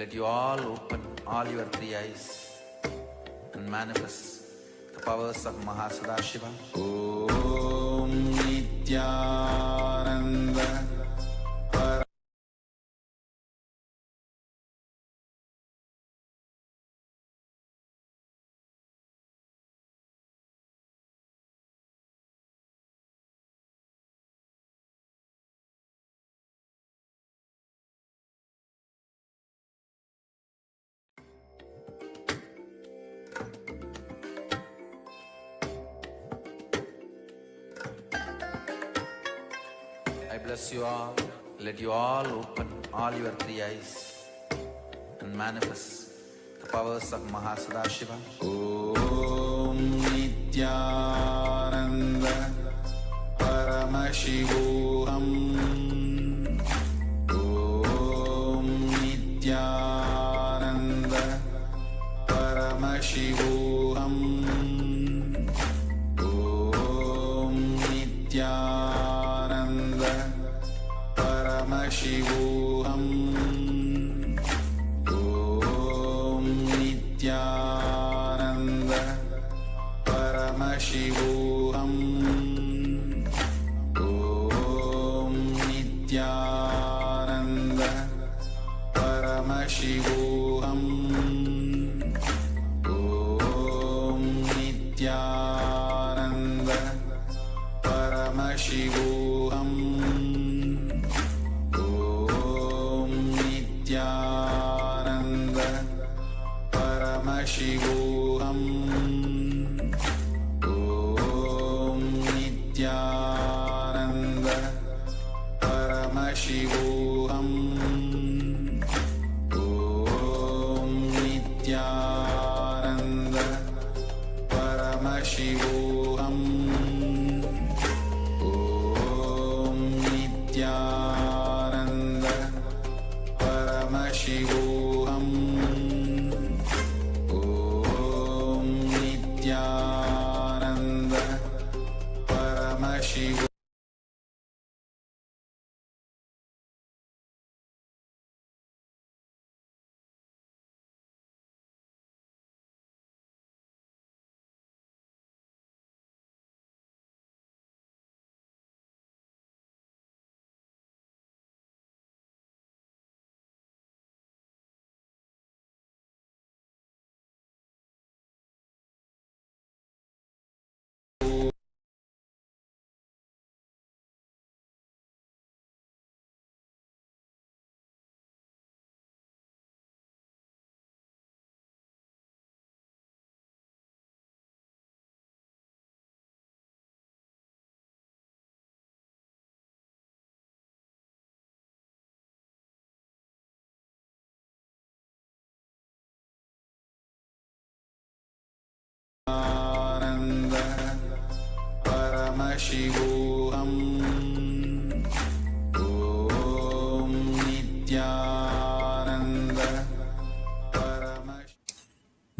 let you all open all your three eyes and manifest the powers of Mahasadashiva. Om Nithyananda. I bless you all. Let you all open all your three eyes and manifest the powers of Mahasadashiva. Om Nithyananda Paramashivoham. Om Nithyananda Paramashivoham. Om Nithyananda Paramashivoham. Om Nithyananda Paramashivoham. Om Nithyananda Paramashivoham. Om Nithyananda Paramashivoham. Om Nithyananda Paramashivoham. Om Nithyananda Paramashivoham. Om Nithyananda Paramashivoham. Om Nithyananda Paramashivoham. Om Nithyananda Paramashivoham. Nithyananda Paramashivoham. Om Nithyananda Paramashivoham.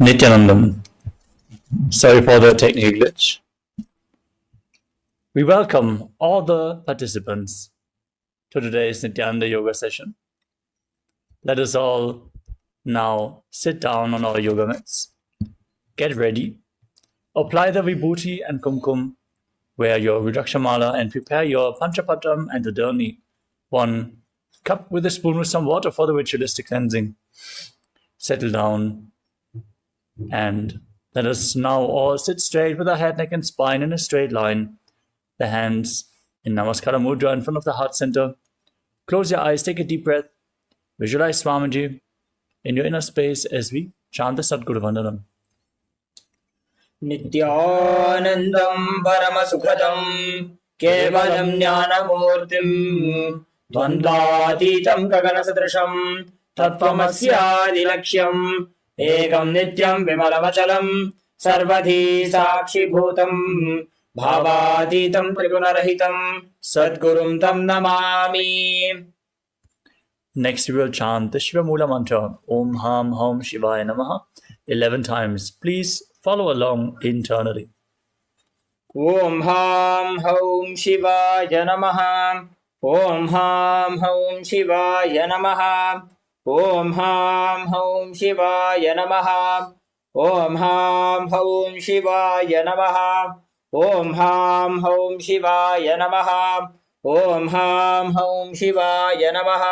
Nithyanandam. Sorry for the technical glitch. We welcome all the participants to today's Nithyananda yoga session. Let us all now sit down on our yoga mats. Get ready. Apply the vibhuti and kumkum. Wear your Rudrakshamala and prepare your panchapatam and the dharni. 1 cup with a spoon with some water for the ritualistic cleansing. Settle down and let us now all sit straight with our head, neck and spine in a straight line. The hands in Namaskara Mudra in front of the heart center. Close your eyes, take a deep breath. Visualize Swamiji in your inner space as we chant the Sadguru Vandanam. Nithyanandam Paramasukhatam Kevalam Jnanamurtim Dvandvatitam Gaganasadrasham Tattvamasyaadilaksham Ekam Nityam Vimalamachalam Sarvadhi Sakshi Bhutam Bhavaditam Trigunarahitam Sadgurum Tam Namami. Next we will chant the Shiva Mula mantra Om Ham Hom Shivaya Namaha 11 times. Please follow along internally. Om Ham Hom Shivaya Namaha. Om Ham Hom Shivaya Namaha. ॐ हां हौं शिवाय नमः ॐ हां हौं शिवाय नमः ॐ हां हौं शिवाय नमः ॐ हां हौं शिवाय नमः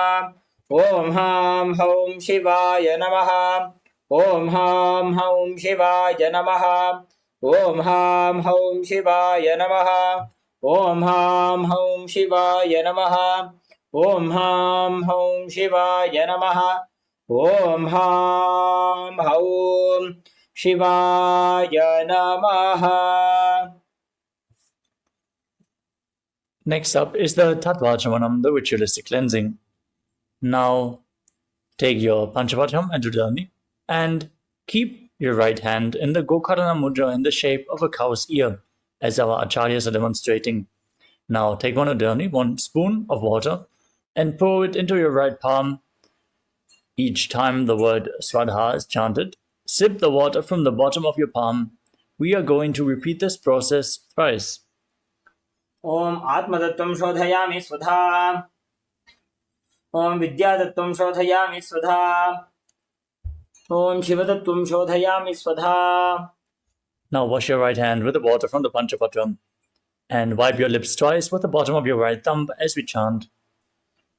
ॐ हां हौं शिवाय नमः ॐ हां हौं शिवाय नमः ॐ हां हौं शिवाय नमः ॐ हां हौं शिवाय नमः ॐ हां हौं शिवाय नमः ॐ हां हौं शिवाय नमः. Next up is the Tattvachamanam, the ritualistic cleansing. Now take your Panchavatam and Dudani and keep your right hand in the Gokarana Mudra in the shape of a cow's ear, as our acharyas are demonstrating. Now take one Udani, 1 spoon of water, and pour it into your right palm. Each time the word Swadha is chanted, sip the water from the bottom of your palm. We are going to repeat this process thrice. ॐ आत्मतत्त्वं शोधयामि स्वधा ॐ विद्यातत्त्वं शोधयामि स्वधा ॐ शिवतत्त्वं शोधयामि स्वधा. Now wash your right hand with the water from the Panchapatram and wipe your lips twice with the bottom of your right thumb as we chant.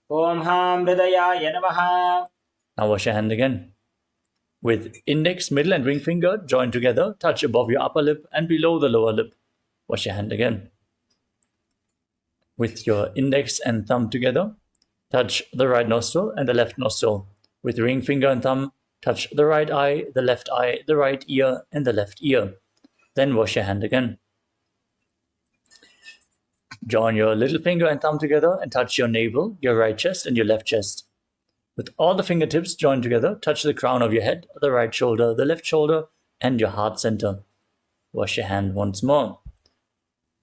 ॐ हां हृदयाय नमः. Now wash your hand again. With index, middle and ring finger joined together, touch above your upper lip and below the lower lip. Wash your hand again. With your index and thumb together, touch the right nostril and the left nostril. With ring finger and thumb, touch the right eye, the left eye, the right ear, and the left ear. Then wash your hand again. Join your little finger and thumb together and touch your navel, your right chest, and your left chest. With all the fingertips joined together, touch the crown of your head, the right shoulder, the left shoulder, and your heart center. Wash your hand once more.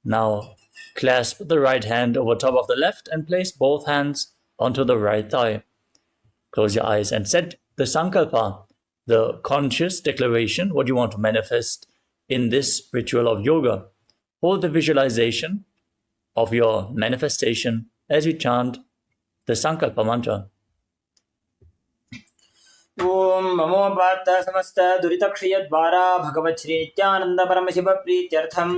Now, clasp the right hand over top of the left and place both hands onto the right thigh. Close your eyes and set the sankalpa, the conscious declaration, what you want to manifest in this ritual of yoga. Hold the visualization of your manifestation as you chant the sankalpa mantra. ॐ ममो पार्थ समस्त दुरितक्षयद्वारा भगवत् श्री नित्यानंद परमशिव प्रीत्यर्थम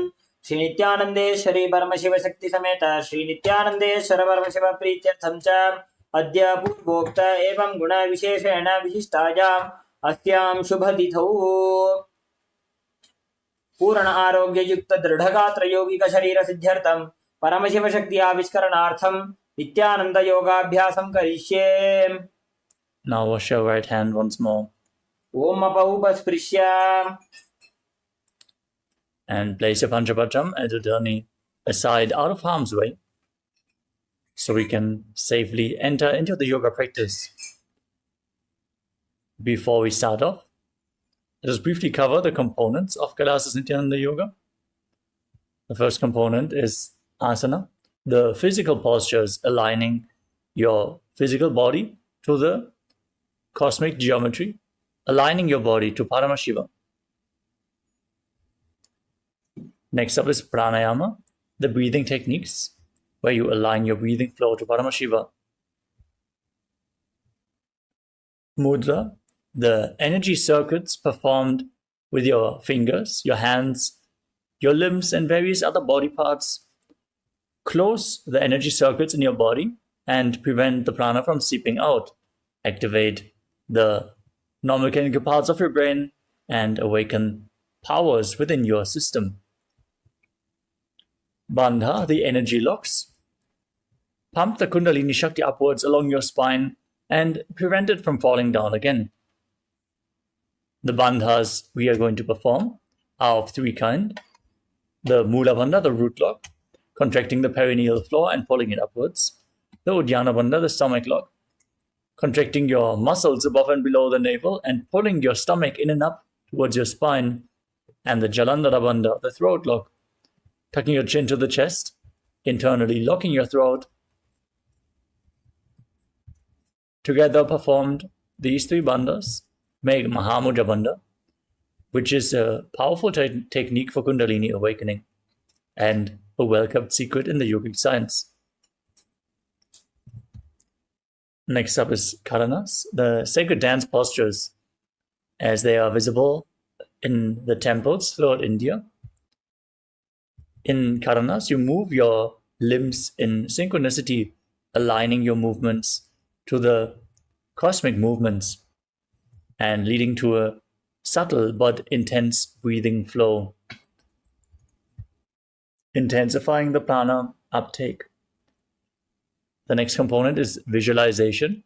श्री नित्यानंदेश्वरी परमशिव शक्ति समेत श्री नित्यानंदेश्वर परमशिव प्रीत्यर्थम च अद्य पूर्वोक्त एवं गुण विशेषेण विशिष्टायाम् अस्यां शुभतिथौ पूर्ण आरोग्य युक्त दृढ़गात्र यौगिक शरीर सिद्ध्यर्थम परमशिव शक्ति आविष्करणार्थम नित्यानंद योगाभ्यासं करिष्ये. Now wash your right hand once more. Om अपौपस्पृश्य And place your Panchapatram and Udani aside out of harm's way so we can safely enter into the yoga practice. Before we start off, let us briefly cover the components of KAILASA's Nithyananda Yoga. The first component is asana, the physical postures aligning your physical body to the cosmic geometry, aligning your body to Paramashiva. Next up is pranayama, the breathing techniques, where you align your breathing flow to Paramashiva. Mudra, the energy circuits performed with your fingers, your hands, your limbs, and various other body parts. Close the energy circuits in your body and prevent the prana from seeping out. Activate the non-mechanical parts of your brain and awaken powers within your system. Bandha, the energy locks. Pump the Kundalini Shakti upwards along your spine and prevent it from falling down again. The bandhas we are going to perform are of 3 kinds. The Mula Bandha, the root lock, contracting the perineal floor and pulling it upwards. The Uddiyana Bandha, the stomach lock, contracting your muscles above and below the navel and pulling your stomach in and up towards your spine. And the Jalandhara Bandha, the throat lock, tucking your chin to the chest, internally locking your throat. Together performed, these 3 bandhas make Mahamudra Bandha, which is a powerful technique for Kundalini awakening and a well-kept secret in the yogic science. Next up is Karanas, the sacred dance postures as they are visible in the temples throughout India. In Karanas, you move your limbs in synchronicity, aligning your movements to the cosmic movements and leading to a subtle but intense breathing flow, intensifying the prana uptake. The next component is visualization.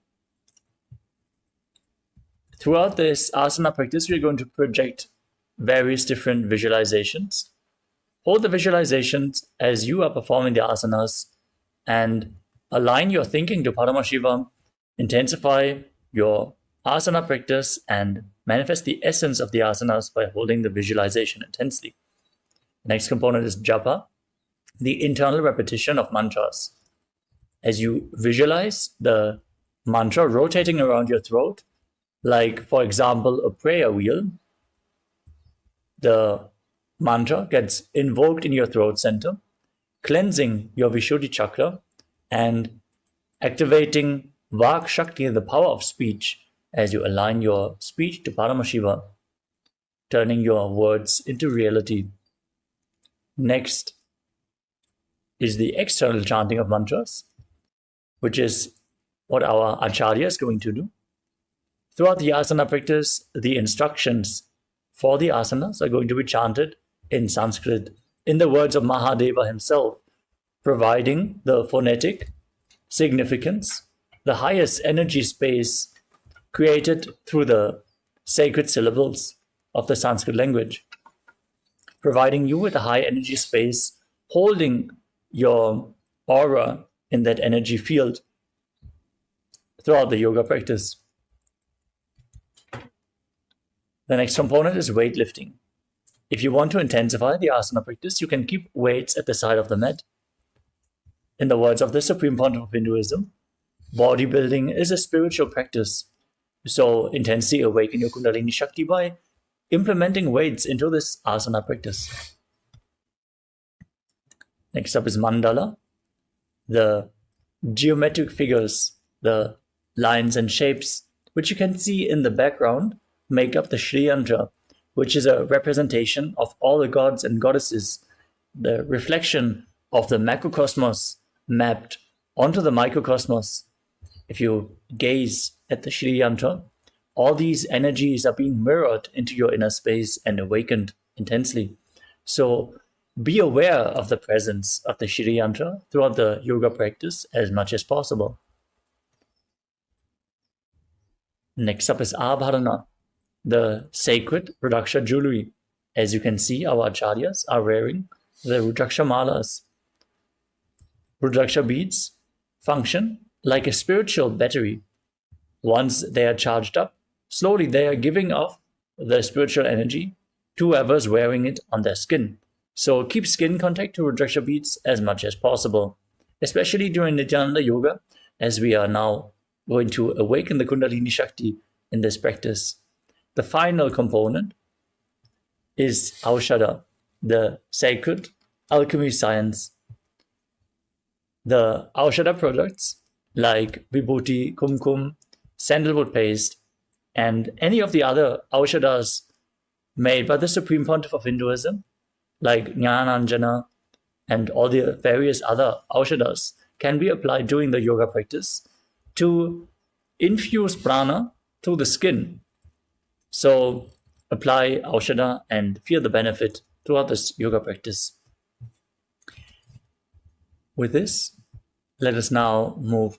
Throughout this asana practice, we're going to project various different visualizations. Hold the visualizations as you are performing the asanas and align your thinking to Paramashivoham, intensify your asana practice and manifest the essence of the asanas by holding the visualization intensely. Next component is japa, the internal repetition of mantras. As you visualize the mantra rotating around your throat, like for example a prayer wheel, the mantra gets invoked in your throat center, cleansing your Vishuddhi chakra and activating Vak Shakti, the power of speech, as you align your speech to Paramashiva, turning your words into reality. Next is the external chanting of mantras, which is what our Acharya is going to do. Throughout the asana practice, the instructions for the asanas are going to be chanted in Sanskrit, in the words of Mahadeva himself, providing the phonetic significance, the highest energy space created through the sacred syllables of the Sanskrit language, providing you with a high energy space, holding your aura in that energy field throughout the yoga practice. The next component is weightlifting. If you want to intensify the asana practice, you can keep weights at the side of the mat. In the words of the Supreme Pontiff of Hinduism, bodybuilding is a spiritual practice. So intensely awaken your Kundalini Shakti by implementing weights into this asana practice. Next up is mandala, the geometric figures, the lines and shapes, which you can see in the background, make up the Shri Yantra, which is a representation of all the gods and goddesses, the reflection of the macrocosmos mapped onto the microcosmos. If you gaze at the Shri Yantra, all these energies are being mirrored into your inner space and awakened intensely. So be aware of the presence of the Shri Yantra throughout the yoga practice as much as possible. Next up is Abharana, the sacred Rudraksha jewelry. As you can see, our acharyas are wearing the Rudraksha malas. Rudraksha beads function like a spiritual battery. Once they are charged up, slowly they are giving off the spiritual energy to whoever's wearing it on their skin. So keep skin contact to Rudraksha beads as much as possible, especially during Nithyananda Yoga, as we are now going to awaken the Kundalini Shakti in this practice. The final component is Aushadha, the sacred alchemy science. The Aushadha products like Vibhuti, Kumkum, sandalwood paste, and any of the other Aushadhas made by the Supreme Pontiff of Hinduism, like Jnananjana and all the various other Aushadhas, can be applied during the yoga practice to infuse prana through the skin. So apply Aushadha and feel the benefit throughout this yoga practice. With this, let us now move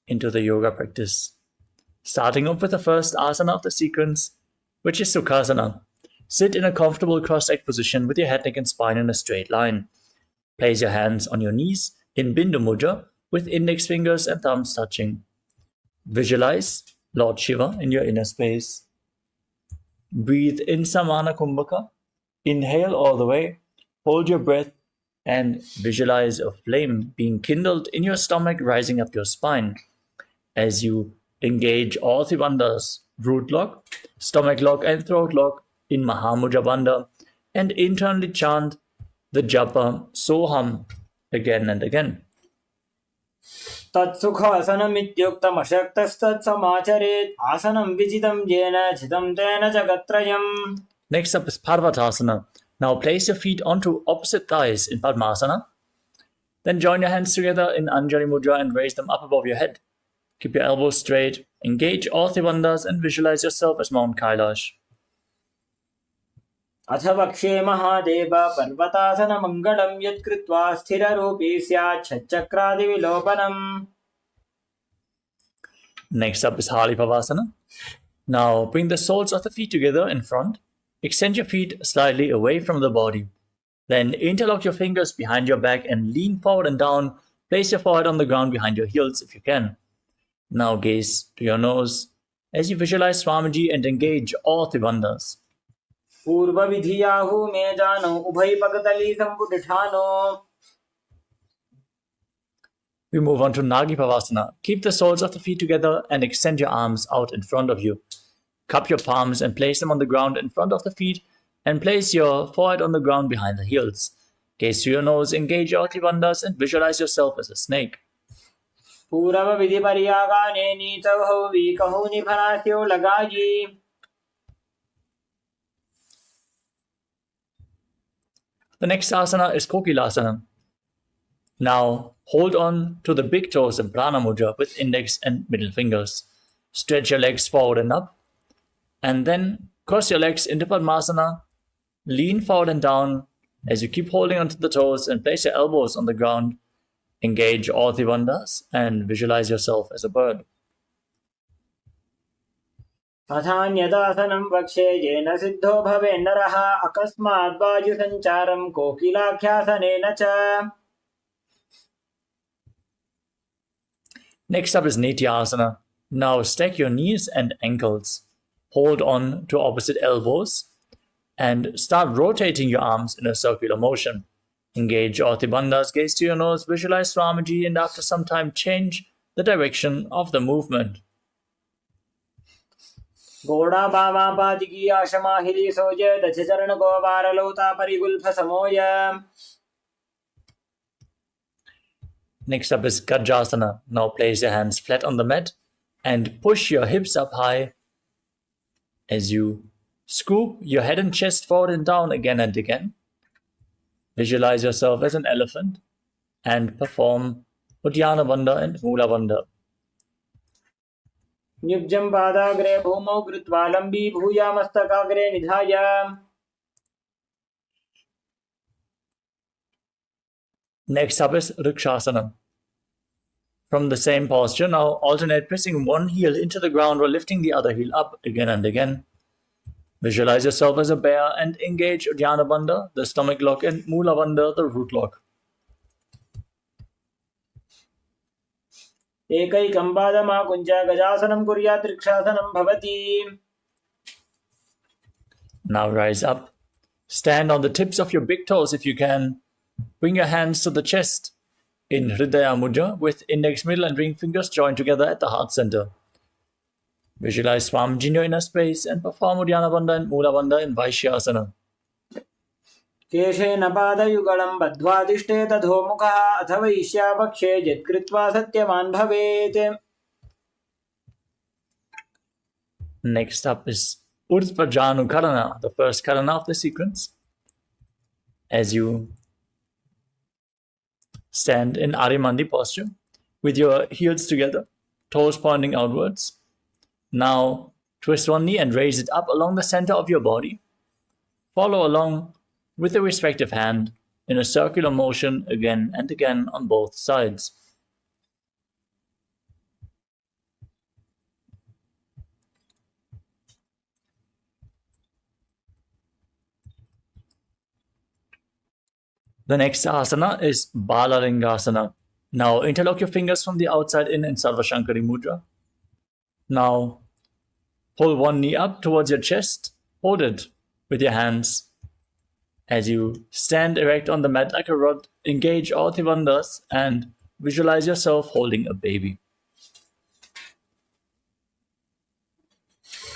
into the yoga practice. Starting off with the first asana of the sequence, which is Sukhasana. Sit in a comfortable cross-legged position with your head, neck, and spine in a straight line. Place your hands on your knees in Bindu Mudra with index fingers and thumbs touching. Visualize Lord Shiva in your inner space. Breathe in Samana Kumbhaka. Inhale all the way. Hold your breath and visualize a flame being kindled in your stomach, rising up your spine. As you engage all three bandhas, root lock, stomach lock, and throat lock in Mahamudra Bandha, and internally chant the japa Soham again and again. तत्सुखासनमित्युक्तमशक्तस्तत्समाचरेत् आसनं विजितं येन चितं तेन जगत्त्रयम्. Next up is Parvatasana. Now place your feet onto opposite thighs in Padmasana. Then join your hands together in Anjali Mudra and raise them up above your head. Keep your elbows straight, engage all Tribandhas and visualize yourself as Mount Kailash. अथ वक्ष्ये महादेव पर्वतासनमङ्गलं यत्कृत्वा स्थिररूपी स्यात् षट्चक्रादिविलोपनम्. Next up is Halipavasana. Now bring the soles of the feet together in front. Extend your feet slightly away from the body. Then interlock your fingers behind your back and lean forward and down. Place your forehead on the ground behind your heels if you can. Now gaze to your nose as you visualize Swamiji and engage all Tribandhas. पूर्वविधियाहु मे जानो उभयपगतली सम्पुटिठानो. We move on to Nagipavasana. Keep the soles of the feet together and extend your arms out in front of you. Cup your palms and place them on the ground in front of the feet and place your forehead on the ground behind the heels. Gaze to your nose, engage your Tribandhas and visualize yourself as a snake. पूर्वविधिपर्यागाने नीचौ वीकहु निफनास्यो लगायि. The next asana is Kokilasana. Now hold on to the big toes in Prana Mudra with index and middle fingers. Stretch your legs forward and up. And then cross your legs into Padmasana. Lean forward and down as you keep holding onto the toes and place your elbows on the ground. Engage all Tribandhas and visualize yourself as a bird. तथान्यदासनं वक्ष्ये येन सिद्धो भवेन्नरः अकस्मात् वायुसञ्चारं कोकिलाख्यासनेन च. Next up is Nithyananda. Now stack your knees and ankles. Hold on to opposite elbows and start rotating your arms in a circular motion. Engage all Tribandhas, gaze to your nose, visualize Swamiji, and after some time change the direction of the movement. घोड़ा बामा पादिकी आशमाहिली सोज दशचरण गोपार लोता परिगुल्फ समोय. Next up is Gajasana. Now place your hands flat on the mat and push your hips up high as you scoop your head and chest forward and down again and again. Visualize yourself as an elephant and perform Uddiyana Bandha and Mula Bandha. निब्जं पादाग्रे भूमौ कृत्वा लम्बी भूया मस्तकाग्रे निधाय. Next up is Rikshasana. From the same posture, now alternate pressing one heel into the ground while lifting the other heel up again and again. Visualize yourself as a bear and engage Uddiyana Bandha, the stomach lock, and Mula Bandha, the root lock. एकैकं पादमाकुञ्च गजासनं कुर्यात् रक्षासनं भवति. Now rise up. Stand on the tips of your big toes if you can. Bring your hands to the chest in Hridaya Mudra with index, middle and ring fingers joined together at the heart center. Visualize Swamiji in your inner space and perform Uddiyana Bandha and Mula Bandha in Vaishyasana. केशेन पादयुगलं बद्ध्वादिष्टे तथोमुखः अथ वैश्यावक्षे यत्कृत्वा सत्यवान् भवेत्. Next up is Urdhva Karana, the first Karana of the sequence. As you stand in Arimandi posture with your heels together, toes pointing outwards. Now twist one knee and raise it up along the center of your body. Follow along with the respective hand in a circular motion again and again on both sides. The next asana is Balalingasana. Now interlock your fingers from the outside in Sarvashankari Mudra. Now pull one knee up towards your chest. Hold it with your hands. As you stand erect on the mat like a rod, engage all Tribandhas and visualize yourself holding a baby.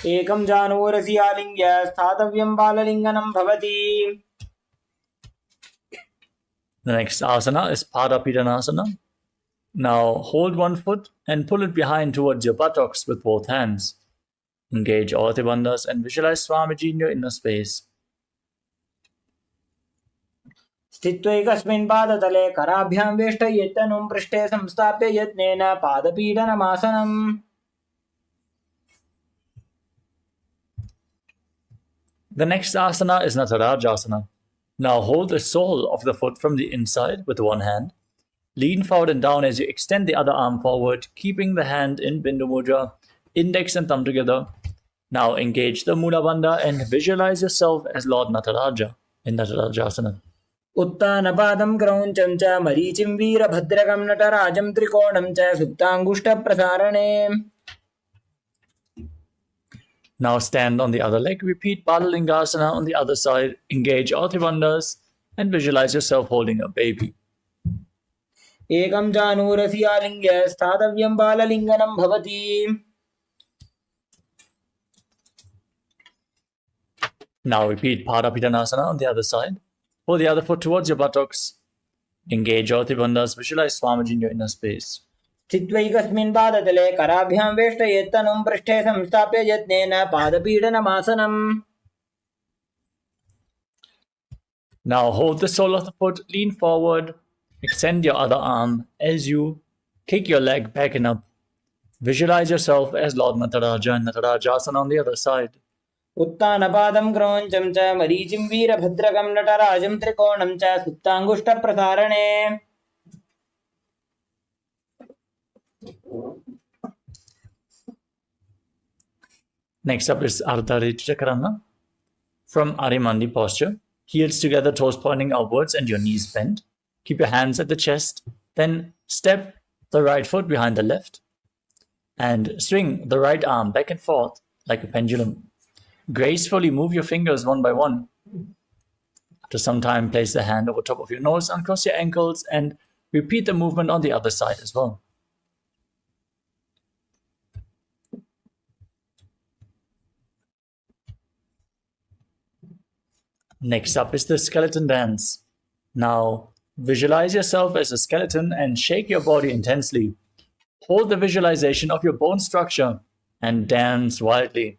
एकं जानूरसि आलिङ्ग्य स्थातव्यं बाललिङ्गनं भवति. The next asana is Padapidanasana. Now hold one foot and pull it behind towards your buttocks with both hands. Engage all the bandhas and visualize Swamiji in your inner space. स्थित्वैकस्मिन् पादतले कराभ्यां वेष्टयेत्तनुं पृष्ठे संस्थाप्य यत्नेन पादपीडनमासनम्. The next asana is Natarajasana. Now hold the sole of the foot from the inside with one hand. Lean forward and down as you extend the other arm forward, keeping the hand in Bindu Mudra, index and thumb together. Now engage the Mula Bandha and visualize yourself as Lord Nataraja in Natarajasana. उत्तानपादं क्रौञ्चं च मरीचिं वीरभद्रकं नटराजं त्रिकोणं च सुप्ताङ्गुष्ठप्रसारणे. Now stand on the other leg, repeat Balalingasana on the other side, engage all the bandhas and visualize yourself holding a baby. एकं जानूरसि आलिङ्ग्य स्थातव्यं बाललिङ्गनं भवति. Now repeat Parapitanasana on the other side. Pull the other foot towards your buttocks. Engage all the bandhas, visualize Swamiji in your inner space. स्थित्वैकस्मिन् पादतले कराभ्यां वेष्टयेत्तनुं पृष्ठे संस्थाप्य यत्नेन पादपीडनमासनम्. Now hold the sole of the foot, lean forward, extend your other arm as you kick your leg back and up. Visualize yourself as Lord Nataraja and Natarajasana on the other side. उत्तानपादं क्रौञ्चं च मरीचिं वीरभद्रकं नटराजं त्रिकोणं च सुप्ताङ्गुष्ठप्रसारणे. Next up is Ardha Chakrana. From Arimandi posture, heels together, toes pointing outwards and your knees bent. Keep your hands at the chest. Then step the right foot behind the left and swing the right arm back and forth like a pendulum. Gracefully move your fingers one by one. After some time, place the hand over top of your nose, uncross your ankles, and repeat the movement on the other side as well. Next up is the skeleton dance. Now, visualize yourself as a skeleton and shake your body intensely. Hold the visualization of your bone structure and dance wildly.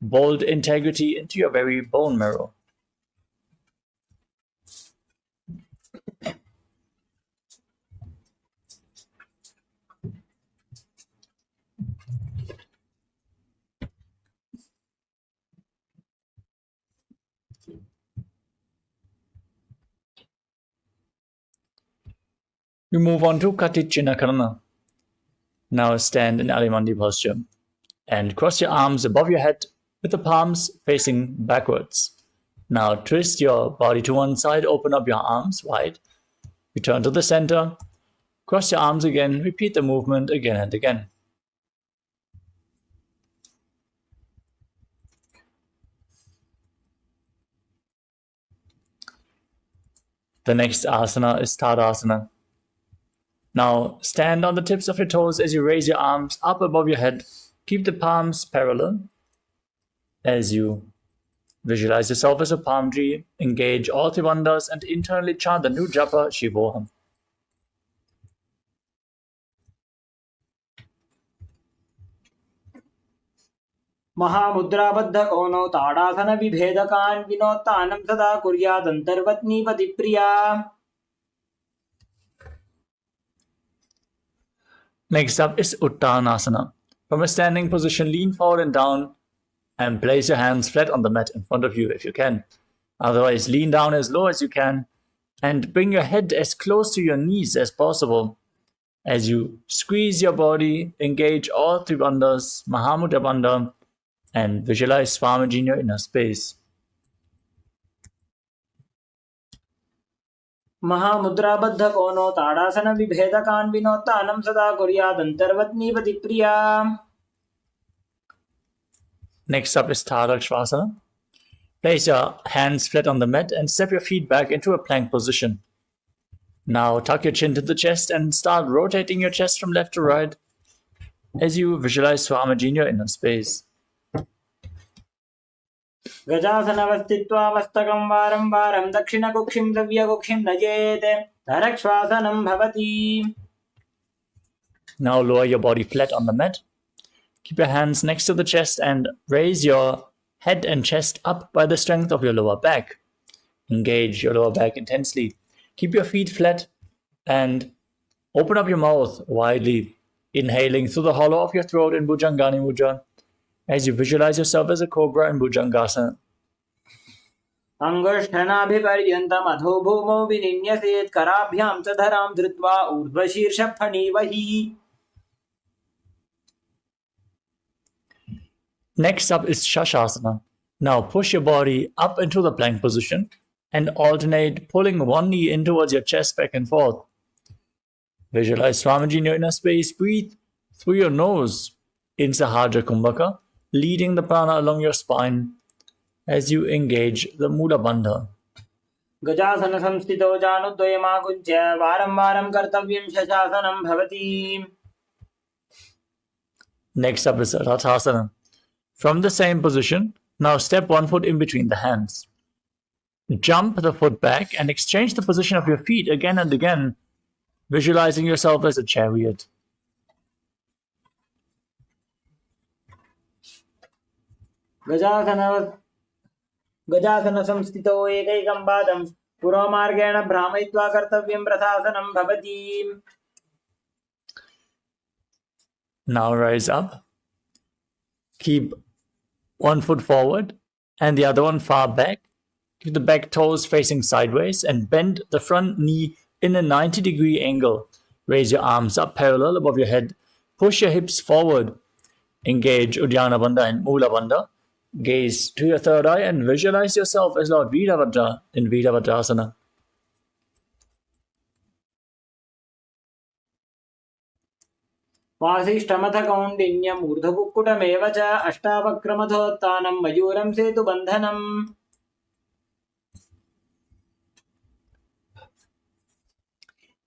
Bold integrity into your very bone marrow. We move on to Katicchinakarana. Now stand in Arimandi posture and cross your arms above your head with the palms facing backwards. Now twist your body to one side, open up your arms wide, return to the center, cross your arms again, repeat the movement again and again. The next asana is Tadasana. Now stand on the tips of your toes as you raise your arms up above your head. Keep the palms parallel as you visualize yourself as a palm tree. Engage all the bandhas and internally chant the new japa Shivoham. महामुद्राबद्धकोणौ ताडासनविभेदकान् विनोत्तानं सदा कुर्यादन्तर्वत्नीपतिप्रिया. Next up is Uttanasana. From a standing position, lean forward and down and place your hands flat on the mat in front of you if you can. Otherwise, lean down as low as you can and bring your head as close to your knees as possible. As you squeeze your body, engage all three bandhas, Mahamudra Bandha, and visualize Swamiji in your inner space. महामुद्राबद्धकोणौ ताडासनविभेदकान् विनोत्तानं सदा कुर्यादन्तर्वत्नीपतिप्रिया. Next up is Tadakshvasana. Place your hands flat on the mat and step your feet back into a plank position. Now tuck your chin to the chest and start rotating your chest from left to right as you visualize Swamiji in your inner space. गजासनवस्थित्वा मस्तकं वारं वारं दक्षिणकुक्षिं द्रव्यकुक्षिं नयेत् तरक्श्वासनं भवति. Now lower your body flat on the mat. Keep your hands next to the chest and raise your head and chest up by the strength of your lower back. Engage your lower back intensely. Keep your feet flat and open up your mouth widely, inhaling through the hollow of your throat in Bhujangani Mudra as you visualize yourself as a cobra in Bhujangasana. अंगुष्ठनाभिपर्यन्तम् अधो भूमौ विनिन्यसेत् कराभ्यां च धरां धृत्वा ऊर्ध्वशीर्षफणीवहि. Next up is Shashasana. Now push your body up into the plank position and alternate pulling one knee in towards your chest back and forth. Visualize Swamiji in your inner space. Breathe through your nose in Sahajra Kumbhaka, leading the prana along your spine as you engage the Mula Bandha. गजासन संस्थितो जानुद्वयमाकुञ्च्य वारं वारं कर्तव्यं शशासनं भवति. Next up is Rathasana. From the same position, now step one foot in between the hands. Jump the foot back and exchange the position of your feet again and again, visualizing yourself as a chariot. गजासन संस्थितो एकैकं पादं पुरोमार्गेण भ्रामयित्वा कर्तव्यं रथासनं भवति. Now rise up. Keep one foot forward and the other one far back. Keep the back toes facing sideways and bend the front knee in a 90-degree angle. Raise your arms up parallel above your head. Push your hips forward. Engage Uddiyana Bandha and Mula Bandha. Gaze to your third eye and visualize yourself as Lord Virabhadra in Virabhadrasana. वासिष्ठमथ कौण्डिन्यम् ऊर्ध्वकुक्कुटमेव च अष्टावक्रमथोत्थानं मयूरं सेतुबन्धनम्.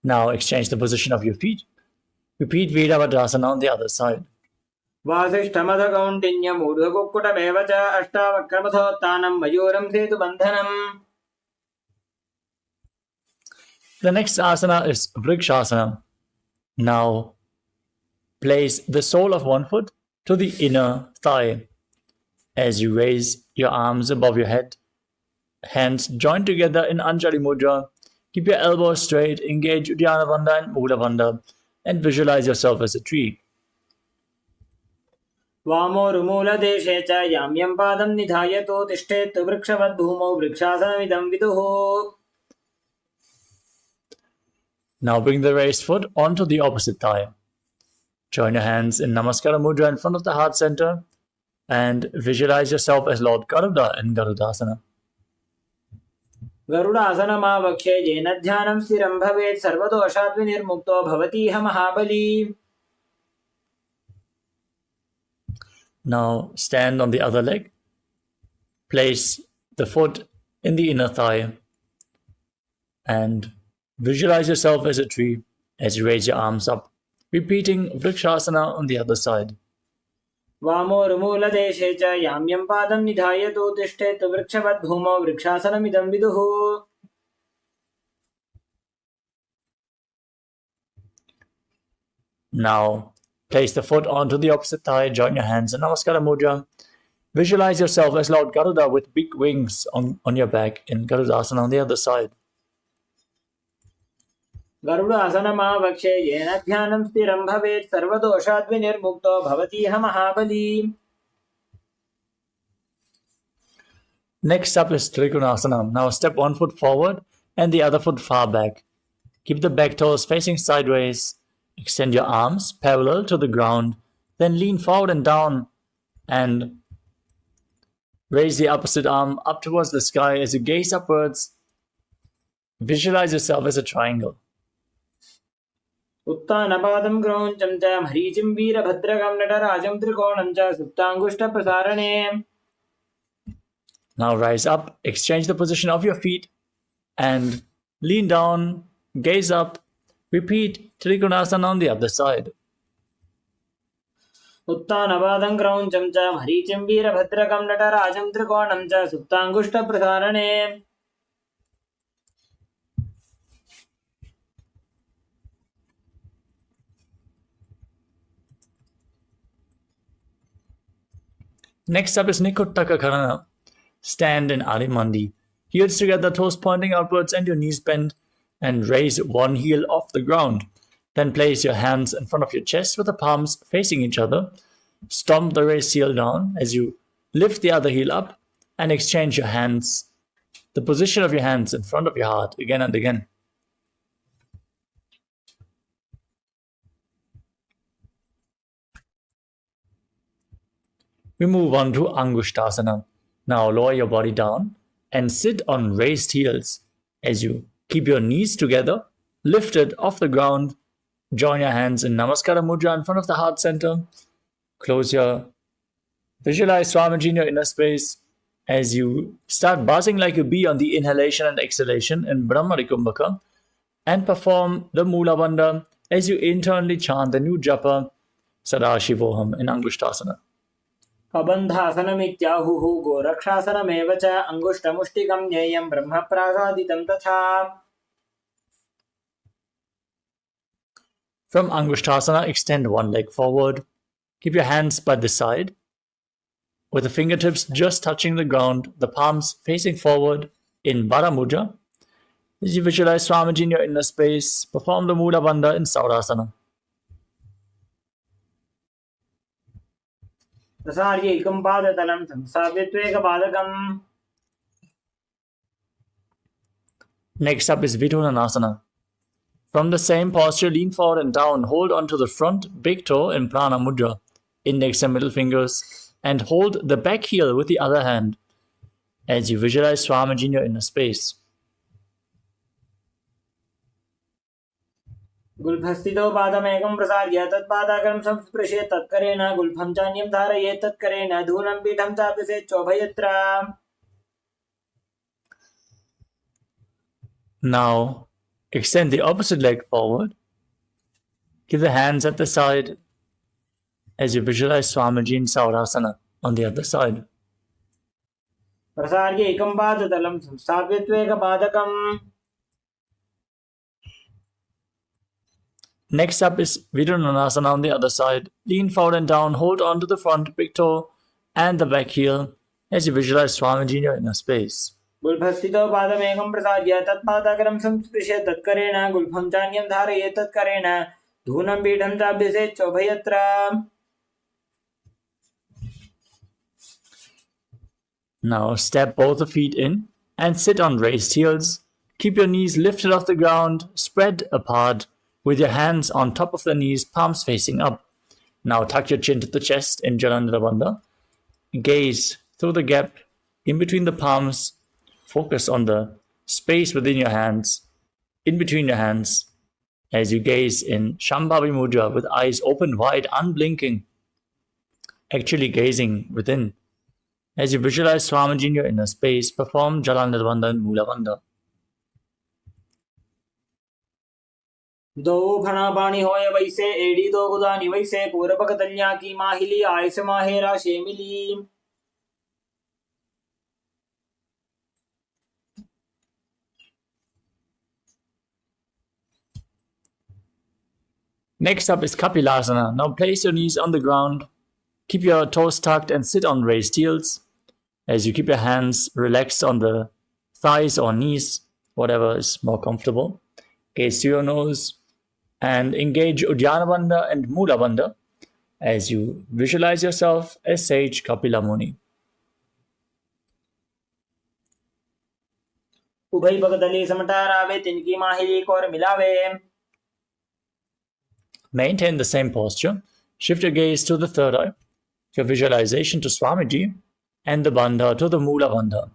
Now exchange the position of your feet. Repeat Virabhadrasana on the other side. वासिष्ठमथ कौण्डिन्यम् ऊर्ध्वकुक्कुटमेव च अष्टावक्रमथोत्थानं मयूरं सेतुबन्धनम्. The next asana is Vrikshasana. Now place the sole of one foot to the inner thigh as you raise your arms above your head. Hands joined together in Anjali Mudra. Keep your elbows straight, engage Uddiyana Bandha and Mula Bandha, and visualize yourself as a tree. वामोरुमूलदेशे च याम्यं पादं निधायतो तिष्ठेत् वृक्षवद्भूमौ वृक्षासनमिदं विदुः. Now bring the raised foot onto the opposite thigh. Join your hands in Namaskara Mudra in front of the heart center and visualize yourself as Lord Garuda in Garudasana. गरुडासनमावक्ष्य येन ध्यानं स्थिरं भवेत् सर्वदोषात् विनिर्मुक्तो भवतीह महाबली. Now stand on the other leg. Place the foot in the inner thigh and visualize yourself as a tree as you raise your arms up, repeating Vrikshasana on the other side. वामोरुमूलदेशे च याम्यं पादं निधायतो तिष्ठेत् वृक्षवद्भूमौ वृक्षासनमिदं विदुः. Now place the foot onto the opposite thigh, join your hands in Namaskara Mudra. Visualize yourself as Lord Garuda with big wings on your back in Garudasana on the other side. गरुडासनमावक्ष्य येन ध्यानं स्थिरं भवेत् सर्वदोषात् विनिर्मुक्तो भवतीह महाबली. Next up is Trikonasana. Now step one foot forward and the other foot far back. Keep the back toes facing sideways. Extend your arms parallel to the ground. Then lean forward and down and raise the opposite arm up towards the sky as you gaze upwards. Visualize yourself as a triangle. उत्तानपादं क्रौञ्चं च मरीचिं वीरभद्रकं नटराजं त्रिकोणं च सुप्ताङ्गुष्ठप्रसारणे. Now rise up, exchange the position of your feet and lean down, gaze up. Repeat Trikonasana on the other side. उत्तानपादं क्रौञ्चं च मरीचिं वीरभद्रकं नटराजं त्रिकोणं च सुप्ताङ्गुष्ठप्रसारणे. Next up is Nikuttaka Karana. Stand in Adimandi. Heels together, toes pointing outwards and your knees bent, and raise one heel off the ground. Then place your hands in front of your chest with the palms facing each other. Stomp the raised heel down as you lift the other heel up and exchange your hands, the position of your hands in front of your heart again and again. We move on to Angushtasana. Now lower your body down and sit on raised heels as you keep your knees together, lifted off the ground. Join your hands in Namaskara Mudra in front of the heart center. Visualize Swamiji in your inner space as you start buzzing like a bee on the inhalation and exhalation in Brahmari Kumbhaka, and perform the Mula Bandha as you internally chant the new japa Paramashivoham in Angushtasana. कबन्धासनमित्याहुः गोरक्षासनमेव च अङ्गुष्ठमुष्टिकं ज्ञेयं ब्रह्मप्रासादितं तथा. From Angushtasana, extend one leg forward. Keep your hands by the side, with the fingertips just touching the ground, the palms facing forward in Vara Mudra. As you visualize Swamiji in your inner space, perform the Mula Bandha in Saurasana. प्रसार्यैकं पादतलं संस्थाप्यत्वेकपादकम्. Next up is Vidunanasana. From the same posture, lean forward and down. Hold onto the front big toe in Prana Mudra, index and middle fingers, and hold the back heel with the other hand as you visualize Swamiji in your inner space. गुल्फस्थितो पादमेकं प्रसार्य तत्पादाग्रं संस्पृशेत् तत्करेण गुल्फं चान्यं धारयेत् तत्करेण धूनं पीठं चाप्यसेत् चोभयत्र. Now, extend the opposite leg forward. Keep the hands at the side as you visualize Swamiji in Saurasana on the other side. प्रसार्यैकं पादतलं संस्थाप्यत्वेकपादकम्. Next up is Vidunanasana on the other side. Lean forward and down, hold on to the front big toe and the back heel as you visualize Swamiji in your inner space. गुल्फस्थितो पादमेकं प्रसार्य तत्पादाग्रं संस्पृशेत् तत्करेण गुल्फं चान्यं धारयेत् तत्करेण धूनं पीठं चाप्यसेत् चोभयत्र. Now step both the feet in and sit on raised heels. Keep your knees lifted off the ground, spread apart, with your hands on top of the knees, palms facing up. Now tuck your chin to the chest in Jalandhara Bandha. Gaze through the gap in between the palms. Focus on the space within your hands, in between your hands, as you gaze in Shambhavi Mudra with eyes open wide, unblinking, actually gazing within. As you visualize Swamiji in your inner space, perform Jalandhara Bandha and Mula Bandha. दो फणापाणि होय वैसे एड़ी दो गुदानि वैसे पूरपक तल्या की माहिली आयस माहेरा शेमिली. Next up is Kapilasana. Now place your knees on the ground. Keep your toes tucked and sit on raised heels. As you keep your hands relaxed on the thighs or knees, whatever is more comfortable. Gaze to your nose and engage Uddiyana Bandha and Mula Bandha as you visualize yourself as sage Kapila Muni. उभय पगदली समटारावे तिनकी माहिली core मिलावे. Maintain the same posture. Shift your gaze to the third eye, your visualization to Swamiji, and the Bandha to the Mula Bandha.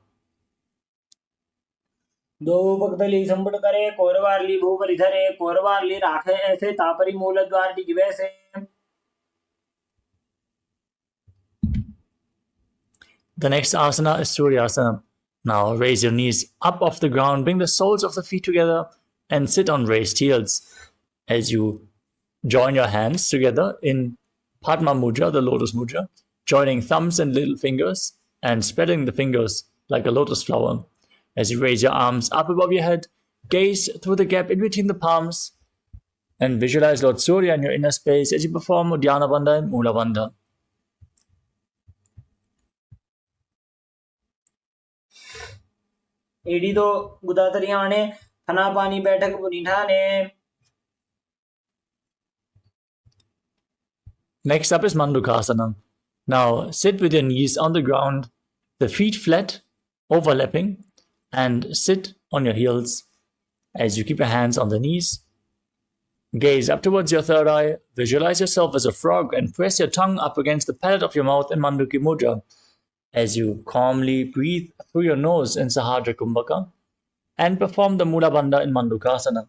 दो पगदली संबड़ करे कोरवारली भूपरि धरे कोरवारली राखे ऐसे तापरी मूल द्वार डिगवे से. The next asana is Suryasana. Now raise your knees up off the ground, bring the soles of the feet together, and sit on raised heels as you join your hands together in Padma Mudra, the lotus mudra, joining thumbs and little fingers and spreading the fingers like a lotus flower. As you raise your arms up above your head, gaze through the gap in between the palms and visualize Lord Surya in your inner space as you perform Uddiyana Bandha and Mula Bandha. एडी दो गुदातरियाणे खाना पानी बैठक बुनिठाने. Next up is Mandukasana. Now sit with your knees on the ground, the feet flat, overlapping, and sit on your heels as you keep your hands on the knees. Gaze up towards your third eye, visualize yourself as a frog, and press your tongue up against the palate of your mouth in Manduki Mudra as you calmly breathe through your nose in Sahadra Kumbhaka and perform the Mula Bandha in Mandukasana.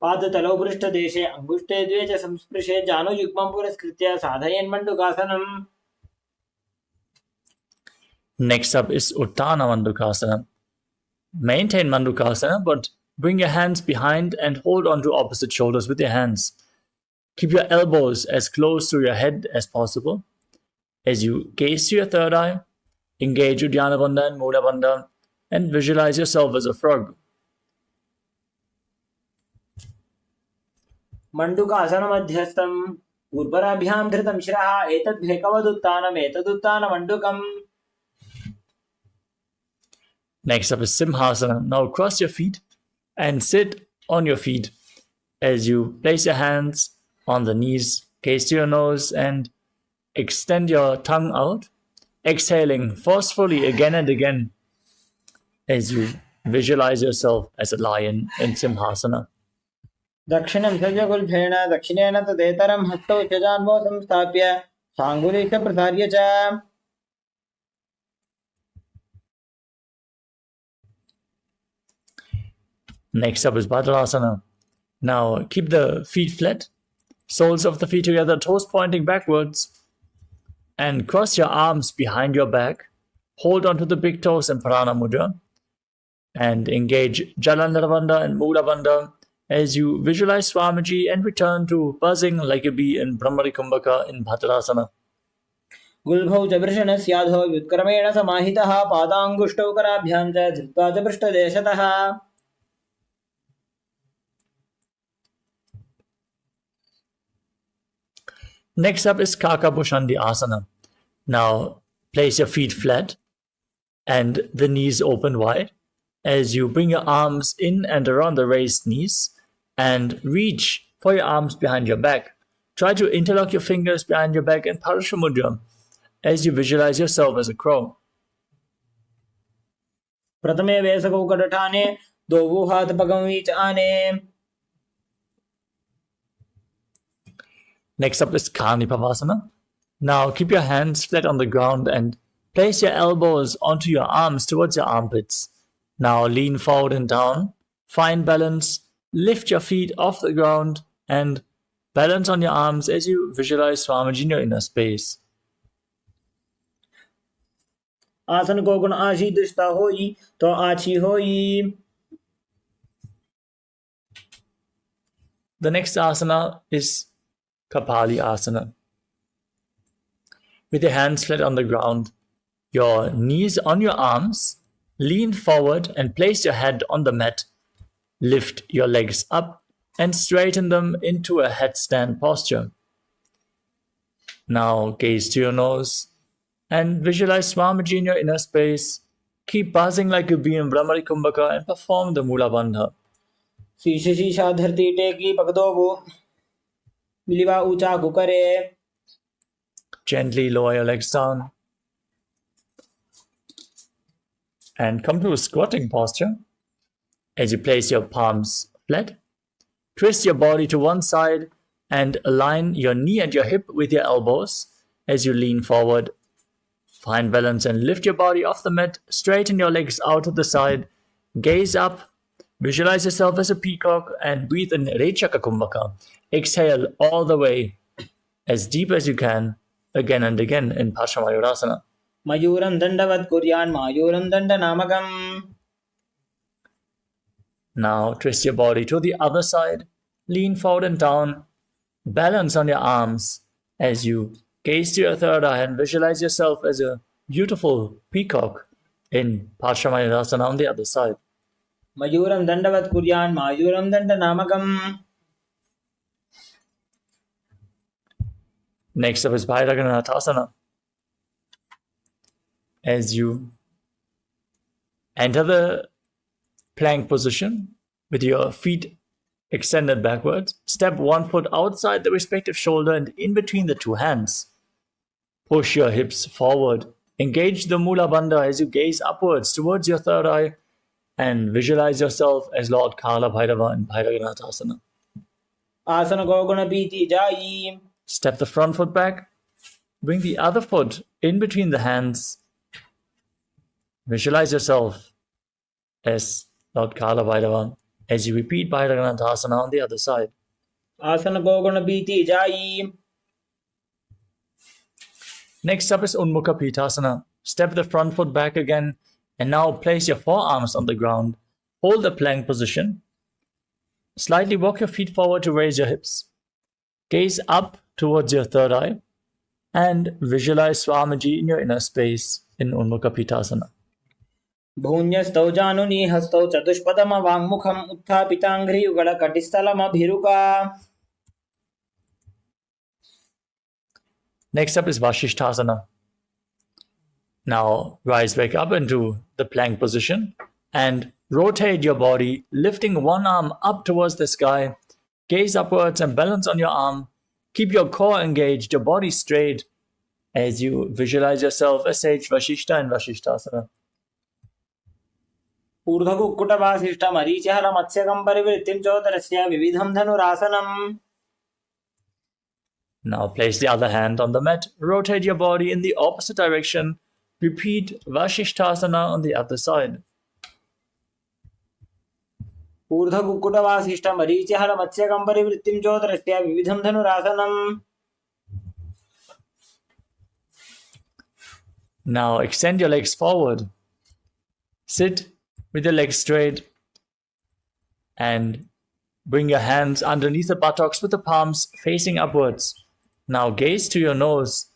पादतलौ पृष्ठदेशे अङ्गुष्ठे द्वे च संस्पृशे जानुयुग्मं पुरस्कृत्य साधयन् मण्डूकासनम्. Next up is Uttana Mandukasana. Maintain Mandukasana, but bring your hands behind and hold on to opposite shoulders with your hands. Keep your elbows as close to your head as possible. As you gaze to your third eye, engage Uddiyana Bandha and Mula Bandha and visualize yourself as a frog. मण्डूकासनमध्यस्थं उर्वराभ्यां धृतं शिरः एतद्भेकवदुत्थानमेतदुत्थानमण्डूकम्. Next up is Simhasana. Now cross your feet and sit on your feet as you place your hands on the knees, gaze to your nose, and extend your tongue out, exhaling forcefully again and again as you visualize yourself as a lion in Simhasana. दक्षिणं सजगुल्भेण दक्षिणेन तदेतरं हस्तौ च जान्मौ संस्थाप्य साङ्गुली च प्रसार्य च. Next up is Bhadrasana. Now keep the feet flat, soles of the feet together, toes pointing backwards, and cross your arms behind your back. Hold onto the big toes in Prana Mudra and engage Jalandhara Bandha and Mula Bandha as you visualize Swamiji and return to buzzing like a bee in Brahmari Kumbhaka in Bhadrasana. गुल्भौ च वृषणस्याधो व्युत्क्रमेण समाहितः पादाङ्गुष्टौ कराभ्यां च धृत्वा च पृष्ठदेशतः. Next up is Kakabhushandi Asana. Now place your feet flat and the knees open wide as you bring your arms in and around the raised knees and reach for your arms behind your back. Try to interlock your fingers behind your back in Parashamudra as you visualize yourself as a crow. प्रथमे वेसकौ कटठाने द्वौ हाथपगं च आने. Next up is Karnipavasana. Now keep your hands flat on the ground and place your elbows onto your arms towards your armpits. Now lean forward and down, find balance, lift your feet off the ground and balance on your arms as you visualize Swamiji in your inner space. आसन को गुण आशी दृष्टा होई तो आछी होई. The next asana is Kapali Asana. With your hands flat on the ground, your knees on your arms, lean forward and place your head on the mat. Lift your legs up and straighten them into a headstand posture. Now gaze to your nose and visualize Swamiji in your inner space. Keep buzzing like a bee in Brahmari Kumbhaka and perform the Mula Bandha. शीश शीशा धरती टेकी पकदो वो मिलिवा ऊंचा गुकरे. Gently lower your legs down and come to a squatting posture. As you place your palms flat, twist your body to one side and align your knee and your hip with your elbows as you lean forward. Find balance and lift your body off the mat, straighten your legs out to the side, gaze up, visualize yourself as a peacock and breathe in Rechaka Kumbhaka. Exhale all the way as deep as you can, again and again in Paramashivoham. मयूरं दण्डवत् कुर्यान् मायूरं दण्डनामकम्. Now twist your body to the other side, lean forward and down, balance on your arms as you gaze to your third eye and visualize yourself as a beautiful peacock in Paramashivoham on the other side. मयूरं दण्डवत् कुर्यान् मायूरं दण्डनामकम्. Next up is Bhairaganathasana. As you Enter the plank position with your feet extended backwards. Step one foot outside the respective shoulder and in between the two hands. Push your hips forward. Engage the Mula Bandha as you gaze upwards towards your third eye and visualize yourself as Lord Kala Bhairava in Bhairaganathasana. Asana Goguna Biti Jayi. Step the front foot back. Bring the other foot in between the hands. Visualize yourself as Lord Kala Bhairava as you repeat Bhairaganathasana on the other side. Asana Goguna Biti Jayi. Next up is Unmukha Pitasana. Step the front foot back again and now place your forearms on the ground. Hold the plank position. Slightly walk your feet forward to raise your hips. Gaze up towards your third eye and visualize Swamiji in your inner space in Unmukha Pitasana. Bhunyastau Januni Hastau Chatushpadama Vangmukham Utthapitanghri Ugala Katistalama Bhiruka. Next up is Vashishthasana. Now rise back up into the plank position and rotate your body, lifting one arm up towards the sky. Gaze upwards and balance on your arm. Keep your core engaged, your body straight as you visualize yourself as Sage Vashishta in Vashishthasana. Urdhakukkutta Vasishta Marichahara Matsyakam Parivrittim Chotarasya Vividham Dhanurasanam. Now place the other hand on the mat. Rotate your body in the opposite direction. Repeat Vashishthasana on the other side. Urdhakukkutta Vasishta Marichahara Matsyakam Parivrittim Chotarasya Vividham Dhanurasanam. Now extend your legs forward. Sit with your legs straight and bring your hands underneath the buttocks with the palms facing upwards. Now gaze to your nose.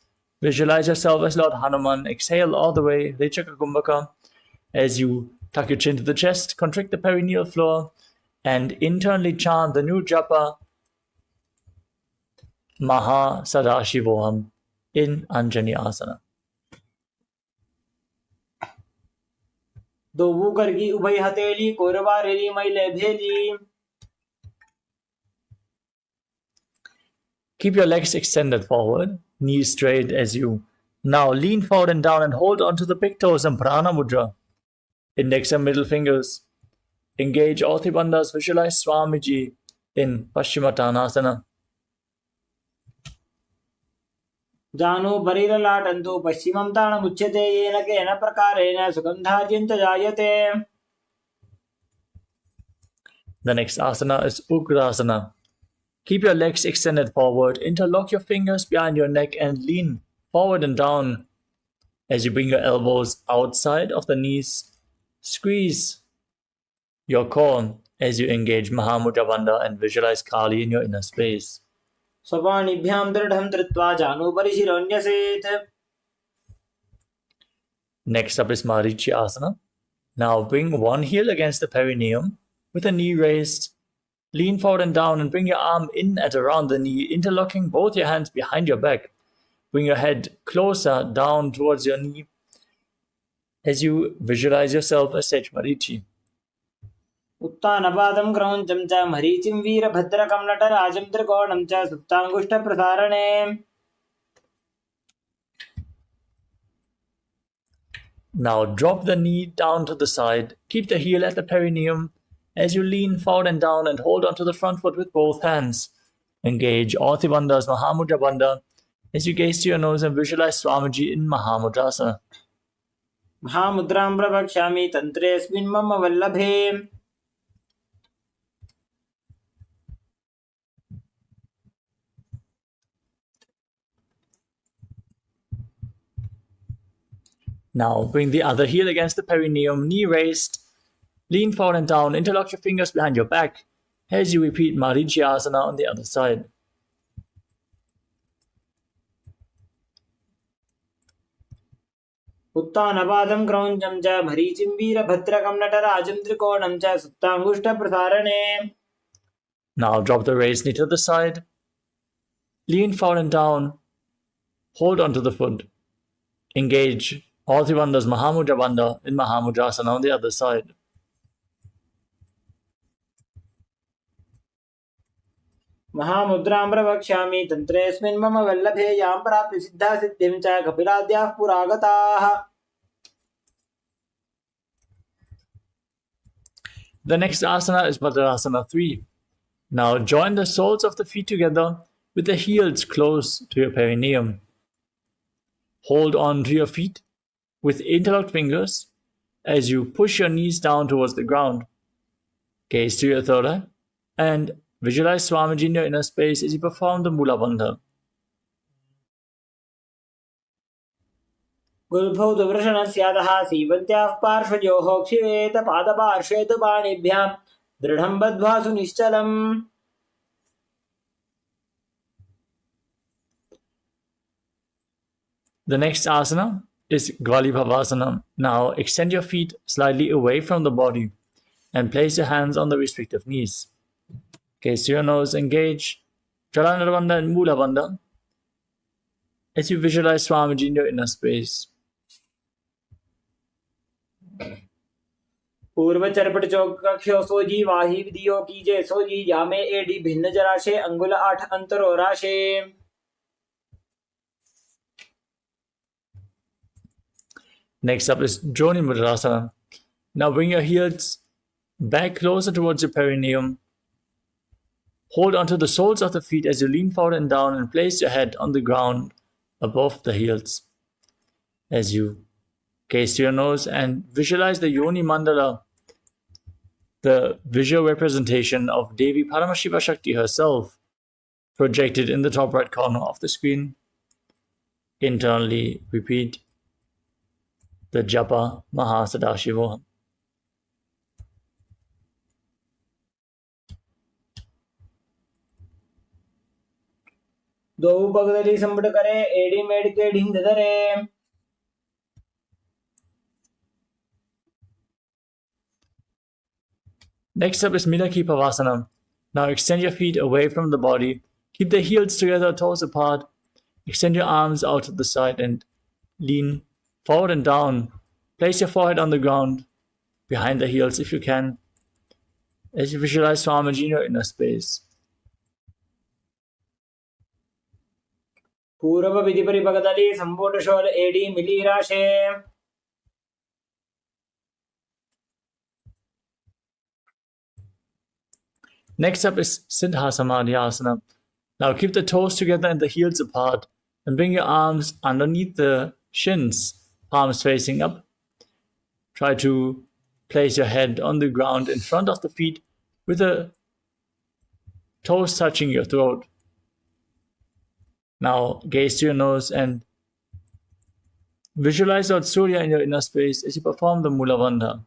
Visualize yourself as Lord Hanuman. Exhale all the way, Rechaka Kumbhaka, as you tuck your chin to the chest, contract the perineal floor, and internally chant the new japa Maha Sadashivoham in Anjani Asana. Dovu Gargi Ubhay Hateli Koravareli Maile Bheli. Keep your legs extended forward, knees straight as you now lean forward and down and hold onto the big toes in Prana Mudra. Index and middle fingers. Engage all three bandhas. Visualize Swamiji in Paschimottanasana. Janu Bariralatantu Paschimam Tana Muchyate Yena Kena Prakarena Sugandhajinta Jayate. The next asana is Ugrasana. Keep your legs extended forward. Interlock your fingers behind your neck and lean forward and down as you bring your elbows outside of the knees. Squeeze your core as you engage Mahamudra Bandha and visualize Kali in your inner space. Savanibhyam Dridham Dritva Janu Parishiranyaset. Next up is Marichi Asana. Now bring one heel against the perineum with a knee raised. Lean forward and down and bring your arm in at around the knee, interlocking both your hands behind your back. Bring your head closer down towards your knee as you visualize yourself as Sage Marichi. Uttanapadam Krauncham Cha Marichim Veera Bhadrakam Natarajam Trikonam Cha Suptangushta Prasarane. Now drop the knee down to the side. Keep the heel at the perineum as you lean forward and down and hold onto the front foot with both hands. Engage all three bandhas, Mahamudra Bandha, as you gaze to your nose and visualize Swamiji in Mahamudrasana. Mahamudram Prabhakshami Tantresmin Mama Vallabhe. Now bring the other heel against the perineum, knee raised. Lean forward and down, interlock your fingers behind your back as you repeat Marichi Asana on the other side. Uttanapadam Krauncham Cha Marichim Veera Bhadrakam Natarajam Trikonam Cha Suptangushta Prasarane. Now drop the raised knee to the side. Lean forward and down. Hold onto the foot. Engage All three bandhas Mahamudra bandha in Mahamudrasana on the other side. महामुद्रां प्रवक्ष्यामि तन्त्रेऽस्मिन् मम वल्लभे यां प्राप्य सिद्धा सिद्धिं च कपिलाद्याः पुरागताः. The next asana is Vajrasana 3. Now join the soles of the feet together with the heels close to your perineum. Hold on to your feet with interlocked fingers as you push your knees down towards the ground. Gaze to your third eye and visualize Swamiji in your inner space as you perform the Mula Bandha. गुल्भौ वृषणस्यादः सीवन्त्याः पार्श्वयोः क्षिवेत पादपार्श्वे तु पाणिभ्यां दृढं बद्ध्वा सुनिश्चलम्. The next asana is Gvalibhavasana. Now extend your feet slightly away from the body and place your hands on the respective knees. Gaze to your nose, engage Jalandhara Bandha and Mula Bandha as you visualize Swamiji in your inner space. पूर्व चरपट चौकक्षो सोजी वाही विधियो कीजे सोजी जामे AD भिन्न जराशे अंगुल 8 अंतरो राशे. Next up is Joni Mudrasana. Now bring your heels back closer towards your perineum. Hold onto the soles of the feet as you lean forward and down and place your head on the ground above the heels. As you gaze to your nose and visualize the Yoni Mandala, the visual representation of Devi Paramashiva Shakti herself, projected in the top right corner of the screen. Internally repeat the Japa Mahasadashivoham. दो पगदली संबड़ करे AD made के ढिंद धरे. Next up is Minaki Pavasana. Now extend your feet away from the body. Keep the heels together, toes apart. Extend your arms out to the side and lean forward and down. Place your forehead on the ground, behind the heels if you can, as you visualize Swamiji in your inner space. पूर्व विधि परिपगदली संपूर्ण शोल एडी मिली राशे. Next up is Siddha Samadhyasana. Now keep the toes together and the heels apart and bring your arms underneath the shins, palms facing up. Try to place your head on the ground in front of the feet with the toes touching your throat. Now gaze to your nose and visualize Lord Surya in your inner space as you perform the Mula Bandha.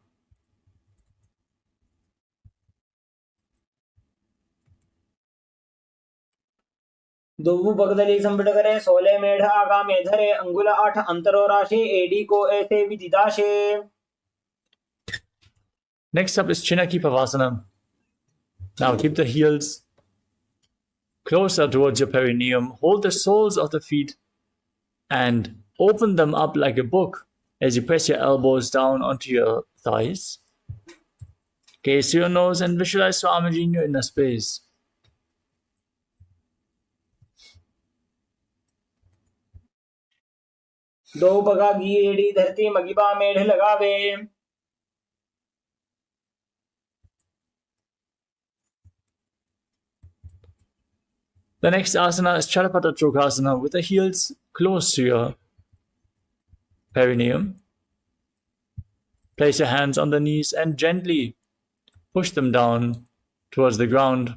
दोवु पगदली संबड़ करे 16 मेढ़ आगामे धरे अंगुल 8 अंतरो राशि AD को ऐसे विदिदाशे. Next up is Chinaki Pavasana. Now keep the heels closer towards your perineum. Hold the soles of the feet and open them up like a book as you press your elbows down onto your thighs. Gaze to your nose and visualize Swamiji in your inner space. दो बगा घी AD धरती मगिबा मेढ़ लगावे. The next asana is Charapata Chokasana with the heels close to your perineum. Place your hands on the knees and gently push them down towards the ground.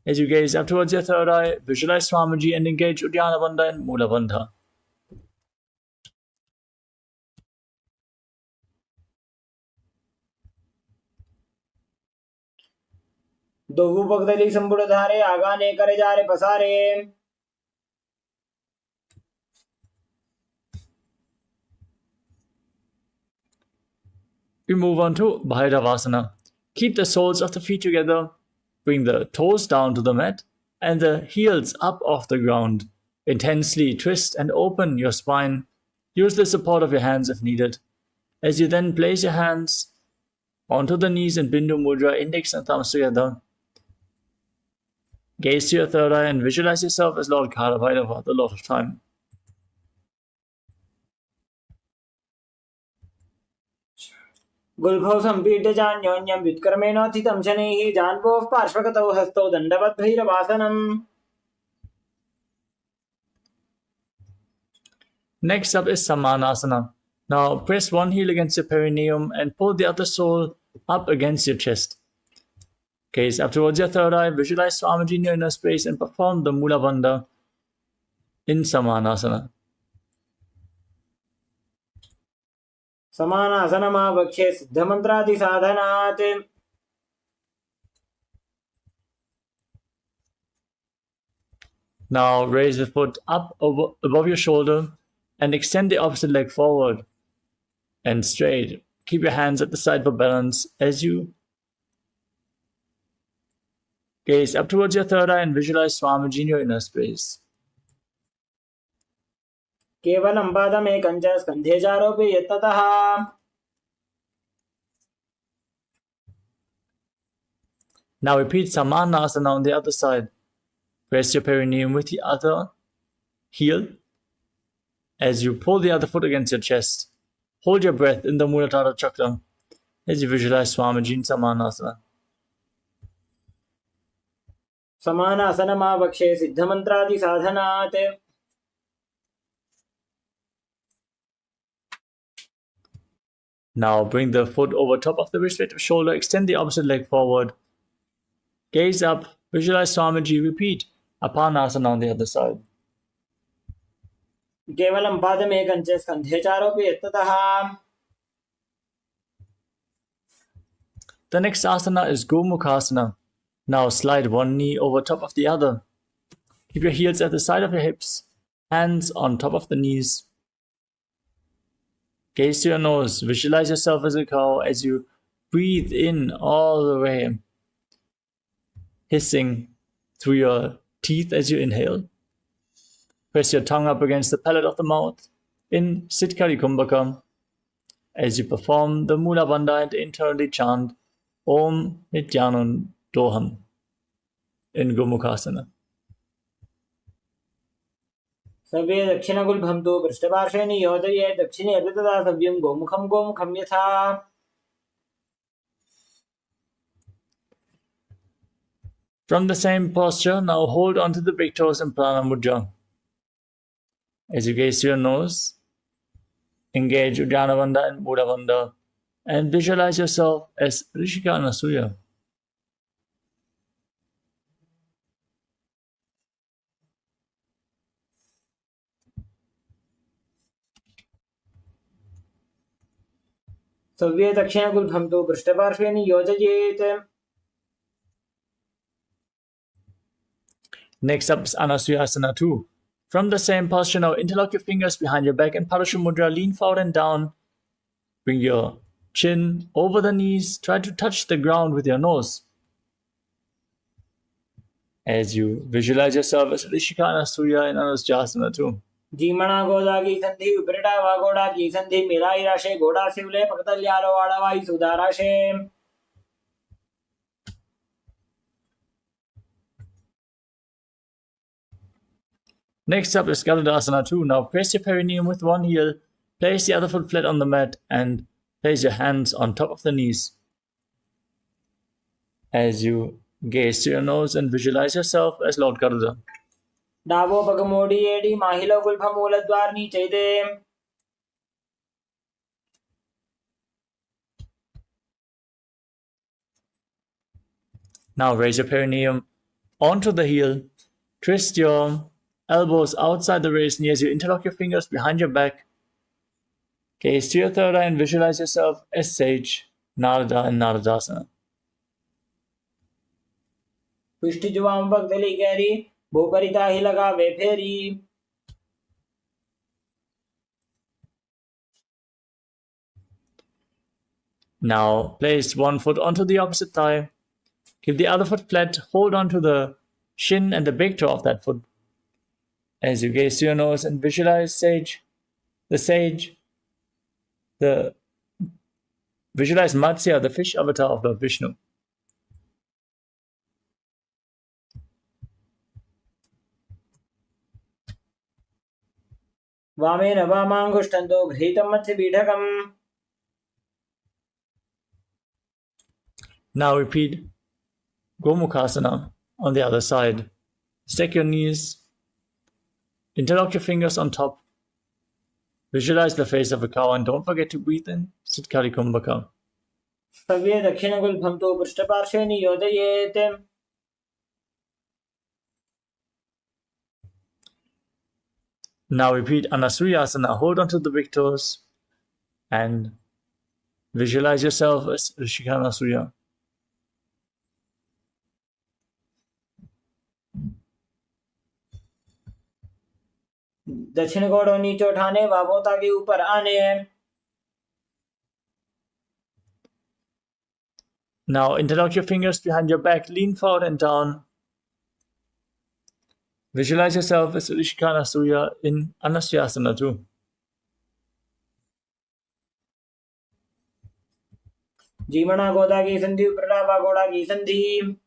As you gaze up towards your third eye, visualize Swamiji and engage Uddiyana Bandha and Mula Bandha. दोवु पगदली संबुड़ धारे आगाने करे जारे पसारे. We move on to Bhairavasana. Keep the soles of the feet together. Bring the toes down to the mat and the heels up off the ground. Intensely twist and open your spine Use the support of your hands if needed. As you then place your hands onto the knees in Bindu Mudra, index and thumbs together. Gaze to your third eye and visualize yourself as Lord Kalabhairava, the Lord of Time. गुल्भौ सम्पीड्य चान्योन्यं व्युत्क्रमेणोत्थितं शनैः जान्वोः पार्श्वगतौ हस्तौ दण्डवद्भैरवासनम्. Next up is Samanasana. Now press one heel against your perineum and pull the other sole up against your chest. Gaze up towards your third eye, visualize Swamiji in your inner space and perform the Mula Bandha in Samanasana. समानासनमावक्ष्ये सिद्धमन्त्रादिसाधनात्. Now raise the foot up above your shoulder and extend the opposite leg forward and straight. Keep your hands at the side for balance as you gaze up towards your third eye and visualize Swamiji in your inner space. केवलं पादमेकं च स्कन्धे चारोपि यत्ततः. Now repeat Samanasana on the other side. Press your perineum with the other heel as you pull the other foot against your chest. Hold your breath in the Muladhara Chakra as you visualize Swamiji in Samanasana. समानासनमावक्ष्ये सिद्धमन्त्रादिसाधनात्. Now bring the foot over top of the respective shoulder, extend the opposite leg forward. Gaze up, visualize Swamiji, repeat Apanasana on the other side. केवलं पादमेकं च स्कन्धे चारोपि यत्ततः. The next asana is Gomukhasana. Now slide one knee over top of the other. Keep your heels at the side of your hips, hands on top of the knees. Gaze to your nose, visualize yourself as a cow as you breathe in all the way, hissing through your teeth as you inhale. Press your tongue up against the palate of the mouth in Sitkari Kumbhaka as you perform the Mula Bandha and internally chant Om Nithyananda in Gomukhasana. सर्वे दक्षिणगुल्भं तु पृष्ठपार्श्वे नियोजये दक्षिणे तदा सव्यं गोमुखं गोमुखं यथा. From the same posture, now hold onto the big toes in Prana Mudra. As you gaze to your nose, engage Uddiyana Bandha and Mula Bandha and visualize yourself as Rishika Anasuya. सव्ये दक्षिणगुल्भं तु पृष्ठपार्श्वे नियोजयेत्. Next up is Anasuyasana 2. From the same posture, now interlock your fingers behind your back and Parashu Mudra, lean forward and down. Bring your chin over the knees, try to touch the ground with your nose. As you visualize yourself as Rishika Anasuya in Anusuyasana 2. जीमणा गोदा की संधि उपरिटा वागोड़ा की संधि मिलाई राशे गोड़ा शिवले पकतल्यालो आड़वाई सुधाराशे. Next up is Garudasana 2. Now press your perineum with one heel, place the other foot flat on the mat and place your hands on top of the knees. As you gaze to your nose and visualize yourself as Lord Garuda. डावो पगमोडी एडी माहिलो गुल्भमूलद्वार नीचैदे. Now raise your perineum onto the heel, twist your elbows outside the raised knee as you interlock your fingers behind your back. Gaze to your third eye and visualize yourself as Sage, Narada and Naradasana. पुष्टि जुवाम पगदली गहरी भूपरिता ही लगा वे फेरी. Now place one foot onto the opposite thigh. Keep the other foot flat. Hold onto the shin and the big toe of that foot. As you gaze to your nose and visualize Sage, the sage, visualize Matsya, the fish avatar of Lord Vishnu. वामेन वामाङ्गुष्ठन्तो घृतं मत्स्यपीठकम्. Now repeat Gomukhasana on the other side. Stack your knees, interlock your fingers on top, visualize the face of a cow, and don't forget to breathe in Sitkari Kumbhaka. सव्ये दक्षिणगुल्फं तु पृष्ठपार्श्वे नियोजयेत्. Now repeat Anasuyasana. Hold onto the big toes and visualize yourself as Rishikanasurya. दक्षिण गोड़ नीचे उठाने, वामों ताकि ऊपर आने. Now interlock your fingers behind your back, lean forward and down. Visualize yourself as Rishikanasurya in Anasuyasana too. जीवना गोदा की संधि, उपरावा गोड़ा की संधि.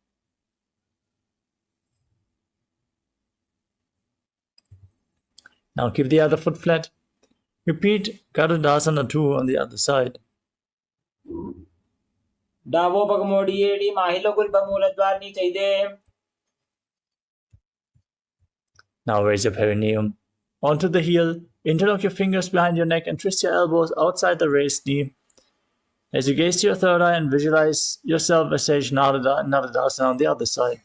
Now keep the other foot flat. Repeat Garudasana too on the other side. Davos पग मोड़िएड़ी, माहिलो गुल बमूलद्वार नीचे दे. Now raise your perineum onto the heel. Interlock your fingers behind your neck and twist your elbows outside the raised knee. As you gaze to your third eye and visualize yourself as Sage Narada and Naradasana on the other side.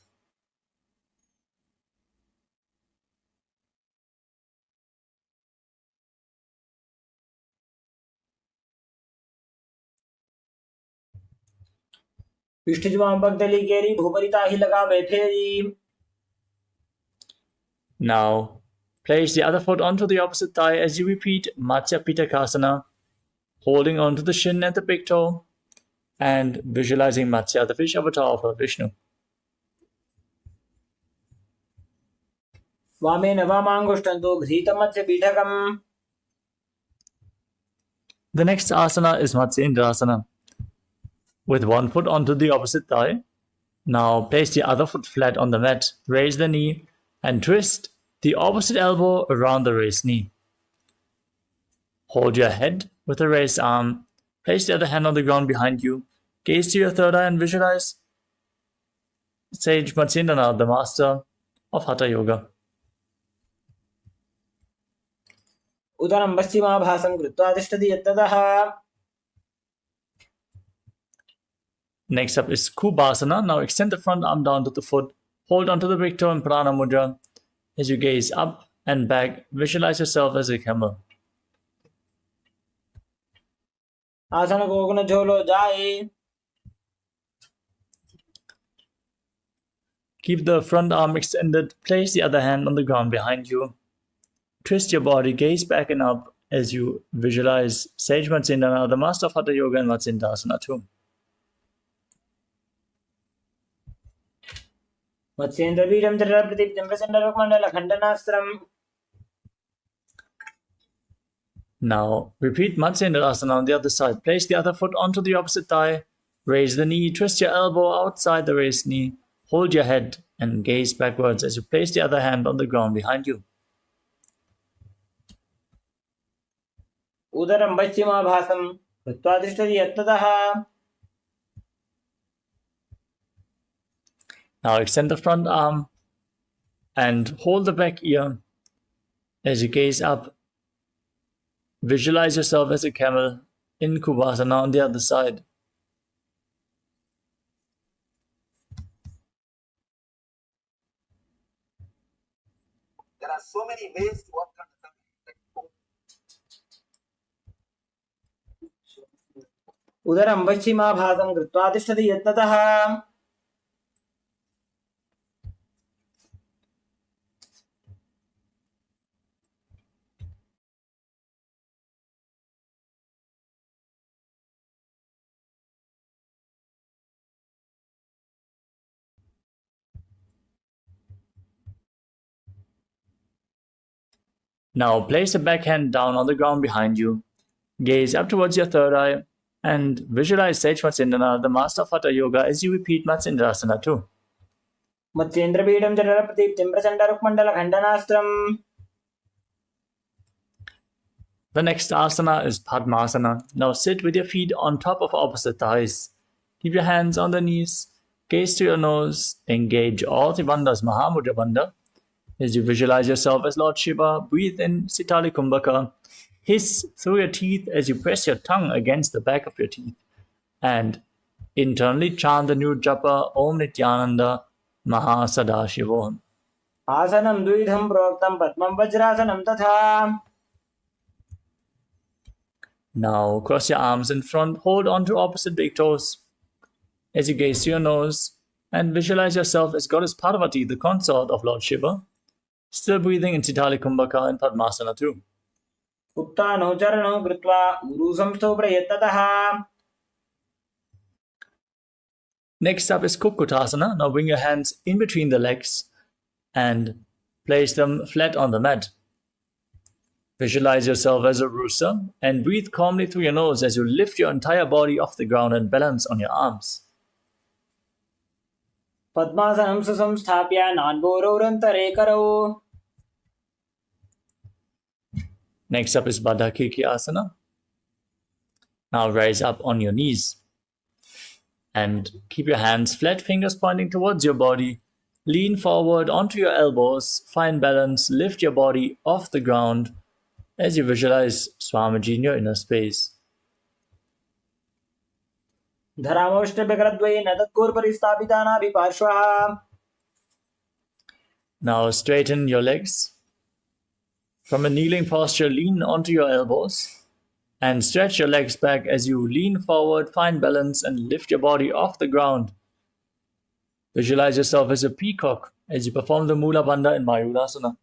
पृष्ठज्वां पगदली केरी, भूपरिता ही लगावे फेरी. Now place the other foot onto the opposite thigh as you repeat Matsya Pitakasana, holding onto the shin and the big toe, and visualizing Matsya, the fish avatar of Lord Vishnu. वामेन वामाङ्गुष्ठन्तो घृतं मत्स्यपीठकम्. The next asana is Matsyendrasana, with one foot onto the opposite thigh. Now place the other foot flat on the mat, raise the knee, and twist the opposite elbow around the raised knee. Hold your head with a raised arm. Place the other hand on the ground behind you. Gaze to your third eye and visualize Sage Matsyendranath, the master of Hatha Yoga. उदरं पश्चिमाभासं कृत्वा तिष्ठति यत्ततः. Next up is Kubhasana. Now extend the front arm down to the foot. Hold onto the big toe in Prana Mudra. As you gaze up and back, visualize yourself as a camel. आसन को गुण झोलो जाए. Keep the front arm extended. Place the other hand on the ground behind you. Twist your body, gaze back and up as you visualize Sage Matsyendranath, the master of Hatha Yoga and Matsyendrasana too. मत्स्येन्द्रवीरं चरप्रदीप्तं प्रचण्डरुक्मण्डलखण्डनास्त्रम्. Now repeat Matsyendrasana on the other side. Place the other foot onto the opposite thigh. Raise the knee, twist your elbow outside the raised knee. Hold your head and gaze backwards as you place the other hand on the ground behind you. उदरं पश्चिमाभासं कृत्वा तिष्ठति यत्ततः. Now extend the front arm and hold the back ear as you gaze up. Visualize yourself as a camel in Kubhasana on the other side. There are so many ways to work on the उदरं पश्चिमाभासं कृत्वा तिष्ठति यत्ततः. Now place the back hand down on the ground behind you. Gaze up towards your third eye and visualize Sage Matsindana, the master of Hatha Yoga, as you repeat Matsindrasana too. Matsyendrapidam Jarapradiptim Prasandarukmandala Khandanastram. The next asana is Padmasana. Now sit with your feet on top of opposite thighs. Keep your hands on the knees. Gaze to your nose. Engage all the bandhas Mahamudra Bandha. As you visualize yourself as Lord Shiva, breathe in Sitali Kumbhaka. Hiss through your teeth as you press your tongue against the back of your teeth. And internally chant the new japa Om Nithyananda Mahasadashivoham. Asanam Dvidham Proktam Padmam Vajrasanam Tatha. Now cross your arms in front, hold on to opposite big toes. As you gaze to your nose and visualize yourself as Goddess Parvati, the consort of Lord Shiva, still breathing in Sitali Kumbhaka and Padmasana too. Uttano Charano Kritva Urusam Prayatataha. Next up is Kukutasana. Now bring your hands in between the legs and place them flat on the mat. Visualize yourself as a rooster and breathe calmly through your nose as you lift your entire body off the ground and balance on your arms. Padmasanam Susamsthapya Nanbororantare Karo. Next up is Baddha Kirti Asana. Now rise up on your knees and keep your hands flat, fingers pointing towards your body. Lean forward onto your elbows, find balance, lift your body off the ground as you visualize Swamiji in your inner space. Now straighten your legs. From a kneeling posture, lean onto your elbows and stretch your legs back as you lean forward, find balance, and lift your body off the ground. Visualize yourself as a peacock as you perform the Mula Bandha in Mayurasana.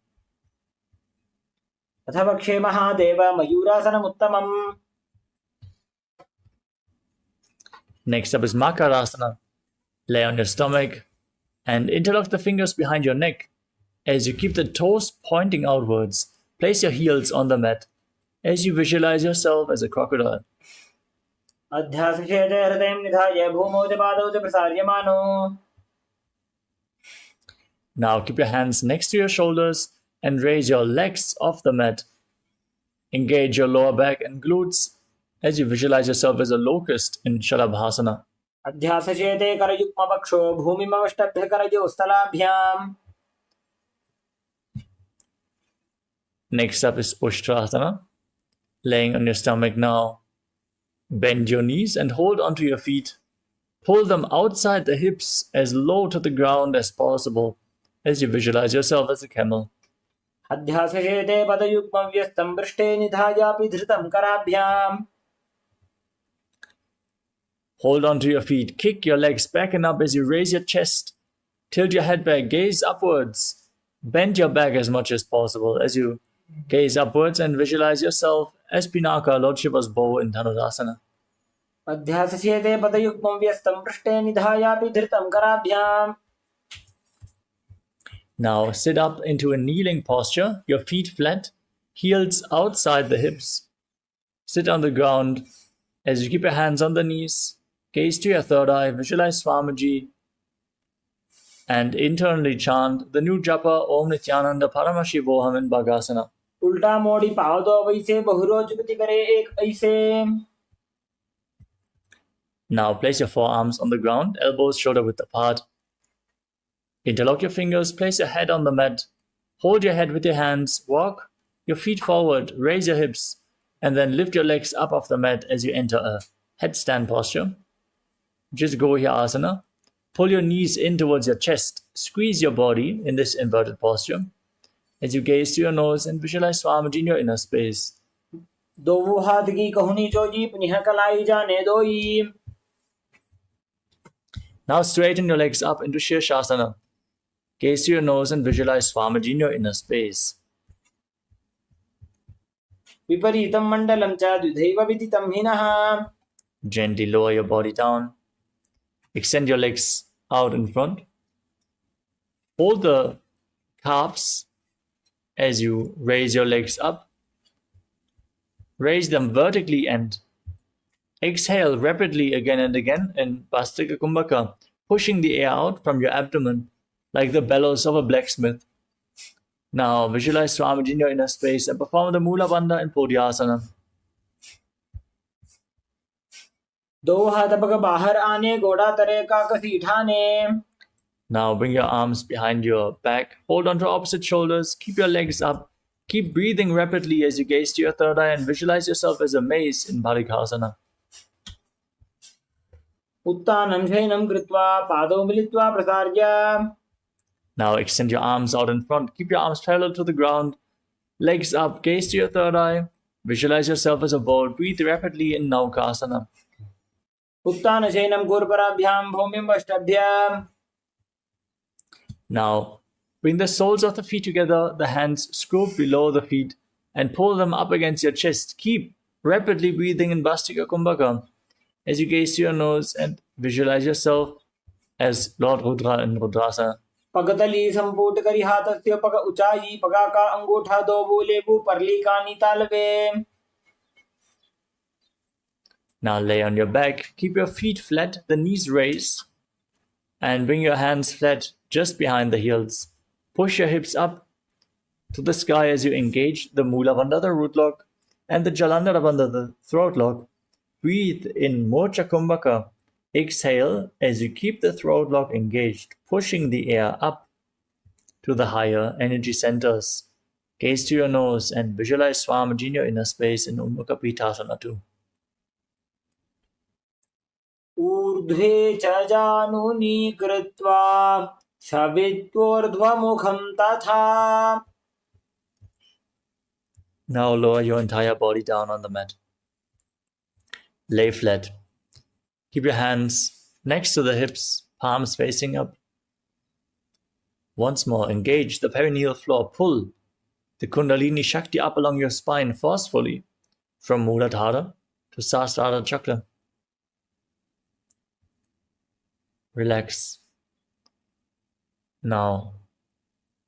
Athapakshe Mahadeva Mayurasanam Uttamam. Next up is Makarasana. Lay on your stomach and interlock the fingers behind your neck. As you keep the toes pointing outwards, place your heels on the mat as you visualize yourself as a crocodile. Adhyasashete Hridayam Nidhaya Bhumo Padau Prasaryamano. Now keep your hands next to your shoulders and raise your legs off the mat. Engage your lower back and glutes as you visualize yourself as a locust in Shalabhasana. Adhyasashete Karayukma Paksho Bhumimavashtabhya Karajo Stalabhyam. Next up is Ushtrasana. Laying on your stomach now. Bend your knees and hold onto your feet. Pull them outside the hips as low to the ground as possible as you visualize yourself as a camel. Adhyasashete Padayukma Vyastam Brishte Nidhayapi Dhritam Karabhyam. Hold onto your feet. Kick your legs back and up as you raise your chest. Tilt your head back. Gaze upwards. Bend your back as much as possible as you gaze upwards and visualize yourself as Pinaka, Lord Shiva's bow in Dhanurasana. Adhyasashete Padayukma Vyastam Brishte Nidhayapi Dhritam Karabhyam. Now sit up into a kneeling posture, your feet flat, heels outside the hips. Sit on the ground as you keep your hands on the knees, gaze to your third eye, visualize Swamiji, and internally chant the new japa Om Nithyananda Paramashivoham in Bhagasana. Ulta Modi Pado Vaise Bahuro Jupati Kare Ek Aise. Now place your forearms on the ground, elbows shoulder width apart. Interlock your fingers, place your head on the mat, hold your head with your hands, walk your feet forward, raise your hips, and then lift your legs up off the mat as you enter a headstand posture. Just go here asana. Pull your knees in towards your chest, squeeze your body in this inverted posture as you gaze to your nose and visualize Swamiji in your inner space. Dovu Hadgi Kahuni Joji Punihakalai Jane Doi. Now straighten your legs up into Shirshasana. Gaze to your nose and visualize Swamiji in your inner space. Viparitam Mandalam Cha Dvidhaiva Viditam Hinaha. Gently lower your body down. Extend your legs out in front. Hold the calves as you raise your legs up. Raise them vertically and exhale rapidly again and again in Bhastika Kumbhaka, pushing the air out from your abdomen like the bellows of a blacksmith. Now visualize Swamiji in your inner space and perform the Mula Bandha in Podhyasana. दो हाथ पग बाहर आने घोड़ा तरे का कसी ठाने. Now bring your arms behind your back, hold on to opposite shoulders, keep your legs up, keep breathing rapidly as you gaze to your third eye and visualize yourself as a mace in Bharikasana. उत्तानं शयनं कृत्वा पादौ मिलित्वा प्रसार्य. Now extend your arms out in front, keep your arms parallel to the ground, legs up, gaze to your third eye, visualize yourself as a bowl, breathe rapidly in Naukasana. उत्तानं शयनं घोरपराभ्यां भूमिं अष्टाभ्यां. Now, bring the soles of the feet together, the hands scoop below the feet, and pull them up against your chest. Keep rapidly breathing in Bhastika Kumbhaka as you gaze to your nose and visualize yourself as Lord Rudra in Rudrasana. पगतली संपूट करी हाथस्य पग ऊंचाई पगा का अंगूठा दो बोलेबू परली कानी तालवे. Now lay on your back, keep your feet flat, the knees raised, and bring your hands flat just behind the heels. Push your hips up to the sky as you engage the Mula Bandha, the root lock, and the Jalandhara Bandha, the throat lock. Breathe in Mocha Kumbhaka. Exhale as you keep the throat lock engaged, pushing the air up to the higher energy centers. Gaze to your nose and visualize Swamiji in your inner space in Udmukha Pitasana too. ऊर्ध्वे च जानुनी कृत्वा शवित्वोर्ध्वमुखं तथा. Now lower your entire body down on the mat. Lay flat. Keep your hands next to the hips, palms facing up. Once more, engage the perineal floor. Pull the Kundalini Shakti up along your spine forcefully from Muladhara to Sahasrara Chakra. Relax. Now,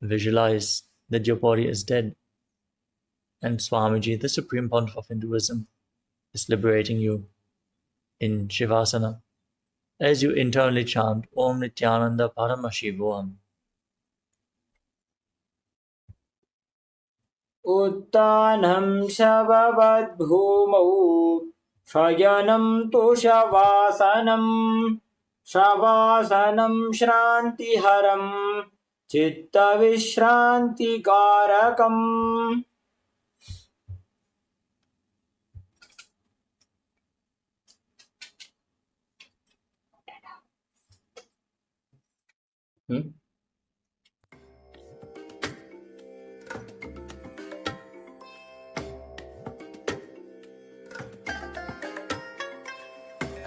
visualize that your body is dead and Swamiji, the Supreme Pontiff of Hinduism, is liberating you in Shivasana as you internally chant Om Nithyananda Paramashivoham. उत्तानं शववद्भूमौ शयनं तुषवासनं शवासनं श्रान्तिहरं चित्तविश्रान्तिकारकम्.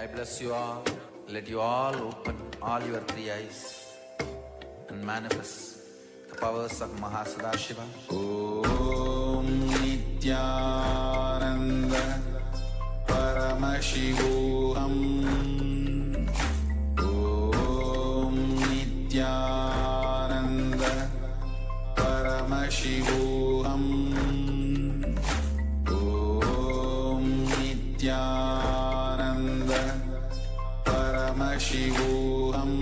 I bless you all. Let you all open all your three eyes and manifest the powers of Mahasadashiva. Om Nithyananda Paramashivoham. Om Nithyananda Paramashivoham. Om Nithyananda Paramashivoham.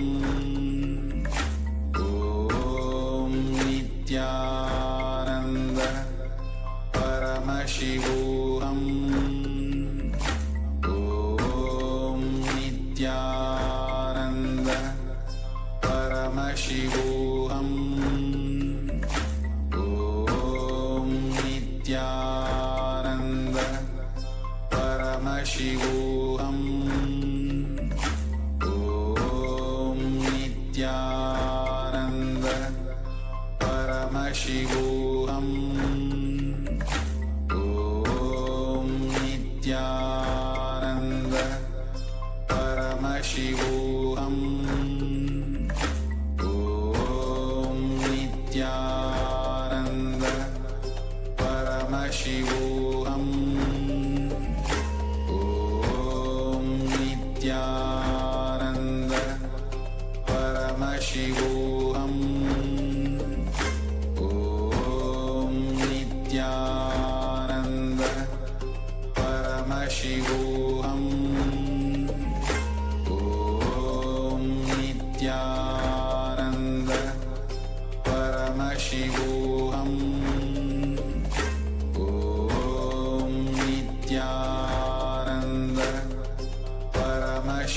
Om Nithyananda Paramashivoham. Om Nithyananda Paramashivoham. Om Nithyananda Paramashivoham. Om Nithyananda Paramashivoham. Om Nithyananda Paramashivoham. Om Nithyananda Paramashivoham. Om Nithyananda Paramashivoham. Om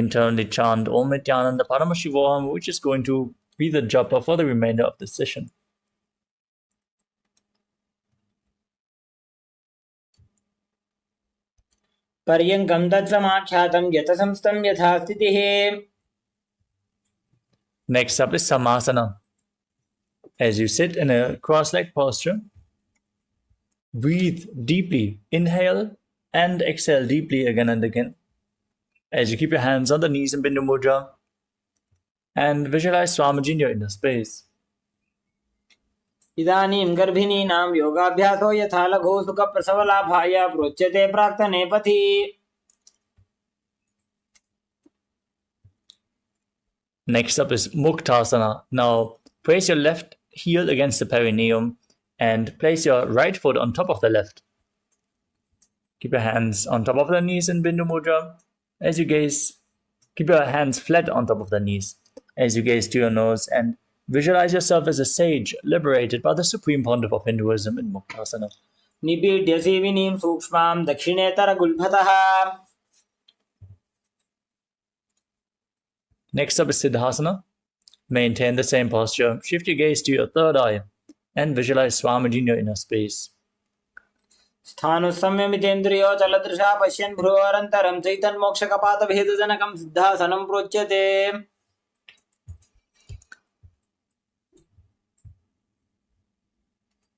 internally chant Om Nithyananda Paramashivoham, which is going to be the japa for the remainder of the session. पर्यङ्कं तत्समाख्यातं यतसंस्थं यथा स्थितिः. Next up is Samasana. As you sit in a cross-legged posture, breathe deeply. Inhale and exhale deeply again and again. As you keep your hands on the knees in Bindu Mudra and visualize Swamiji in your inner space. इदानीं गर्भिणीनां योगाभ्यासो यथा लघु सुखप्रसवलाभाय प्रोच्यते प्राक्तने पथि. Next up is Muktasana. Now place your left heel against the perineum and place your right foot on top of the left. Keep your hands on top of the knees in Bindu Mudra. As you gaze, keep your hands flat on top of the knees. As you gaze to your nose and visualize yourself as a sage liberated by the Supreme Pontiff of Hinduism in Muktasana. निपीड्य सेविनीं सूक्ष्मां दक्षिणेतरगुल्फतः. Next up is Siddhasana. Maintain the same posture. Shift your gaze to your third eye and visualize Swamiji in your inner space. स्थाणुसंयमितेन्द्रियो चलदृशा पश्यन् भ्रुवोरन्तरं चैतन्मोक्षकपातभेदजनकं सिद्धासनं प्रोच्यते.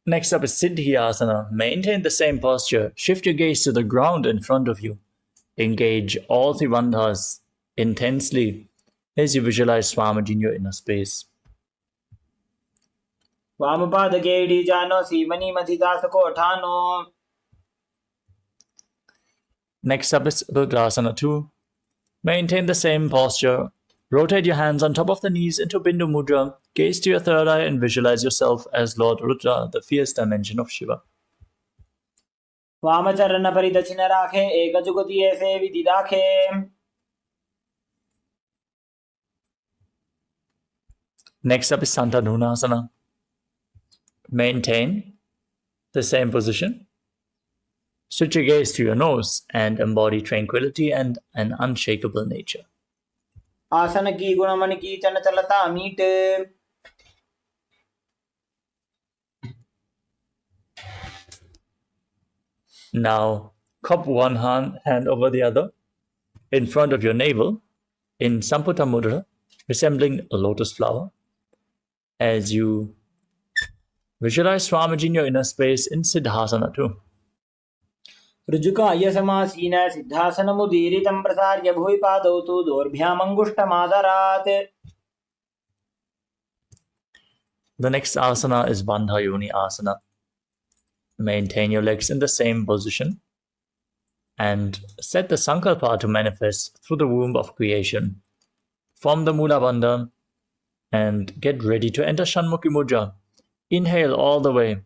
Next up is Siddhyasana. Maintain the same posture. Shift your gaze to the ground in front of you. Engage all three bandhas intensely as you visualize Swamiji in your inner space. वामपादके डीजानो सीमनीमथितासकोठानो. Next up is Rudrasana 2. Maintain the same posture. Rotate your hands on top of the knees into Bindu Mudra. Gaze to your third eye and visualize yourself as Lord Rudra, the fierce dimension of Shiva. वामचरण परिदक्षिण राखे एकजुगति ऐसे विधि राखे. Next up is Santadhunasana. Maintain the same position. Switch your gaze to your nose and embody tranquility and an unshakable nature. आसन की गुणमन की चंचलता meet. Now, cup one hand over the other in front of your navel in Samputa Mudra, resembling a lotus flower. As you visualize Swamiji in your inner space in Siddhasana 2. ऋजुकाय समासीन सिद्धासनमुदीरितं प्रसार्य भुवि पादौ तु दोर्भ्यामङ्गुष्ठमादरात्. The next asana is Bandha Yoni Asana. Maintain your legs in the same position and set the sankalpa to manifest through the womb of creation. Form the Mula Bandha and get ready to enter Shanmukhi Mudra. Inhale all the way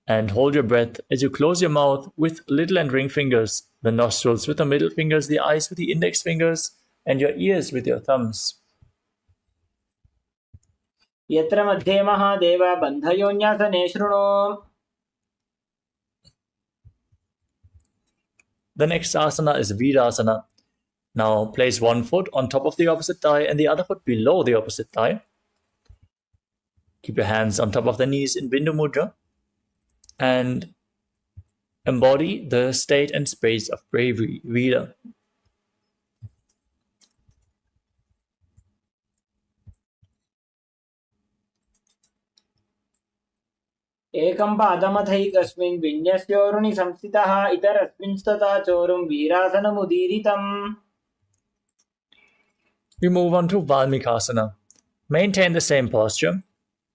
and hold your breath as you close your mouth with little and ring fingers, the nostrils with the middle fingers, the eyes with the index fingers, and your ears with your thumbs. यत्र मध्ये महादेव बन्धयोन्यासने शृणु. The next asana is Virasana. Now place one foot on top of the opposite thigh and the other foot below the opposite thigh. Keep your hands on top of the knees in Bindu Mudra and embody the state and space of bravery, Vira. एकं पादमथैकस्मिन् विन्यस्योरुणि संस्थितः इतरस्मिंस्तथा चोरुं वीरासनमुदीरितम्. We move on to Valmikasana. Maintain the same posture.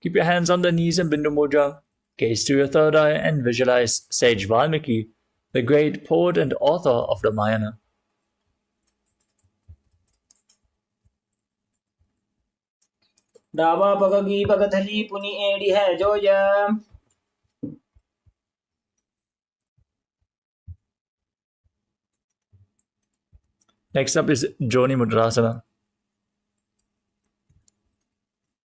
Keep your hands on the knees in Bindu Mudra. Gaze to your third eye and visualize Sage Valmiki, the great poet and author of Ramayana. डावा पगगी पगथली पुनि एड़ी है जोय. Next up is Joni Mudrasana.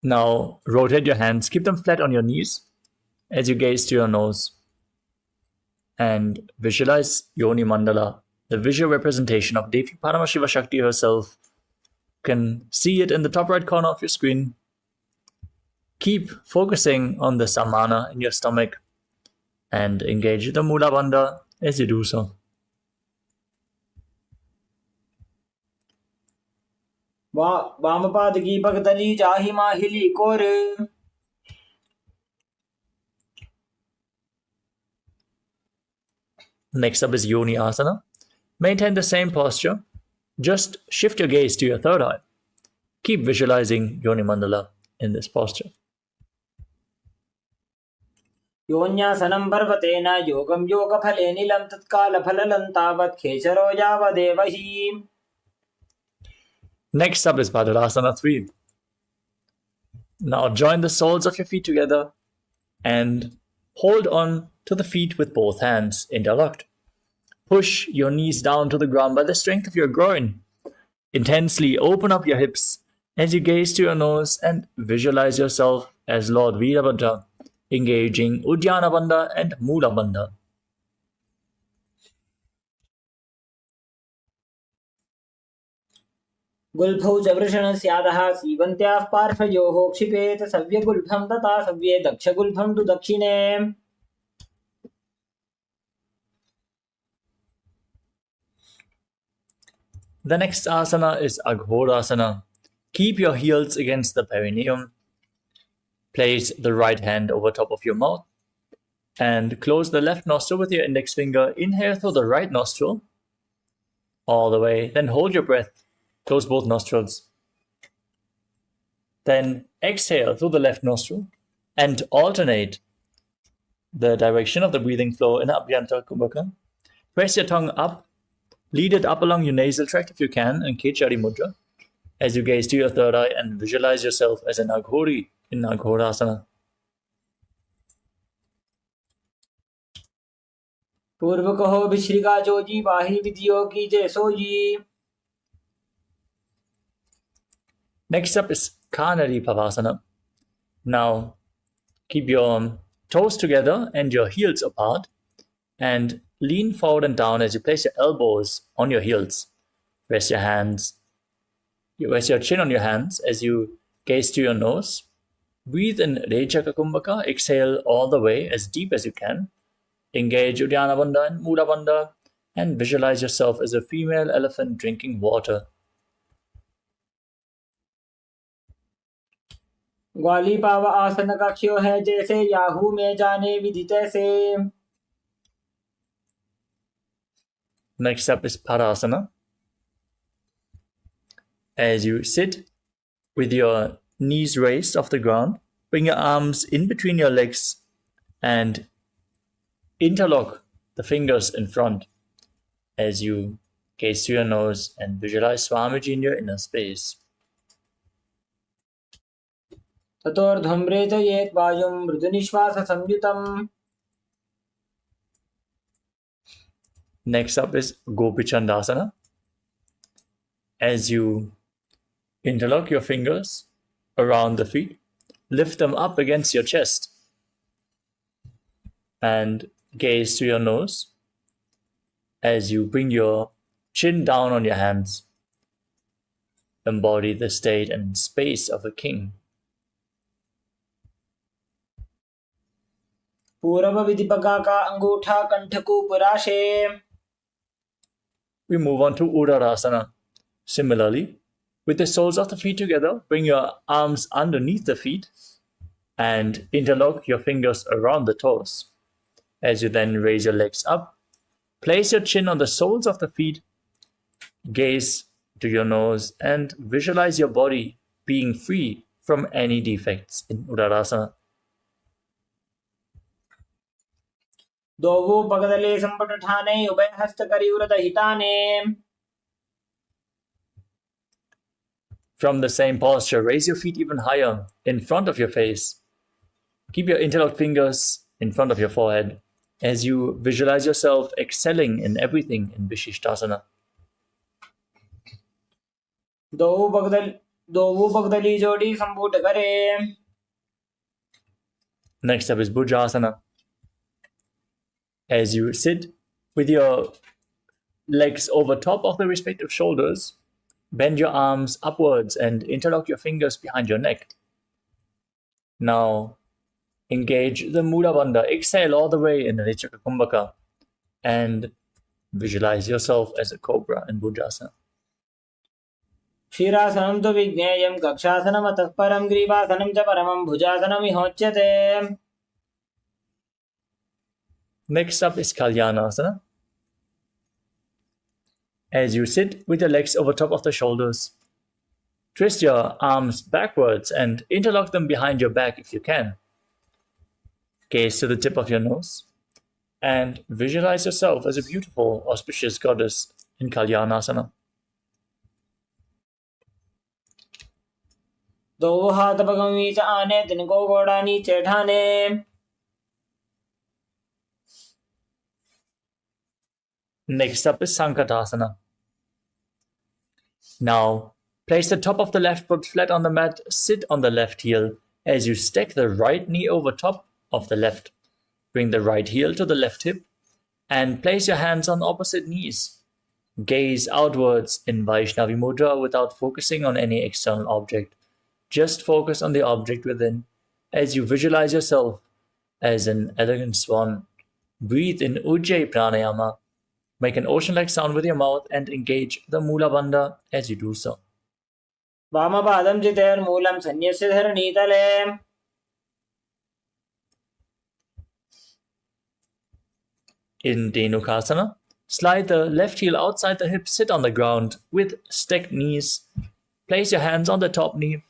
Now rotate your hands, keep them flat on your knees as you gaze to your nose and visualize Yoni Mandala, the visual representation of Devi Paramashiva Shakti herself. You can see it in the top right corner of your screen. Keep focusing on the samana in your stomach and engage the Mula Bandha as you do so. वामपाद की भगतली चाही माहिली core. Next up is Yoni Asana. Maintain the same posture. Just shift your gaze to your third eye. Keep visualizing Yoni Mandala in this posture. योन्यासनं पर्वतेन योगं योगफले नीलं तत्कालफललं तावत् खेचरो यावदेव हि. Next up is Padurasana 3. Now join the soles of your feet together and hold on to the feet with both hands interlocked. Push your knees down to the ground by the strength of your groin. Intensely open up your hips as you gaze to your nose and visualize yourself as Lord Veerabhadra, engaging Uddiyana Bandha and Mula Bandha. गुल्फौ च वृषणस्यादः सीवन्त्याः पार्श्वयोः क्षिपेत सव्यगुल्फं तथा सव्ये दक्षगुल्फं तु दक्षिणे. The next asana is Aghorasana. Keep your heels against the perineum. Place the right hand over top of your mouth and close the left nostril with your index finger. Inhale through the right nostril all the way. Then hold your breath. Close both nostrils. Then exhale through the left nostril and alternate the direction of the breathing flow in Abhyantara Kumbhaka. Press your tongue up. Lead it up along your nasal tract if you can in Kechari Mudra as you gaze to your third eye and visualize yourself as an Aghori in Aghorasana. पूर्व कहो विश्रिका जोजी वाही विधियों की जय sooji. Next up is Kanari Pavasana. Now keep your toes together and your heels apart and lean forward and down as you place your elbows on your heels. Rest your chin on your hands as you gaze to your nose. Breathe in Rejaka Kumbhaka. Exhale all the way as deep as you can. Engage Uddiyana Bandha and Mula Bandha and visualize yourself as a female elephant drinking water. ग्वाली पाव आसन कक्ष्यो है जैसे Yahoo में जाने विधि तैसे. Next up is Parasana. As you sit with your knees raised off the ground, bring your arms in between your legs and interlock the fingers in front as you gaze to your nose and visualize Swamiji in your inner space. ततोर्ध्वं रेचयेत् वायुं मृदुनिश्वास संयुतम्. Next up is Gopichandasana. As you interlock your fingers around the feet, lift them up against your chest and gaze to your nose as you bring your chin down on your hands. Embody the state and space of a king. पूर्व विधिपका का अंगूठा कंठकू पुराशे. We move on to Uddarasana. Similarly, with the soles of the feet together, bring your arms underneath the feet and interlock your fingers around the toes. As you then raise your legs up, place your chin on the soles of the feet, gaze to your nose, and visualize your body being free from any defects in Uddarasana. दोवो पगदले संपट ठाने उभय हस्त करिवृत हिताने. From the same posture, raise your feet even higher in front of your face. Keep your interlocked fingers in front of your forehead as you visualize yourself excelling in everything in Vishishtasana. दोवो पगदली जोड़ी संपुट करे. Next up is Bhujasana. As you sit with your legs over top of the respective shoulders. Bend your arms upwards and interlock your fingers behind your neck. Now, engage the Mula Bandha. Exhale all the way in the Nichaka Kumbhaka and visualize yourself as a cobra in Bhujasana. क्षीरासनं तु विज्ञेयं कक्षासनमतः परं ग्रीवासनं च परमं भुजासनमिहोच्यते. Next up is Kalyanasana. As you sit with your legs over top of the shoulders, twist your arms backwards and interlock them behind your back if you can. Gaze to the tip of your nose and visualize yourself as a beautiful, auspicious goddess in Kalyanasana. दो हाथ भगवी च आने तिनको गोड़ा नीचे ठाने. Next up is Sankatasana. Now, place the top of the left foot flat on the mat, sit on the left heel as you stack the right knee over top of the left. Bring the right heel to the left hip and place your hands on opposite knees. Gaze outwards in Vaishnavi Mudra without focusing on any external object. Just focus on the object within as you visualize yourself as an elegant swan. Breathe in Ujjayi Pranayama. Make an ocean-like sound with your mouth and engage the Mula Bandha as you do so. वामपादं चितेर्मूलं सन्न्यस्य धरणीतले. In Dhenukasana, slide the left heel outside the hip, sit on the ground with stacked knees. Place your hands on the top knee.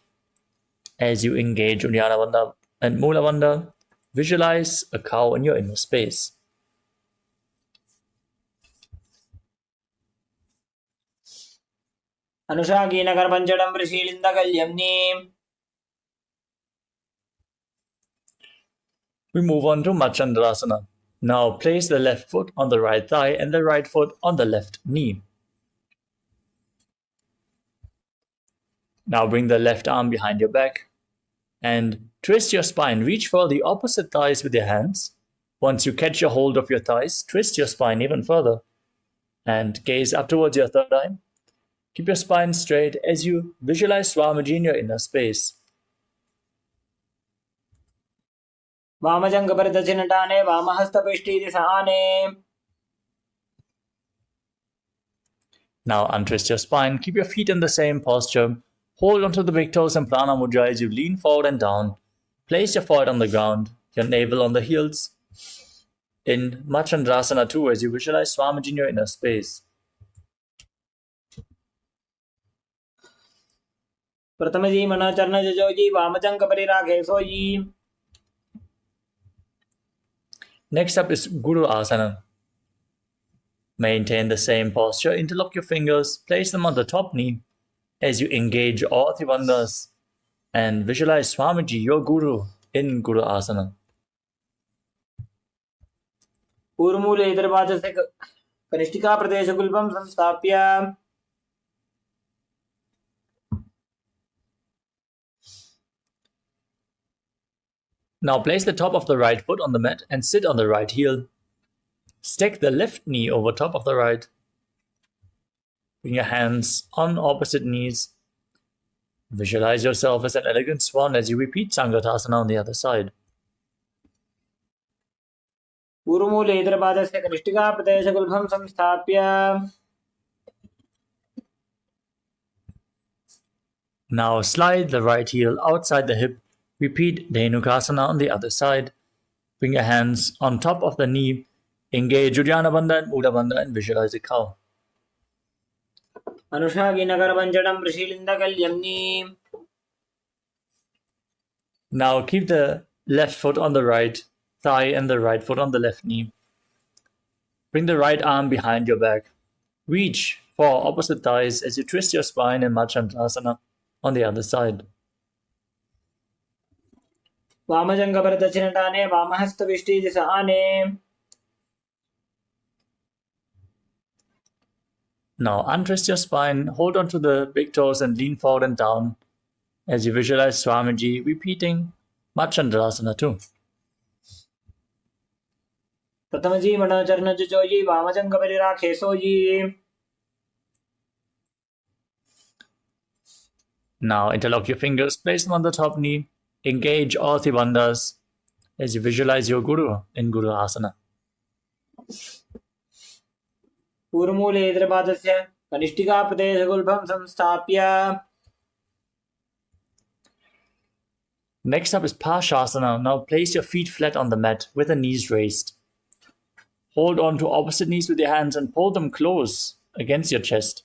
As you engage Uddiyana Bandha and Mula Bandha, visualize a cow in your inner space. अनुषाकीनकरपञ्चडं वृषीलिन्दकल्यम्नि. We move on to Machandrasana. Now place the left foot on the right thigh and the right foot on the left knee. Now bring the left arm behind your back and twist your spine. Reach for the opposite thighs with your hands. Once you catch a hold of your thighs, twist your spine even further and gaze up towards your third eye. Keep your spine straight as you visualize Swamiji in your inner space. वामजङ्घपरिदर्शिनटाने वामहस्तपिष्ठीति Sahane. Now untwist your spine. Keep your feet in the same posture. Hold onto the big toes and prana mudra as you lean forward and down. Place your forehead on the ground, your navel on the heels. In Machandrasana 2, as you visualize Swamiji in your inner space. प्रथमजी मना चरण जजोजी वामजङ्घपरिरागे sooji. Next up is Guru Asana. Maintain the same posture. Interlock your fingers. Place them on the top knee as you engage all three bandhas and visualize Swamiji, your Guru, in Guru Asana. पूर्वमूले इतरपादस्य कनिष्ठिका प्रदेशगुल्पं संस्थाप्य. Now place the top of the right foot on the mat and sit on the right heel. Stack the left knee over top of the right. Bring your hands on opposite knees. Visualize yourself as an elegant swan as you repeat Sankatasana on the other side. पूर्वमूले इतरपादस्य कनिष्ठिका प्रदेशगुल्पं संस्थाप्य. Now slide the right heel outside the hip. Repeat Dhenukasana on the other side. Bring your hands on top of the knee. Engage Uddiyana Bandha and Mula Bandha and visualize a cow. अनुषाकीनकरपञ्चडं वृषीलिन्दकल्यम्नि. Now keep the left foot on the right thigh and the right foot on the left knee. Bring the right arm behind your back. Reach for opposite thighs as you twist your spine in Machandrasana on the other side. वामजङ्घपरिदर्शिनटाने वामहस्तपिष्ठीति Sahane. Now untwist your spine, hold onto the big toes and lean forward and down as you visualize Swamiji, repeating Machandrasana 2. प्रथम जी मण चरण चोजी वामजंग परिराखे सोजी. Now interlock your fingers, place them on the top knee, engage all three bandhas as you visualize your Guru in Guru Asana. पूर्वमूले द्रपादस्य कनिष्ठिका प्रदेशगुल्भं संस्थाप्य. Next up is Parshasana. Now place your feet flat on the mat with the knees raised. Hold on to opposite knees with your hands and pull them close against your chest.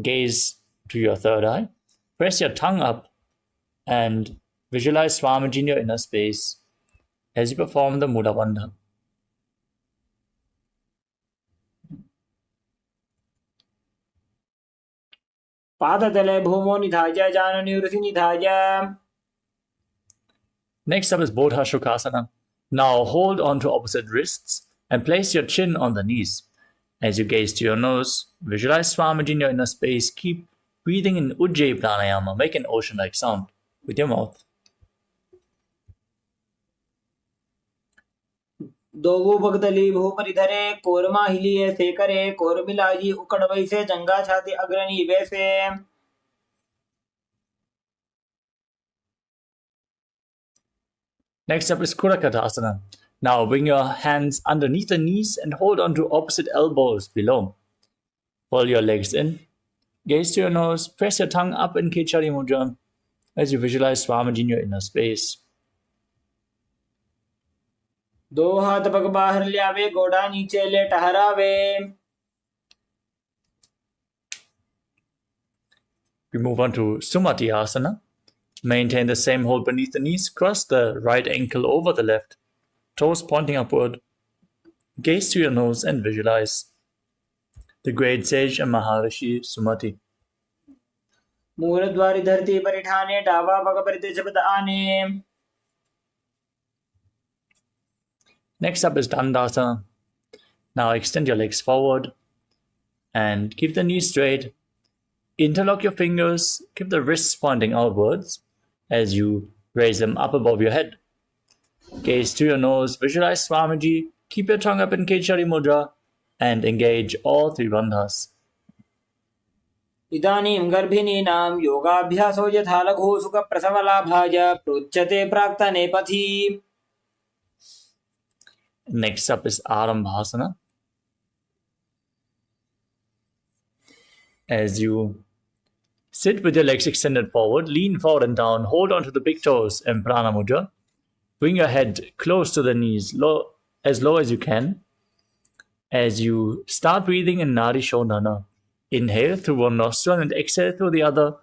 Gaze to your third eye. Press your tongue up and visualize Swamiji in your inner space as you perform the Mula Bandha. पादतले भूमो निधाय जाननिवृति निधाय. Next up is Bodha Shukasana. Now hold on to opposite wrists and place your chin on the knees. As you gaze to your nose, visualize Swamiji in your inner space. Keep breathing in Ujjayi Pranayama. Make an ocean-like sound with your mouth. Dogu भगदली भूपरिधरे korma हिलिए से करे कोरमिलाजी उकड़ वैसे जंगा छाती अग्रणी वैसे. Next up is Kurakatasana. Now bring your hands underneath the knees and hold on to opposite elbows below. Pull your legs in. Gaze to your nose. Press your tongue up in Kechari Mudra as you visualize Swamiji in your inner space. दो हाथ पग बाहर लियावे गोड़ा नीचे ले टहरावे. We move on to Sumati Asana. Maintain the same hold beneath the knees. Cross the right ankle over the left. Toes pointing upward. Gaze to your nose and visualize the great sage and Maharishi Sumati. मूलद्वारी धरती परिठाने डावा पग परितेजपद आने. Next up is Dandasana. Now extend your legs forward and keep the knees straight. Interlock your fingers, keep the wrists pointing outwards as you raise them up above your head. Gaze to your nose, visualize Swamiji, keep your tongue up in Kechari Mudra and engage all three bandhas. इदानीं गर्भिणीनां योगाभ्यासो यथा लघु सुख प्रसवलाभाय प्रोच्यते प्राक्तने पथि. Next up is Arambhasana. As you sit with your legs extended forward, lean forward and down, hold on to the big toes in Prana Mudra. Bring your head close to the knees, low as you can. As you start breathing in Nadi Shodhana, inhale through one nostril and exhale through the other,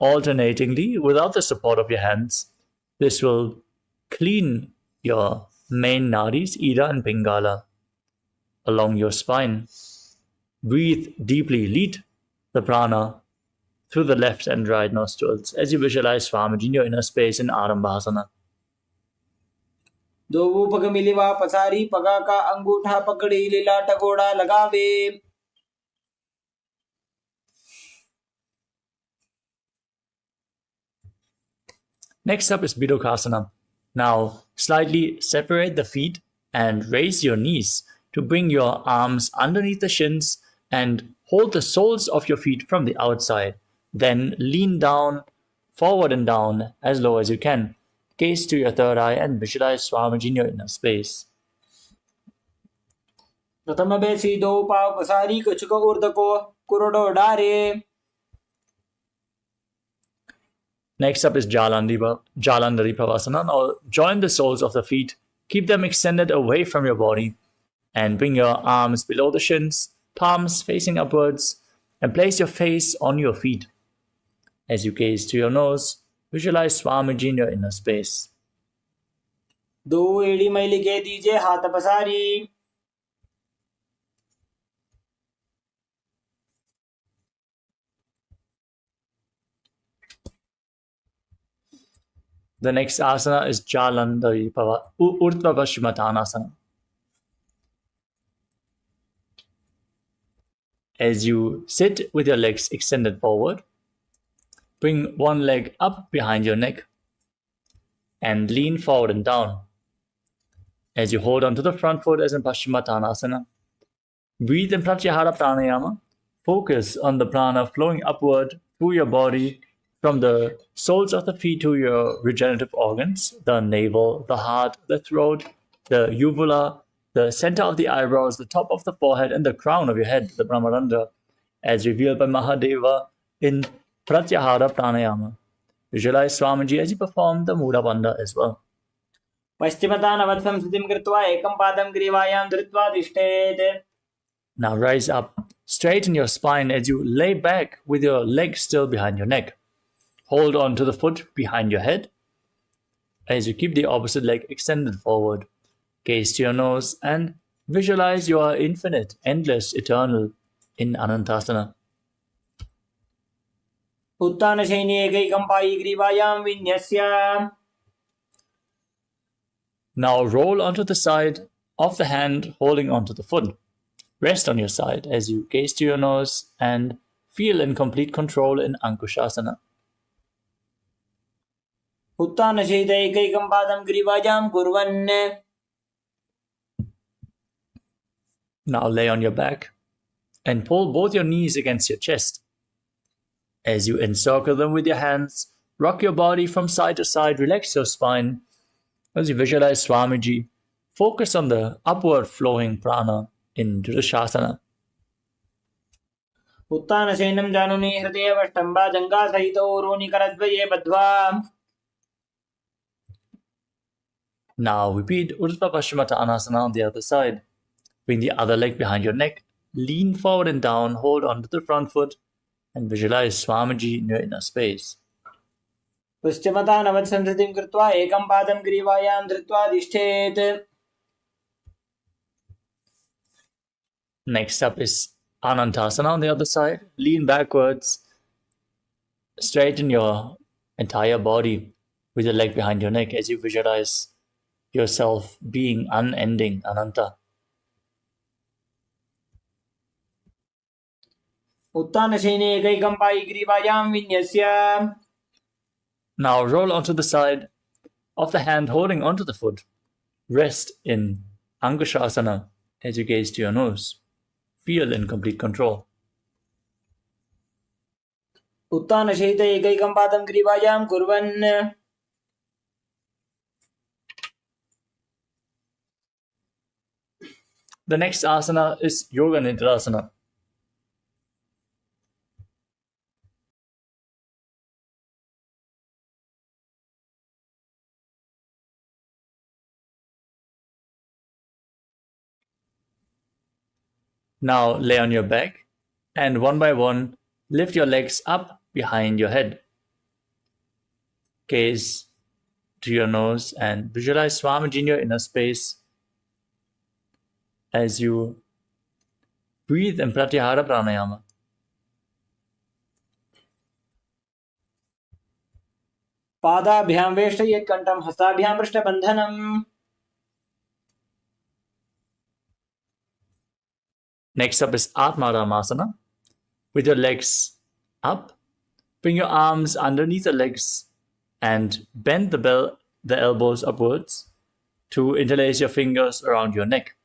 alternatingly without the support of your hands. This will clean your main nadis, Ida and Pingala, along your spine. Breathe deeply, lead the prana through the left and right nostrils as you visualize Swamiji in your inner space in Arambhasana. दो पग मिलिवा पसारी पगा का अंगूठा पकड़ी लीला टकोड़ा लगावे. Next up is Bidokasana. Now, slightly separate the feet and raise your knees to bring your arms underneath the shins and hold the soles of your feet from the outside. Then lean down, forward and down as low as you can. Gaze to your third eye and visualize Swamiji in your inner space. प्रथम बेसी दो पाव पसारी कछुक ऊर्ध को कुरोडो डारे. Next up is Jalandhari Pavasana. Now join the soles of the feet. Keep them extended away from your body. And bring your arms below the shins, palms facing upwards. And place your face on your feet. As you gaze to your nose, visualize Swamiji in your inner space. दो एड़ी मैली के दीजिए हाथ पसारी. The next asana is Jalandhari Urdhva Paschimottanasana. As you sit with your legs extended forward, bring one leg up behind your neck and lean forward and down. as you hold onto the front foot as in Paschimottanasana. Breathe in Pratyahara Pranayama. Focus on the prana flowing upward through your body from the soles of the feet to your regenerative organs, the navel, the heart, the throat, the uvula, the center of the eyebrows, the top of the forehead, and the crown of your head, the Brahmarandra, as revealed by Mahadeva in Pratyahara Pranayama. Visualize Swamiji as you perform the Mula Bandha as well. पश्चिमतानवत्सं स्थितिं कृत्वा एकं पादं ग्रीवायां धृत्वा तिष्ठेत्. Now rise up, straighten your spine as you lay back with your legs still behind your neck. Hold on to the foot behind your head as you keep the opposite leg extended forward. Gaze to your nose and visualize you are infinite, endless, eternal in Anantasana. उत्तानशयने एकैकं पायी ग्रीवायां विन्यस्य. Now roll onto the side of the hand holding onto the foot. Rest on your side as you gaze to your nose and feel in complete control in Ankushasana. उत्तानशयित एकैकं पादं ग्रीवायां कुर्वन्. Now lay on your back and pull both your knees against your chest. As you encircle them with your hands, rock your body from side to side, relax your spine. As you visualize Swamiji, focus on the upward flowing prana in Dridashasana. उत्तानशयनं जानुनि हृदयेवष्टम्बा जङ्घासहितो रोनिकरद्वये बद्ध्वा. Now repeat Urdhva Paschimottanasana on the other side. Bring the other leg behind your neck, lean forward and down, hold onto the front foot, and visualize Swamiji in your inner space. पश्चिमतानवत्सं स्थितिं कृत्वा एकं पादं ग्रीवायां धृत्वा तिष्ठेत्. Next up is Anantasana on the other side. Lean backwards, straighten your entire body with your leg behind your neck as you visualize yourself being unending, Ananta. उत्तानशयने एकैकं पायी ग्रीवायां विन्यस्य. Now roll onto the side of the hand holding onto the foot. Rest in Ankushasana as you gaze to your nose. Feel in complete control. उत्तानशयित एकैकं पादं ग्रीवायां कुर्वन्. The next asana is Yoga Nidrasana. Now lay on your back and one by one lift your legs up behind your head. Gaze to your nose and visualize Swamiji in your inner space as you breathe in Pratyahara Pranayama. पादाभ्यां वेष्टयेत् कण्ठं हस्ताभ्यां पृष्ठबन्धनम्. Next up is Atmaramasana. With your legs up, bring your arms underneath the legs and bend the elbows upwards to interlace your fingers around your neck.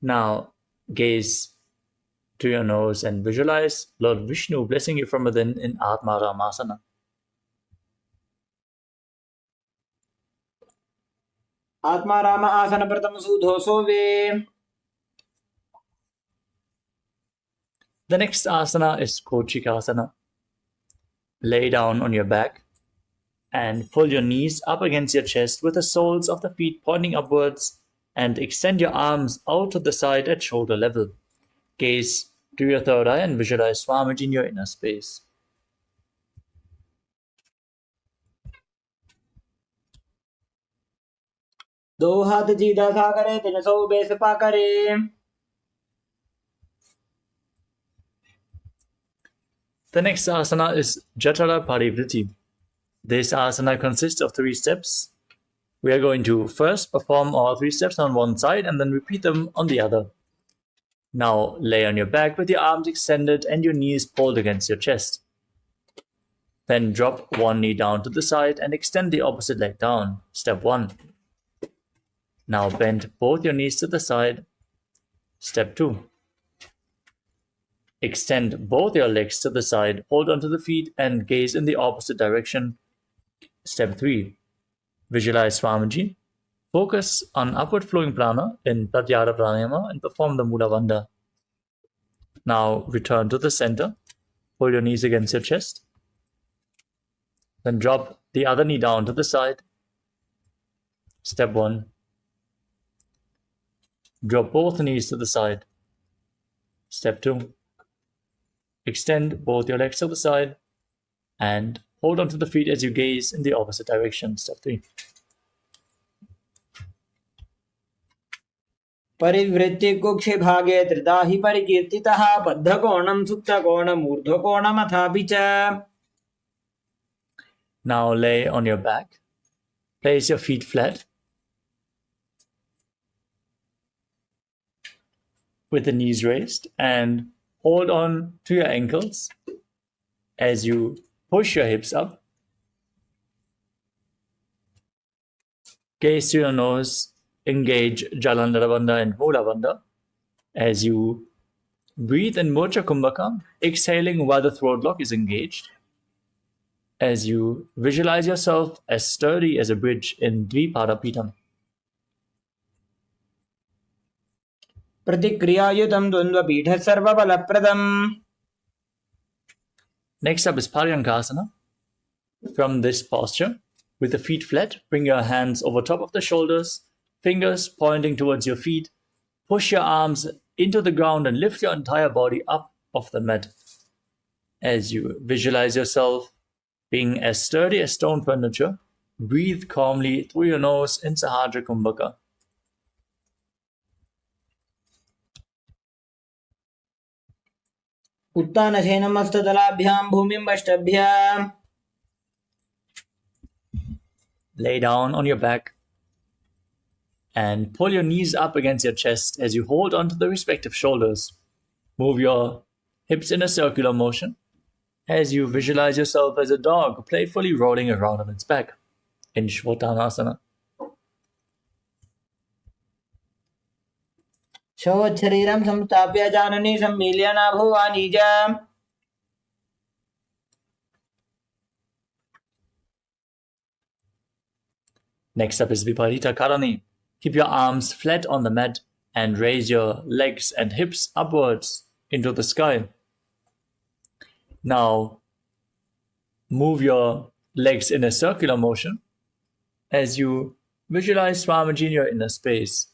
Now gaze to your nose and visualize Lord Vishnu blessing you from within in Atmaramasana. Atmaram आसन प्रथम सुधोसो वे. The next asana is Kochikasana. Lay down on your back and pull your knees up against your chest with the soles of the feet pointing upwards and extend your arms out to the side at shoulder level. Gaze to your third eye and visualize Swamiji in your inner space. दो हाथ सीधा सा करे तिन सौ base पा करे. The next asana is Jatara Parivritti. This asana consists of 3 steps. We are going to first perform all 3 steps on one side and then repeat them on the other. Now lay on your back with your arms extended and your knees pulled against your chest. Then drop one knee down to the side and extend the opposite leg down. Step 1. Now bend both your knees to the side. Step 2. Extend both your legs to the side, hold onto the feet and gaze in the opposite direction. Step 3. Visualize Swamiji. Focus on upward flowing prana in Pratyahara Pranayama and perform the Mula Bandha. Now return to the center. Hold your knees against your chest. Then drop the other knee down to the side. Step 1. Drop both knees to the side. Step 2. Extend both your legs to the side and hold onto the feet as you gaze in the opposite direction. Step 3. परिवृत्ति कुक्षि भागे त्रिधा हि परिकीर्तितः बद्धकोणं सुप्तकोणम् ऊर्ध्वकोणमथापि च. Now lay on your back. Place your feet flat with the knees raised and hold on to your ankles as you push your hips up. Gaze to your nose. Engage Jalandhara Bandha and Mula Bandha as you breathe in Mocha Kumbhaka, exhaling while the throat lock is engaged. As you visualize yourself as sturdy as a bridge in Dvipada Pitam. प्रतिक्रियायुतं द्वन्द्वपीठः सर्वबलप्रदम्. Next up is Paryankasana. From this posture, with the feet flat, bring your hands over top of the shoulders, fingers pointing towards your feet. Push your arms into the ground and lift your entire body up off the mat. As you visualize yourself being as sturdy as stone furniture, breathe calmly through your nose in Sahadra Kumbhaka. उत्तानशयनमस्तदलाभ्यां भूमिं वष्टभ्याम्. Lay down on your back and pull your knees up against your chest as you hold onto the respective shoulders. Move your hips in a circular motion as you visualize yourself as a dog playfully rolling around on its back in Shvotanasana. शरीरं संस्थाप्य जाननी सम्मील्य नाभुवानी च. Next up is Viparita Karani. Keep your arms flat on the mat and raise your legs and hips upwards into the sky. Now, move your legs in a circular motion as you visualize Swamiji in your inner space.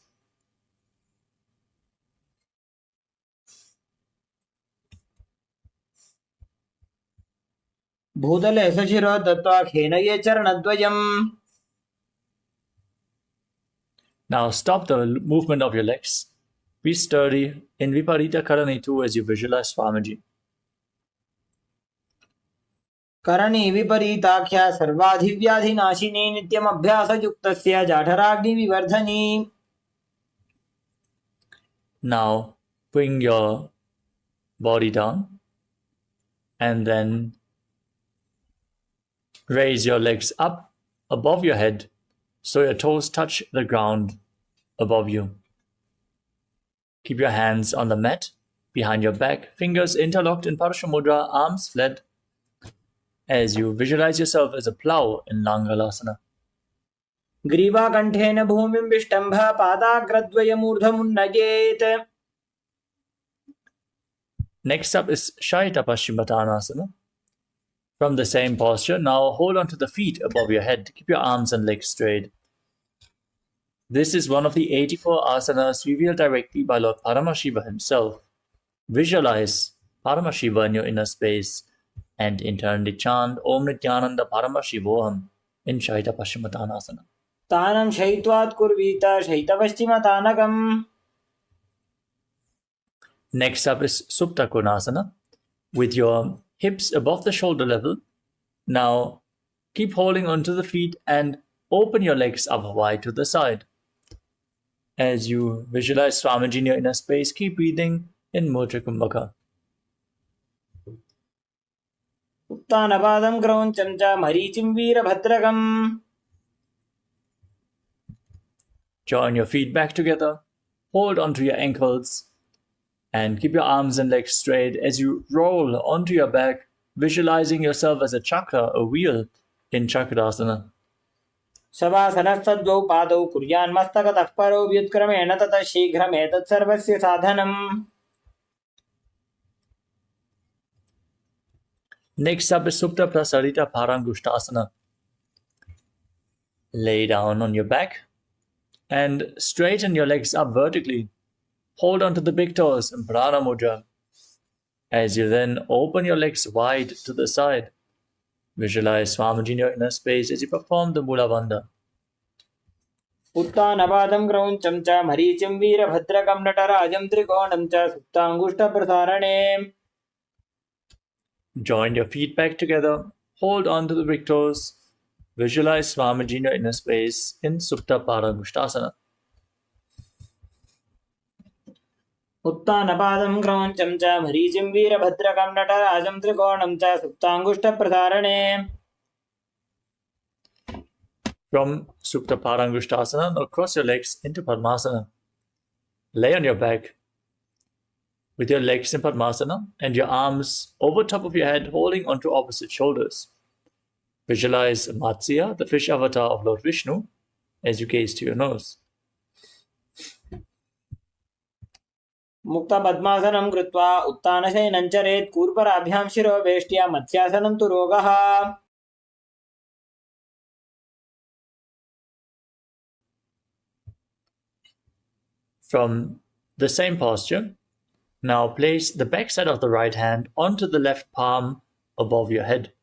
भूतले सशिरो दत्त्वा खेनये चरणद्वयम्. Now stop the movement of your legs. Be sturdy in Viparita Karani too as you visualize Swamiji. Karni विपरीताख्या सर्वाधिव्याधिनाशिनी नित्यमभ्यासयुक्तस्य जाठराग्निविवर्धनी. Now bring your body down and then raise your legs up above your head so your toes touch the ground above you. Keep your hands on the mat behind your back, fingers interlocked in Parashamudra, arms flat as you visualize yourself as a plow in Langalasana. ग्रीवाकण्ठेन भूमिं विष्टम्भ पादाग्रद्वयमूर्धमुन्नयेत्. Next up is Shaita Paschimottanasana. From the same posture, now hold on to the feet above your head. Keep your arms and legs straight. This is one of the 84 asanas revealed directly by Lord Paramashiva himself. Visualize Paramashiva in your inner space and internally chant Om Nithyananda Paramashivoham in Shaita Paschimottanasana. तानं शयित्वात् कुर्वीत शयितपश्चिमतानकम्. Next up is Supta Konasana. With your hips above the shoulder level, now keep holding onto the feet and open your legs up wide to the side. As you visualize Swamiji in your inner space, keep breathing in Mudra Kumbhaka. उत्तानपादं क्रौञ्चं च मरीचिं वीरभद्रकम्. Join your feet back together, hold onto your ankles, and keep your arms and legs straight as you roll onto your back, visualizing yourself as a chakra, a wheel in Chakradasana. शवासनस्तद्वौ पादौ कुर्यान्मस्तकतः परो व्युत्क्रमेण ततः शीघ्रमेतत्सर्वस्य साधनम्. Next up is Supta Prasarita Parangushtasana. Lay down on your back and straighten your legs up vertically. Hold onto the big toes in Prana Mudra. As you then open your legs wide to the side, visualize Swamiji in your inner space as you perform the Mula Bandha. उत्तानपादं क्रौञ्चं च मरीचिं वीरभद्रकं नटराजं त्रिकोणं च सुप्ताङ्गुष्ठप्रसारणे. Join your feet back together, hold on to the big toes, visualize Swamiji in your inner space in Supta Parangushtasana. उत्तानपादं क्रौञ्चं च मरीचिं वीरभद्रकं नटराजं त्रिकोणं च सुप्ताङ्गुष्ठप्रसारणे. From Supta Parangushtasana, now cross your legs into Padmasana. Lay on your back with your legs in Padmasana and your arms over top of your head holding onto opposite shoulders. Visualize Matsya, the fish avatar of Lord Vishnu, as you gaze to your nose. मुक्तपद्मासनं कृत्वा उत्तानशयनं चरेत् कूर्पराभ्यां शिरो वेष्ट्या मत्स्यासनं तु रोगः. From the same posture, now place the backside of the right hand onto the left palm above your head.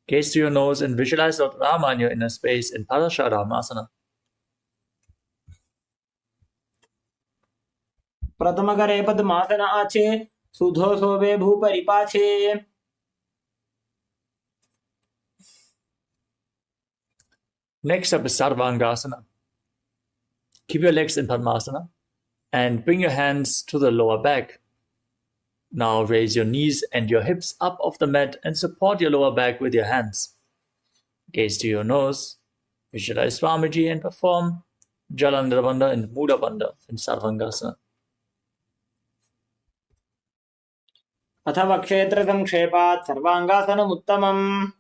Gaze to your nose and visualize Lord Rama in your inner space in Parasharamasana. प्रथमकरे पद्मासन आचे सुधो सोवे भूपरिपाचे. Next up is Sarvangasana. Keep your legs in Padmasana and bring your hands to the lower back. Now raise your knees and your hips up off the mat and support your lower back with your hands. Gaze to your nose, visualize Swamiji and perform Jalandhara Bandha and Mula Bandha in Sarvangasana. अथवा क्षेत्रसंक्षेपात् सर्वाङ्गासनमुत्तमम्.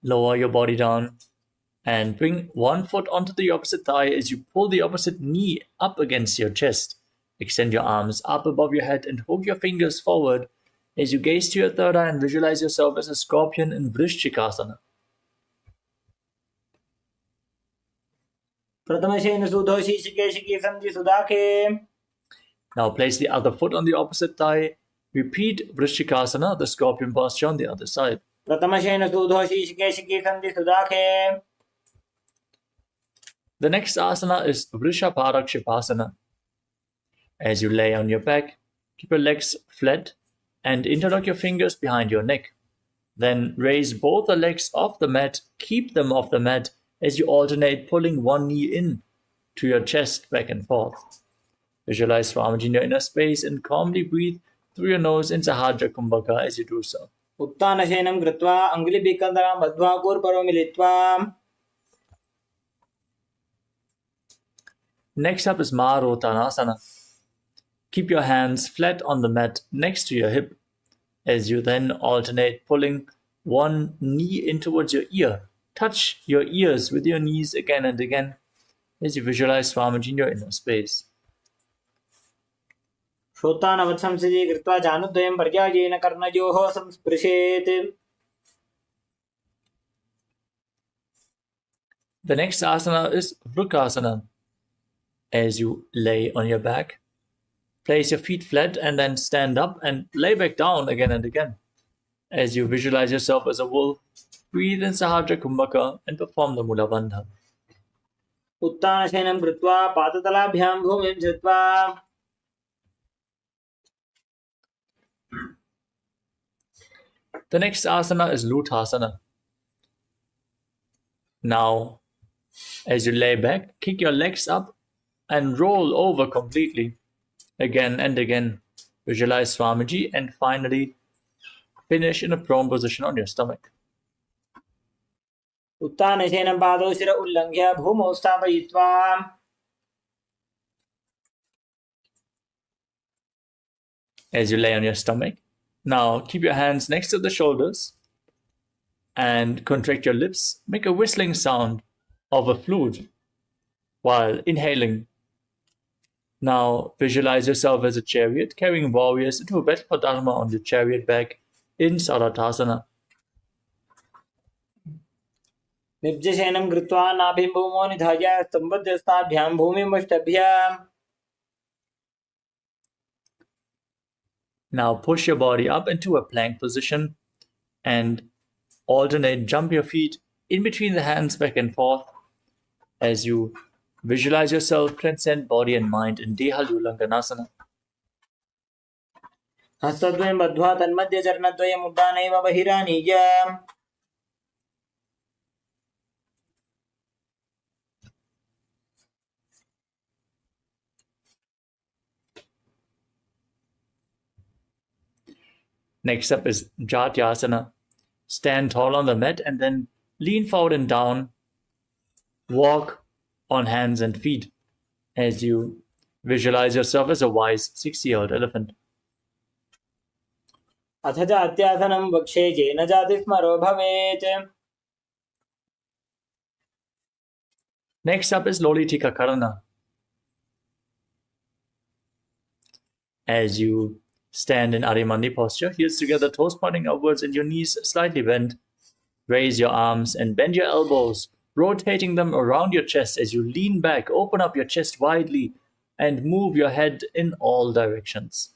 Lower your body down and bring one foot onto the opposite thigh as you pull the opposite knee up against your chest. Extend your arms up above your head and hook your fingers forward as you gaze to your third eye and visualize yourself as a scorpion in Vrishchikasana. प्रथमशेन सुधो शीशिकेशिकी सन्धि सुदाखे. Now place the other foot on the opposite thigh. Repeat Vrishchikasana, the scorpion posture on the other side. प्रथमशेन सुधो शीशिकेशिकी सन्धि सुदाखे. The next asana is Vrishaparakshipasana. As you lay on your back, keep your legs flat and interlock your fingers behind your neck. Then raise both the legs off the mat, keep them off the mat as you alternate pulling one knee in to your chest back and forth. Visualize Swamiji in your inner space and calmly breathe through your nose in Sahajra Kumbhaka as you do so. उत्तानशयनं कृत्वा अङ्गुलिभिकन्दरां बद्ध्वा कूर्परो मिलित्वा. Next up is Marotanasana. Keep your hands flat on the mat next to your hip as you then alternate pulling one knee in towards your ear. Touch your ears with your knees again and again as you visualize Swamiji in your inner space. श्रोतानवत्संसदि कृत्वा जानुद्वयं पर्यायेन कर्णयोः संस्पृशेत्. The next asana is Vrukasana. As you lay on your back, place your feet flat and then stand up and lay back down again and again. As you visualize yourself as a wolf, breathe in Sahajra Kumbhaka and perform the Mula Bandha. उत्तानशयनं कृत्वा पादतलाभ्यां भूमिं धृत्वा. The next asana is Luthasana. Now, as you lay back, kick your legs up and roll over completely. Again and again. Visualize Swamiji and finally finish in a prone position on your stomach. उत्तानशयनं पादौ शिर उल्लङ्घ्य भूमौ स्थापयित्वा as you lay on your stomach. Now keep your hands next to the shoulders and contract your lips. Make a whistling sound of a flute while inhaling. Now visualize yourself as a chariot carrying warriors into a battle for Dharma on your chariot back in Saratasana. निर्जशयनं कृत्वा नाभिं भूमौ निधाय स्तम्भध्यस्ताभ्यां भूमिमष्टभ्याम्. Now push your body up into a plank position and alternate jump your feet in between the hands back and forth as you visualize yourself transcend body and mind in Dehalulanganasana. हस्तद्वयं बद्ध्वा तन्मध्ये चरणद्वयम् उड्डानैव बहिरानीय. Next up is Jatyasana. Stand tall on the mat and then lean forward and down. Walk on hands and feet as you visualize yourself as a wise 60-year-old elephant. अथ जात्यासनं वक्षे येन जातिस्मरो भवेत्. Next up is Lolitika Karana. As you stand in Arimandi posture, heels together, toes pointing upwards and your knees slightly bent. Raise your arms and bend your elbows, rotating them around your chest as you lean back, open up your chest widely, and move your head in all directions.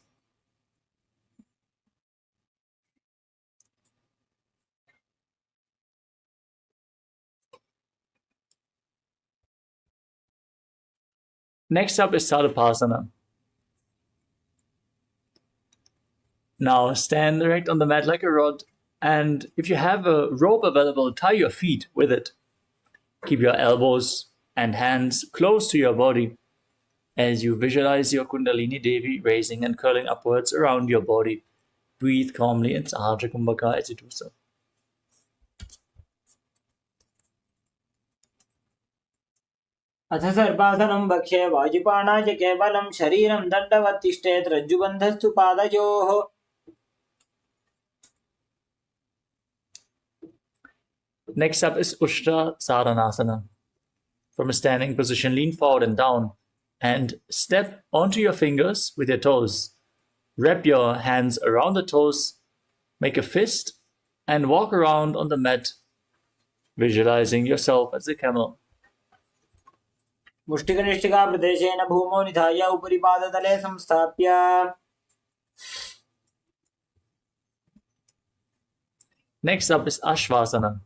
Next up is Sarvapasana. Now stand erect on the mat like a rod, and if you have a rope available, tie your feet with it. Keep your elbows and hands close to your body as you visualize your Kundalini Devi raising and curling upwards around your body. Breathe calmly in Sahasrara Kumbhaka as you do so. अथ सर्पासनं वक्षे वायुपाणाय केवलं शरीरं दण्डवत् तिष्ठेत् रज्जुबन्धस्तु पादयोः. Next up is Ushtra Saranasana. From a standing position, lean forward and down and step onto your fingers with your toes. Wrap your hands around the toes, make a fist, and walk around on the mat, visualizing yourself as a camel. मुष्टिकनिष्ठिका प्रदेशेन भूमौ निधाय उपरि पादतले संस्थाप्य. Next up is Ashvasana.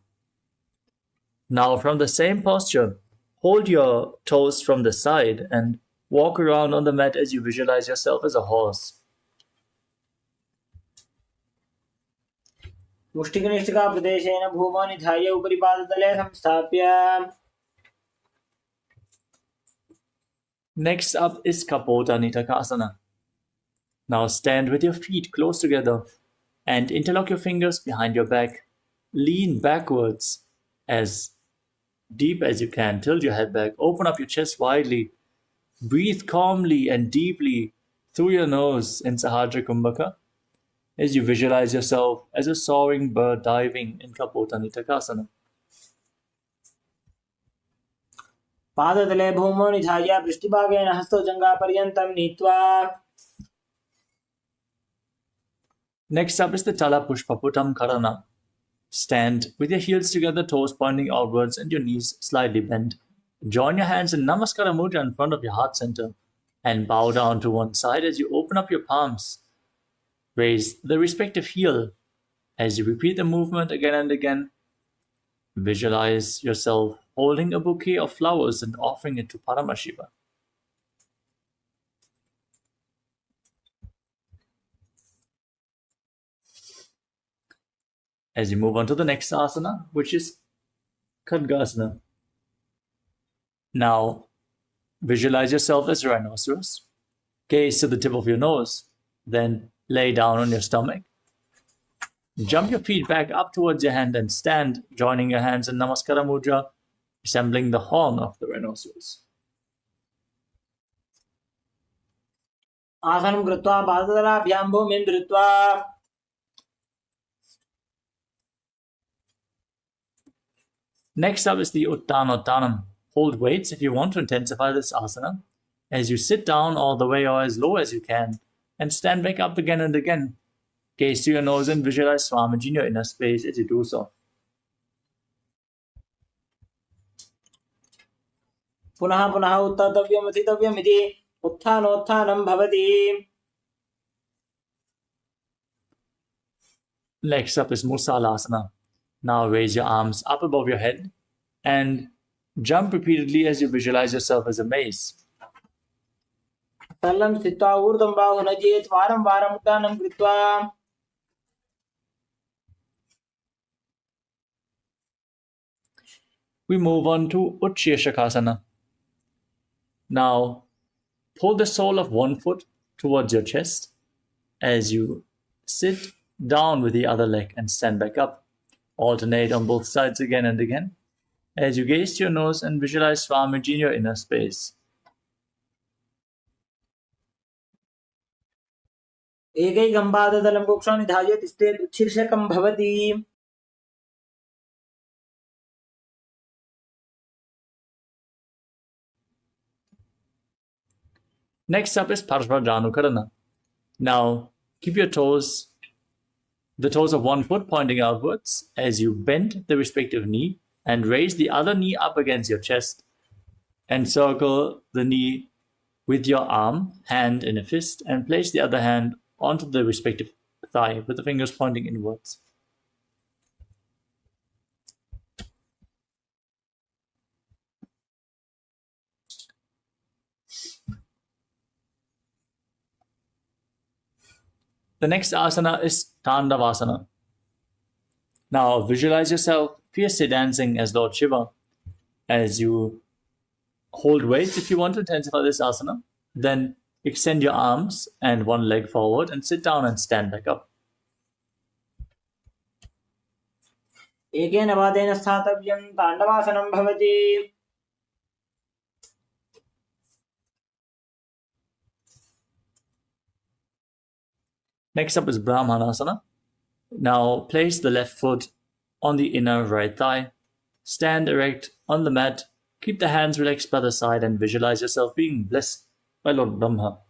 Now from the same posture, hold your toes from the side and walk around on the mat as you visualize yourself as a horse. मुष्टिकनिष्ठिका प्रदेशेन भूमौ निधाय उपरि पादतले संस्थाप्य. Next up is Kapota Nitakasana. Now stand with your feet close together and interlock your fingers behind your back. Lean backwards as deep as you can. Tilt your head back. Open up your chest widely. Breathe calmly and deeply through your nose in Sahasrara Kumbhaka as you visualize yourself as a soaring bird diving in Kapota Nitakasana. पादतले भूमौ निधाय पृष्ठभागेन हस्तौ जङ्घापर्यन्तं नीत्वा. Next up is the Tala Pushpaputam Karana. Stand with your heels together, toes pointing outwards and your knees slightly bent. Join your hands in Namaskara Mudra in front of your heart center and bow down to one side as you open up your palms. Raise the respective heel as you repeat the movement again and again. Visualize yourself holding a bouquet of flowers and offering it to Paramashiva. As you move on to the next asana, which is Khadgasana. Now, visualize yourself as a rhinoceros. Gaze to the tip of your nose. Then lay down on your stomach. Jump your feet back up towards your hand and stand, joining your hands in Namaskara Mudra, resembling the horn of the rhinoceros. आसनं कृत्वा पादतलाभ्यां भूमिं धृत्वा Next up is the Uttanottanam. Hold weights if you want to intensify this asana as you sit down all the way or as low as you can and stand back up again and again. Gaze to your nose and visualize Swamiji in your inner space as you do so. पुनः पुनः उत्थातव्यम् उत्थितव्यम् इति उत्थानोत्थानं भवति. Next up is Musalasana. Now raise your arms up above your head and jump repeatedly as you visualize yourself as a mace. सरलं स्थित्वा ऊर्ध्वं बाहुं नजेत् वारं वारम् उत्थानं कृत्वा We move on to Utshirshakasana. Now, pull the sole of one foot towards your chest as you sit down with the other leg and stand back up. Alternate on both sides again and again as you gaze to your nose and visualize Swamiji in your inner space. एकैकं पादतलं कुक्षौ निधाय तिष्ठेत् उत्शीर्षकं भवति. Next up is Parshvajanukarana. Now, keep your toes, the toes of one foot pointing outwards as you bend the respective knee and raise the other knee up against your chest and circle the knee with your arm, hand in a fist, and place the other hand onto the respective thigh with the fingers pointing inwards. The next asana is Tandavasana. Now visualize yourself fiercely dancing as Lord Shiva. As you hold weights, if you want to intensify this asana, then extend your arms and one leg forward and sit down and stand back up. एकेन पादेन स्थातव्यं ताण्डवासनं भवति. Next up is Brahmanasana. Now place the left foot on the inner right thigh. Stand erect on the mat. Keep the hands relaxed by the side and visualize yourself being blessed by Lord Brahma.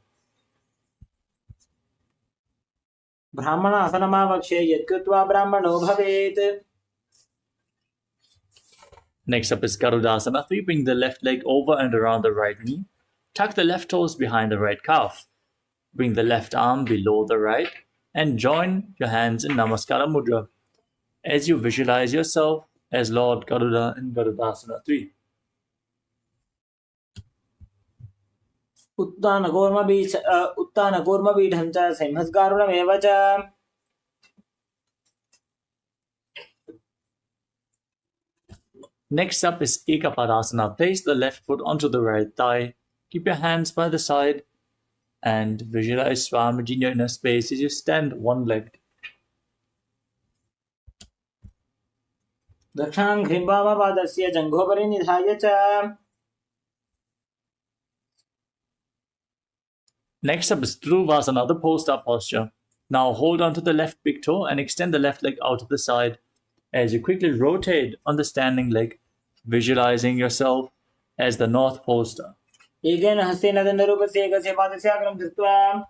ब्राह्मणासनमावक्ष्ये यत्कृत्वा ब्राह्मणो भवेत्. Next up is Garudasana. Sweeping the left leg over and around the right knee. Tuck the left toes behind the right calf. Bring the left arm below the right and join your hands in Namaskara Mudra as you visualize yourself as Lord Garuda in Garudasana 3. उत्तानकूर्मपीठं च सिंहस्गारुडमेव च. Next up is Ekapadasana. Place the left foot onto the right thigh. Keep your hands by the side and visualize Swamiji in your inner space as you stand one-legged. दक्षिणं घ्रिम्बामपादस्य जङ्घोपरि निधाय च. Next up is Dhruvasana, the post-up posture. Now hold on to the left big toe and extend the left leg out to the side as you quickly rotate on the standing leg, visualizing yourself as the North Poster. एकेन हस्तेन दण्डरूपस्य एकस्य पादस्य अग्रं धृत्वा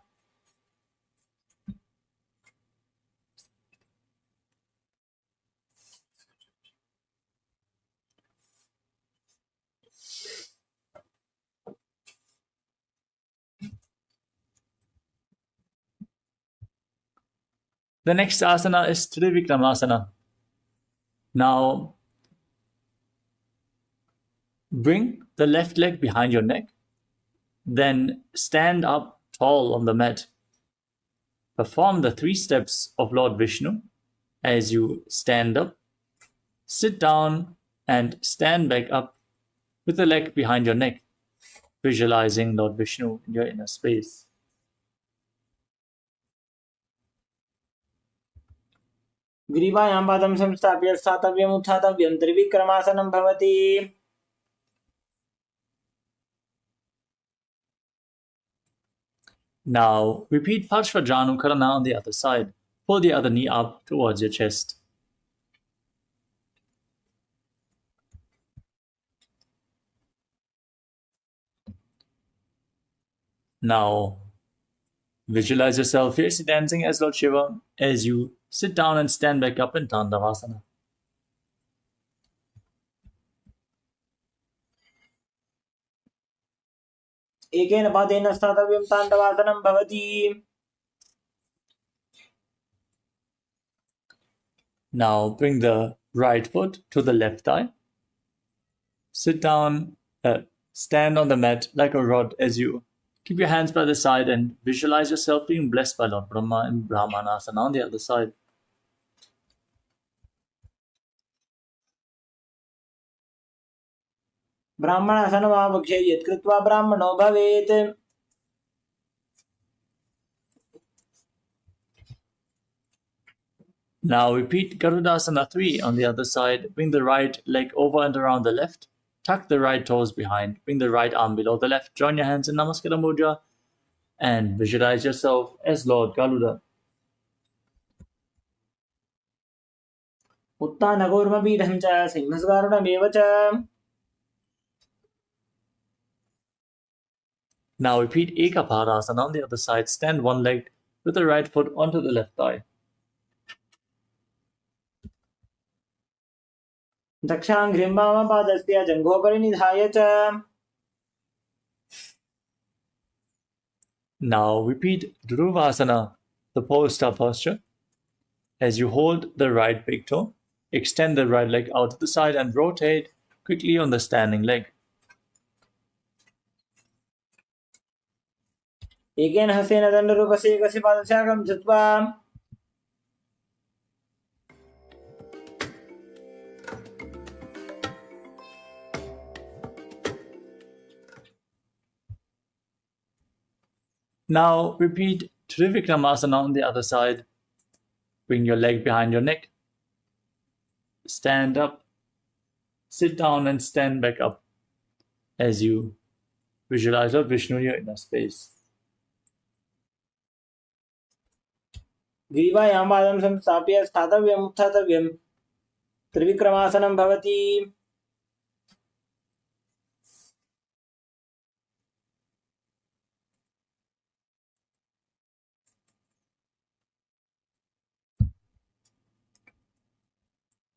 The next asana is Trivikramasana. Now, bring the left leg behind your neck. Then stand up tall on the mat. Perform the 3 steps of Lord Vishnu as you stand up, sit down, and stand back up with the leg behind your neck, visualizing Lord Vishnu in your inner space. ग्रीवायां पादं संस्थाप्य स्थातव्यम् उत्थातव्यं त्रिविक्रमासनं भवति। Now repeat Parshvajanukharana on the other side. Pull the other knee up towards your chest. Now visualize yourself fiercely dancing as Lord Shiva as you sit down and stand back up in Tandavasana. एकेन पादेन स्थातव्यं ताण्डवासनं भवति। Now bring the right foot to the left thigh. Sit down, stand on the mat like a rod as you keep your hands by the side and visualize yourself being blessed by Lord Brahma in Brahmanasana on the other side. ब्राह्मणासनमावक्षे यत्कृत्वा ब्राह्मणो भवेत्। Now repeat Garudasana 3 on the other side. Bring the right leg over and around the left. Tuck the right toes behind. Bring the right arm below the left. Join your hands in Namaskara Mudra and visualize yourself as Lord Garuda. उत्तानकूर्मपीठं च सिंहस्वरुणमेव च। Now repeat Ekapadasana on the other side. Stand one leg with the right foot onto the left thigh. दक्षाङ्घ्रिं वामपादस्य जङ्घोपरि निधाय च। Now repeat Dhruvasana, the pole star posture. As you hold the right big toe, extend the right leg out to the side and rotate quickly on the standing leg. एकेन हस्तेन दण्डरूपस्य एकस्य पादशाखं धृत्वा Now repeat Trivikramasana on the other side. Bring your leg behind your neck. Stand up. Sit down and stand back up as you visualize Lord Vishnu in your inner space. ग्रीवायां पादं संस्थाप्य स्थातव्यम् उत्थातव्यं त्रिविक्रमासनं भवति।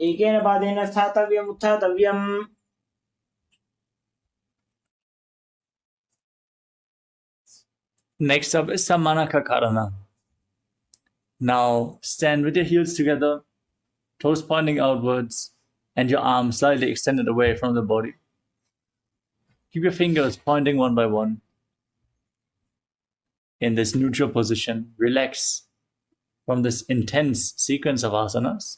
एकेन पादेन स्थातव्यम् उत्थातव्यम्। Next up is Samanakakarana. Now stand with your heels together, toes pointing outwards, and your arms slightly extended away from the body. Keep your fingers pointing one by one. In this neutral position, relax from this intense sequence of asanas.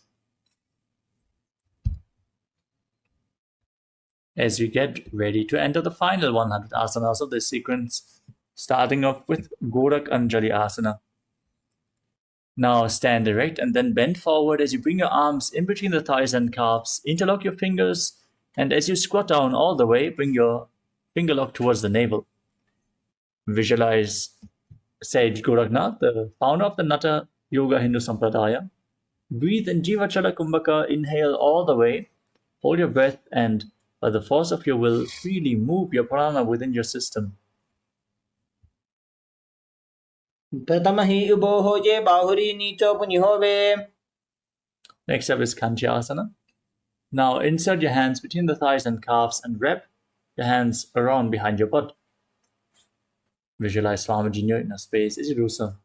As we get ready to enter the final 100 asanas of this sequence, starting off with Gorak Anjali Asana. Now stand erect and then bend forward as you bring your arms in between the thighs and calves. Interlock your fingers, and as you squat down all the way, bring your finger lock towards the navel. Visualize Sage Goraknath, the founder of the Nata Yoga Hindu Sampradaya. Breathe in Jivachala Kumbhaka, inhale all the way, hold your breath, and by the force of your will, freely move your prana within your system. प्रथम हि उभो जे बाहुरी नीचो पुनिहोवे। Next up is Kanchasana. Now insert your hands between the thighs and calves and wrap your hands around behind your butt. Visualize Swamiji in your inner space as you do so.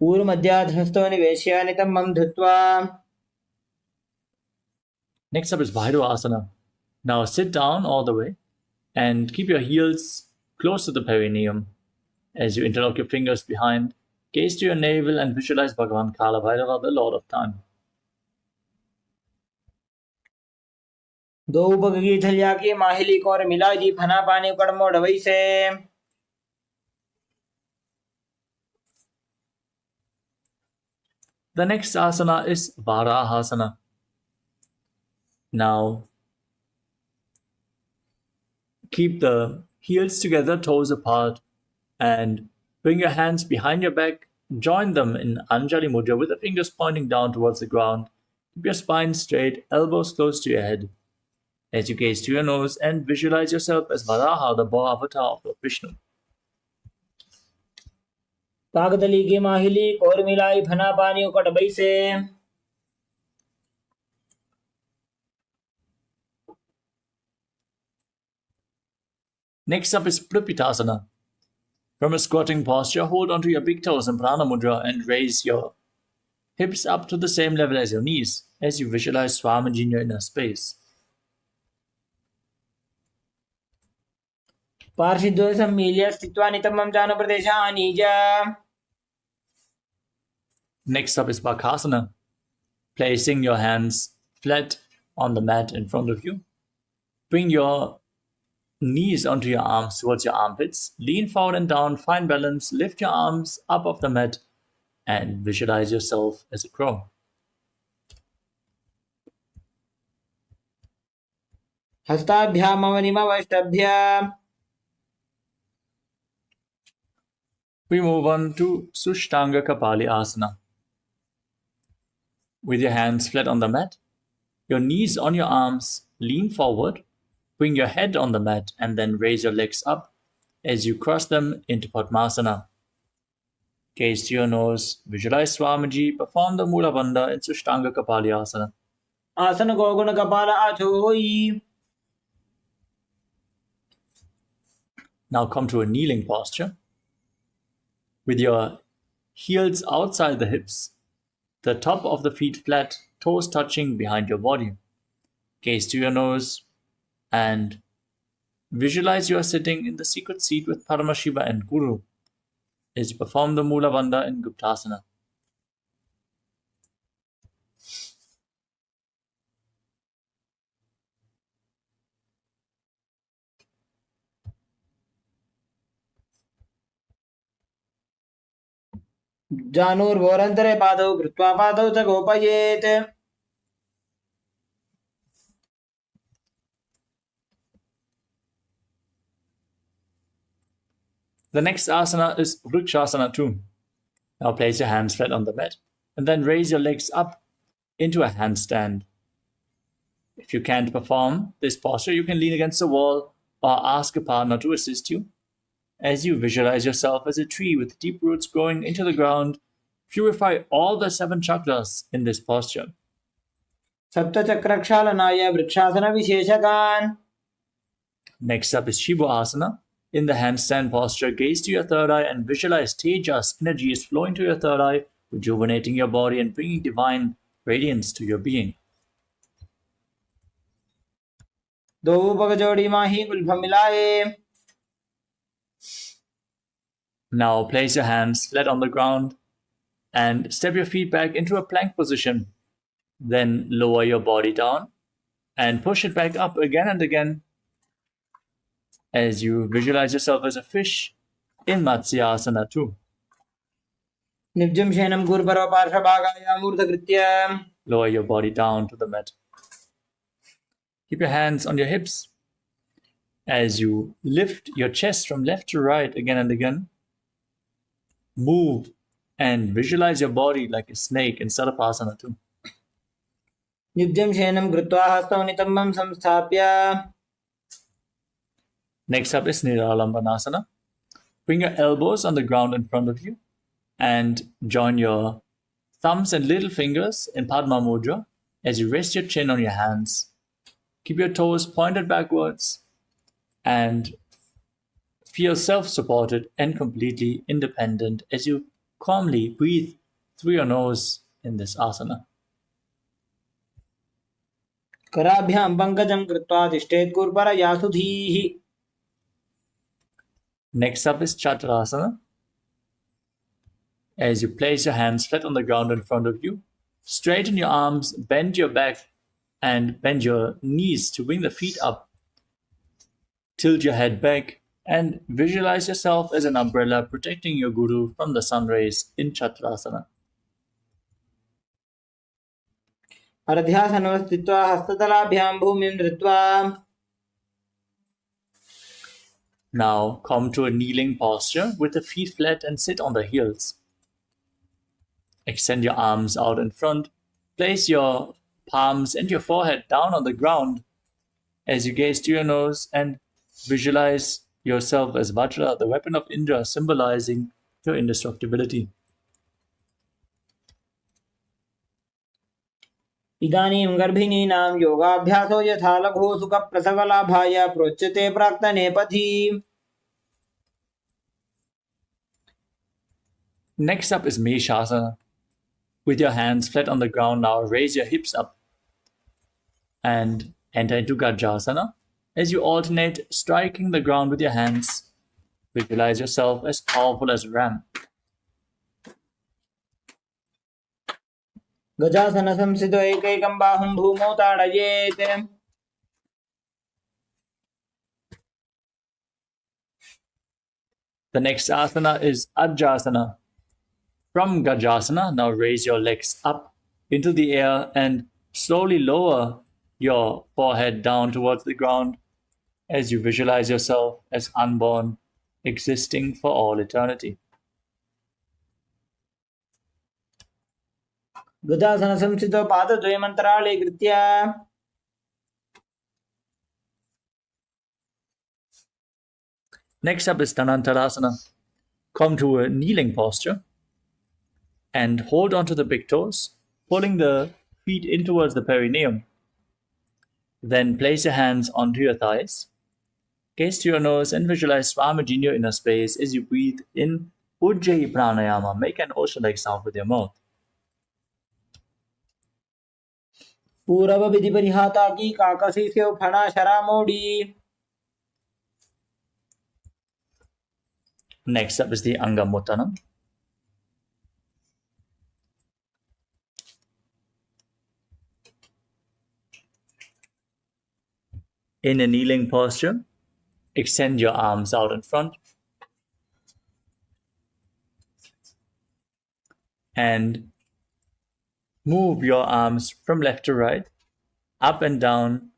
पूर्वमध्याधनस्थो निवेश्य नितम्बं धृत्वा। Next up is Bhairava-asana. Now sit down all the way and keep your heels close to the perineum. As you interlock your fingers behind, gaze to your navel and visualize Bhagavan Kala Bhairava, the Lord of Time. दो उपगी थलिया की माहिली core मिला जी फना पानी कड़मो डबई से। The next asana is Varahasana. Now, keep the heels together, toes apart, and bring your hands behind your back. Join them in Anjali Mudra with the fingers pointing down towards the ground. Keep your spine straight, elbows close to your head. As you gaze to your nose and visualize yourself as Varaha, the boar avatar of Lord Vishnu. कागदली की माहिली core मिलाई फना पानी उकट बैसे Next up is Prapitasana. From a squatting posture, hold onto your big toes in Prana Mudra and raise your hips up to the same level as your knees as you visualize Swamiji in your inner space. पार्श्वद्वय सम्मील्य स्थित्वा नितम्बं जानु प्रदेशानीज. Next up is Bakasana. Placing your hands flat on the mat in front of you. Bring your knees onto your arms towards your armpits. Lean forward and down, find balance. Lift your arms up off the mat and visualize yourself as a crow. हस्ताभ्याम अवनिमवष्टभ्याम. We move on to Sushtanga Kapali Asana. With your hands flat on the mat, your knees on your arms, lean forward, bring your head on the mat, and then raise your legs up as you cross them into Padmasana. Gaze to your nose, visualize Swamiji, perform the Mula Bandha in Sushtanga Kapali Asana. आसन को गुण कपाल आचोई. Now come to a kneeling posture. With your heels outside the hips, the top of the feet flat, toes touching behind your body. Gaze to your nose and visualize you are sitting in the secret seat with Paramashiva and Guru as you perform the Mula Bandha in Guptasana. जानुर्भोरन्तरे पादौ कृत्वा पादौ च गोपयेत्. The next asana is Vrikshasana 2. Now place your hands flat on the mat and then raise your legs up into a handstand. If you can't perform this posture, you can lean against the wall or ask a partner to assist you. As you visualize yourself as a tree with deep roots growing into the ground, purify all the 7 chakras in this posture. सप्तचक्रक्षालनाय vrikshasana विशेषकान्. Next up is Shiva Asana. In the handstand posture, gaze to your third eye and visualize Tejas energy is flowing to your third eye, rejuvenating your body and bringing divine radiance to your being. दो पग जोड़ी माही Gulf मिलाए. Now place your hands flat on the ground and step your feet back into a plank position. Then lower your body down and push it back up again and again as you visualize yourself as a fish in Matsyasana 2. निब्जं शयनं गुरुपरो पार्श्वभागाय मूर्धकृत्य. Lower your body down to the mat. Keep your hands on your hips as you lift your chest from left to right again and again. Move and visualize your body like a snake in Sarapasana 2. निब्जं शयनं कृत्वा हस्तौ नितम्बं संस्थाप्य. Next up is Niralambanasana. Bring your elbows on the ground in front of you and join your thumbs and little fingers in Padma Mudra as you rest your chin on your hands. Keep your toes pointed backwards and feel self-supported and completely independent as you calmly breathe through your nose in this asana. कराभ्यां पङ्कजं कृत्वा तिष्ठेत् गुरुपर यासुधीः. Next up is Chaturasana. As you place your hands flat on the ground in front of you, straighten your arms, bend your back, and bend your knees to bring the feet up. Tilt your head back and visualize yourself as an umbrella protecting your guru from the sun rays in Chaturasana. अर्ध्यासनं स्थित्वा हस्ततलाभ्यां भूमिं धृत्वा Now come to a kneeling posture with the feet flat and sit on the heels. Extend your arms out in front. Place your palms and your forehead down on the ground as you gaze to your nose and visualize yourself as Vajra, the weapon of Indra, symbolizing your indestructibility. इदानीं गर्भिणीनां योगाभ्यासो यथा लघु सुखप्रसवलाभाय प्रोच्यते प्राक्तनेपथि. Next up is Meshasana. With your hands flat on the ground now, raise your hips up and enter into Gajasana. As you alternate striking the ground with your hands, visualize yourself as powerful as a ram. गजासन संसितो एकैकं बाहुं भूमौ ताडयेत्. The next asana is Ajjasana. From Gajasana, now raise your legs up into the air and slowly lower your forehead down towards the ground as you visualize yourself as unborn, existing for all eternity. गजासन संसितो पादद्वयमन्तराळे कृत्य Next up is Dhanantarasana. Come to a kneeling posture and hold onto the big toes, pulling the feet in towards the perineum. Then place your hands onto your thighs. Gaze to your nose and visualize Swamiji in your inner space as you breathe in Ujjayi Pranayama. Make an ocean-like sound with your mouth. पूरव विधि परिहाता की काकसी से फणा शरा मोड़ी. Next up is the Angamuttanam. In a kneeling posture, extend your arms out in front and move your arms from left to right, up and down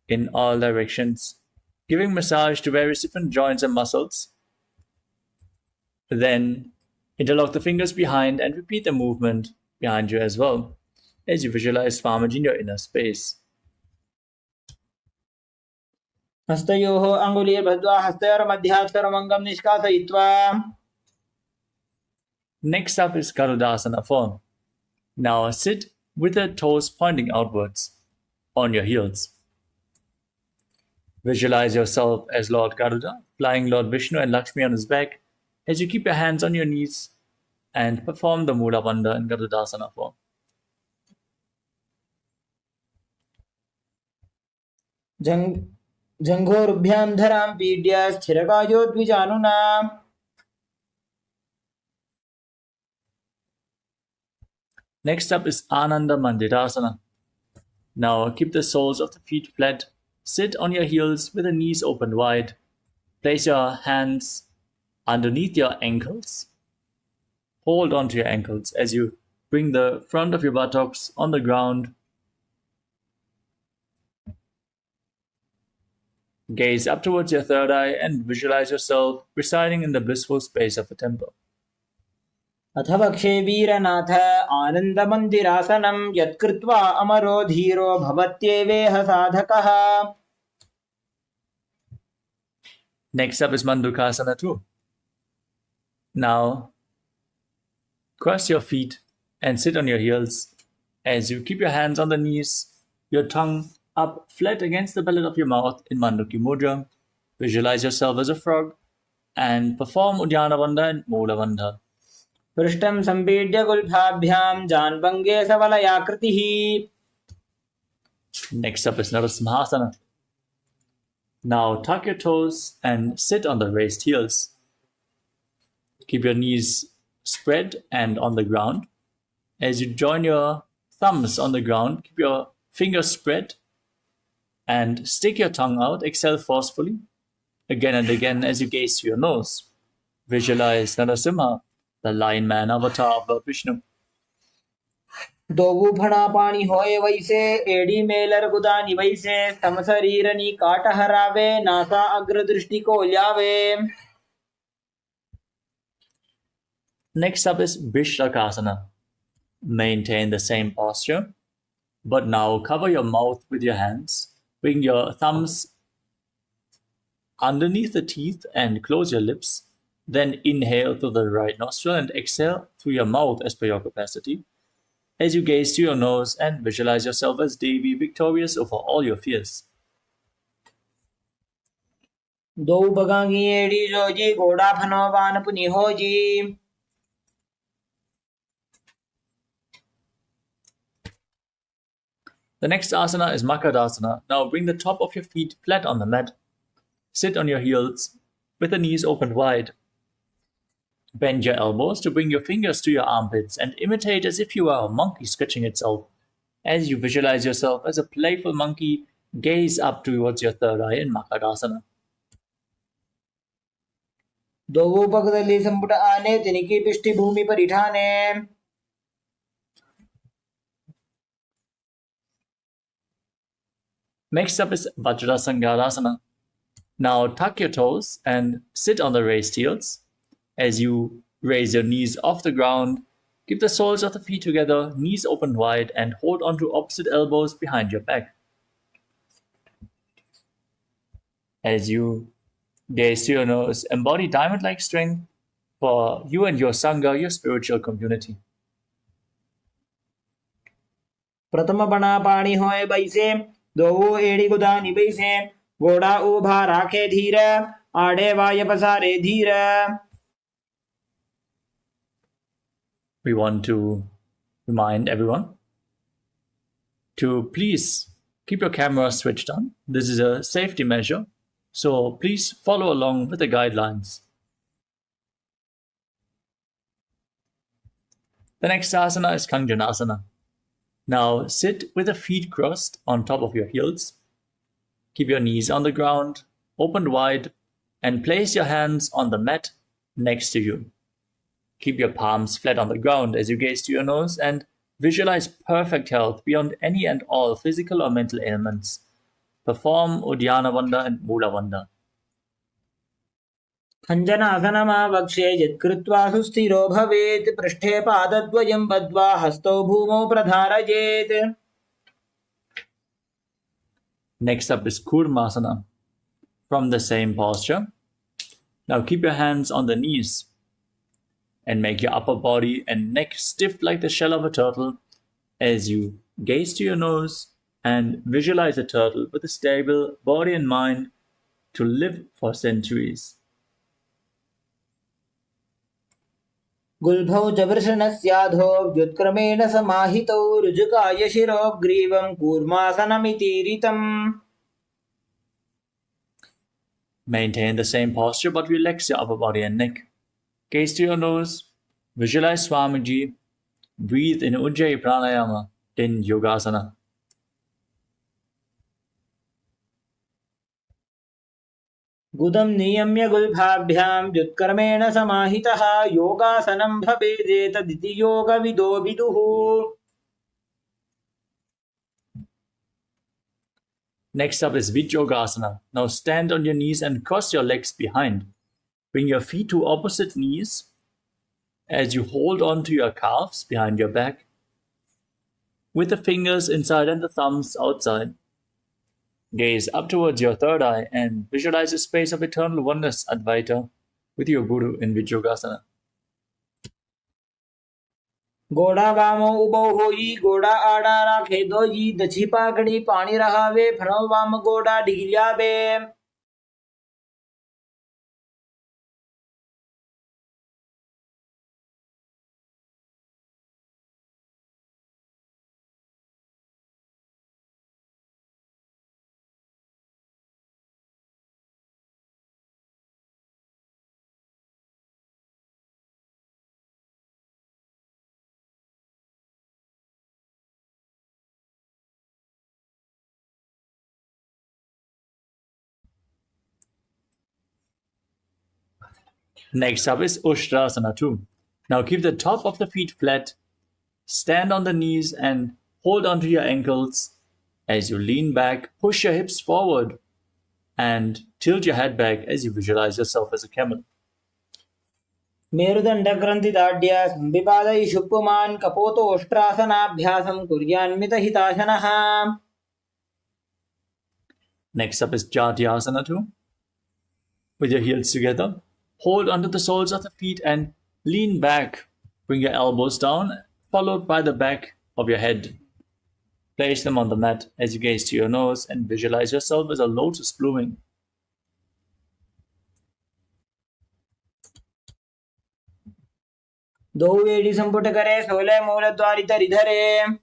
in all directions, giving massage to various different joints and muscles. Then interlock the fingers behind and repeat the movement behind you as well as you visualize Swamiji in your inner space. हस्तयोः अङ्गुलीर्बद्ध्वा हस्तयोर्मध्यात्करमङ्गं निष्कासयित्वा. Next up is Garudasana form. Now sit with the toes pointing outwards on your heels. Visualize yourself as Lord Garuda, flying Lord Vishnu and Lakshmi on his back as you keep your hands on your knees and perform the Mula Bandha in Garudasana form. जङ्घोरुभ्यां धरां पीड्य स्थिरकायो द्विजानुना. Next up is Ananda Mandirasana. Now keep the soles of the feet flat. Sit on your heels with the knees open wide. Place your hands underneath your ankles. Hold onto your ankles as you bring the front of your buttocks on the ground. Gaze up towards your third eye and visualize yourself residing in the blissful space of a temple. अथ वक्षे वीरनाथ आनन्दमन्दिरासनं यत्कृत्वा अमरो धीरो भवत्येवेह साधकः. Next up is Mandukasana too. Now, cross your feet and sit on your heels as you keep your hands on the knees, your tongue up flat against the palate of your mouth in Manduki Mudra. Visualize yourself as a frog and perform Uddiyana Bandha and Mula Bandha. पृष्ठं सम्पीड्य गुल्फाभ्यां जान्भङ्गे सबलयाकृतिः. Next up is Narasimhasana. Now tuck your toes and sit on the raised heels. Keep your knees spread and on the ground. As you join your thumbs on the ground, keep your fingers spread and stick your tongue out. Exhale forcefully again and again as you gaze to your nose. Visualize Narasimha, the Lion Man avatar of Lord Vishnu. दोवु फणा पाणी होए वैसे AD Mailer गुदानी वैसे सम शरीरनी काट हरावे NASA अग्र दृष्टि को ल्यावे. Next up is Vishlakasana. Maintain the same posture, but now cover your mouth with your hands. Bring your thumbs underneath the teeth and close your lips. Then inhale through the right nostril and exhale through your mouth as per your capacity. As you gaze to your nose and visualize yourself as Devi, victorious over all your fears. दो बगांगी AD Joji घोड़ा फनो वान पुनि होजी. The next asana is Makadasana. Now bring the top of your feet flat on the mat. Sit on your heels with the knees opened wide. Bend your elbows to bring your fingers to your armpits and imitate as if you are a monkey stretching itself. As you visualize yourself as a playful monkey, gaze up towards your third eye in Makadasana. दोवु पगदली संपुट आने तिनिकी पिष्टि भूमि पर इठाने. Next up is Vajrasangadasana. Now tuck your toes and sit on the raised heels. As you raise your knees off the ground, keep the soles of the feet together, knees open wide, and hold onto opposite elbows behind your back. As you gaze to your nose, embody diamond-like strength for you and your Sangha, your spiritual community. प्रथम बना पाणी होए बैसे दोवु एड़ी गुदानी बैसे घोड़ा उभा राखे धीर आड़े वाय पसारे धीर. We want to remind everyone to please keep your camera switched on. This is a safety measure, so please follow along with the guidelines. The next asana is Kanjanasana. Now sit with the feet crossed on top of your heels. Keep your knees on the ground, opened wide, and place your hands on the mat next to you. Keep your palms flat on the ground as you gaze to your nose and visualize perfect health beyond any and all physical or mental ailments. Perform Uddiyana Vanda and Mula Vanda. खञ्जनासनमावक्ष्ये यत्कृत्वा सुस्थिरो भवेत् पृष्ठे पादद्वयं बद्ध्वा हस्तौ भूमौ प्रधारयेत्. Next up is Kurmasana. From the same posture, now keep your hands on the knees and make your upper body and neck stiff like the shell of a turtle as you gaze to your nose and visualize a turtle with a stable body and mind to live for centuries. गुल्भौ च वृषणस्याधो व्युत्क्रमेण समाहितौ ऋजुकाय शिरोग्रीवं कूर्मासनमितीरितम्. Maintain the same posture but relax your upper body and neck. Gaze to your nose, visualize Swamiji, breathe in Ujjayi Pranayama in Yogasana. गुदं नियम्य गुल्भाभ्यां व्युत्क्रमेण समाहितः योगासनं भवेदेतदिति योगविदो विदुः. Next up is Vijyogasana. Now stand on your knees and cross your legs behind. Bring your feet to opposite knees as you hold on to your calves behind your back with the fingers inside and the thumbs outside. Gaze up towards your third eye and visualize a space of eternal oneness, Advaita, with your Guru in Vijyogasana. घोड़ा वामो उबौ होई घोड़ा आड़ा राखे दोई दछी पाकड़ी पानी रहावे फणो वाम घोड़ा डिगिल्यावे. Next up is Ushtrasana 2. Now keep the top of the feet flat stand on the knees and hold onto your ankles. As you lean back, push your hips forward and tilt your head back as you visualize yourself as a camel. मेरुदण्डग्रन्थिदाढ्य संविपादैषुप्पुमान् कपोतोष्ट्रासनाभ्यासं कुर्यान्मितहिताशनः. Next up is Jatyasana 2. With your heels together, hold onto the soles of the feet and lean back. Bring your elbows down, followed by the back of your head. Place them on the mat as you gaze to your nose and visualize yourself as a lotus blooming. दौवेडी संपुटकरे Sole मूलद्वारितरिधरे.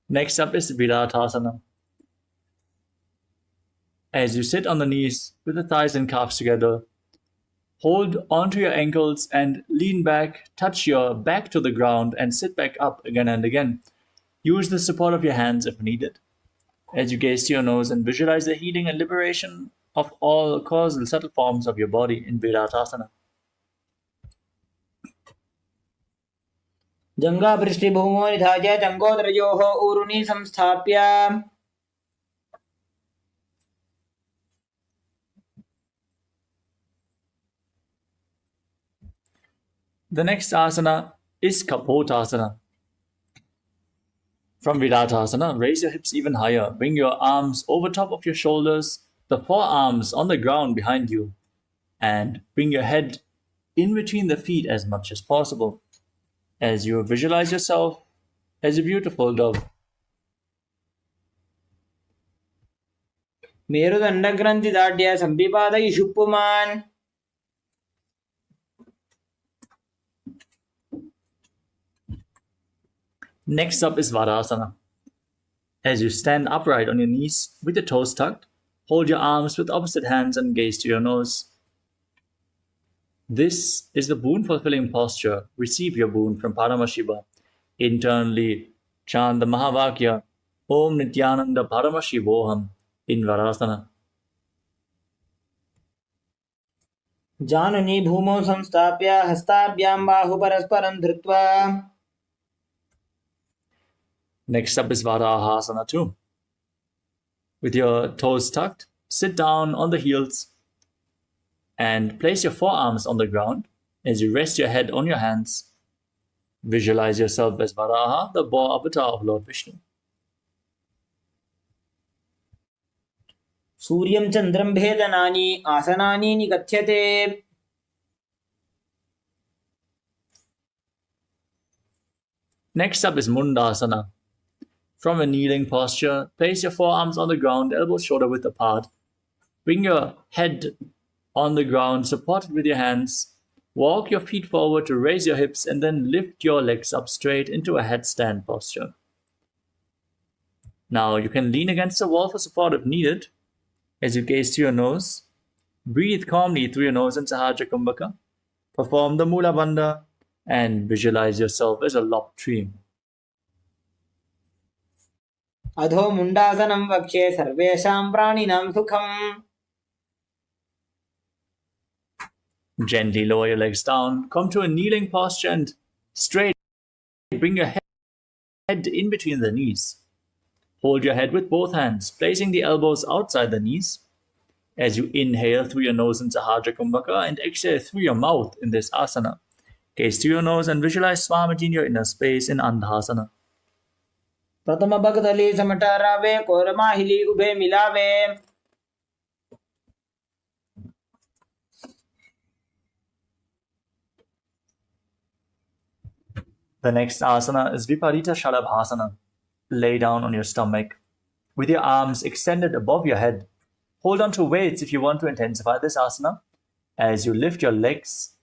Next up is Viratasana. As you sit on the knees with the thighs and calves together, hold onto your ankles and lean back, touch your back to the ground and sit back up again and again. Use the support of your hands if needed. As you gaze to your nose and visualize the healing and liberation of all causal subtle forms of your body in Viratasana. जङ्घापृष्ठभूमो निधाय जङ्घोदरयोः ऊरुनि संस्थाप्य. The next asana is Kapotasana. From Viratasana, raise your hips even higher. Bring your arms over top of your shoulders, the forearms on the ground behind you, and bring your head in between the feet as much as possible as you visualize yourself as a beautiful dove. मेरुदण्डग्रन्थिदाढ्य संविपादैषुप्पुमान्. Next up is Varasana. As you stand upright on your knees with your toes tucked, hold your arms with opposite hands and gaze to your nose. This is the boon-fulfilling posture. Receive your boon from Paramashiva. Internally, chant the Mahavakya, Om Nithyananda Paramashivoham in Varasana. जानुनि भूमौ संस्थाप्य हस्ताभ्यां बाहुपरस्परं धृत्वा. Next up is Varahasana 2. With your toes tucked, sit down on the heels and place your forearms on the ground as you rest your head on your hands. Visualize yourself as Varaha, the boar avatar of Lord Vishnu. सूर्यं चन्द्रं भेदनानि आसनानि निकथ्यते. Next up is Mundasana. From a kneeling posture, place your forearms on the ground, elbows shoulder width apart. Bring your head on the ground, supported with your hands. Walk your feet forward to raise your hips and then lift your legs up straight into a headstand posture. Now you can lean against the wall for support if needed. As you gaze to your nose, breathe calmly through your nose in Sahaja Kumbhaka. Perform the Mula Bandha and visualize yourself as a lopped tree. अधो मुण्डासनं वक्ष्ये सर्वेषां प्राणिनां सुखम्. Gently lower your legs down, come to a kneeling posture and straight. Bring your head in between the knees. Hold your head with both hands, placing the elbows outside the knees. As you inhale through your nose in Sahaja Kumbhaka and exhale through your mouth in this asana. Gaze to your nose and visualize Swamiji in your inner space in Andhasana. प्रथम भगतली समटरावे कोरमाहिली उभे मिलावे. The next asana is Viparita Shalabhasana. Lay down on your stomach with your arms extended above your head. Hold on to weights if you want to intensify this asana. As you lift your legs,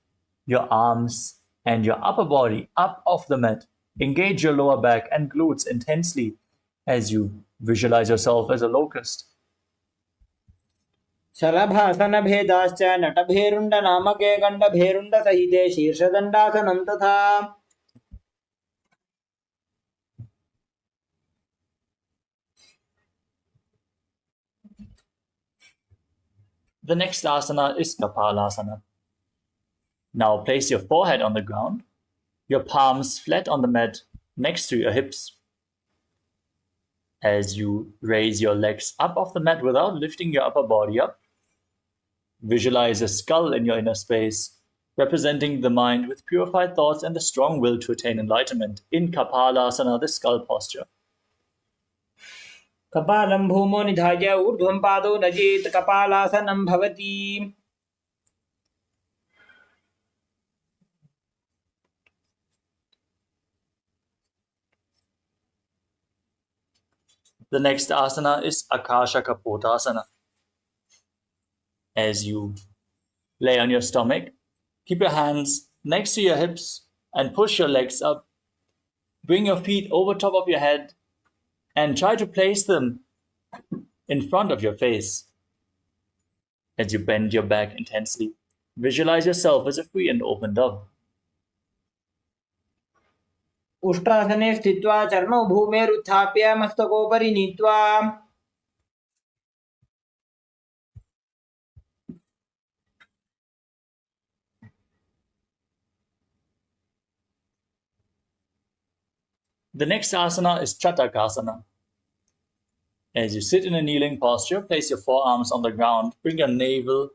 your arms, and your upper body up off the mat. Engage your lower back and glutes intensely as you visualize yourself as a locust. शलभासन भेदाश्च नटभेरुण्ड नामके गण्डभेरुण्ड सहिते शीर्षदण्डासनं तथा. The next asana is Kapalasana. Now place your forehead on the ground, your palms flat on the mat next to your hips. As you raise your legs up off the mat without lifting your upper body up, visualize a skull in your inner space, representing the mind with purified thoughts and the strong will to attain enlightenment in Kapalasana, the skull posture. कपालं भूमो निधाय ऊर्ध्वं पादो नजेत् कपालासनं भवति. The next asana is Akasha Kapotasana. As you lay on your stomach, keep your hands next to your hips and push your legs up. Bring your feet over top of your head and try to place them in front of your face. As you bend your back intensely, visualize yourself as a free and open dove. उष्ट्रासने स्थित्वा चरणौ भूमेरुत्थाप्य मस्तकोपरि नीत्वा. The next asana is Chatakasana. As you sit in a kneeling posture, place your forearms on the ground, bring your navel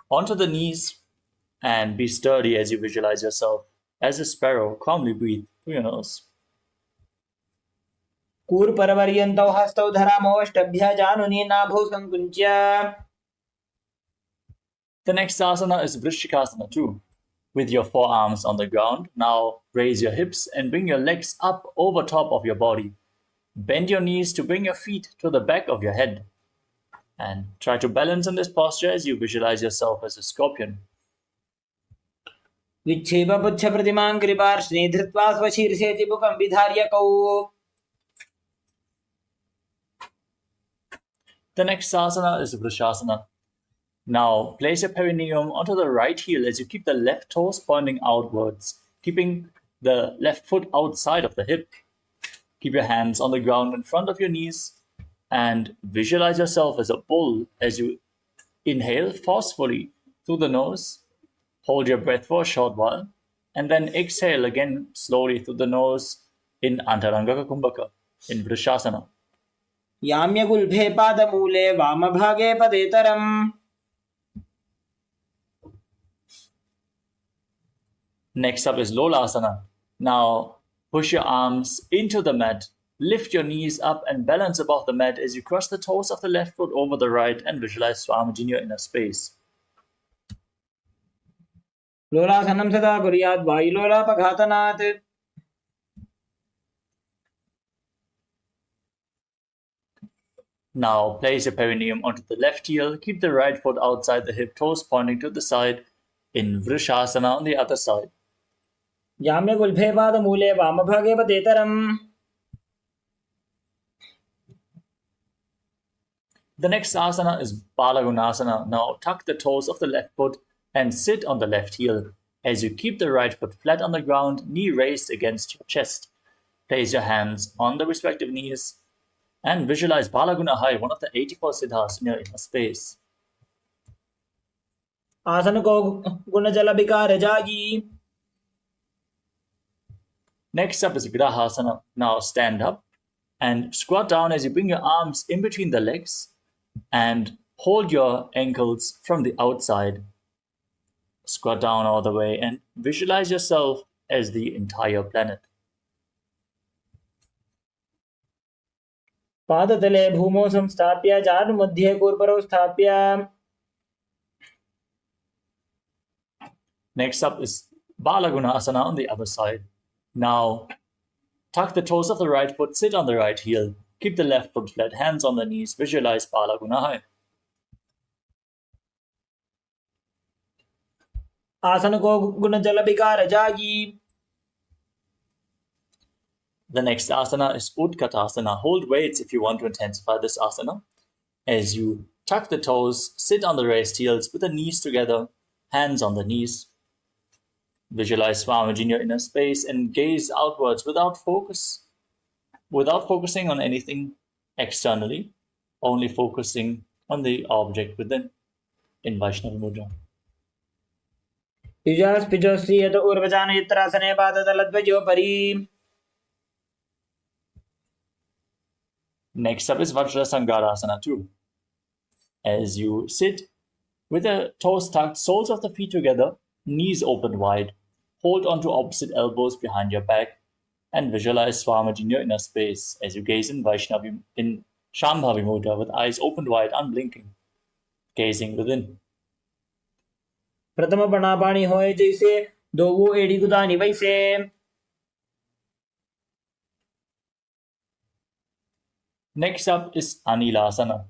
onto the knees, and be sturdy as you visualize yourself as a sparrow. Calmly breathe through your nose. कूर्परपर्यन्तौ हस्तौ धरामोऽष्टभ्य जानुनी नाभौ संकुञ्च्य. The next asana is Vrishikasana too. With your forearms on the ground, now raise your hips and bring your legs up over top of your body. Bend your knees to bring your feet to the back of your head. And try to balance in this posture as you visualize yourself as a scorpion. विच्छेपपुच्छप्रतिमां गिरिपार्श्वे धृत्वा स्वशीर्षे चिबुकं विधार्यकौ. The next asana is Vrishasana. Now place your perineum onto the right heel as you keep the left toes pointing outwards, keeping the left foot outside of the hip. Keep your hands on the ground in front of your knees and visualize yourself as a bull as you inhale forcefully through the nose, hold your breath for a short while, and then exhale again slowly through the nose in Antaranga Kumbhaka, in Vrishasana. याम्यगुल्फे पादमूले वामभागे पदेतरम्. Next up is Lolasana. Now push your arms into the mat, lift your knees up and balance above the mat as you cross the toes of the left foot over the right and visualize Swamiji in your inner space. लोलासनं सदा कुर्यात् वायुलोलापघातनात्. Now place your perineum onto the left heel, keep the right foot outside the hip, toes pointing to the side in Vrishasana on the other side. याम्यगुल्फे पादमूले वामभागे पदेतरम्. The next asana is Balagunasana. Now tuck the toes of the left foot and sit on the left heel. As you keep the right foot flat on the ground, knee raised against your chest. Place your hands on the respective knees and visualize Balagunahai, one of the 84 siddhas in your inner space. आसन को गुणजल विकार जागी. Next up is Grahasana. Now stand up and squat down as you bring your arms in between the legs and hold your ankles from the outside. Squat down all the way and visualize yourself as the entire planet. पादतले भूमौ संस्थाप्य जानुमध्ये कूर्परौ स्थाप्य. Next up is Balagunasana on the other side. Now, tuck the toes of the right foot, sit on the right heel, keep the left foot flat, hands on the knees, visualize Balagunahai. आसन को गुणजल विकार जागी. The next asana is Utkatasana. Hold weights if you want to intensify this asana. As you tuck the toes, sit on the raised heels with the knees together, hands on the knees. Visualize Swamiji in your inner space and gaze outwards without focusing on anything externally, only focusing on the object within. in Vaishnavi Mudra. युजास्पिजोश्रियत ऊर्वजानयुत्रासने पादतलध्वजोपरि. Next up is Vajrasangarasana 2. As you sit with the toes tucked, soles of the feet together, knees open wide, hold onto opposite elbows behind your back, and visualize Swamiji in your inner space as you gaze in Shambhavi Mudra with eyes opened wide, unblinking, gazing within. प्रथम पणापाणी होए जैसे दो वो एड़ी गुदानी वैसे. Next up is Anilasana.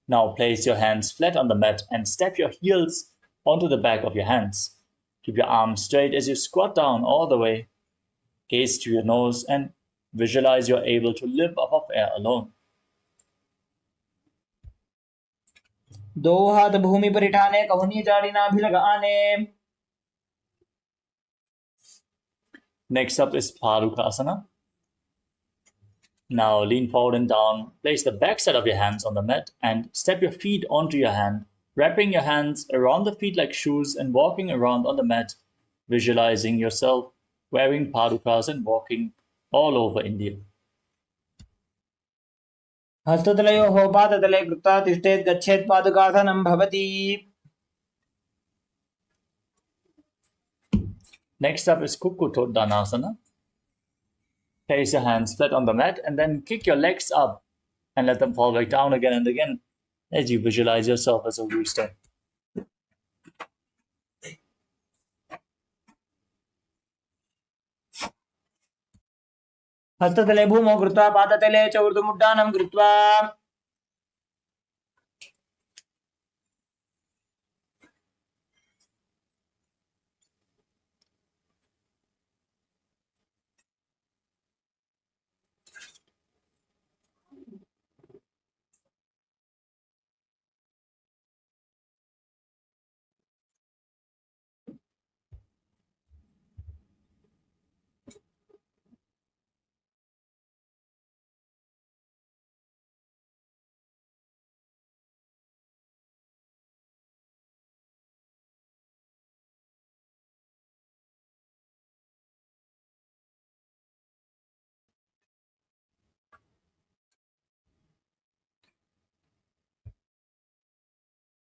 Now place your hands flat on the mat and step your heels onto the back of your hands. Keep your arms straight as you squat down all the way. Gaze to your nose and visualize you're able to live above air alone. दो हाथ भूमि पर उठाने कहुनी जाड़ी नाभि लगाने. Next up is Parukasana. Now lean forward and down. Place the back side of your hands on the mat and step your feet onto your hand, wrapping your hands around the feet like shoes and walking around on the mat, visualizing yourself wearing padukas and walking all over India. हस्ततलयोः पादतले कृत्वा तिष्ठेत् गच्छेत् पादुकासनं भवति. Next up is Kukkutoddanasana. Place your hands flat on the mat and then kick your legs up and let them fall back down again and again as you visualize yourself as a rooster. हस्ततले भूमौ कृत्वा पादतले च ऊर्ध्वमुड्डानं कृत्वा.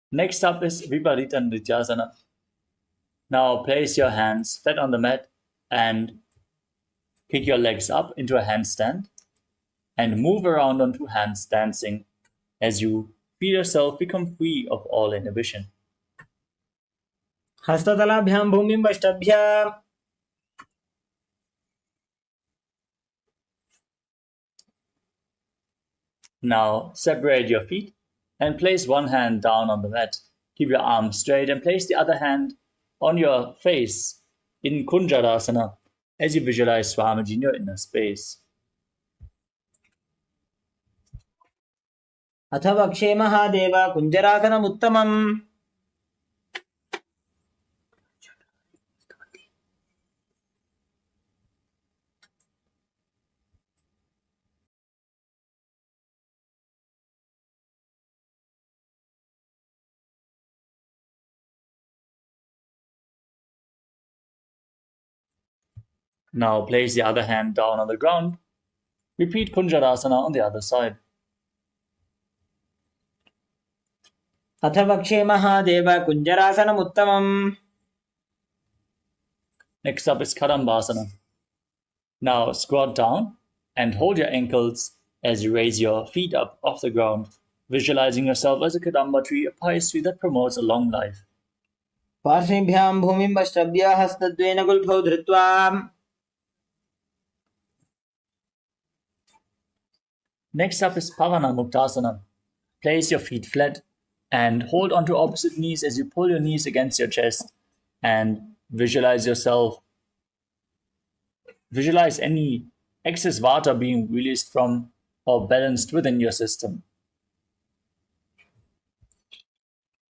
Next up is Viparita Nrityasana. Now place your hands flat on the mat and kick your legs up into a handstand and move around on two hands dancing as you feel yourself become free of all inhibition. हस्ततलाभ्यां भूमिं वष्टभ्य. Now separate your feet and place one hand down on the mat. Keep your arms straight and place the other hand on your face in Kunjarasana as you visualize Swamiji in your inner space. अथ वक्षे Mahadev कुञ्जरासनमुत्तमम्. Now place the other hand down on the ground. Repeat Kunjarasana on the other side. अथ वक्षे Mahadev कुञ्जरासनमुत्तमम्. Next up is Kadambasana. Now squat down and hold your ankles as you raise your feet up off the ground, visualizing yourself as a Kadamba tree, a pious tree that promotes a long life. पार्श्वेभ्यां भूमिं वष्टभ्य हस्तद्वयेन गुल्फौ धृत्वा. Next up is Pavana Muktasana. Place your feet flat and hold onto opposite knees as you pull your knees against your chest and visualize any excess vata being released from or balanced within your system.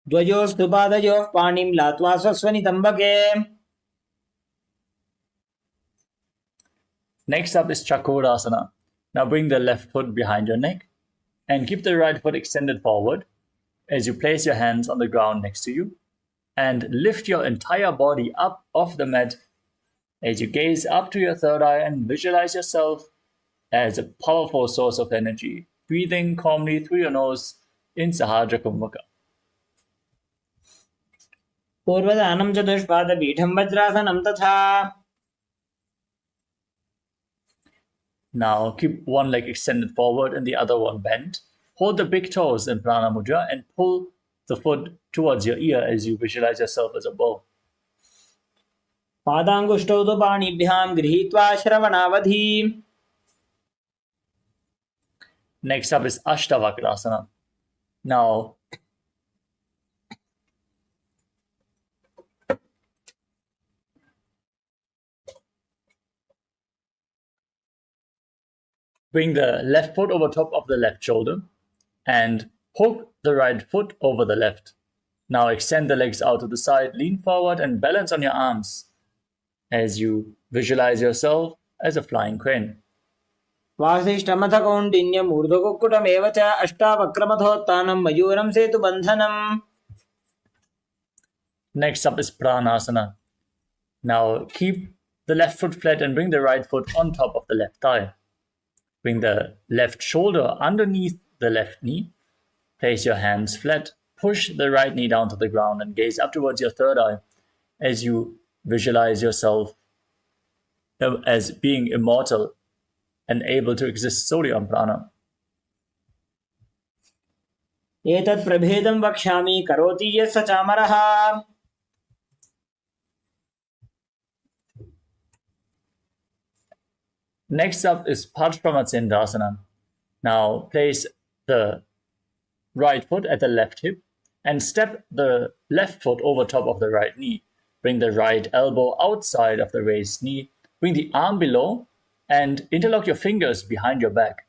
द्वयोस्तु पादयोः पाणिं लात्वा स्वस्वनितम्बके. Next up is Chakorasana. Now bring the left foot behind your neck and keep the right foot extended forward. as you place your hands on the ground next to you and lift your entire body up off the mat as you gaze up to your third eye and visualize yourself as a powerful source of energy, breathing calmly through your nose in Sahajra Kumbhaka. पूर्वदानं चतुष्पादपीठं वज्रासनं तथा. Now keep one leg extended forward and the other one bent. Hold the big toes in Prana Mudra and pull the foot towards your ear as you visualize yourself as a bow. पादाङ्गुष्ठौ तु पाणिभ्यां गृहीत्वा श्रवणावधि. Next up is Ashtavakrasana. Now, bring the left foot over top of the left shoulder and hook the right foot over the left. Now extend the legs out to the side, lean forward and balance on your arms as you visualize yourself as a flying crane. वासिष्ठमथ कौण्डिन्यम् ऊर्ध्वकुक्कुटमेव च अष्टावक्रमथोत्थानं मयूरं सेतुबन्धनम्. Next up is Pranasana. Now keep the left foot flat and bring the right foot on top of the left thigh. Bring the left shoulder underneath the left knee. Place your hands flat. Push the right knee down to the ground and gaze up towards your third eye as you visualize yourself as being immortal and able to exist solely on prana. एतत् प्रभेदं वक्ष्यामि करोति यः स चामरः. Next up is Parshvamatsindasana. Now place the right foot at the left hip and step the left foot over top of the right knee. Bring the right elbow outside of the raised knee. Bring the arm below and interlock your fingers behind your back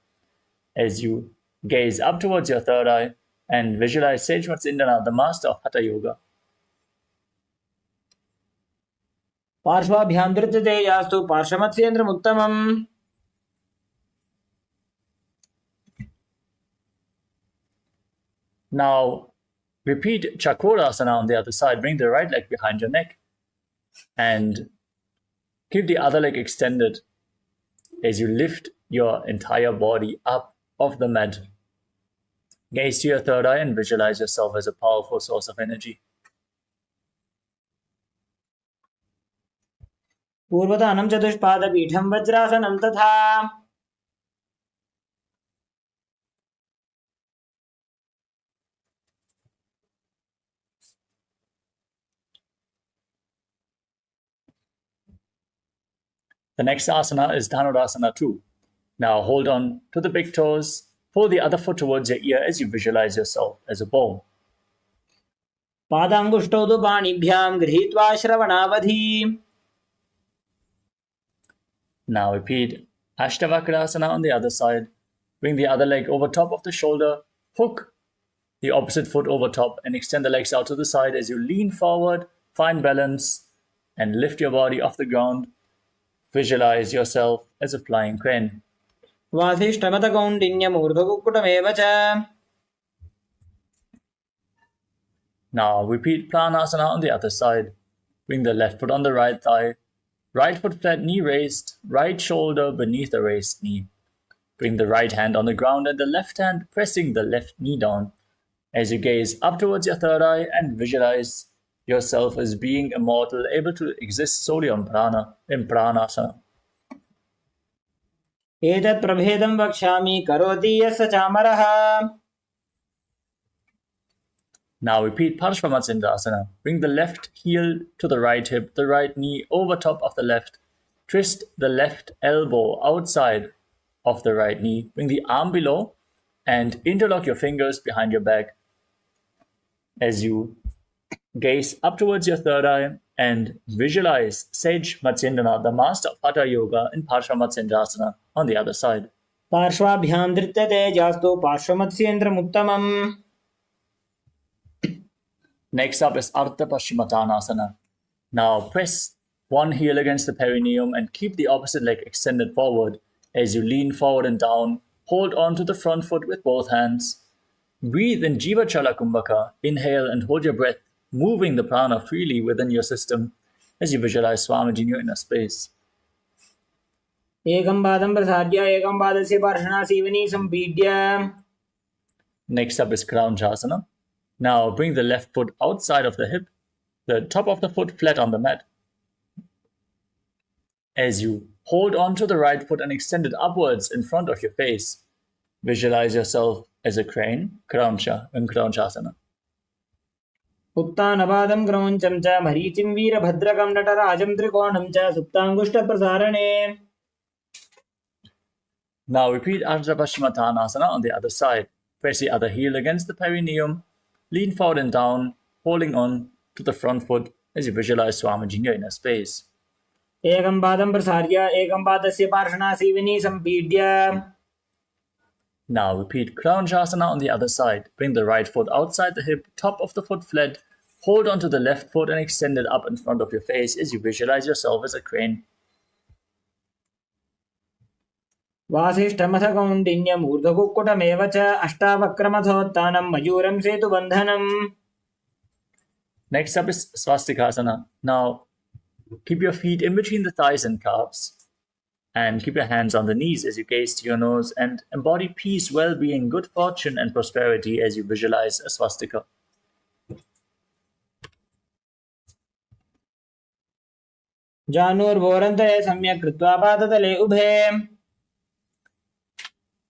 as you gaze up towards your third eye and visualize Sage Matsindana, the master of Hatha Yoga. पार्श्वाभ्यां धृत्यते यास्तु पार्श्वमत्स्येन्द्रमुत्तमम्. Now repeat Chakrasana on the other side. Bring the right leg behind your neck and keep the other leg extended as you lift your entire body up off the mat. Gaze to your third eye and visualize yourself as a powerful source of energy. पूर्वदानं चतुष्पादपीठं वज्रासनं तथा. The next asana is Dhanurasana 2. Now hold on to the big toes. Pull the other foot towards your ear as you visualize yourself as a bow. पादाङ्गुष्ठौ तु पाणिभ्यां गृहीत्वा श्रवणावधि. Now repeat Ashtavakrasana on the other side. Bring the other leg over top of the shoulder. Hook the opposite foot over top and extend the legs out to the side as you lean forward, find balance, and lift your body off the ground. Visualize yourself as a flying crane. वासिष्ठमथ कौण्डिन्यम् ऊर्ध्वकुक्कुटमेव च. Now repeat Pranasana on the other side. Bring the left foot on the right thigh. Right foot flat, knee raised. Right shoulder beneath the raised knee. Bring the right hand on the ground and the left hand pressing the left knee down as you gaze up towards your third eye and visualize yourself as being immortal, able to exist solely on prana, in Pranasana. एतत् प्रभेदं वक्ष्यामि करोति यः स चामरः. Now repeat Parshvamatsindasana. Bring the left heel to the right hip, the right knee over top of the left. Twist the left elbow outside of the right knee. Bring the arm below and interlock your fingers behind your back as you gaze up towards your third eye and visualize Sage Matsindana, the master of Hatha Yoga, in Parshvamatsindasana on the other side. पार्श्वाभ्यां धृत्यते यास्तु पार्श्वमत्स्येन्द्रमुत्तमम्. Next up is Ardha Paschimottanasana. Now press one heel against the perineum and keep the opposite leg extended forward as you lean forward and down. Hold on to the front foot with both hands Breathe in Jiva Chala Kumbhaka. Inhale and hold your breath, moving the prana freely within your system as you visualize Swamiji in your inner space. एकं पादं प्रसार्य एकं पादस्य पार्श्वनासीवनी सम्पीड्य. Next up is Kraunchasana. Now bring the left foot outside of the hip, the top of the foot flat on the mat. As you hold on to the right foot and extend it upwards in front of your face, visualize yourself as a crane, Kraunchasana. उत्तानपादं क्रौञ्चं च मरीचिं वीरभद्रकं नटराजं त्रिकोणं च सुप्ताङ्गुष्ठप्रसारणे. Now repeat Ardha Paschimottanasana on the other side. Press the other heel against the perineum, lean forward and down, holding on to the front foot as you visualize Swamiji in your inner space. एकं पादं प्रसार्य एकं पादस्य पार्श्वनासीवनी सम्पीड्य. Now repeat Kraunchasana on the other side. Bring the right foot outside the hip, top of the foot flat, hold onto the left foot and extend it up in front of your face as you visualize yourself as a crane. वासिष्ठमथ कौण्डिन्यम् ऊर्ध्वकुक्कुटमेव च अष्टावक्रमथोत्थानं मयूरं सेतुबन्धनम्. Next up is Swastikasana. Now keep your feet in between the thighs and calves and keep your hands on the knees as you gaze to your nose and embody peace, well-being, good fortune and prosperity as you visualize a swastika. जानुर्भोरन्तरे सम्यक् कृत्वा पादतले उभे.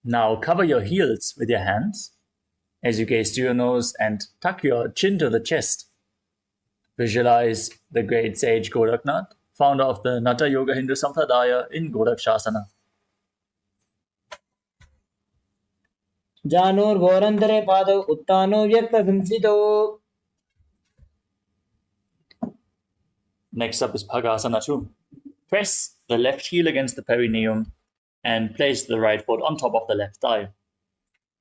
Now cover your heels with your hands as you gaze to your nose and tuck your chin to the chest. Visualize the great sage Goraknath, founder of the Natha Yoga Hindu Sampradaya in Gorakshasana. जानुर्भोरन्तरे पादौ उत्तानो व्यक्तसंस्थितौ. Next up is Bhagasana 2. Press the left heel against the perineum and place the right foot on top of the left thigh.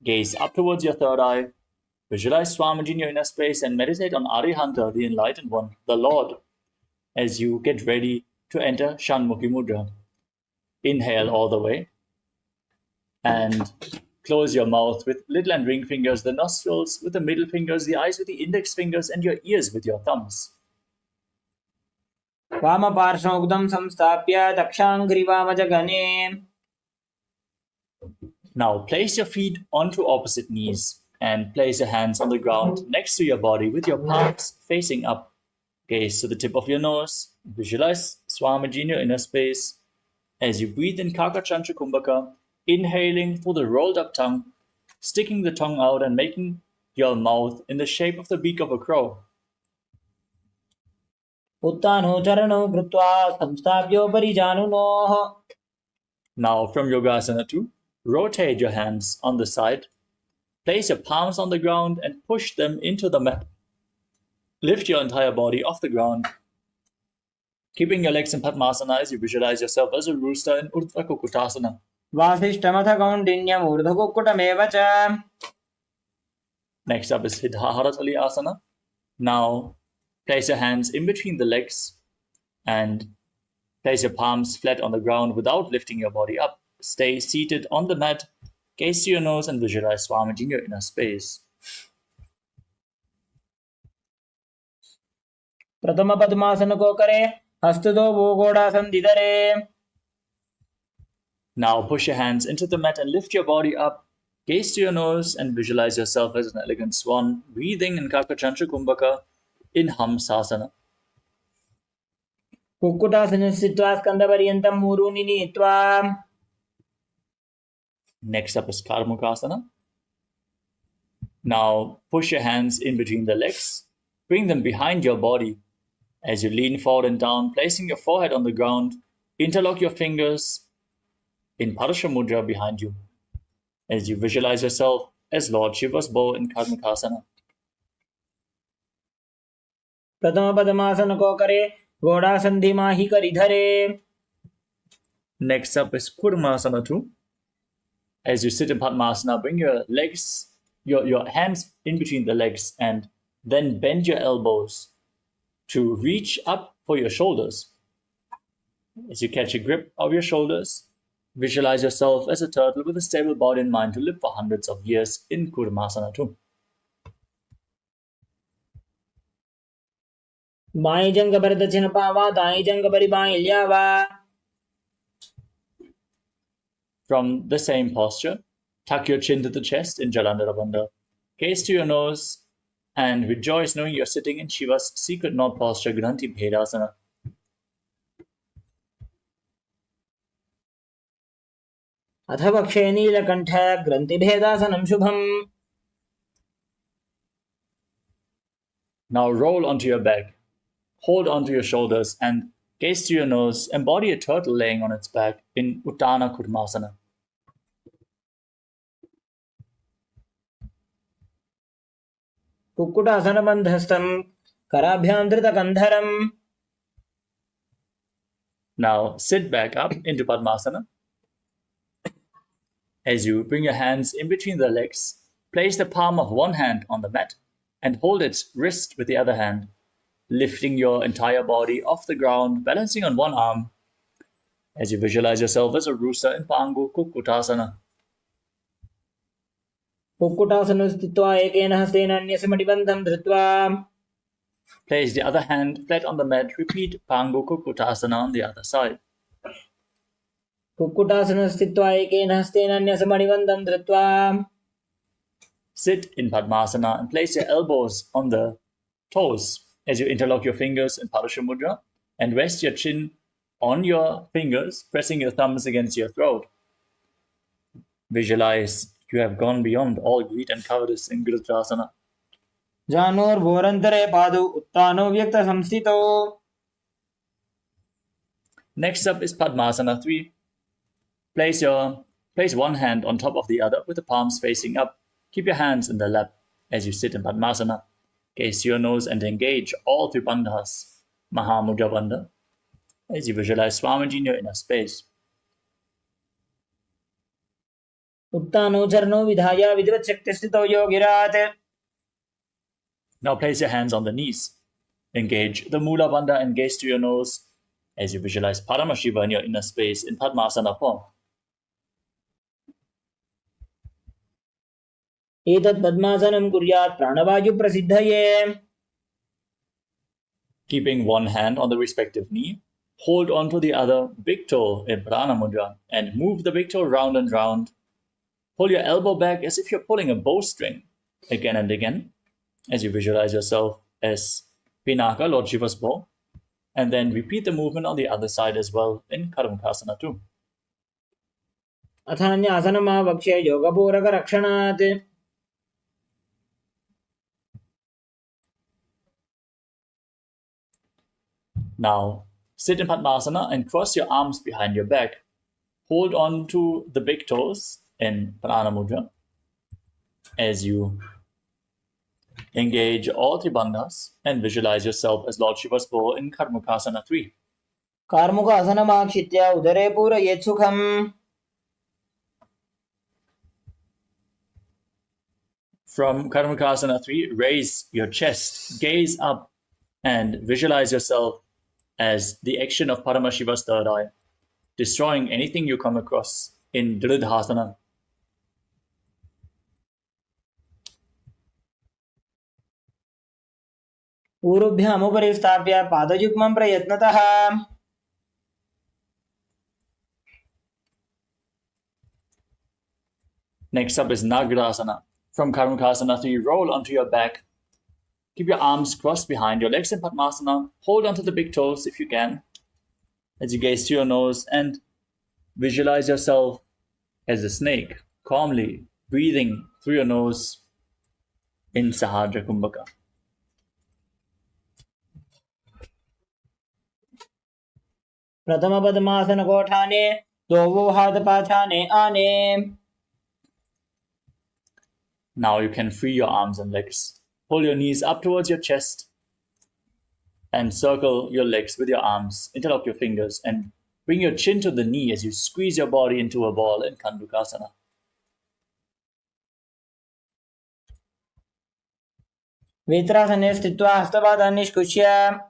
Gaze up towards your third eye. Visualize Swamiji in your inner space and meditate on Arihanta, the Enlightened One, the Lord, as you get ready to enter Shanmukhi Mudra. Inhale all the way and close your mouth with little and ring fingers, the nostrils with the middle fingers, the eyes with the index fingers, and your ears with your thumbs. वामपार्श्वमुग्धं संस्थाप्य दक्षाङ्घ्रिवामजगने. Now place your feet onto opposite knees and place your hands on the ground next to your body with your palms facing up. Gaze to the tip of your nose. Visualize Swamiji in your inner space as you breathe in Kakachantra Kumbhaka, inhaling through the rolled up tongue, sticking the tongue out and making your mouth in the shape of the beak of a crow. उत्तानो चरणौ कृत्वा संस्थाप्योपरि जानुनोः. Now from Yogasana 2, rotate your hands on the side. Place your palms on the ground and push them into the mat. Lift your entire body off the ground. Keeping your legs in Padmasana as you visualize yourself as a rooster in Urdhva Kukutasana. वासिष्ठमथ कौण्डिन्यम् ऊर्ध्वकुक्कुटमेव च. Next up is Siddhaharatali Asana. Now place your hands in between the legs and place your palms flat on the ground without lifting your body up. Stay seated on the mat, gaze to your nose and visualize Swamiji in your inner space. प्रथम पद्मासन को करे हस्तदो वो Ghodasan दिधरे. Now push your hands into the mat and lift your body up. Gaze to your nose and visualize yourself as an elegant swan, breathing in Kakachantra Kumbhaka in Hamsasana. कुक्कुटासने स्थित्वा स्कन्दपर्यन्तं मूरूनि नीत्वा. Next up is Karmukasana. Now push your hands in between the legs. Bring them behind your body as you lean forward and down, placing your forehead on the ground. Interlock your fingers in Parasha Mudra behind you as you visualize yourself as Lord Shiva's bow in Karmukasana. प्रथम पद्मासन को करे घोड़ासन धीमाहि करि धरे. Next up is Kurmasana 2. As you sit in Padmasana, bring your legs, your hands in between the legs and then bend your elbows to reach up for your shoulders. As you catch a grip of your shoulders, Visualize yourself as a turtle with a stable body and mind to live for hundreds of years in Kurmasana too. By जंग बर दक्षिण पावा दाई जंग बरी by ल्यावा. From the same posture, tuck your chin to the chest in Jalandhara Bandha. Gaze to your nose and rejoice knowing you're sitting in Shiva's secret knot posture, Granthi Bhedasana. अथ वक्षे नीलकण्ठ ग्रन्थिभेदासनं शुभम्. Now roll onto your back, hold onto your shoulders and gaze to your nose. Embody a turtle laying on its back in Uttana Kurmasana. कुक्कुटासनबन्धस्थं कराभ्यां धृतकन्धरम्. Now sit back up into Padmasana. As you bring your hands in between the legs, place the palm of one hand on the mat and hold its wrist with the other hand, lifting your entire body off the ground, balancing on one arm as you visualize yourself as a rooster in Pangu Kukkutasana. कुक्कुटासने स्थित्वा एकेन हस्तेन अन्यस्य मणिबन्धं धृत्वा. Place the other hand flat on the mat. Repeat Pangu Kukkutasana on the other side. कुक्कुटासने स्थित्वा एकेन हस्तेन अन्यस्य मणिबन्धं धृत्वा. Sit in Padmasana and place your elbows on the toes as you interlock your fingers in Parasha Mudra and rest your chin on your fingers, pressing your thumbs against your throat. Visualize you have gone beyond all greed and cowardice in Gurudasana. जानोर्भोरन्तरे पादौ उत्तानो व्यक्तसंस्थितौ. Next up is Padmasana 3. Place one hand on top of the other with the palms facing up. Keep your hands in the lap as you sit in Padmasana. Gaze to your nose and engage all three bandhas, Mahamudra Bandha, as you visualize Swamiji in your inner space. उत्तानो चरणो विधाय विधिवच्छक्तिस्थितौ योगिरात्. Now place your hands on the knees. Engage the Mula Bandha and gaze to your nose as you visualize Paramashiva in your inner space in Padmasana form. एतत् पद्मासनं कुर्यात् प्राणवायुप्रसिद्धये. Keeping one hand on the respective knee, hold on to the other big toe in Prana Mudra and move the big toe round and round. Pull your elbow back as if you're pulling a bowstring again and again as you visualize yourself as Pinaka, Lord Shiva's bow. And then repeat the movement on the other side as well in Karmakasana too. अथान्यासनमावक्ष्य योगपूरकरक्षणात्. Now, sit in Padmasana and cross your arms behind your back. Hold on to the big toes in Prana Mudra as you engage all three bandhas and visualize yourself as Lord Shiva's bow in Karmakasana 3. कार्मुकासनमाक्षित्य उदरे पूरयेत् सुखम्. From Karmakasana 3, raise your chest, gaze up, and visualize yourself as the action of Paramashiva's third eye, destroying anything you come across in Dridhasana. ऊरुभ्यामुपरि स्थाप्य पादयुग्मं प्रयत्नतः. Next up is Nagrasana. From Karmakasana 3, roll onto your back. Keep your arms crossed behind your legs in Padmasana. Hold onto the big toes if you can as you gaze to your nose and visualize yourself as a snake, calmly breathing through your nose in Sahadra Kumbhaka. प्रथमपद्मासनकोठाने द्वौहातपाठाने आने. Now you can free your arms and legs. Pull your knees up towards your chest and circle your legs with your arms. Interlock your fingers and bring your chin to the knee as you squeeze your body into a ball in Kandukasana. वित्रासने स्थित्वा हस्तपादान् निष्कुष्य.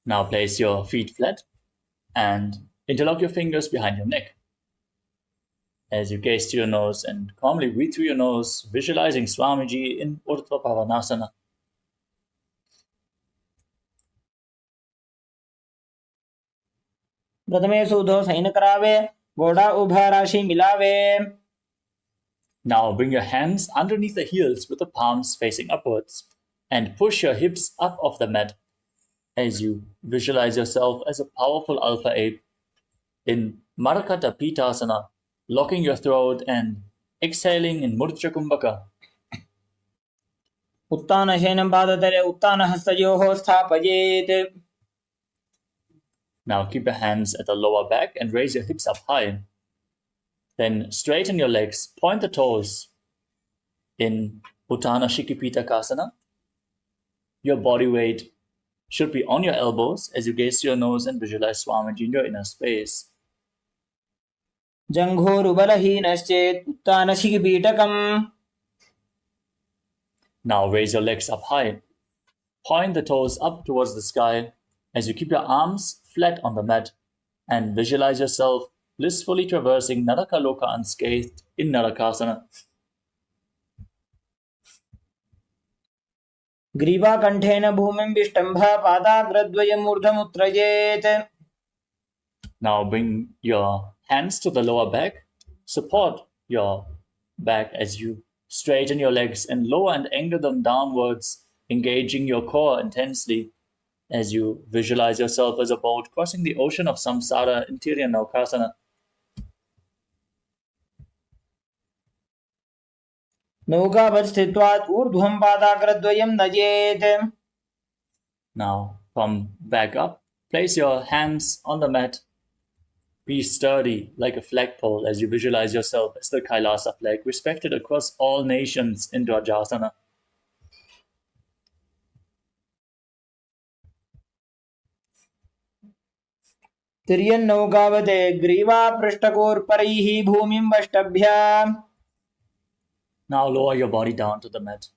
Now place your feet flat and Interlock your fingers behind your neck. As you gaze to your nose and calmly breathe through your nose, visualizing Swamiji in Urdhva Pavanasana. प्रथमे सूधो San करावे घोड़ा उभा राशि मिलावे. Now bring your hands underneath the heels with the palms facing upwards and push your hips up off the mat as you visualize yourself as a powerful alpha ape in Marakata Pitasana, locking your throat and exhaling in Murcha Kumbhaka. उत्तान शयनं पादतले उत्तान हस्तयोः स्थापयेत्. Now keep your hands at the lower back and raise your hips up high. Then straighten your legs, point the toes in Uttana Shikipitakasana. Your body weight should be on your elbows as you gaze to your nose and visualize Swamiji in your inner space. जङ्घोरुबलहीनश्चेत् उत्तानशिखिपीठकम्. Now raise your legs up high. Point the toes up towards the sky as you keep your arms flat on the mat and visualize yourself blissfully traversing Narakaloka unscathed in Narakasana. ग्रीवाकण्ठेन भूमिं विष्टम्भ पादाग्रद्वयम् ऊर्ध्वमुत्त्रयेत्. Now bring your hands to the lower back. Support your back as you straighten your legs and lower and angle them downwards, engaging your core intensely as you visualize yourself as a boat crossing the ocean of samsara in Tirya Naukasana. नौकावत् स्थित्वात् ऊर्ध्वं पादाग्रद्वयं नयेत्. Now come back up. Place your hands on the mat. Be sturdy like a flagpole as you visualize yourself as the KAILASA flag, respected across all nations in Dvajasana. तिर्यन्नौकावते ग्रीवा पृष्ठकोर्परैः भूमिं वष्टभ्य. Now lower your body down to the mat.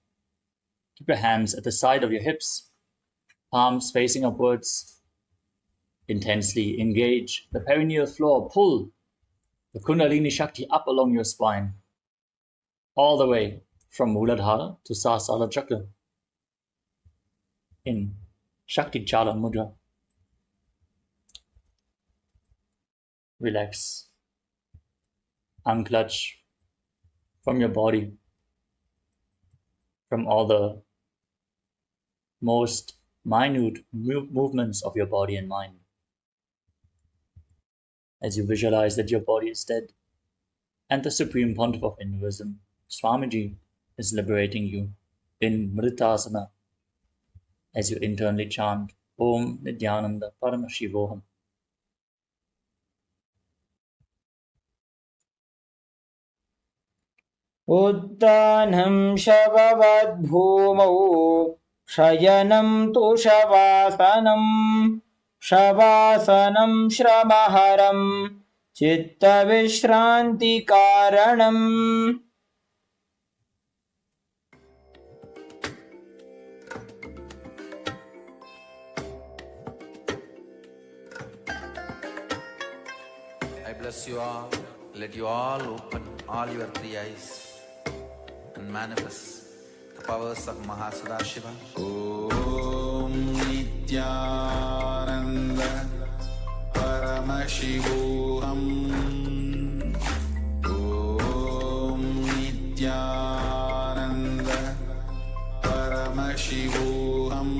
Keep your hands at the side of your hips, palms facing upwards. Intensely engage the perineal floor. Pull the Kundalini Shakti up along your spine, all the way from Muladhara to Sahasrara Chakra in Shakti Chala Mudra. Relax. Unclutch from your body, from all the most minute movements of your body and mind. As you visualize that your body is dead and the Supreme Pontiff of Hinduism, Swamiji, is liberating you in Mritasana as you internally chant Om Nithyananda Paramashivoham. उत्तानं शववद्भूमौ शयनं तु शवासनं. शवासनं श्रमहरं चित्तविश्रान्तिकारणम्. I bless you all. Let you all open all your three eyes and manifest the powers of Mahasadashiva. Om Nithyananda Paramashivoham. Om Nithyananda Paramashivoham.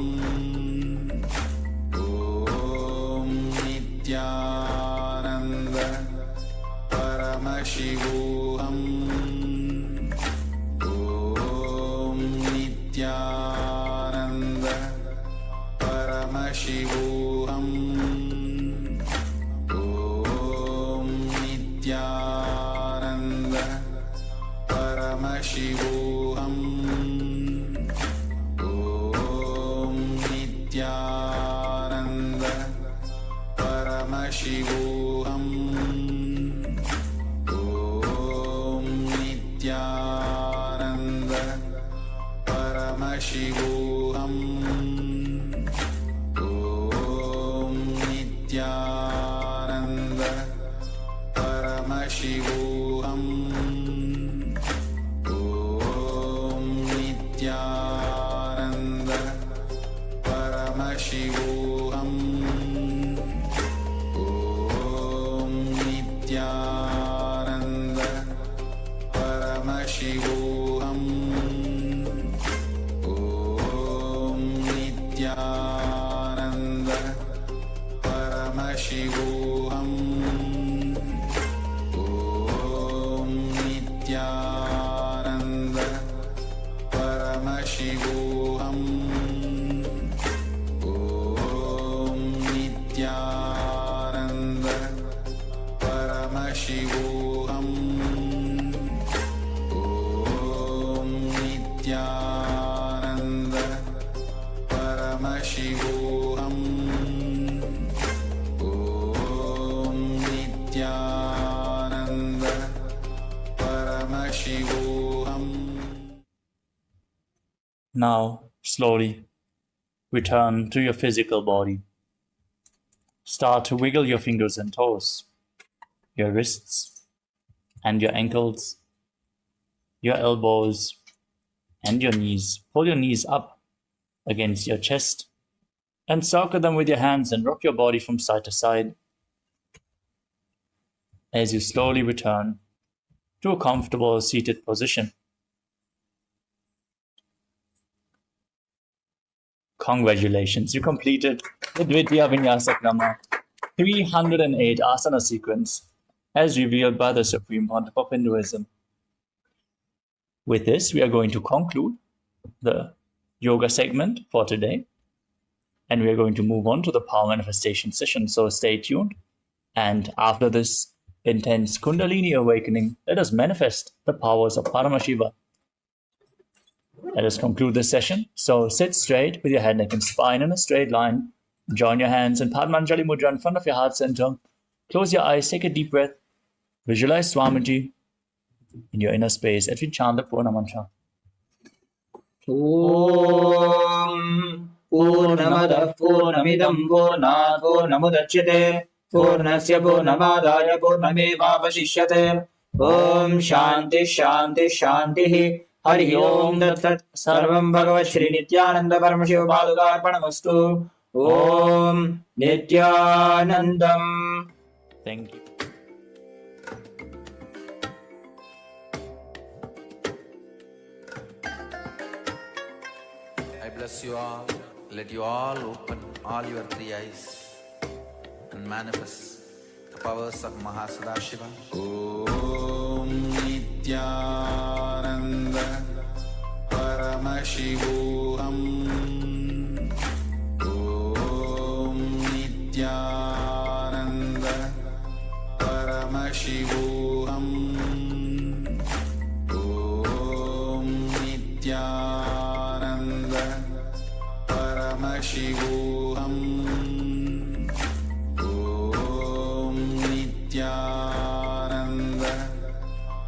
Om Nithyananda Paramashivoham. Om Nithyananda Paramashivoham. Om Nithyananda Paramashivoham. Om Nithyananda Paramashivoham. Om Nithyananda Paramashivoham. Om Nithyananda Nithyananda Paramashivoham Om Nithyananda Paramashivoham Om Nithyananda Paramashivoham Om Nithyananda Paramashivoham Om Nithyananda Paramashivoham Om Nithyananda Paramashivoham Om Nithyananda Paramashivoham. Now, slowly, return to your physical body. Start to wiggle your fingers and toes, your wrists and your ankles, your elbows and your knees. Pull your knees up against your chest and circle them with your hands and rock your body from side to side as you slowly return to a comfortable seated position. Congratulations, you completed the Dvitiya Vinyasa Krama 308 asana sequence as revealed by the Supreme Pontiff of Hinduism. With this, we are going to conclude the yoga segment for today, and we are going to move on to the power manifestation session. So stay tuned, and after this intense Kundalini awakening, let us manifest the powers of Paramashiva. Let us conclude this session. So sit straight with your head, neck, and spine in a straight line. Join your hands in Padmanjali Mudra in front of your heart center. Close your eyes, take a deep breath. Visualize Swamiji in your inner space as we chant the Purna Mantra. Om Purnamadah Purnamidam Purnat Purnamudachyate Purnasya Purnamadaya Purnamevavashishyate. Om Shanti Shanti Shanti. Hari Om Tat Sat. Sarvam Bhagavat Shri Nithyananda Paramashiva Padukarpanamastu. Om Nithyanandam. Thank you. I bless you all. Let you all open all your three eyes and manifest the powers of Mahasadashiva. Om Nithyananda Paramashivoham. Om Nithyananda Paramashivoham. Om Nithyananda Paramashivoham. Om Nithyananda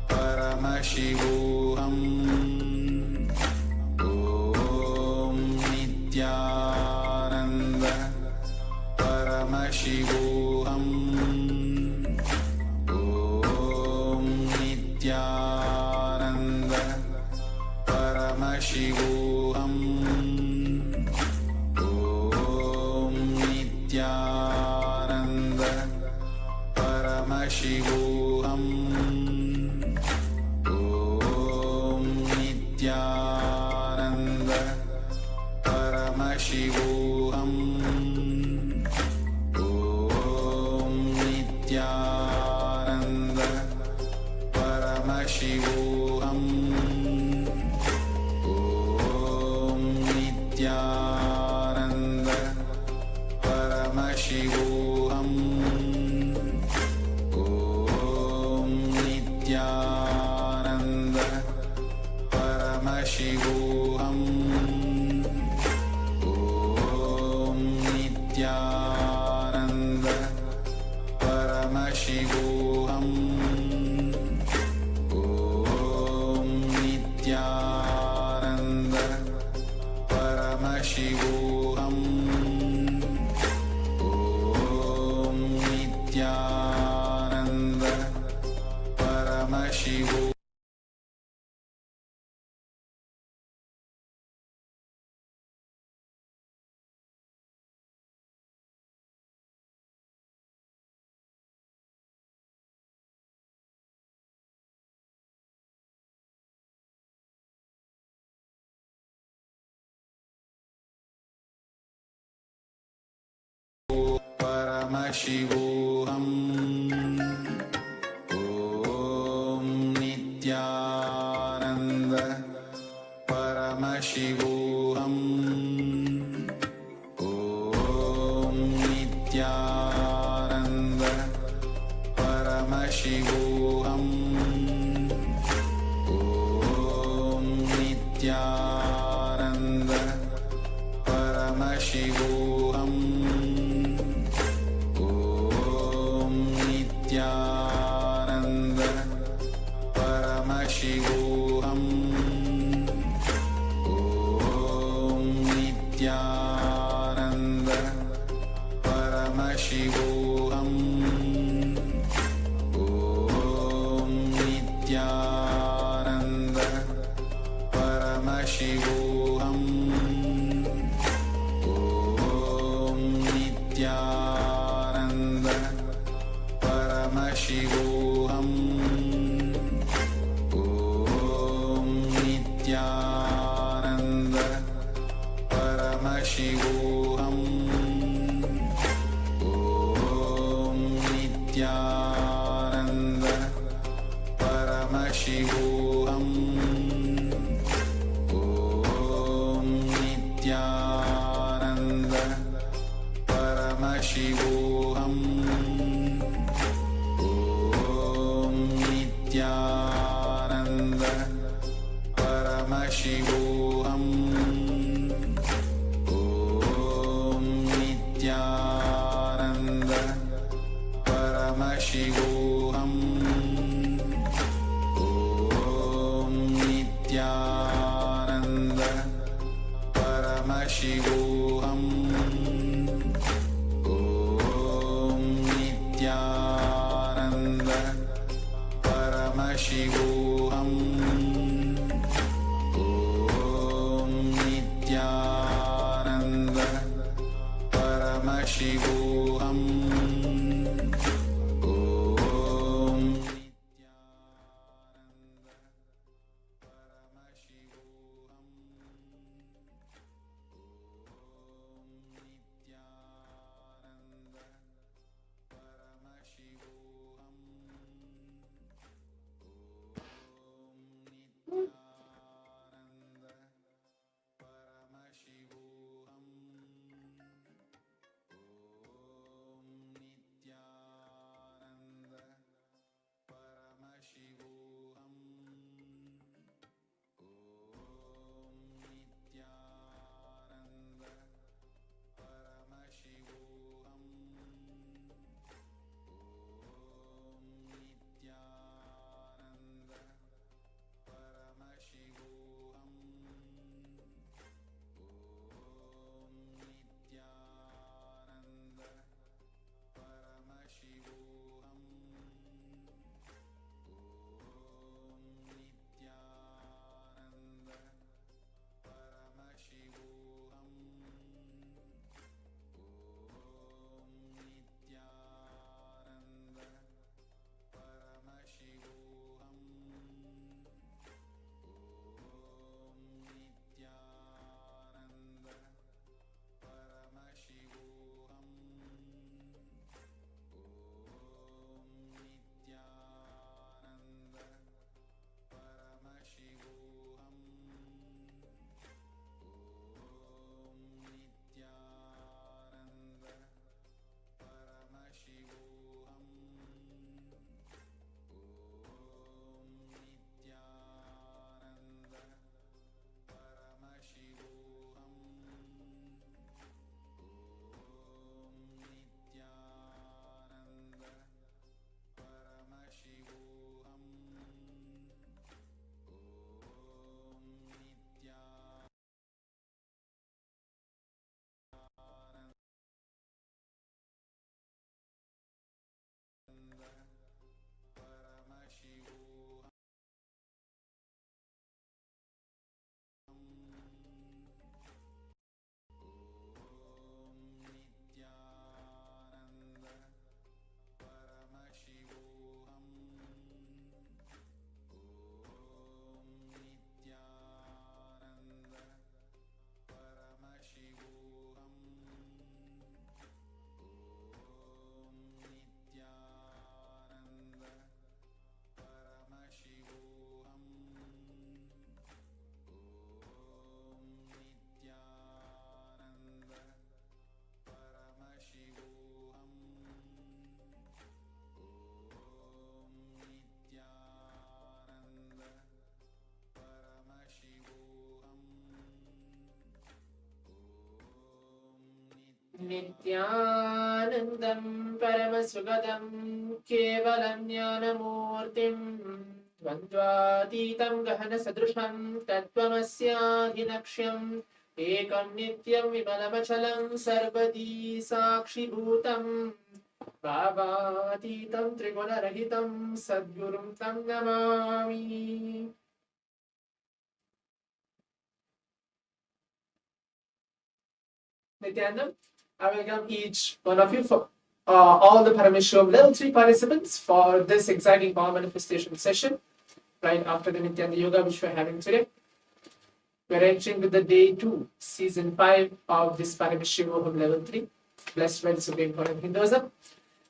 Paramashivoham. Om Nithyananda Paramashivoham. Om Nithyananda Paramashivoham. Om Nithyananda Paramashivoham. Om Nithyananda Paramashivoham. Om Nithyananda Paramashivoham. Om Nithyananda Paramashivoham. Om Nithyananda Paramashivoham. Om Nithyananda Paramashivoham. Om Nithyananda Paramashivoham. Om Nithyananda Paramashivoham. Paramashivoham. Om Nithyananda Paramashivoham. Om Nithyananda Paramashivoham. Om Nithyananda Paramashivoham. Om Nithyananda Paramashivoham. Om Nithyananda Paramashivoham. Om Nithyananda Paramashivoham. Om Nithyananda Paramashivoham. Om Nithyananda Paramashivoham. Om Nithyananda Paramashivoham. Om Nithyananda Paramashivoham. Om Nithyananda Paramashivoham. Om Nithyananda Paramashivoham. Om Nithyananda Paramashivoham. Om Nithyananda Paramashivoham. Om Nithyananda Paramashivoham. Om Paramashivoham. नित्यानन्दं परमसुखदं केवलं ज्ञानमूर्तिं द्वन्द्वातीतं गहनसदृशं तत्त्वमस्याधिलक्ष्यम् एकं नित्यं विमलमचलं सर्वदी साक्षिभूतं भावातीतं त्रिगुणरहितं सद्गुरुं तं Namami. Nithyananda, I welcome each one of you for all the Paramashivoham level 3 participants for this exciting power manifestation session right after the Nithyananda Yoga which we are having today. We are entering with the day 2, season 5 of this Paramashivoham level 3, blessed by the Supreme Court of Hinduism.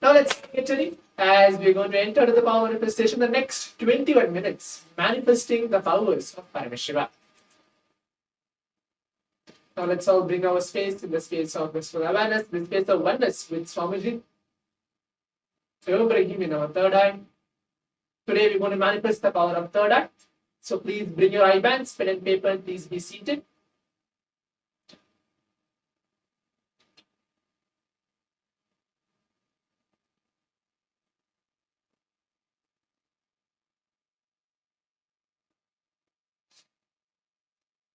Now let's get ready as we are going to enter the power manifestation the next 21 minutes, manifesting the powers of Paramashiva. Now let's all bring our space in the space of blissful awareness, the space of oneness with Swamiji. Remembering him in our third eye. Today we're going to manifest the power of third eye. So please bring your eye bands, pen and paper, please be seated.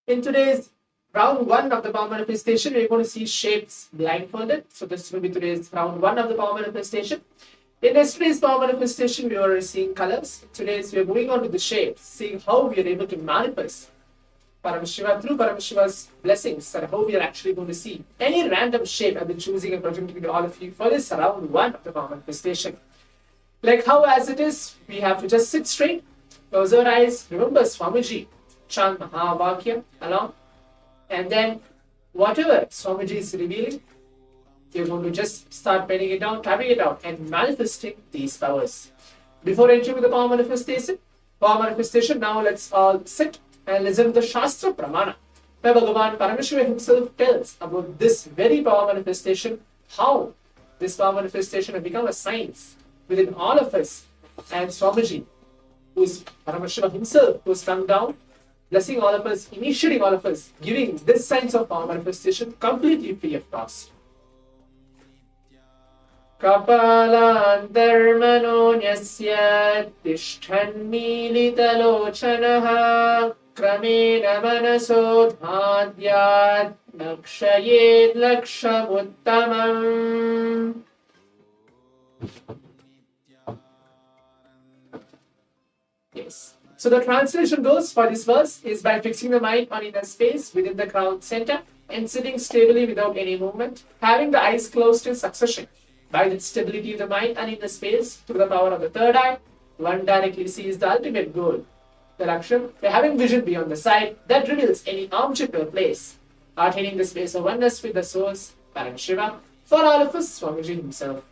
In today's round 1 of the power manifestation, we're going to see shapes blindfolded. So this will be today's round 1 of the power manifestation. In yesterday's power manifestation, we were seeing colors. Today's we are moving on to the shapes, seeing how we are able to manifest Paramashiva through Paramashiva's blessings, and how we are actually going to see any random shape I've been choosing and projecting to all of you for this round 1 of the power manifestation. Like how as it is, we have to just sit straight, close our eyes, remember Swamiji, chant Mahavakya along, and then whatever Swamiji is revealing, you're going to just start penning it down, tapping it out, and manifesting these powers. Before entering with the power manifestation, now let's all sit and listen to the Shastra Pramana, where Bhagavan Paramashiva himself tells about this very power manifestation, how this power manifestation has become a science within all of us, and Swamiji, who is Paramashiva himself, who has come down, blessing all of us, initiating all of us, giving this science of power manifestation completely free of cost. Kapalantarmanonyasya tishthanmilitalochanaha kramena manasodhadyat lakshayed lakshamuttamam. Yes. So the translation goes for this verse is by fixing the mind on inner space within the crown center and sitting stably without any movement, having the eyes closed in succession. By the stability of the mind and inner space through the power of the third eye, one directly sees the ultimate goal, the Laksham, by having vision beyond the sight that reveals any object or place, attaining the space of oneness with the source, Paramashiva, for all of us, Swamiji himself.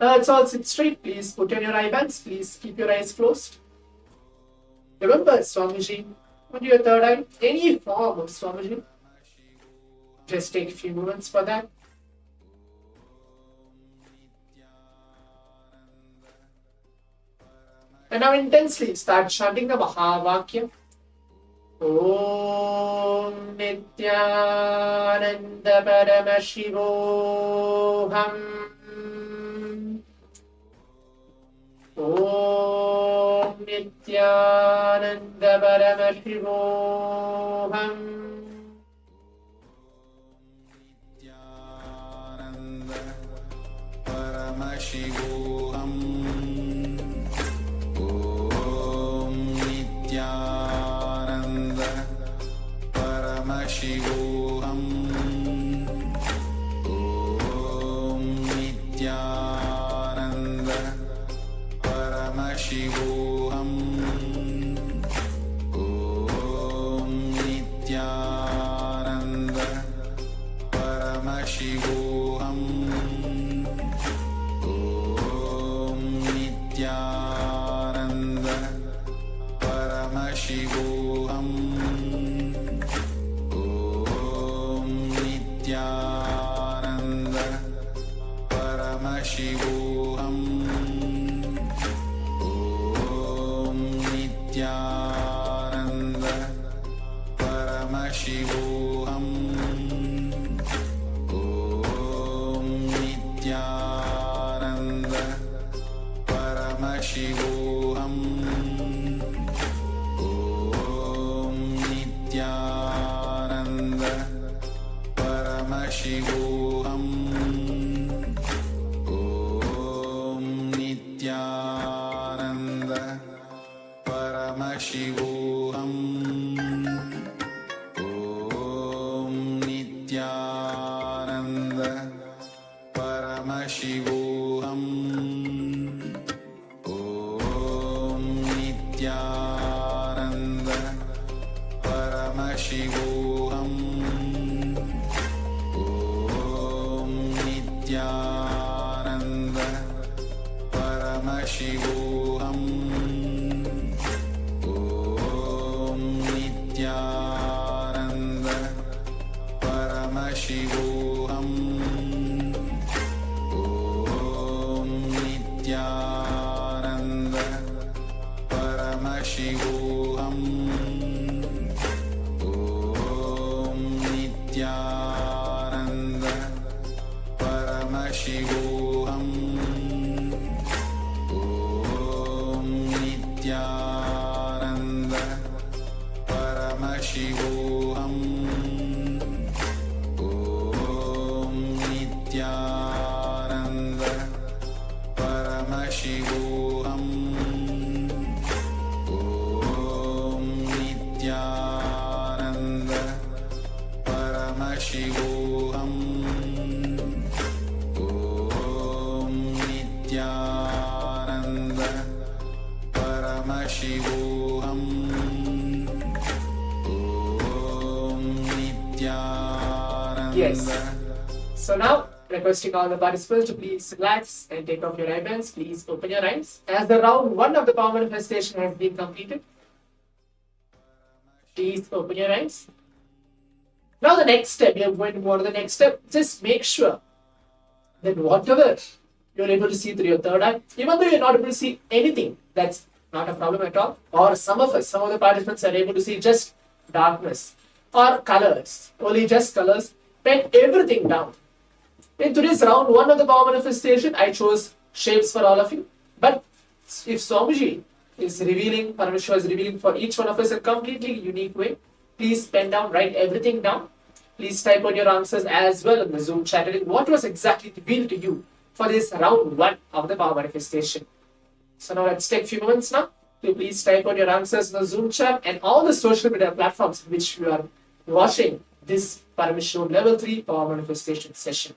Let's all sit straight, please put on your eye bands, please keep your eyes closed. Remember Swamiji, on your third eye, any form of Swamiji. Just take a few moments for that. And now intensely start chanting the Mahavakya. Om Nithyananda Paramashivoham. Om Nithyananda Paramashivoham. Nithyananda Paramashivoham. Om Nithyananda Paramashivoham. Om Nithyananda Paramashivoham. Om Nithyananda Paramashivoham. Om Nithyananda Paramashivoham. Om Nithyananda Paramashivoham. Om Nithyananda Paramashivoham. Paramashivoham. Om Nithyananda Paramashivoham. Om Nithyananda Paramashivoham. Om Nithyananda Paramashivoham. Om Nithyananda Paramashivoham. Om Nithyananda Paramashivoham. Om Nithyananda Paramashivoham. Om Nithyananda Paramashivoham. Om Nithyananda Paramashivoham. Om Nithyananda. Yes. So now, requesting all the participants to please relax and take off your eyebands. Please open your eyes. As the round 1 of the power manifestation has been completed, please open your eyes. Now the next step, we are going to go to the next step. Just make sure that whatever you're able to see through your third eye, even though you're not able to see anything, that's not a problem at all. Or some of the participants are able to see just darkness or colors, only just colors. Pen everything down. In today's round 1 of the power manifestation, I chose shapes for all of you. But if Swamiji is revealing, Paramashiva is revealing for each one of us in a completely unique way, please pen down, write everything down. Please type out your answers as well in the Zoom chat. And what was exactly revealed to you for this round 1 of the power manifestation. So now let's take a few moments now to please type out your answers in the Zoom chat and all the social media platforms in which you are watching this Paramashivoham level 3 power manifestation session.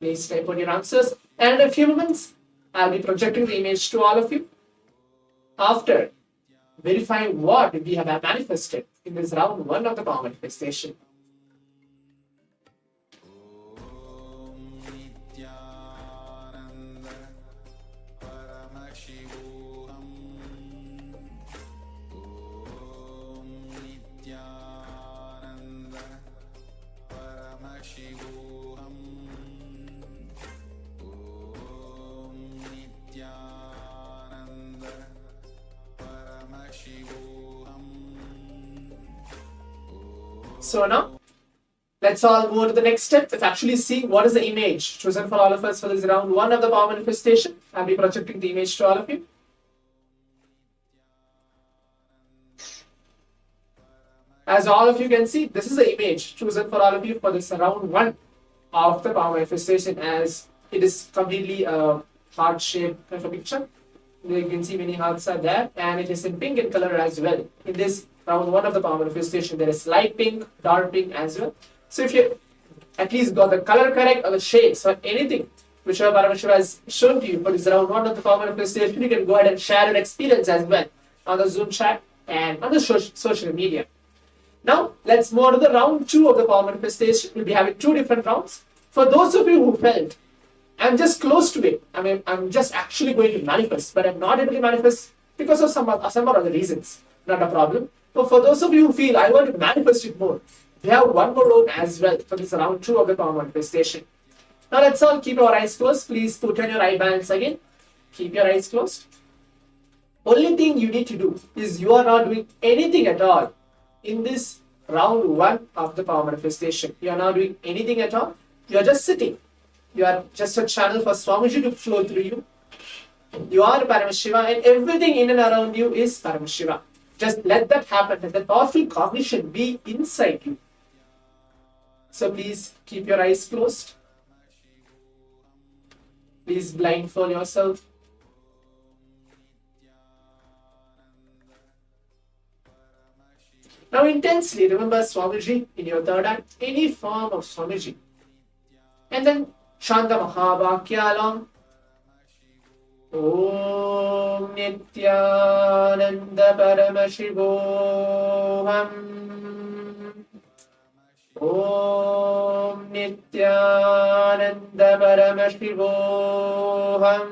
Please type out your answers, and in a few moments I'll be projecting the image to all of you after verifying what we have manifested in this round 1 of the power manifestation. Om Nithyananda Paramashivoham. Om Nithyananda Paramashivoham. Om Nithyananda Paramashivoham. So now let's all move to the next step. Let's actually see what is the image chosen for all of us for this round 1 of the power manifestation. I'll be projecting the image to all of you. As all of you can see, this is the image chosen for all of you for this round 1 of the power manifestation, as it is completely a heart shaped kind of a picture. You can see many hearts are there, and it is in pink in color as well. In this round 1 of the power manifestation, there is light pink, dark pink as well. So if you at least got the color correct or the shades or anything which our Paramashiva has shown to you for this round 1 of the power manifestation, you can go ahead and share your experience as well on the Zoom chat and on the social media. Now let's move on to the round 2 of the power manifestation. We'll be having 2 different rounds. For those of you who felt, I'm just close to it, I'm just actually going to manifest, but I'm not able to manifest because of some other reasons, not a problem. But for those of you who feel, I want to manifest it more, we have one more round as well for this round 2 of the power manifestation. Now let's all keep our eyes closed. Please put on your eye bands again. Keep your eyes closed. Only thing you need to do is you are not doing anything at all in this round 1 of the power manifestation. You are not doing anything at all. You are just sitting. You are just a channel for Swamiji to flow through you. You are Paramashiva, and everything in and around you is Paramashiva. Just let that happen. Let that powerful cognition be inside you. So please keep your eyes closed. Please blindfold yourself. Now intensely remember Swamiji in your third eye, any form of Swamiji. And then chant the Mahavakya along. Om Nithyananda Paramashivoham. Om Nithyananda Paramashivoham.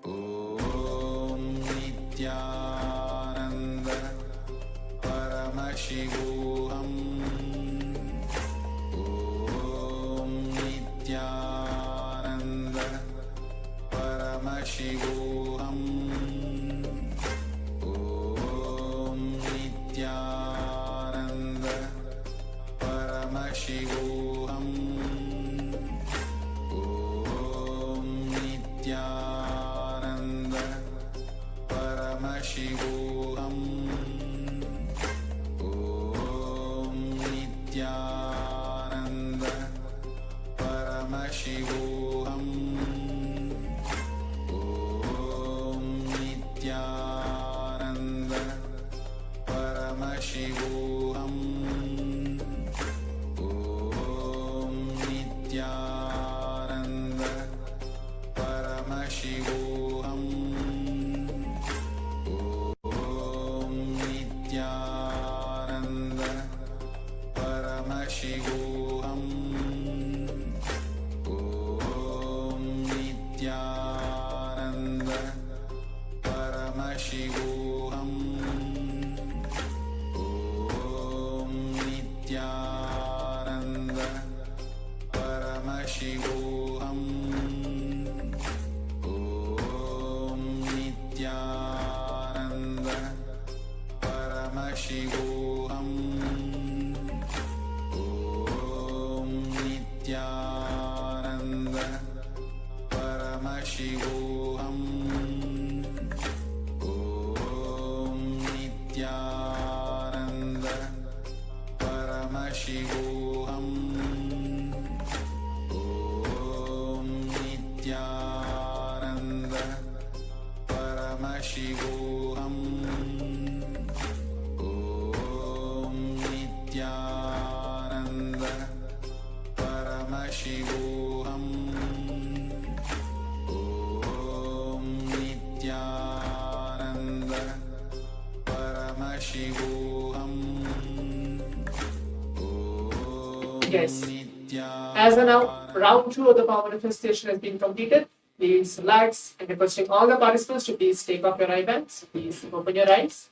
Om Nithyananda Paramashivoham. Om Nithyananda Paramashivoham. Om Nithyananda Paramashivoham. Om Nithyananda Paramashivoham. Om Nithyananda Paramashivoham. Om Nithyananda Paramashivoham. Om Nithyananda Paramashivoham. Om Nithyananda Paramashivoham. Om Nithyananda Paramashivoham. Om Nithyananda Paramashivoham. Om Nithyananda Paramashivoham. Om Nithyananda Paramashivoham. Om Nithyananda Paramashivoham. Om Nithyananda Paramashivoham. Om Nithyananda Paramashivoham. Om Nithyananda Paramashivoham. Yes. As of now, round 2 of the power manifestation has been completed. Please relax and requesting all the participants to please take off your eye bands. Please open your eyes.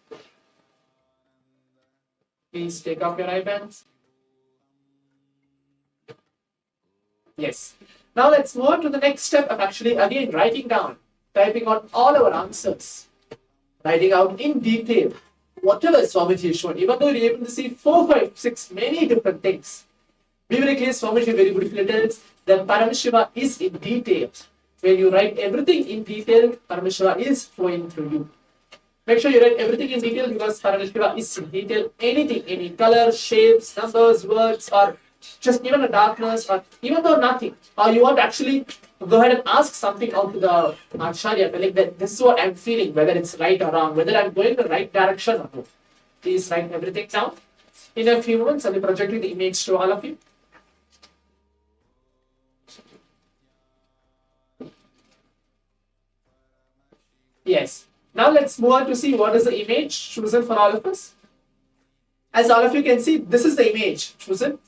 Please take off your eye bands. Yes. Now let's move on to the next step of actually again writing down, typing on all our answers, writing out in detail whatever Swamiji has shown. Even though you're able to see 4, 5, 6 many different things, be very clear. Swamiji very beautifully tells that Paramashiva is in detail. When you write everything in detail, Paramashiva is flowing through you. Make sure you write everything in detail because Paramashiva is in detail. Anything, any color, shapes, numbers, words, or just even a darkness, or even though nothing, or you want to actually go ahead and ask something out to the Acharya, telling that this is what I'm feeling, whether it's right or wrong, whether I'm going the right direction or not. Please write everything down. In a few moments, I'll be projecting the image to all of you. Yes. Now let's move on to see what is the image chosen for all of us. As all of you can see, this is the image chosen.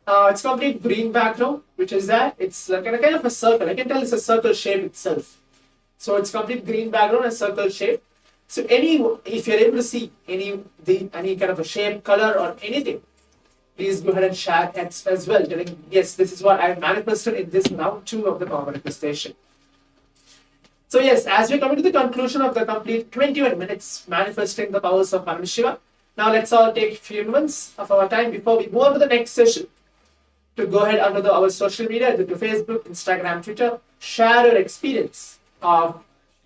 It's complete green background, which is that it's like a kind of a circle. I can tell it's a circle shape itself. So it's complete green background and circle shape. So if you're able to see any kind of a shape, color, or anything, please go ahead and share it as well. Telling yes, this is what I manifested in this round 2 of the power manifestation. So yes, as we're coming to the conclusion of the complete 21 minutes manifesting the powers of Paramashiva, now let's all take a few moments of our time before we move on to the next session to go ahead under our social media, to Facebook, Instagram, Twitter, share your experience of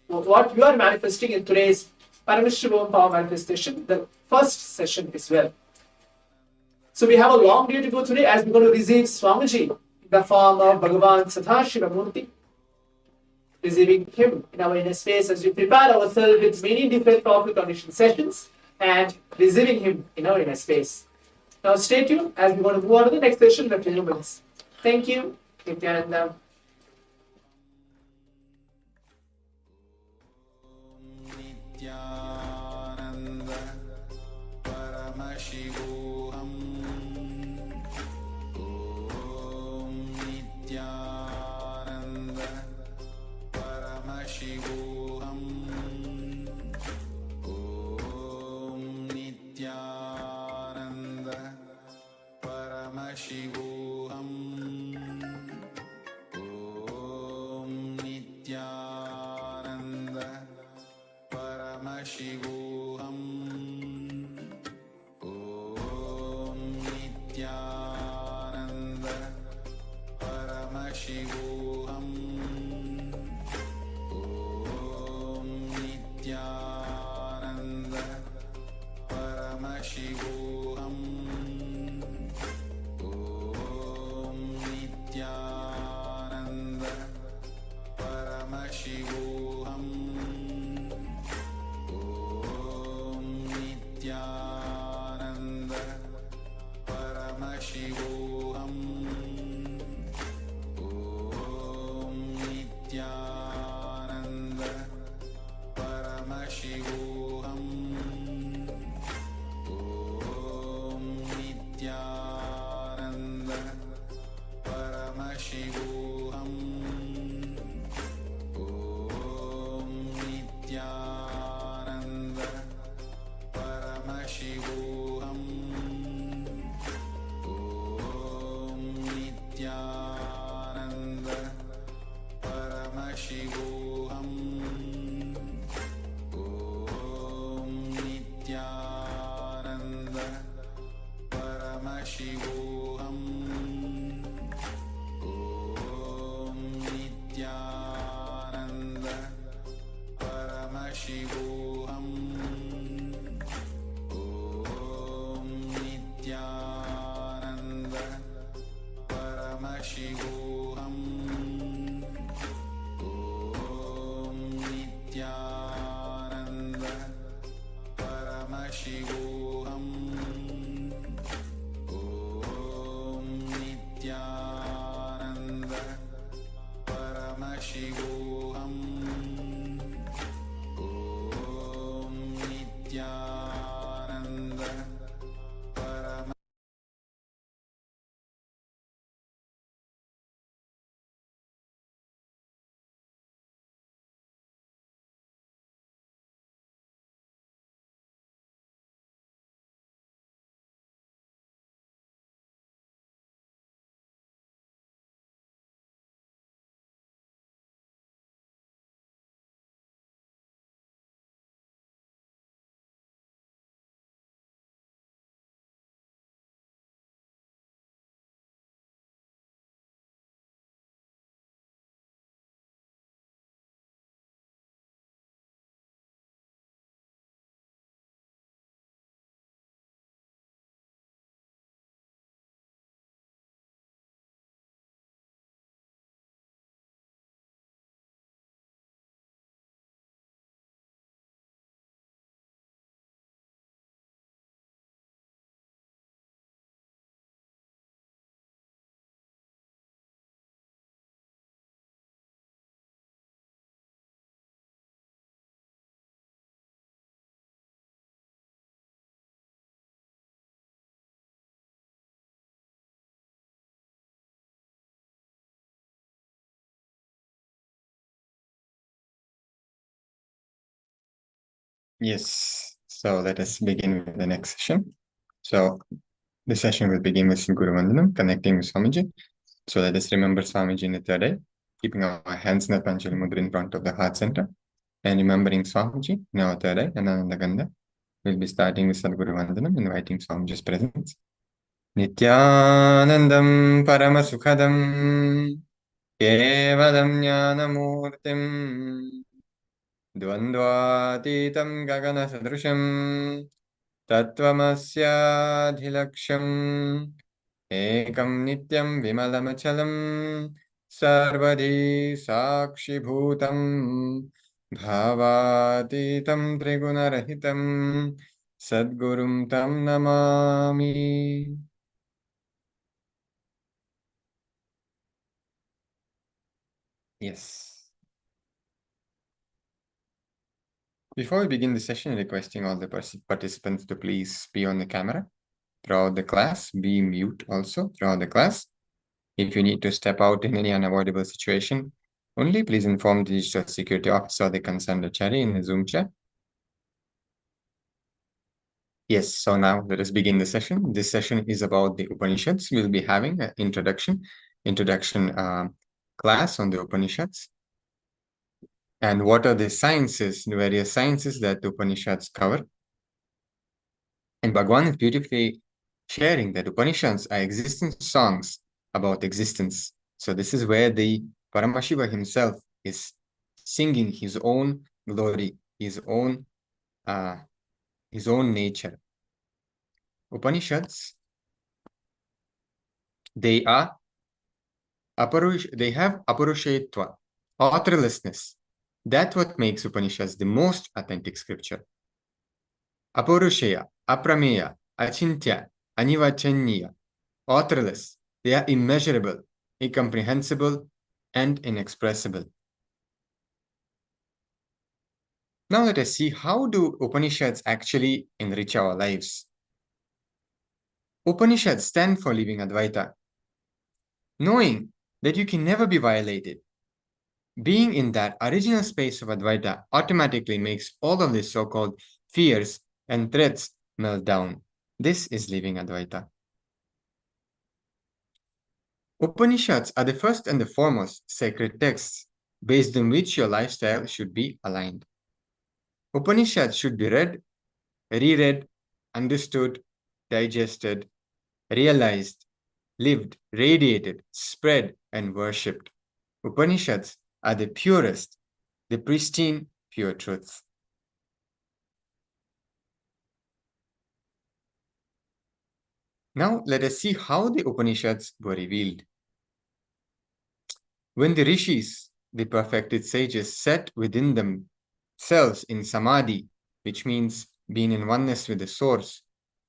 what you are manifesting in today's Paramashivoham power manifestation, the first session as well. So we have a long day to go today as we're going to receive Swamiji in the form of Bhagavan Sadashiva Murti. Receiving him in our inner space as we prepare ourselves with many different powerful condition sessions and receiving him in our inner space. Now stay tuned as we want to move on to the next session in a few minutes. Thank you, Nithyananda. Nithyananda Paramashivoham Om Nithyananda Paramashivoham Om Nithyananda Paramashivoham Om Nithyananda Paramashivoham Om Nithyananda Paramashivoham Om Nithyananda Paramashivoham Om Nithyananda Paramashivoham Om Nithyananda Paramashivoham Om Nithyananda Paramashivoham Om Nithyananda Paramashivoham Om Nithyananda Paramashivoham Om Nithyananda Paramashivoham Om Nithyananda Paramashivoham Om Nithyananda Paramashivoham Om Nithyananda Paramashivoham Om Nithyananda Paramashivoham Om Nithyananda Paramashivoham Om Nithyananda Paramashivoham Yes, so let us begin with the next session. So the session will begin with Guru Vandanam, connecting with Swamiji. So let us remember Swamiji in the third eye, keeping our hands in the Panchali Mudra in front of the heart center, and remembering Swamiji in our third eye, and Ananda Ganda. We'll be starting with Sadguru Vandanam, inviting Swamiji's presence. Nithyanandam Paramasukhadam Kevalam Jnanamurtim द्वन्द्वातीतं गगनसदृशं तत्त्वमस्याधिलक्ष्यम् एकं नित्यं विमलमचलं सर्वधी साक्षिभूतं भावातीतं त्रिगुणरहितं सद्गुरुं तं Namami. Yes. Before we begin the session, requesting all the participants to please be on the camera throughout the class, be mute also throughout the class. If you need to step out in any unavoidable situation, only please inform the digital security officer or the concerned Acharya in the Zoom chat. Yes, so now let us begin the session. This session is about the Upanishads. We'll be having an introduction class on the Upanishads. And what are the sciences, the various sciences that the Upanishads cover. And Bhagavan is beautifully sharing that Upanishads are existence songs about existence. So this is where the Paramashiva himself is singing his own glory, his own nature. Upanishads, they have aparushetva, authorlessness. That's what makes Upanishads the most authentic scripture. Apurushaya, aprameya, achintya, anivachanya, authorless. They are immeasurable, incomprehensible, and inexpressible. Now let us see, how do Upanishads actually enrich our lives? Upanishads stand for living Advaita, knowing that you can never be violated. Being in that original space of Advaita automatically makes all of these so-called fears and threats melt down. This is living Advaita. Upanishads are the first and the foremost sacred texts based on which your lifestyle should be aligned. Upanishads should be read, reread, understood, digested, realized, lived, radiated, spread, and worshipped. Upanishads are the purest, the pristine, pure truths. Now let us see how the Upanishads were revealed. When the rishis, the perfected sages, sat within themselves in samadhi, which means being in oneness with the source,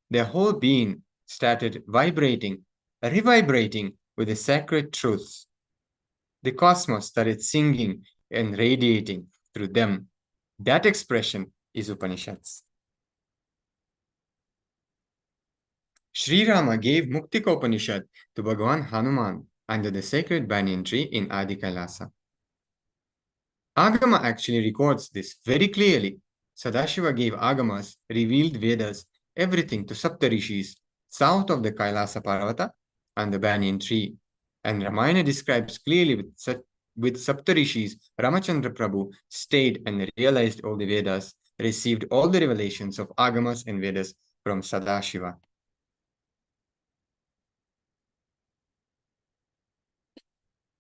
their whole being started vibrating, revibrating with the sacred truths. The cosmos started singing and radiating through them. That expression is Upanishads. Sri Rama gave Muktika Upanishad to Bhagavan Hanuman under the sacred banyan tree in Adi KAILASA. Agama actually records this very clearly. Sadashiva gave Agamas, revealed Vedas, everything to Saptarishis south of the Kailasa Parvata and the banyan tree. And Ramayana describes clearly with Saptarishis, Ramachandra Prabhu stayed and realized all the Vedas, received all the revelations of Agamas and Vedas from Sadashiva.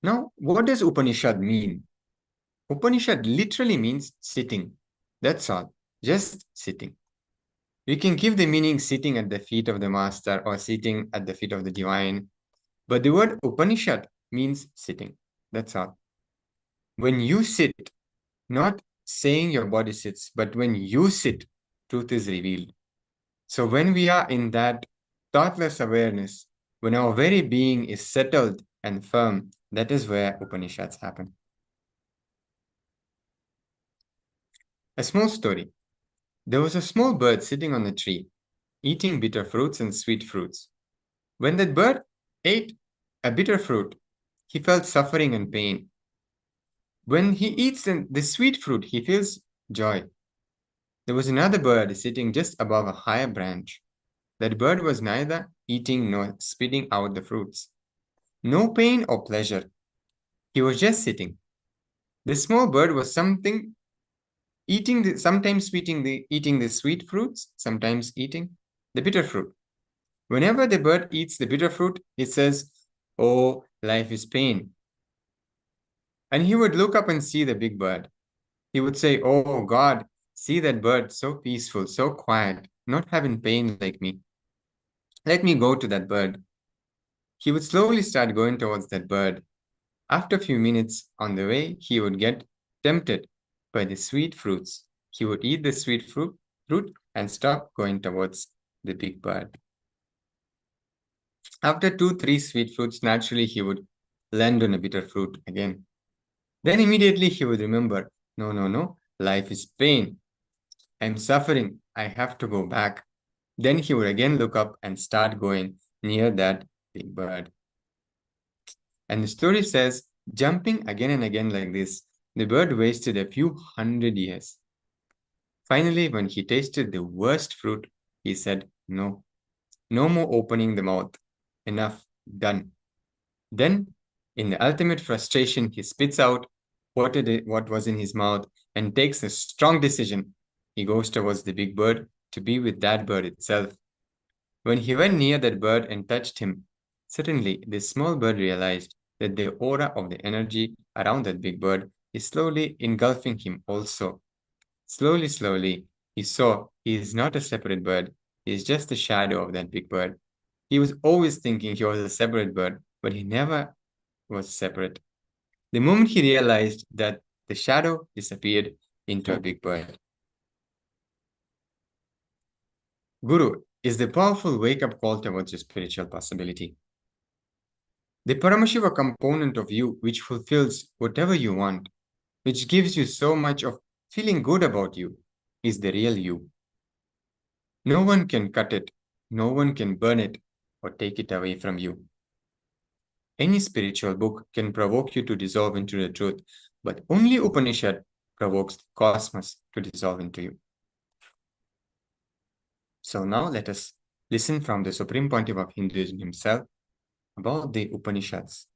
Now, what does Upanishad mean? Upanishad literally means sitting. That's all. Just sitting. We can give the meaning sitting at the feet of the master or sitting at the feet of the divine. But the word Upanishad means sitting. That's all. When you sit, not saying your body sits, but when you sit, truth is revealed. So when we are in that thoughtless awareness, when our very being is settled and firm, that is where Upanishads happen. A small story. There was a small bird sitting on a tree, eating bitter fruits and sweet fruits. When that bird ate a bitter fruit, he felt suffering and pain. When he eats the sweet fruit, he feels joy. There was another bird sitting just above a higher branch. That bird was neither eating nor spitting out the fruits. No pain or pleasure. He was just sitting. The small bird was sometimes eating the sweet fruits, sometimes eating the bitter fruit. Whenever the bird eats the bitter fruit, it says, "Oh, life is pain." And he would look up and see the big bird. He would say, "Oh God, see that bird, so peaceful, so quiet, not having pain like me. Let me go to that bird." He would slowly start going towards that bird. After a few minutes on the way, he would get tempted by the sweet fruits. He would eat the sweet fruit and stop going towards the big bird. After 2-3 sweet fruits, naturally he would land on a bitter fruit again. Then immediately he would remember, no, life is pain. I'm suffering. I have to go back. Then he would again look up and start going near that big bird. And the story says, jumping again and again like this, the bird wasted a few 100 years. Finally, when he tasted the worst fruit, he said, no, no more opening the mouth. Enough, done. Then, in the ultimate frustration, he spits out what was in his mouth and takes a strong decision. He goes towards the big bird to be with that bird itself. When he went near that bird and touched him, suddenly the small bird realized that the aura of the energy around that big bird is slowly engulfing him also. Slowly, he saw he is not a separate bird. He is just the shadow of that big bird. He was always thinking he was a separate bird, but he never was separate. The moment he realized that, the shadow disappeared into a big bird. Guru is the powerful wake-up call towards your spiritual possibility. The Paramashiva component of you which fulfills whatever you want, which gives you so much of feeling good about you, is the real you. No one can cut it, no one can burn it or take it away from you. Any spiritual book can provoke you to dissolve into the truth, but only Upanishad provokes the cosmos to dissolve into you. So now let us listen from the Supreme Pontiff of Hinduism himself about the Upanishads.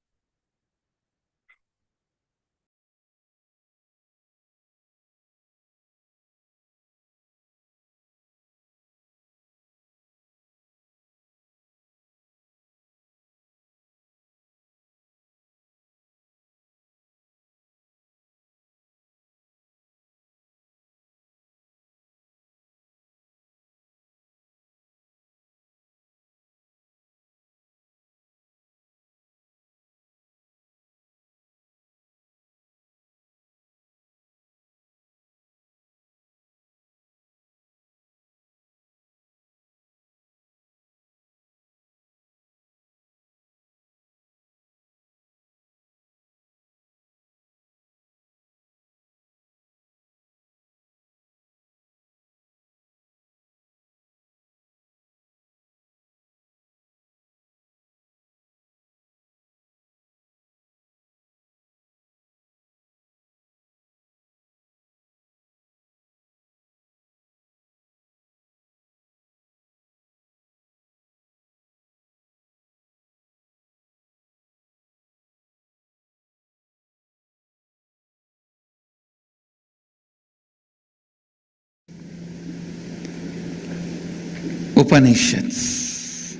Upanishads.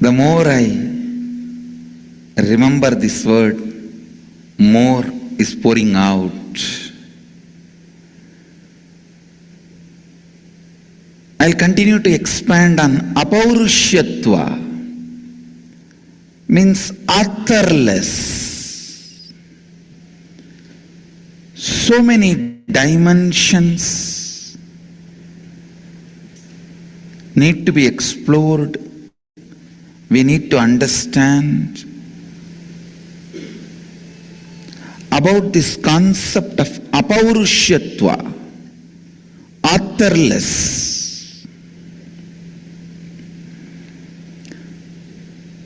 The more I remember this word, more is pouring out. I'll continue to expand on Apaurushyatva, means authorless. So many dimensions need to be explored. We need to understand about this concept of Apaurushyatva, authorless.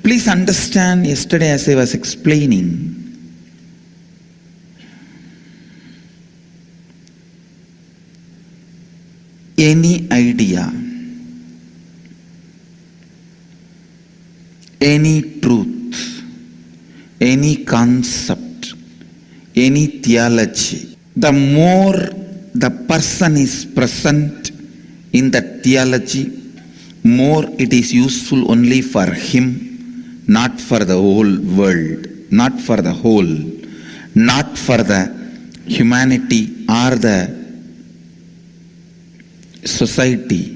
Please understand, yesterday as I was explaining, any idea, any truth, any concept, any theology, the more the person is present in that theology, more it is useful only for him, not for the whole world, not for the whole, not for the humanity or the society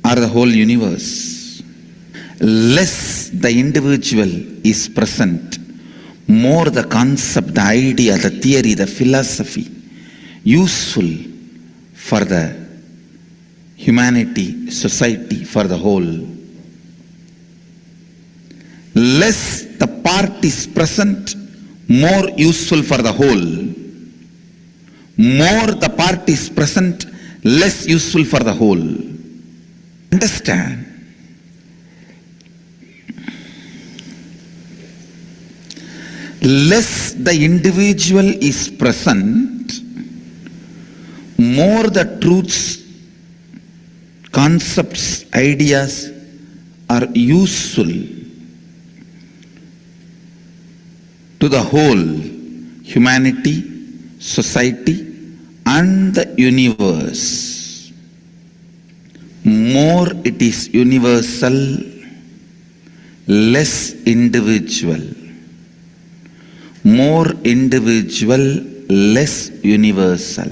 or the whole universe. Less the individual is present, more the concept, the idea, the theory, the philosophy useful for the humanity, society, for the whole. Less the part is present, more useful for the whole. More the part is present, less useful for the whole. Understand? Less the individual is present, more the truths, concepts, ideas are useful to the whole humanity, society, and the universe. More it is universal, less individual. More individual, less universal.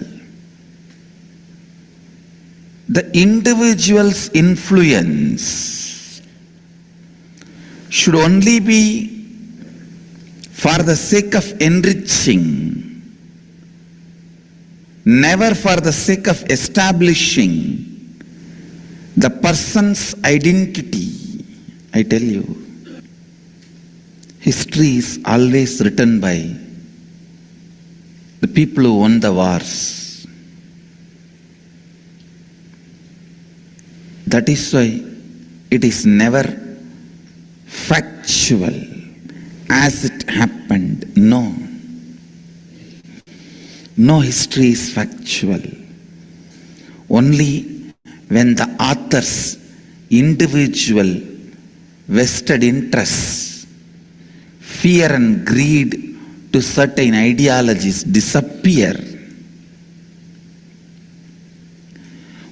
The individual's influence should only be for the sake of enriching, never for the sake of establishing the person's identity. I tell you, history is always written by the people who won the wars. That is why it is never factual as it happened. No. No history is factual. Only when the author's individual vested interests, fear and greed to certain ideologies disappear,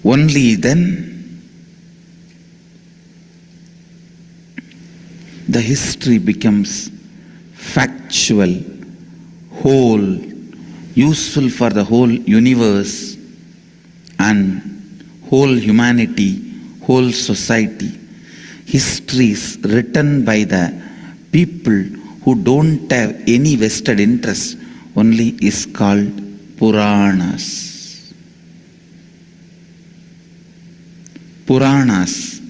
only then the history becomes factual, whole, useful for the whole universe and whole humanity, whole society. History is written by the people who don't have any vested interest, only is called Puranas. Puranas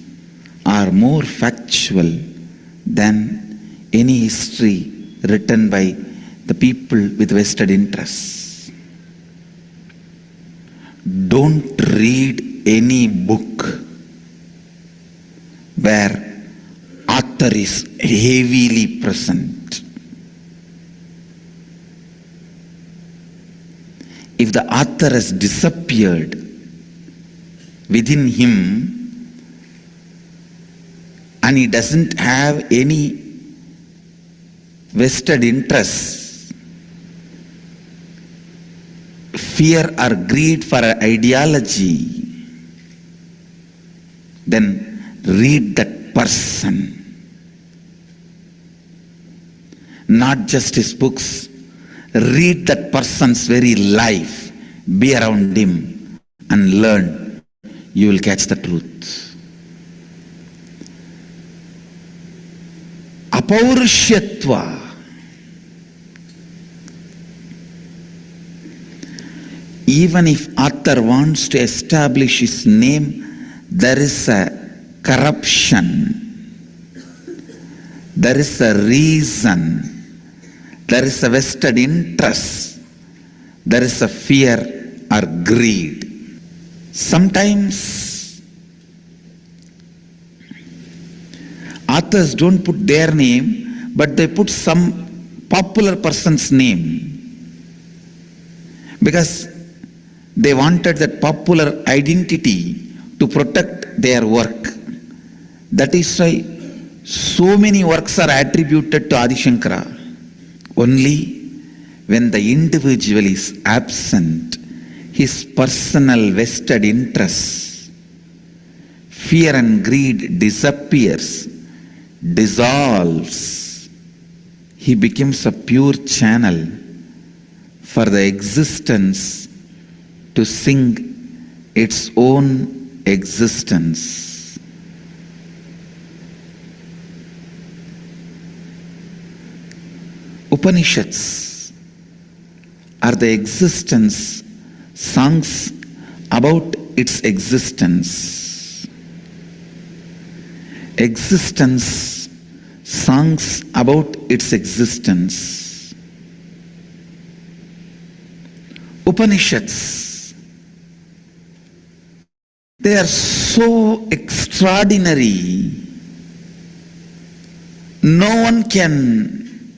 are more factual than any history written by the people with vested interests. Don't read any book where author is heavily present. If the author has disappeared within him and he doesn't have any vested interests, fear or greed for an ideology, then read that person. Not just his books, read that person's very life, be around him and learn. You will catch the truth. Apaurishyatva. Even if author wants to establish his name, there is a corruption. There is a reason. There is a vested interest. There is a fear or greed. Sometimes authors don't put their name, but they put some popular person's name because they wanted that popular identity to protect their work. That is why so many works are attributed to Adi Shankara. Only when the individual is absent, his personal vested interests, fear and greed disappears, dissolves. He becomes a pure channel for the existence to sing its own existence. Upanishads are the existence songs about its existence. Existence songs about its existence. Upanishads, they are so extraordinary. No one can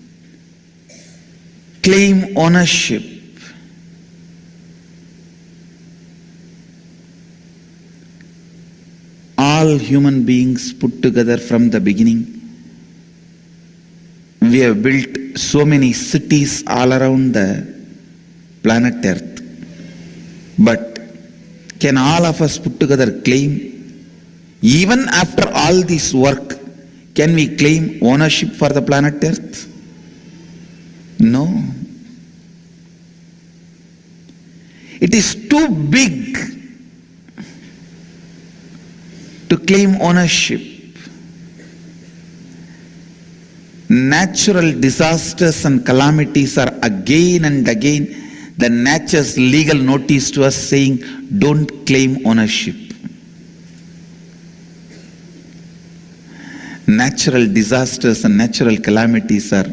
claim ownership. All human beings put together from the beginning. We have built so many cities all around the planet Earth. But can all of us put together claim? Even after all this work, can we claim ownership for the planet Earth? No. It is too big to claim ownership. Natural disasters and calamities are again and again the nature's legal notice to us saying, don't claim ownership. Natural disasters and natural calamities are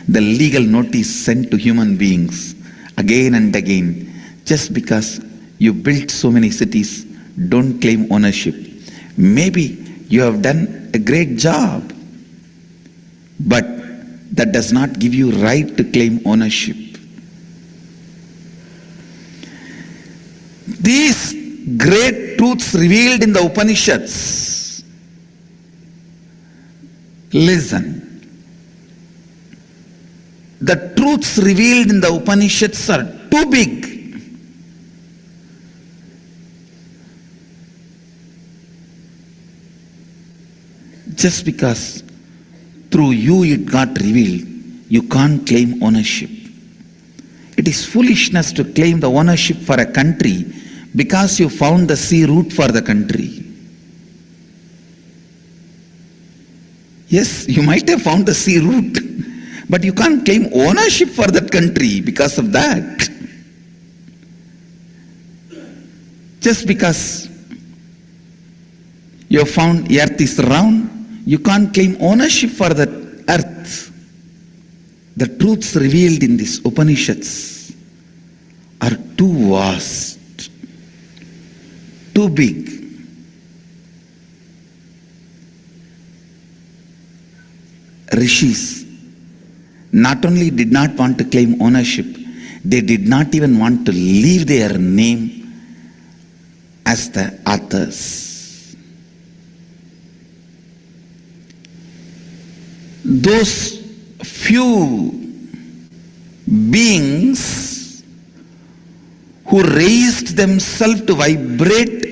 the legal notice sent to human beings again and again. Just because you built so many cities, don't claim ownership. Maybe you have done a great job, but that does not give you right to claim ownership. These great truths revealed in the Upanishads, listen. The truths revealed in the Upanishads are too big. Just because through you it got revealed, you can't claim ownership. It is foolishness to claim the ownership for a country because you found the sea route for the country. Yes, you might have found the sea route, but you can't claim ownership for that country because of that. Just because you have found earth is round, you can't claim ownership for that earth. The truths revealed in these Upanishads are too vast, too big. Rishis not only did not want to claim ownership, they did not even want to leave their name as the authors. Those few beings who raised themselves to vibrate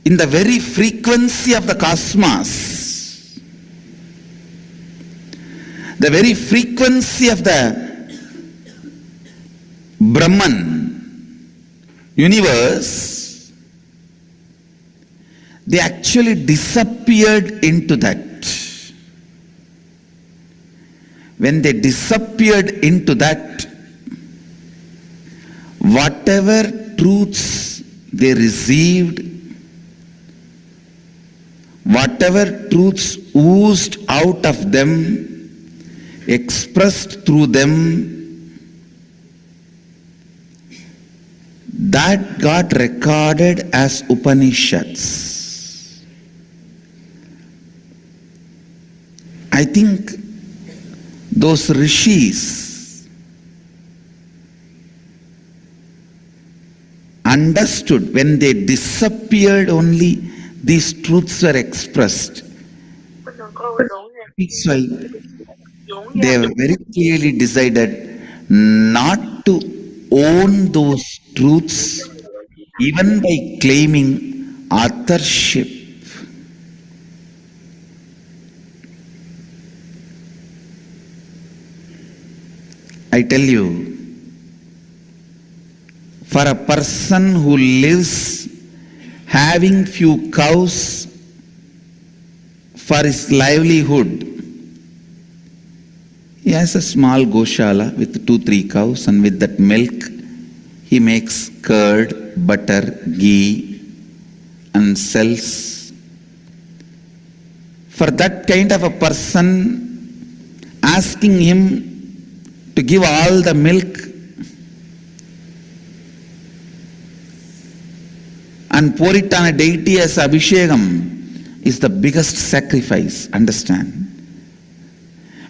in the very frequency of the cosmos, the very frequency of the Brahman universe, they actually disappeared into that. When they disappeared into that, whatever truths they received, whatever truths oozed out of them, expressed through them, that got recorded as Upanishads. I think those rishis understood when they disappeared only these truths were expressed. That's why they have very clearly decided not to own those truths even by claiming authorship. I tell you, for a person who lives having few cows for his livelihood, he has a small goshala with 2-3 cows, and with that milk he makes curd, butter, ghee and sells. For that kind of a person, asking him to give all the milk and pour it on a deity as Abhishekam is the biggest sacrifice, understand?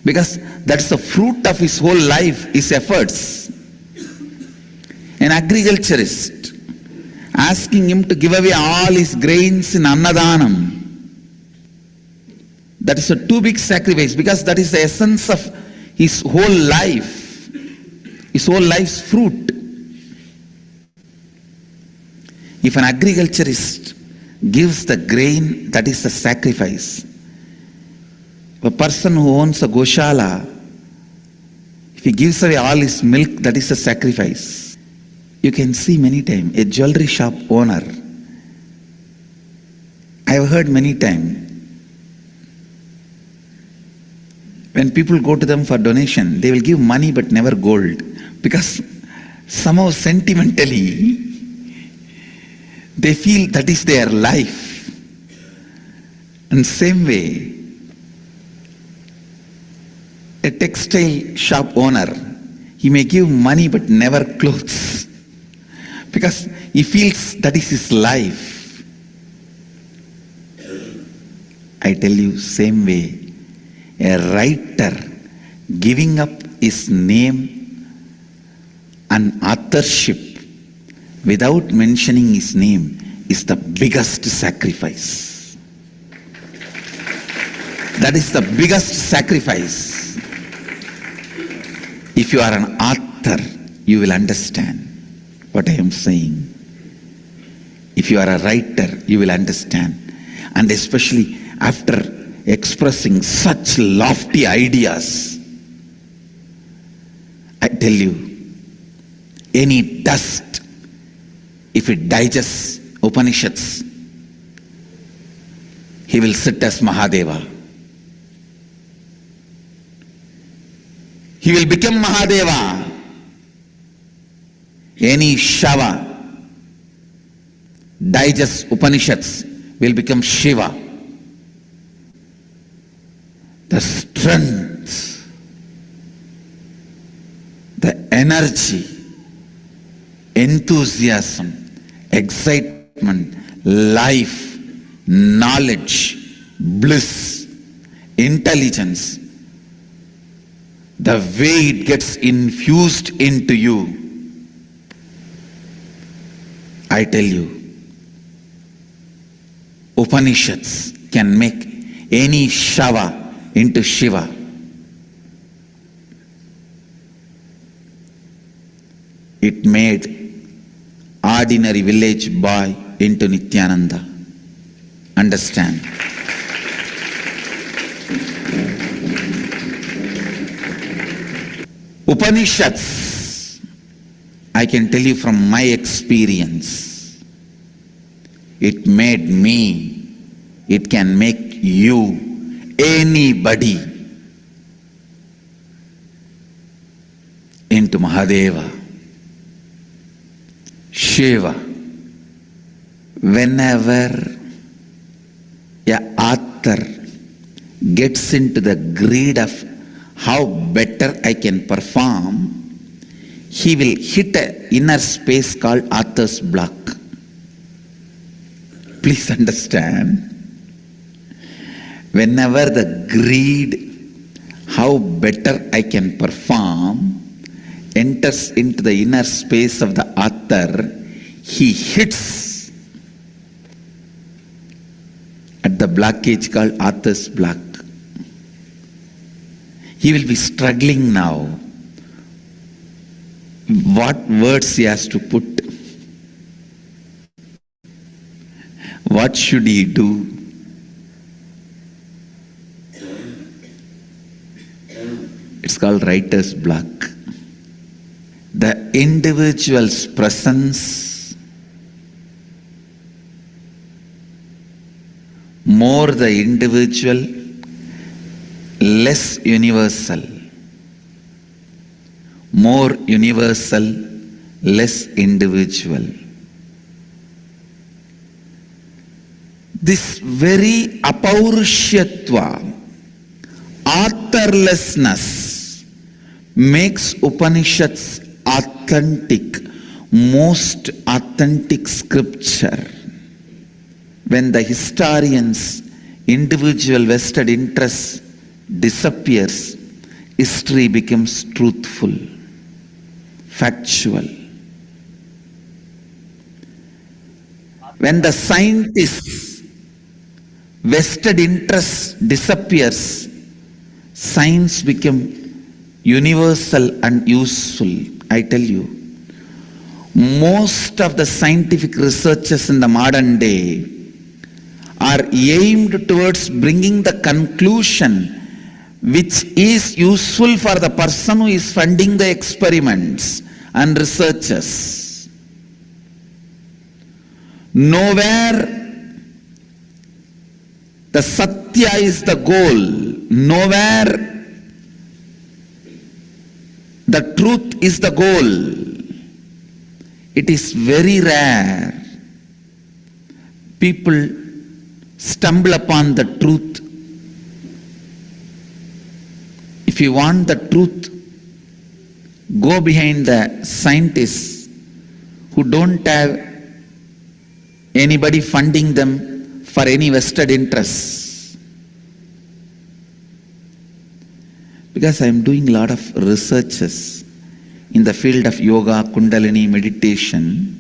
Because that's the fruit of his whole life, his efforts. An agriculturist, asking him to give away all his grains in Annadanam, that is a too big sacrifice, because that is the essence of his whole life, his whole life's fruit. If an agriculturist gives the grain, that is the sacrifice. A person who owns a goshala, if he gives away all his milk, that is a sacrifice. You can see many times a jewelry shop owner. I have heard many times when people go to them for donation, they will give money but never gold, because somehow sentimentally they feel that is their life. And same way, a textile shop owner, he may give money but never clothes, because he feels that is his life. I tell you, same way, a writer giving up his name and authorship without mentioning his name is the biggest sacrifice. That is the biggest sacrifice. If you are an author, you will understand what I am saying. If you are a writer, you will understand. And especially after expressing such lofty ideas, I tell you, any dust, if it digests Upanishads, he will sit as Mahadeva. He will become Mahadeva. Any Shava digests Upanishads will become Shiva. The strength, the energy, enthusiasm, excitement, life, knowledge, bliss, intelligence, the way it gets infused into you, I tell you, Upanishads can make any Shava into Shiva. It made ordinary village boy into Nithyananda. Understand? Upanishads, I can tell you from my experience, it made me, it can make you, anybody into Mahadeva, Shiva. Whenever an author gets into the greed of how better I can perform, he will hit an inner space called author's block. Please understand. Whenever the greed, how better I can perform, enters into the inner space of the author, he hits at the blockage called author's block. He will be struggling now. What words he has to put? What should he do? It's called writer's block. The individual's presence, more the individual, less universal. More universal, less individual. This very apaurishyatva, authorlessness, makes Upanishads authentic, most authentic scripture. when the historian's individual vested interest disappears, history becomes truthful, factual. When the scientist's vested interest disappears, science becomes universal and useful. I tell you, most of the scientific researches in the modern day are aimed towards bringing the conclusion which is useful for the person who is funding the experiments and researches. Nowhere the Satya is the goal. Nowhere the truth is the goal. It is very rare people stumble upon the truth. If you want the truth, go behind the scientists who don't have anybody funding them for any vested interests. Because I am doing a lot of researches in the field of yoga, kundalini, meditation.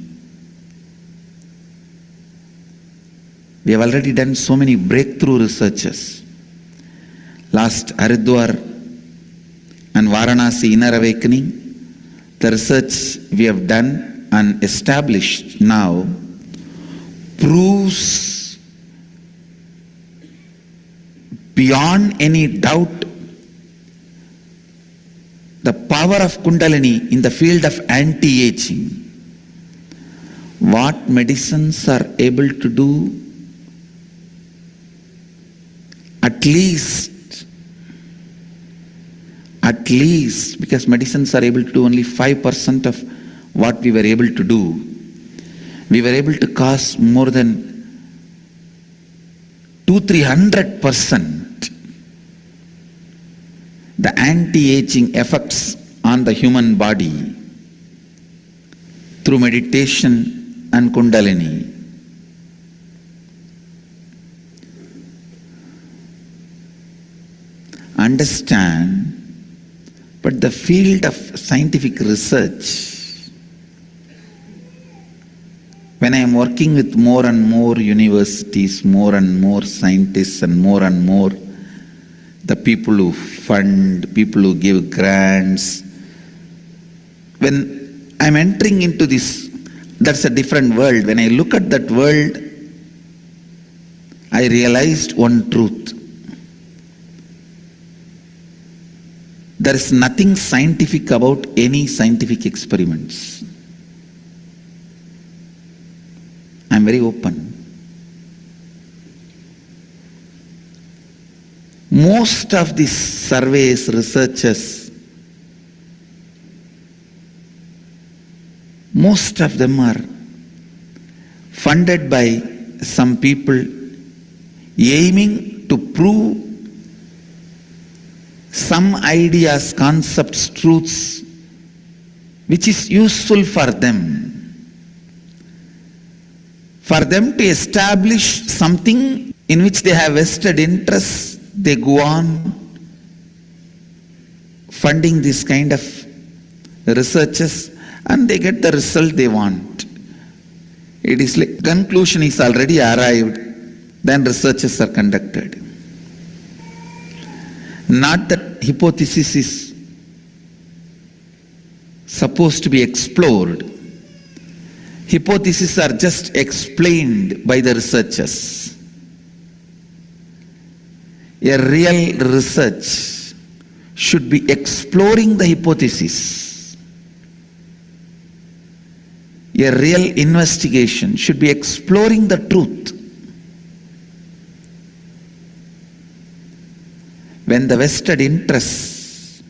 We have already done so many breakthrough researches. Last Haridwar and Varanasi Inner Awakening, the research we have done and established now proves beyond any doubt the power of Kundalini in the field of anti-aging. What medicines are able to do, at least, because medicines are able to do only 5% of what we were able to do, we were able to cause more than 200-300% the anti-aging effects on the human body through meditation and Kundalini. Understand, but the field of scientific research, when I am working with more and more universities, more and more scientists, and more the people who fund, people who give grants, when I'm entering into this, that's a different world. When I look at that world, I realized one truth. There is nothing scientific about any scientific experiments. I'm very open. Most of these surveys, researches, most of them are funded by some people aiming to prove some ideas, concepts, truths, which is useful for them. For them to establish something in which they have vested interest, they go on funding this kind of researches and they get the result they want. It is like conclusion is already arrived, then researches are conducted. Not that hypothesis is supposed to be explored. Hypotheses are just explained by the researchers. A real research should be exploring the hypothesis. A real investigation should be exploring the truth. When the vested interest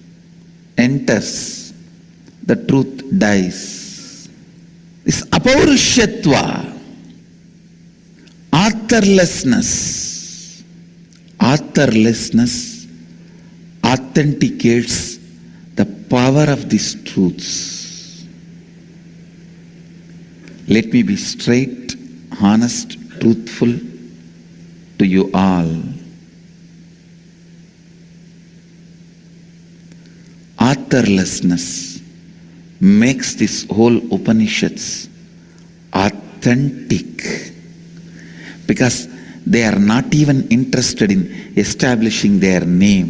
enters, the truth dies. This apaurushyatva, authorlessness authenticates the power of these truths. Let me be straight, honest, truthful, to you all. Authorlessness makes this whole Upanishads authentic, because they are not even interested in establishing their name.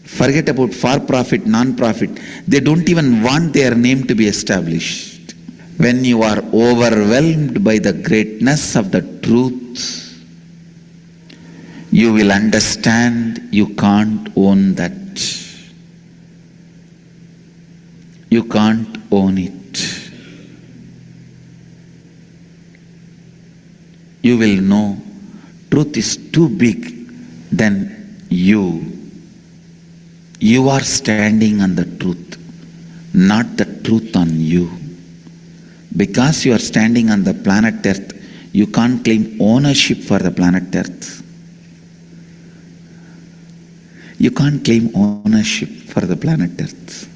Forget about for-profit, non-profit. They don't even want their name to be established. When you are overwhelmed by the greatness of the truth, you will understand you can't own that. You can't own it. You will know truth is too big than you. You are standing on the truth, not the truth on you. Because you are standing on the planet Earth, you can't claim ownership for the planet Earth. You can't claim ownership for the planet Earth.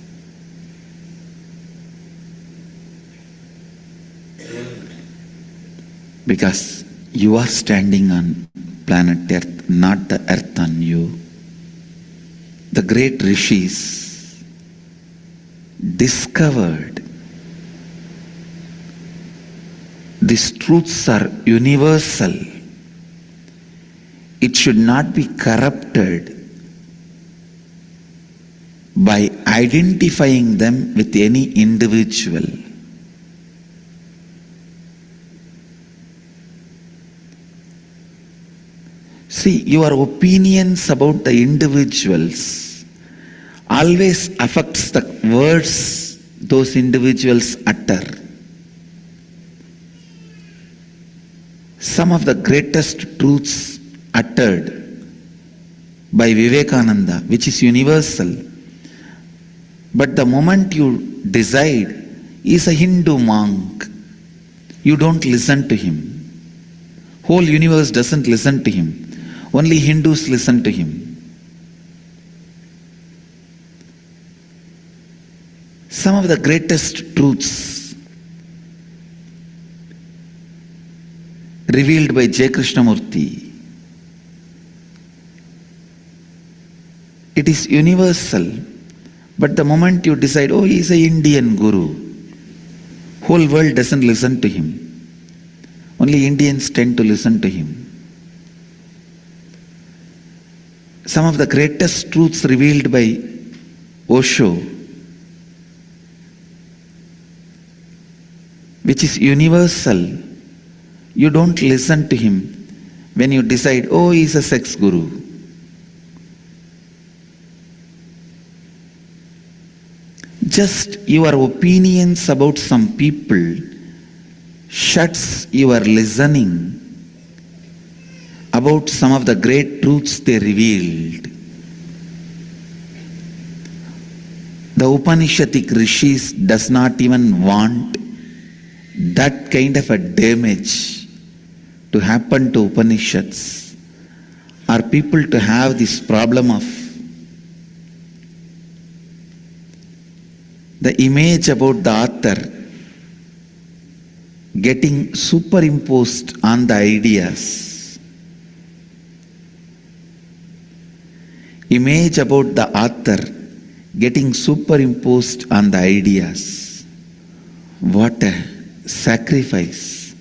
Because you are standing on planet Earth, not the Earth on you. The great rishis discovered these truths are universal. It should not be corrupted by identifying them with any individual. See, your opinions about the individuals always affects the words those individuals utter. Some of the greatest truths uttered by Vivekananda, which is universal, but the moment you decide he is a Hindu monk, you don't listen to him. Whole universe doesn't listen to him. Only Hindus listen to him. Some of the greatest truths revealed by J. Krishnamurti, it is universal, but the moment you decide, oh, he is an Indian guru, whole world doesn't listen to him. Only Indians tend to listen to him. Some of the greatest truths revealed by Osho, which is universal, you don't listen to him when you decide, oh, he is a sex guru. Just your opinions about some people shuts your listening about some of the great truths they revealed. The Upanishadic rishis does not even want that kind of a damage to happen to Upanishads, or people to have this problem of the image about the author getting superimposed on the ideas. Image about the author getting superimposed on the ideas. What a sacrifice.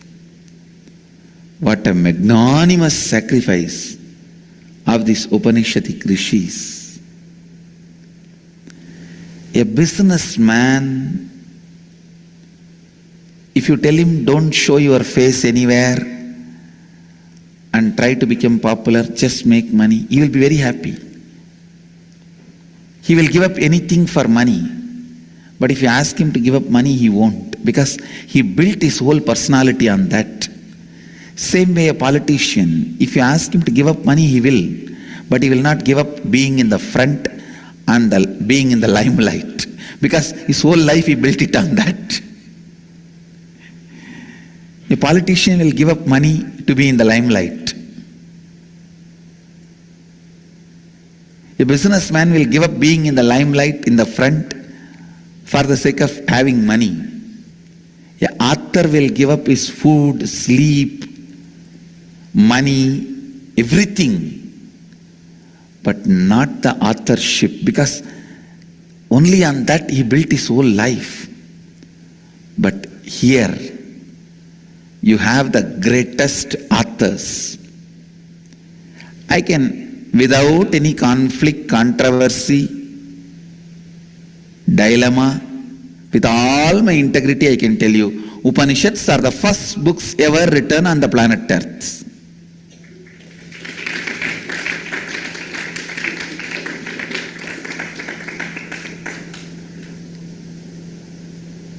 What a magnanimous sacrifice of these Upanishadic rishis. A businessman, if you tell him don't show your face anywhere and try to become popular, just make money, he will be very happy. He will give up anything for money. But if you ask him to give up money, he won't, because he built his whole personality on that. Same way a politician, if you ask him to give up money, he will, but he will not give up being in the front and being in the limelight, because his whole life he built it on that. A politician will give up money to be in the limelight. A businessman will give up being in the limelight in the front for the sake of having money. An author will give up his food, sleep, money, everything, but not the authorship, because only on that he built his whole life. But here you have the greatest authors. I can, without any conflict, controversy, dilemma, with all my integrity, I can tell you, Upanishads are the first books ever written on the planet Earth.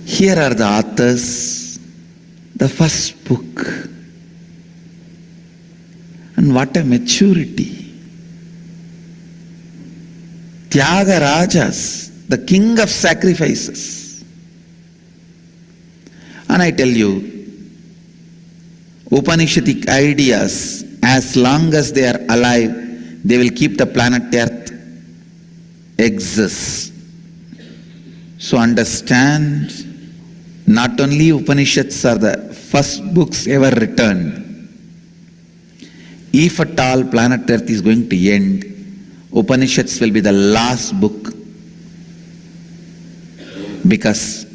Here are the authors, the first book. And what a maturity. Tyagarajas, the king of sacrifices. And I tell you, Upanishadic ideas, as long as they are alive, they will keep the planet Earth exist. So understand, not only Upanishads are the first books ever written. If at all planet Earth is going to end, Upanishads will be the last book. Because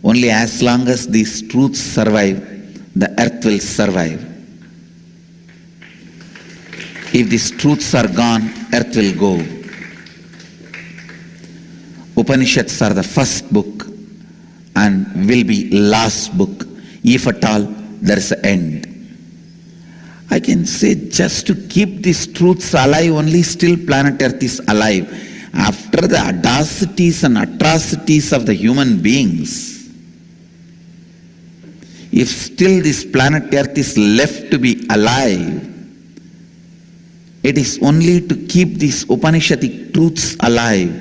only as long as these truths survive, the earth will survive. If these truths are gone, earth will go. Upanishads are the first book and will be last book, if at all there is an end. I can say just to keep these truths alive, only still planet Earth is alive. After the audacities and atrocities of the human beings, if still this planet Earth is left to be alive, it is only to keep these Upanishadic truths alive.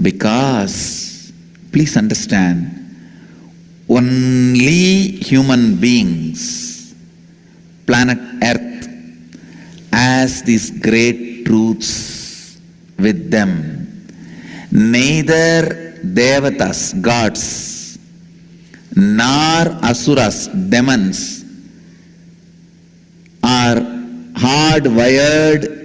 Because, please understand, only human beings, planet Earth, has these great truths with them. Neither devatas, gods, nor asuras, demons, are hardwired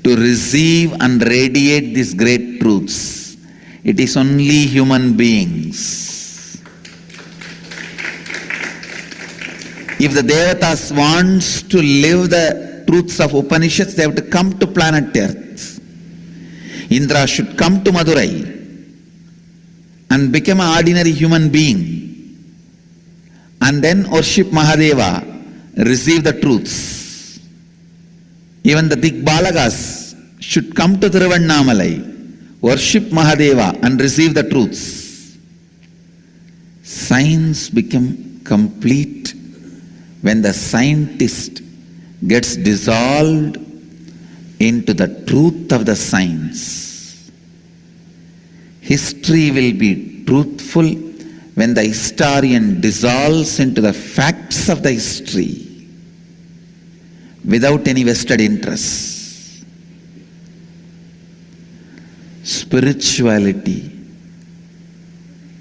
to receive and radiate these great truths. It is only human beings. If the devatas wants to live the truths of Upanishads, they have to come to planet Earth. Indra should come to Madurai and become an ordinary human being, and then worship Mahadeva, receive the truths. Even the Digbalagas should come to Thiruvannamalai, worship Mahadeva and receive the truths. Science become complete when the scientist gets dissolved into the truth of the science. History will be truthful when the historian dissolves into the facts of the history without any vested interests. Spirituality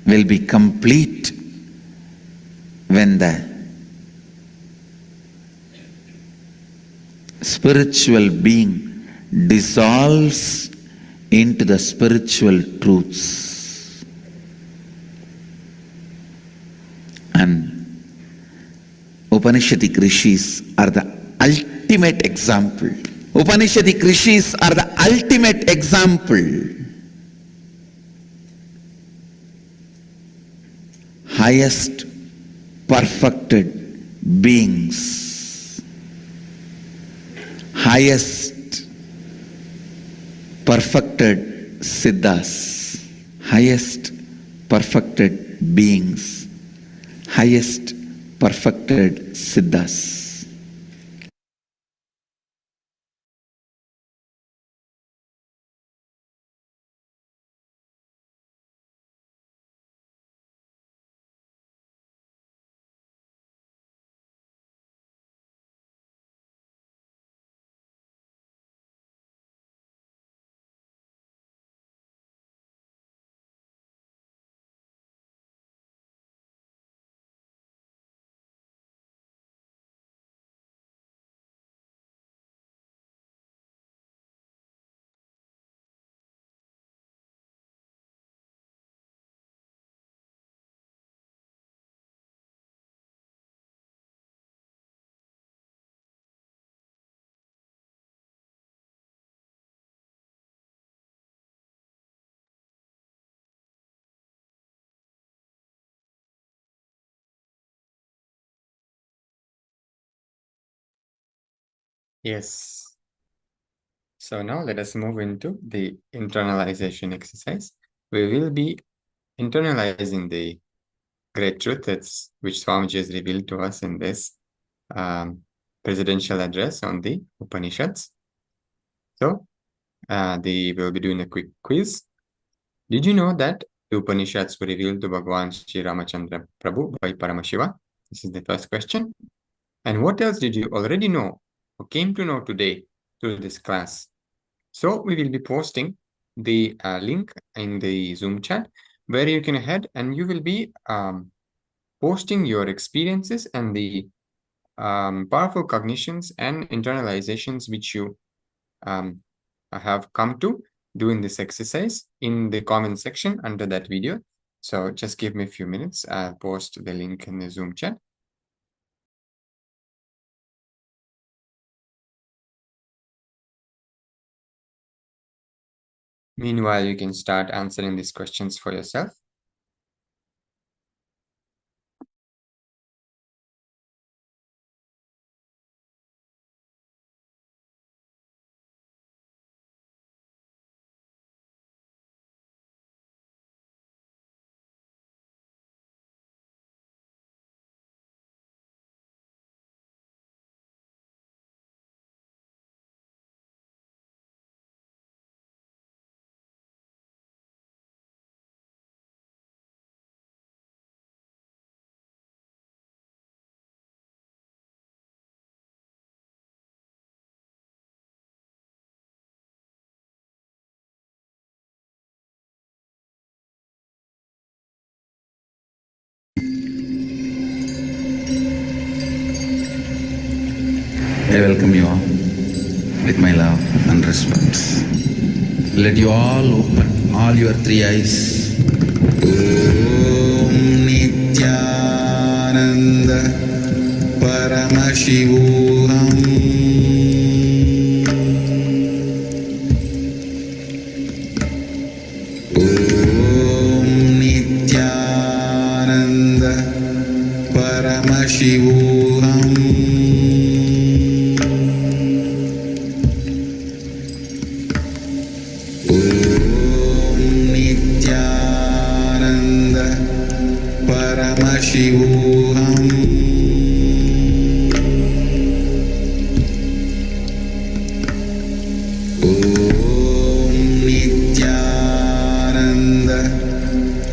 will be complete when the spiritual being dissolves into the spiritual truths. And Upanishadic rishis are the ultimate example. Upanishadic rishis are the ultimate example. Highest perfected beings. Highest perfected siddhas. Highest perfected beings. Highest perfected siddhas. Yes. So now let us move into the internalization exercise. We will be internalizing the great truth which Swamiji has revealed to us in this presidential address on the Upanishads. So we'll be doing a quick quiz. Did you know that the Upanishads were revealed to Bhagavan Sri Ramachandra Prabhu by Paramashiva? This is the first question. And what else did you already know or came to know today through this class? So we will be posting the link in the Zoom chat where you can head and you will be posting your experiences and the powerful cognitions and internalizations which you have come to doing this exercise in the comment section under that video. So just give me a few minutes. I'll post the link in the Zoom chat. Meanwhile, you can start answering these questions for yourself. I welcome you all with my love and respect. Let you all open all your three eyes. Om Nithyananda Paramashivoham. Om Nithyananda Paramashivoham. Paramashivoham. Om Nithyananda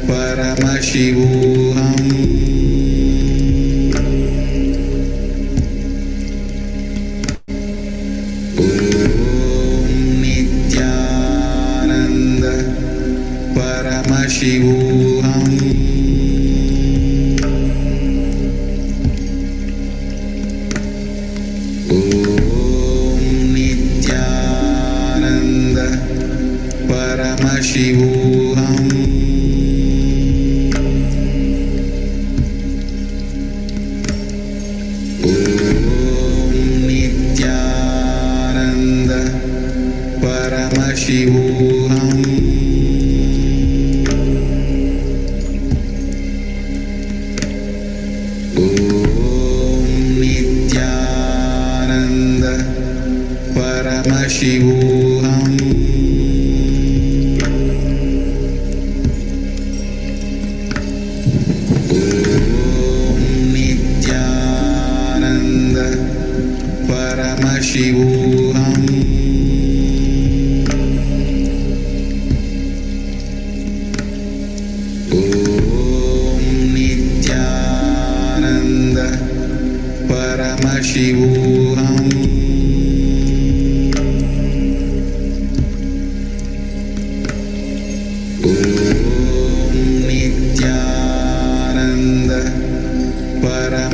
Paramashivoham. Om Nithyananda Paramashivoham. Paramashivoham. Om Nithyananda Paramashivoham. Om Nithyananda Paramashivoham. Paramashivoham. Om Nithyananda Paramashivoham. Om Nithyananda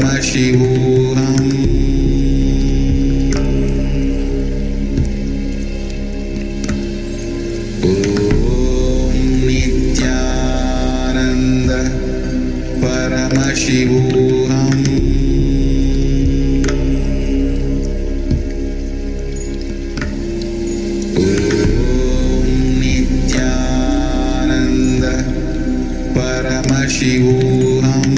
Paramashivoham. Paramashivoham. Om Nithyananda Paramashivoham.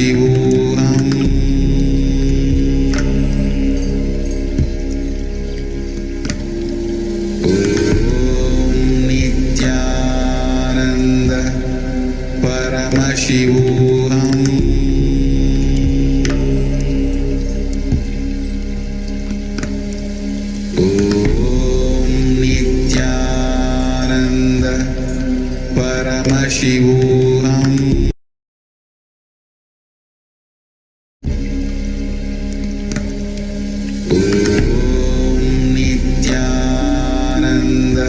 Paramashivoham. Nithyananda Paramashivoham. Nithyananda Paramashivoham. Nithyananda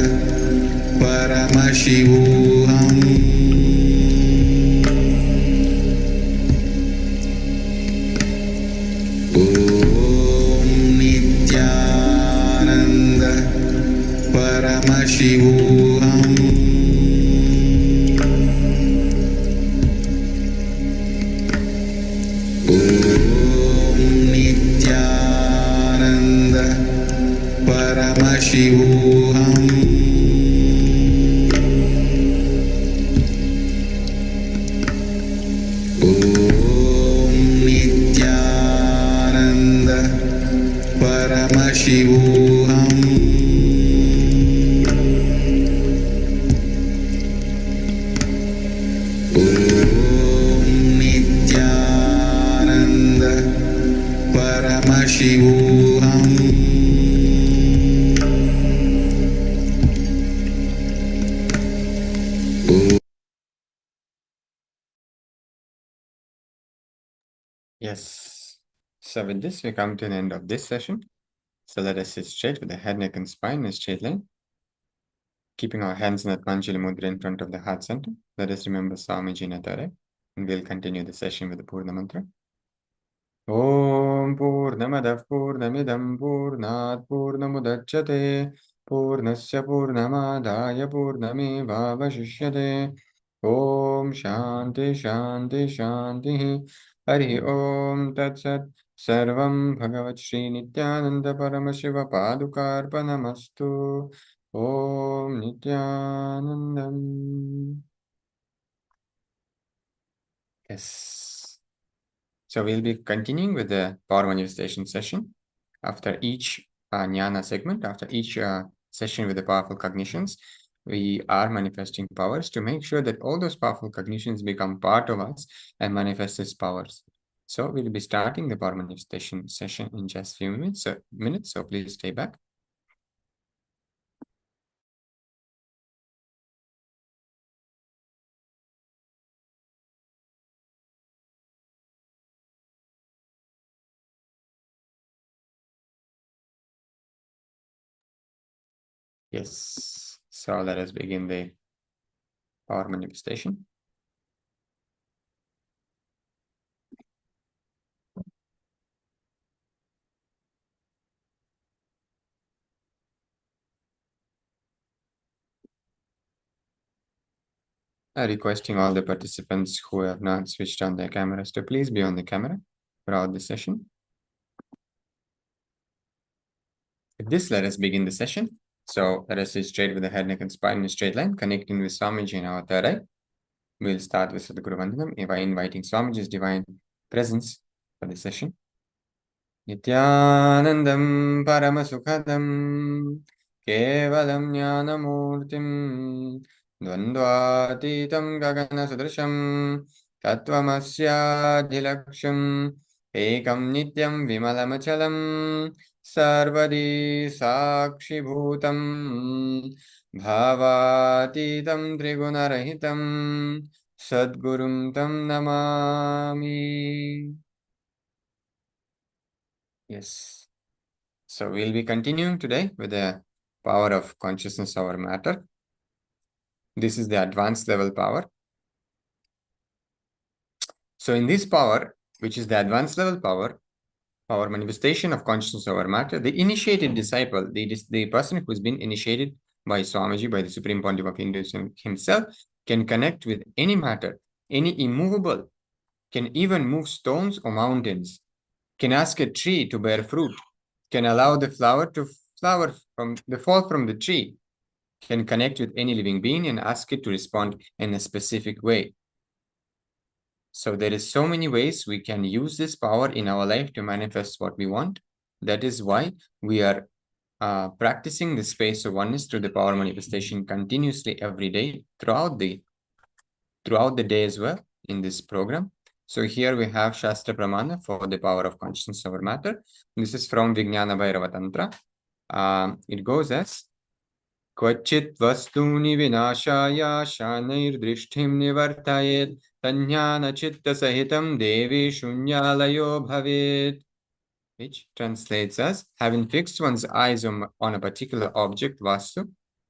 Paramashivoham. Nithyananda Paramashivoham. Nithyananda Paramashivoham. Nithyananda Paramashivoham. Nithyananda Paramashivoham. Yes. So with this, we come to the end of this session. So let us sit straight with the head, neck, and spine in a straight line. Keeping our hands in the Panjali Mudra in front of the heart center. Let us remember Swamiji Natare. And we'll continue the session with the Purna Mantra. Om Purnamadav Purnamidam Purnat Purnamudachyate Purnasya Purnamadaya Purnamevavashishyate Om Shanti Shanti Shanti Hari Om Tat Sat Sarvam Bhagavat Shri Nithyananda Paramashiva Padukarpanamastu Om Nithyanandam. Yes. So we'll be continuing with the power manifestation session. After each jnana segment, after each session with the powerful cognitions, we are manifesting powers to make sure that all those powerful cognitions become part of us and manifest as powers. So we'll be starting the power manifestation session in just a few minutes. So please stay back. Yes. So let us begin the power manifestation. Requesting all the participants who have not switched on their cameras to please be on the camera throughout the session. With this, let us begin the session. So let us sit straight with the head, neck, and spine in a straight line, connecting with Swamiji in our third eye. We'll start with Sadhguru Vandanam by inviting Swamiji's divine presence for the session. Nithyanandam Paramasukhadam Kevalam Jnanamurtim Dvandvatitam Gagana Sudrisham Tattvamasya Ekam Nityam Vimalamachalam Sarvadi Sakshibhutam Bhavatitam Trigunarahitam Sadgurum Tam Namami. Yes. So we'll be continuing today with the power of consciousness over matter. This is the advanced level power. So in this power, which is the advanced level power, power manifestation of consciousness over matter, the initiated disciple, the person who has been initiated by Swamiji, by the Supreme Pontiff of Hinduism himself, can connect with any matter, any immovable, can even move stones or mountains, can ask a tree to bear fruit, can allow the flower to flower from the fall from the tree, can connect with any living being and ask it to respond in a specific way. So there is so many ways we can use this power in our life to manifest what we want. That is why we are practicing the space of oneness through the power manifestation continuously every day throughout the day as well in this program. So here we have Shastra Pramana for the power of consciousness over matter. This is from Vijnana Bhairava Tantra. It goes as Kvachit vastuni vinashaya shanair drishtim nivartayet tanyana chitta sahitam devi shunyalayo bhavet. Which translates as, having fixed one's eyes on a particular object, Vastu,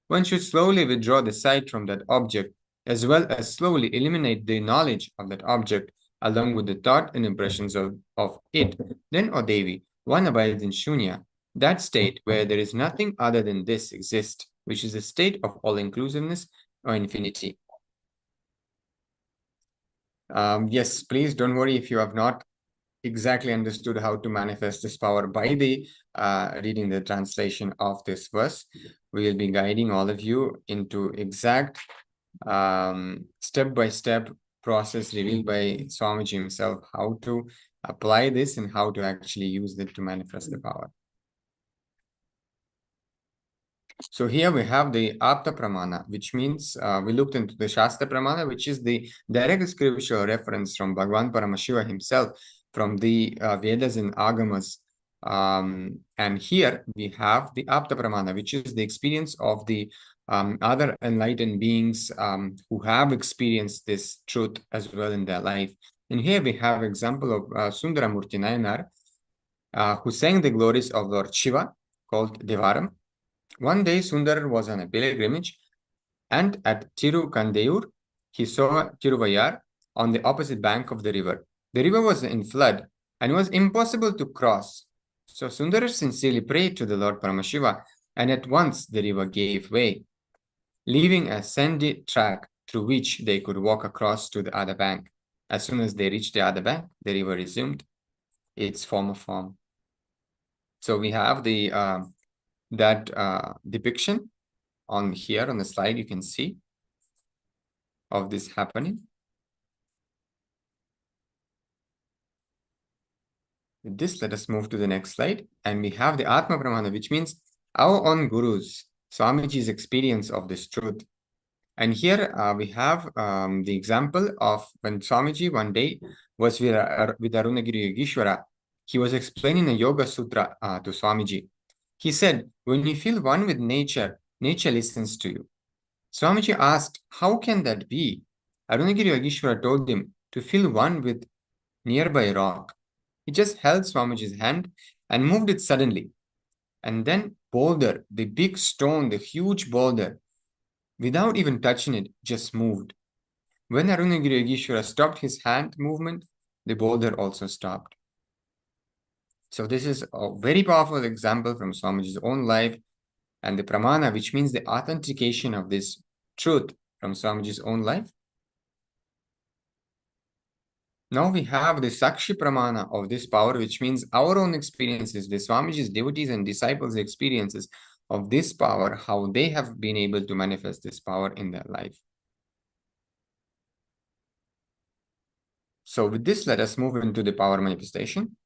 one should slowly withdraw the sight from that object, as well as slowly eliminate the knowledge of that object, along with the thought and impressions of it. Then, O Devi, one abides in Shunya, that state where there is nothing other than this exists, which is a state of all-inclusiveness or infinity. Yes, please don't worry if you have not exactly understood how to manifest this power by the reading the translation of this verse. We will be guiding all of you into exact step-by-step process revealed by Swamiji himself, how to apply this and how to actually use it to manifest the power. So here we have the Apta Pramana, which means we looked into the Shastra Pramana, which is the direct scriptural reference from Bhagavan Paramashiva himself, from the Vedas and Agamas. And here we have the Apta Pramana, which is the experience of the other enlightened beings who have experienced this truth as well in their life. And here we have example of Sundaramurti Nayanar, who sang the glories of Lord Shiva, called Devaram. One day, Sundar was on a pilgrimage, and at Tirukandeyur, he saw Tiruvayar on the opposite bank of the river. The river was in flood and was impossible to cross. So Sundar sincerely prayed to the Lord Paramashiva, and at once the river gave way, leaving a sandy track through which they could walk across to the other bank. As soon as they reached the other bank, the river resumed its former form. So we have the depiction on here on the slide. You can see of this happening. With this, let us move to the next slide, and we have the Atma Pramana, which means our own gurus, Swamiji's experience of this truth. And here we have the example of when Swamiji one day was with Arunagiri Yogeshwara. He was explaining a Yoga Sutra to Swamiji. He said, when you feel one with nature, nature listens to you. Swamiji asked, how can that be? Arunagiri Yogeshwara told him to feel one with nearby rock. He just held Swamiji's hand and moved it suddenly. And then boulder, the big stone, the huge boulder, without even touching it, just moved. When Arunagiri Yogeshwara stopped his hand movement, the boulder also stopped. So this is a very powerful example from Swamiji's own life and the pramana, which means the authentication of this truth from Swamiji's own life. Now we have the Sakshi Pramana of this power, which means our own experiences, the Swamiji's devotees and disciples' experiences of this power, how they have been able to manifest this power in their life. So with this, let us move into the power manifestation.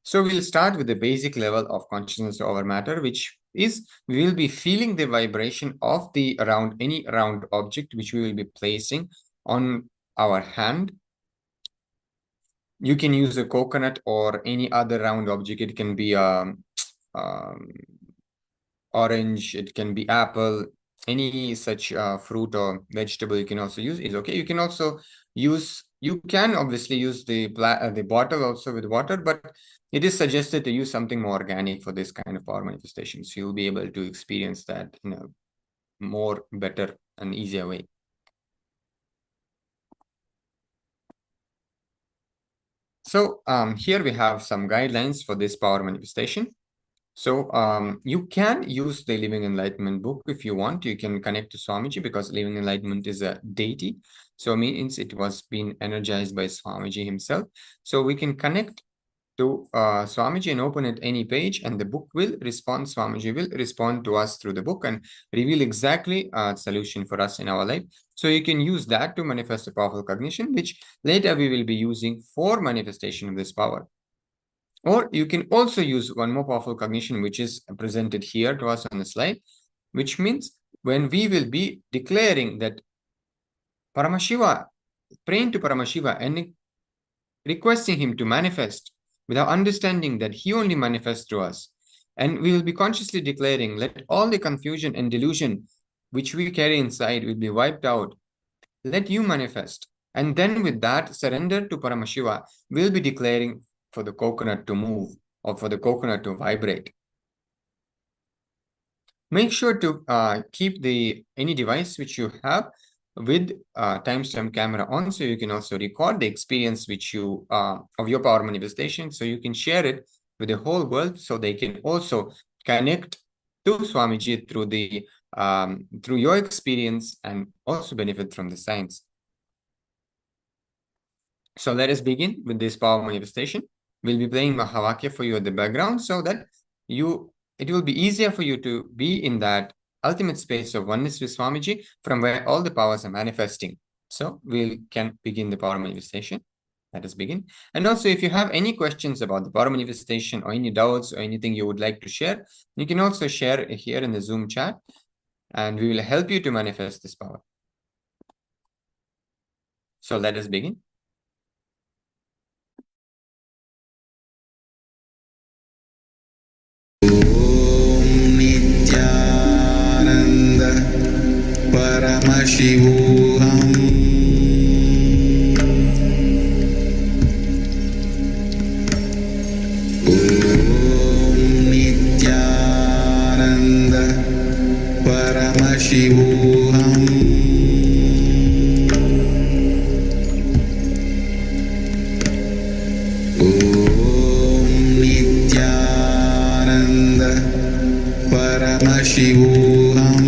So we'll start with the basic level of consciousness over matter, which is we will be feeling the vibration of the any round object which we will be placing on our hand. You can use a coconut or any other round object. It can be orange, it can be apple, any such fruit or vegetable you can also use is okay. You can also use, you can obviously use the bottle also with water, but it is suggested to use something more organic for this kind of power manifestation. So you'll be able to experience that in a more better and easier way. So here we have some guidelines for this power manifestation. So you can use the Living Enlightenment book if you want. You can connect to Swamiji because Living Enlightenment is a deity. So means it was being energized by Swamiji himself. So we can connect to Swamiji and open at any page, and the book will respond. Swamiji will respond to us through the book and reveal exactly a solution for us in our life. So you can use that to manifest a powerful cognition, which later we will be using for manifestation of this power. Or you can also use one more powerful cognition, which is presented here to us on the slide, which means when we will be declaring that Paramashiva, praying to Paramashiva and requesting him to manifest, without understanding that he only manifests through us. And we will be consciously declaring, let all the confusion and delusion which we carry inside will be wiped out. Let you manifest. And then with that, surrender to Paramashiva, we'll be declaring for the coconut to move or for the coconut to vibrate. Make sure to keep any device which you have with timestamp camera on, so you can also record the experience which you of your power manifestation, so you can share it with the whole world, so they can also connect to Swamiji through the through your experience and also benefit from the science. So let us begin with this power manifestation. We'll be playing Mahavakya for you at the background, so that it will be easier for you to be in that ultimate space of oneness with Swamiji, from where all the powers are manifesting. So we can begin the power manifestation. Let us begin. And also, if you have any questions about the power manifestation or any doubts or anything you would like to share, you can also share here in the Zoom chat, and we will help you to manifest this power. So let us begin. Nithyananda Paramashivoham. Nithyananda Paramashivoham. Nithyananda Paramashivoham.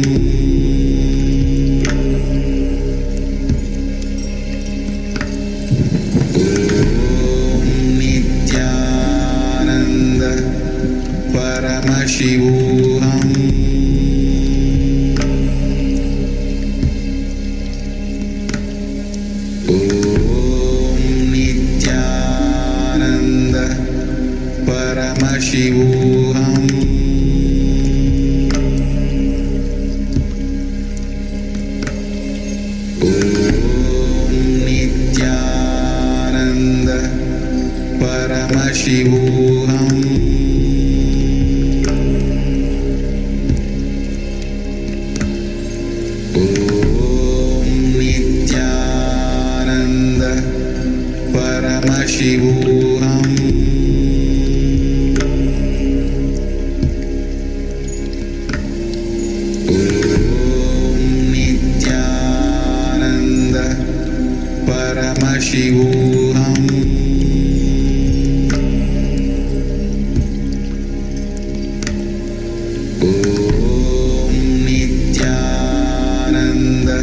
Nithyananda Paramashivoham. Nithyananda Paramashivoham. Nithyananda Paramashivoham. Nithyananda Paramashivoham. Nithyananda Paramashivoham. Nithyananda Paramashivoham. Nithyananda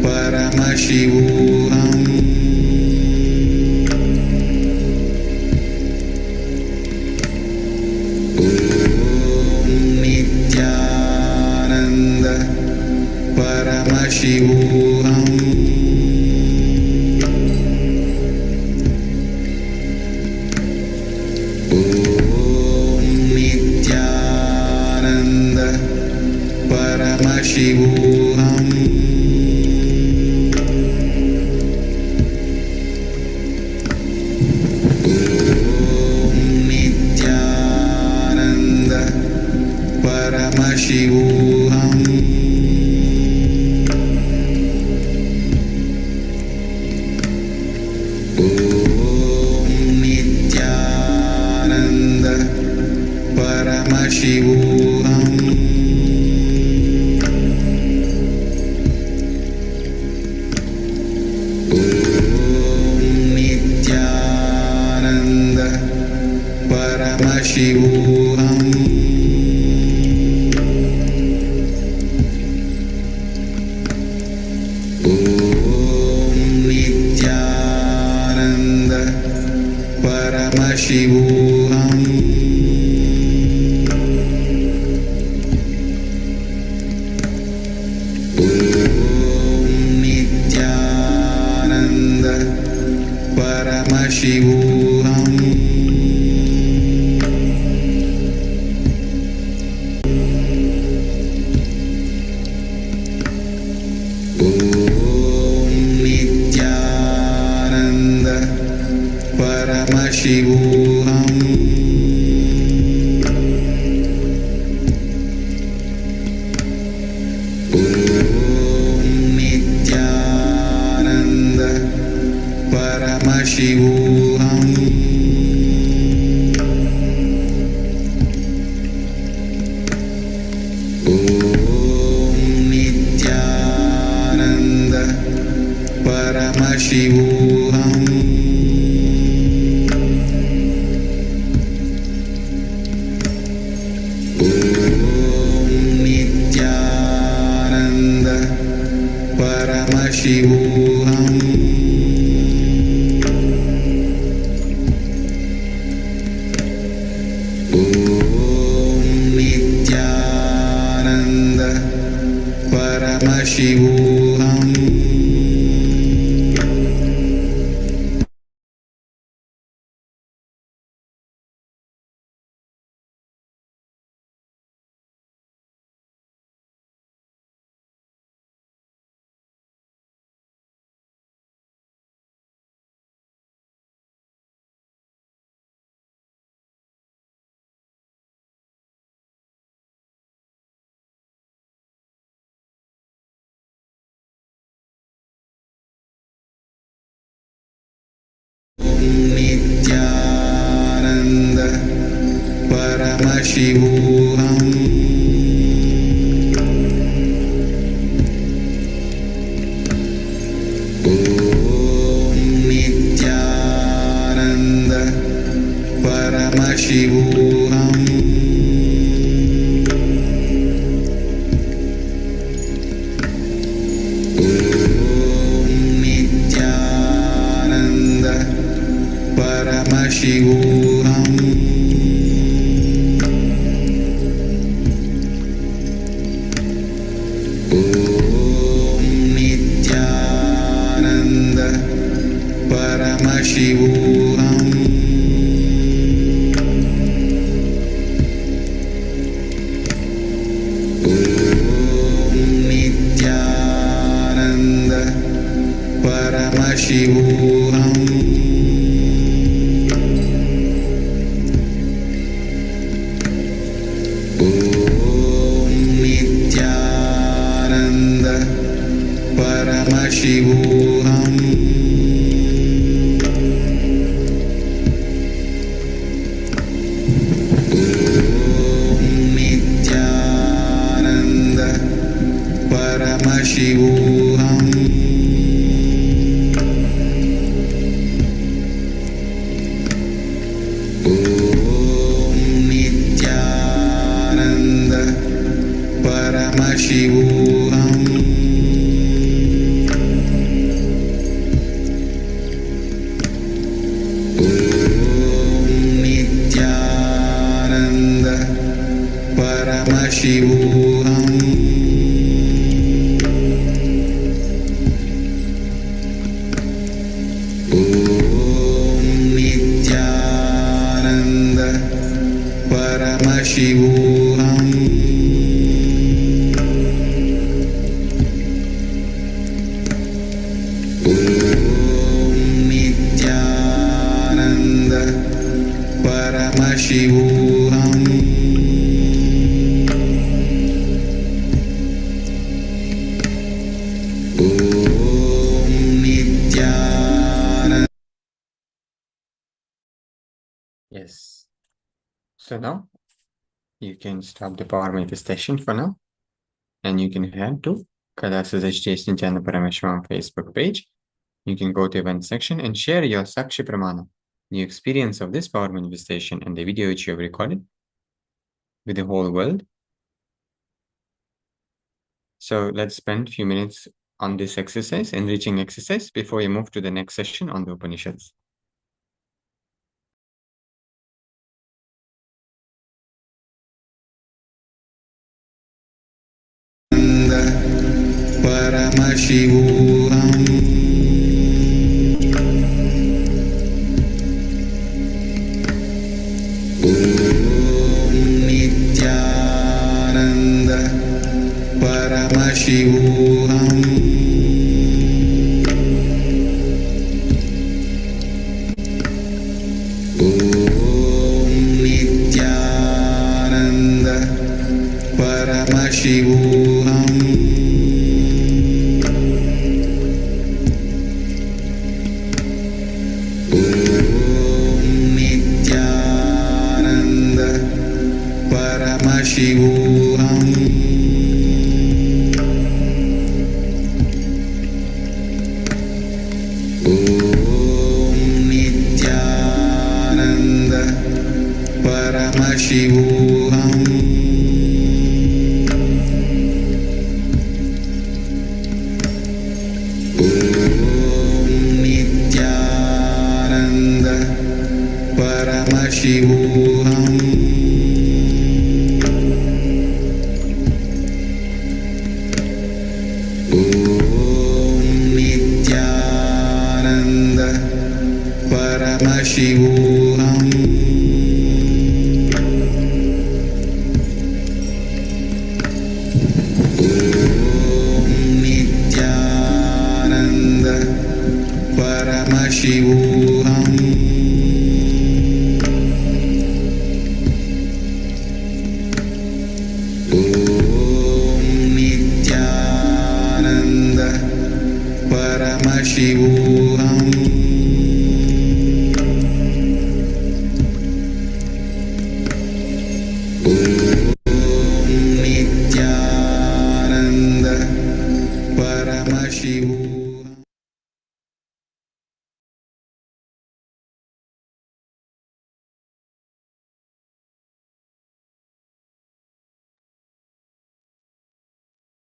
Paramashivoham. Nithyananda Paramashivoham. Nithyananda Paramashivoham. Nithyananda Paramashivoham. Nithyananda Paramashivoham. Nithyananda Paramashivoham. Paramashivoham. Nithyananda Paramashivoham. Nithyananda Paramashivoham. Nithyananda Paramashivoham. Nithyananda Paramashivoham. Nithyananda Paramashivoham. Nithyananda Paramashivoham. Nithyananda Paramashivoham. Nithyananda Paramashivoham. Nithyananda Paramashivoham. Nithyananda Paramashivoham. Nithyananda Paramashivoham. Nithyananda Paramashivoham. Nithyananda Paramashivoham. Nithyananda Paramashivoham. Nithyananda Paramashivoham. Nithyananda Paramashivoham. Nithyananda Paramashivoham. Nithyananda. Yes. So now you can stop the power manifestation for now, and you can head to KAILASA's HTS Nithyananda Paramashivoham Facebook page. You can go to event section and share your Sakshi Pramana, the experience of this power manifestation and the video which you have recorded with the whole world. So let's spend a few minutes on this exercise, enriching exercise, before we move to the next session on the Upanishads. Paramashivoham. Om Nithyananda Paramashivoham. Om Nithyananda Paramashivoham. Om Nithyananda Paramashivoham. Om Nithyananda Paramashivoham. Om Nithyananda Paramashivoham. Om Nithyananda Paramashivoham. Om Nithyananda Paramashivoham. Om Nithyananda Paramashivoham. Om Nithyananda Paramashivoham.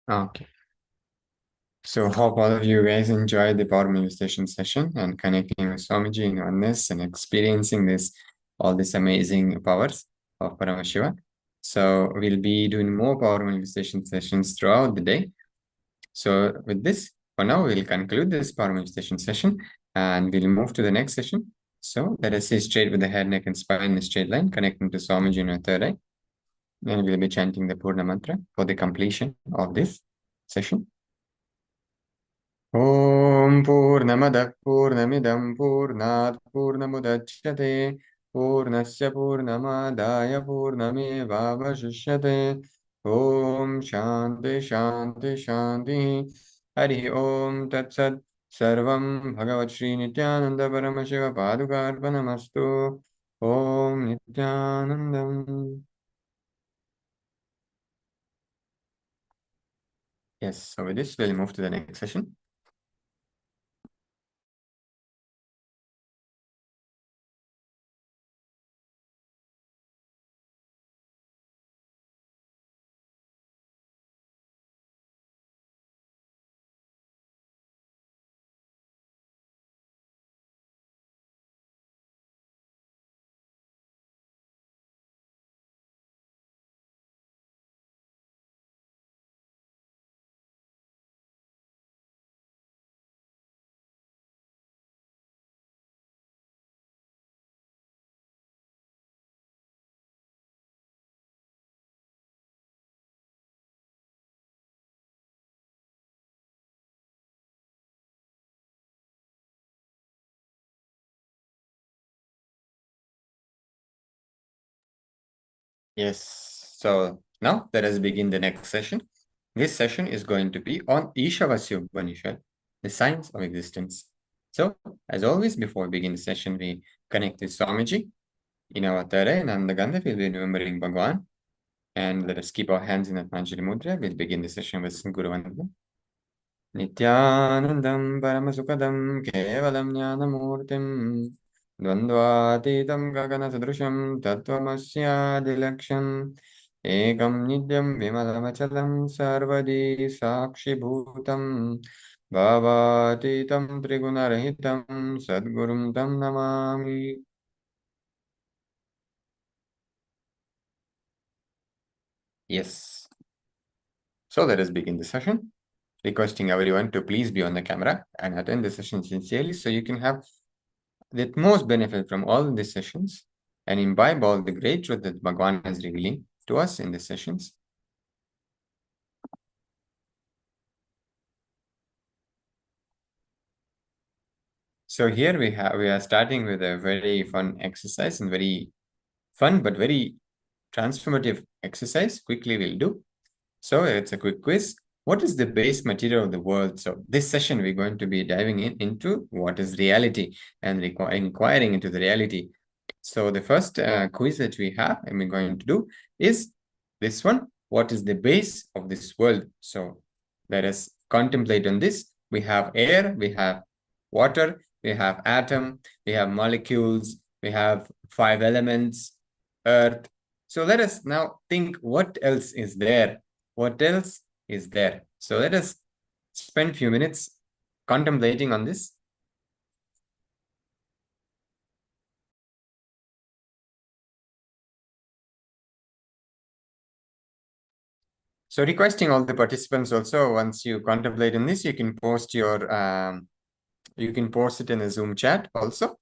Okay. So hope all of you guys enjoyed the power manifestation session and connecting with Swamiji in oneness and experiencing all these amazing powers of Paramashiva. So we'll be doing more power manifestation sessions throughout the day. So with this, for now, we'll conclude this power manifestation session and we'll move to the next session. So let us sit straight with the head, neck, and spine in a straight line, connecting to Swamiji in our third eye. And we'll be chanting the Purna mantra for the completion of this session. Om Purnamadah Purnamidam Purnat Purnamudachyate Purnasya Purnamadaya Purnamevavashishyate Om Shanti Shanti Shanti Hari Om Tat Sat Sarvam Bhagavat Shri Nithyananda Paramashiva Padukarpanamastu Om Nithyanandam. Yes, so with this, we'll move to the next session. Yes, so now let us begin the next session. This session is going to be on Ishavasya Upanishad, the science of existence. So, as always, before we begin the session, we connect with Swamiji. In our third eye and Andagandha, we'll be remembering Bhagavan. And let us keep our hands in the Panjali Mudra. We'll begin the session with Guru Vandana. Nithyanandam Paramasukadam Kevalam Jnanamurtim Dvandvatitam Gaganasadrusham Tattvamasya Ekam Nityam Vimalamachalam Sarvadi Sakshibhutam Bhavatitam Trigunarahitam Sadgurum Tam Namami. Yes. So let us begin the session. requesting everyone to please be on the camera and attend the session sincerely so you can have the most benefit from all these sessions and imbibe all the great truth that Bhagavan is revealing to us in these sessions. So here we are starting with a very fun exercise and very fun but very transformative exercise. Quickly we'll do. So it's a quick quiz. What is the base material of the world? So this session we're going to be diving into what is reality and inquiring into the reality. So the first quiz that we have and we're going to do is this one. What is the base of this world? So let us contemplate on this. We have air, we have water, we have atom, we have molecules, we have 5 elements, earth. So let us now think what else is there. What else is there? So let us spend a few minutes contemplating on this. So requesting all the participants also, once you contemplate on this, you can post your, you can post it in a Zoom chat also.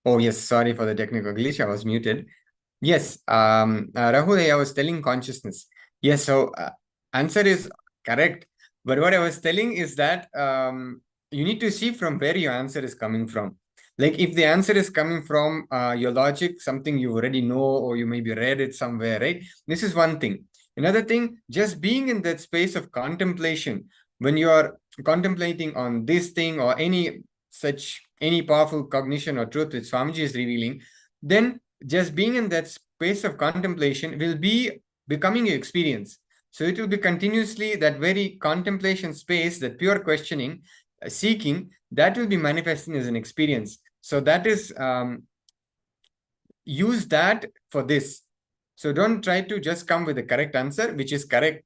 Oh, yes, sorry for the technical glitch. I was muted. Yes, Rahul, I was telling consciousness. Yes, so answer is correct. But what I was telling is that you need to see from where your answer is coming from. Like if the answer is coming from your logic, something you already know, or you maybe read it somewhere, right? This is one thing. Another thing, just being in that space of contemplation, when you are contemplating on this thing or any powerful cognition or truth that Swamiji is revealing, then just being in that space of contemplation will be becoming your experience. So it will be continuously that very contemplation space, that pure questioning, seeking, that will be manifesting as an experience. So that is, use that for this. So don't try to just come with the correct answer, which is correct,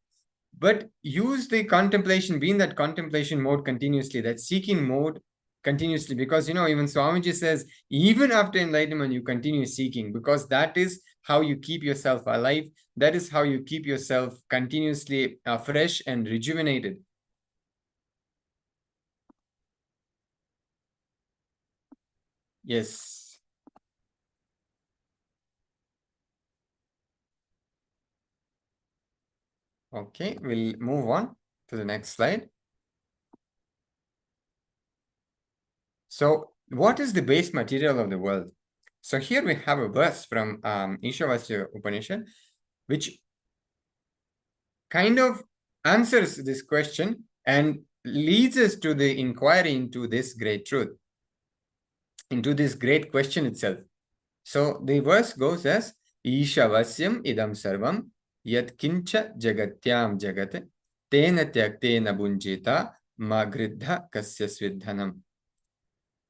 but use the contemplation, be in that contemplation mode continuously, that seeking mode continuously, because even Swamiji says, even after enlightenment, you continue seeking, because that is how you keep yourself alive. That is how you keep yourself continuously fresh and rejuvenated. Yes. Okay, we'll move on to the next slide. So what is the base material of the world? So here we have a verse from Ishavasya Upanishad, which kind of answers this question and leads us to the inquiry into this great truth, into this great question itself. So the verse goes as, Ishavasyam idam sarvam yat kincha jagatyam jagat tena tyaktena bunjita ma gridha kasya svidhanam.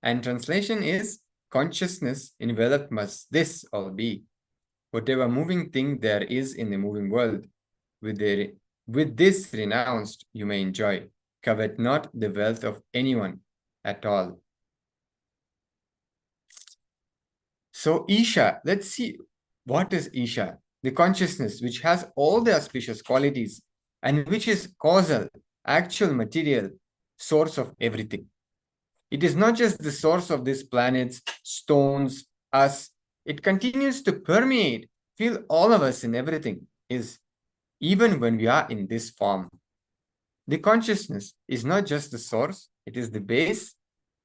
And translation is, consciousness enveloped must this all be. Whatever moving thing there is in the moving world, with this renounced you may enjoy. Covet not the wealth of anyone at all. So Isha, let's see What is Isha? The consciousness which has all the auspicious qualities and which is causal, actual, material, source of everything. It is not just the source of these planets, stones, us. It continues to permeate, fill all of us in everything, is even when we are in this form. The consciousness is not just the source, it is the base,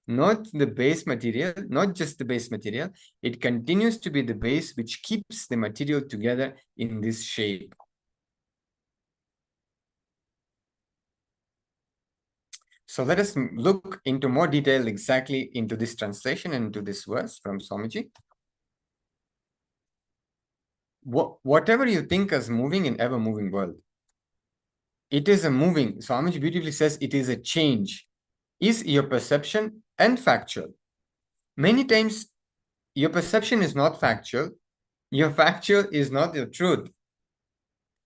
not the base material, not just the base material. It continues to be the base which keeps the material together in this shape. So let us look into more detail exactly into this translation and into this verse from Swamiji. Whatever you think as moving in ever-moving world, it is a moving. Swamiji beautifully says it is a change. Is your perception and factual? Many times your perception is not factual. Your factual is not your truth.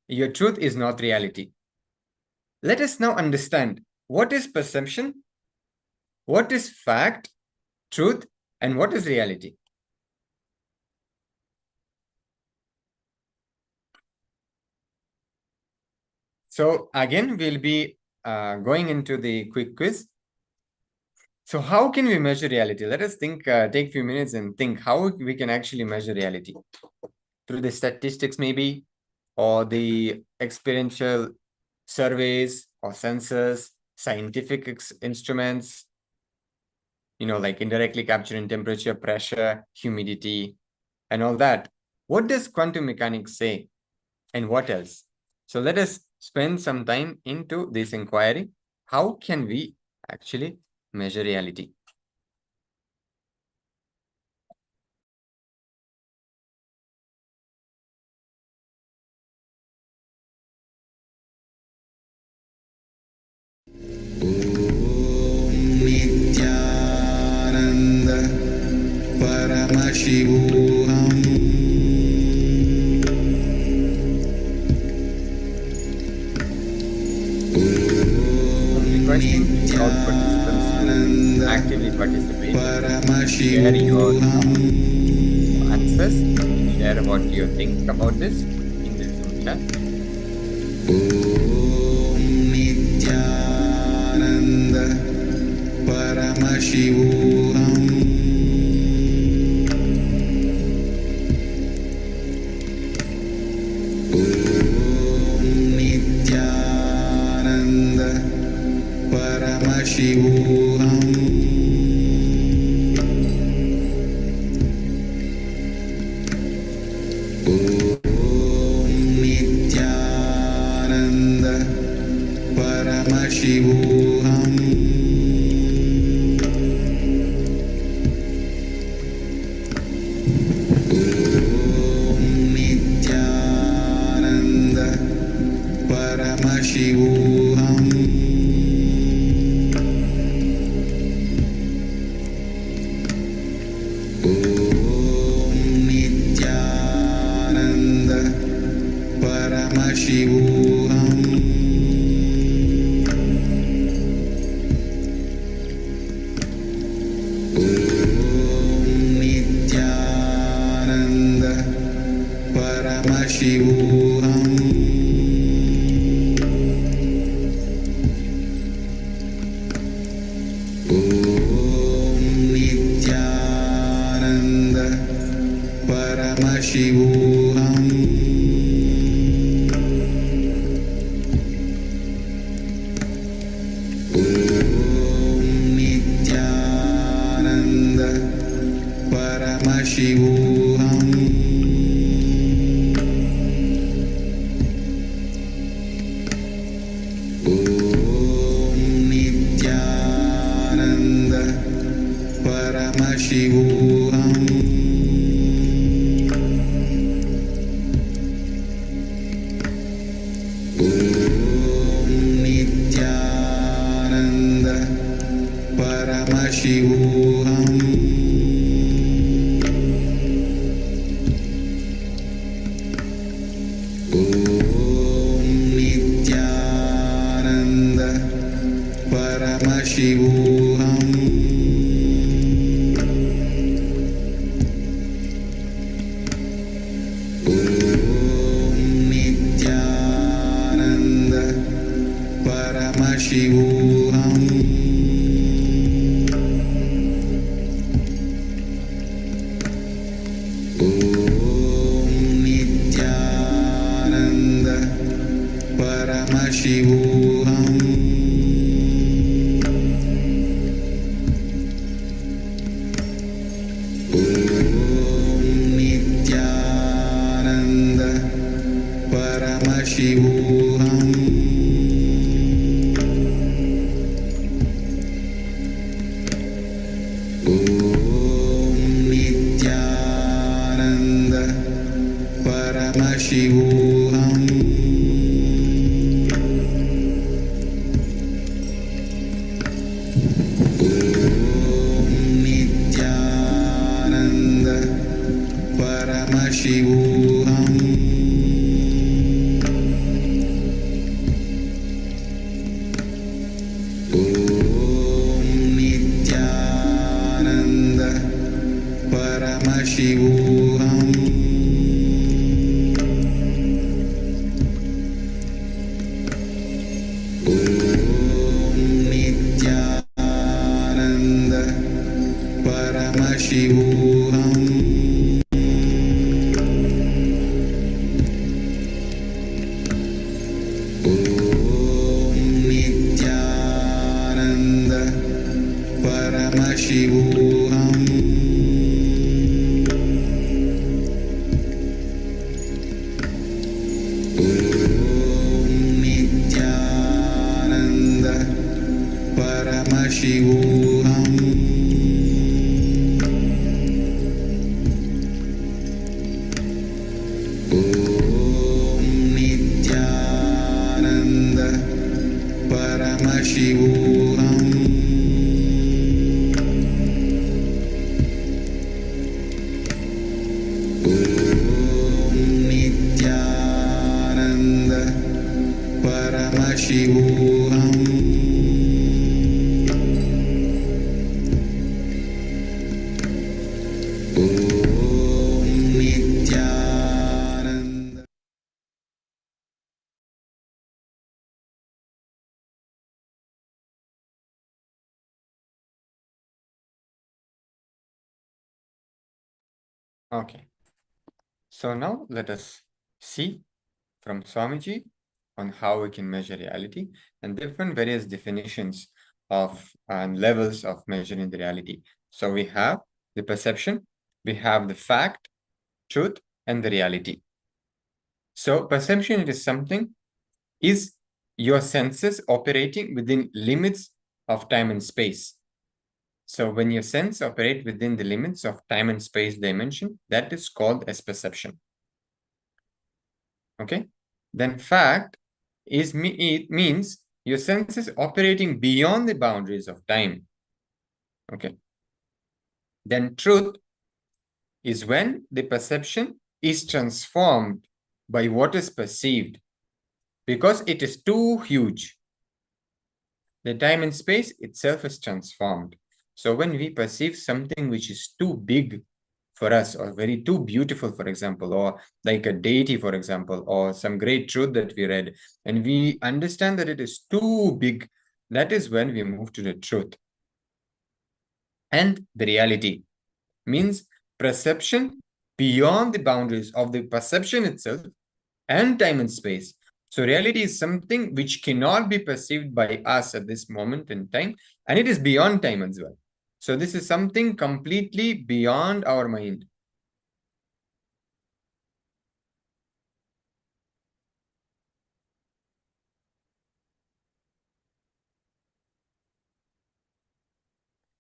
Your truth is not reality. Let us now understand what is perception, what is fact, truth, and what is reality. So again, we'll be going into the quick quiz. So how can we measure reality? Let us think, take a few minutes and think how we can actually measure reality. Through the statistics maybe, or the experiential surveys or sensors, scientific instruments, like indirectly capturing temperature, pressure, humidity, and all that. What does quantum mechanics say? And what else? So let us spend some time into this inquiry. How can we actually measure reality? Nithyananda Paramashivoham. Requesting all participants to actively participate. Share your answers. Share what you think about this in the Zoom chat. Nithyananda Paramashivoham. Nithyananda Paramashivoham. Nithyananda Paramashivoham. Nithyananda Paramashivoham. Nithyananda Paramashivoham. Nithyananda Paramashivoham. Nithyananda Paramashivoham. Nithyananda Paramashivoham. Nithyananda Paramashivoham. Nithyananda Paramashivoham. Nithyananda Paramashivoham. Paramashivoham. Om Nithyananda Paramashivoham. Om Nithyananda Paramashivoham. Om Nithyananda Paramashivoham. Om Nithyananda Paramashivoham. Om Nithyananda Paramashivoham. Om Nithyananda Paramashivoham. Om Nithyananda Paramashivoham. Om Nithyananda Paramashivoham. Om Nithyananda Paramashivoham. Om Nithyananda Paramashivoham. Om Nithyananda. Okay. So now let us see from Swamiji on how we can measure reality and different various definitions of and levels of measuring the reality. So we have the perception, we have the fact, truth, and the reality. So perception is something, is your senses operating within limits of time and space. So when your sense operate within the limits of time and space dimension, that is called as perception. Okay. Then fact is it means your senses operating beyond the boundaries of time. Okay. Then truth is when the perception is transformed by what is perceived because it is too huge. The time and space itself is transformed. So when we perceive something which is too big for us or very too beautiful, for example, or like a deity, for example, or some great truth that we read, and we understand that it is too big, that is when we move to the truth. And the reality means perception beyond the boundaries of the perception itself and time and space. So reality is something which cannot be perceived by us at this moment in time, and it is beyond time as well. So this is something completely beyond our mind.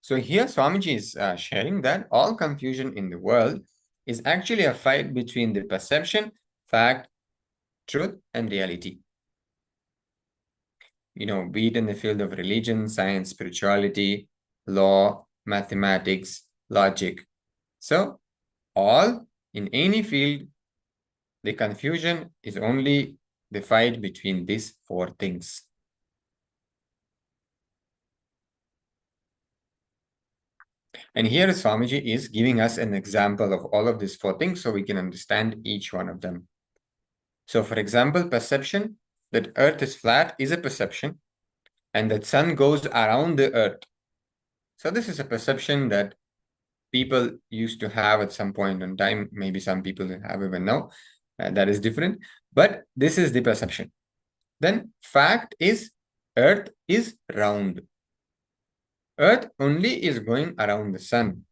So here Swamiji is sharing that all confusion in the world is actually a fight between the perception, fact, truth, and reality. You know, be it in the field of religion, science, spirituality, law, mathematics, logic. So all in any field, the confusion is only the fight between these four things. And here Swamiji is giving us an example of all of these four things so we can understand each one of them. So for example, perception that earth is flat is a perception. and the sun goes around the earth. So this is a perception that people used to have at some point in time. Maybe some people have even now. That is different. But this is the perception. Then fact is earth is round. Earth only is going around the sun.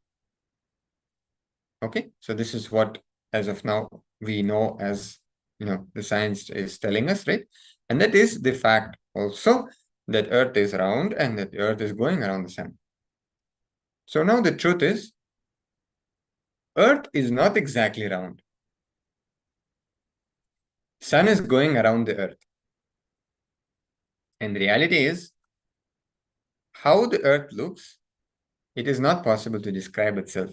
Okay, so this is what as of now we know as, the science is telling us, right? And that is the fact also, that earth is round and that the earth is going around the sun. So now the truth is, earth is not exactly round. Sun is going around the earth. And the reality is, how the earth looks, it is not possible to describe itself.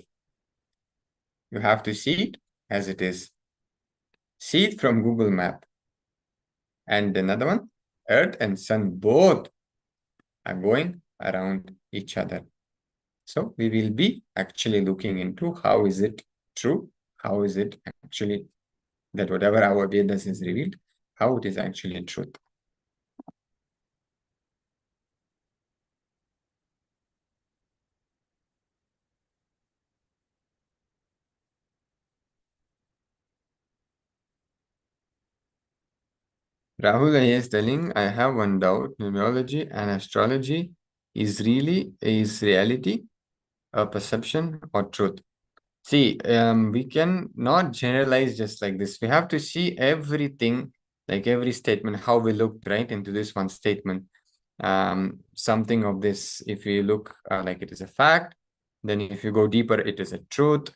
You have to see it as it is. See it from Google Map. And another one, earth and sun both are going around each other. So we will be actually looking into how is it true, how is it actually that whatever our Vedas is revealed, how it is actually truth. Rahul is telling, I have one doubt. Numerology and astrology is reality, a perception, or truth? See, we can not generalize just like this. We have to see everything, like every statement, how we looked right into this one statement. Something of this, if you look like it is a fact, then if you go deeper, it is a truth,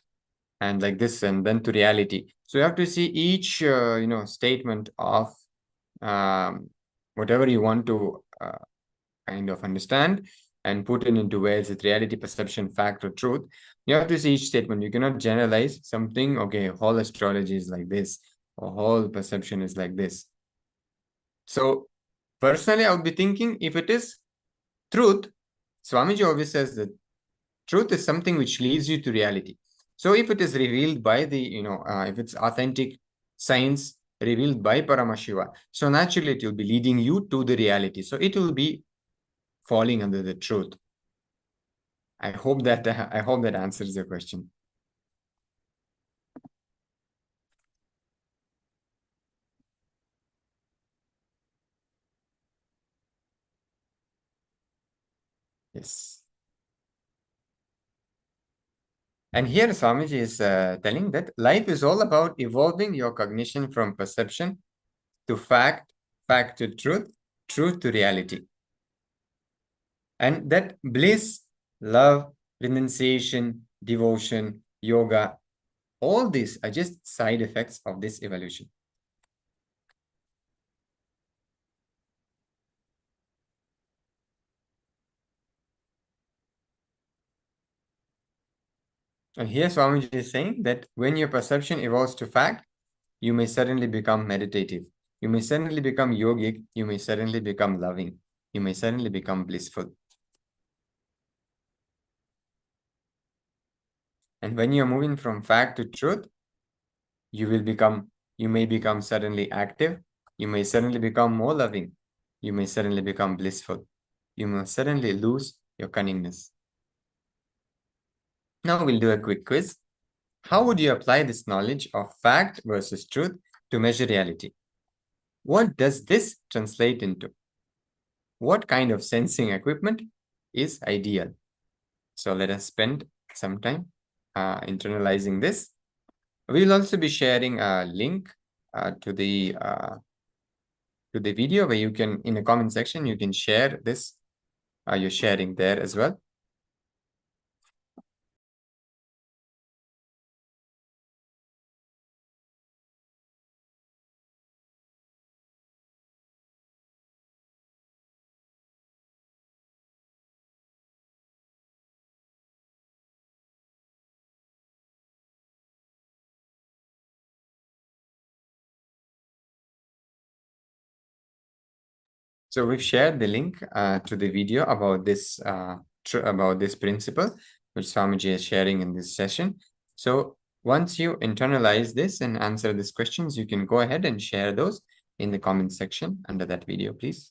and like this, and then to reality. So you have to see each, statement of whatever you want to kind of understand and put it into where it's reality, perception, fact, or truth. You have to see each statement. You cannot generalize something, okay, whole astrology is like this, or whole perception is like this. So personally, I would be thinking, if it is truth, Swamiji always says that truth is something which leads you to reality. So if it is revealed by the, if it's authentic science revealed by Paramashiva, so naturally it will be leading you to the reality. So it will be falling under the truth. I hope that answers your question. Yes. And here Swamiji is telling that life is all about evolving your cognition from perception to fact, fact to truth, truth to reality. And that bliss, love, renunciation, devotion, yoga, all these are just side effects of this evolution. And here Swamiji is saying that when your perception evolves to fact, you may suddenly become meditative. You may suddenly become yogic. You may suddenly become loving. You may suddenly become blissful. And when you're moving from fact to truth, you may become suddenly active. You may suddenly become more loving. You may suddenly become blissful. You may suddenly lose your cunningness. Now we'll do a quick quiz. How would you apply this knowledge of fact versus truth to measure reality? What does this translate into? What kind of sensing equipment is ideal? So let us spend some time internalizing this. We'll also be sharing a link to the video where you can, in the comment section, you can share this. You're sharing there as well. So we've shared the link to the video about this principle, which Swamiji is sharing in this session. So once you internalize this and answer these questions, you can go ahead and share those in the comment section under that video, please.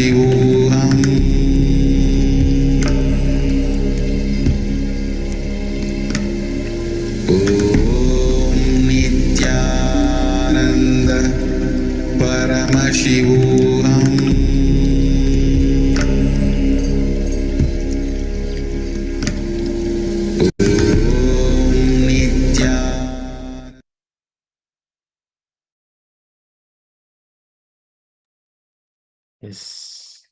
Paramashivoham. Om Nithyananda Paramashivoham. Yes.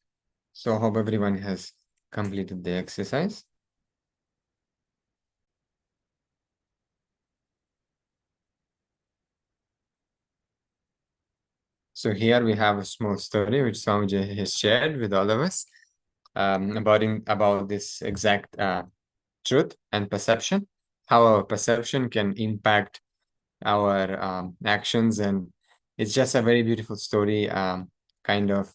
So I hope everyone has completed the exercise. So here we have a small story which Swamiji has shared with all of us about this exact truth and perception, how our perception can impact our actions, and it's just a very beautiful story, kind of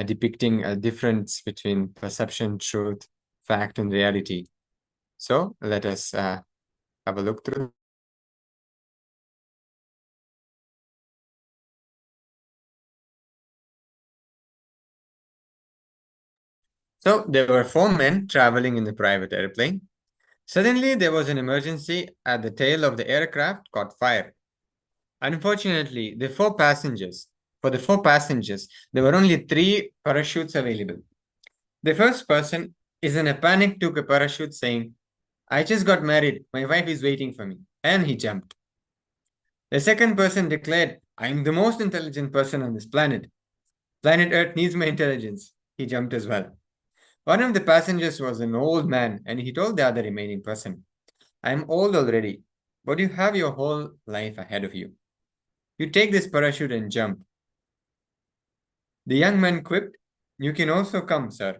depicting a difference between perception, truth, fact, and reality. So let us have a look through. So there were 4 men traveling in the private airplane. Suddenly, there was an emergency at the tail of the aircraft caught fire. Unfortunately, for the 4 passengers, there were only 3 parachutes available. The first person is in a panic took a parachute saying, "I just got married, my wife is waiting for me," and he jumped. The second person declared, "I am the most intelligent person on this planet. Planet Earth needs my intelligence." He jumped as well. One of the passengers was an old man, and he told the other remaining person, "I am old already, but you have your whole life ahead of you. You take this parachute and jump." The young man quipped, "You can also come, sir.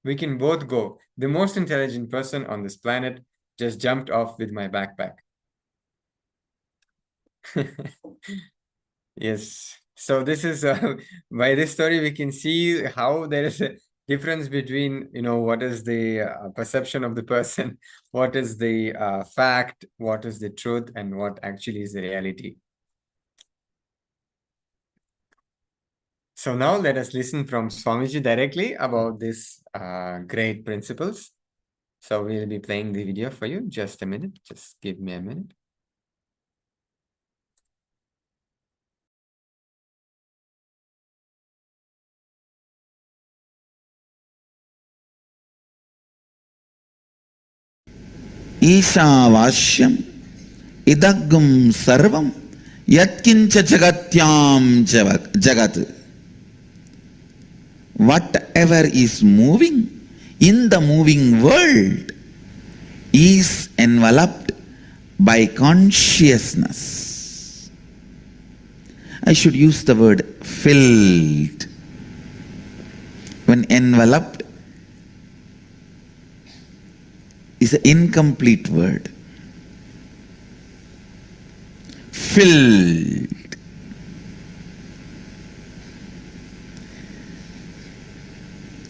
We can both go. The most intelligent person on this planet just jumped off with my backpack." Yes. So this is by this story we can see how there is a difference between, what is the perception of the person, what is the fact, what is the truth, and what actually is the reality. So now let us listen from Swamiji directly about these great principles. So we'll be playing the video for you. Just a minute. Just give me a minute. Ishavashyam idagum sarvam yatkincha jagatyam jagat. Whatever is moving in the moving world is enveloped by consciousness. I should use the word filled. When enveloped is an incomplete word. Filled.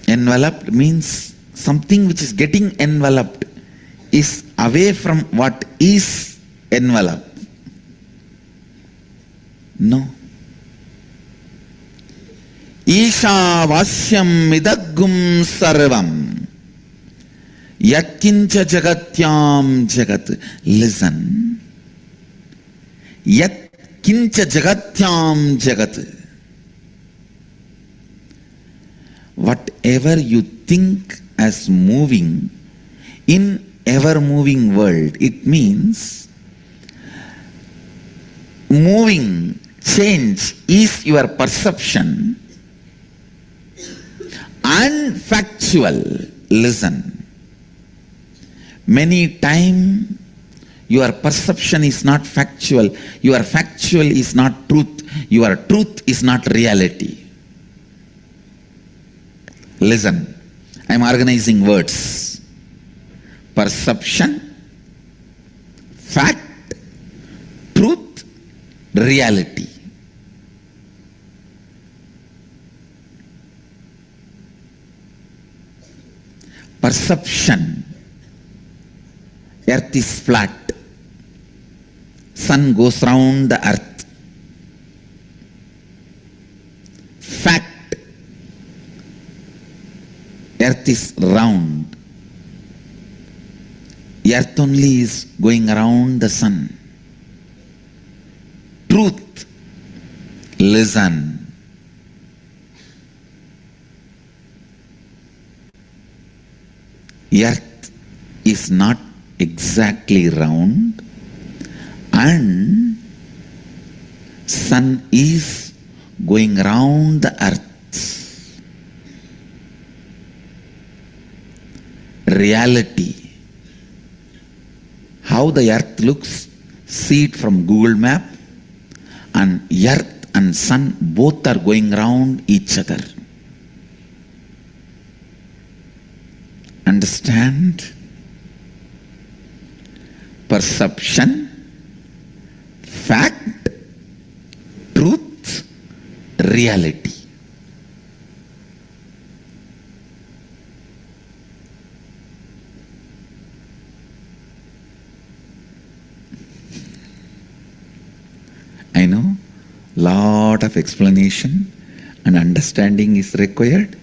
Enveloped means something which is getting enveloped is away from what is enveloped. No. Ishavashyam idagum sarvam yatkincha jagatyam jagat. Listen. Yatkincha jagatyam jagat. Whatever you think as moving in ever-moving world, it means moving, change is your perception and factual. Listen. Many times your perception is not factual, your factual is not truth, your truth is not reality. Listen, I am organizing words. Perception, fact, truth, reality. Perception. Earth is flat. Sun goes round the earth. Fact. earth is round. Earth only is going around the sun. Truth, listen. Earth is not exactly round and sun is going round the earth. Reality. How the earth looks, see it from Google Map, and earth and sun both are going round each other. Understand? Perception, fact, truth, reality. I know lot of explanation and understanding is required.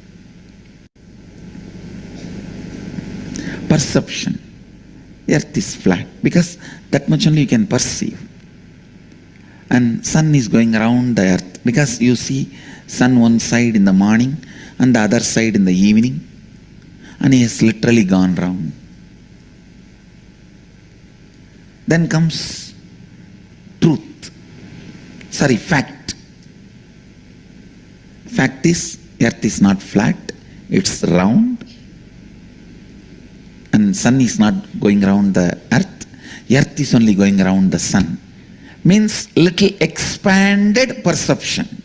Perception. Earth is flat because that much only you can perceive. And sun is going around the earth because you see sun one side in the morning and the other side in the evening, and he has literally gone round. Then comes truth. Fact. Fact is, earth is not flat, it's round. And sun is not going around the earth. Earth is only going around the sun. Means little expanded perception.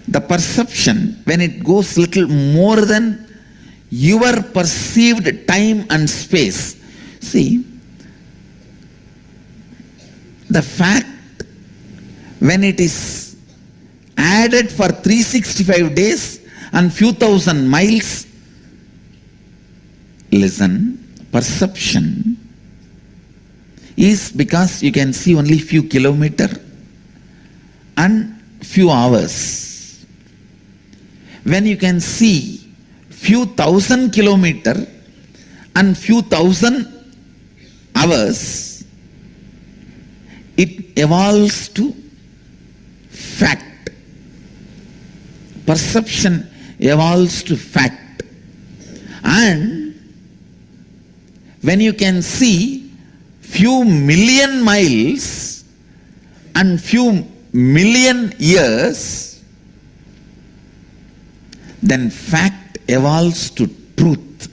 The perception, when it goes little more than your perceived time and space. See, the fact, when it is added for 365 days and few thousand miles, listen, perception is because you can see only few kilometers and few hours. When you can see few thousand kilometers and few thousand hours, it evolves to fact. Perception evolves to fact. And when you can see few million miles and few million years, then fact evolves to truth,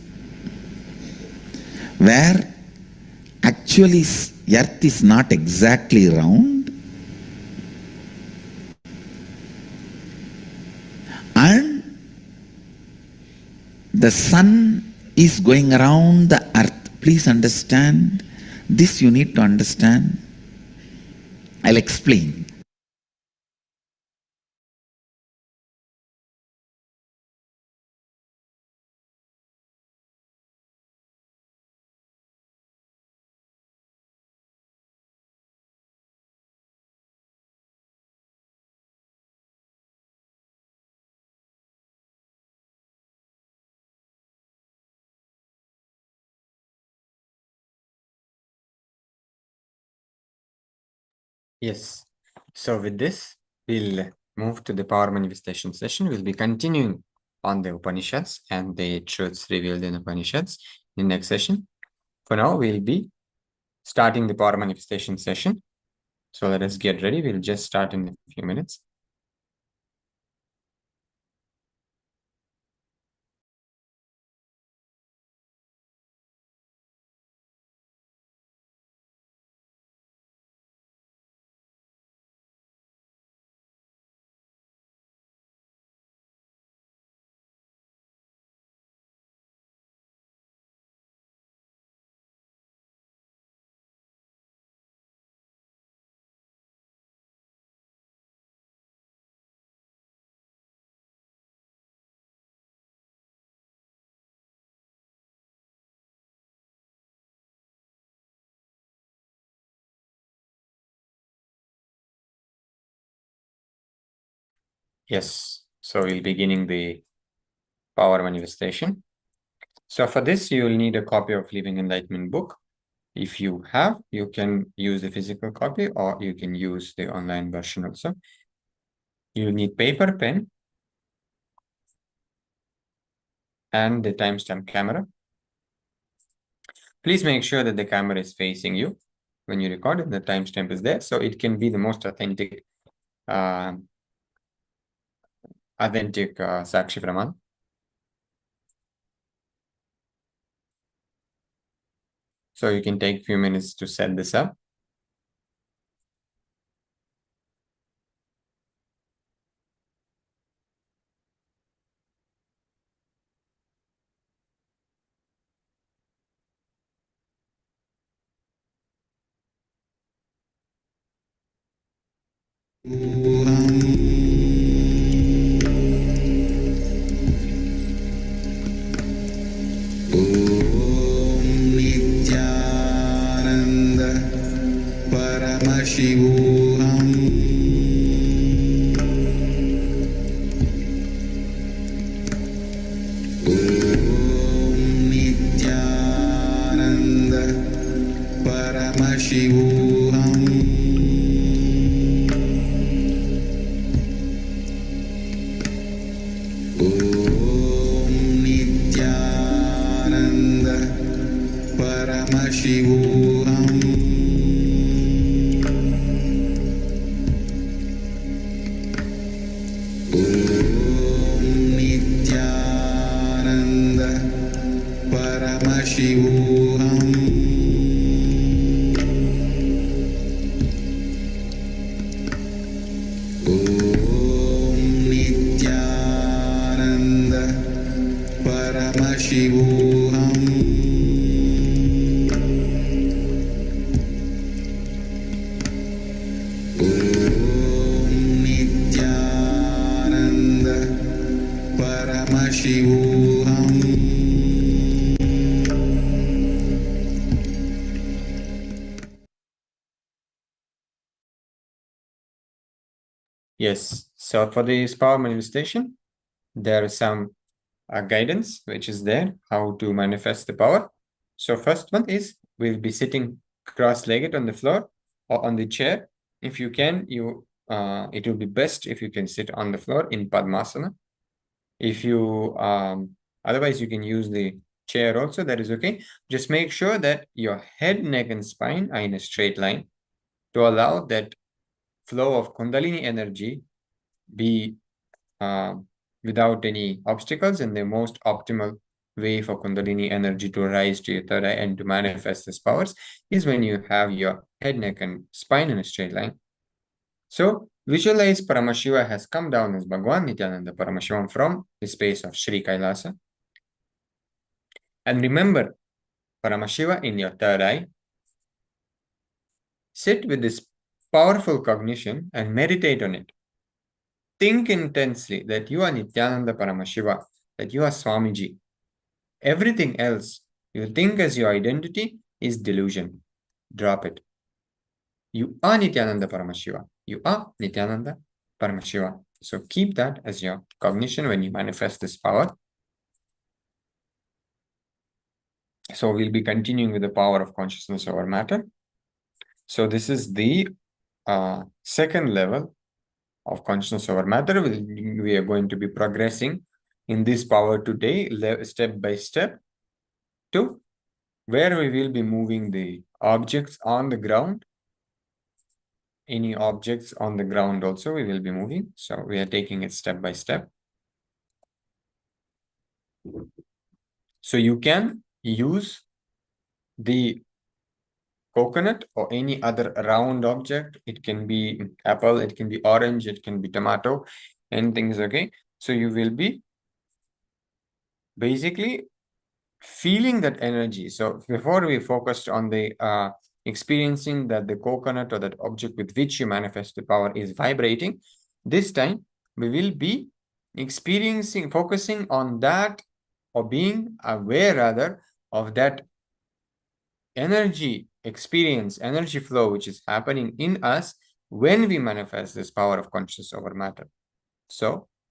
where actually earth is not exactly round and the sun is going around the earth. Please understand. This you need to understand. I'll explain. Yes. So with this, we'll move to the power manifestation session. We'll be continuing on the Upanishads and the truths revealed in Upanishads in next session. For now, we'll be starting the power manifestation session. So let us get ready. We'll just start in a few minutes. Yes. So we'll be beginning the power manifestation. So for this, you will need a copy of Living Enlightenment book. If you have, you can use the physical copy or you can use the online version also. You need paper, pen, and the timestamp camera. Please make sure that the camera is facing you when you record it. The timestamp is there, so it can be the most authentic Sakshi Praman. So you can take a few minutes to set this up. Nithyananda Paramashivoham. Nithyananda Paramashivoham. Nithyananda Paramashivoham. Nithyananda Paramashivoham. Nithyananda Paramashivoham. Nithyananda Paramashivoham. Yes, so for this power manifestation, there is some guidance which is there, how to manifest the power. So first one is, we'll be sitting cross-legged on the floor or on the chair. If you can, it will be best if you can sit on the floor in Padmasana. If you, otherwise you can use the chair also, that is okay. Just make sure that your head, neck, and spine are in a straight line to allow that flow of Kundalini energy be without any obstacles, and the most optimal way for Kundalini energy to rise to your third eye and to manifest these powers is when you have your head, neck, and spine in a straight line. So visualize Paramashiva has come down as Bhagwan Nithyananda Paramashivam from the space of Sri Kailasa. And remember Paramashiva in your third eye. Sit with this powerful cognition and meditate on it. Think intensely that you are Nithyananda Paramashiva, that you are Swamiji. Everything else you think as your identity is delusion. Drop it. You are Nithyananda Paramashiva. You are Nithyananda Paramashiva. So keep that as your cognition when you manifest this power. So we'll be continuing with the power of consciousness over matter. So this is the second level of consciousness over matter. We are going to be progressing in this power today, step by step, to where we will be moving the objects on the ground. Any objects on the ground also we will be moving. So we are taking it step by step. So you can use the coconut or any other round object. It can be apple, it can be orange, it can be tomato, anything is okay. So you will be basically feeling that energy. So before we focused on the experiencing that the coconut or that object with which you manifest the power is vibrating, this time we will be experiencing, focusing on that, or being aware rather of that energy experience, energy flow which is happening in us when we manifest this power of consciousness over matter. So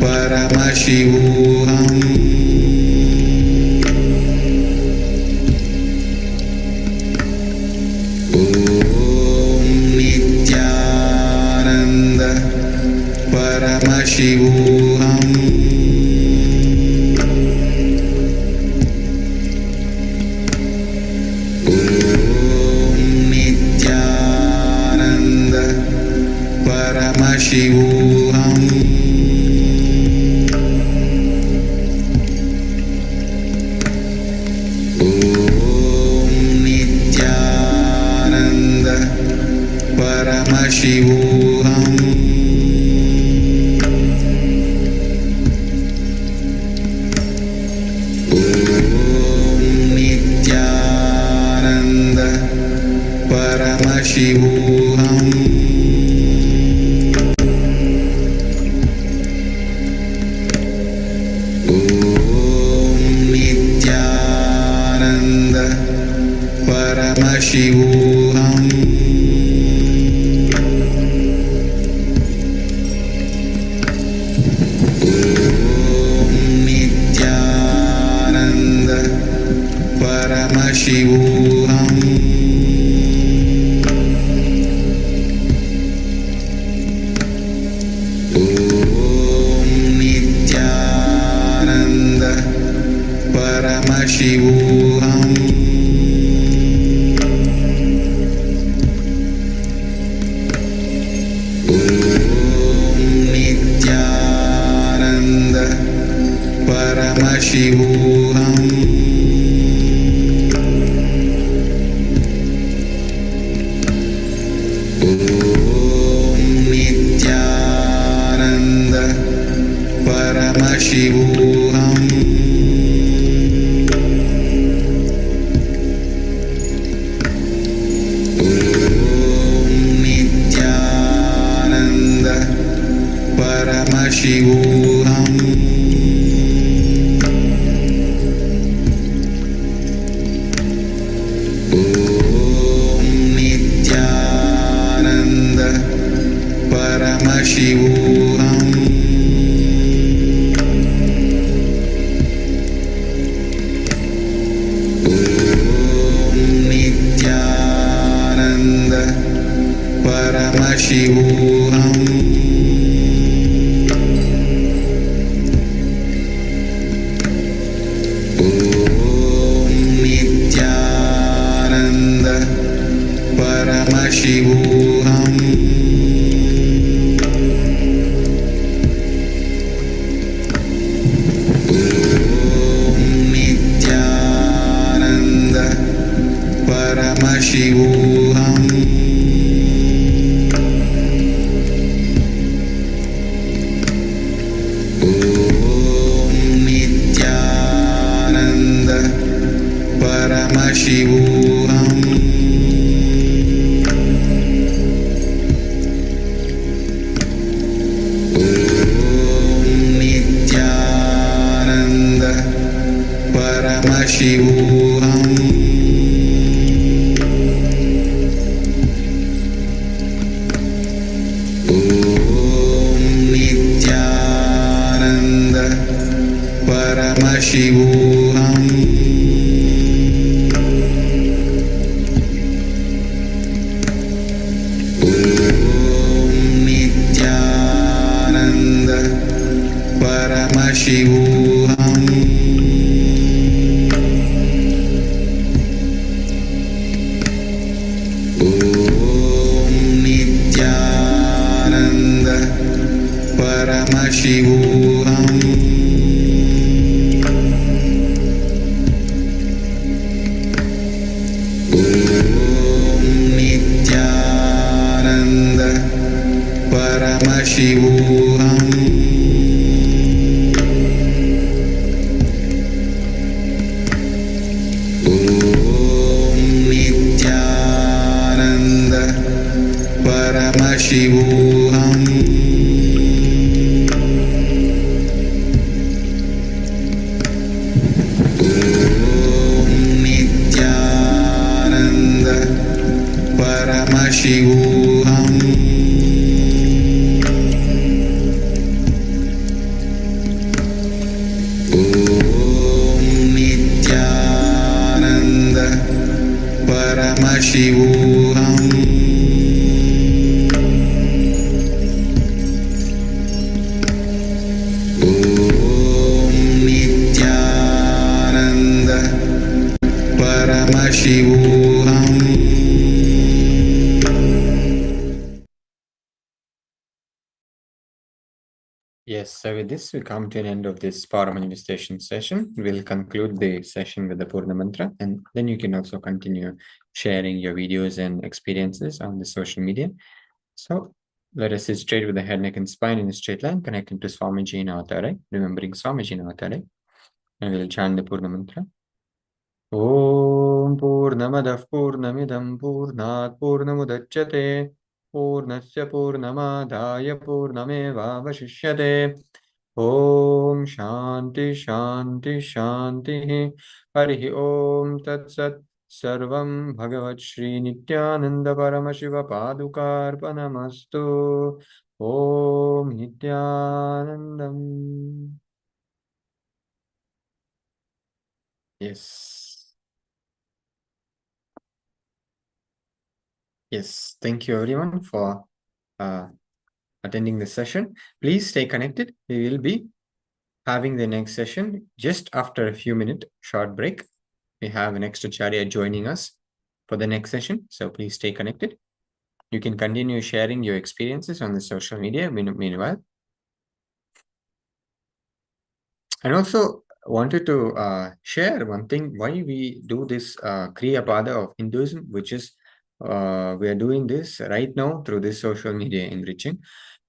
Paramashivoham. Om Nithyananda Paramashivoham. Om Nithyananda Paramashivoham. Paramashivoham. Om Nithyananda Paramashivoham. Om Nithyananda Paramashivoham. Paramashivoham. Om Nithyananda Paramashivoham. Om Nithyananda Paramashivoham. Om Nithyananda Paramashivoham. Om Nithyananda Paramashivoham. Paramashivoham. Om Nithyananda Paramashivoham. Om Nithyananda Paramashivoham. Paramashivoham. Om Nithyananda Paramashivoham. Om Nithyananda Paramashivoham. Paramashivoham. Om Nithyananda Paramashivoham. Om Nithyananda Paramashivoham. Nithyananda Paramashivoham. Om Nithyananda Paramashivoham. Om Nithyananda Paramashivoham. Paramashivoham. Om Nithyananda Paramashivoham. Yes, so with this, we come to an end of this power manifestation session. We'll conclude the session with the Purna Mantra, and then you can also continue sharing your videos and experiences on the social media. So let us sit straight with the head, neck, and spine in a straight line, connecting to Swamiji in our third eye, remembering Swamiji in our third eye, and we'll chant the Purna Mantra. Om Purnamadah Purnamidam Purnat Purnamudachyate Purnasya Purnamadaya Purnamevavashishyate. Om Shanti Shanti Shanti Harihi Om Tat Sat Sarvam Bhagavat Shri Nithyananda Paramashiva Padukarpanamastu. Om Nithyanandam. Yes. Yes, thank you everyone for attending this session. Please stay connected. We will be having the next session just after a few minutes short break. We have an extra Acharya joining us for the next session. So please stay connected. You can continue sharing your experiences on the social media meanwhile. And also wanted to share one thing why we do this Kriya Pada of Hinduism, which is we are doing this right now through this social media enriching,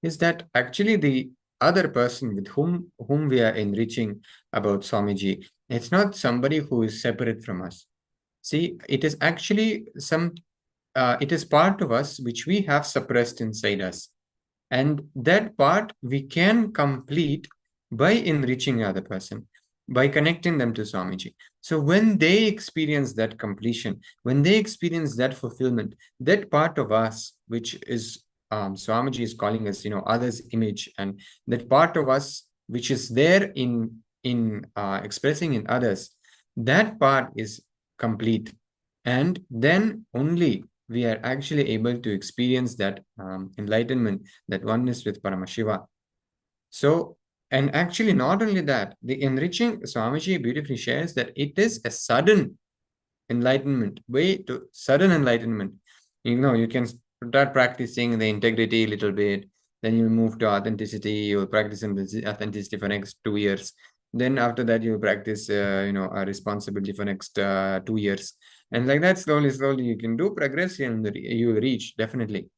is that actually the other person with whom we are enriching about Swamiji, it's not somebody who is separate from us. See, it is actually it is part of us which we have suppressed inside us. And that part we can complete by enriching other person, by connecting them to Swamiji. So when they experience that completion, when they experience that fulfillment, that part of us, which is Swamiji is calling us, others' image, and that part of us which is there in expressing in others, that part is complete. And then only we are actually able to experience that enlightenment, that oneness with Paramashiva. So, and actually not only that, the enriching, Swamiji beautifully shares that it is a sudden enlightenment, way to sudden enlightenment. You can start practicing the integrity a little bit, then you'll move to authenticity, you'll practice authenticity for next 2 years. Then after that, you'll practice, a responsibility for next 2 years. And like that, slowly, you can do progress and you will reach, definitely.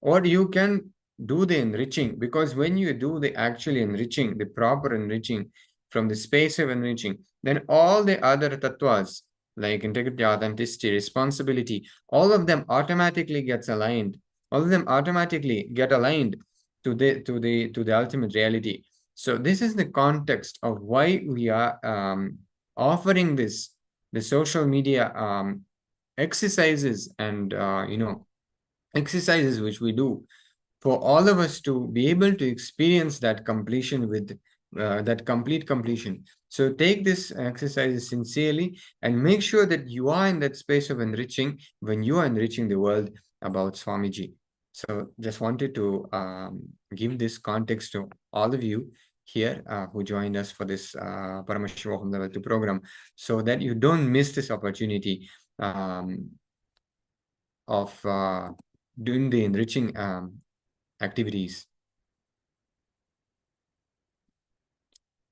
Or you can do the enriching, because when you do the actual enriching, the proper enriching from the space of enriching, then all the other tattvas, like integrity, authenticity, responsibility, all of them automatically gets aligned. All of them automatically get aligned to the ultimate reality. So this is the context of why we are offering the social media exercises and exercises which we do for all of us to be able to experience that completion with that complete completion. So take this exercise sincerely and make sure that you are in that space of enriching when you are enriching the world about Swamiji. So just wanted to give this context to all of you here who joined us for this Paramashivoham Level 2 program, so that you don't miss this opportunity of doing the enriching activities.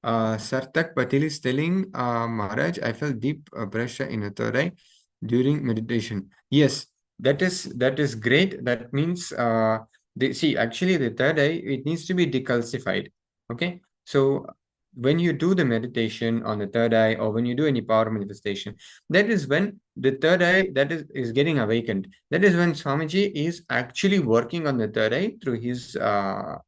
Sartak Patil is telling, Maharaj, I felt deep pressure in the third eye during meditation. Yes, that is great. That means actually the third eye, it needs to be decalcified. Okay, so when you do the meditation on the third eye, or when you do any power manifestation, that is when the third eye that is getting awakened. That is when Swamiji is actually working on the third eye through his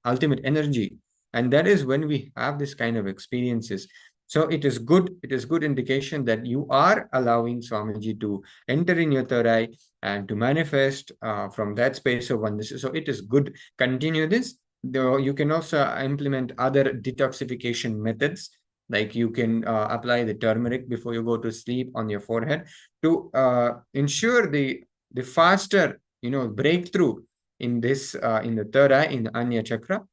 ultimate energy. And that is when we have this kind of experiences. So it is good indication that you are allowing Swamiji to enter in your third eye and to manifest from that space of oneness. So it is good. Continue this. Though you can also implement other detoxification methods, like you can apply the turmeric before you go to sleep on your forehead to ensure the the faster, breakthrough in this, in the third eye, in the Anya Chakra,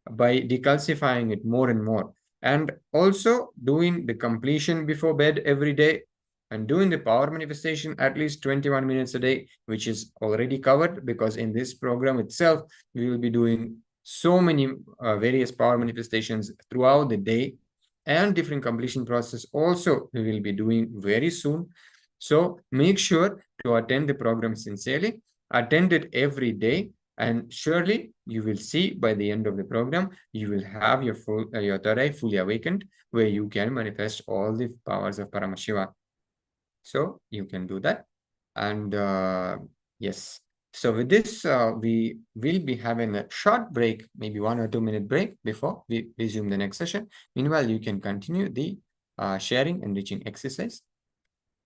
by decalcifying it more and more. And also doing the completion before bed every day, and doing the power manifestation at least 21 minutes a day, which is already covered, because in this program itself, we will be doing so many various power manifestations throughout the day, and different completion process also we will be doing very soon. So make sure to attend the program sincerely, attend it every day, and surely you will see by the end of the program, you will have your your third eye fully awakened, where you can manifest all the powers of Paramashiva. So you can do that. And yes, so with this, we will be having a short break, maybe 1 or 2 minute break before we resume the next session. Meanwhile, you can continue the sharing and reaching exercise.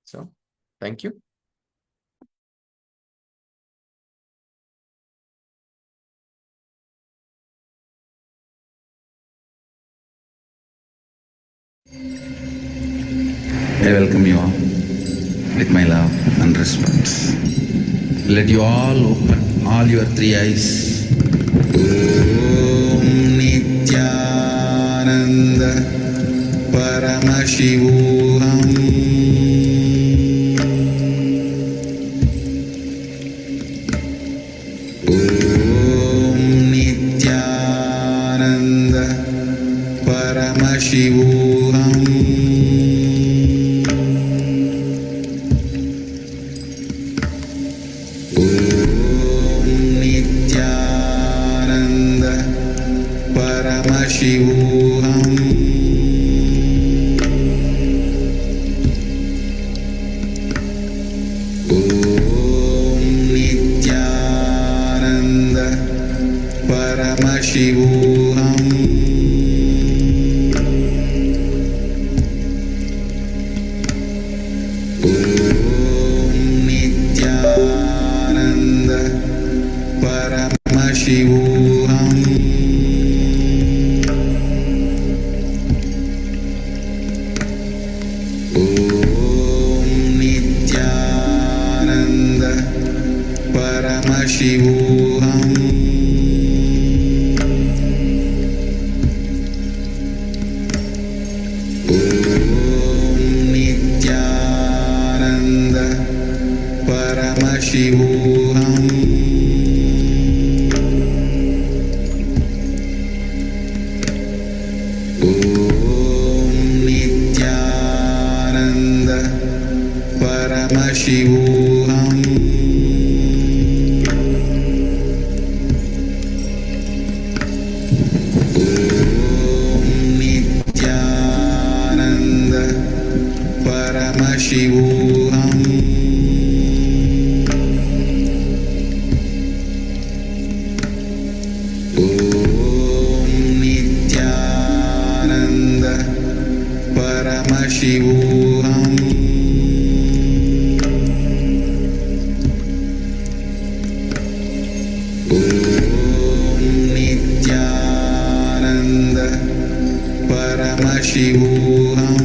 So thank you. I welcome you all with my love and respect. Let you all open all your three eyes. Om Nithyananda Paramashivoham. Om Nithyananda Paramashivoham. Paramashivoham. Om Nithyananda Paramashivoham. Om Nithyananda Paramashivoham. Paramashivoham. Om Nithyananda Paramashivoham. Om Nithyananda Paramashivoham. Paramashivoham. Om Nithyananda Paramashivoham. Om Nithyananda Paramashivoham. Om Nithyananda Paramashivoham. Om Nithyananda Paramashivoham.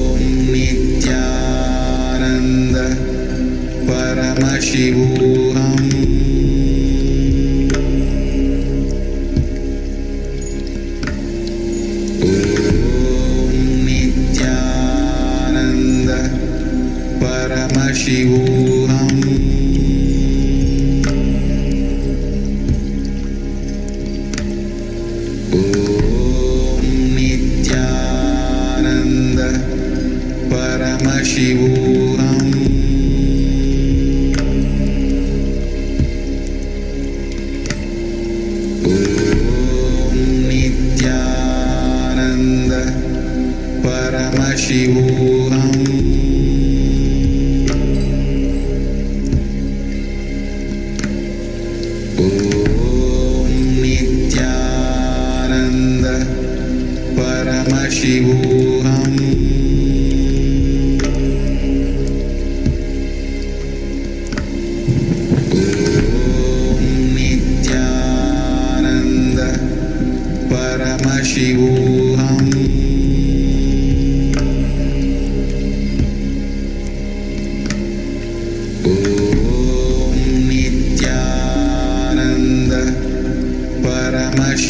Om Nithyananda Paramashivoham. Om Nithyananda Paramashivoham. Om Nithyananda Paramashivoham. Om Nithyananda Paramashivoham.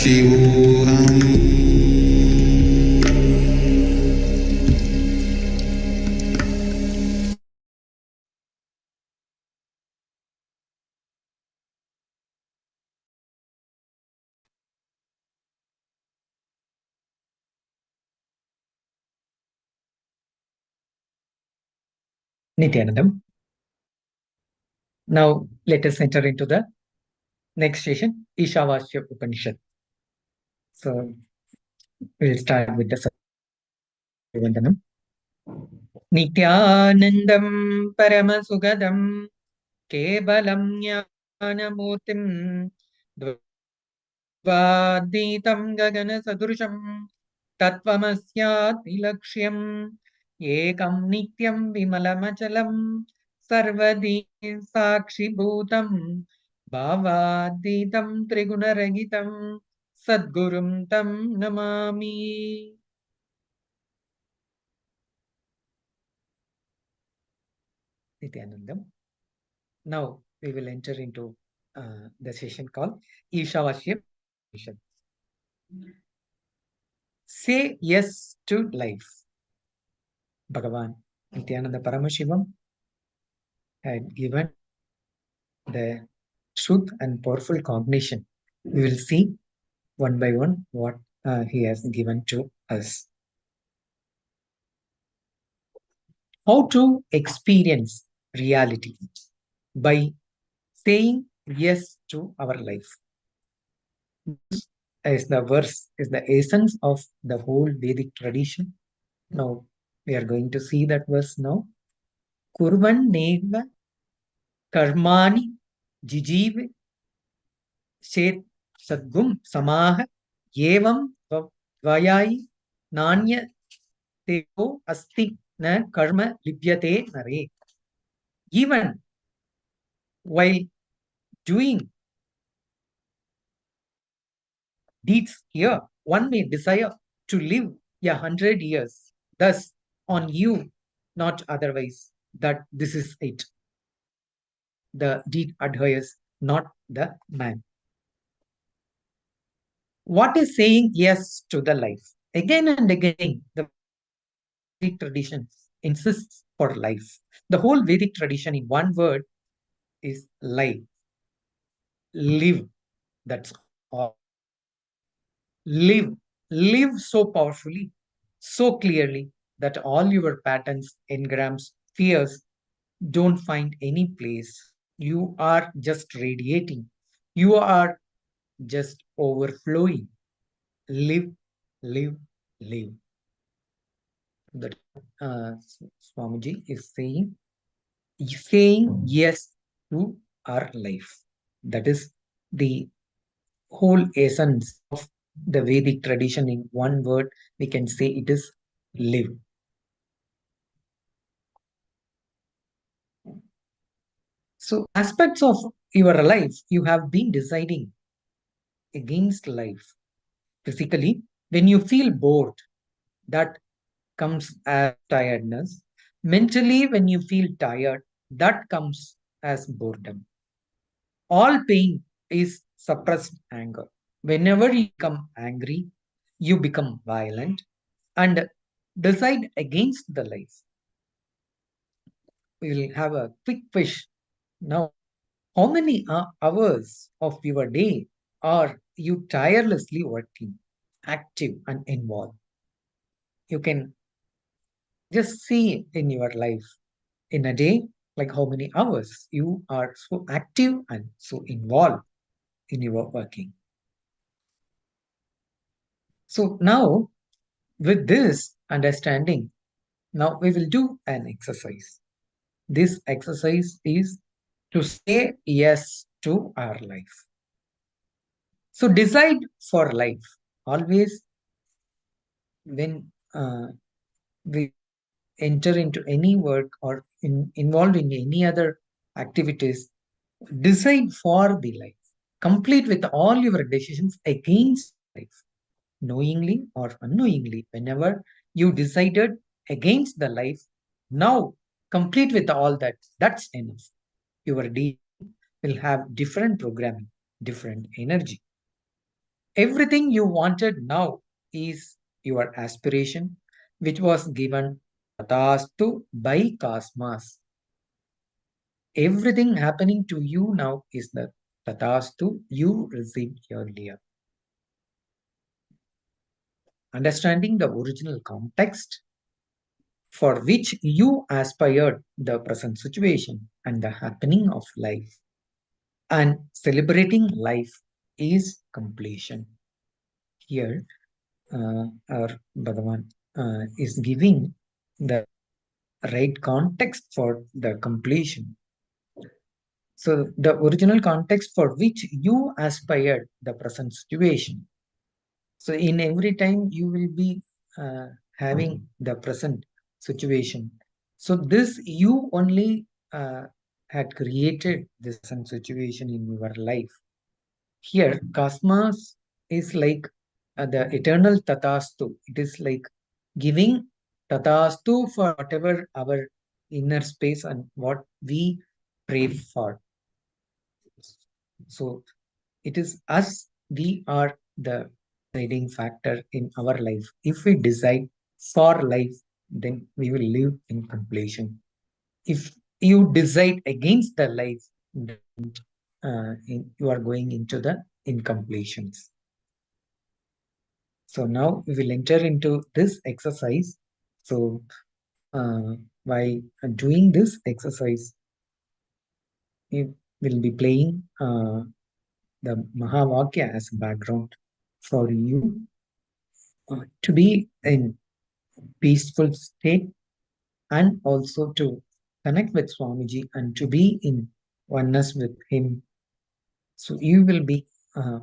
Nithyanandam. Now let us enter into the next session, Ishavasya Upanishad. So we'll start with the Vandanam. Nithyanandam Paramasugadam Kevalam Jnanamurtim Dvaditam Gagana Sadrusham Tatvamasyati Lakshyam Ekam Nityam Vimalamachalam Sarvadi Sakshi Bhutam Bhavaditam Trigunaragitam Sadgurum Tam Namami. Nithyanandam. Now we will enter into the session called Ishavasya. Say yes to life. Bhagavan Nithyananda Paramashivoham had given the truth and powerful cognition. We will see one by one what he has given to us. How to experience reality by saying yes to our life. As the verse is the essence of the whole Vedic tradition. Now we are going to see that verse now. Kurvan neva karmani jijive shet sadgum samaha yevam vayai nanya teo asti na karma libhyate nare. Even while doing deeds here, one may desire to live 100 years. Thus, on you, not otherwise, that this is it. The deed adheres, not the man. What is saying yes to the life? Again and again, the Vedic tradition insists for life. The whole Vedic tradition in one word is life. Live. That's all. Live. Live so powerfully, so clearly that all your patterns, engrams, fears don't find any place. You are just radiating. You are just overflowing. Live, live, live. That Swamiji is saying yes to our life. That is the whole essence of the Vedic tradition. In one word, we can say it is live. So aspects of your life, you have been deciding against life. Physically, when you feel bored, that comes as tiredness. Mentally, when you feel tired, that comes as boredom. All pain is suppressed anger. Whenever you become angry, you become violent and decide against the life. We will have a quick wish now. How many hours of your day are you tirelessly working, active and involved? You can just see in your life in a day, like how many hours you are so active and so involved in your working. So now, with this understanding, now we will do an exercise. This exercise is to say yes to our life. So decide for life. Always when we enter into any work or involved in any other activities, decide for the life. Complete with all your decisions against life, knowingly or unknowingly. Whenever you decided against the life, now complete with all that. That's enough. Your day will have different programming, different energy. Everything you wanted now is your aspiration, which was given tatastu by cosmos. Everything happening to you now is the tatastu you received earlier. Understanding the original context for which you aspired the present situation and the happening of life, and celebrating life is completion. Here, our Bhagavan is giving the right context for the completion. So the original context for which you aspired the present situation. So in every time you will be having the present situation. So this you only had created this present situation in your life. Here, cosmos is like the eternal tatastu. It is like giving tatastu for whatever our inner space and what we pray for. So it is us, we are the deciding factor in our life. If we decide for life, then we will live in completion. If you decide against the life, then you are going into the incompletions. So now we will enter into this exercise. So while doing this exercise, we will be playing the Mahavakya as background for you to be in peaceful state and also to connect with Swamiji and to be in oneness with him. So you will be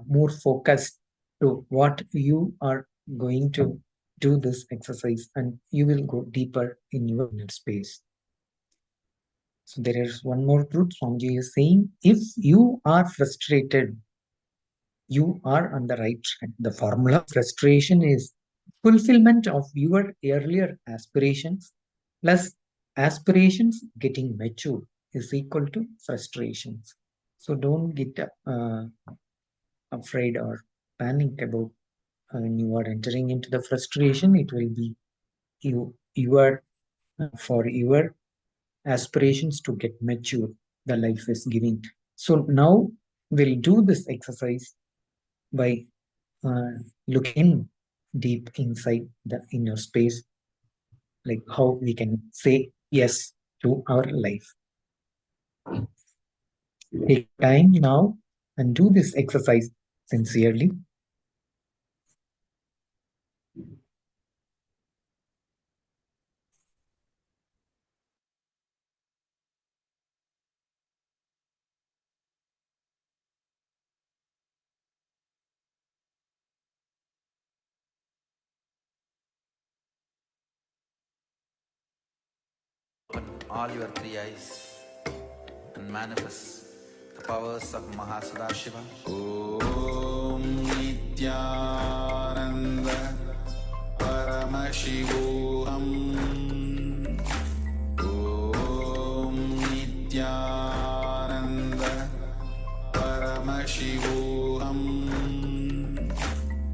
more focused to what you are going to do this exercise, and you will go deeper in your inner space. So there is one more truth Swamiji is saying: if you are frustrated, you are on the right track. The formula of frustration is fulfillment of your earlier aspirations plus aspirations getting mature is equal to frustrations. So don't get afraid or panic about when you are entering into the frustration. It will be you are for your aspirations to get mature, the life is giving. So now we'll do this exercise by looking deep inside the inner space, like how we can say yes to our life. Take time now and do this exercise sincerely. Open all your three eyes and manifest the powers of Mahasadashiva. Om Nithyananda Paramashivoham. Om Nithyananda Paramashivoham.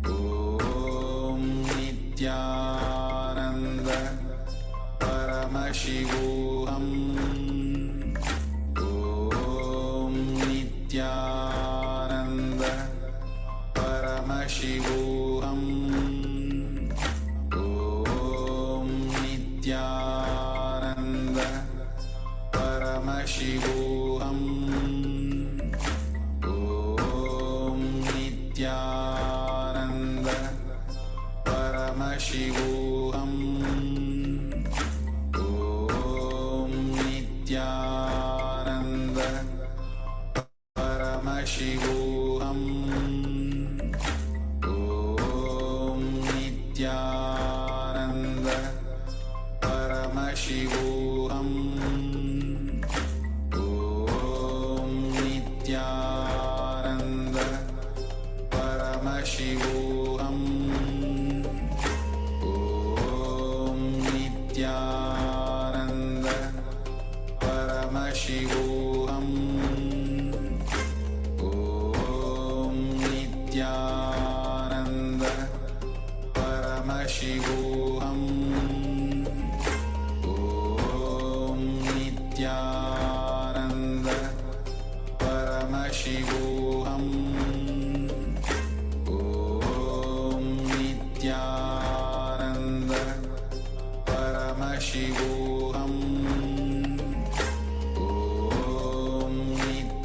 Om Nithyananda Paramashivoham. Om Nithyananda Paramashivoham. Om Nithyananda Paramashivoham. Om Nithyananda Paramashivoham. Om Nithyananda Paramashivoham. Om Nithyananda Paramashivoham. Om Nithyananda Paramashivoham. Om Nithyananda Paramashivoham. Om Nithyananda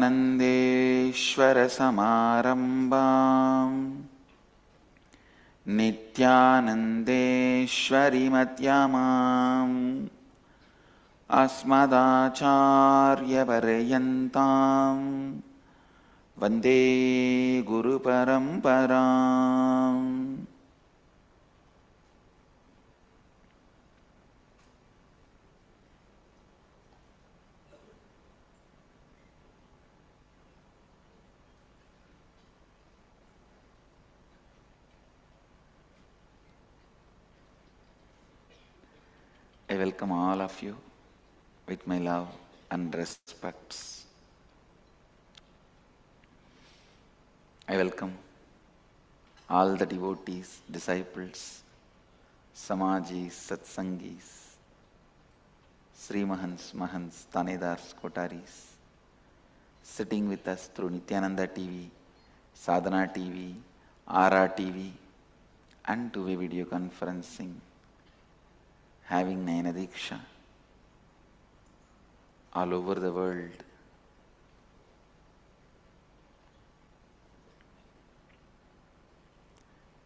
Nithyanandeshwara Nityanandeshwari Madhyamam Asmadacharya Paryantam Vande Guru Paramparam. I welcome all of you with my love and respects. I welcome all the devotees, disciples, Samajis, Satsangis, Sri Mahants, Mahants, Tanedars, Kotaris, sitting with us through Nithyananda TV, Sadhana TV, Ara TV, and two-way video conferencing, having Nayana Diksha all over the world.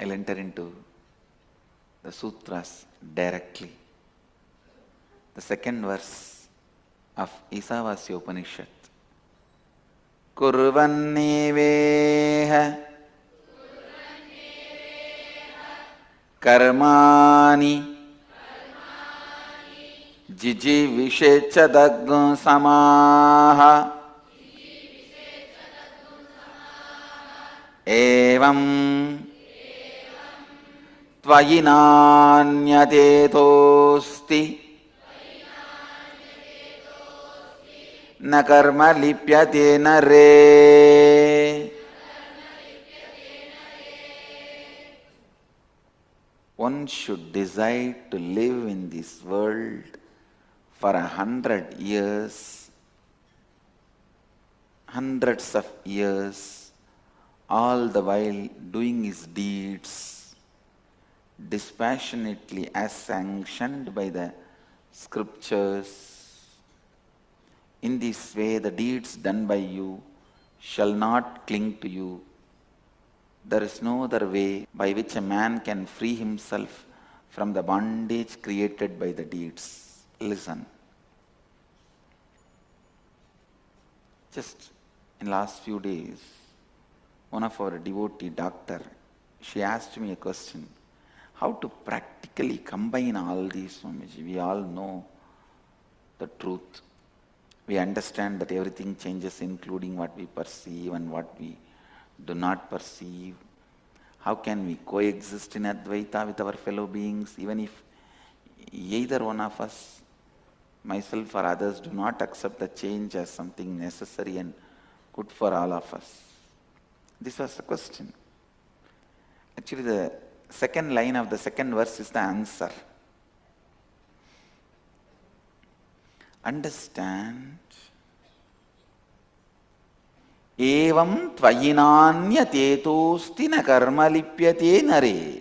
I'll enter into the sutras directly. The second verse of Isavasya Upanishad. Kurvanneveha karmani Jijivishechadagga samaha evam tvayinanyatetosti na karma lipyate nare. One should decide to live in this world for 100 years, hundreds of years, all the while doing his deeds dispassionately as sanctioned by the scriptures. In this way, the deeds done by you shall not cling to you. There is no other way by which a man can free himself from the bondage created by the deeds. Listen. Just in last few days, one of our devotee doctor, she asked me a question. How to practically combine all these, Swamiji? We all know the truth. We understand that everything changes, including what we perceive and what we do not perceive. How can we coexist in Advaita with our fellow beings, even if either one of us, myself or others, do not accept the change as something necessary and good for all of us? This was the question. Actually, the second line of the second verse is the answer. Understand. Evam tvayinanya tetosti na karma lipyate nare.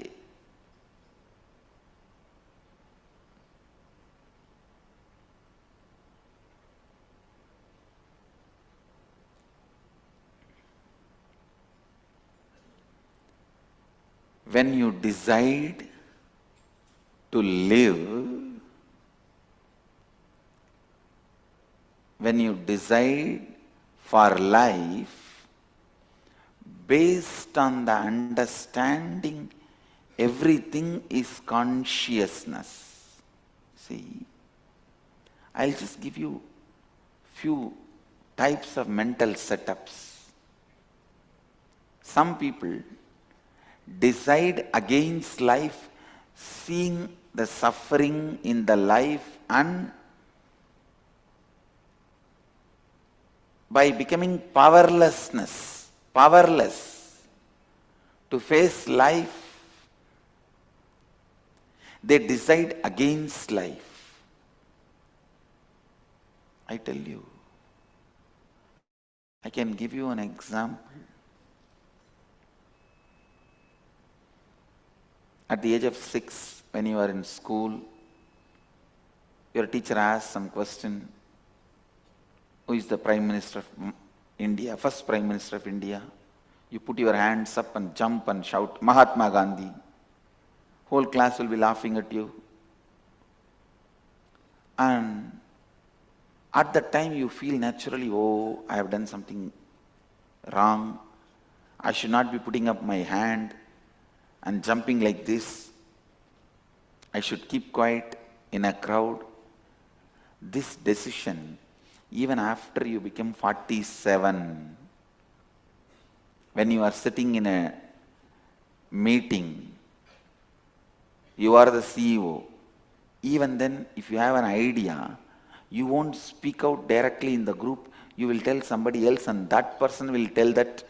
When you decide to live, when you decide for life based on the understanding everything is consciousness. See, I'll just give you few types of mental setups. Some people decide against life, seeing the suffering in the life, and by becoming powerless to face life, they decide against life. I tell you, I can give you an example. At the age of 6, when you are in school, your teacher asks some question. Who is the Prime Minister of India, first Prime Minister of India. You put your hands up and jump and shout, Mahatma Gandhi. Whole class will be laughing at you. And at that time you feel naturally, oh, I have done something wrong. I should not be putting up my hand and jumping like this. I should keep quiet in a crowd. This decision, even after you become 47, when you are sitting in a meeting, you are the CEO. Even then, if you have an idea, you won't speak out directly in the group. You will tell somebody else, and that person will tell that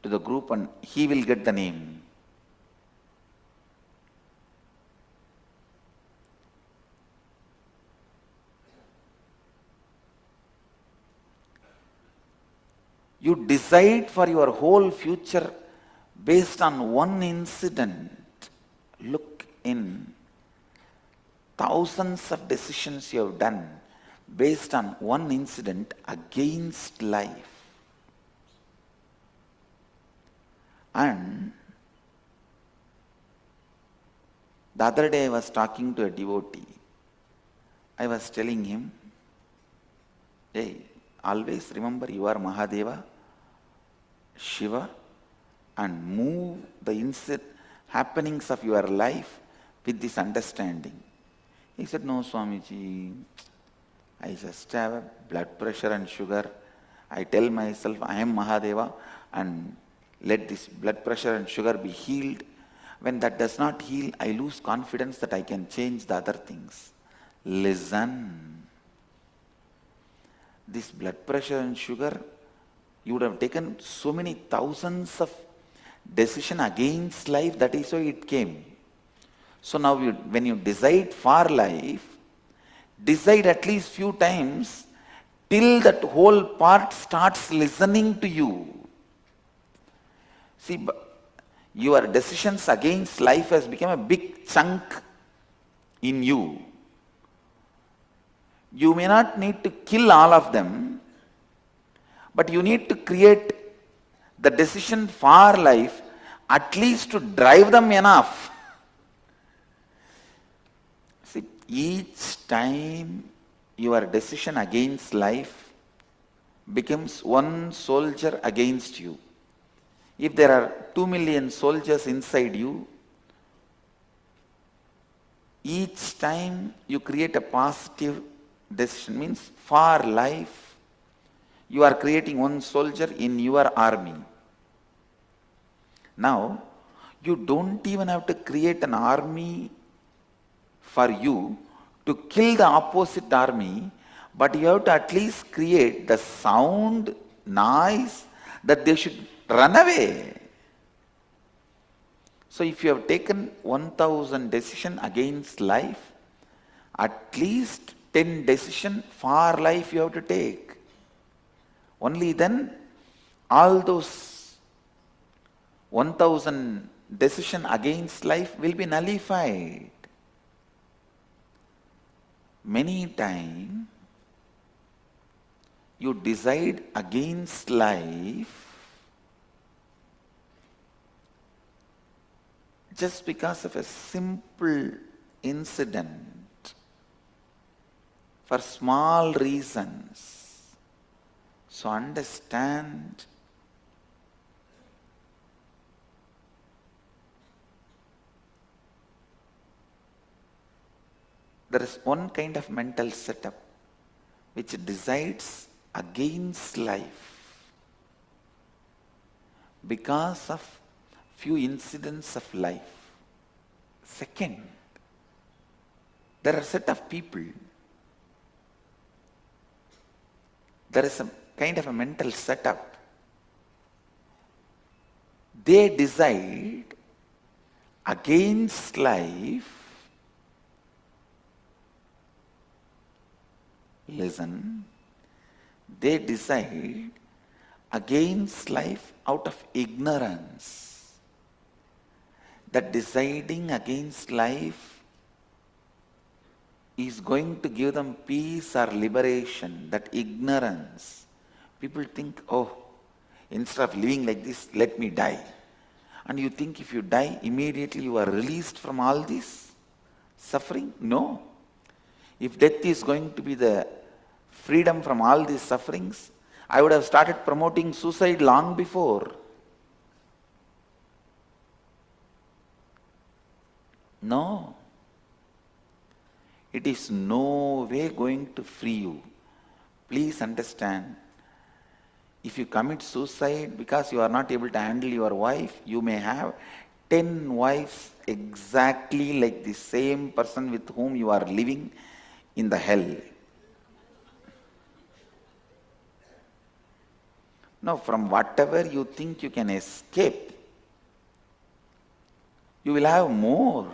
to the group, and he will get the name. You decide for your whole future based on one incident. Look in thousands of decisions you have done based on one incident against life. And the other day I was talking to a devotee. I was telling him, hey, always remember you are Mahadeva, Shiva, and move the happenings of your life with this understanding. He said, no, Swamiji, I just have a blood pressure and sugar. I tell myself I am Mahadeva and let this blood pressure and sugar be healed. When that does not heal, I lose confidence that I can change the other things. Listen. This blood pressure and sugar, you would have taken so many thousands of decisions against life, that is why it came. So now when you decide for life, decide at least few times till that whole part starts listening to you. See, your decisions against life has become a big chunk in you. You may not need to kill all of them, but you need to create the decision for life, at least to drive them enough. See, each time your decision against life becomes one soldier against you. If there are 2 million soldiers inside you, each time you create a positive decision, means for life, you are creating one soldier in your army. Now, you don't even have to create an army for you to kill the opposite army, but you have to at least create the sound, noise, that they should run away. So if you have taken 1000 decisions against life, at least 10 decisions for life you have to take. Only then all those 1000 decisions against life will be nullified. Many times you decide against life just because of a simple incident, for small reasons. So understand, there is one kind of mental setup which decides against life because of few incidents of life. Second, there are a set of people. There is a kind of a mental setup. They decide against life. Listen, they decide against life out of ignorance. That deciding against life is going to give them peace or liberation, that ignorance. People think, oh, Instead of living like this, let me die. And you think if you die, immediately you are released from all this suffering? No. If death is going to be the freedom from all these sufferings, I would have started promoting suicide long before. No. It is no way going to free you. Please understand. If you commit suicide because you are not able to handle your wife, you may have 10 wives exactly like the same person with whom you are living in the hell. Now, from whatever you think you can escape, you will have more.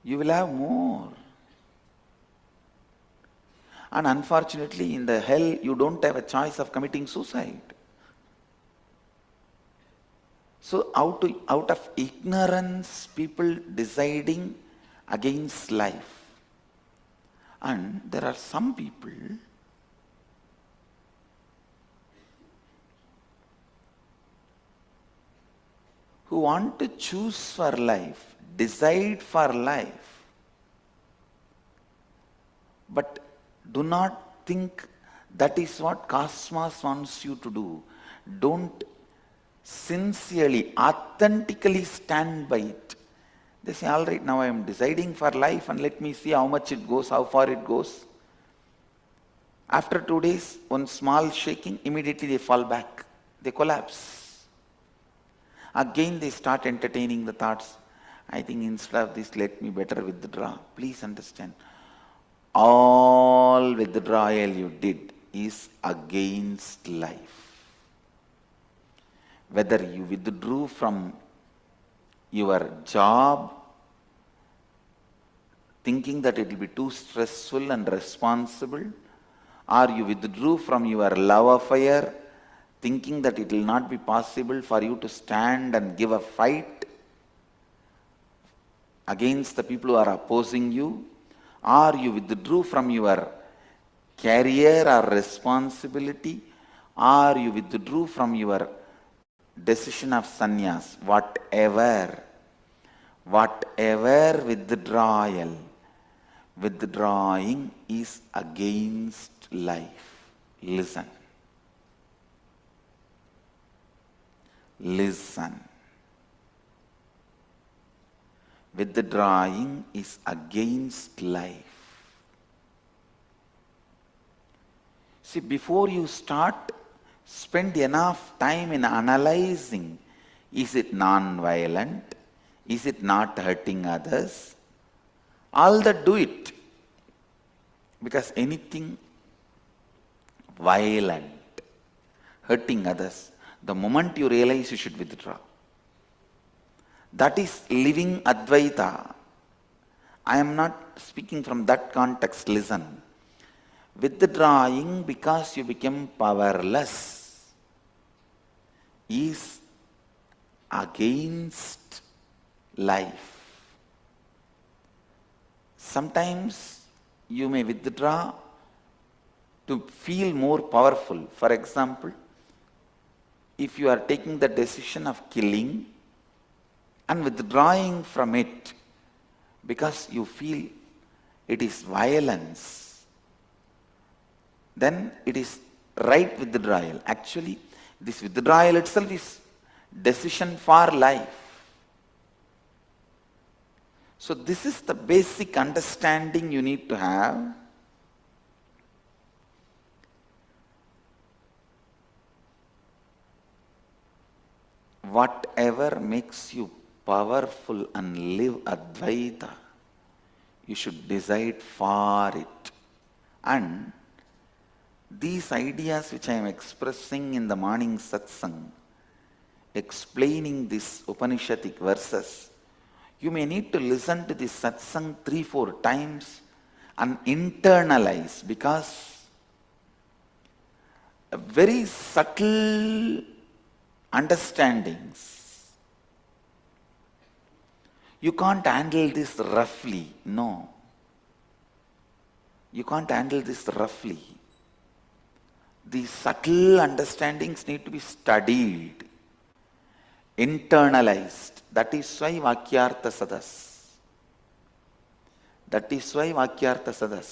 You will have more. And unfortunately, in the hell, you don't have a choice of committing suicide. So out of ignorance, people deciding against life. And there are some people who want to choose for life, decide for life, but do not think that is what cosmos wants you to do. Don't sincerely, authentically stand by it. They say, all right, now I am deciding for life and let me see how much it goes, how far it goes. After 2 days, one small shaking, immediately they fall back. They collapse. Again they start entertaining the thoughts. I think instead of this, let me better withdraw. Please understand. All withdrawal you did is against life. Whether you withdrew from your job, thinking that it will be too stressful and responsible, or you withdrew from your love affair, thinking that it will not be possible for you to stand and give a fight against the people who are opposing you, or you withdrew from your career or responsibility, or you withdrew from your decision of sannyas, whatever withdrawing is against life. Listen. Withdrawing is against life. See, before you start, spend enough time in analyzing, is it non-violent? Is it not hurting others? All that, do it. Because anything violent, hurting others, the moment you realize, you should withdraw. That is living Advaita. I am not speaking from that context. Listen. Withdrawing because you become powerless is against life. Sometimes you may withdraw to feel more powerful. For example, if you are taking the decision of killing and withdrawing from it because you feel it is violence, then it is right withdrawal. Actually, this withdrawal itself is decision for life. So this is the basic understanding you need to have. Whatever makes you powerful and live Advaita, you should decide for it. And these ideas which I am expressing in the morning satsang, explaining these Upanishadic verses, you may need to listen to this satsang 3-4 times and internalize, because very subtle understandings, you can't handle this roughly. No. You can't handle this roughly. These subtle understandings need to be studied, internalized. That is why Vakyartha Sadas. That is why Vakyartha Sadas.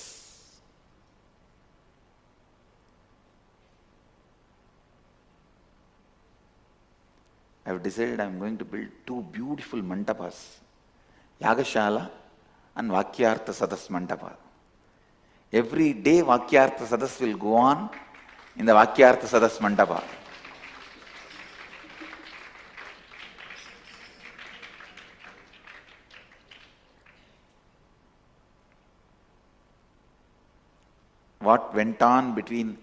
I have decided I am going to build two beautiful mandapas, Yagashala and Vakyartha Sadas Mandapa. Every day Vakyartha Sadas will go on in the Vakyartha Sadas Mandapa. What went on between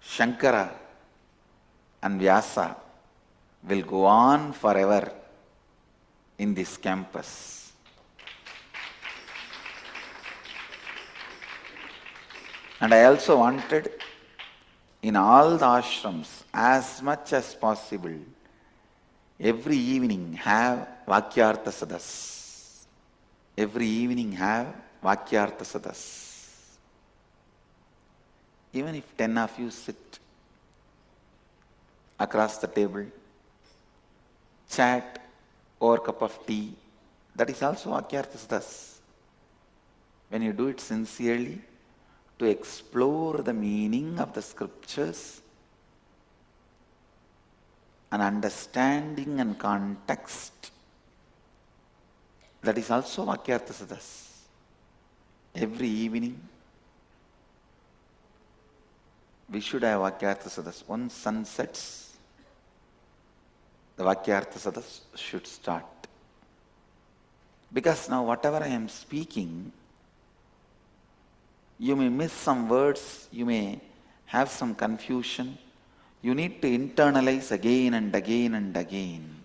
Shankara and Vyasa will go on forever in this campus. And I also wanted in all the ashrams, as much as possible, every evening have Vakyartha Sadas. Every evening have Vakyartha Sadas. Even if 10 of you sit across the table, chat over a cup of tea, that is also Vakyartha Sadas. When you do it sincerely, to explore the meaning of the scriptures and understanding and context, that is also Vakyartha Sadas. Every evening, we should have Vakyartha Sadas. Once sun sets, the Vakyartha Sadas should start. Because now whatever I am speaking, you may miss some words, you may have some confusion. You need to internalize again and again and again.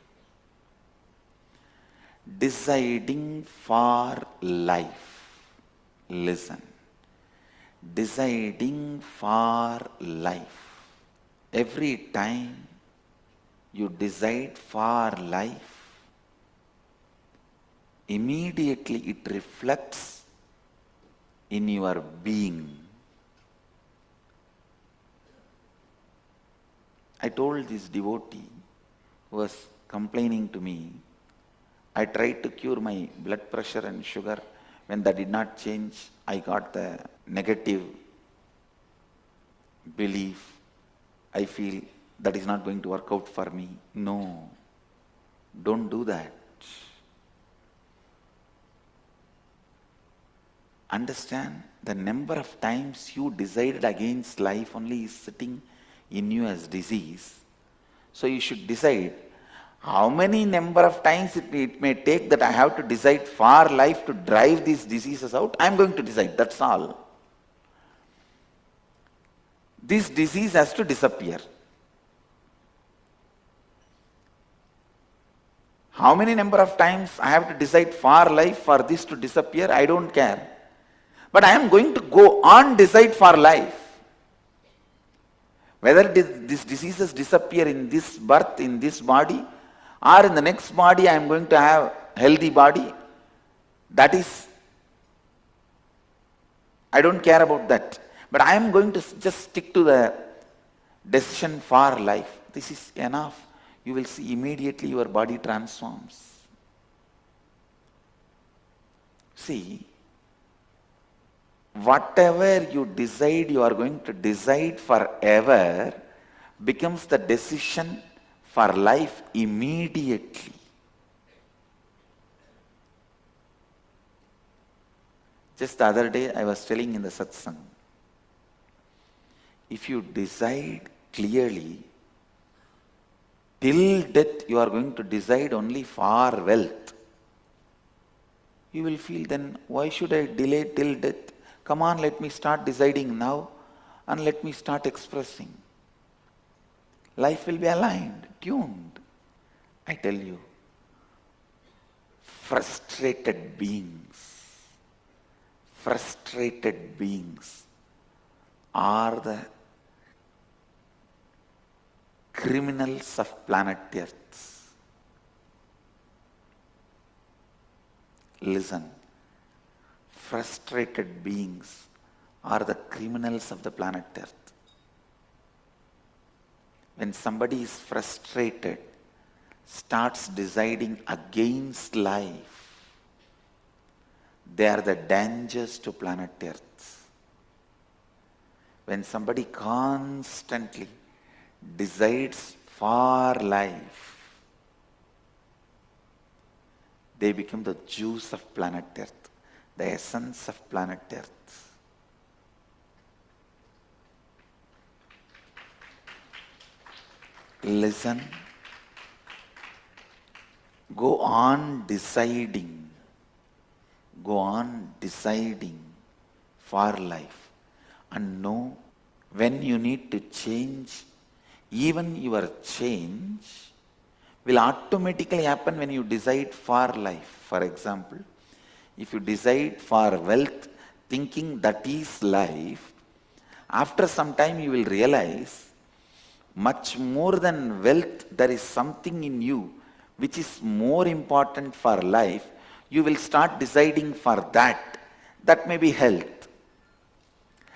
Deciding for life. Listen. Deciding for life. Every time you decide for life, immediately it reflects in your being. I told this devotee who was complaining to me, I tried to cure my blood pressure and sugar. When that did not change, I got the negative belief. I feel that is not going to work out for me. No, don't do that. Understand, the number of times you decided against life only is sitting in you as disease. So you should decide how many number of times it may take that I have to decide for life to drive these diseases out. I am going to decide, that's all. This disease has to disappear. How many number of times I have to decide for life for this to disappear, I don't care. But I am going to go on decide for life. Whether these diseases disappear in this birth, in this body, or in the next body I am going to have healthy body, that is, I don't care about that. But I am going to just stick to the decision for life. This is enough. You will see immediately your body transforms. See, whatever you decide you are going to decide forever becomes the decision for life immediately. Just the other day I was telling in the satsang, if you decide clearly, till death you are going to decide only for wealth, you will feel then why should I delay till death? Come on, let me start deciding now and let me start expressing. Life will be aligned, tuned. I tell you, frustrated beings are the criminals of planet Earth. Listen, frustrated beings are the criminals of the planet Earth. When somebody is frustrated, starts deciding against life, they are the dangers to planet Earth. When somebody constantly decides for life, they become the juice of planet Earth, the essence of planet Earth. Listen, go on deciding for life, and know when you need to change. Even your change will automatically happen when you decide for life. For example, if you decide for wealth, thinking that is life, after some time you will realize much more than wealth, there is something in you which is more important for life. You will start deciding for that. That may be health.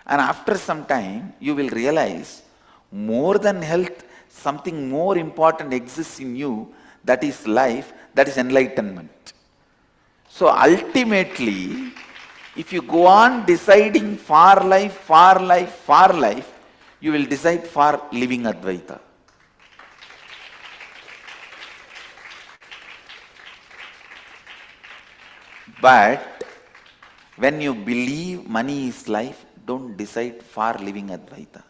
And after some time, you will realize more than health, something more important exists in you, that is life, that is enlightenment. So ultimately, if you go on deciding for life, you will decide for living Advaita. But when you believe money is life, don't decide for living Advaita.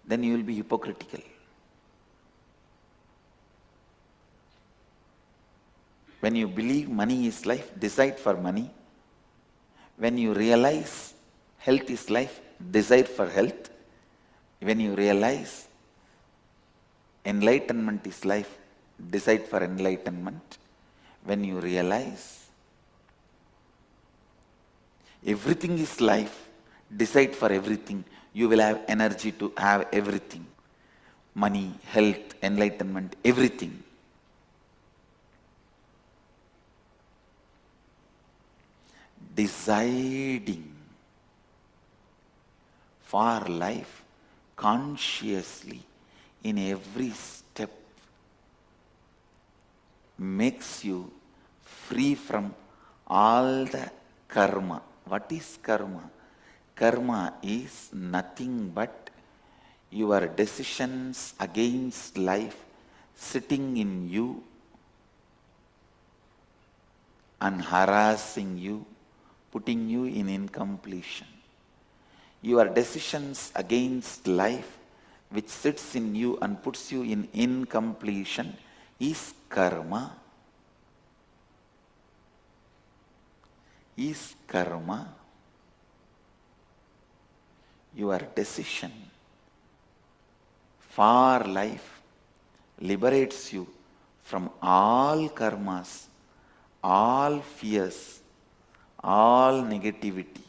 Then you will be hypocritical. When you believe money is life, decide for money. When you realize health is life, decide for health. When you realize enlightenment is life, decide for enlightenment. When you realize everything is life, decide for everything. You will have energy to have everything. Money, health, enlightenment, everything. Deciding for life consciously in every step makes you free from all the karma. What is karma? Karma is nothing but your decisions against life sitting in you and harassing you, putting you in incompletion. Your decisions against life, which sits in you and puts you in incompletion, is karma. Is karma. Your decision for life liberates you from all karmas, all fears, all negativity.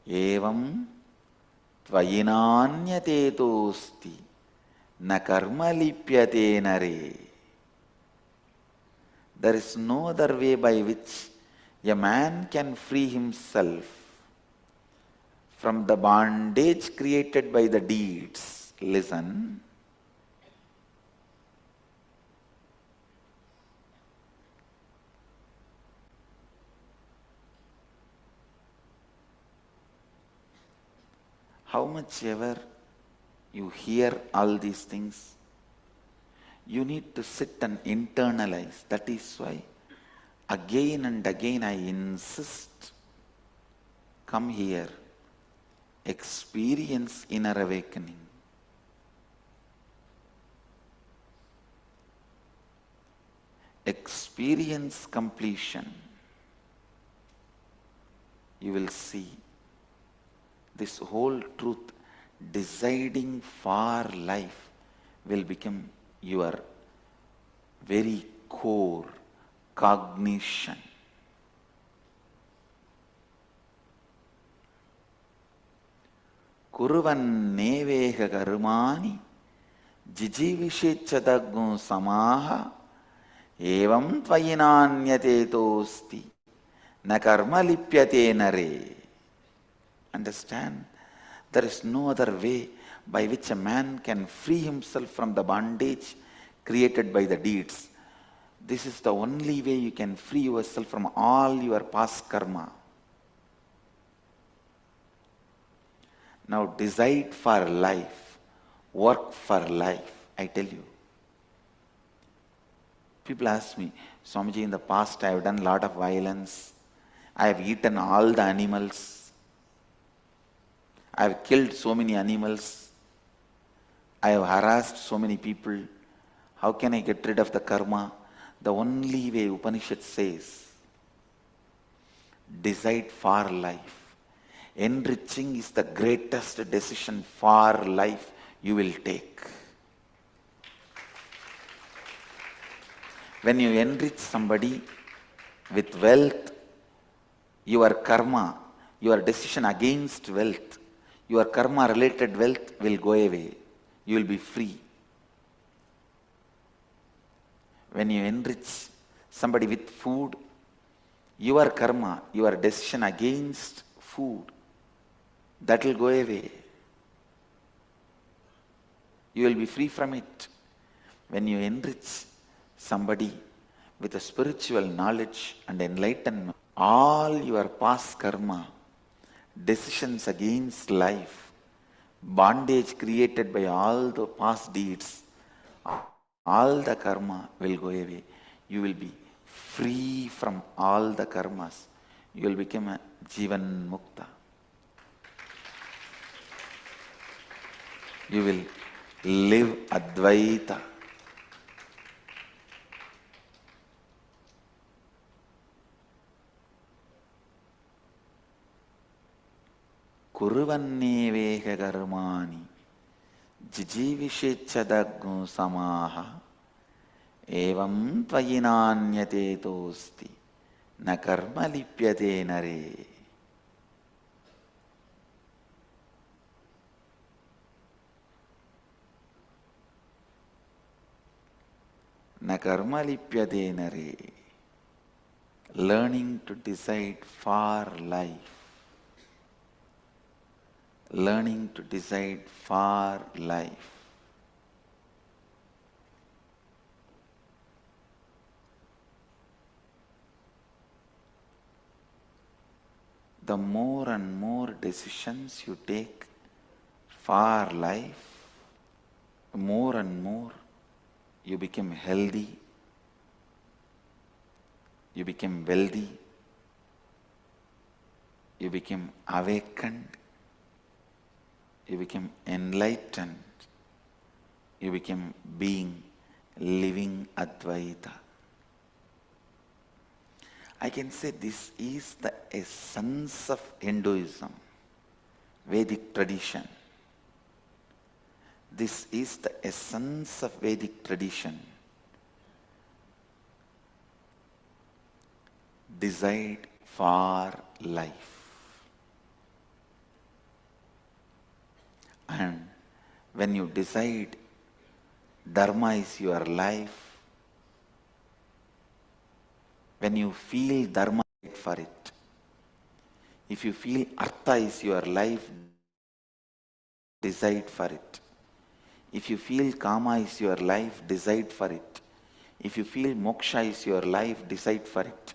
Evam tvayinanyate tosti na karma lipyate nare. There is no other way by which a man can free himself from the bondage created by the deeds. Listen. How much ever you hear all these things, you need to sit and internalize. That is why again and again I insist, come here, experience inner awakening. Experience completion. You will see this whole truth, deciding for life, will become your very core cognition. Kuruvan neveha karmani jijivishechadaggo samaha evam tvayinanyate tosti Na karma lipyate nare. Understand? There is no other way by which a man can free himself from the bondage created by the deeds. This is the only way you can free yourself from all your past karma. Now decide for life, work for life, I tell you. People ask me, Swamiji, in the past I have done a lot of violence. I have eaten all the animals. I have killed so many animals. I have harassed so many people. How can I get rid of the karma? The only way Upanishad says, decide for life. Enriching is the greatest decision for life you will take. When you enrich somebody with wealth, your karma, your decision against wealth, your karma related wealth will go away. You will be free. When you enrich somebody with food, your karma, your decision against food, that will go away. You will be free from it. When you enrich somebody with a spiritual knowledge and enlightenment, all your past karma, decisions against life, bondage created by all the past deeds, all the karma will go away. You will be free from all the karmas. You will become a Jivan Mukta. You will live Advaita. Kuruvanneveka karmani jijivishechadagnu samaha evam tvayinanyate tosti na karma lipyate nare. Na karma lipyate nare. Learning to decide for life. Learning to decide for life. The more and more decisions you take for life, more and more you become healthy, you become wealthy, you become awakened, you become enlightened, you become being, living Advaita. I can say this is the essence of Hinduism, Vedic tradition. This is the essence of Vedic tradition. Decide for life. And when you decide Dharma is your life, when you feel Dharma, decide for it. If you feel Artha is your life, decide for it. If you feel Kama is your life, decide for it. If you feel Moksha is your life, decide for it.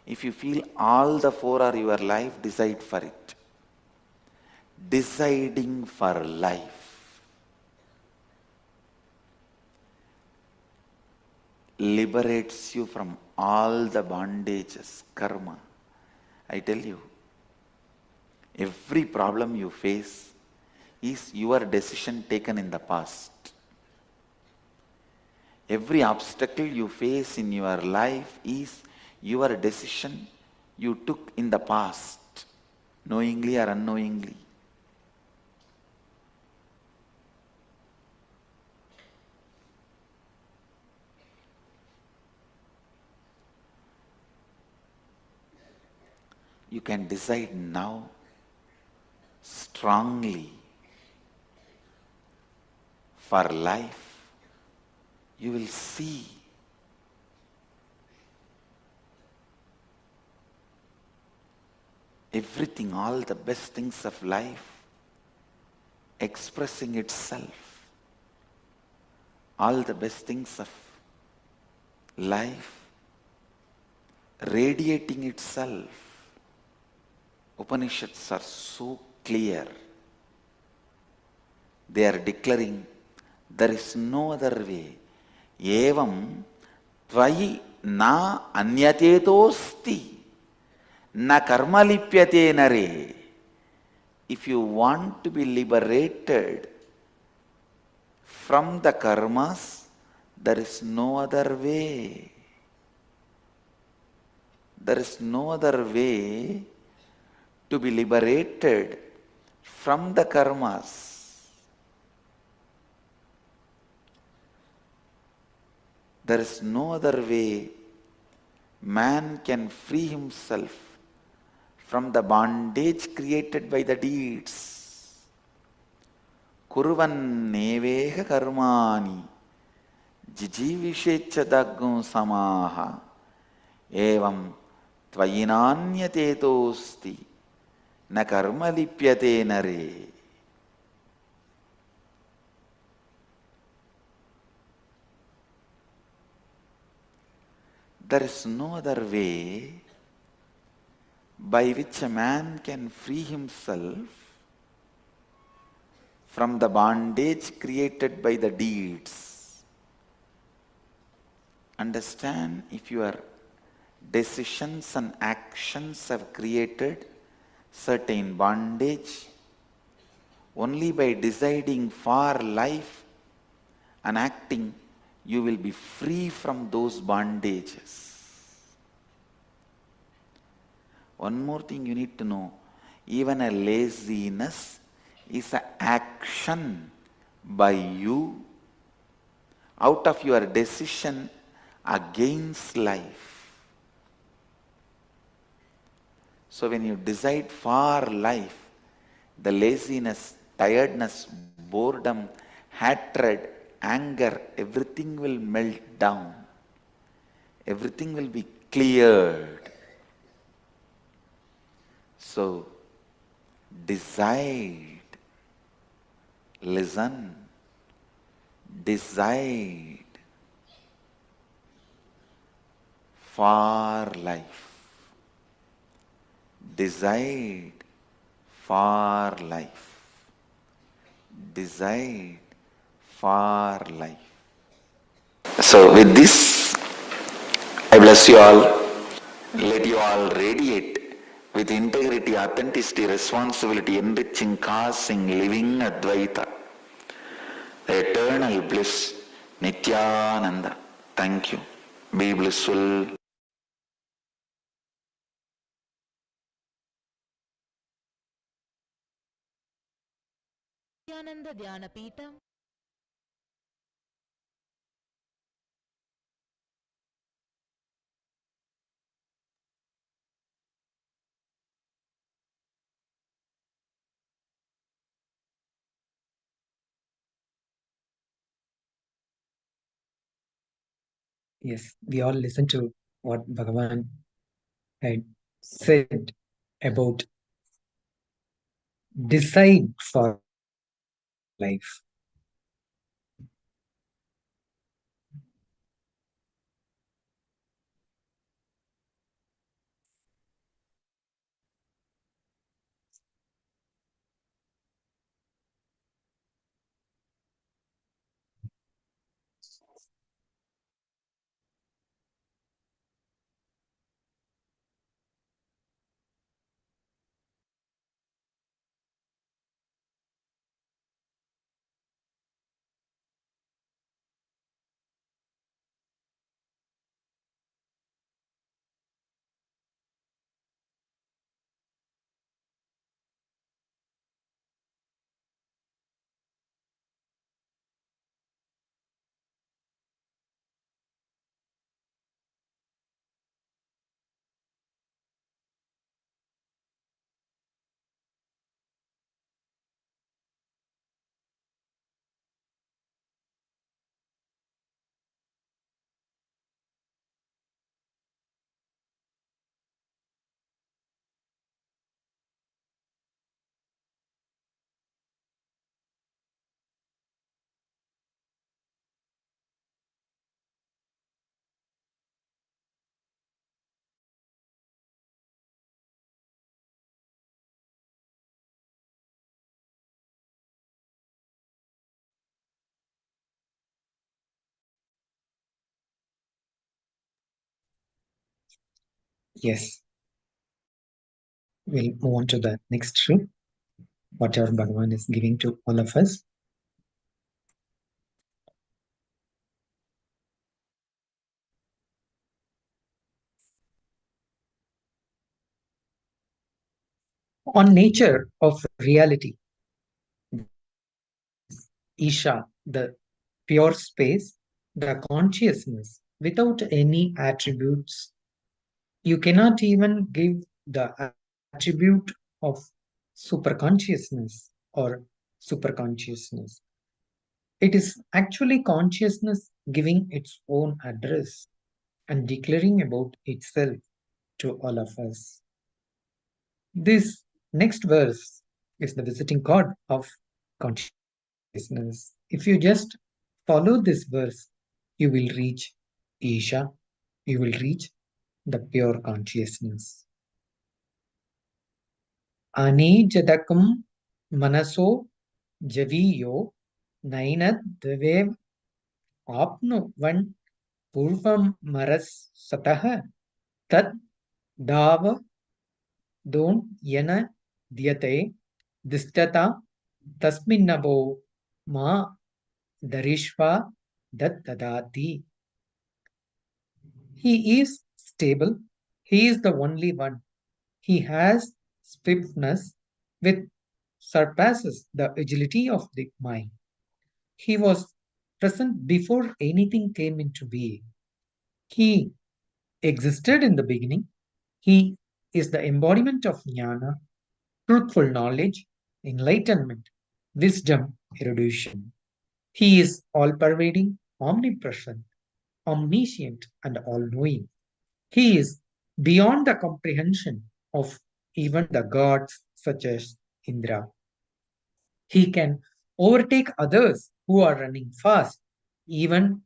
If you feel all the four are your life, decide for it. Deciding for life liberates you from all the bondages, karma. I tell you, every problem you face is your decision taken in the past. Every obstacle you face in your life is your decision you took in the past, knowingly or unknowingly. You can decide now strongly for life. You will see everything, all the best things of life expressing itself, all the best things of life radiating itself. Upanishads are so clear. They are declaring there is no other way. Evam tvayi na anyatetosti na karma lipyate nare. If you want to be liberated from the karmas, there is no other way. There is no other way to be liberated from the karmas. There is no other way man can free himself from the bondage created by the deeds. Kurvan neveha karmani jijivishechadagum samaha evam tvayinanyatetosti na karma lipyate nare. There is no other way by which a man can free himself from the bondage created by the deeds. Understand, if your decisions and actions have created certain bondage, only by deciding for life and acting, you will be free from those bondages. One more thing you need to know, even a laziness is an action by you out of your decision against life. So when you decide for life, the laziness, tiredness, boredom, hatred, anger, everything will melt down. Everything will be cleared. So, decide, listen, decide for life. Decide for life. Decide for life. So with this, I bless you all. Let you all radiate with integrity, authenticity, responsibility, enriching, causing, living Advaita. The eternal bliss, Nithyananda. Thank you. Be blissful. Nityananda ధ్యానపీఠం Yes, we all listen to what Bhagavan had said about decide for life. Yes. We'll move on to the next truth, whatever Bhagavan is giving to all of us. On nature of reality, Isha, the pure space, the consciousness without any attributes. You cannot even give the attribute of superconsciousness or superconsciousness. It is actually consciousness giving its own address and declaring about itself to all of us. This next verse is the visiting card of consciousness. If you just follow this verse, you will reach Isha, you will reach the pure consciousness. Anijadakam manaso javiyo nainad dvev apnu van purvam maras satah tad dava don yana dhyate dishtata tasminnabo ma darishva dat dadati. He is stable. He is the only one. He has swiftness which surpasses the agility of the mind. He was present before anything came into being. He existed in the beginning. He is the embodiment of jnana, truthful knowledge, enlightenment, wisdom, erudition. He is all-pervading, omnipresent, omniscient, and all-knowing. He is beyond the comprehension of even the gods such as Indra. He can overtake others who are running fast, even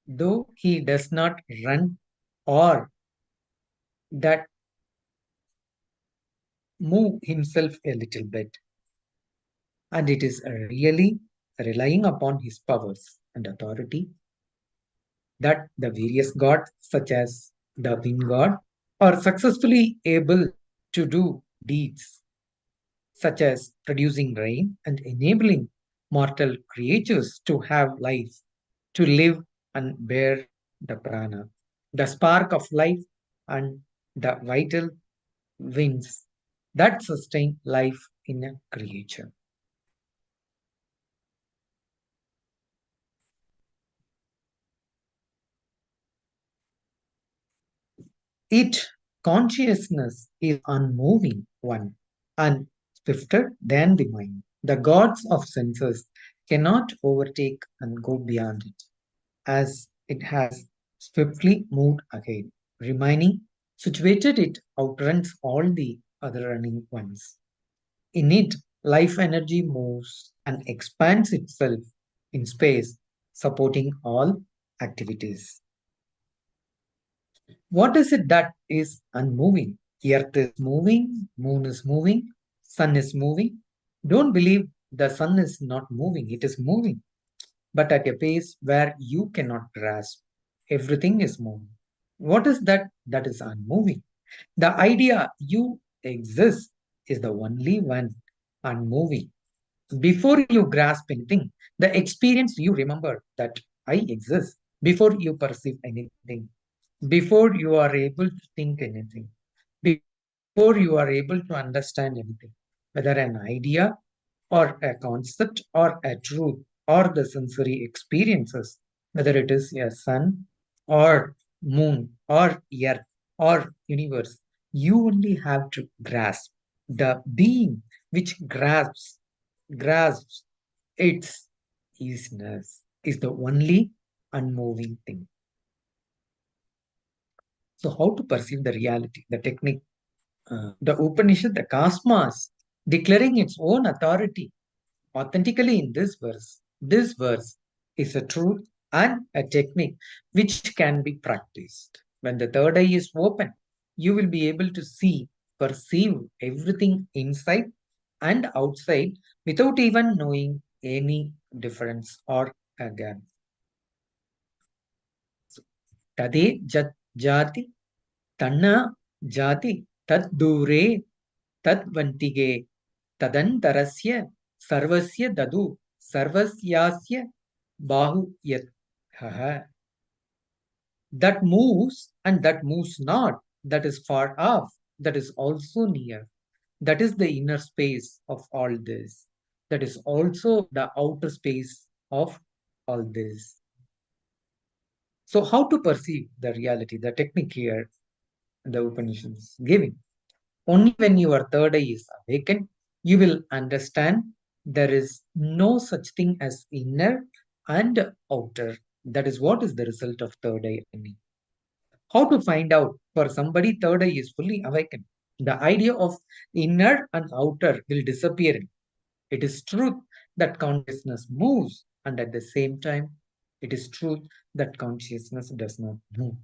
though he does not run or that move himself a little bit. And it is really relying upon his powers and authority that the various gods such as the wind god are successfully able to do deeds such as producing rain and enabling mortal creatures to have life, to live and bear the prana, the spark of life and the vital winds that sustain life in a creature. It, consciousness, is unmoving one and swifter than the mind. The gods of senses cannot overtake and go beyond it, as it has swiftly moved ahead, remaining situated. It outruns all the other running ones. In it, life energy moves and expands itself in space, supporting all activities. What is it that is unmoving? Earth is moving, moon is moving, sun is moving. Don't believe the sun is not moving, it is moving, but at a pace where you cannot grasp. Everything is moving. What is that that is unmoving? The idea you exist is the only one unmoving. Before you grasp anything, the experience you remember that I exist, before you perceive anything, before you are able to think anything, before you are able to understand anything, whether an idea or a concept or a truth or the sensory experiences, whether it is a sun or moon or earth or universe, you only have to grasp. The being which grasps its easiness is the only unmoving thing. So how to perceive the reality, the technique, the Upanishad, the cosmos, declaring its own authority authentically in this verse. This verse is a truth and a technique which can be practiced. When the third eye is open, you will be able to see, perceive everything inside and outside without even knowing any difference or a gap. Tade jat jati Tanna jati tad dure tad vantige tadantarasya sarvasya dadu sarvasyasya bahu yat. That moves and that moves not, that is far off, that is also near. That is the inner space of all this. That is also the outer space of all this. So, how to perceive the reality, the technique here, the Upanishads giving? Only when your third eye is awakened, you will understand there is no such thing as inner and outer. That is what is the result of third eye opening. How to find out? For somebody, third eye is fully awakened. The idea of inner and outer will disappear. It is truth that consciousness moves, and at the same time, it is truth that consciousness does not move.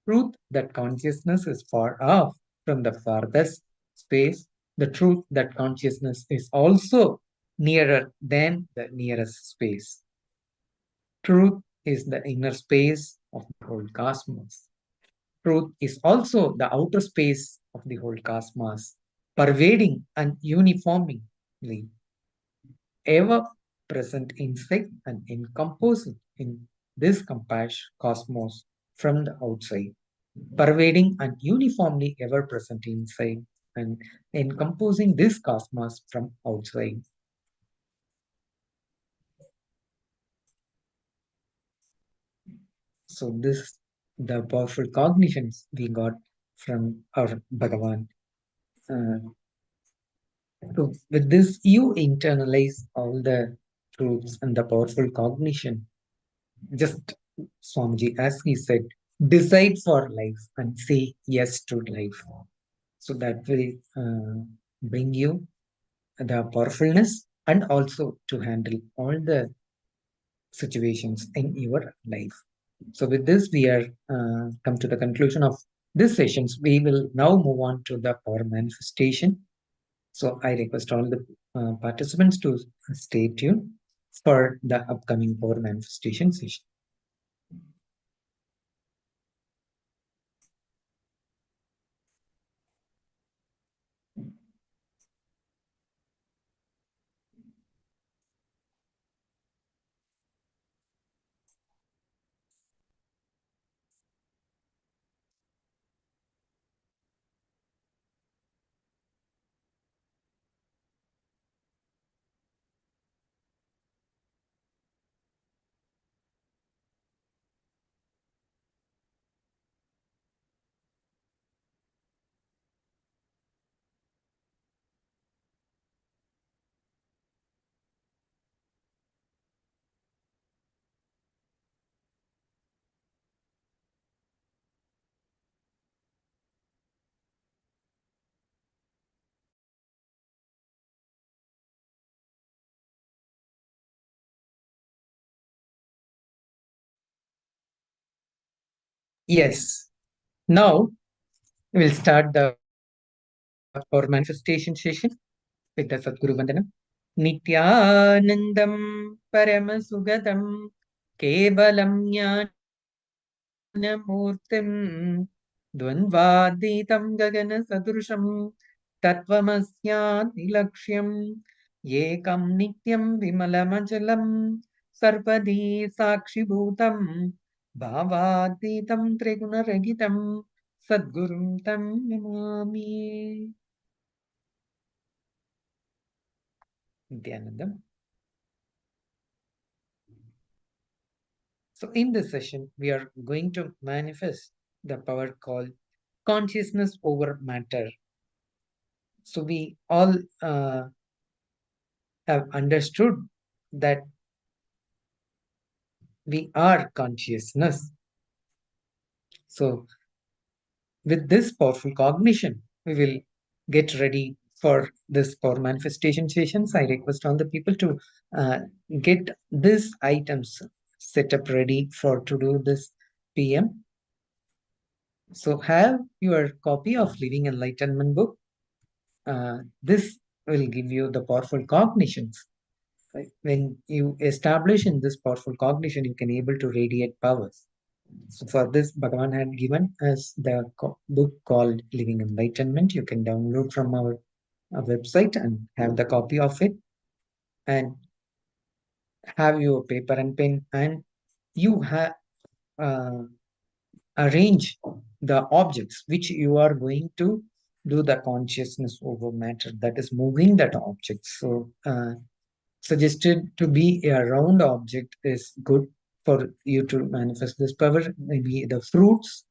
Truth that consciousness is far off from the farthest space. The truth that consciousness is also nearer than the nearest space. Truth is the inner space of the whole cosmos. Truth is also the outer space of the whole cosmos, pervading and uniformly, ever present inside and encompassing in this cosmos from the outside, pervading and uniformly ever present inside and encompassing this cosmos from outside. So this, the powerful cognitions we got from our Bhagavan. So with this, you internalize all the truths and the powerful cognition. Just Swamiji, as he said, decide for life and say yes to life. So that will bring you the powerfulness and also to handle all the situations in your life. So with this, we are come to the conclusion of this sessions. We will now move on to the power manifestation. So I request all the participants to stay tuned for the upcoming power manifestation session. Yes. Now we will start the power manifestation session with the Sadguru Vandanam. Nithyanandam Paramasugadam Kevalam Jnanamurtim Dvandvaditam Gagana Sadrusham Tatvamasya Laksham Yekam Nityam Vimalamajalam Sarvadi Sakshibhutam Bhavaditam Trigunaragitam Sadgurum Tam Namami. Nithyanandam. So in this session, we are going to manifest the power called consciousness over matter. So we all have understood that we are consciousness. So with this powerful cognition, we will get ready for this power manifestation sessions. I request all the people to get these items set up ready for to do this PM. So have your copy of Living Enlightenment book. This will give you the powerful cognitions. When you establish in this powerful cognition, you can able to radiate powers. So for this, Bhagavan had given us the book called Living Enlightenment. You can download from our website and have the copy of it, and have your paper and pen, and you have arrange the objects which you are going to do the consciousness over matter, that is moving that object. So suggested to be a round object is good for you to manifest this power. Maybe the fruits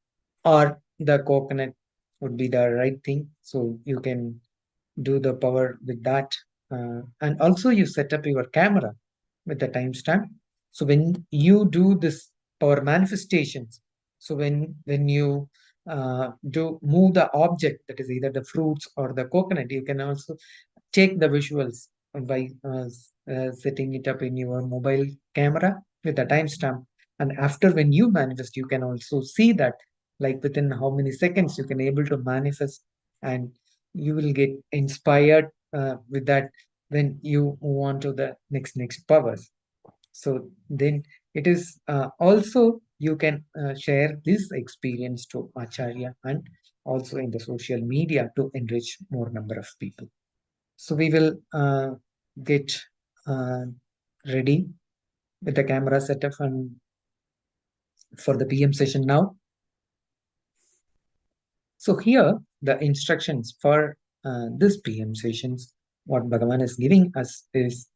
or the coconut would be the right thing. So you can do the power with that. And also you set up your camera with the timestamp. So when you do this power manifestations, so when you do move the object, that is either the fruits or the coconut, you can also take the visuals by setting it up in your mobile camera with a timestamp. And after when you manifest, you can also see that, like within how many seconds you can able to manifest, and you will get inspired with that when you move on to the next powers. So then it is also you can share this experience to Acharya and also in the social media to enrich more number of people. So we will get ready with the camera setup and for the PM session now. So here the instructions for this PM sessions, what Bhagavan is giving us is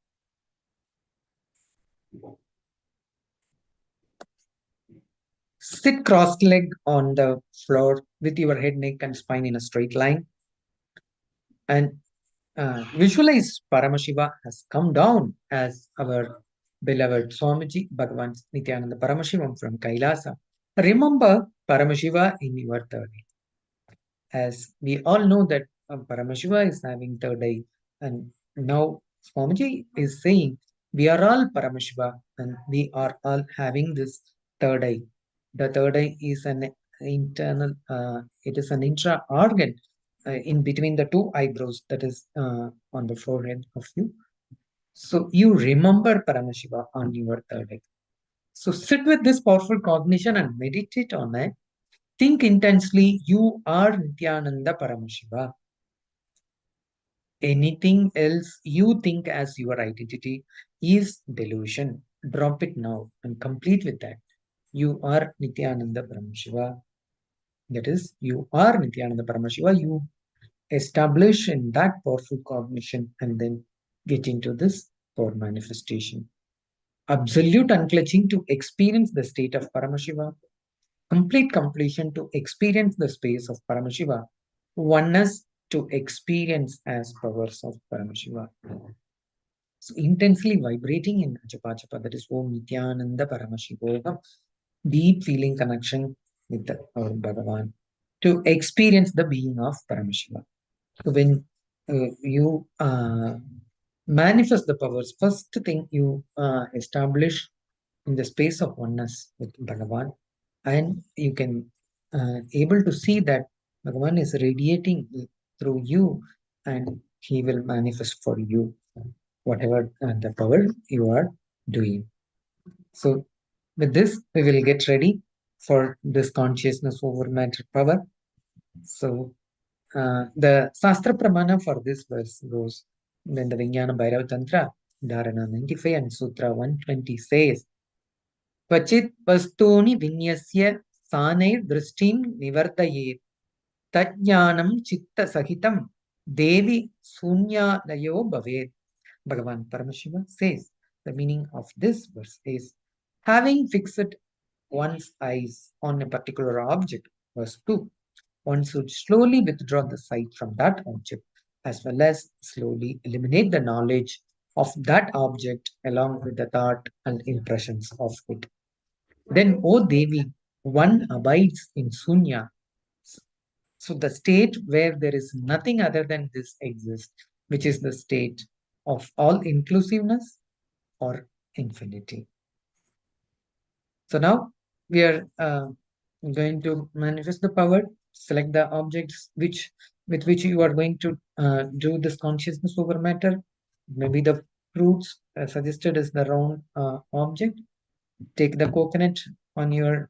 sit cross-legged on the floor with your head, neck and spine in a straight line, and visualize Paramashiva has come down as our beloved Swamiji Bhagavan Nithyananda Paramashivoham from KAILASA. Remember Paramashiva in your third eye. As we all know that Paramashiva is having third eye, and now Swamiji is saying we are all Paramashiva and we are all having this third eye. The third eye is an internal, it is an intra organ in between the two eyebrows, that is on the forehead of you. So you remember Paramashiva on your third eye. So sit with this powerful cognition and meditate on it. Think intensely, you are Nithyananda Paramashiva. Anything else you think as your identity is delusion. Drop it now and complete with that. You are Nithyananda Paramashiva. That is, you are Nithyananda Paramashiva. You establish in that powerful cognition and then get into this power manifestation. Absolute unclutching to experience the state of Paramashiva. Complete completion to experience the space of Paramashiva. Oneness to experience as powers of Paramashiva. So intensely vibrating in Japa Japa, that is Om Nithyananda Paramashivoham. Deep feeling connection with our Bhagavan to experience the being of Paramashiva. So when you manifest the powers, first thing you establish in the space of oneness with Bhagavan, and you can able to see that Bhagavan is radiating through you and he will manifest for you whatever the power you are doing. So with this, we will get ready for this consciousness over matter power. So the Sastra Pramana for this verse goes, then the Vijnana Bhairava Tantra, Dharana 95 and Sutra 120 says, Kvachit vastuni vinyasya sanair drishtim nivardayet tajnanam chitta sahitam devi sunyadayo bhavet. Bhagavan Paramashiva says, the meaning of this verse is, having fixed one's eyes on a particular object, verse 2, one should slowly withdraw the sight from that object, as well as slowly eliminate the knowledge of that object along with the thought and impressions of it. Then, O Devi, one abides in Sunya. So the state where there is nothing other than this exists, which is the state of all inclusiveness or infinity. So now we are going to manifest the power. Select the objects with which you are going to do this consciousness over matter. Maybe the fruits suggested is the round object. Take the coconut on your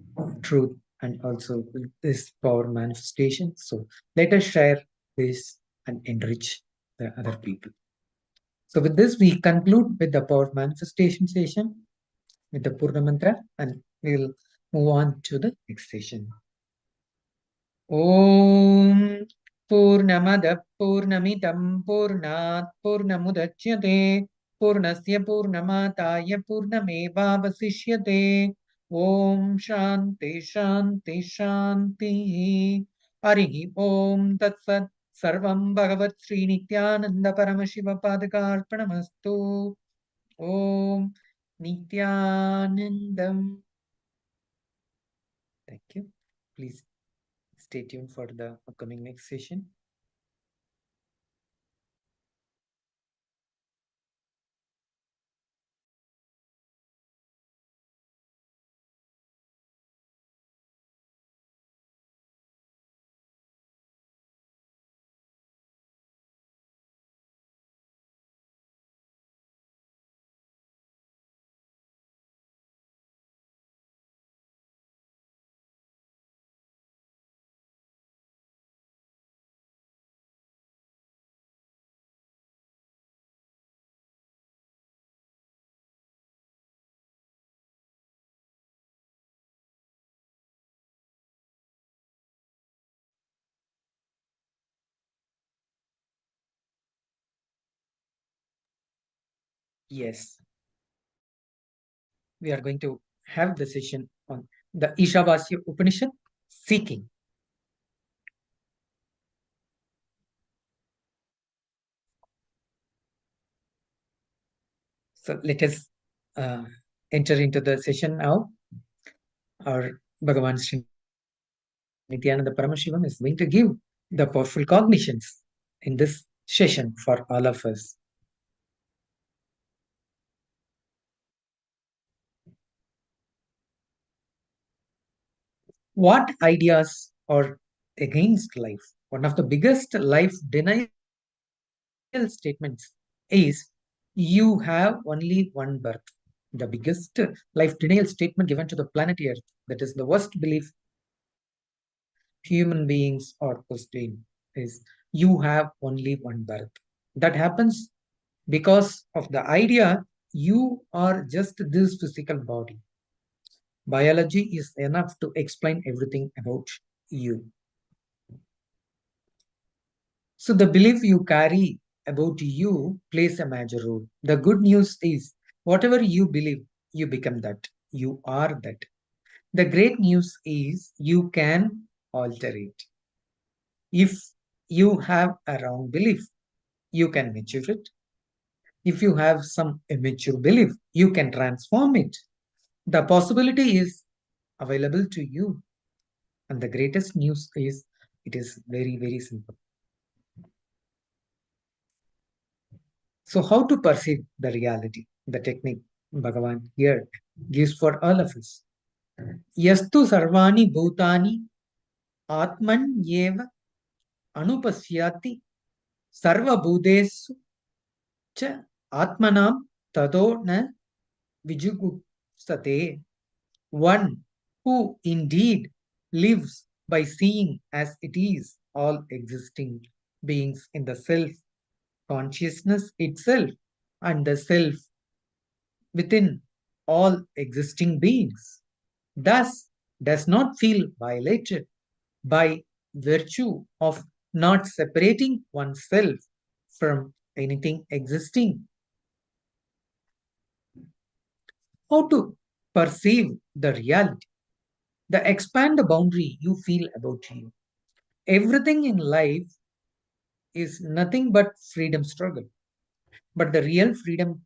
truth and also this power manifestation. So let us share this and enrich the other people. So with this, we conclude with the power manifestation session with the Purna Mantra, and we will move on to the next session. Om Purnamada Purnamidam Purnat Purnamudachyate Purnasya Purnamataya Purnamevavasishyate. Om Shanti Shanti Shanti. Harihi Om Tat Sat. Sarvam Bhagavat Sri Nithyananda Paramashiva Padakarpanamastu. Om Nithyanandam. Thank you. Please stay tuned for the upcoming next session. Yes, we are going to have the session on the Ishavasya Upanishad, seeking. So let us enter into the session now. Our Bhagavan Sri Nithyananda Paramashivam is going to give the powerful cognitions in this session for all of us. What ideas are against life? One of the biggest life denial statements is you have only one birth. The biggest life denial statement given to the planet Earth, that is the worst belief human beings are possessed, is you have only one birth. That happens because of the idea you are just this physical body. Biology is enough to explain everything about you. So the belief you carry about you plays a major role. The good news is whatever you believe, you become that. You are that. The great news is you can alter it. If you have a wrong belief, you can mature it. If you have some immature belief, you can transform it. The possibility is available to you. And the greatest news is it is very, very simple. So how to perceive the reality? The technique Bhagavan here gives for all of us. Yastu sarvani bhutani atman yeva anupasyati sarva bhudesu cha atmanam tado na vijugupsate. One who indeed lives by seeing as it is all existing beings in the self consciousness itself and the self within all existing beings, thus does not feel violated by virtue of not separating oneself from anything existing. How to perceive the reality? The expand the boundary you feel about you. Everything in life is nothing but freedom struggle. But the real freedom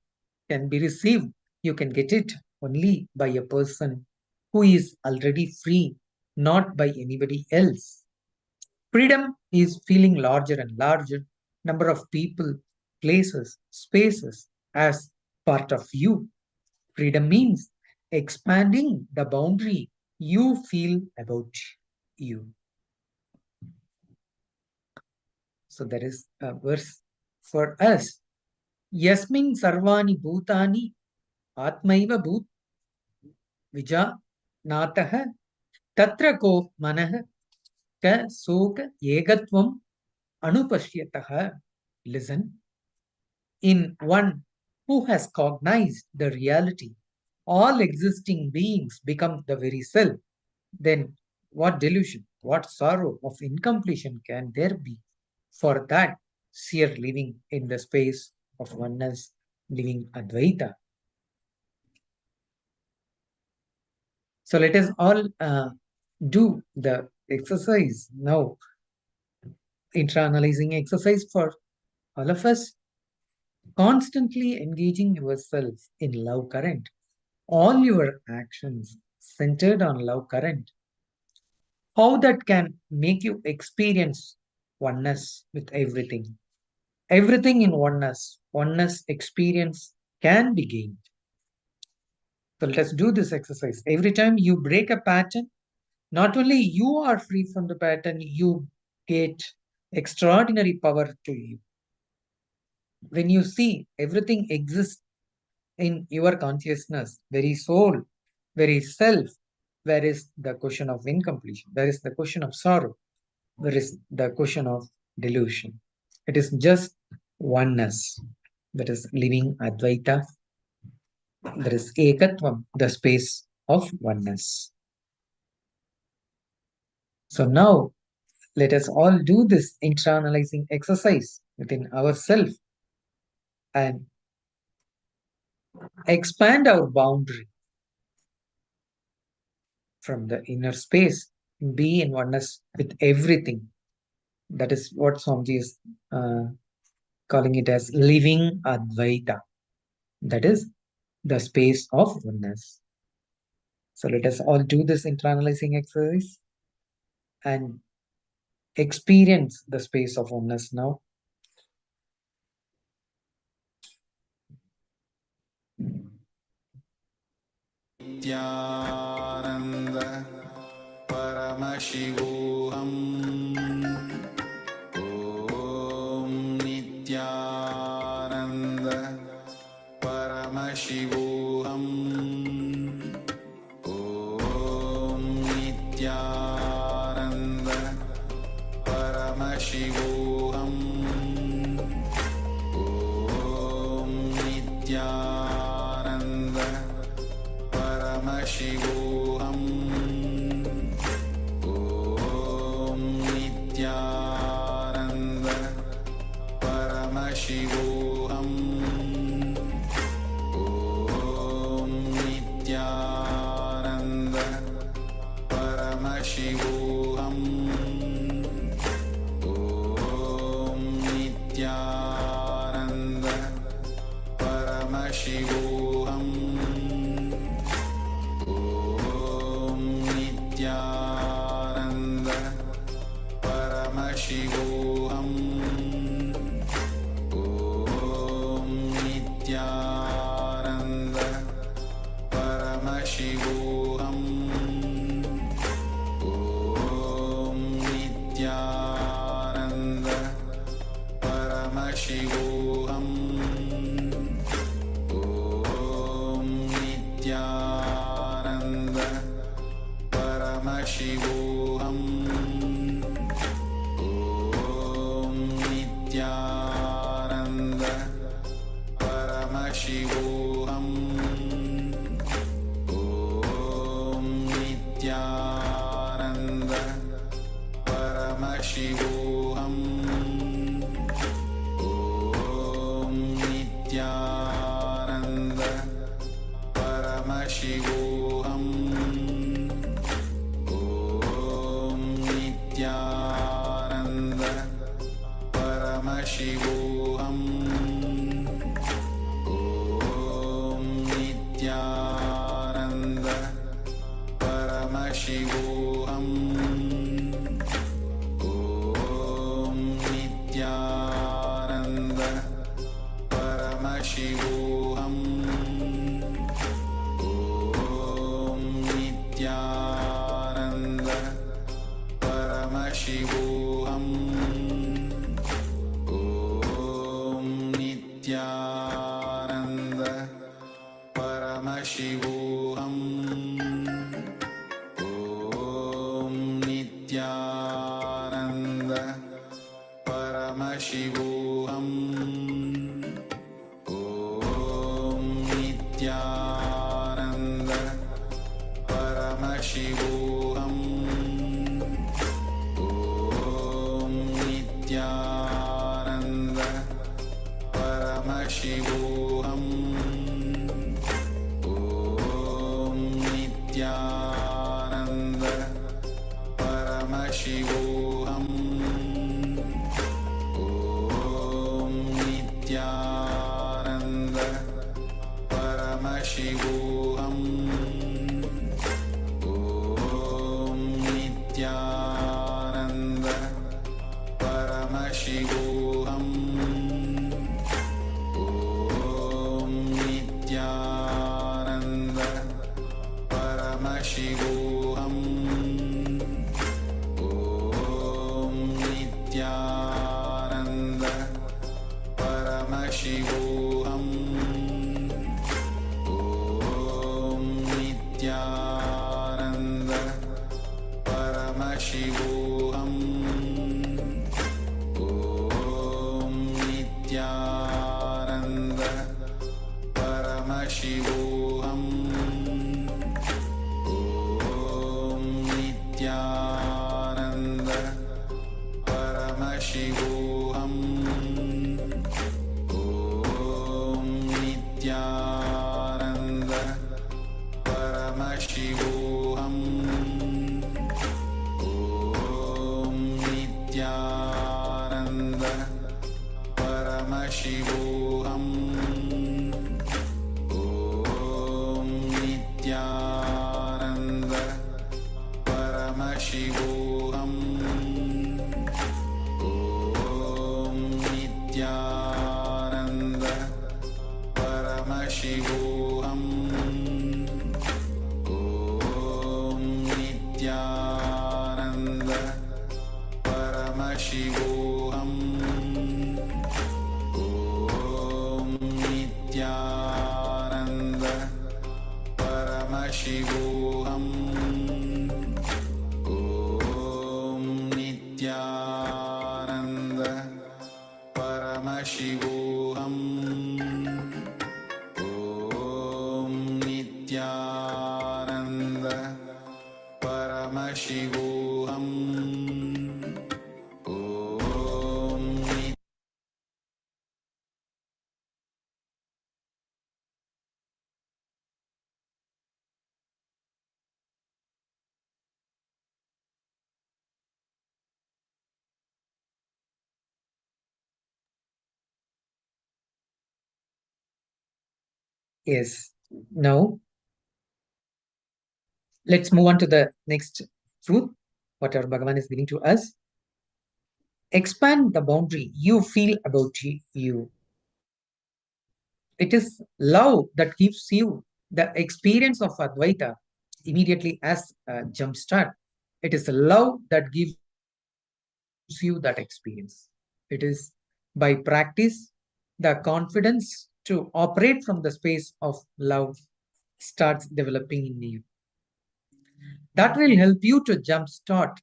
can be received. You can get it only by a person who is already free, not by anybody else. Freedom is feeling larger and larger number of people, places, spaces as part of you. Freedom means expanding the boundary you feel about you. So there is a verse for us. Yasmin sarvani bhutani atmaiva bhut vija nataha Tatra ko manah ka soka egatvam anupashyatah. Listen, in one who has cognized the reality, all existing beings become the very self. Then what delusion, what sorrow of incompletion can there be for that sheer living in the space of oneness, living Advaita? So let us all do the exercise now, intra-analyzing exercise for all of us. Constantly engaging yourself in love current. All your actions centered on love current. How that can make you experience oneness with everything. Everything in oneness. Oneness experience can be gained. So let us do this exercise. Every time you break a pattern, not only you are free from the pattern, you get extraordinary power to you. When you see everything exists in your consciousness, very soul, very self, where is the question of incompletion? Where is the question of sorrow? Where is the question of delusion? It is just oneness. That is living Advaita. That is Ekatvam, the space of oneness. So now, let us all do this intra-analyzing exercise within ourselves and expand our boundary from the inner space, be in oneness with everything. That is what Swamiji is calling it as living Advaita. That is the space of oneness. So let us all do this internalizing exercise and experience the space of oneness now. Nithyananda Paramashivoham. Om Nithyananda Paramashivoham. Om Nithyananda Paramashivoham. Om Nithyananda Paramashivoham. Om Nithyananda Paramashivoham. Om Nithyananda Paramashivoham. Om Nithyananda Paramashivoham. Om Nithyananda Paramashivoham. Om Nithyananda Paramashivoham. Om Nithyananda Paramashivoham. Om Nithyananda Paramashivoham. Om Nithyananda Paramashivoham. Om Nithyananda Paramashivoham. Om Nithyananda Paramashivoham. Om Nithyananda Paramashivoham. Om Nithyananda Paramashivoham. Om Nithyananda Paramashivoham. Om Nithyananda Paramashivoham. Om Nithyananda Paramashivoham. Om Nithyananda Paramashivoham. Om Nithyananda Paramashivoham. Om Nithyananda Paramashivoham. Om Nithyananda Paramashivoham. Om Nithyananda Paramashivoham. Om Nithyananda Paramashivoham. Om Nithyananda Paramashivoham. Om Nithyananda Paramashivoham. Om Nithyananda Paramashivoham. Om Nithyananda Paramashivoham. Om Nithyananda Paramashivoham. Om Nithyananda Paramashivoham. Om Nithyananda Paramashivoham. Om Nithyananda Paramashivoham. Om Nithyananda Paramashivoham. Om Nithyananda Paramashivoham. Om Nithyananda Paramashivoham. Om Nithyananda Paramashivoham. Om Nithyananda Paramashivoham. Om Yes. Now, let's move on to the next truth, what our Bhagavan is giving to us. Expand the boundary you feel about you. It is love that gives you the experience of Advaita immediately as a jump start. It is love that gives you that experience. It is by practice, the confidence to operate from the space of love starts developing in you. That will help you to jump start,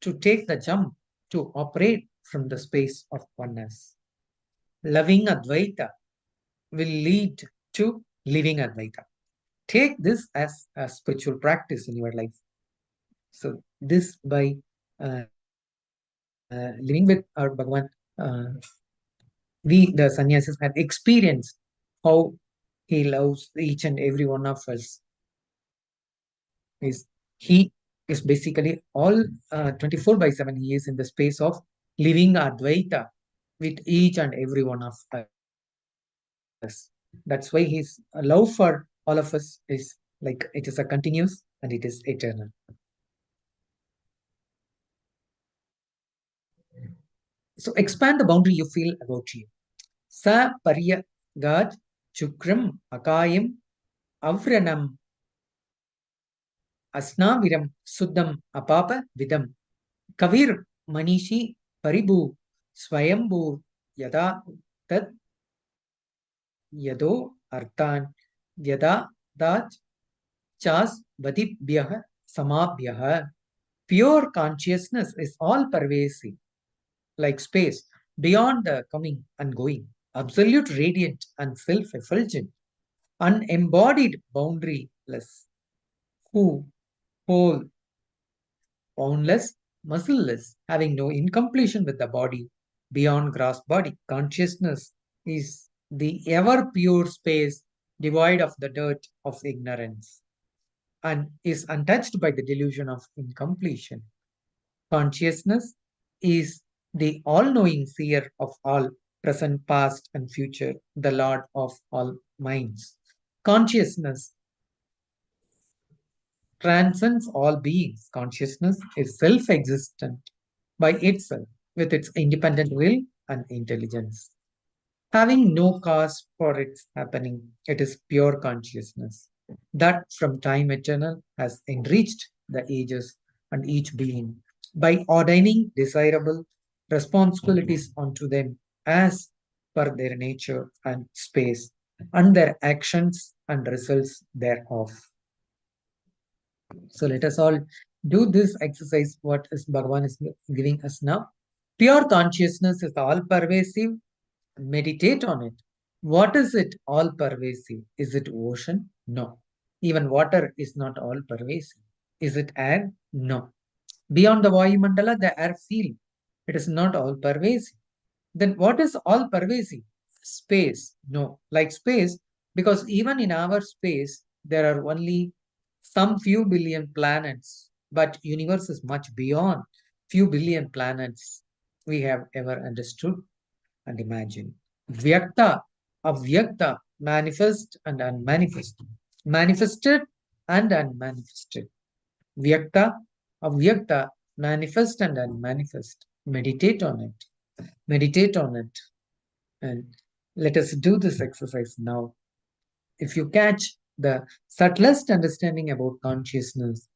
to take the jump, to operate from the space of oneness. Loving Advaita will lead to living Advaita. Take this as a spiritual practice in your life. So this by living with our Bhagavan, we, the sannyasis, have experienced how he loves each and every one of us. He is basically all 24/7. He is in the space of living Advaita with each and every one of us. That's why his love for all of us is like it is a continuous and it is eternal. So expand the boundary you feel about you. Sa paryagad chukram akayam avranam asnaviram suddham apapa vidam kavir manishi paribu swayambhu yada tad yado artan yada dat chas vadibhyah samabhyah. Pure consciousness is all pervasive, like space, beyond the coming and going, absolute radiant and self-effulgent, unembodied, boundaryless, who, whole, boundless, muscleless, having no incompletion with the body, beyond gross body. Consciousness is the ever pure space devoid of the dirt of ignorance and is untouched by the delusion of incompletion. Consciousness is the all-knowing seer of all present, past, and future, the Lord of all minds. Consciousness transcends all beings. Consciousness is self-existent by itself with its independent will and intelligence. Having no cause for its happening, it is pure consciousness that from time eternal has enriched the ages and each being by ordaining desirable responsibilities onto them as per their nature and space and their actions and results thereof. So let us all do this exercise, what is Bhagavan is giving us now. Pure consciousness is all pervasive. Meditate on it. What is it all pervasive? Is it ocean? No. Even water is not all pervasive. Is it air? No. Beyond the Vayu Mandala, the air field. It is not all pervasive. Then what is all pervasive? Space. No. Like space, because even in our space, there are only some few billion planets, but universe is much beyond few billion planets we have ever understood and imagined. Vyakta, avyakta, manifest and unmanifest, manifested and unmanifested. Vyakta, avyakta, manifest and unmanifest. Meditate on it. Meditate on it. And let us do this exercise now. If you catch the subtlest understanding about consciousness,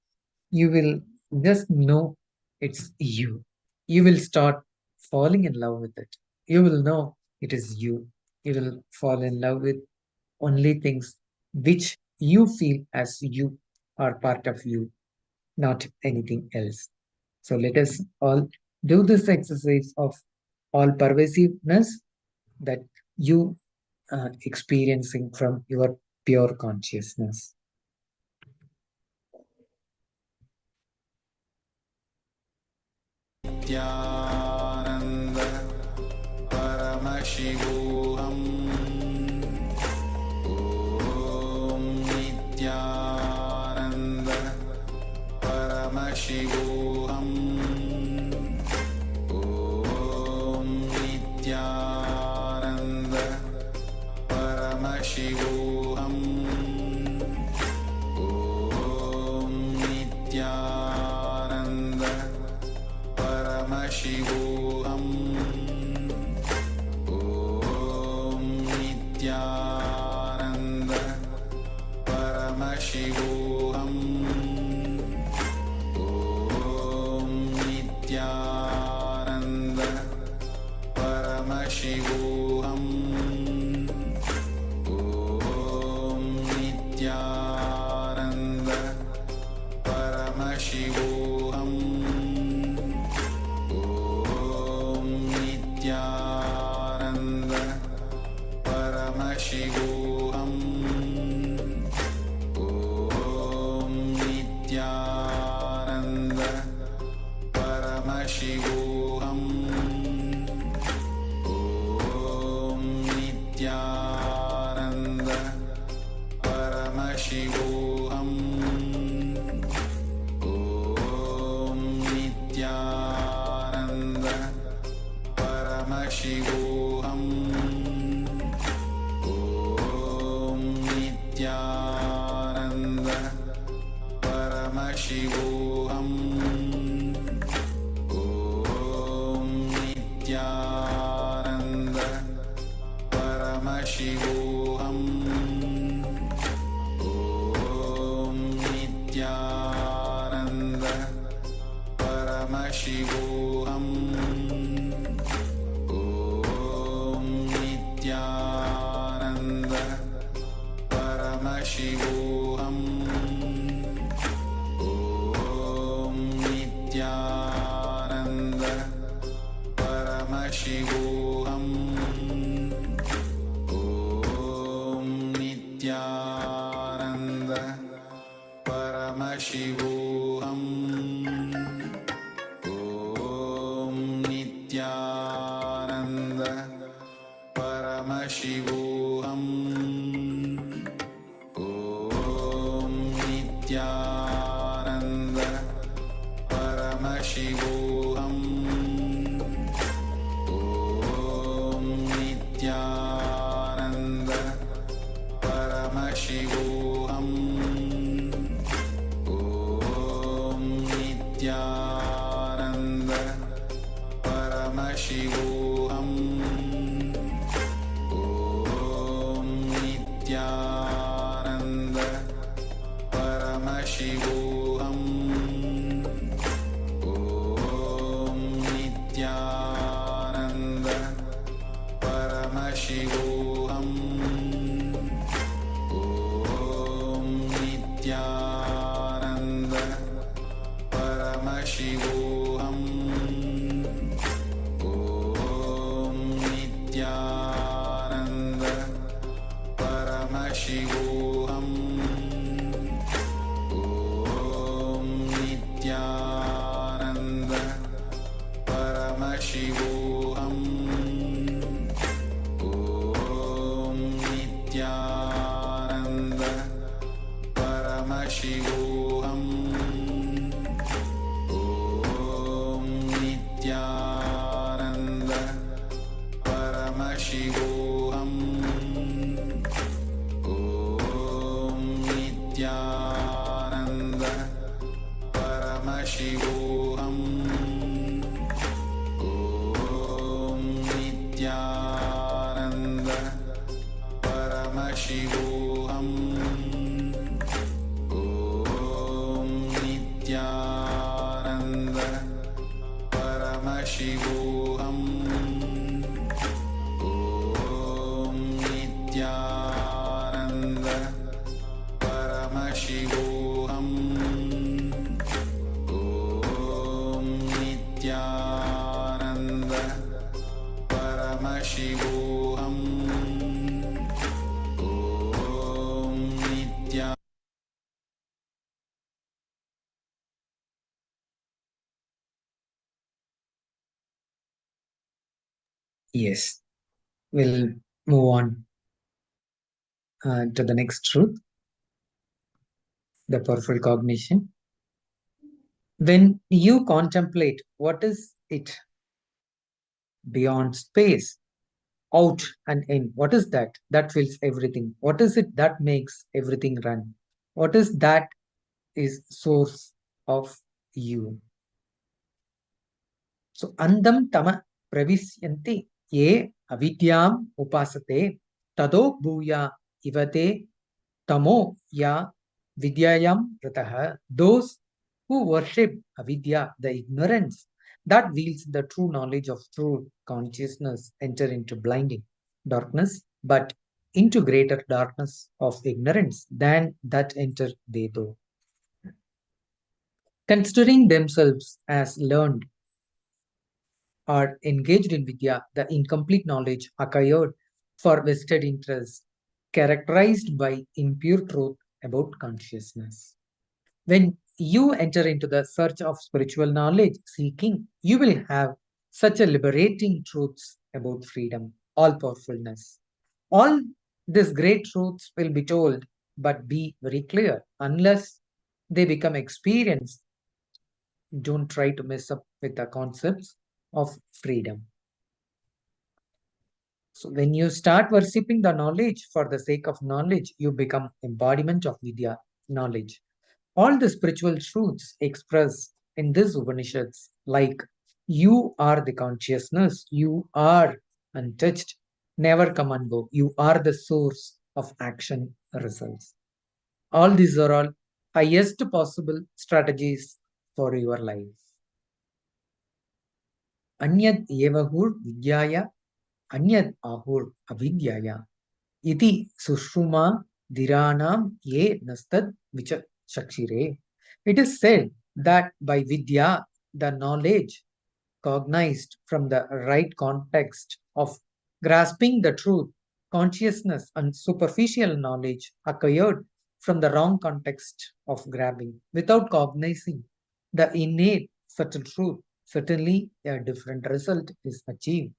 you will just know it's you. You will start falling in love with it. You will know it is you. You will fall in love with only things which you feel as you are part of you, not anything else. So let us all do this exercise of all pervasiveness that you are experiencing from your pure consciousness. Nithyananda Paramashivoham Om Nithyananda Paramashivoham Om Nithyananda Paramashivoham Om Nithyananda Paramashivoham Om Nithyananda Paramashivoham Om Nithyananda Paramashivoham Om Nithyananda Paramashivoham Om Nithyananda Paramashivoham Om Nithyananda Paramashivoham Om Nithyananda Paramashivoham Om Nithyananda Paramashivoham Om Nithyananda Paramashivoham Om Nithyananda Paramashivoham Om Nithyananda Paramashivoham Om Nithyananda Paramashivoham Om Paramashivoham. Om Nithyananda Paramashivoham. Om Nithyananda Paramashivoham. Om Nithyananda Paramashivoham. Om Nithyananda Paramashivoham. Om Nithyananda Paramashivoham. Om Nithyananda Paramashivoham. Om Nithyananda Paramashivoham. Om Nithyananda Paramashivoham. Om Nithyananda Paramashivoham. Om Nithyananda Paramashivoham. Om Nithyananda Paramashivoham. Om Nithyananda Paramashivoham. Om Nithyananda Paramashivoham. Om Nithyananda Paramashivoham. Om Nithyananda Paramashivoham. Om Nithyananda Paramashivoham. Om Nithyananda Paramashivoham. Om Nithyananda Yes, we'll move on to the next truth, the powerful cognition. When you contemplate what is it beyond space, out and in, what is that? That fills everything. What is it that makes everything run? What is that is source of you? So andam tama pravisyanti ye avidyam upasate tado bhuya ivate tamo ya vidyayam rataha. Those who worship avidya, the ignorance that wields the true knowledge of true consciousness, enter into blinding darkness, but into greater darkness of ignorance than that enter they do. Considering themselves as learned or engaged in vidya, the incomplete knowledge acquired for vested interest, characterized by impure truth about consciousness. When you enter into the search of spiritual knowledge seeking, you will have such a liberating truths about freedom, all powerfulness. All these great truths will be told, but be very clear. Unless they become experience, don't try to mess up with the concepts of freedom. So when you start worshipping the knowledge for the sake of knowledge, you become embodiment of Vidya, knowledge. All the spiritual truths expressed in this Upanishads, like you are the consciousness, you are untouched, never come and go, you are the source of action results. All these are all highest possible strategies for your life. Anyad evahur vidyaya, anyad ahur avidyaya, iti sushuma dhiranam ye nastad vichakshire. It is said that by vidya, the knowledge cognized from the right context of grasping the truth, consciousness and superficial knowledge acquired from the wrong context of grabbing. Without cognizing the innate subtle truth, certainly a different result is achieved.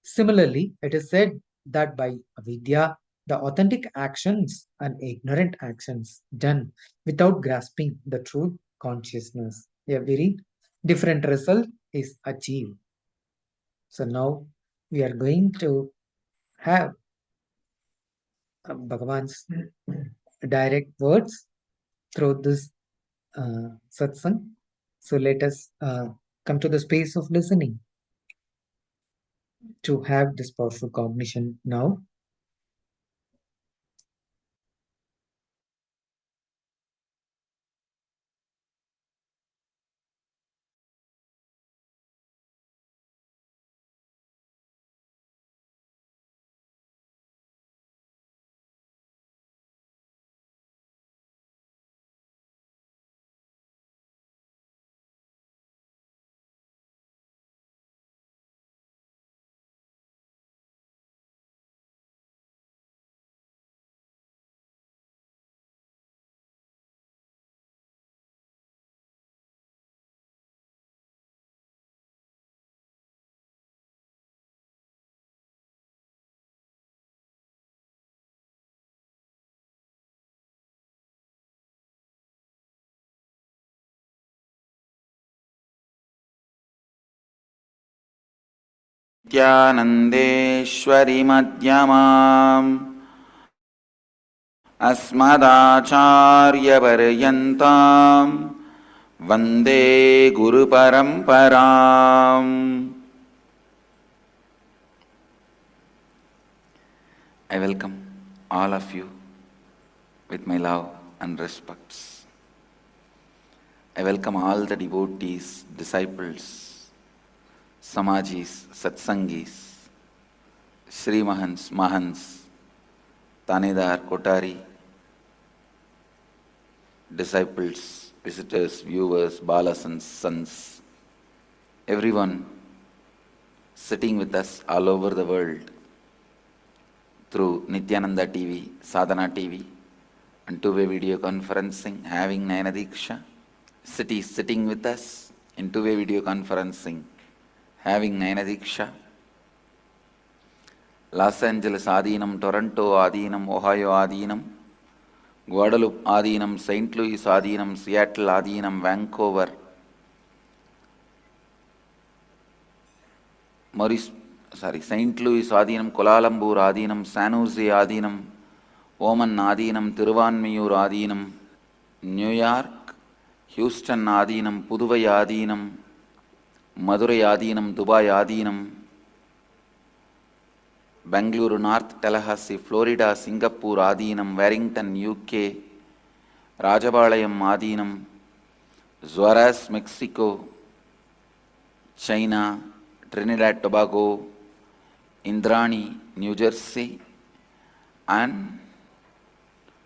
Similarly, it is said that by avidya, the authentic actions and ignorant actions done without grasping the truth consciousness, a very different result is achieved. So now we are going to have Bhagavan's direct words through this satsang. So let us come to the space of listening to have this powerful cognition now. नित्यानन्देश्वरि मध्यमाम् अस्मदाचार्यपर्यन्ताम् वन्दे गुरुपरम्पराम्. I welcome all of you with my love and respects. I welcome all the devotees, disciples, Samajis, Satsangis, Sri Mahans, Mahans, Tanedar, Kotari, disciples, visitors, viewers, Balas and sons, everyone sitting with us all over the world through Nithyananda TV, Sadhana TV, and two-way video conferencing, having Nayana Diksha. Cities sitting with us in two-way video conferencing, having Nayana Diksha. Los Angeles Adinam, Toronto Adinam, Ohio Adinam, Guadalupe Adinam, St. Louis Adinam, Seattle Adinam, Vancouver, St. Louis Adinam, Kuala Lumpur Adinam, San Jose Adinam, Oman Adinam, Tiruvanmiyur Adinam, New York, Houston Adinam, Puduvai Adinam, Madurai Adinam, Dubai Adinam, Bangalore, North Tallahassee, Florida, Singapore Adinam, Warrington, UK, Rajabalayam Adinam, Juarez, Mexico, China, Trinidad, Tobago, Indrani, New Jersey, and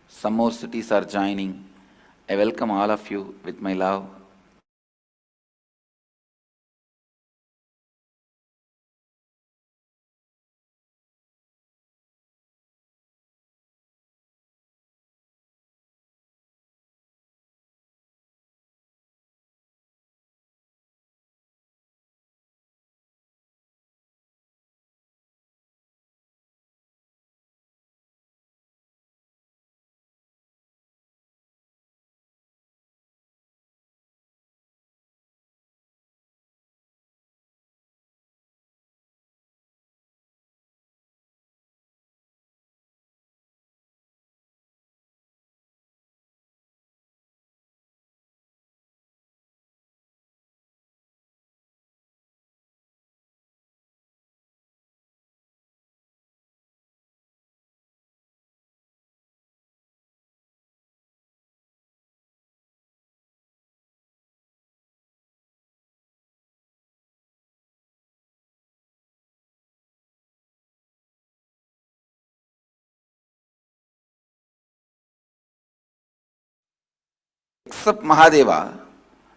some more cities are joining. I welcome all of you with my love. Except Mahadeva,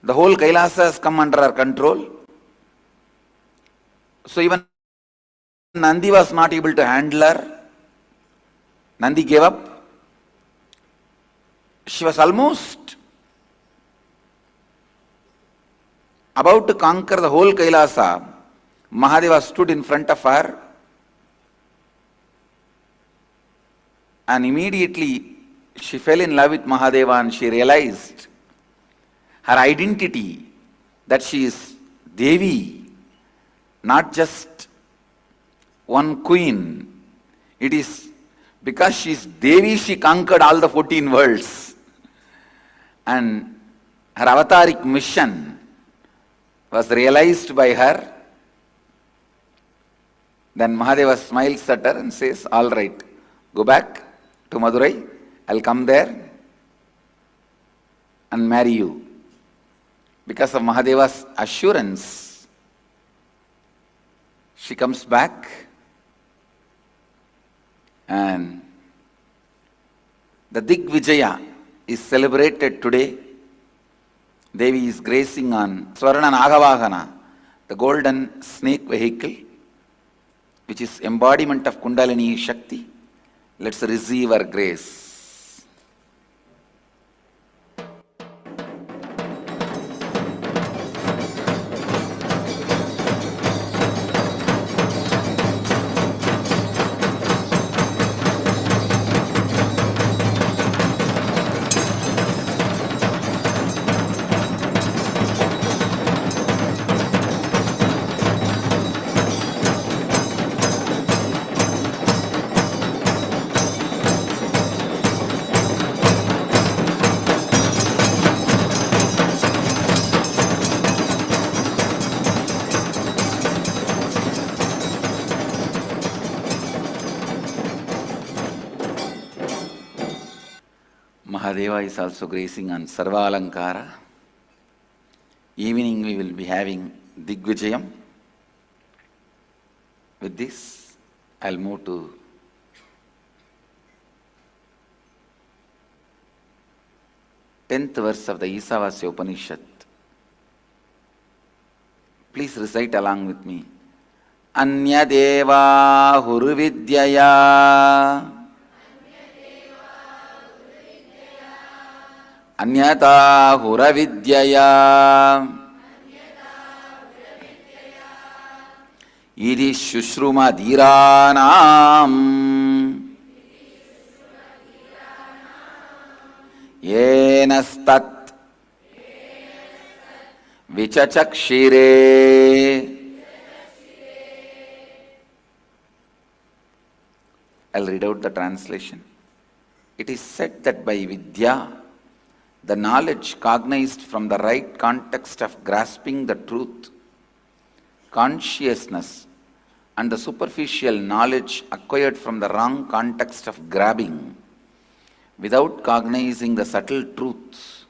the whole KAILASA has come under our control. So even Nandi was not able to handle her. Nandi gave up. She was almost about to conquer the whole Kailasa. Mahadeva stood in front of her and immediately she fell in love with Mahadeva and she realized her identity, that she is Devi, not just one queen. It is because she is Devi, she conquered all the 14 worlds. And her avataric mission was realized by her. Then Mahadeva smiles at her and says, all right, go back to Madurai, I'll come there and marry you. Because of Mahadeva's assurance, she comes back and the Digvijaya is celebrated today. Devi is gracing on Swarna Nagavahana, the golden snake vehicle, which is embodiment of Kundalini Shakti. Let's receive her grace. Mahadeva is also gracing on Sarva Alankara. Evening we will be having Digvijayam. With this, I'll move to tenth verse of the Isavasya Upanishad. Please recite along with me. Anyadeva huruvidyaya Anyata huravidyaya Idi shushruma dhiranam Yenastat vichachakshire. I'll read out the translation. It is said that by vidya, the knowledge cognized from the right context of grasping the truth, consciousness, and the superficial knowledge acquired from the wrong context of grabbing, without cognizing the subtle truths,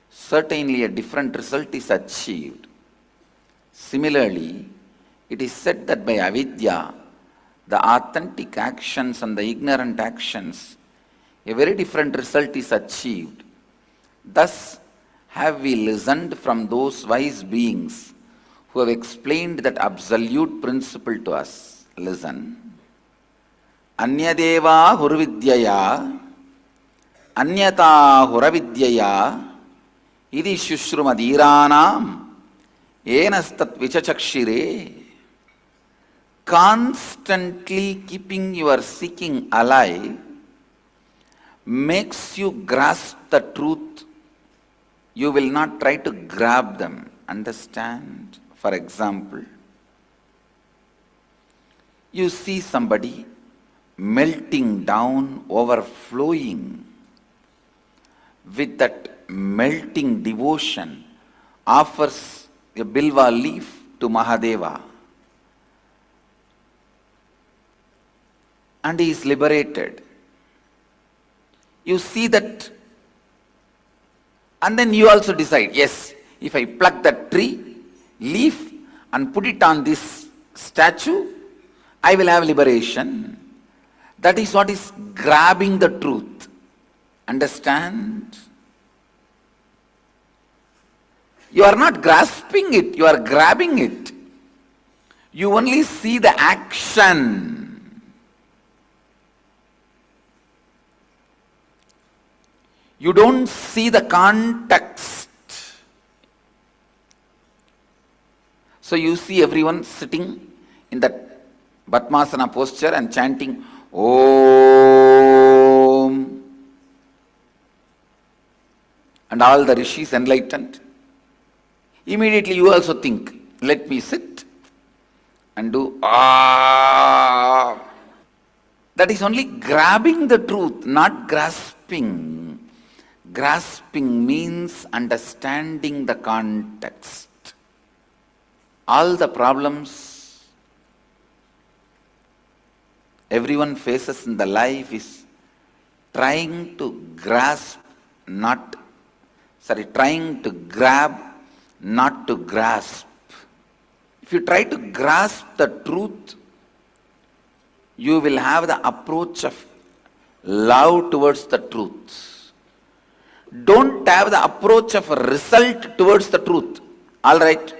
certainly a different result is achieved. Similarly, it is said that by avidya, the authentic actions and the ignorant actions, a very different result is achieved. Thus have we listened from those wise beings who have explained that absolute principle to us. Listen. Anyadeva hurvidyaya Anyata huravidyaya Idi shushrumadhiranam Yenastat vichachakshire. Constantly keeping your seeking alive makes you grasp the truth. You will not try to grab them. Understand? For example, you see somebody melting down, overflowing with that melting devotion, offers a bilva leaf to Mahadeva, and he is liberated. You see that, and then you also decide, yes, if I pluck that tree leaf and put it on this statue, I will have liberation. That is what is grabbing the truth. Understand? You are not grasping it, you are grabbing it. You only see the action. You don't see the context. So you see everyone sitting in that Padmasana posture and chanting Om, and all the rishis enlightened. Immediately you also think, let me sit and do ah. That is only grabbing the truth, not grasping. Grasping means understanding the context. All the problems everyone faces in the life is trying to grasp, trying to grab, not to grasp. If you try to grasp the truth, you will have the approach of love towards the truth. Don't have the approach of a result towards the truth. All right,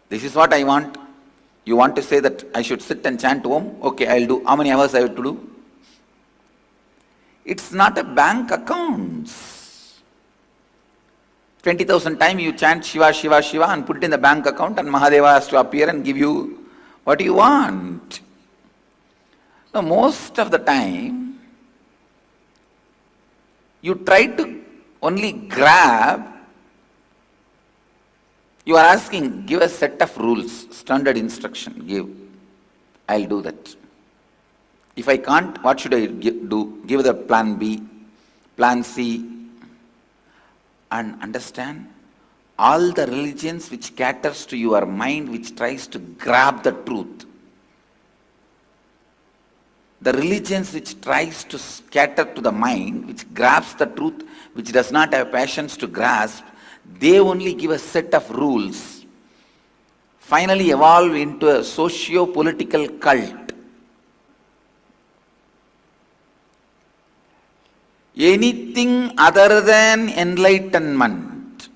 this is what I want. You want to say that I should sit and chant Om? Okay, I'll do. How many hours I have to do? It's not a bank account. 20,000 times you chant Shiva, Shiva, Shiva and put it in the bank account and Mahadeva has to appear and give you what you want. Now, most of the time, you try to only grab. You are asking, give a set of rules, standard instruction, give. I'll do that. If I can't, what should I do? Give the plan B, plan C. And understand, all the religions which caters to your mind, which tries to grab the truth. The religions which tries to cater to the mind, which grabs the truth, which does not have passions to grasp, they only give a set of rules. Finally evolve into a socio-political cult. Anything other than enlightenment,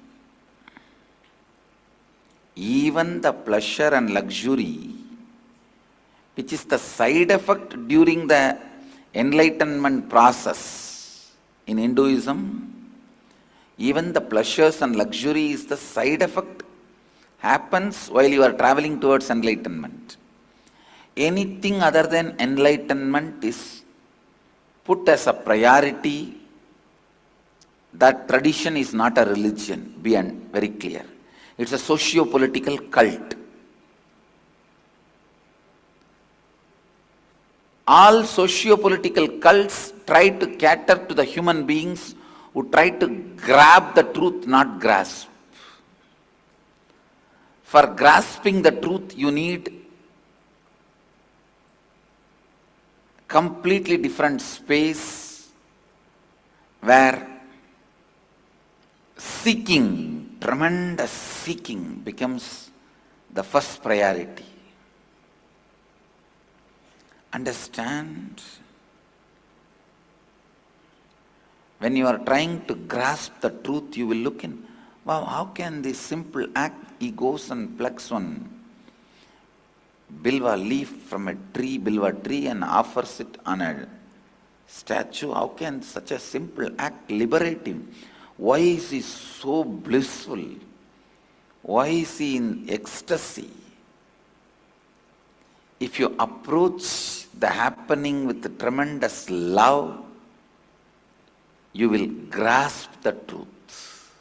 even the pleasure and luxury, which is the side effect during the enlightenment process in Hinduism, even the pleasures and luxury is the side effect, happens while you are traveling towards enlightenment. Anything other than enlightenment is put as a priority. That tradition is not a religion, be very clear. It's a socio-political cult. All socio-political cults try to cater to the human beings who try to grab the truth, not grasp. For grasping the truth, you need completely different space where seeking, tremendous seeking becomes the first priority. Understand? When you are trying to grasp the truth, you will look in, wow, how can this simple act, he goes and plucks one bilva leaf from a tree, bilva tree, and offers it on a statue. How can such a simple act liberate him? Why is he so blissful? Why is he in ecstasy? If you approach the happening with tremendous love, you will grasp the truth.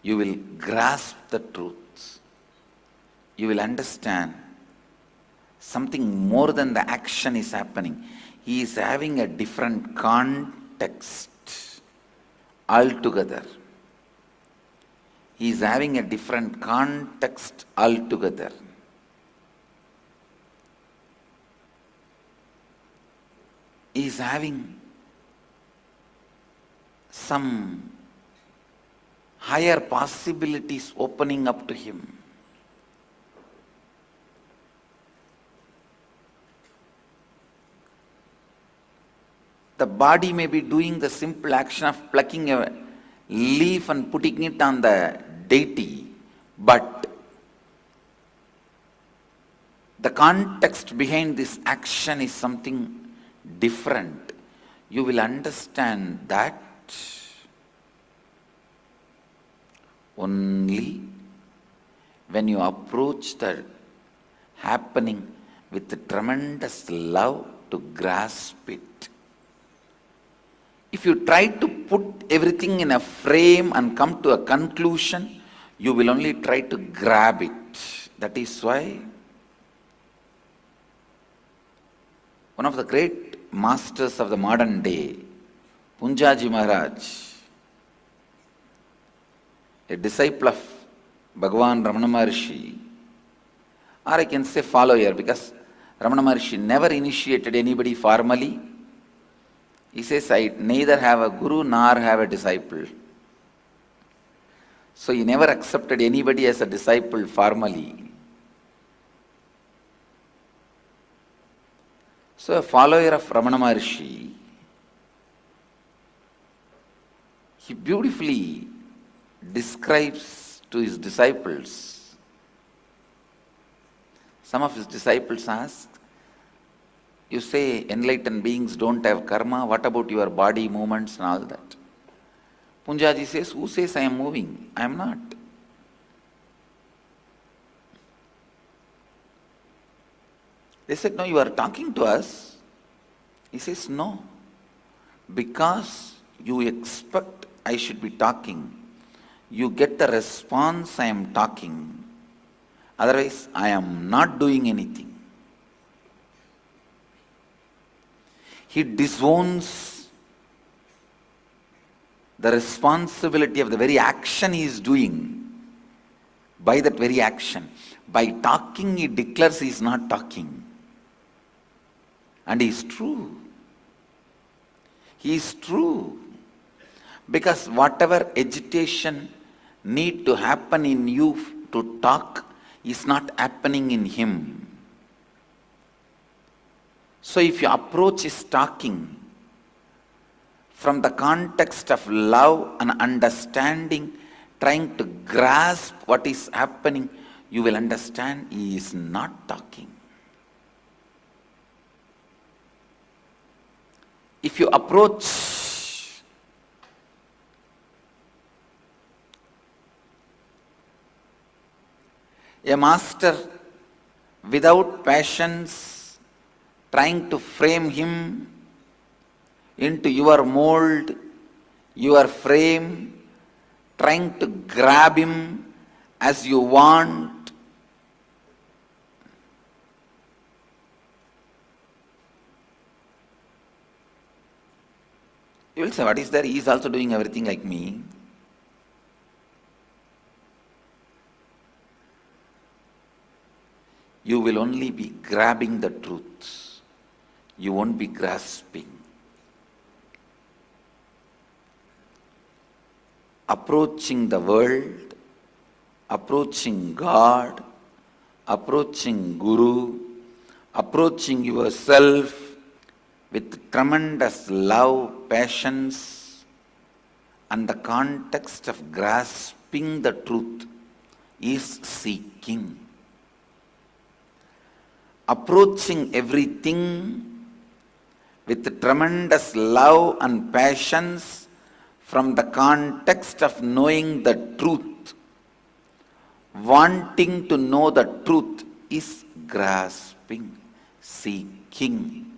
You will grasp the truth. You will understand something more than the action is happening. He is having a different context altogether. He is having a different context altogether. He is having some higher possibilities opening up to him. The body may be doing the simple action of plucking a leaf and putting it on the deity, but the context behind this action is something different, you will understand that only when you approach the happening with tremendous love to grasp it. If you try to put everything in a frame and come to a conclusion, you will only try to grab it. That is why one of the great masters of the modern day, Punjaji Maharaj, a disciple of Bhagavan Ramana Maharshi, or I can say follower, because Ramana Maharshi never initiated anybody formally. He says, I neither have a guru nor have a disciple. So he never accepted anybody as a disciple formally. So a follower of Ramana Maharshi, he beautifully describes to his disciples. Some of his disciples ask, you say enlightened beings don't have karma, what about your body movements and all that? Punjaji says, who says I am moving? I am not. They said, no, you are talking to us. He says, no, because you expect I should be talking. You get the response I am talking. Otherwise, I am not doing anything. He disowns the responsibility of the very action he is doing by that very action. By talking, he declares he is not talking. And he is true. He is true. Because whatever agitation need to happen in you to talk is not happening in him. So if your approach is talking from the context of love and understanding, trying to grasp what is happening, you will understand he is not talking. If you approach a master without patience, trying to frame him into your mold, your frame, trying to grab him as you want, you will say, what is there? He is also doing everything like me. You will only be grabbing the truth. You won't be grasping. Approaching the world, approaching God, approaching Guru, approaching yourself with tremendous love, patience, and the context of grasping the truth is seeking. Approaching everything with tremendous love and patience from the context of knowing the truth, wanting to know the truth is grasping, seeking.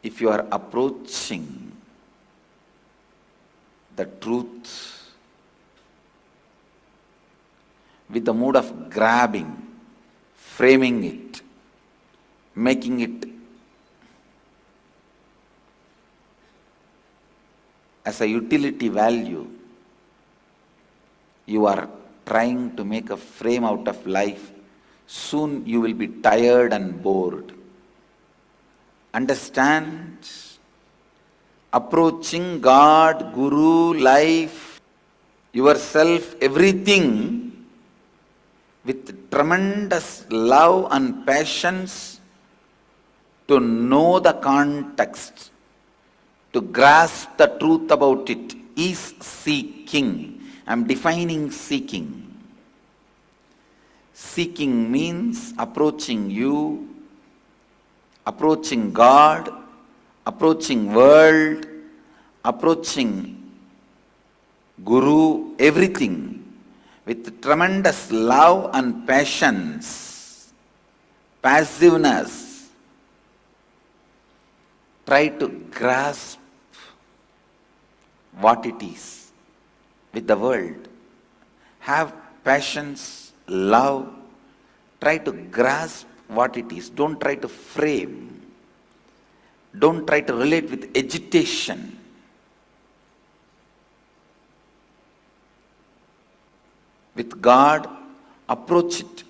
If you are approaching the truth with the mood of grabbing, framing it, making it as a utility value, you are trying to make a frame out of life, soon you will be tired and bored. Understand? Approaching God, Guru, life, yourself, everything with tremendous love and patience to know the context, to grasp the truth about it is seeking. I am defining seeking. Seeking means approaching you, approaching God, approaching world, approaching Guru, everything with tremendous love and patience, passiveness. Try to grasp what it is with the world. Have patience, love. Try to grasp what it is. Don't try to frame. Don't try to relate with agitation. With God, approach it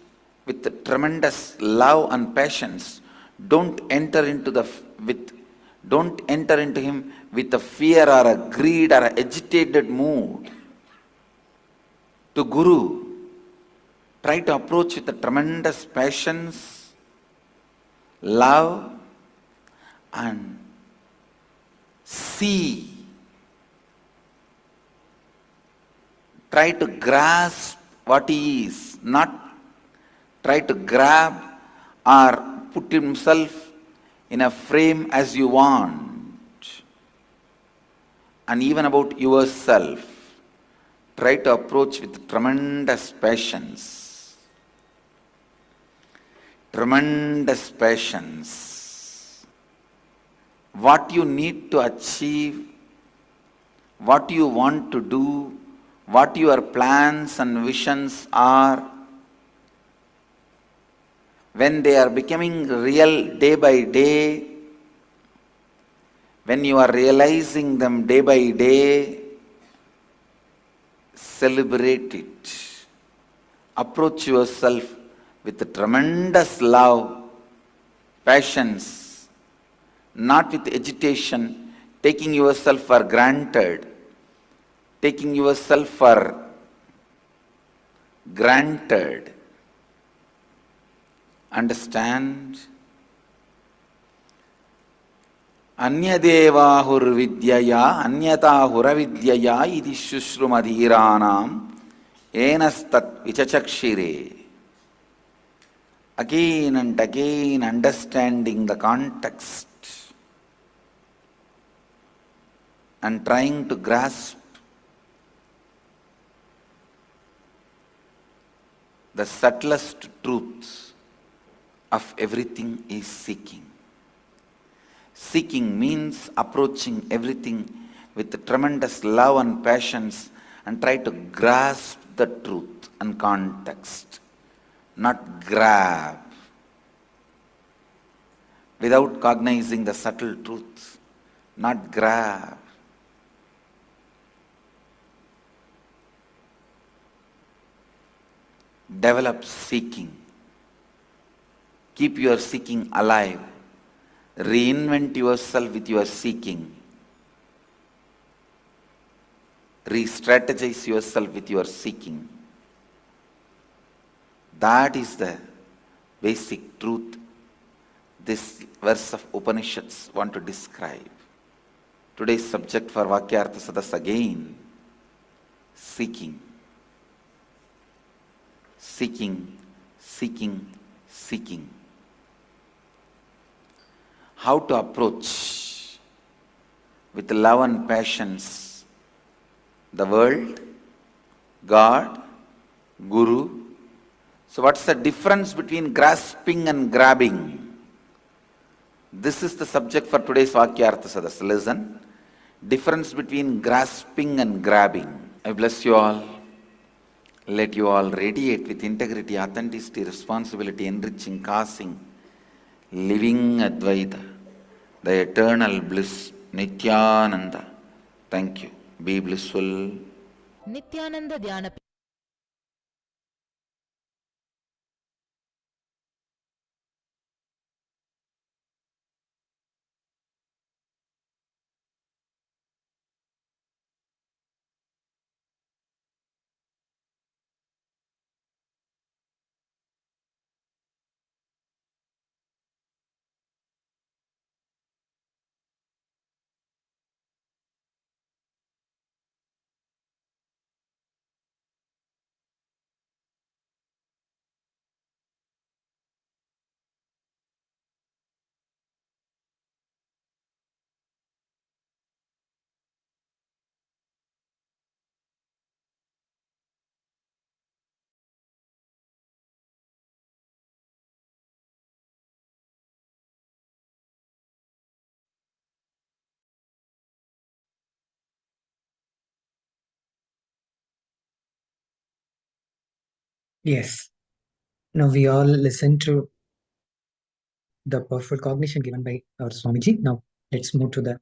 with tremendous love and patience. Don't enter into him with a fear or a greed or an agitated mood. To Guru, try to approach with a tremendous patience, love, and see. Try to grasp what he is, not try to grab or put himself in a frame as you want. And even about yourself, try to approach with tremendous patience. Tremendous patience. What you need to achieve, what you want to do, what your plans and visions are, when they are becoming real day by day, when you are realizing them day by day, celebrate it. Approach yourself with tremendous love, patience, not with agitation, taking yourself for granted. Taking yourself for granted. Understand? Anyadevahur vidyaya anyatahura vidyaya iti shushrumadhiranam enastat vichachakshire. Again and again understanding the context and trying to grasp the subtlest truth of everything is seeking. Seeking means approaching everything with tremendous love and patience and try to grasp the truth and context, not grab. Without cognizing the subtle truth, not grab. Develop seeking. Keep your seeking alive. Reinvent yourself with your seeking. Re-strategize yourself with your seeking. That is the basic truth this verse of Upanishads want to describe. Today's subject for Vakyartha Sadas again, seeking. Seeking, seeking, seeking. How to approach with love and patience the world, God, Guru. So what's the difference between grasping and grabbing? This is the subject for today's Vakyartha Sadas. Listen. Difference between grasping and grabbing. I bless you all. Let you all radiate with integrity, authenticity, responsibility, enriching, causing, living Advaita, the eternal bliss, Nithyananda. Thank you. Be blissful. Nithyananda Dhyana Yes. Now we all listen to the powerful cognition given by our Swamiji. Now let's move to the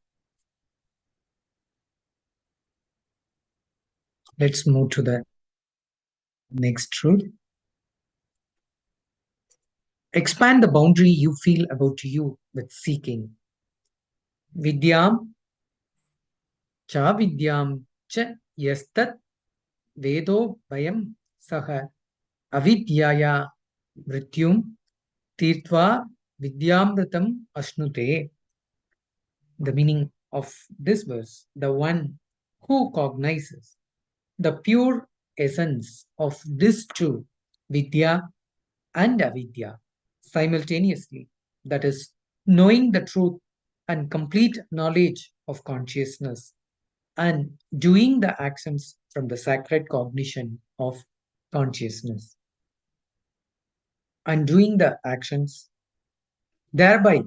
next truth. Expand the boundary you feel about you with seeking. Vidyam cha vidyam cha yastat vedo bayam saha avidyaya mrityum tirtva vidyamritam ashnute. The meaning of this verse, the one who cognizes the pure essence of these two, vidya and avidya, simultaneously, that is, knowing the truth and complete knowledge of consciousness, and doing the actions from the sacred cognition of consciousness, and doing the actions thereby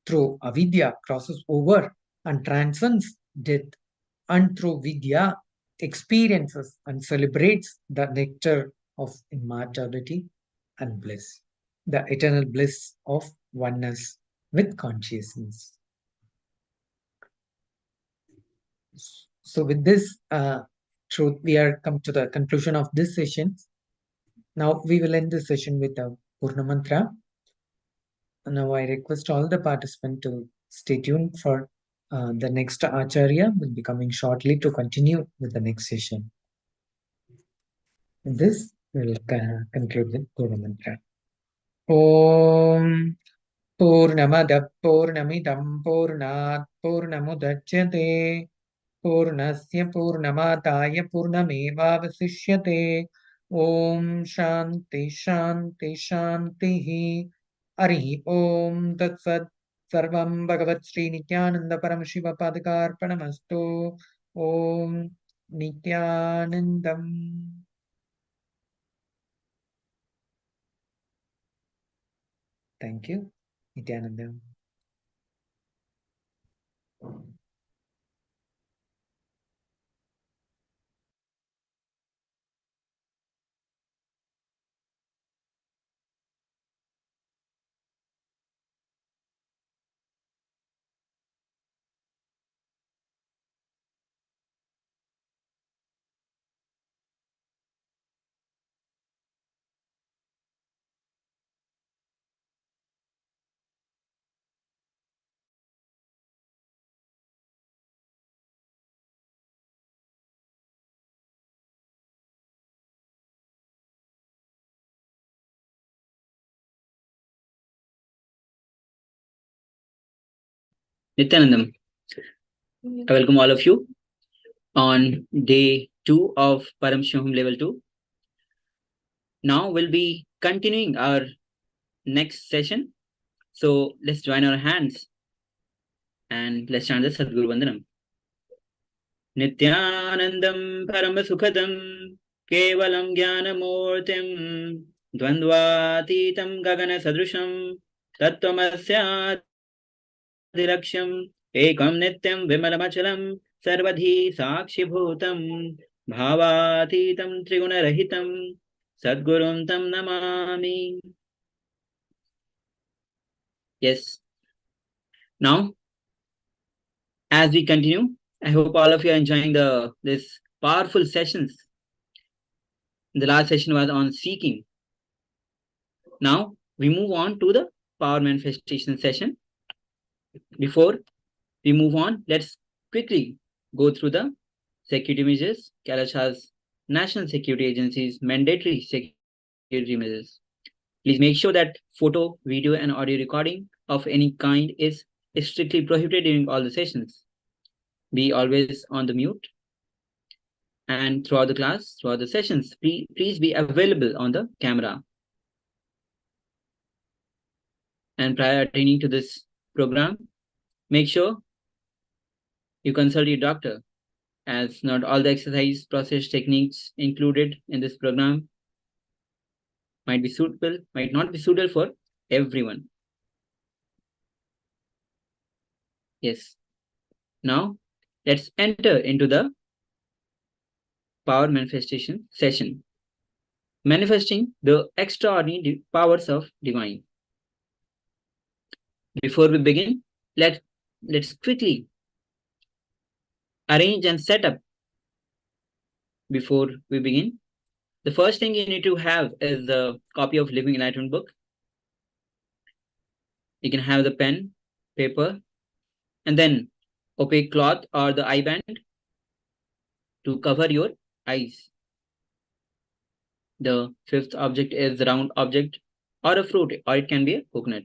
through avidya crosses over and transcends death, and through vidya experiences and celebrates the nectar of immortality and bliss, the eternal bliss of oneness with consciousness. So with this truth, we are come to the conclusion of this session. Now we will end this session with a Purna Mantra. Now I request all the participants to stay tuned for the next Acharya will be coming shortly to continue with the next session. This will conclude with Purna Mantra. Om Purnamada Purnamidam Purnat Purnamudachyate Purnasya Purnamataya Purnamevavasishyate. Om Shanti Shanti Shanti. Hari Om Tat Sat. Sarvam Bhagavat Sri Nithyananda Paramashiva Padakarpanamastu. Om Nithyanandam. Thank you, Nithyananda. Nithyanandam. I welcome all of you on day 2 of Paramashivoham level 2. Now we'll be continuing our next session. So let's join our hands and let's chant the Sadguru Vandanam. Nithyanandam Paramasukadam Kevalam Jnanamurtim Dvandvatitam Gagana Sadrusham Tattvamasya Dilaksham Ekam Nityam Vimalamachalam Sarvadhi Sakshibhutam Bhavatitam Trigunarahitam Sadgurum Tam Namami. Yes. Now, as we continue, I hope all of you are enjoying this powerful sessions. The last session was on seeking. Now, we move on to the power manifestation session. Before we move on, let's quickly go through the security measures. KAILASA's National Security Agency's mandatory security measures. Please make sure that photo, video, and audio recording of any kind is strictly prohibited during all the sessions. Be always on the mute. And throughout the class, throughout the sessions, please be available on the camera. And prior attending to this program, make sure you consult your doctor, as not all the exercise process techniques included in this program might not be suitable for everyone. Yes. Now, let's enter into the power manifestation session. manifesting the extraordinary powers of divine. Before we begin, let's quickly arrange and set up before we begin. The first thing you need to have is the copy of Living Enlightenment book. You can have the pen, paper, and then opaque cloth or the eye band to cover your eyes. The fifth object is the round object or a fruit, or it can be a coconut.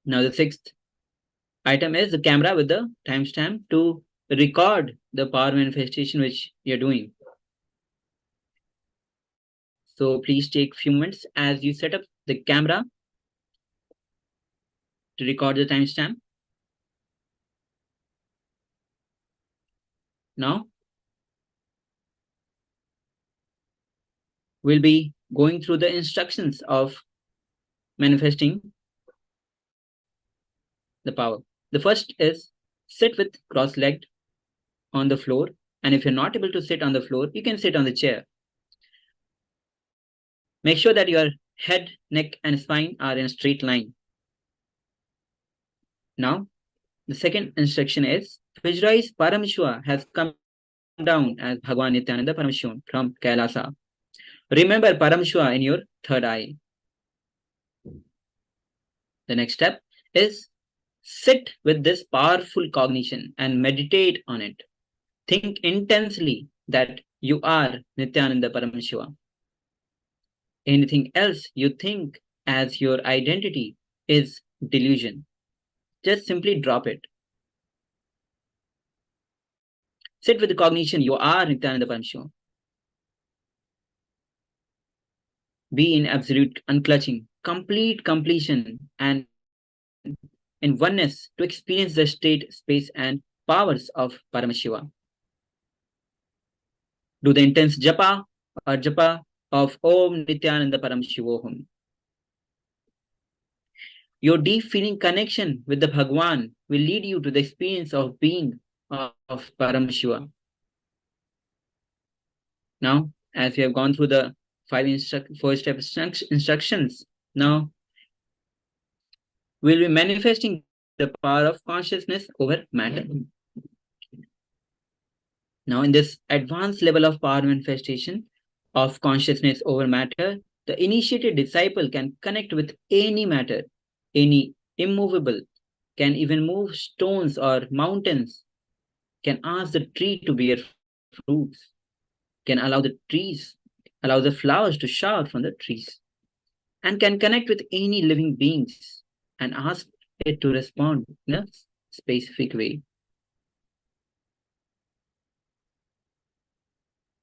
Now the sixth item is the camera with the timestamp to record the power manifestation which you're doing. So please take few moments as you set up the camera to record the timestamp. Now we'll be going through the instructions of manifesting the power. The first is sit with cross-legged on the floor, and if you're not able to sit on the floor, you can sit on the chair. Make sure that your head, neck, and spine are in a straight line. Now, the second instruction is visualize Paramashivoham has come down as Bhagwan Nithyananda Paramashivoham from KAILASA. Remember Paramashivoham in your third eye. The next step is sit with this powerful cognition and meditate on it. Think intensely that you are Nithyananda Paramashivoham. Anything else you think as your identity is delusion. Just simply drop it. Sit with the cognition you are Nithyananda Paramashivoham. Be in absolute unclutching, complete completion, and in oneness to experience the state, space, and powers of Paramashivoham. Do the intense japa or japa of Om Nithyananda Paramashivoham. Your deep feeling connection with the Bhagwan will lead you to the experience of being of Paramashivoham. Now, as we have gone through the four-step instructions, now we'll be manifesting the power of consciousness over matter. Now, in this advanced level of power manifestation of consciousness over matter, the initiated disciple can connect with any matter, any immovable, can even move stones or mountains, can ask the tree to bear fruits, can allow the flowers to shower from the trees, and can connect with any living beings and ask it to respond in a specific way.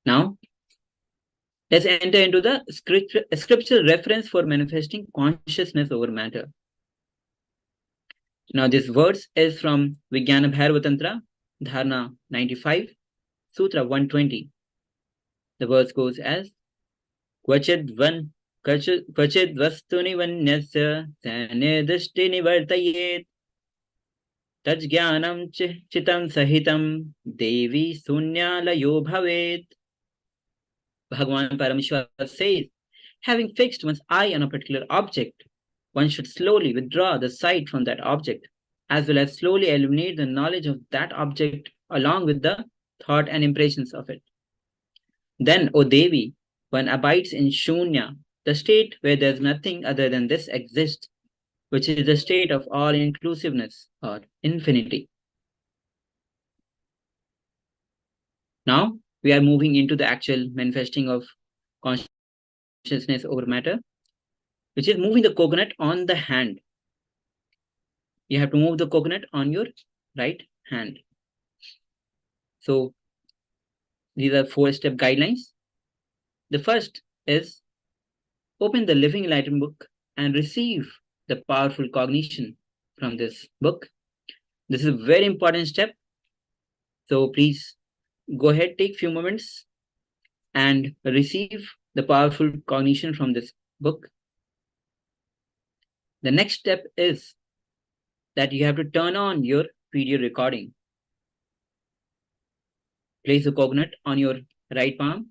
Now, let's enter into the scriptural reference for manifesting consciousness over matter. Now, this verse is from Vijnana Bhairavatantra, Dharana 95, Sutra 120. The verse goes as Kvachid vastuni vanyasya sanedishti nivartayet tajjnanam chitam sahitam devi sunyalayo bhavet. Bhagwan Paramashivoham says, having fixed one's eye on a particular object, one should slowly withdraw the sight from that object, as well as slowly eliminate the knowledge of that object along with the thought and impressions of it. Then, O Devi, one abides in Shunya, the state where there is nothing other than this exists, which is the state of all-inclusiveness or infinity. Now, we are moving into the actual manifesting of consciousness over matter, which is moving the coconut on the hand. You have to move the coconut on your right hand. So, these are four-step guidelines. The first is open the Living Enlightenment book and receive the powerful cognition from this book. This is a very important step. So please go ahead, take a few moments and receive the powerful cognition from this book. The next step is that you have to turn on your video recording. Place the coconut on your right palm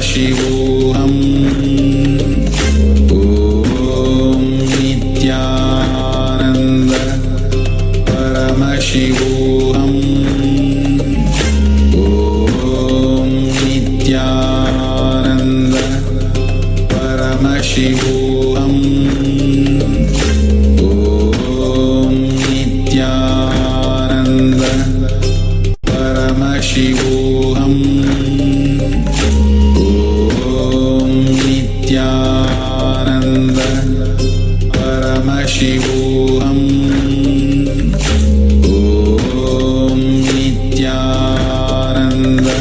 Paramashivoham. Om Nithyananda Paramashivoham. Om Nithyananda Paramashivoham. Om Nithyananda Paramashivoham. Om Nithyananda Paramashivoham. Om Nithyananda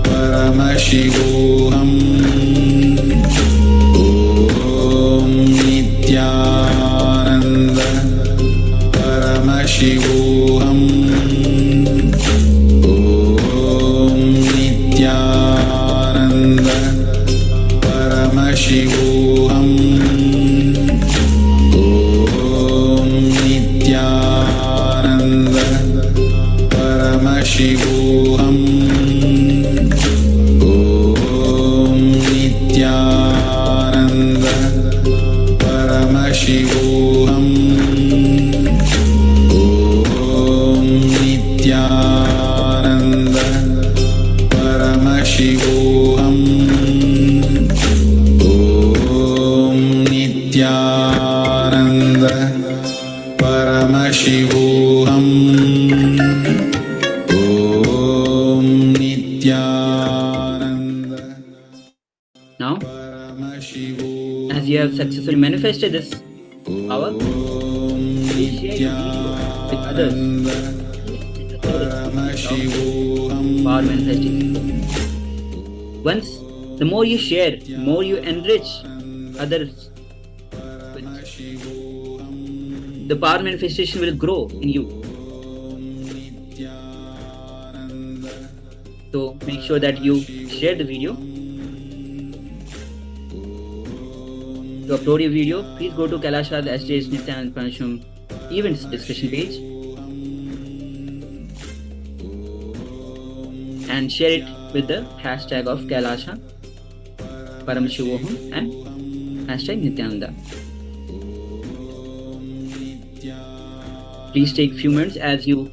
Paramashivoham. Om Nithyananda Paramashivoham. Om Nithyananda Paramashivoham. Om Nithyananda Paramashivoham. Om Nithyananda Paramashivoham. Om Nithyananda Paramashivoham. Om Nithyananda Paramashivoham. Om Nithyananda Now, Paramashivoham. as you have successfully manifested this power, please share your video with others. Power manifesting. Once, the more you share, more you enrich others with, the power manifestation will grow in you. So make sure that you share the video. To upload your video, please go to KAILASA SJ's Nithyananda Paramashivoham events discussion page and share it with the hashtag of KAILASA, Paramashivoham and hashtag Nithyananda. Please take few minutes as you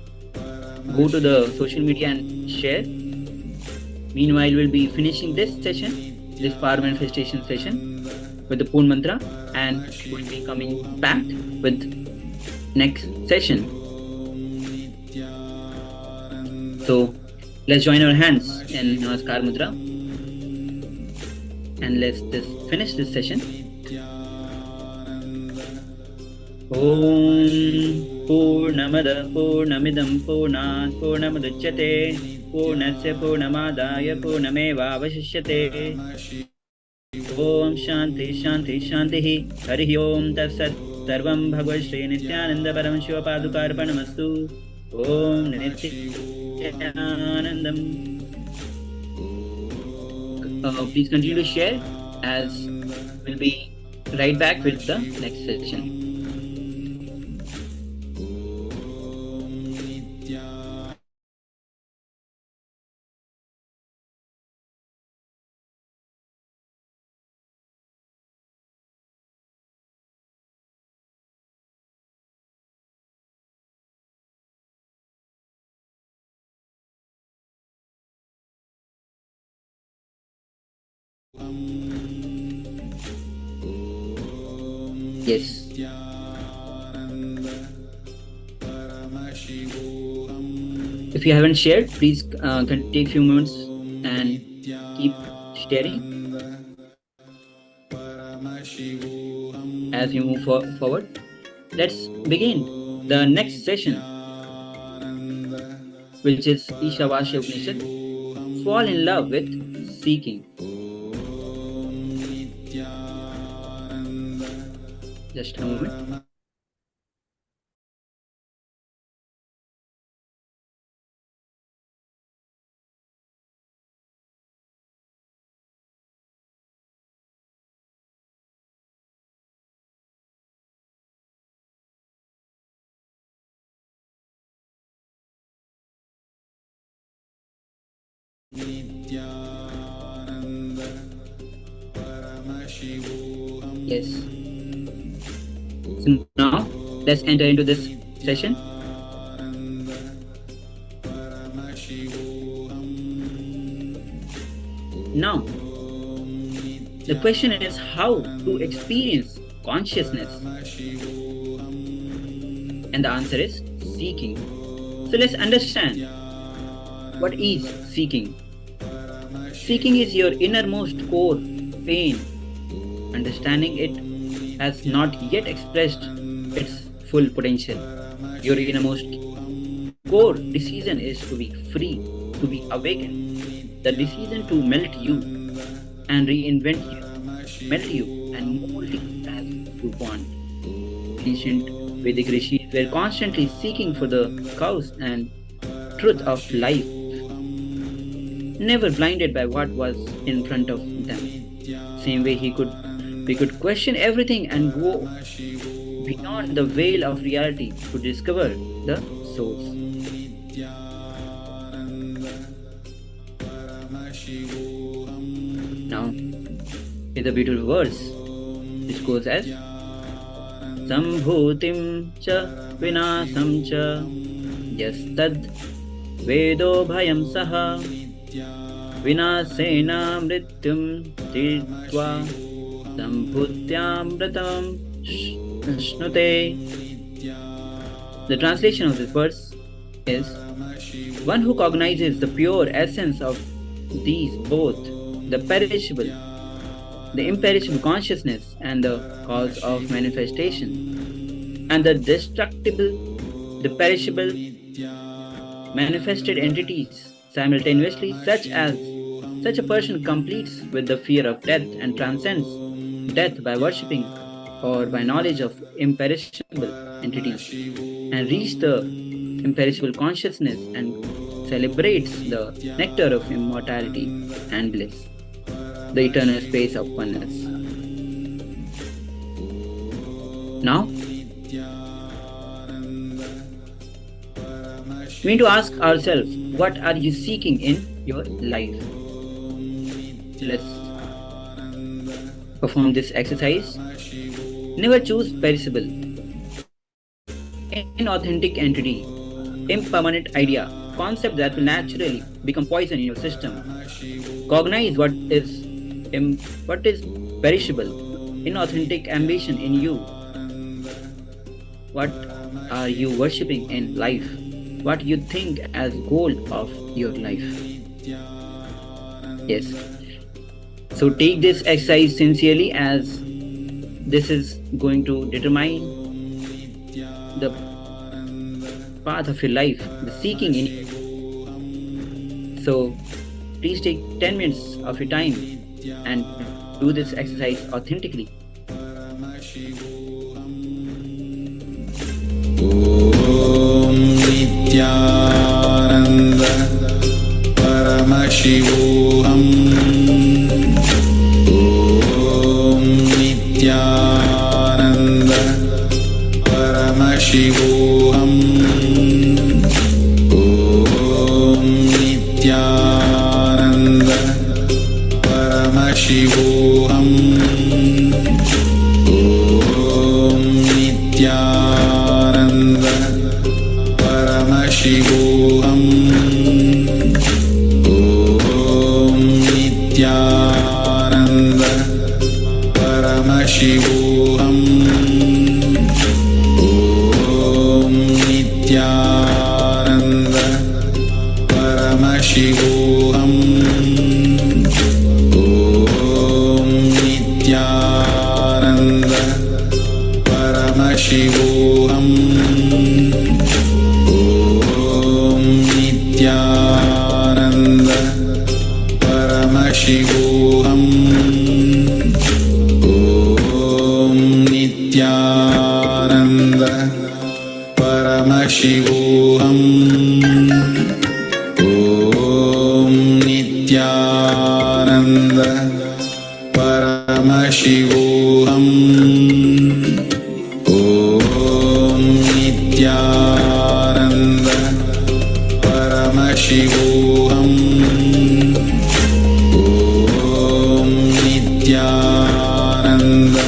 go to the social media and share. Meanwhile, we'll be finishing this session, this power manifestation session, with the Poon Mantra, and we'll be coming back with next session. So let's join our hands in Namaskar Mudra and let's finish this session. Om Purnamada Purnamidam Purnat Purnamudachyate Purnasya Purnamadaya Purnameva Vashishyate. Om Shanti Shanti Shanti Hari Om Tatsat Sarvam Bhagavad Shri Nithyananda Paramashiva Padukarpanamastu. Om Nithyanandam. Please continue to share as we'll be right back with the next session. Yes. If you haven't shared, please take few moments and keep sharing as we move forward. Let's begin the next session, which is Ishavasya Upanishad, Fall in Love with Seeking. Just a moment. Yes. So now let's enter into this session. Now, the question is how to experience consciousness. And the answer is seeking. So let's understand what is seeking. Seeking is your innermost core pain. Understanding it has not yet expressed its full potential. Your innermost core decision is to be free, to be awakened. The decision to melt you and reinvent you, melt you and mold you as you want. Ancient Vedic rishis were constantly seeking for the cause and truth of life, never blinded by what was in front of them. Same way we could question everything and go beyond the veil of reality to discover the source. Now, is a beautiful verse which goes as Sambhutim cha vinasam cha yastad vedo bhayam saha vinasena mrityum tidva sambhutyamritam shnute. The translation of this verse is one who cognizes the pure essence of these both, the imperishable consciousness and the cause of manifestation, and the destructible, the perishable, manifested entities simultaneously, such a person completes with the fear of death and transcends death by worshipping or by knowledge of imperishable entities, and reach the imperishable consciousness and celebrates the nectar of immortality and bliss, the eternal space of oneness. Now, we need to ask ourselves, what are you seeking in your life? Let's perform this exercise. Never choose perishable, inauthentic entity, impermanent idea, concept that will naturally become poison in your system. Cognize what is perishable, inauthentic ambition in you. What are you worshipping in life? What you think as goal of your life? Yes. So take this exercise sincerely, as this is going to determine the path of your life, the seeking in it. So please take 10 minutes of your time and do this exercise authentically. Om Nithyananda Paramashivoham. Om Nithyananda Paramashivoham. Om Nithyananda Paramashivoham. Om Nithyananda Paramashivoham. Om Nithyananda Paramashivoham. Om Nithyananda Paramashivoham. Om Nithyananda Paramashivoham. Om Nithyananda Paramashivoham. Om Nithyananda Paramashivoham. Om Nithyananda Paramashivoham. Om Nithyananda Paramashivoham. Om Nithyananda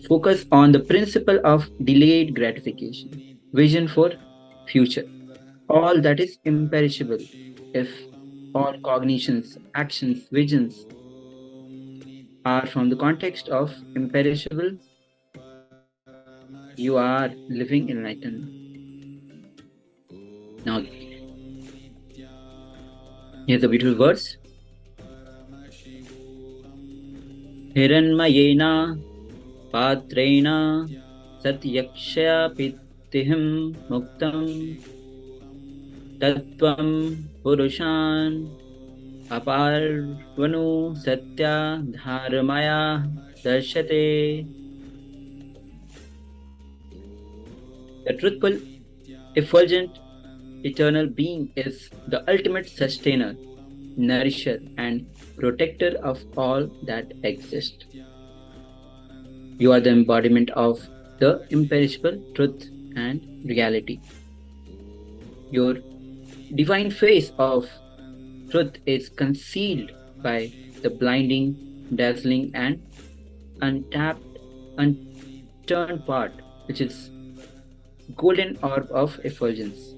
Focus on the principle of delayed gratification, vision for future. All that is imperishable. If all cognitions, actions, visions are from the context of imperishable, you are living enlightened. Now, here's the beautiful verse. Hiranmayena patrena satyakshya pitihim muktam tattvam purushan aparvanu satya dharmaya darshate. The truthful, effulgent, eternal being is the ultimate sustainer, nourisher, and protector of all that exists. You are the embodiment of the imperishable truth and reality. Your divine face of truth is concealed by the blinding, dazzling, and unturned part, which is golden orb of effulgence.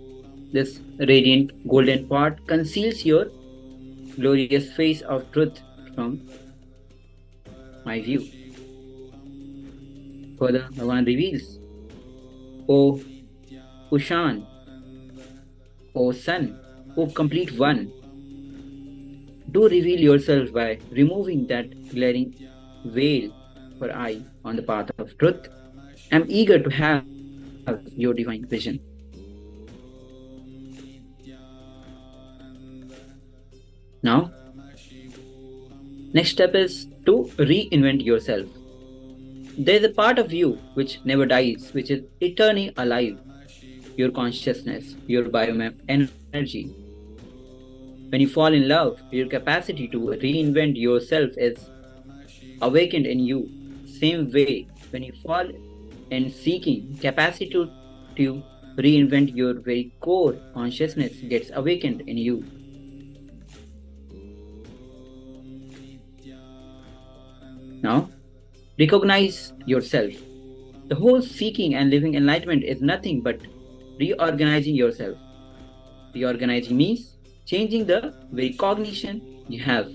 This radiant golden part conceals your glorious face of truth from my view. Further, Bhagavan reveals, O Ushan, O Sun, O complete one, do reveal yourself by removing that glaring veil, for I, on the path of truth, am eager to have your divine vision. Now, next step is to reinvent yourself. There is a part of you which never dies, which is eternally alive. Your consciousness, your energy. When you fall in love, your capacity to reinvent yourself is awakened in you. Same way, when you fall in seeking, capacity to reinvent your very core consciousness gets awakened in you. Now, recognize yourself. The whole seeking and living enlightenment is nothing but reorganizing yourself. Reorganizing means changing the very cognition you have.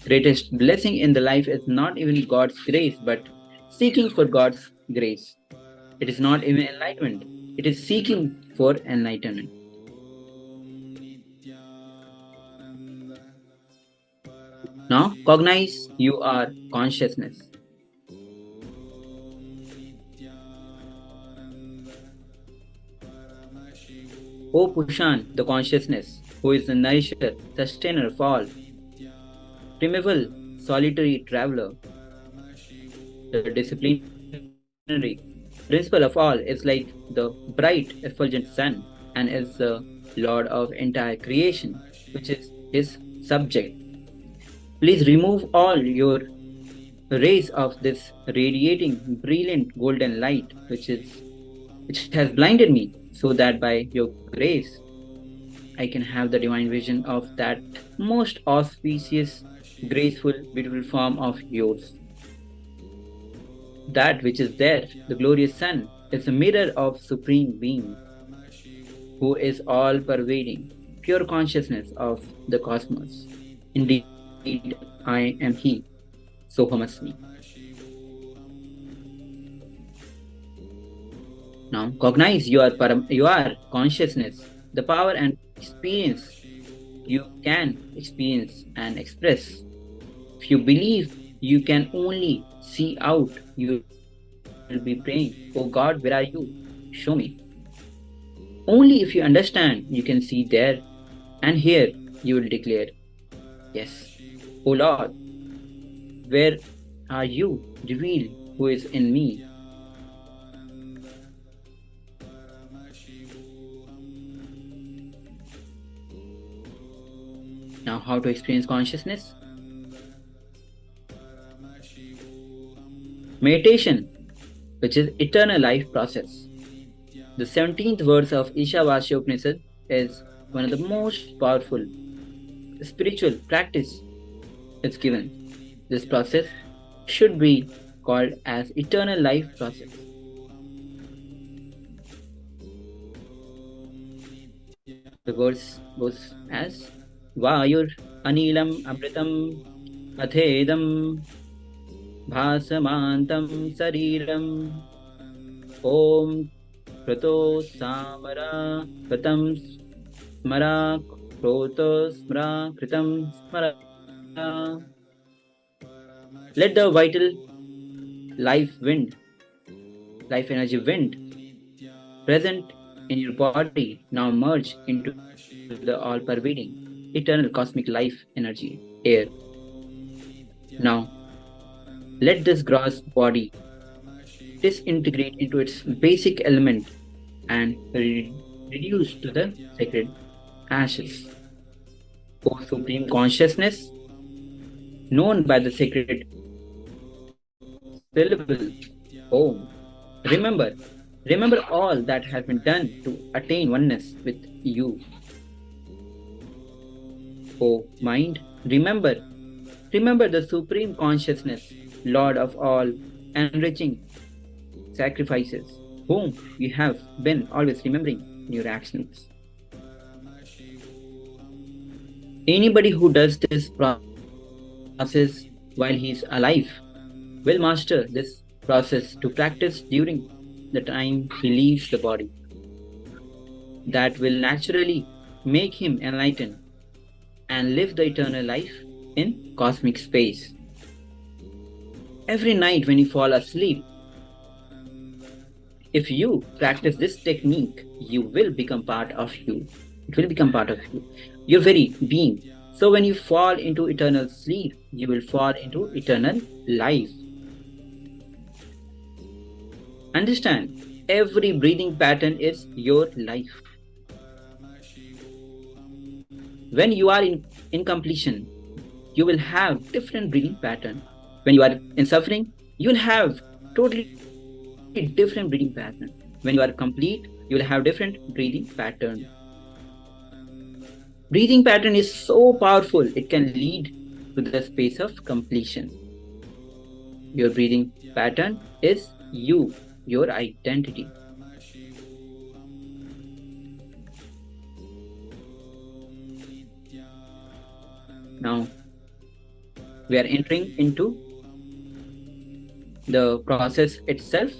Greatest blessing in the life is not even God's grace, but seeking for God's grace. It is not even enlightenment. It is seeking for enlightenment. Now, cognize you are consciousness. O Pushan, the consciousness, who is the nourisher, sustainer of all, primeval, solitary traveler, the disciplinary principle of all, is like the bright, effulgent sun and is the Lord of entire creation, which is his subject. Please remove all your rays of this radiating, brilliant golden light, which has blinded me, so that by your grace, I can have the divine vision of that most auspicious, graceful, beautiful form of yours. That which is there, the glorious sun, is the mirror of Supreme Being, who is all-pervading, pure consciousness of the cosmos. Indeed, I am He, Soham Asmi. Now, cognize you are consciousness, the power and experience you can experience and express. If you believe you can only see out, you will be praying, Oh God, where are you? Show me. Only if you understand, you can see there, and here you will declare, Yes, O Lord, where are you? Reveal who is in me. Now, how to experience consciousness? Meditation, which is eternal life process. The 17th verse of Ishavasya Upanishad is one of the most powerful spiritual practice it's given. This process should be called as eternal life process. The verse goes as Vayur Anilam Amritam Athedam Bhasamantam Sariram Om Prato Samara Pratam Smara Proto Smra Kritam Smara. Let the vital life energy wind present in your body now merge into the all-pervading eternal cosmic life energy air. Now, let this gross body disintegrate into its basic element and reduce to the sacred ashes. O Supreme Consciousness, known by the sacred syllable Om, remember all that has been done to attain oneness with you. O mind, remember the Supreme Consciousness, Lord of all enriching sacrifices, whom you have been always remembering in your actions. Anybody who does this process while he is alive will master this process to practice during the time he leaves the body. That will naturally make him enlightened and live the eternal life in cosmic space. Every night when you fall asleep, if you practice this technique, you will become part of you. It will become part of you, your very being. So when you fall into eternal sleep, you will fall into eternal life. Understand, every breathing pattern is your life. When you are in completion, you will have different breathing pattern. When you are in suffering, you will have totally different breathing pattern. When you are complete, you will have different breathing pattern. Breathing pattern is so powerful, it can lead to the space of completion. Your breathing pattern is you, your identity. Now, we are entering into the process itself.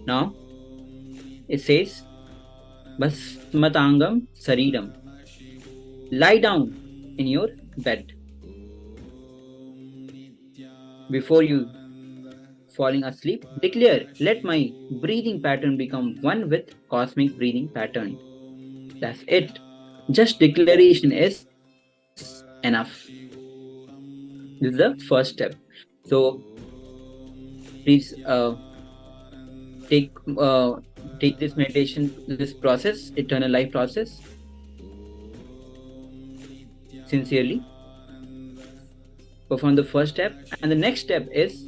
Now, it says, Basmatangam Saridam. Lie down in your bed. Before you falling asleep, declare, let my breathing pattern become one with cosmic breathing pattern. That's it. Just declaration is enough. This is the first step. So please take this meditation, this process, eternal life process, sincerely. Perform the first step, and the next step is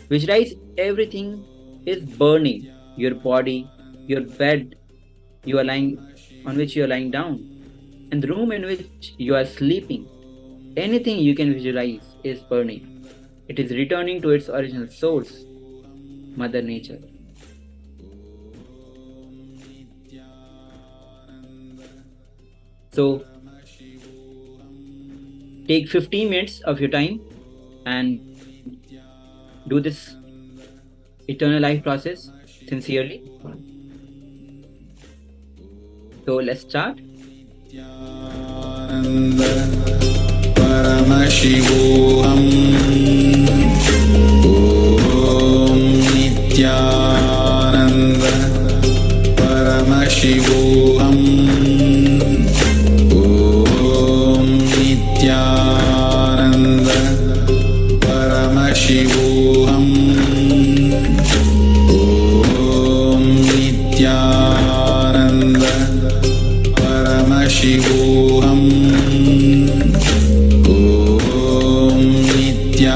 visualize everything is burning. Your body, your bed, on which you are lying down, and the room in which you are sleeping. Anything you can visualize is burning. It is returning to its original source, Mother Nature. So, take 15 minutes of your time and do this eternal life process sincerely. So let's start. Paramashivoham. Om Nithyananda. Paramashivoham. Om Nithyananda. Paramashivoham. Om Nithyananda. Paramashivoham. Om Nithyananda.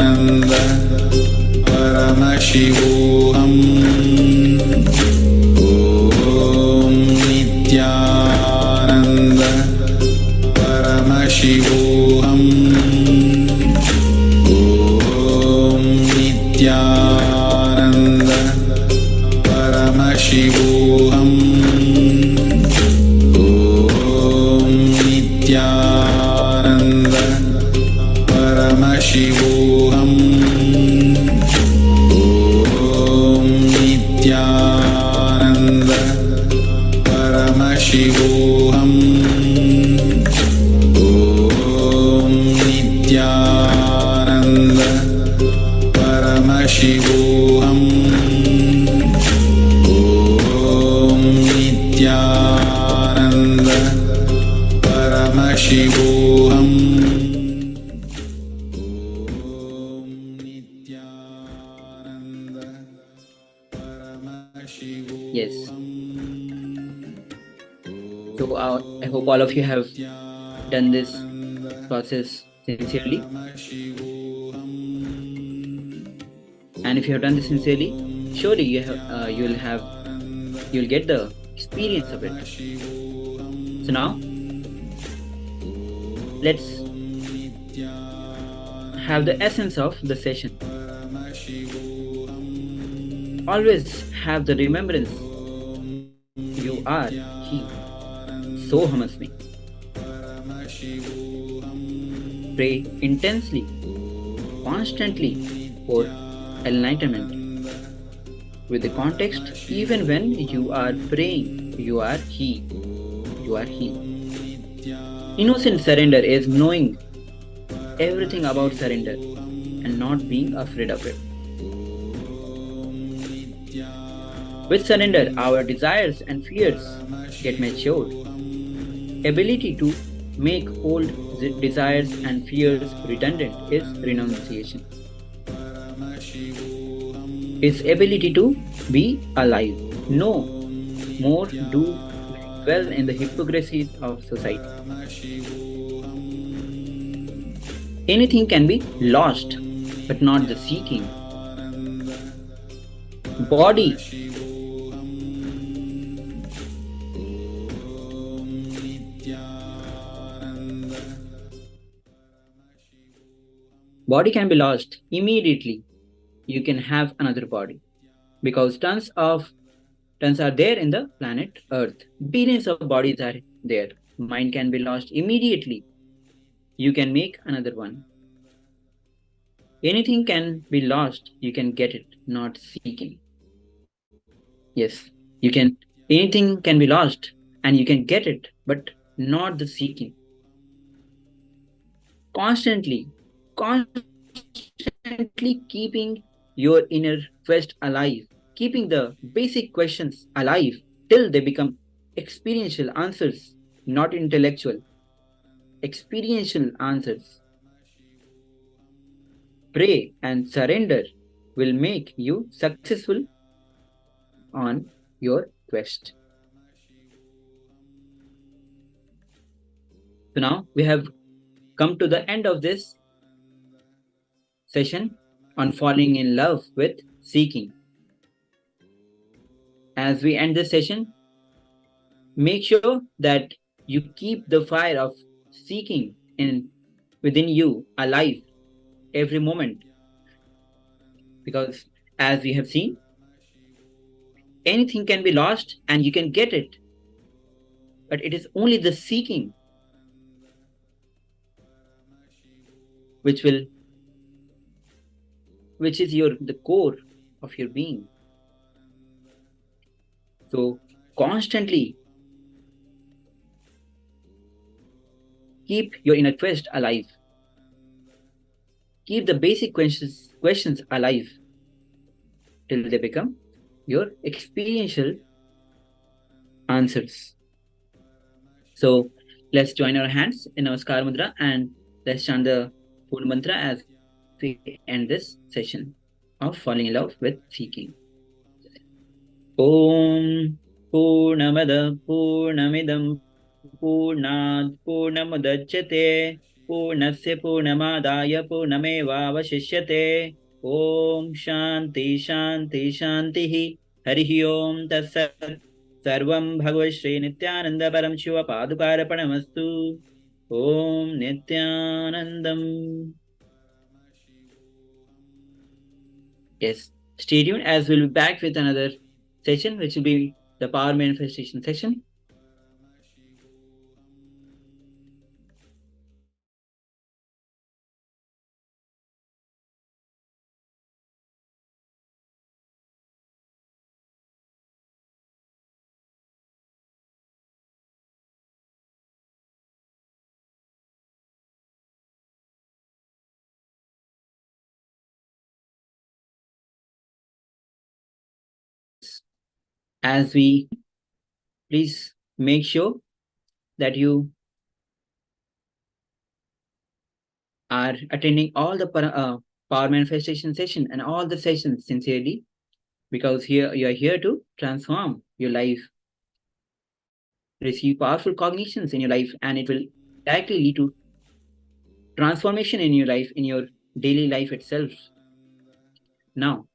Paramashivoham. Om Nithyananda Paramashivoham. Om Nithyananda Paramashivoham. Om Nithyananda Paramashivoham. Om Nithyananda Paramashivoham. Om Nithyananda Paramashivoham. Om Nithyananda Paramashivoham. Yes. So I hope all of you have done this process sincerely. And if you have done this sincerely, surely you'll get the experience of it. So now, let's have the essence of the session. Always have the remembrance. You are He. Soham asmi. Pray intensely, constantly for enlightenment. With the context, even when you are praying, you are He. You are He. Innocent surrender is knowing everything about surrender and not being afraid of it. With surrender, our desires and fears get matured. Ability to make old desires and fears redundant is renunciation. Its ability to be alive. No more do dwell in the hypocrisies of society. Anything can be lost, but not the seeking. Body can be lost immediately. You can have another body because tons are there in the planet Earth. Billions of bodies are there. Mind can be lost immediately. You can make another one. Anything can be lost. You can get it, not seeking. Yes, anything can be lost and you can get it, but not the seeking. Constantly keeping your inner quest alive, keeping the basic questions alive till they become experiential answers, not intellectual. Experiential answers. Pray and surrender will make you successful on your quest. So now we have come to the end of this session on falling in love with seeking. As we end this session, make sure that you keep the fire of seeking within you alive every moment. Because as we have seen, anything can be lost and you can get it. But it is only the seeking which is the core of your being. So constantly keep your inner quest alive. Keep the basic questions alive till they become your experiential answers. So let's join our hands in Namaskar Mudra and let's chant the full mantra as we end this session of falling in love with seeking. Om Purnamada Purnamidam Purnad Purnamudachyate पूर्णस्य पूर्णमादाय पूर्णमेवावशिष्यते ॐ शान्ति शान्ति शान्तिः हरिः ओं तत्सत् सर्वं भगवत् श्री नित्यानंद परम शिव पादुकार्पणमस्तु ॐ नित्यानन्दम्. Yes, stay tuned as we'll be back with another session, which will be the power manifestation session. As we please make sure that you are attending all the power manifestation session and all the sessions sincerely, because here you are here to transform your life, receive powerful cognitions in your life, and it will directly lead to transformation in your life, in your daily life itself. Now,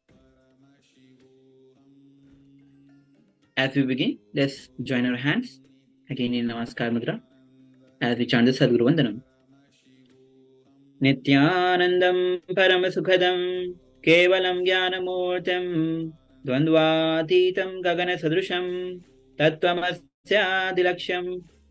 as we begin, let's join our hands again in Namaskar Mudra as we chant the Sadguru Vandanam. Nithyanandam Paramasukhadam Kevalam Jnanamurtam Dvandvatitam Gagana Sadrusham Tattvamasya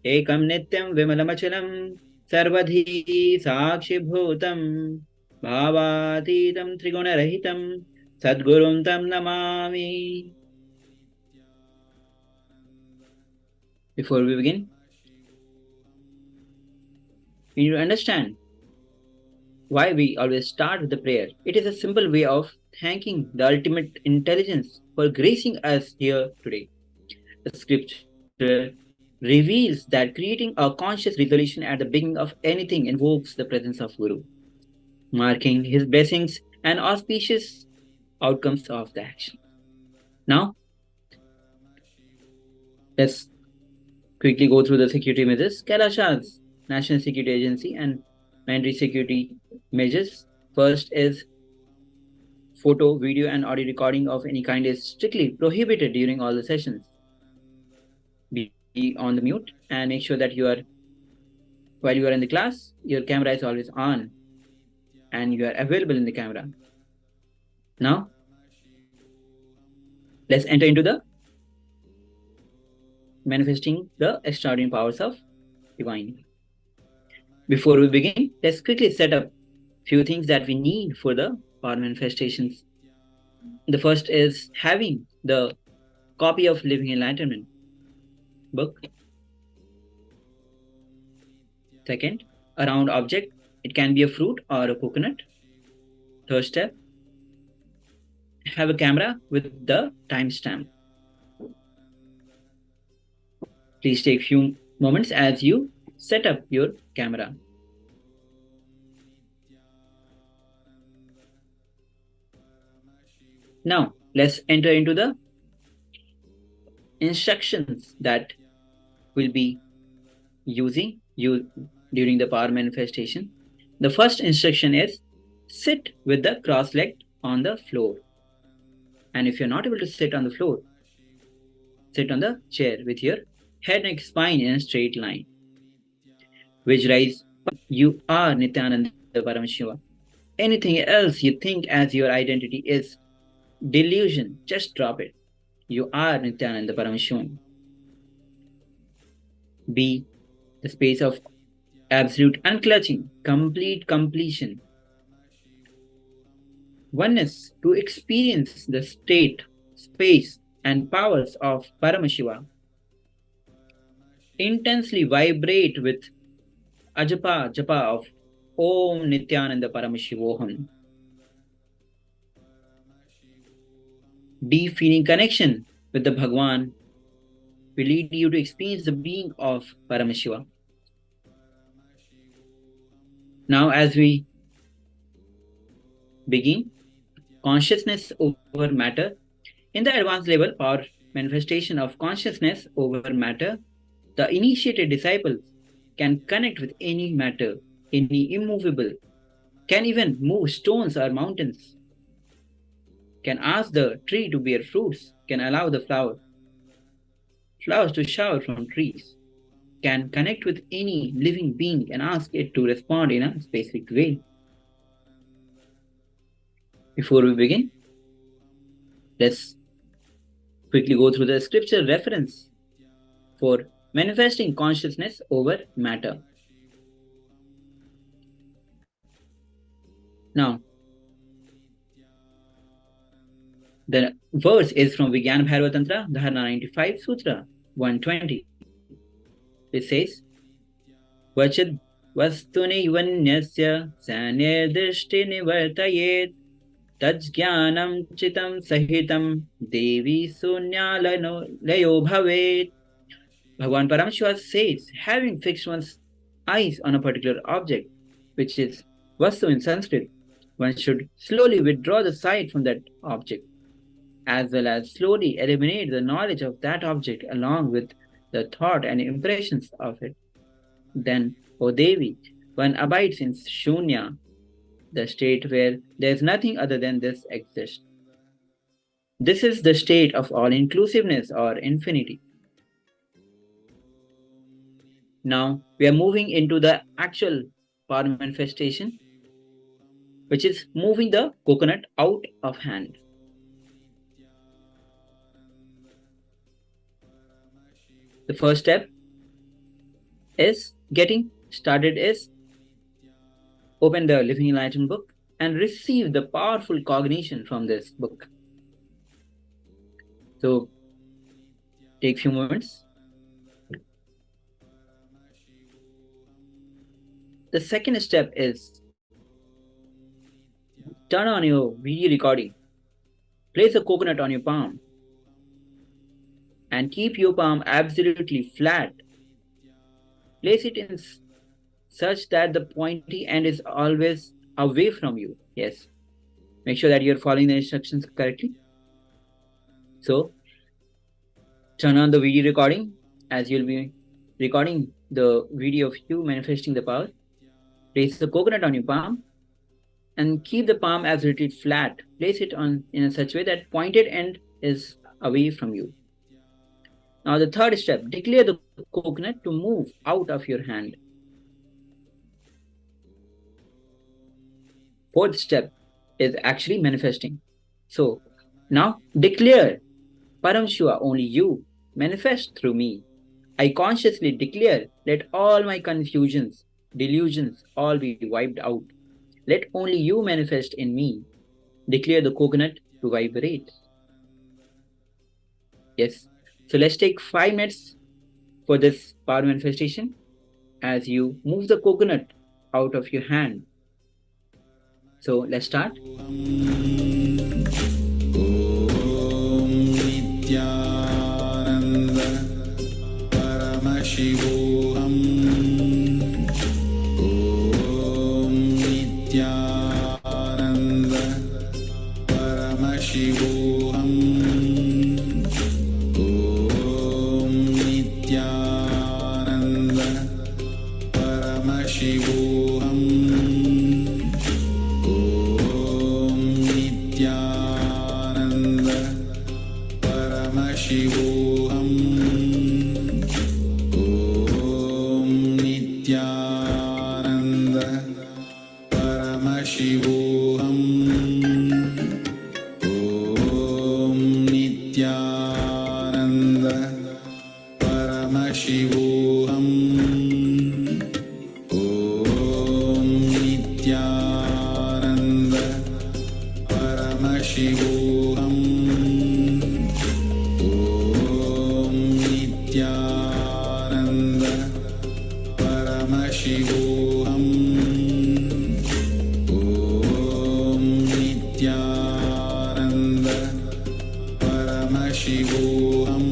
Ekam Nityam Vimalamachalam Sarvadhi Sakshi Bhutam Bhavatitam Triguna Rahitam Sadgurum Tam Namami. Before we begin, we need to understand why we always start with the prayer. It is a simple way of thanking the ultimate intelligence for gracing us here today. The scripture reveals that creating a conscious resolution at the beginning of anything invokes the presence of Guru, marking his blessings and auspicious outcomes of the action. Now, let's quickly go through the security measures. KAILASA's National Security Agency and mandatory security measures. First is photo, video, and audio recording of any kind is strictly prohibited during all the sessions. Be on the mute and make sure that while you are in the class, your camera is always on and you are available in the camera. Now, let's enter into the manifesting the extraordinary powers of divine. Before we begin, let's quickly set up few things that we need for the power manifestations. The first is having the copy of Living Enlightenment book. Second, a round object. It can be a fruit or a coconut. Third step, have a camera with the timestamp. Please take few moments as you set up your camera. Now, let's enter into the instructions that we'll be using during the power manifestation. The first instruction is sit with the cross-legged on the floor. And if you're not able to sit on the floor, sit on the chair with your head and spine in a straight line. Visualize you are Nithyananda Paramashiva. Anything else you think as your identity is delusion, just drop it. You are Nithyananda Paramashiva. Be the space of absolute unclutching, complete completion. Oneness to experience the state, space, and powers of Paramashiva. Intensely vibrate with Ajapa Japa of Om Nithyananda Paramashivoham. Deep feeling connection with the Bhagwan will lead you to experience the being of Paramashiva. Now, as we begin, consciousness over matter. In the advanced level, power manifestation of consciousness over matter, the initiated disciples can connect with any matter any immovable, can even move stones or mountains, can ask the tree to bear fruits, can allow the flowers to shower from trees, can connect with any living being and ask it to respond in a specific way. Before we begin, let's quickly go through the scripture reference for manifesting consciousness over matter. Now, the verse is from Vijnana Bhairavatantra, Dharana 95, Sutra 120. It says, Vachad vastuni vanyasya sanirdrashti nivartayet tajjnanam chitam sahitam devi sunyalano layo bhavet. Bhagavan Paramashivoham says, having fixed one's eyes on a particular object, which is vastu in Sanskrit, one should slowly withdraw the sight from that object, as well as slowly eliminate the knowledge of that object along with the thought and impressions of it. Then, O Devi, one abides in Shunya, the state where there is nothing other than this exists. This is the state of all-inclusiveness or infinity. Now, we are moving into the actual power manifestation, which is moving the coconut out of hand. The first step is getting started is open the Living Enlightenment book and receive the powerful cognition from this book. So take a few moments. The second step is turn on your video recording. Place a coconut on your palm and keep your palm absolutely flat. Place it in such that the pointy end is always away from you. Yes. Make sure that you're following the instructions correctly. So, turn on the video recording as you'll be recording the video of you manifesting the power. Place the coconut on your palm and keep the palm absolutely flat. Place it on in such a way that pointed end is away from you. Now the third step, declare the coconut to move out of your hand. Fourth step is actually manifesting. So now declare, Paramashiva, only you manifest through me. I consciously declare, let all my confusions, delusions all be wiped out. Let only you manifest in me. Declare the coconut to vibrate. Yes. So let's take 5 minutes for this power manifestation as you move the coconut out of your hand. So let's start. Nithyananda Paramashivoham. Nithyananda Paramashivoham. Nithyananda Paramashivoham. Nithyananda Paramashivoham. Nithyananda Paramashivoham. Nithyananda Paramashivoham. Nithyananda Paramashivoham. Nithyananda Paramashivoham. Nithyananda Paramashivoham.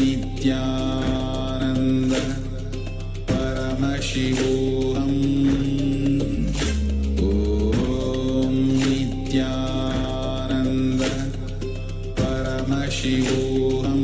Nithyananda Paramashivoham. Nithyananda Paramashivoham.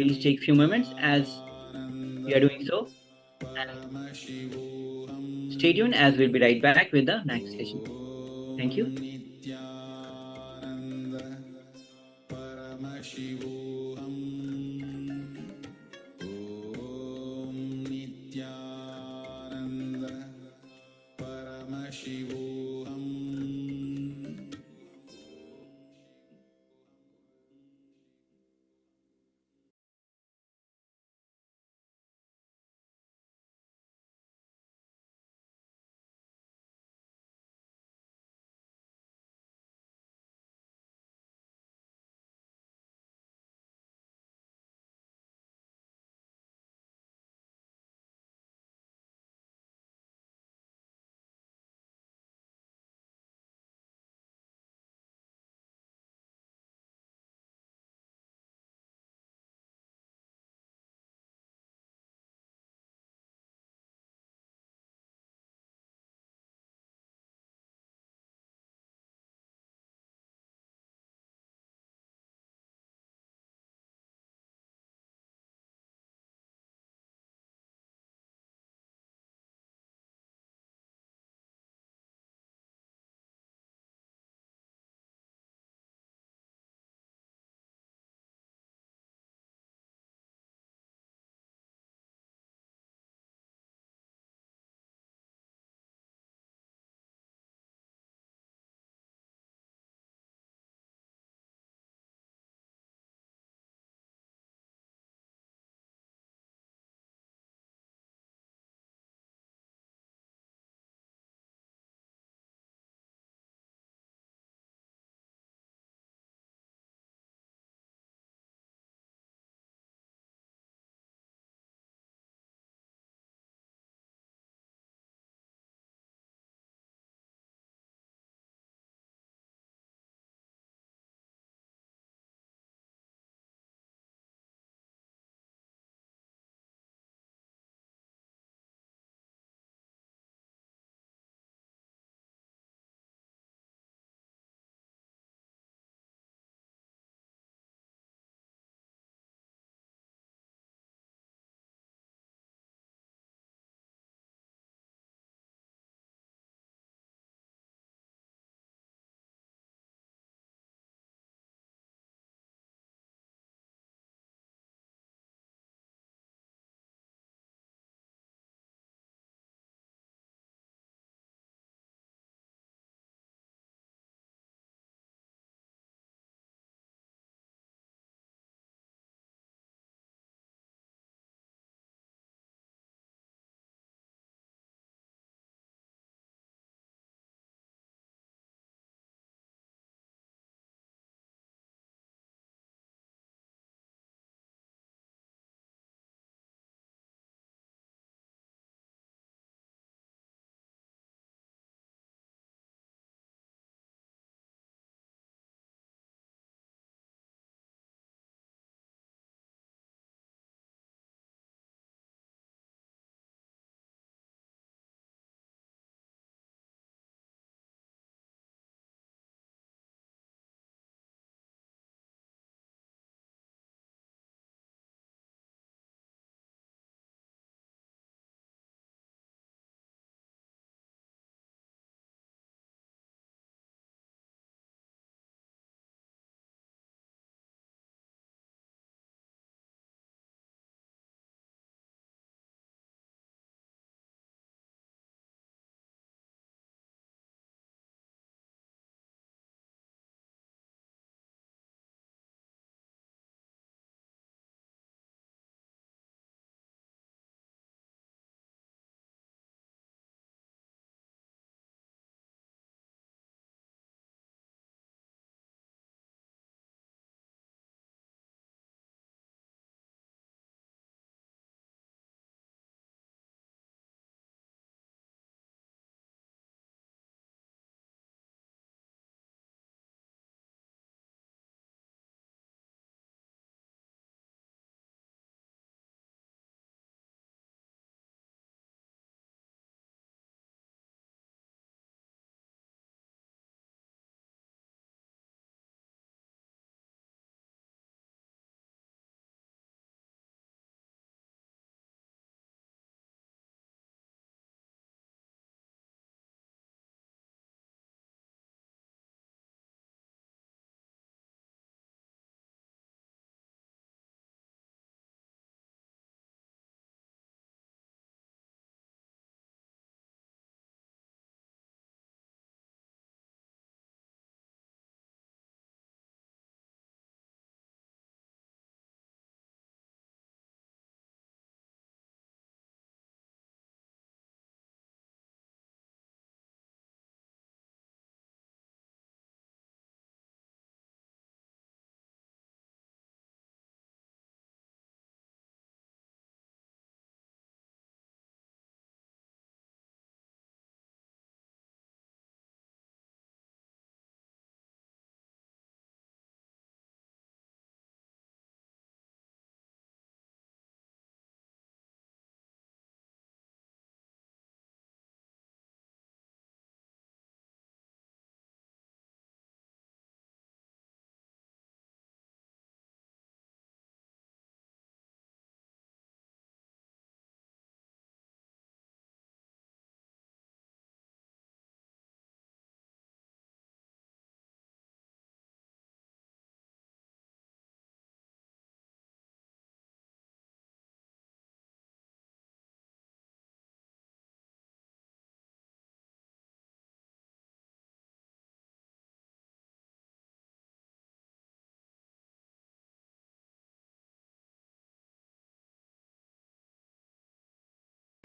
we'll take few moments as we are doing so. And stay tuned as we'll be right back with the next session. Thank you.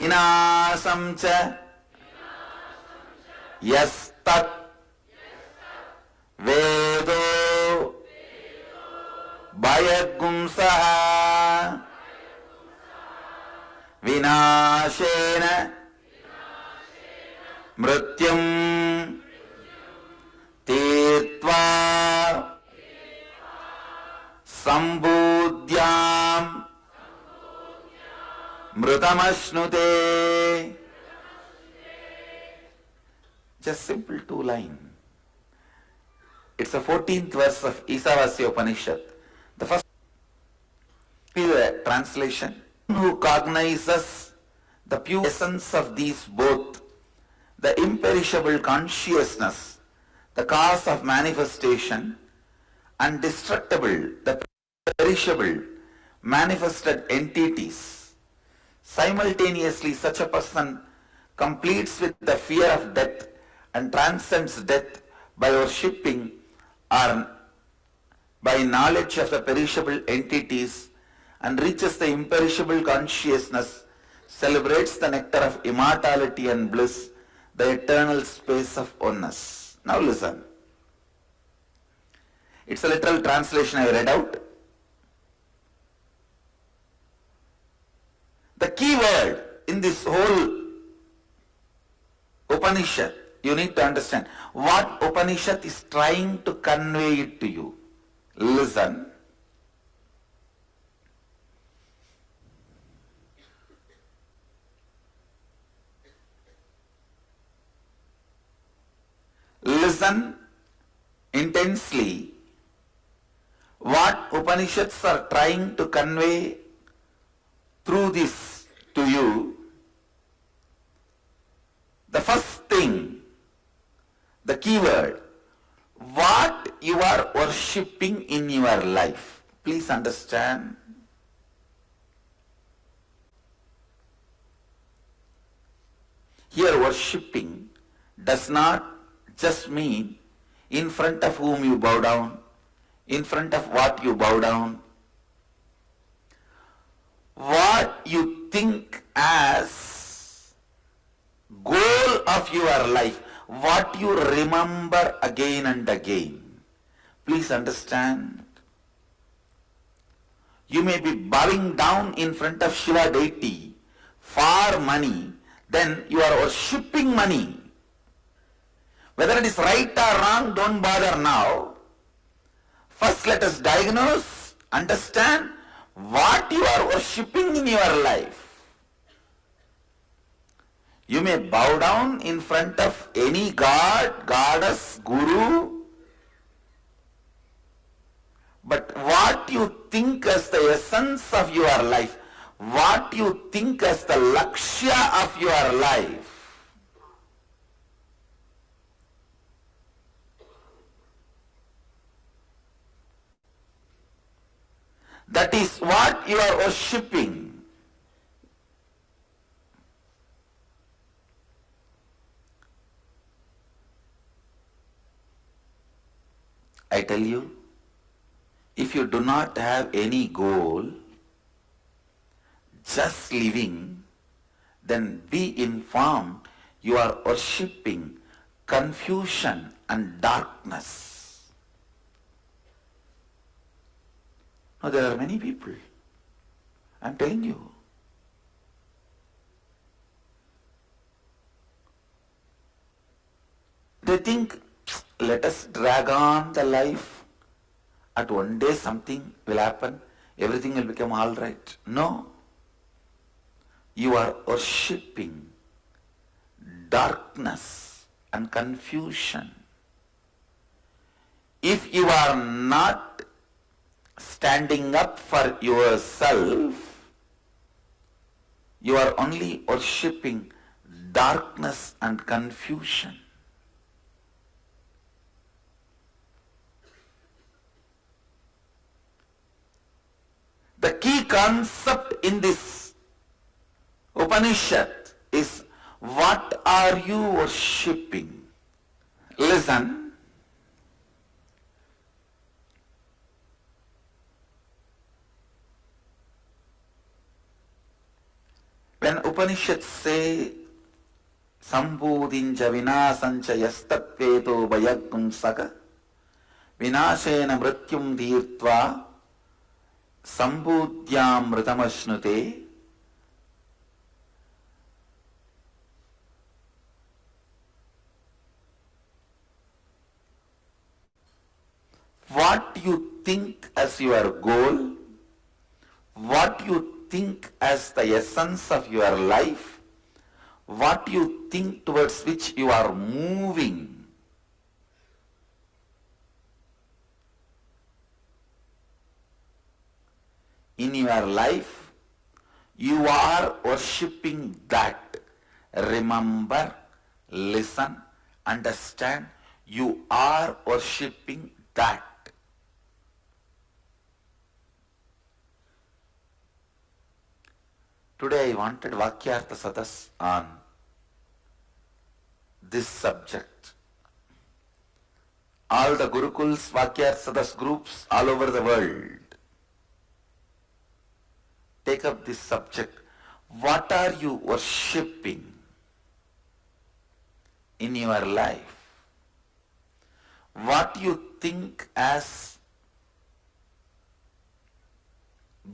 vinasam cha yastat vedo bhayagumsaha vinashena mrityum tirtva sambudhyam mrutamashnute. Just simple two line. It's the 14th verse of Isavasya Upanishad. The first is the translation. Who cognizes the pure essence of these both, the imperishable consciousness, the cause of manifestation, and destructible, the perishable, manifested entities. Simultaneously, such a person completes with the fear of death and transcends death by worshipping or by knowledge of the perishable entities and reaches the imperishable consciousness, celebrates the nectar of immortality and bliss, the eternal space of oneness. Now listen. It's a literal translation I read out. The key word in this whole Upanishad, you need to understand what Upanishad is trying to convey it to you. Listen. Listen intensely what Upanishads are trying to convey through this to you. The first thing, the keyword, what you are worshipping in your life. Please understand. Here worshipping does not just mean in front of whom you bow down, in front of what you bow down, what you think as goal of your life, what you remember again and again. Please understand. You may be bowing down in front of Shiva deity for money, then you are worshipping money. Whether it is right or wrong, don't bother now. First let us diagnose, understand what you are worshipping in your life. You may bow down in front of any god, goddess, guru, but what you think as the essence of your life, what you think as the lakshya of your life, that is what you are worshipping. I tell you, if you do not have any goal, just living, then be informed you are worshipping confusion and darkness. Now there are many people, I am telling you. They think, let us drag on the life. At one day something will happen, everything will become all right. No. You are worshipping darkness and confusion. If you are not standing up for yourself, you are only worshipping darkness and confusion. The key concept in this Upanishad is, what are you worshipping? Listen. When Upanishads say Sambudinja vinasancha yastatveto bayagumsaka vinashena mrityum dhirtva sambudyam mritamashnute. What you think as your goal, what you think as the essence of your life, what you think towards which you are moving, in your life, you are worshipping that. Remember, listen, understand, you are worshipping that. Today I wanted Vakyartha Sadas on this subject. All the Gurukuls, Vakyartha Sadas groups all over the world take up this subject. What are you worshipping in your life? What you think as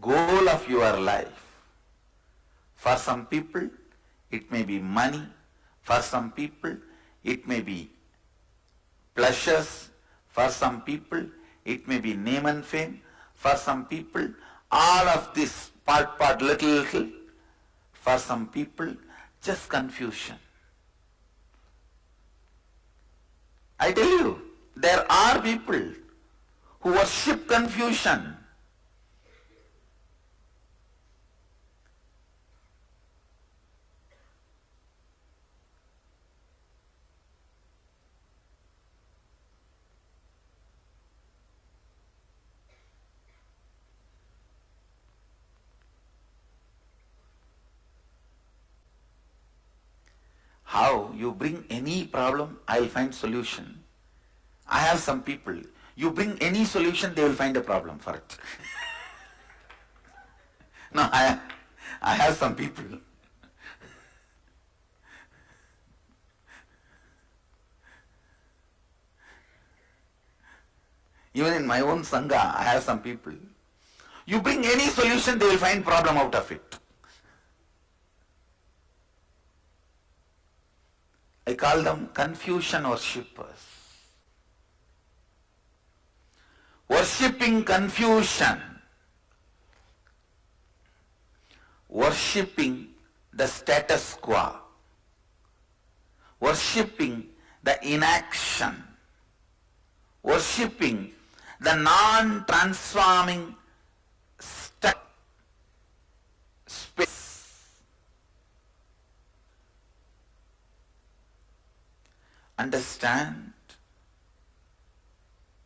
goal of your life? For some people, it may be money. For some people, it may be pleasures. For some people, it may be name and fame. For some people, all of this part, little. For some people, just confusion. I tell you, there are people who worship confusion. How you bring any problem, I'll find solution. I have some people, you bring any solution, they will find a problem for it. No, I have some people. Even in my own Sangha, I have some people. You bring any solution, they will find problem out of it. I call them confusion worshippers. Worshipping confusion. Worshipping the status quo. Worshipping the inaction. Worshipping the non-transforming space. Understand?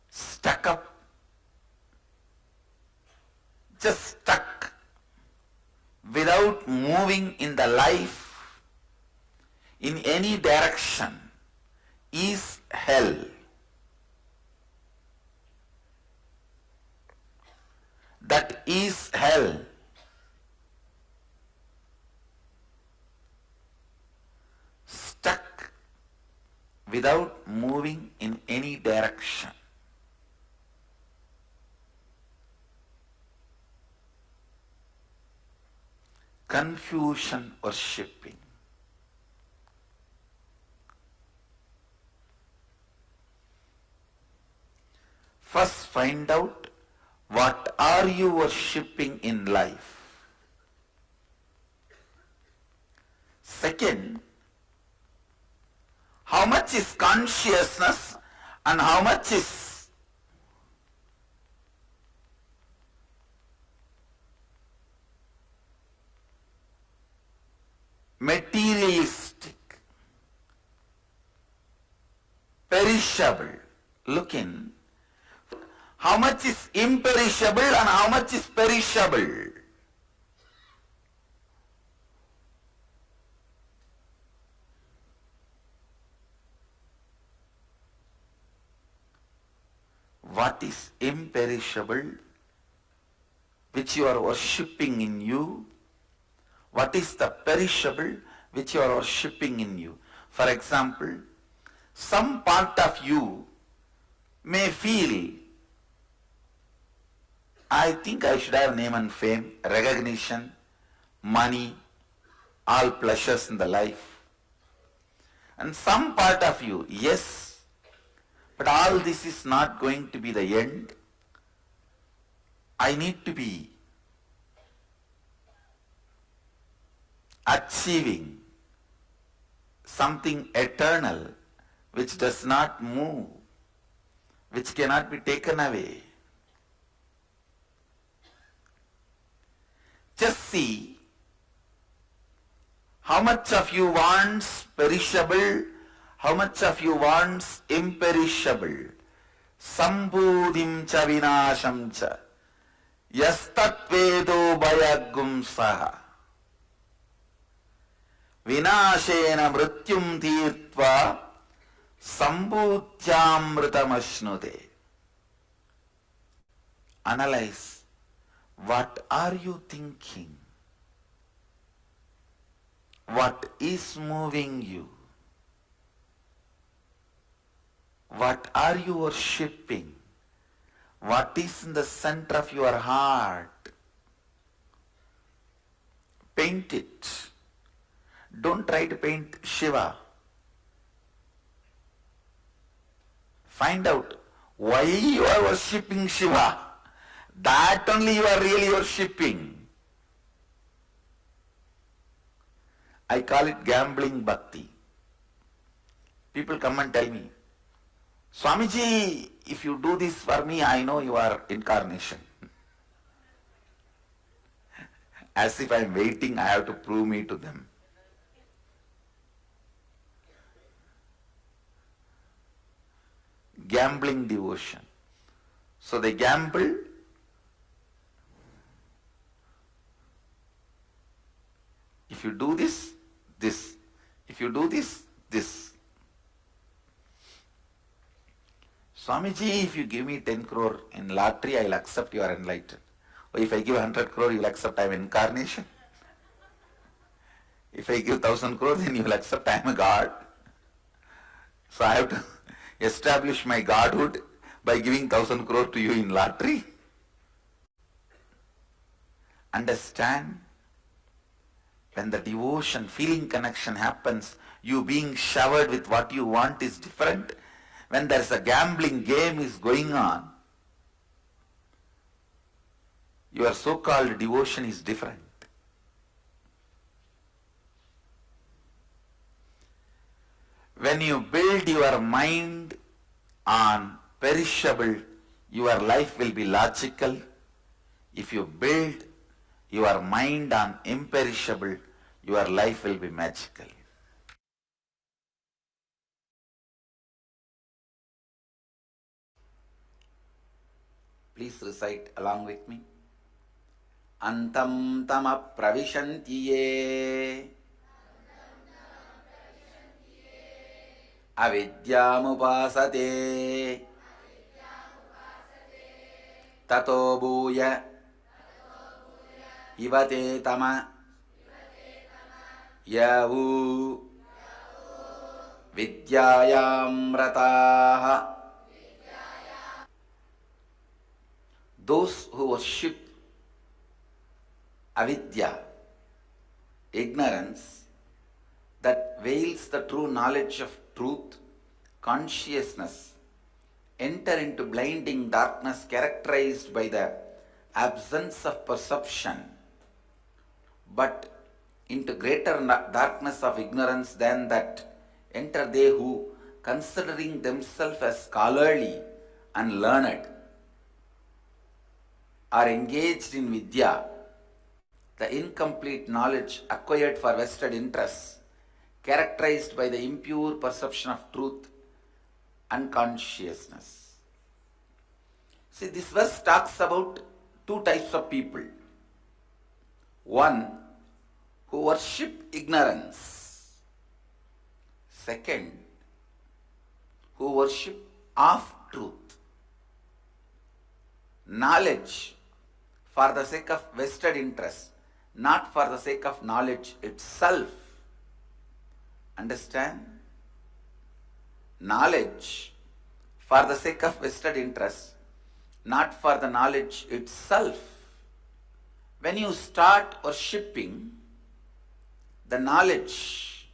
Stuck up. Just stuck. Without moving in the life in any direction is hell. That is hell. Stuck without moving in any direction. Confusion worshipping. First find out what are you worshipping in life. Second, how much is consciousness and how much is materialistic, perishable. Look in. How much is imperishable and how much is perishable? What is imperishable, which you are worshipping in you? What is the perishable which you are worshipping in you? For example, some part of you may feel, I think I should have name and fame, recognition, money, all pleasures in the life. And some part of you, yes, but all this is not going to be the end. I need to be achieving something eternal which does not move, which cannot be taken away. Just see how much of you wants perishable, how much of you wants imperishable. Sambudhim cha vinasham cha yastatvedo bhayagum saha vinashena mrityum tirtva sambhutyamritamashnude. Analyze, what are you thinking? What is moving you? What are you worshipping? What is in the center of your heart? Paint it. Don't try to paint Shiva. Find out why you are worshipping Shiva. That only you are really worshipping. I call it gambling bhakti. People come and tell me, Swamiji, if you do this for me, I know you are incarnation. As if I am waiting, I have to prove me to them. Gambling devotion. So they gamble. If you do this, this. If you do this, this. Swamiji, if you give me 10 crore in lottery, I will accept you are enlightened. Or if I give 100 crore, you will accept I am incarnation. If I give 1000 crore, then you will accept I am a god. So I have to establish my godhood by giving 1000 crore to you in lottery. Understand? When the devotion, feeling connection happens, you being showered with what you want is different. When there is a gambling game is going on, your so-called devotion is different. When you build your mind on perishable, your life will be logical. If you build your mind on imperishable, your life will be magical. Please recite along with me. Antam tama pravishanti ye avidyamupasate tato bhuya ivate tama yavu vidyayam rataha. Those who worship avidya, ignorance, that veils the true knowledge of truth, consciousness, enter into blinding darkness characterized by the absence of perception, but into greater darkness of ignorance than that enter they who, considering themselves as scholarly and learned, are engaged in vidya, the incomplete knowledge acquired for vested interests, characterized by the impure perception of truth and consciousness. See, this verse talks about two types of people. One, who worship ignorance. Second, who worship of truth. Knowledge for the sake of vested interest, not for the sake of knowledge itself. Understand? Knowledge for the sake of vested interest, not for the knowledge itself. When you start worshipping the knowledge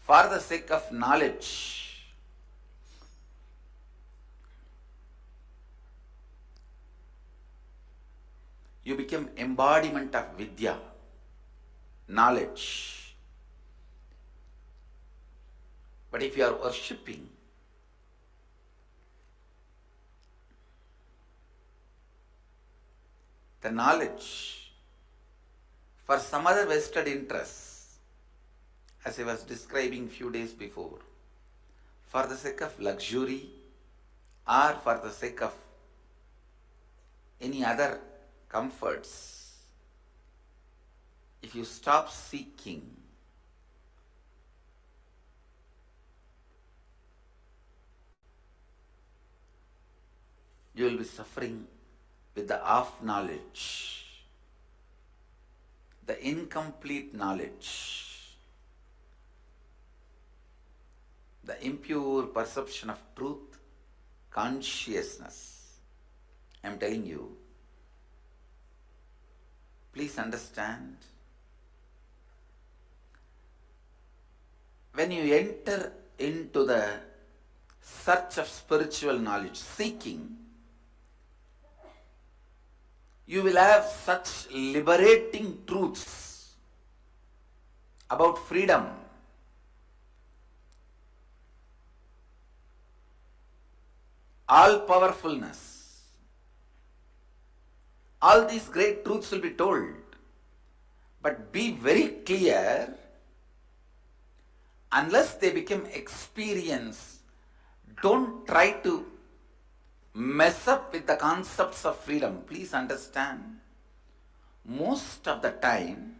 for the sake of knowledge, you become embodiment of vidya, knowledge. But if you are worshipping the knowledge for some other vested interest, as I was describing few days before, for the sake of luxury or for the sake of any other comforts, if you stop seeking, you will be suffering with the half knowledge, the incomplete knowledge, the impure perception of truth, consciousness. I am telling you, please understand, when you enter into the search of spiritual knowledge, seeking, you will have such liberating truths about freedom, all powerfulness. All these great truths will be told, but be very clear, unless they become experience, don't try to mess up with the concepts of freedom. Please understand, most of the time,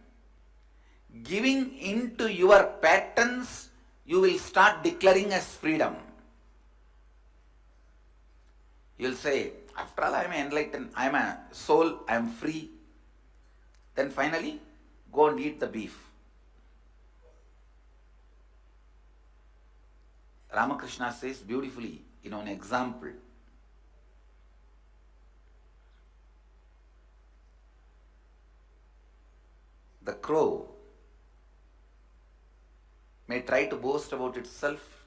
giving into your patterns, you will start declaring as freedom. You will say, after all, I am enlightened, I am a soul, I am free. Then finally, go and eat the beef. Ramakrishna says beautifully in an example, the crow may try to boast about itself,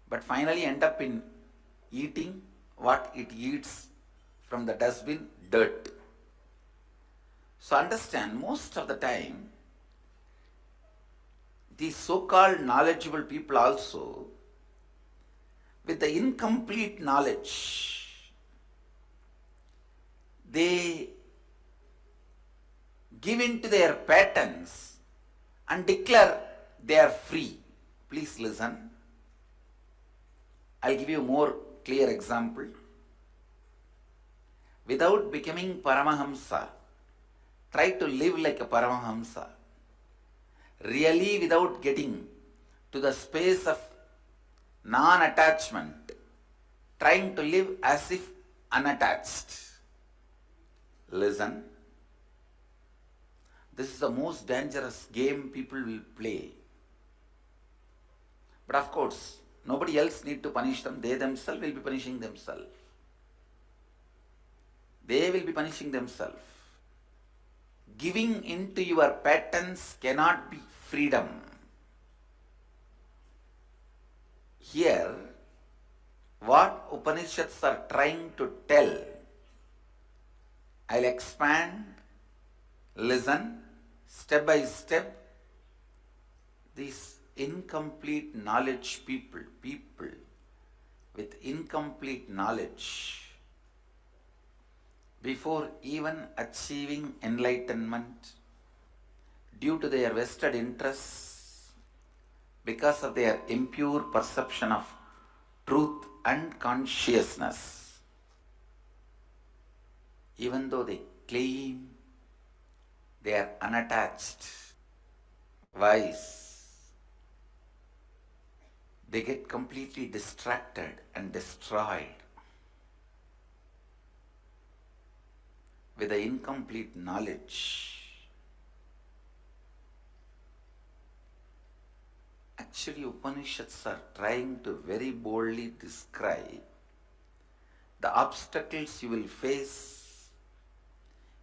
but finally end up in eating what it eats from the dustbin, dirt. So understand, most of the time, these so-called knowledgeable people also, with the incomplete knowledge, they give into their patterns and declare they are free. Please listen. I'll give you a more clear example. Without becoming Paramahamsa, try to live like a Paramahamsa. Really, without getting to the space of non-attachment, trying to live as if unattached. Listen. This is the most dangerous game people will play. But of course, nobody else need to punish them. They themselves will be punishing themselves. They will be punishing themselves. Giving into your patterns cannot be freedom. Here, what Upanishads are trying to tell, I'll expand, listen, step by step. These incomplete knowledge people with incomplete knowledge, before even achieving enlightenment, due to their vested interests, because of their impure perception of truth and consciousness, even though they claim they are unattached, wise, they get completely distracted and destroyed with the incomplete knowledge. Actually, Upanishads are trying to very boldly describe the obstacles you will face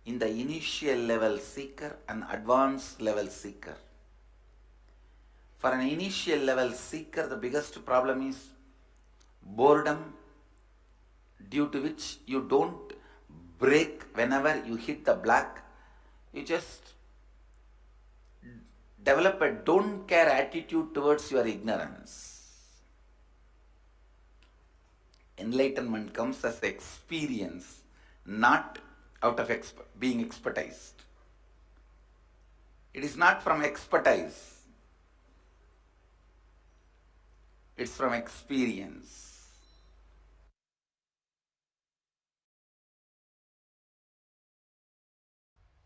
in the initial level seeker and advanced level seeker. For an initial level seeker, the biggest problem is boredom, due to which you don't break whenever you hit the black. You just develop a don't care attitude towards your ignorance. Enlightenment comes as experience, not out of being expertised. It is not from expertise, it's from experience.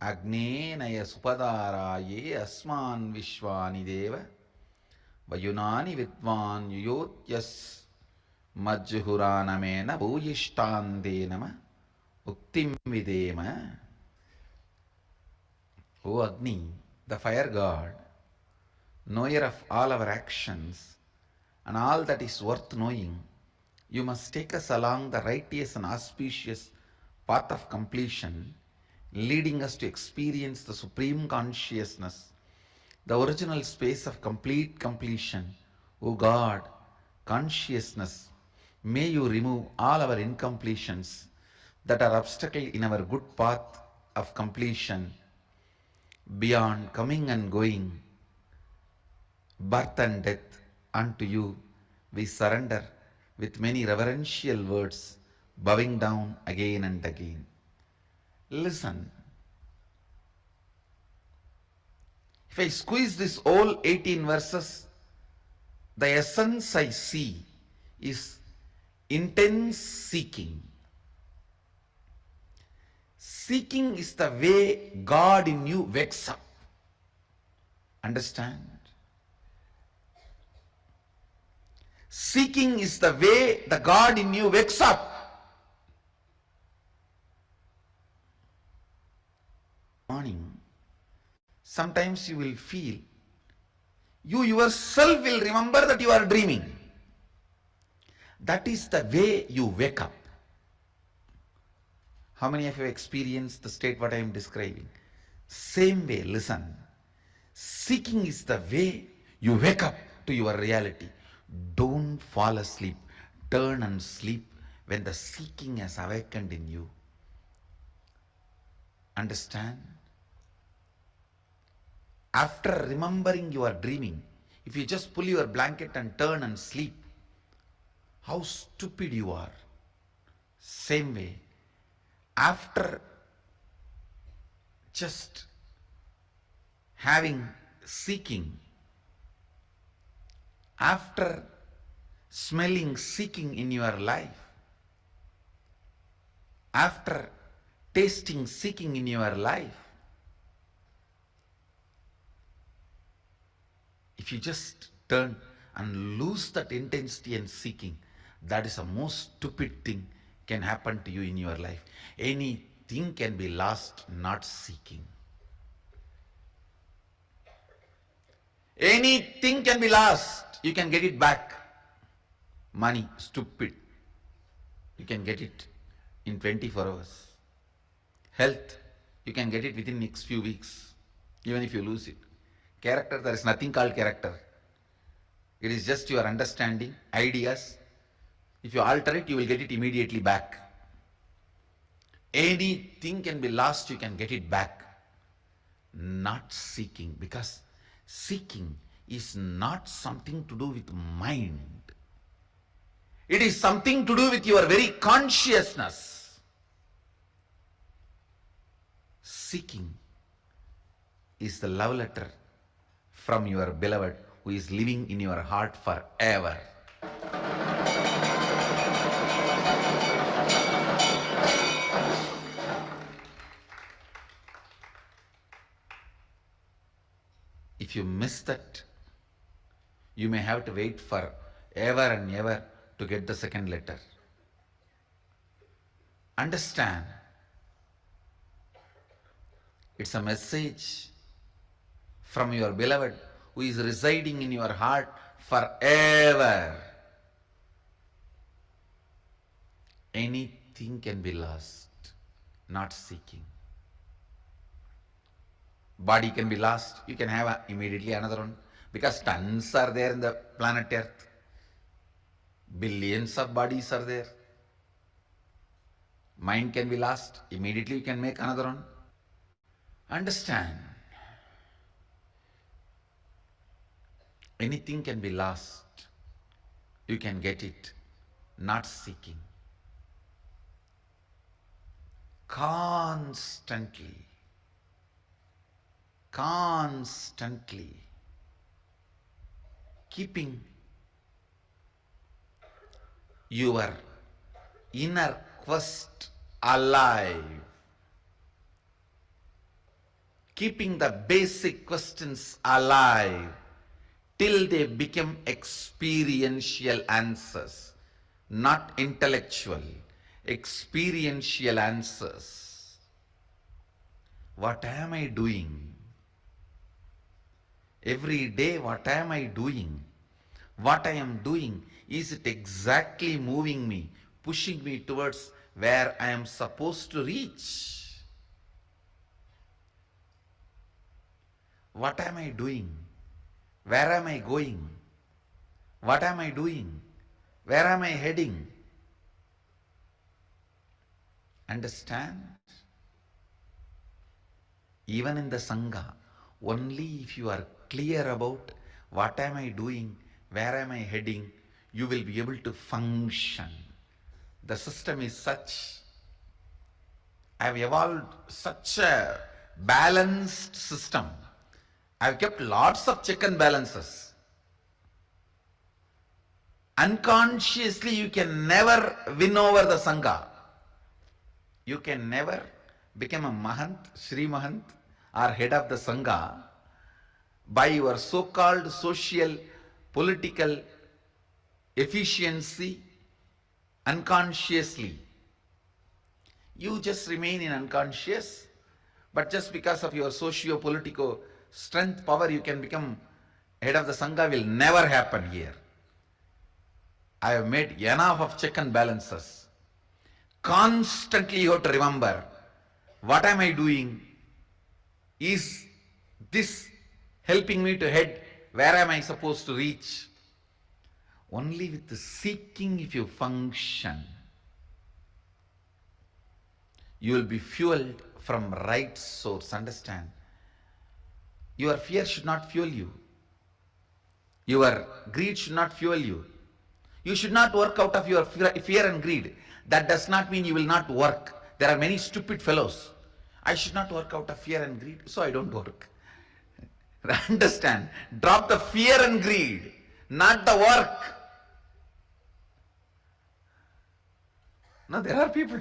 Agnenaya supadaraye asman vishwani deva vayunani vidvan yuyotyas majjuhuranamena bhuyishtandenama uktim videma. O Agni, the fire god, knower of all our actions and all that is worth knowing, you must take us along the righteous and auspicious path of completion, leading us to experience the supreme consciousness, the original space of complete completion. O God, consciousness, may you remove all our incompletions that are obstacle in our good path of completion. Beyond coming and going, birth and death, unto you we surrender with many reverential words, bowing down again and again. Listen. If I squeeze this whole 18 verses, the essence I see is intense seeking. Seeking is the way God in you wakes up. Understand? Seeking is the way the God in you wakes up. Morning, sometimes you will feel, you yourself will remember that you are dreaming. That is the way you wake up. How many of you experienced the state what I am describing? Same way, listen. Seeking is the way you wake up to your reality. Don't fall asleep. Turn and sleep when the seeking has awakened in you. Understand? After remembering you are dreaming, if you just pull your blanket and turn and sleep, how stupid you are. Same way, after just having seeking, after smelling seeking in your life, after tasting seeking in your life, if you just turn and lose that intensity and seeking, that is the most stupid thing can happen to you in your life. Anything can be lost, not seeking. Anything can be lost, you can get it back. Money, stupid, you can get it in 24 hours. Health, you can get it within next few weeks, even if you lose it. Character, there is nothing called character. It is just your understanding, ideas. If you alter it, you will get it immediately back. Anything can be lost, you can get it back. Not seeking, because seeking is not something to do with mind. It is something to do with your very consciousness. Seeking is the love letter from your beloved who is living in your heart forever. If you miss that, you may have to wait for ever and ever to get the second letter. Understand, It's a message from your beloved who is residing in your heart forever. Anything can be lost, not seeking. Body can be lost, you can have immediately another one, because tons are there in the planet Earth. Billions of bodies are there. Mind can be lost, immediately you can make another one. Understand, anything can be lost, you can get it, not seeking. Constantly keeping your inner quest alive, keeping the basic questions alive till they become experiential answers, not intellectual, experiential answers. What am I doing? Every day, what am I doing? What I am doing, is it exactly moving me, pushing me towards where I am supposed to reach? What am I doing? Where am I going? What am I doing? Where am I heading? Understand? Even in the Sangha, only if you are clear about what am I doing, where am I heading, you will be able to function. The system is such, I have evolved such a balanced system. I have kept lots of check and balances. Unconsciously, you can never win over the Sangha. You can never become a Mahant, Sri Mahant, or head of the Sangha by your so-called social, political efficiency unconsciously. You just remain in unconscious, but just because of your socio-political strength, power, you can become head of the Sangha will never happen here. I have made enough of check and balances. Constantly you have to remember, what am I doing? Is this helping me to head? Where am I supposed to reach? Only with the seeking, if you function, you will be fueled from right source. Understand? Your fear should not fuel you. Your greed should not fuel you. You should not work out of your fear and greed. That does not mean you will not work. There are many stupid fellows. I should not work out of fear and greed, so I don't work. Understand? Drop the fear and greed, not the work. No, there are people.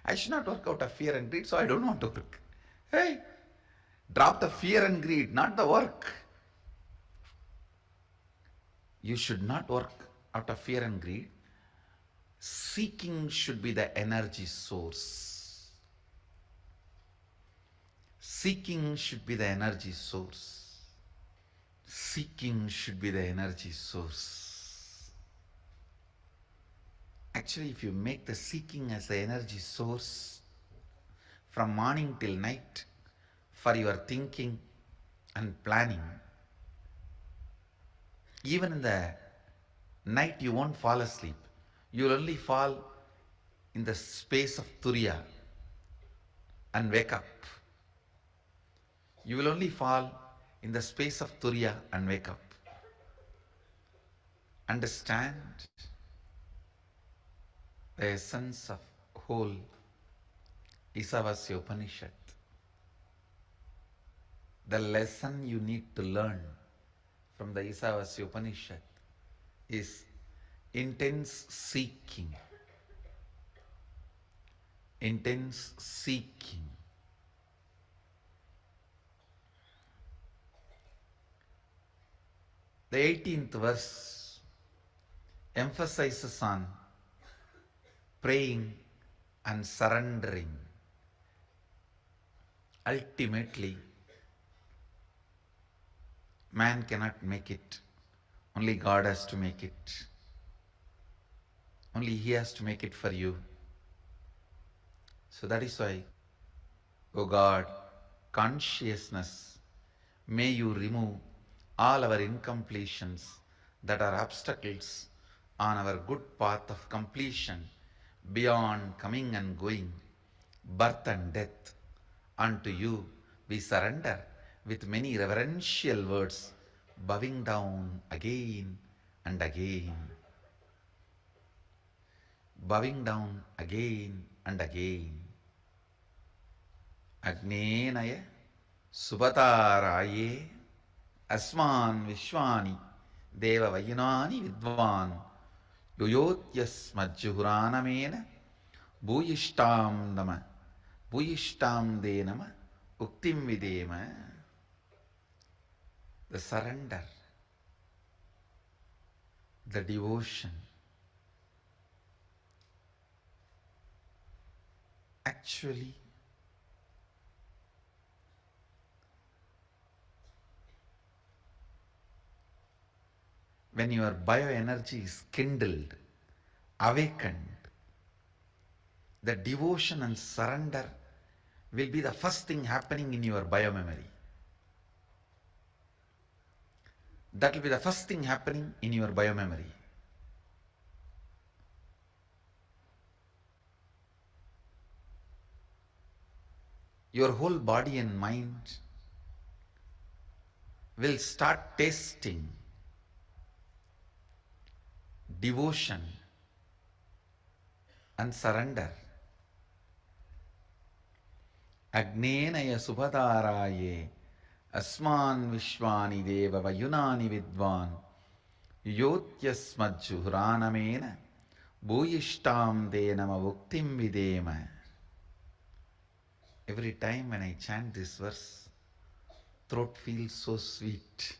I should not work out of fear and greed, so I don't want to work. Hey, drop the fear and greed, not the work. You should not work out of fear and greed. Seeking should be the energy source. Seeking should be the energy source. Seeking should be the energy source. Actually, if you make the seeking as the energy source from morning till night for your thinking and planning, even in the night you won't fall asleep. You will only fall in the space of Turiya and wake up. You will only fall in the space of Turiya and wake up. Understand the essence of whole Isavasya Upanishad. The lesson you need to learn from the Isavasya Upanishad is intense seeking. Intense seeking. The 18th verse emphasizes on praying and surrendering. ultimately, man cannot make it. Only God has to make it. Only He has to make it for you. So that is why, O God, consciousness, may you remove all our incompletions that are obstacles on our good path of completion, beyond coming and going, birth and death. Unto you we surrender with many reverential words, bowing down again and again. Bowing down again and again. Agnenaya Subhataraye Asman Vishwani Deva Vayunani Vidvan Yoyotyasmajjuhuranamena Bhuyishtam Nama Bhuyishtam De Nama Uktim Videma. The surrender, the devotion. Actually, when your bioenergy is kindled, awakened, the devotion and surrender will be the first thing happening in your biomemory. That will be the first thing happening in your biomemory. Your whole body and mind will start tasting devotion and surrender. Agnenaya Subhataraye Asman Vishwani Deva Vayunani Vidvan Yotyasmajjuhuranamena Bhuyishtam De Nama Vuktim Videma. Every time when I chant this verse, throat feels so sweet.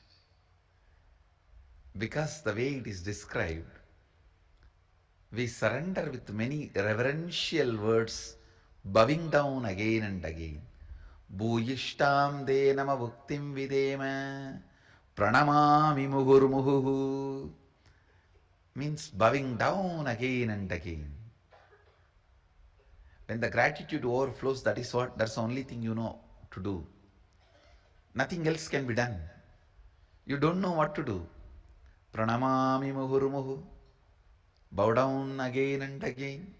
Because the way it is described, we surrender with many reverential words, bowing down again and again. Bhuyishtam De Nama Vuktim Videma Pranamami Muhurmuhu, means bowing down again and again. When the gratitude overflows, that's the only thing you know to do. Nothing else can be done. You don't know what to do. Pranamami Muhurmuhu, bow down again and again.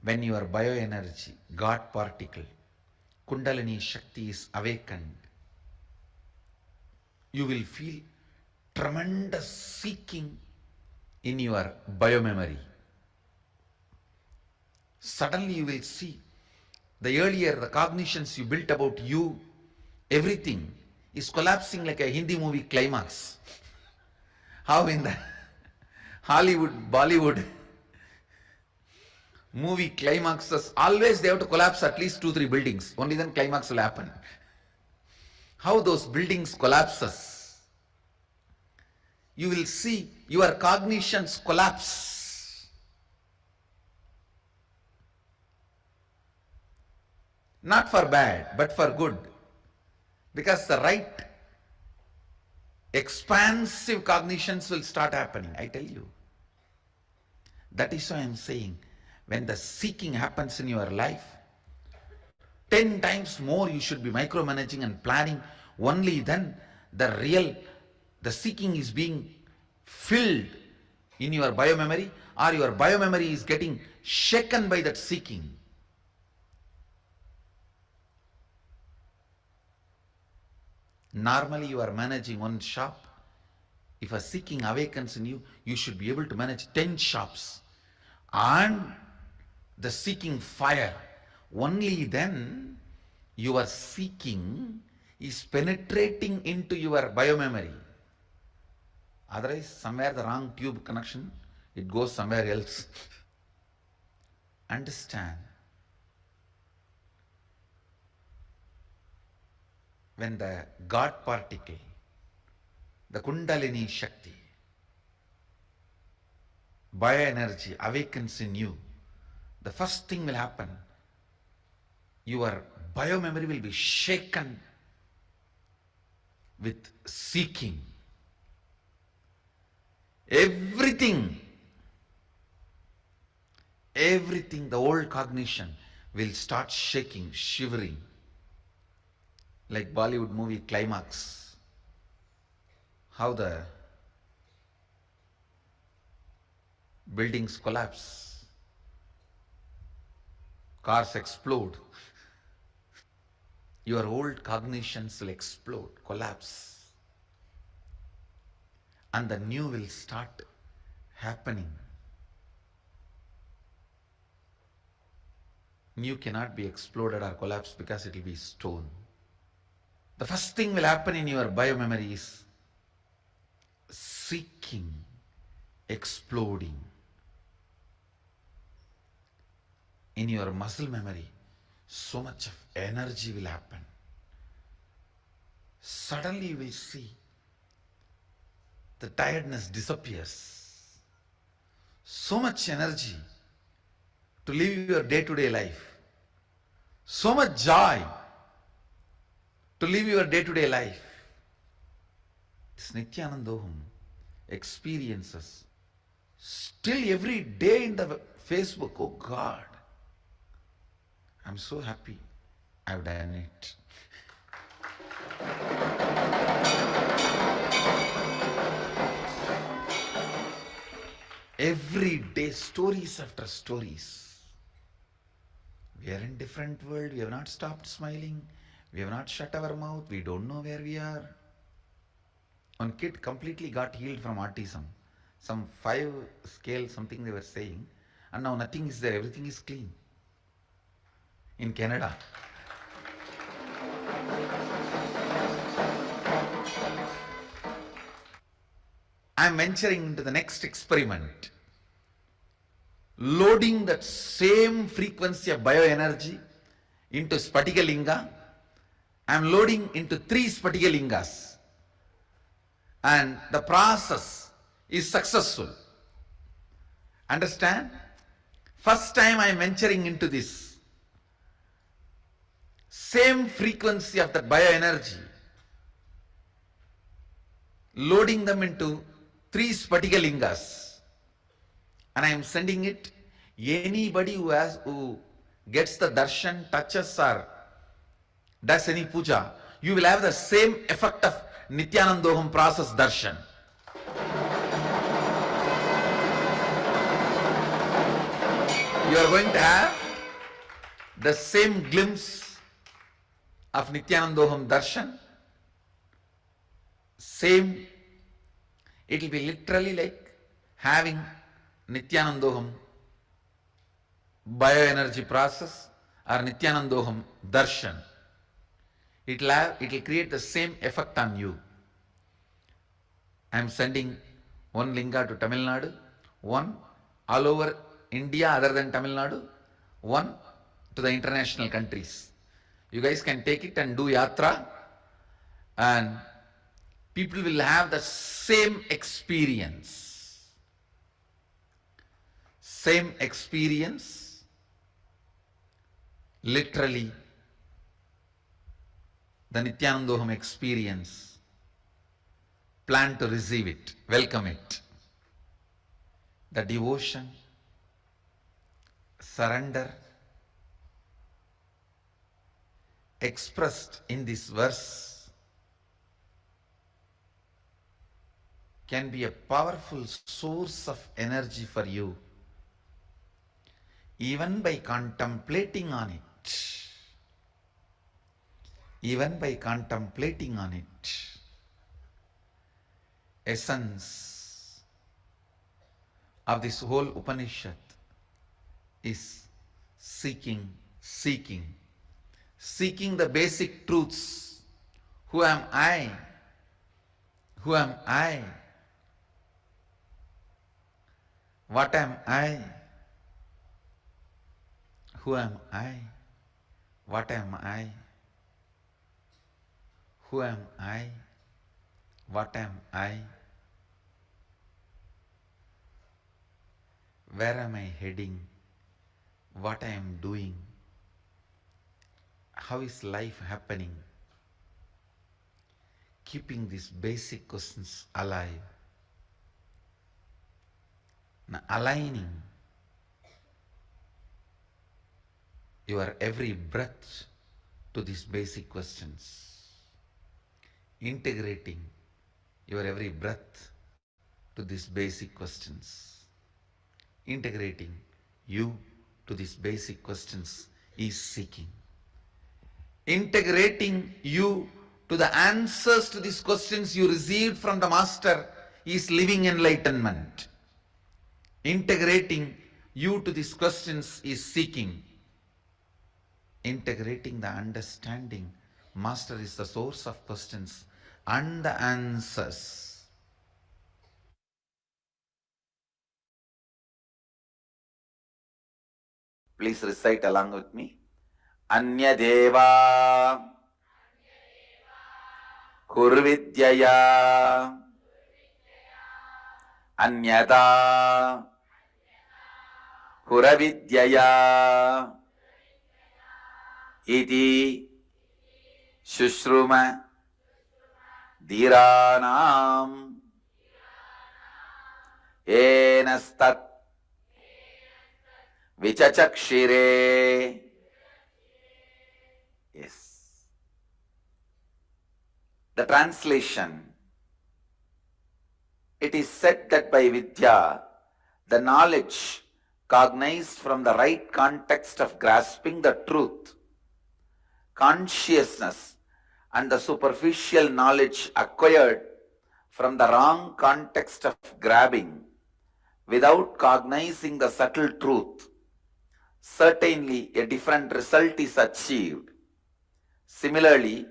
When your bioenergy, God particle, Kundalini Shakti is awakened, you will feel tremendous seeking in your biomemory. Suddenly you will see the cognitions you built about you, everything is collapsing like a Hindi movie climax. How in the Hollywood, Bollywood movie climaxes, always they have to collapse at least 2-3 buildings. Only then climax will happen. How those buildings collapses. You will see your cognitions collapse. Not for bad, but for good. Because the right expansive cognitions will start happening, I tell you. That is why I am saying, when the seeking happens in your life, 10 times more you should be micromanaging and planning. Only then the seeking is being filled in your biomemory, or your biomemory is getting shaken by that seeking. Normally you are managing one shop. If a seeking awakens in you, you should be able to manage 10 shops. And the seeking fire, only then your seeking is penetrating into your biomemory. Otherwise, somewhere the wrong tube connection, it goes somewhere else. Understand? When the God particle, the Kundalini Shakti, bioenergy awakens in you, the first thing will happen, your bio-memory will be shaken with seeking. Everything, the old cognition will start shaking, shivering, like Bollywood movie climax. How the buildings collapse, cars explode. Your old cognitions will explode, collapse, and the new will start happening. New cannot be exploded or collapsed because it will be stone. The first thing will happen in your bio-memory is seeking, exploding. In your muscle memory, so much of energy will happen. Suddenly you will see the tiredness disappears. So much energy to live your day-to-day life. So much joy to live your day-to-day life. This Nithyanandoham experiences still every day in the Facebook. Oh God, I'm so happy I've done it. Every day, stories after stories. We are in different world. We have not stopped smiling. We have not shut our mouth. We don't know where we are. One kid completely got healed from autism. Some 5 scale something they were saying. And now nothing is there. Everything is clean. In Canada. I am venturing into the next experiment. Loading that same frequency of bioenergy into Spatika Linga. I am loading into 3 Spatika Lingas. And the process is successful. Understand? First time I am venturing into this. Same frequency of that bioenergy. Loading them into 3 Spatika Lingas. And I am sending it. Anybody who gets the darshan, touches or does any puja, you will have the same effect of Nithyanandoham process darshan. You are going to have the same glimpse of Nithyanandoham darshan. Same, it will be literally like having Nithyanandoham bioenergy process or Nithyanandoham darshan. It will create the same effect on you. I am sending 1 linga to Tamil Nadu, 1 all over India other than Tamil Nadu, 1 to the international countries. You guys can take it and do yatra, and people will have the same experience. Same experience, literally the Nithyanandoham experience. Plan to receive it, welcome it. The devotion, surrender, expressed in this verse can be a powerful source of energy for you, even by contemplating on it. Even by contemplating on it. Essence of this whole Upanishad is seeking the basic truths. Who am I? Who am I? What am I? Who am I? What am I? Who am I? What am I? Where am I heading? What I am doing? how is life happening? Keeping these basic questions alive. Now, aligning your every breath to these basic questions. Integrating your every breath to these basic questions. Integrating you to these basic questions is seeking. Integrating you to the answers to these questions you received from the Master is living enlightenment. Integrating you to these questions is seeking. Integrating the understanding. Master is the source of questions and the answers. Please recite along with me. Anyadeva Kurvidyaya Anyada Kuravidyaya Iti Shushruma Dhiranam Enastat Vichachakshire. Yes. The translation. It is said that by Vidya, the knowledge cognized from the right context of grasping the truth, consciousness, and the superficial knowledge acquired from the wrong context of grabbing without cognizing the subtle truth, certainly a different result is achieved. Similarly,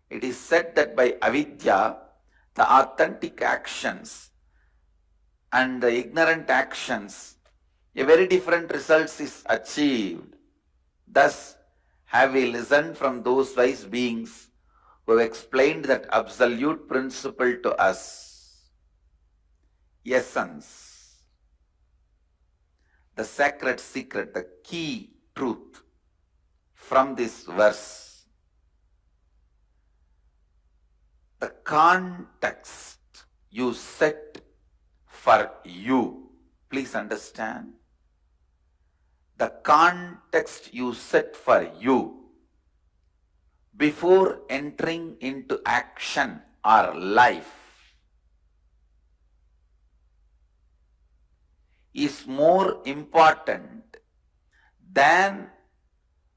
it is said that by avidya, the authentic actions and the ignorant actions, a very different result is achieved. Thus, have we listened from those wise beings who have explained that absolute principle to us. Essence, the sacred secret, the key truth from this verse. The context you set for you. Please understand. The context you set for you before entering into action or life is more important than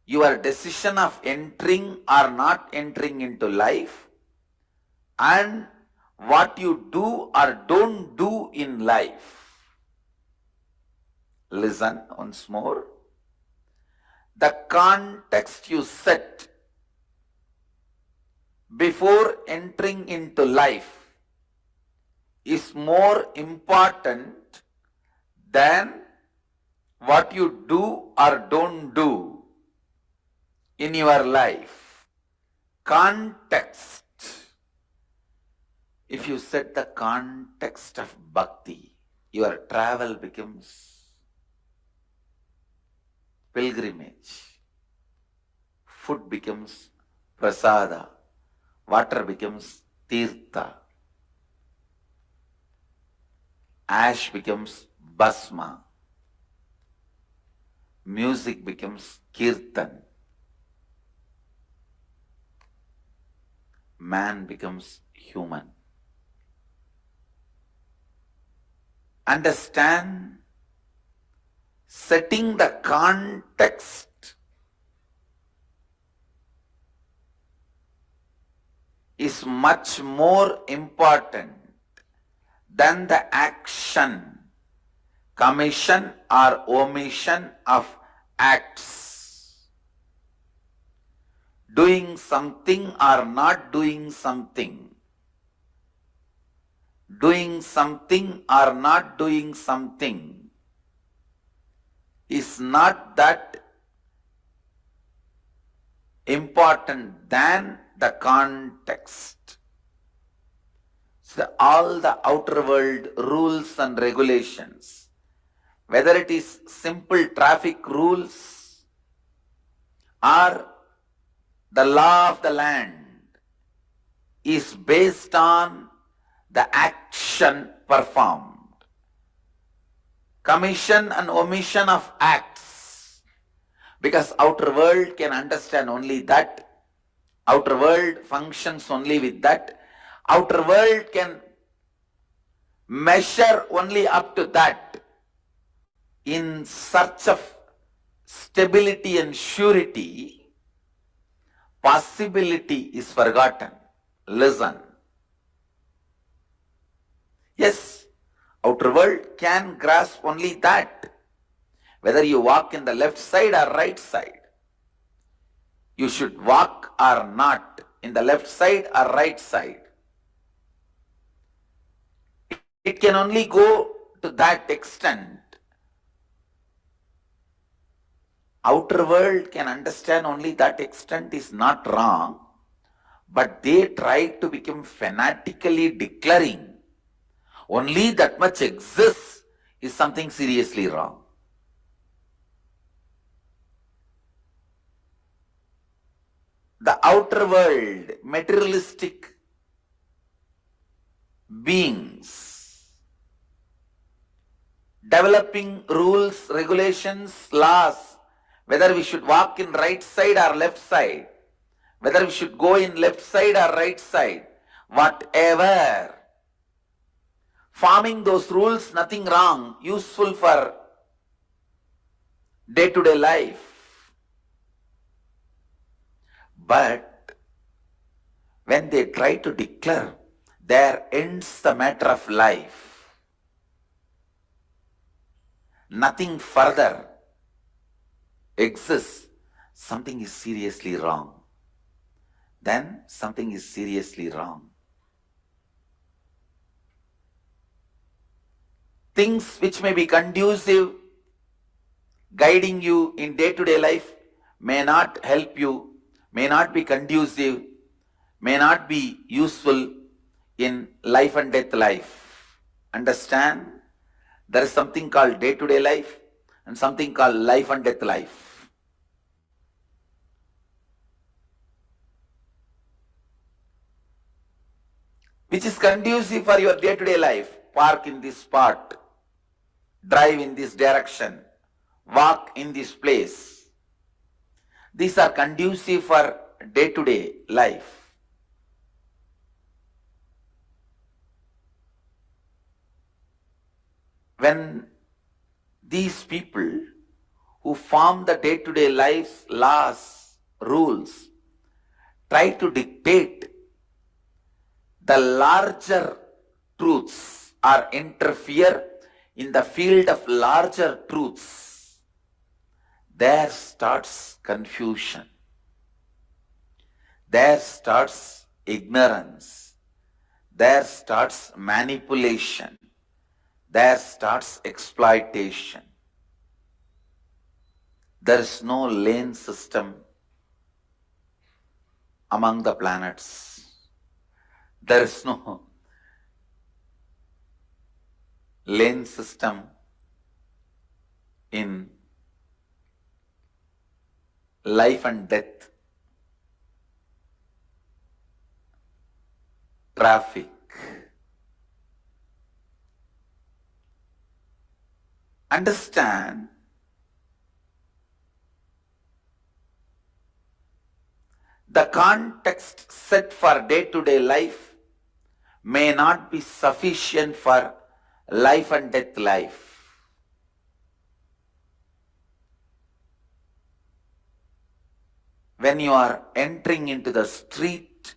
your decision of entering or not entering into life and what you do or don't do in life. Listen once more. The context you set before entering into life is more important than what you do or don't do in your life. Context. If you set the context of bhakti, your travel becomes pilgrimage. Food becomes prasada. Water becomes tirtha. Ash becomes bhasma. Music becomes kirtan. Man becomes human. Understand, setting the context is much more important than the action, commission or omission of acts. Doing something or not doing something. Doing something or not doing something is not that important than the context. So all the outer world rules and regulations, whether it is simple traffic rules or the law of the land is based on the action performed. Commission and omission of acts, because outer world can understand only that, outer world functions only with that, outer world can measure only up to that. In search of stability and surety, possibility is forgotten. Listen. Yes, outer world can grasp only that. Whether you walk in the left side or right side, you should walk or not in the left side or right side. It can only go to that extent. Outer world can understand only that extent is not wrong, but they try to become fanatically declaring only that much exists is something seriously wrong. The outer world, materialistic beings, developing rules, regulations, laws, whether we should walk in right side or left side, whether we should go in left side or right side, whatever. Forming those rules, nothing wrong, useful for day-to-day life. But when they try to declare, there ends the matter of life. Nothing further exists. Something is seriously wrong. Then something is seriously wrong. Things which may be conducive, guiding you in day-to-day life, may not help you, may not be conducive, may not be useful in life and death life. Understand? There is something called day-to-day life and something called life and death life. Which is conducive for your day-to-day life. Park in this spot, drive in this direction, walk in this place. These are conducive for day-to-day life. When these people who form the day-to-day life's laws, rules, try to dictate the larger truths or interfere in the field of larger truths, there starts confusion. There starts ignorance. There starts manipulation. There starts exploitation. There is no lane system among the planets. There is no lane system in life and death, traffic. Understand, the context set for day-to-day life may not be sufficient for life and death life. When you are entering into the street,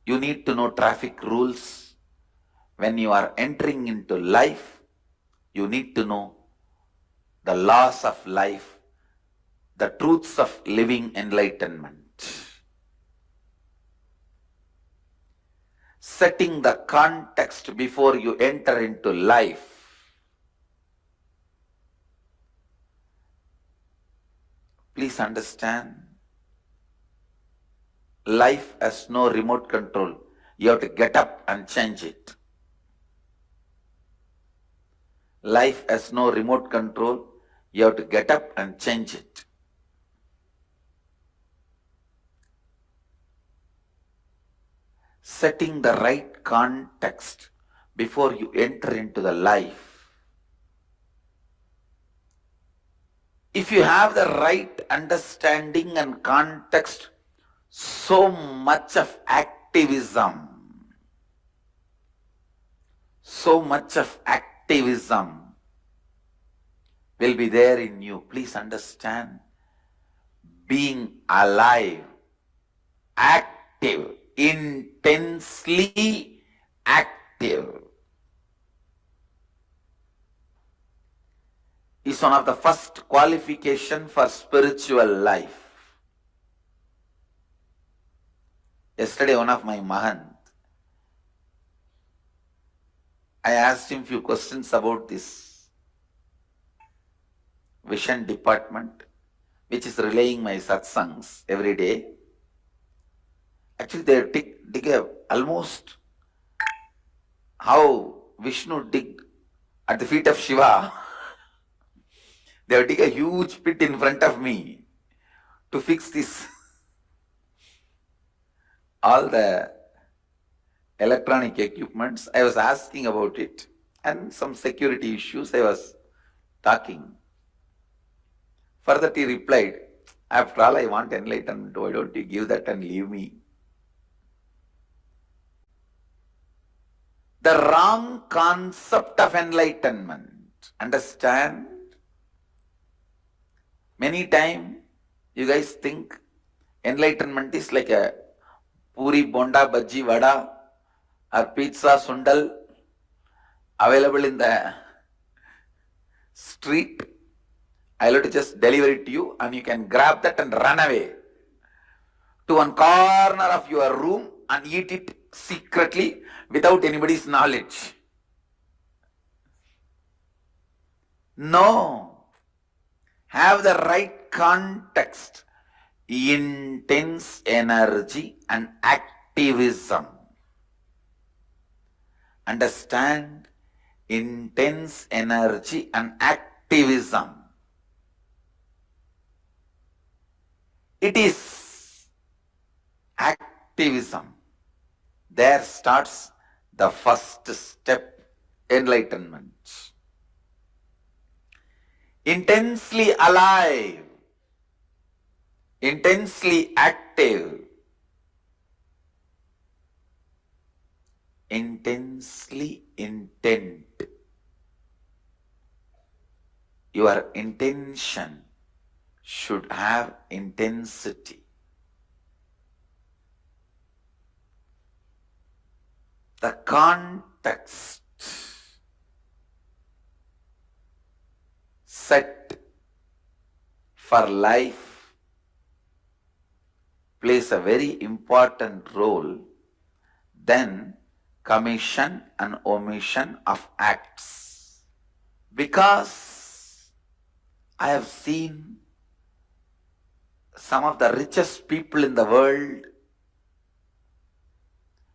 you need to know traffic rules. When you are entering into life, you need to know the laws of life, the truths of living enlightenment. Setting the context before you enter into life. Please understand, life has no remote control. You have to get up and change it. Life has no remote control. You have to get up and change it. setting the right context before you enter into the life. If you have the right understanding and context, so much of activism will be there in you. Please understand, being alive, active, intensely active is one of the first qualification for spiritual life. Yesterday, one of my Mahant, I asked him few questions about this vision department, which is relaying my satsangs every day. Actually, they dig almost how Vishnu dig at the feet of Shiva. They will dig a huge pit in front of me to fix this. All the electronic equipments, I was asking about it, and some security issues I was talking. Further, he replied, after all, I want enlightenment. Why don't you give that and leave me? The wrong concept of enlightenment. Understand? Many times, you guys think enlightenment is like a puri, bonda, bhaji, vada, or pizza, sundal, available in the street. I'll have to just deliver it to you and you can grab that and run away to one corner of your room and eat it secretly without anybody's knowledge. No. Have the right context, intense energy and activism. Understand? Intense energy and activism. It is activism. There starts the first step, enlightenment. Intensely alive, intensely active, intensely intent. Your intention should have intensity. The context set for life plays a very important role than commission and omission of acts. Because I have seen some of the richest people in the world,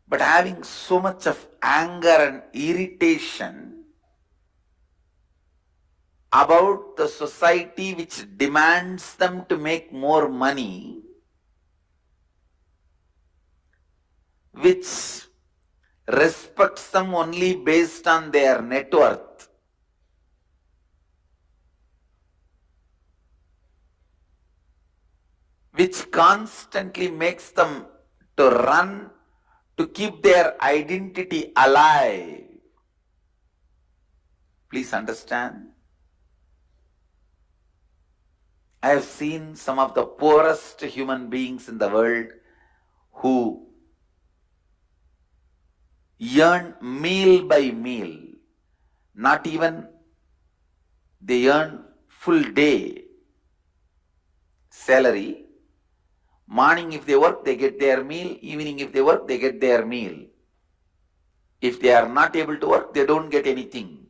but having so much of anger and irritation about the society which demands them to make more money, which respects them only based on their net worth. Which constantly makes them to run to keep their identity alive. Please understand. I have seen some of the poorest human beings in the world who earn meal by meal, not even they earn full day salary. Morning if they work, they get their meal. Evening if they work, they get their meal. If they are not able to work, they don't get anything.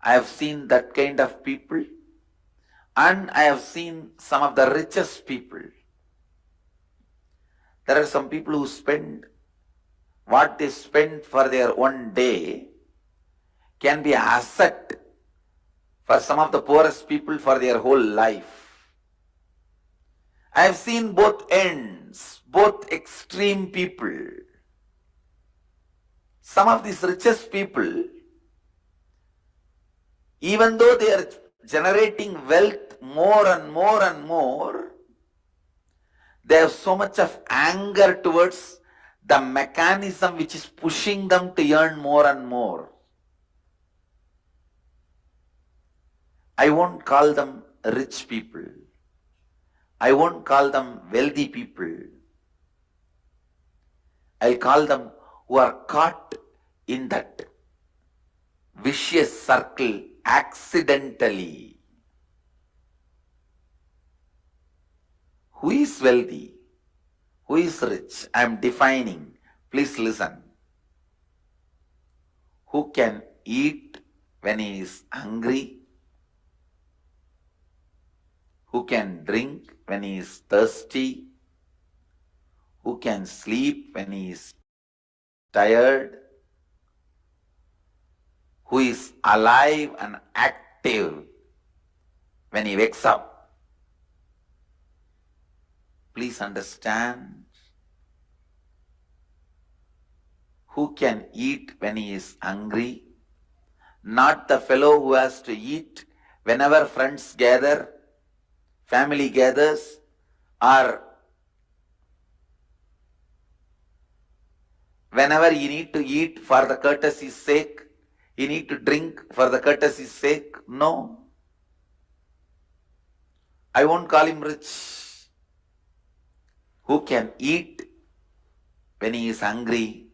I have seen that kind of people, and I have seen some of the richest people. There are some people who spend what they spend for their one day can be an asset for some of the poorest people for their whole life. I have seen both ends, both extreme people. Some of these richest people, even though they are generating wealth more and more and more, they have so much of anger towards the mechanism which is pushing them to earn more and more. I won't call them rich people. I won't call them wealthy people. I'll call them who are caught in that vicious circle accidentally. Who is wealthy? Who is rich? I am defining. Please listen. Who can eat when he is hungry? Who can drink when he is thirsty? Who can sleep when he is tired? Who is alive and active when he wakes up? Please understand. Who can eat when he is hungry? Not the fellow who has to eat whenever friends gather, family gathers, or whenever you need to eat for the courtesy's sake, you need to drink for the courtesy's sake. No. I won't call him rich. Who can eat when he is hungry,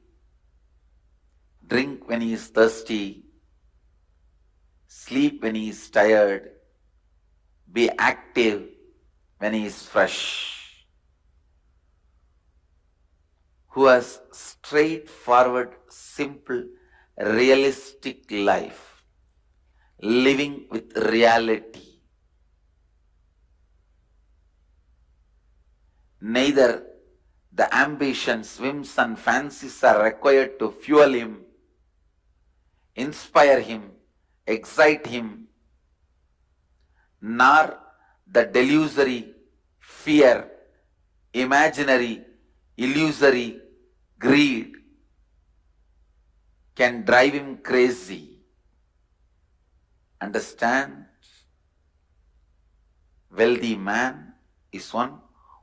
drink when he is thirsty, sleep when he is tired, be active when he is fresh. Who has straightforward, simple, realistic life, living with reality. Neither the ambitions, whims and fancies are required to fuel him, inspire him, excite him, nor the delusory fear, imaginary, illusory greed can drive him crazy. Understand? Wealthy man is one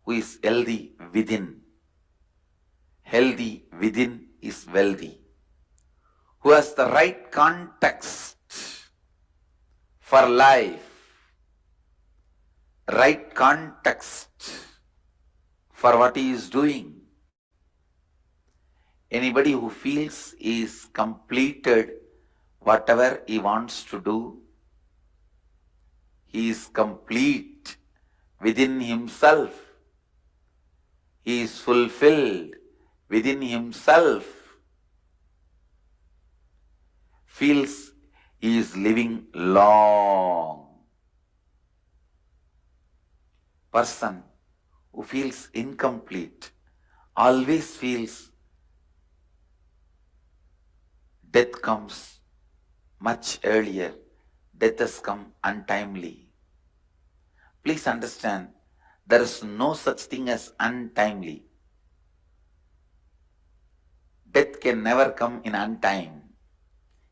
who is healthy within. Healthy within is wealthy. Who has the right context for life, right context for what he is doing. Anybody who feels he is completed whatever he wants to do, he is complete within himself. He is fulfilled within himself. Feels he is living long. Person who feels incomplete always feels death comes much earlier. Death has come untimely. Please understand, there is no such thing as untimely. Death can never come in untime.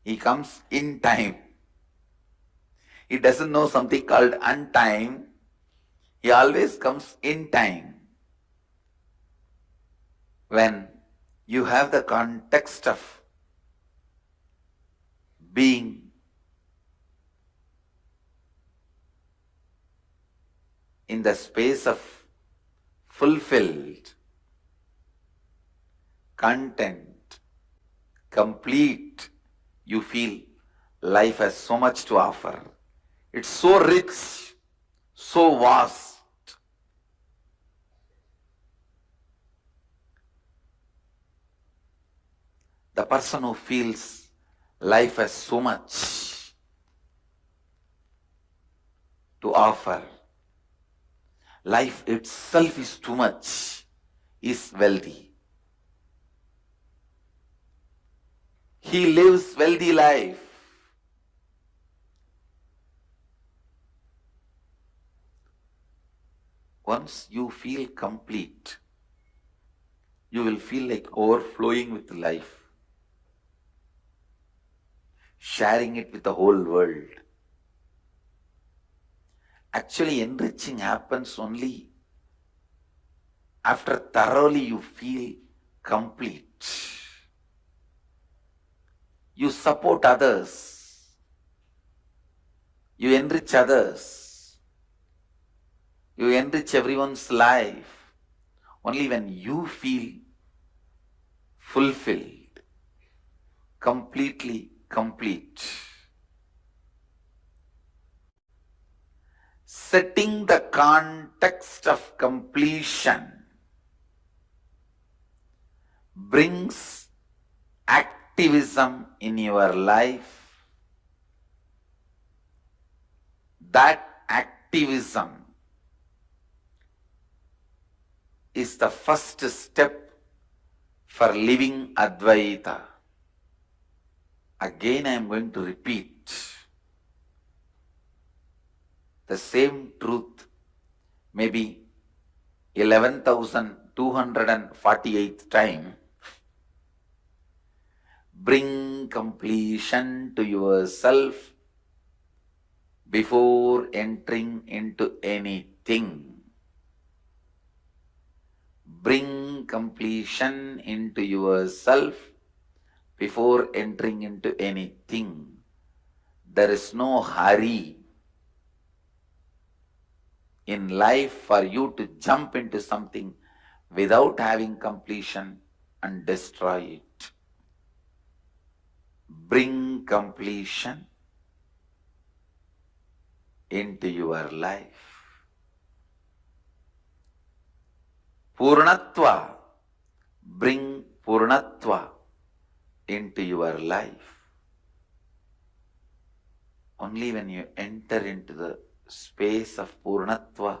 He comes in time. He doesn't know something called untime. He always comes in time. When you have the context of being in the space of fulfilled, content, complete, you feel life has so much to offer. It's so rich, so vast. The person who feels life has so much to offer, life itself is too much, is wealthy. He lives wealthy life. Once you feel complete, you will feel like overflowing with life. sharing it with the whole world. Actually, enriching happens only after thoroughly you feel complete. You support others. You enrich others. You enrich everyone's life only when you feel fulfilled, completely complete. Setting the context of completion brings activism in your life. That activism is the first step for living Advaita. Again, I am going to repeat the same truth, maybe 11,248th time. Bring completion to yourself before entering into anything. Bring completion into yourself before entering into anything. There is no hurry in life for you to jump into something without having completion and destroy it. Bring completion into your life. Purnatva. Bring Purnatva into your life. Only when you enter into the space of Purnatva,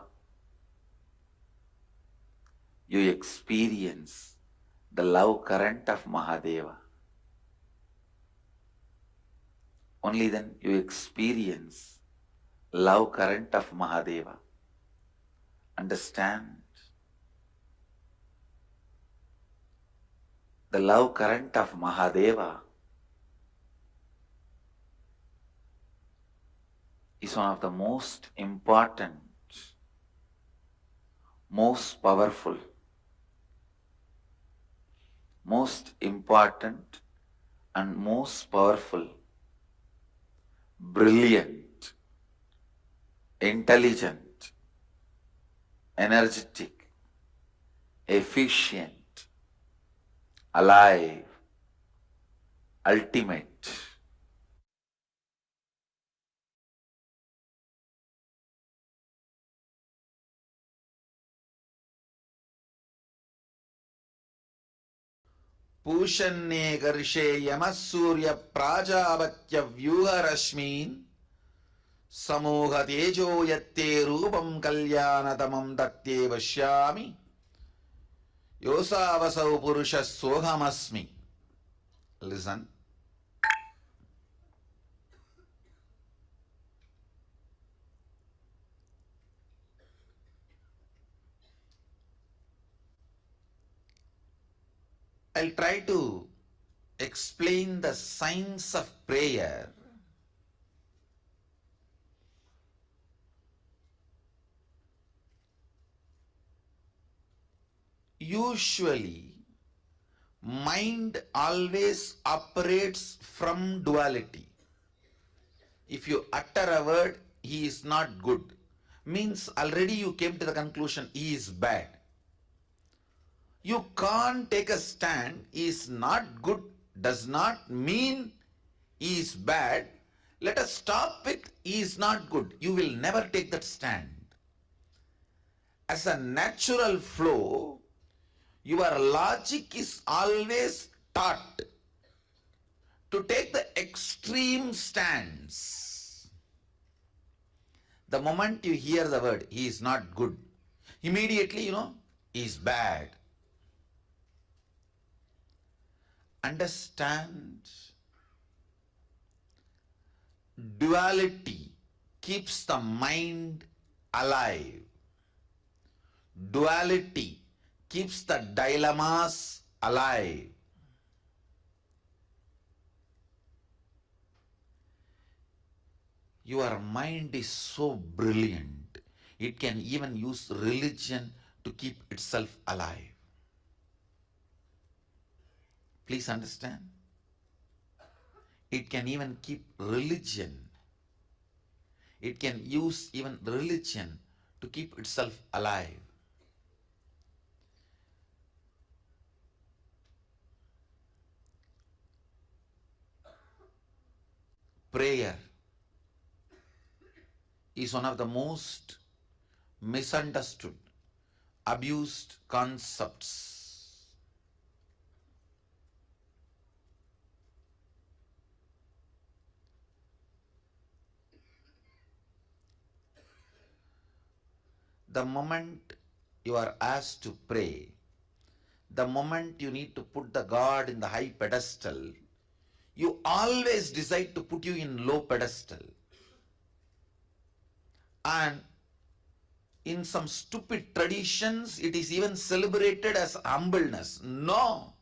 you experience the love current of Mahadeva. Only then you experience love current of Mahadeva. Understand? The love current of Mahadeva is one of the most important, most powerful, most important and most powerful, brilliant, intelligent, energetic, efficient, alive, ultimate. Pushanye garshe yamasurya prajavatya vyuharashmin samogha tejo yatte rupam kalyanadamam datte vashyami yosavasau purusha sohamasmi. Listen. I'll try to explain the science of prayer usually. Mind always operates from duality. If you utter a word, he is not good, means already you came to the conclusion he is bad. You can't take a stand, he is not good, does not mean he is bad. Let us stop with he is not good. You will never take that stand. As a natural flow, your logic is always taught to take the extreme stance. The moment you hear the word, he is not good, immediately he is bad. Understand? Duality keeps the mind alive. Duality keeps the dilemmas alive. Your mind is so brilliant, it can even use religion to keep itself alive. Please understand. It can even keep religion. It can use even religion to keep itself alive. Prayer is one of the most misunderstood, abused concepts. The moment you are asked to pray, the moment you need to put the God in the high pedestal, you always decide to put you in low pedestal. And in some stupid traditions, it is even celebrated as humbleness. No.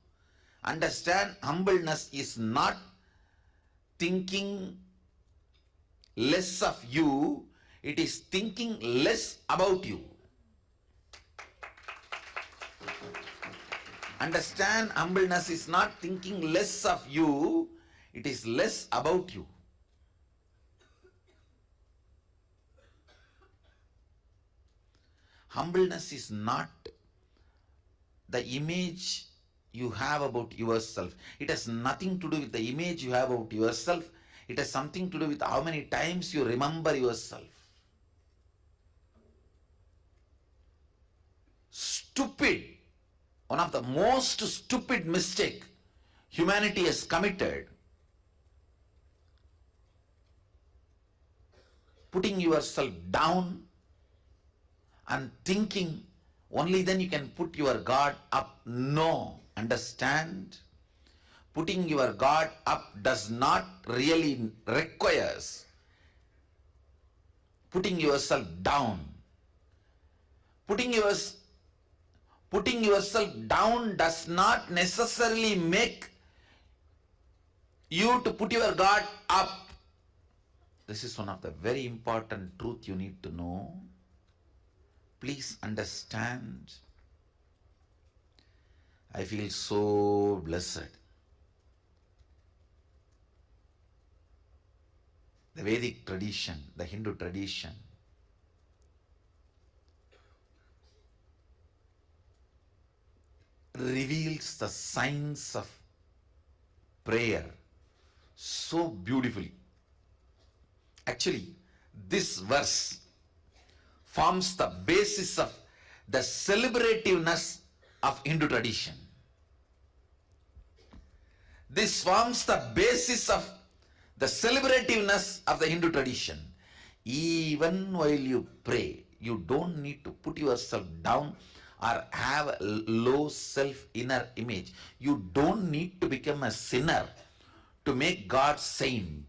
Understand, humbleness is not thinking less of you, it is thinking less about you. Understand, humbleness is not thinking less of you, it is less about you. Humbleness is not the image you have about yourself. It has nothing to do with the image you have about yourself. It has something to do with how many times you remember yourself. Stupid, one of the most stupid mistake humanity has committed, putting yourself down and thinking only then you can put your God up. No, understand? Putting your God up does not really requires putting yourself down. Putting yourself down does not necessarily make you to put your God up. This is one of the very important truth you need to know. Please understand. I feel so blessed. The Vedic tradition, the Hindu tradition, reveals the science of prayer so beautifully. Actually, this verse forms the basis of the celebrativeness of Hindu tradition. This forms the basis of the celebrativeness of the Hindu tradition. Even while you pray, you don't need to put yourself down or have a low self inner image. You don't need to become a sinner to make God saint.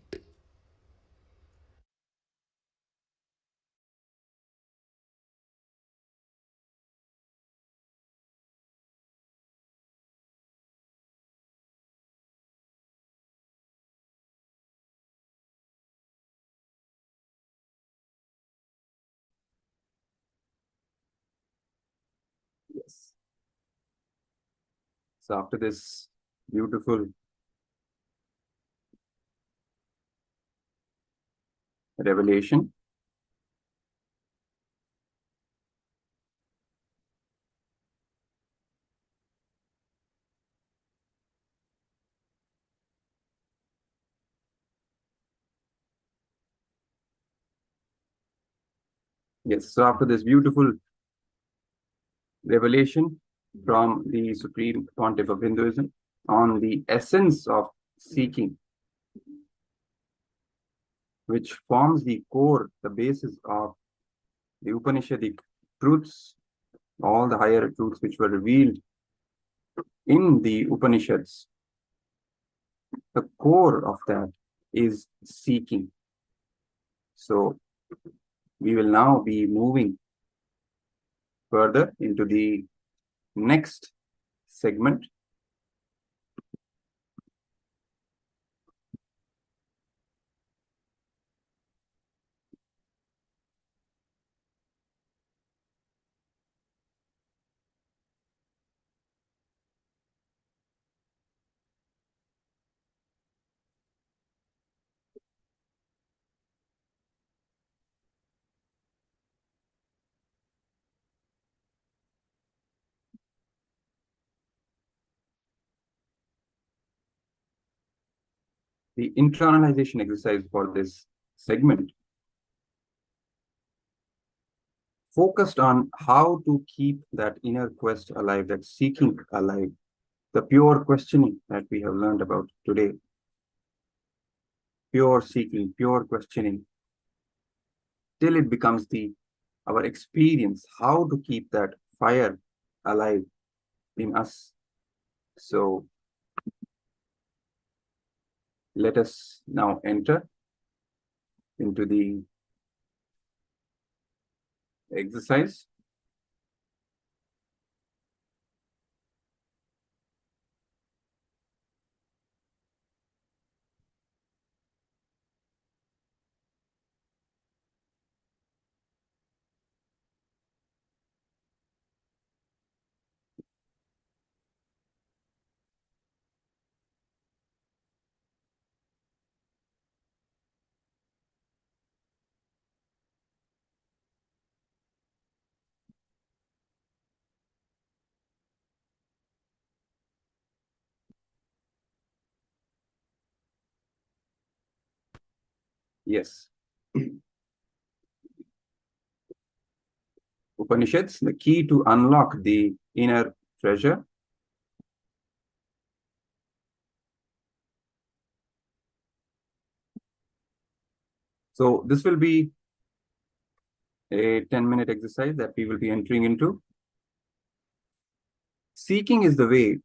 Yes. So after this beautiful revelation, yes, so after this beautiful revelation from the Supreme Pontiff of Hinduism on the essence of seeking, which forms the core, the basis of the Upanishadic truths, all the higher truths which were revealed in the Upanishads. The core of that is seeking. So we will now be moving further into the next segment, the internalization exercise for this segment focused on how to keep that inner quest alive, that seeking alive, the pure questioning that we have learned about today. Pure seeking, pure questioning, till it becomes our experience, how to keep that fire alive in us. So let us now enter into the exercise. Yes. Upanishads, the key to unlock the inner treasure. So this will be a 10-minute exercise that we will be entering into. Seeking is the way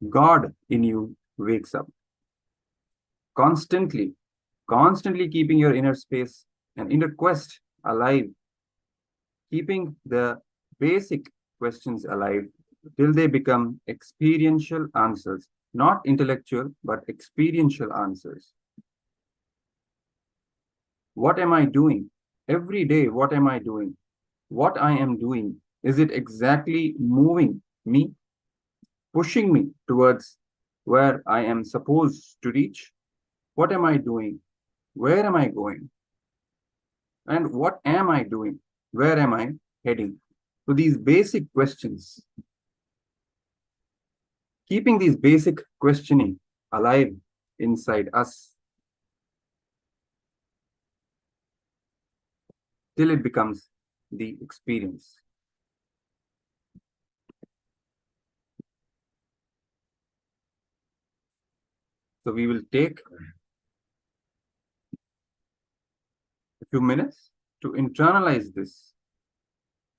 God in you wakes up. Constantly keeping your inner space and inner quest alive, keeping the basic questions alive till they become experiential answers, not intellectual, but experiential answers. What am I doing? Every day, what am I doing? What I am doing, is it exactly moving me, pushing me towards where I am supposed to reach? What am I doing? Where am I going? And what am I doing? Where am I heading? So these basic questions, keeping these basic questioning alive inside us till it becomes the experience. So we will take a few minutes to internalize this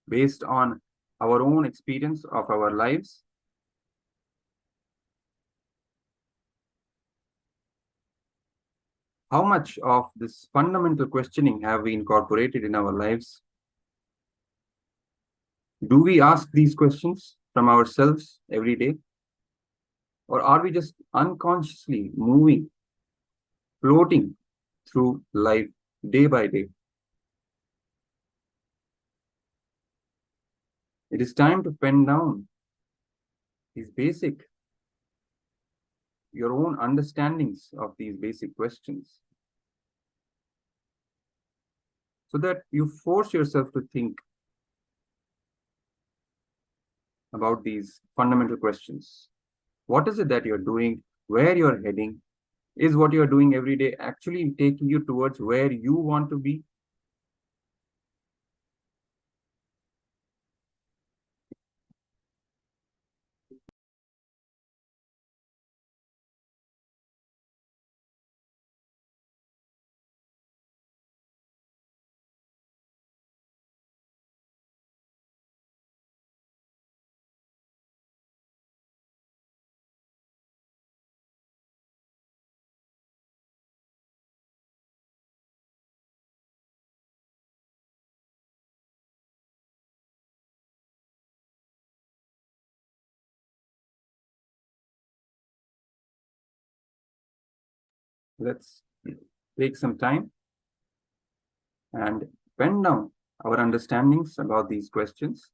based on our own experience of our lives. How much of this fundamental questioning have we incorporated in our lives? Do we ask these questions from ourselves every day? Or are we just unconsciously moving, floating through life day by day? It is time to pen down these basic, your own understandings of these basic questions, so that you force yourself to think about these fundamental questions. What is it that you're doing? Where you're heading? Is what you're doing every day actually taking you towards where you want to be? Let's take some time and pen down our understandings about these questions.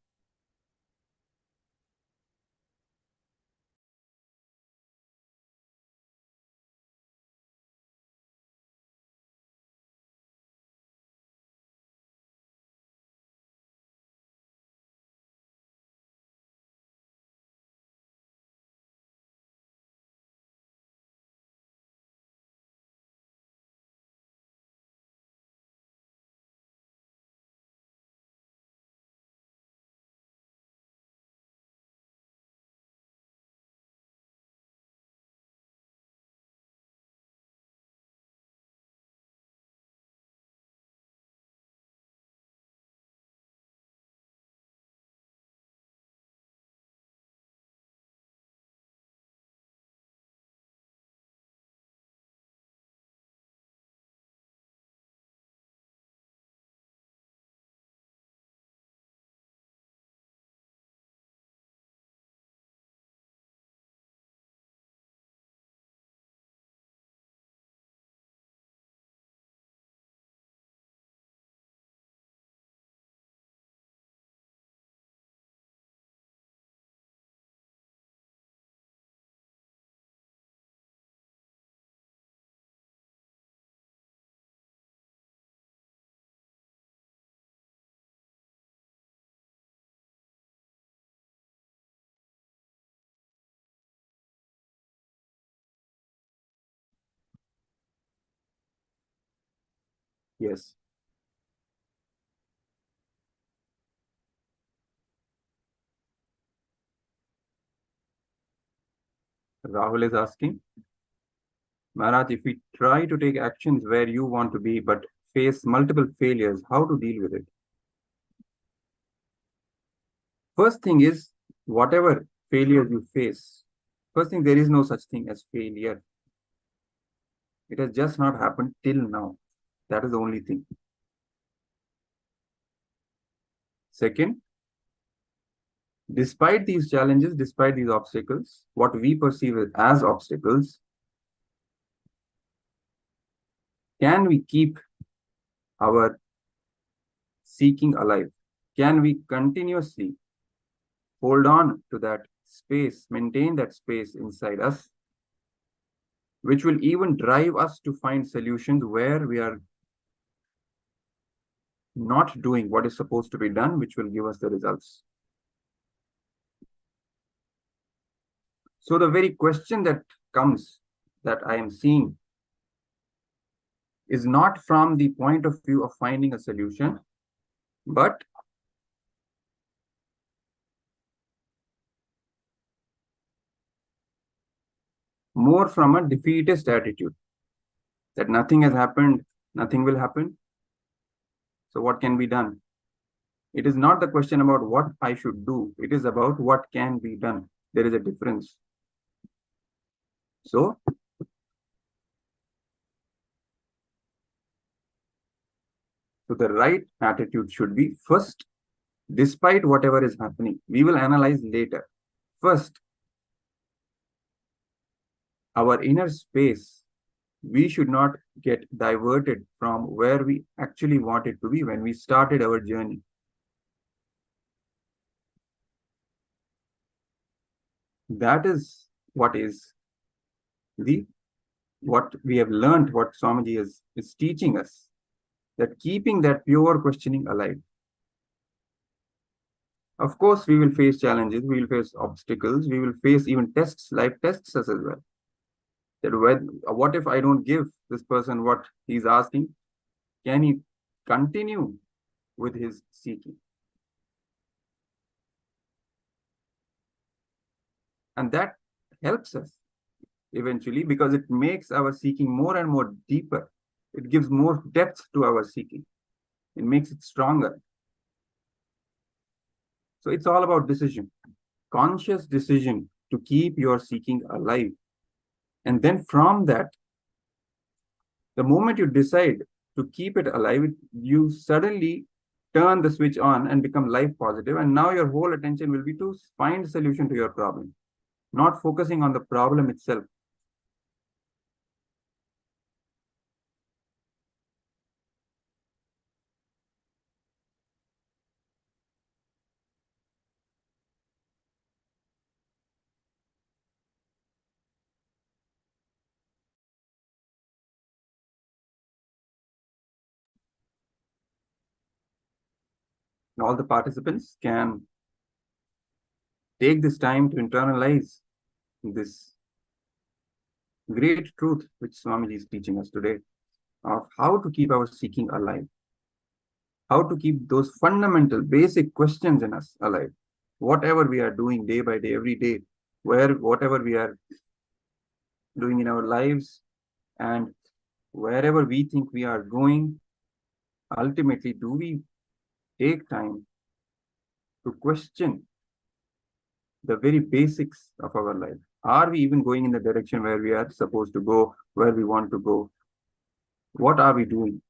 Yes. Rahul is asking, Maharaj, if we try to take actions where you want to be but face multiple failures, how to deal with it? First thing is, whatever failure you face, first thing, there is no such thing as failure. It has just not happened till now. That is the only thing. Second, despite these challenges, despite these obstacles, what we perceive as obstacles, can we keep our seeking alive? Can we continuously hold on to that space, maintain that space inside us, which will even drive us to find solutions where we are not doing what is supposed to be done, which will give us the results. So the very question that comes, that I am seeing, is not from the point of view of finding a solution, but more from a defeatist attitude, that nothing has happened, nothing will happen. So what can be done? It is not the question about what I should do. It is about what can be done. There is a difference. So the right attitude should be, first, despite whatever is happening, we will analyze later. First, our inner space, we should not get diverted from where we actually wanted to be when we started our journey. That is what we have learned, what Swamiji is teaching us, that keeping that pure questioning alive. Of course, we will face challenges, we will face obstacles, we will face even tests, life tests us as well. That what if I don't give this person what he's asking? Can he continue with his seeking? And that helps us eventually, because it makes our seeking more and more deeper. It gives more depth to our seeking. It makes it stronger. So it's all about decision, conscious decision to keep your seeking alive. And then from that, the moment you decide to keep it alive, you suddenly turn the switch on and become life positive. And now your whole attention will be to find a solution to your problem, not focusing on the problem itself. All the participants can take this time to internalize this great truth which Swamiji is teaching us today, of how to keep our seeking alive, how to keep those fundamental basic questions in us alive, whatever we are doing day by day, every day, whatever we are doing in our lives, and wherever we think we are going, ultimately, do we take time to question the very basics of our life? Are we even going in the direction where we are supposed to go, where we want to go? What are we doing?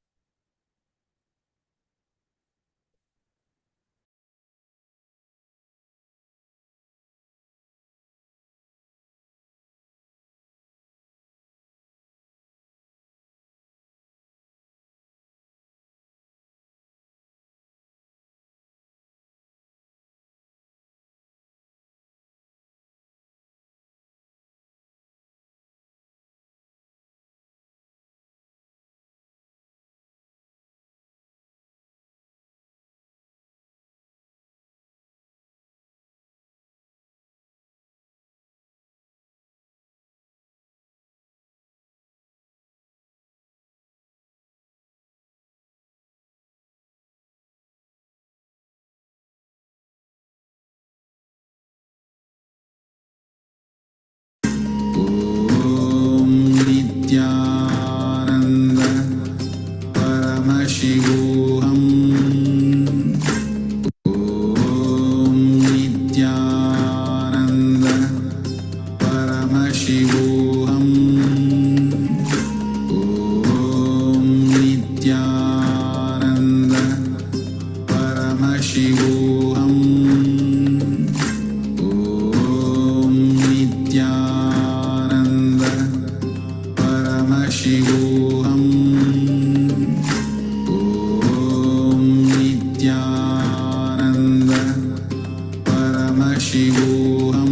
Paramashivoham.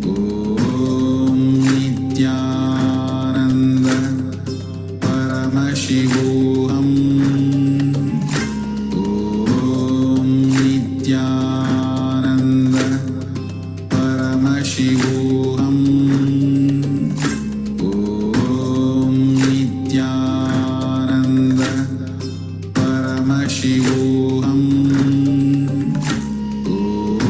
Om Nithyananda. Paramashivoham. Om Nithyananda. Paramashivoham. Om Nithyananda. Paramashivoham.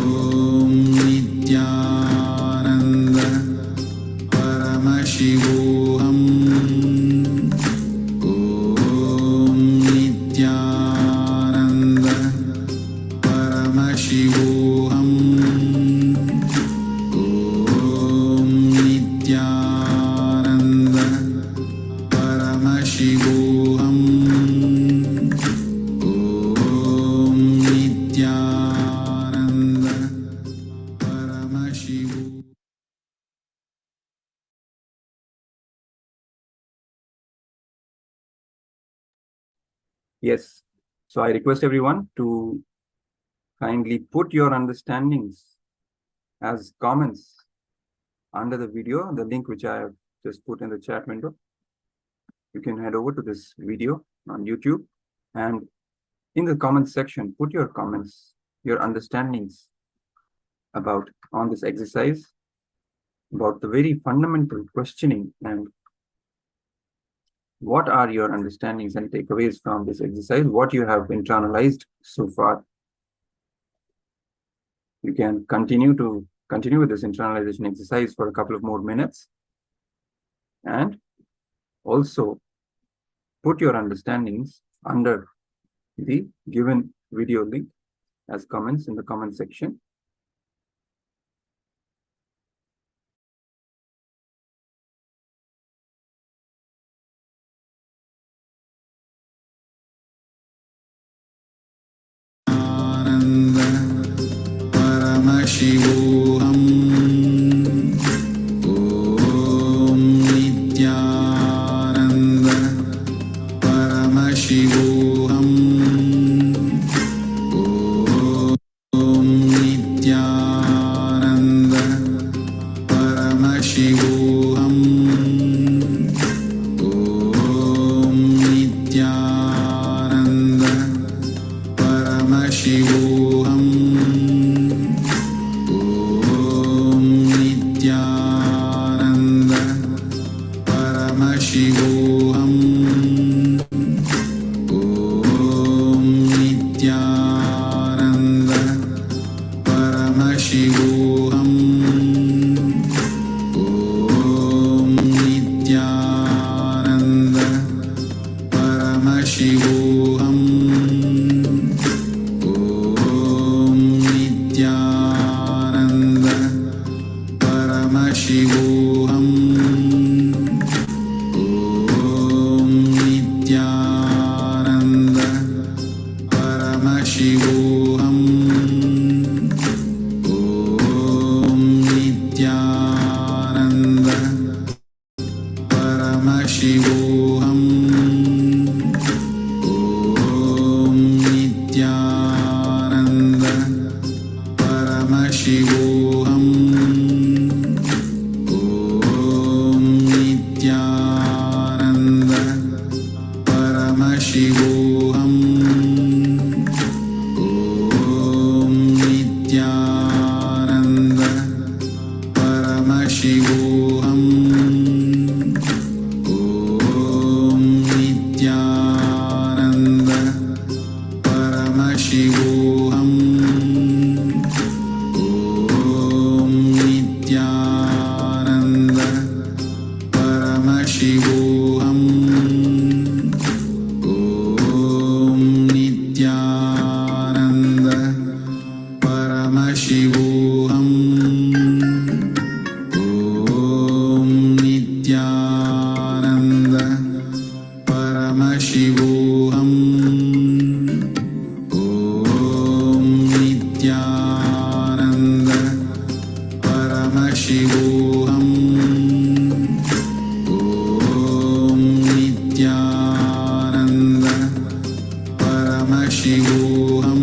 Om Nithyananda. Paramashivoham. Om Nithyananda. Paramashivoham. Om Nithyananda. Paramashivoham. Om Nithyananda. Paramashivoham. Yes. So I request everyone to kindly put your understandings as comments under the video, the link which I have just put in the chat window. You can head over to this video on YouTube, and in the comments section, put your comments, your understandings about on this exercise, about the very fundamental questioning, and what are your understandings and takeaways from this exercise, what you have internalized so far. You can continue with this internalization exercise for a couple of more minutes, and also put your understandings under the given video link as comments in the comment section. Nithyananda. Paramashivoham. Om Nithyananda. Paramashivoham. Om Nithyananda. Paramashivoham. Om Nithyananda. Paramashivoham. Om Nithyananda. Paramashivoham. Om Nithyananda. Paramashivoham. Om Nithyananda. Paramashivoham. Om Nithyananda. Paramashivoham. Om Nithyananda. Paramashivoham. Om Nithyananda. Paramashivoham. Om Nithyananda. Paramashivoham. Om Nithyananda. Paramashivoham. Om Nithyananda. Paramashivoham. Om Nithyananda. Paramashivoham. Om Nithyananda. Paramashivoham. Om Nithyananda. Paramashivoham. Om Nithyananda. Paramashivoham. Om Nithyananda. Paramashivoham. Om Nithyananda. Paramashivoham.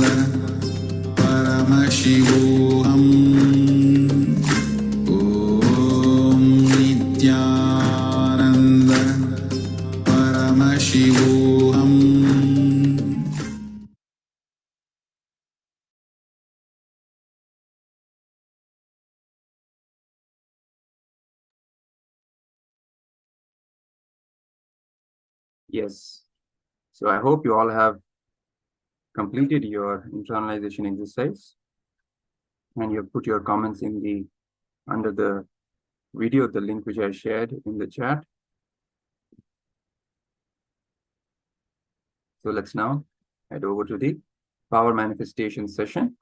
Yes. So I hope you all have completed your internalization exercise and you have put your comments in the under the video, the link which I shared in the chat. So let's now head over to the power manifestation session.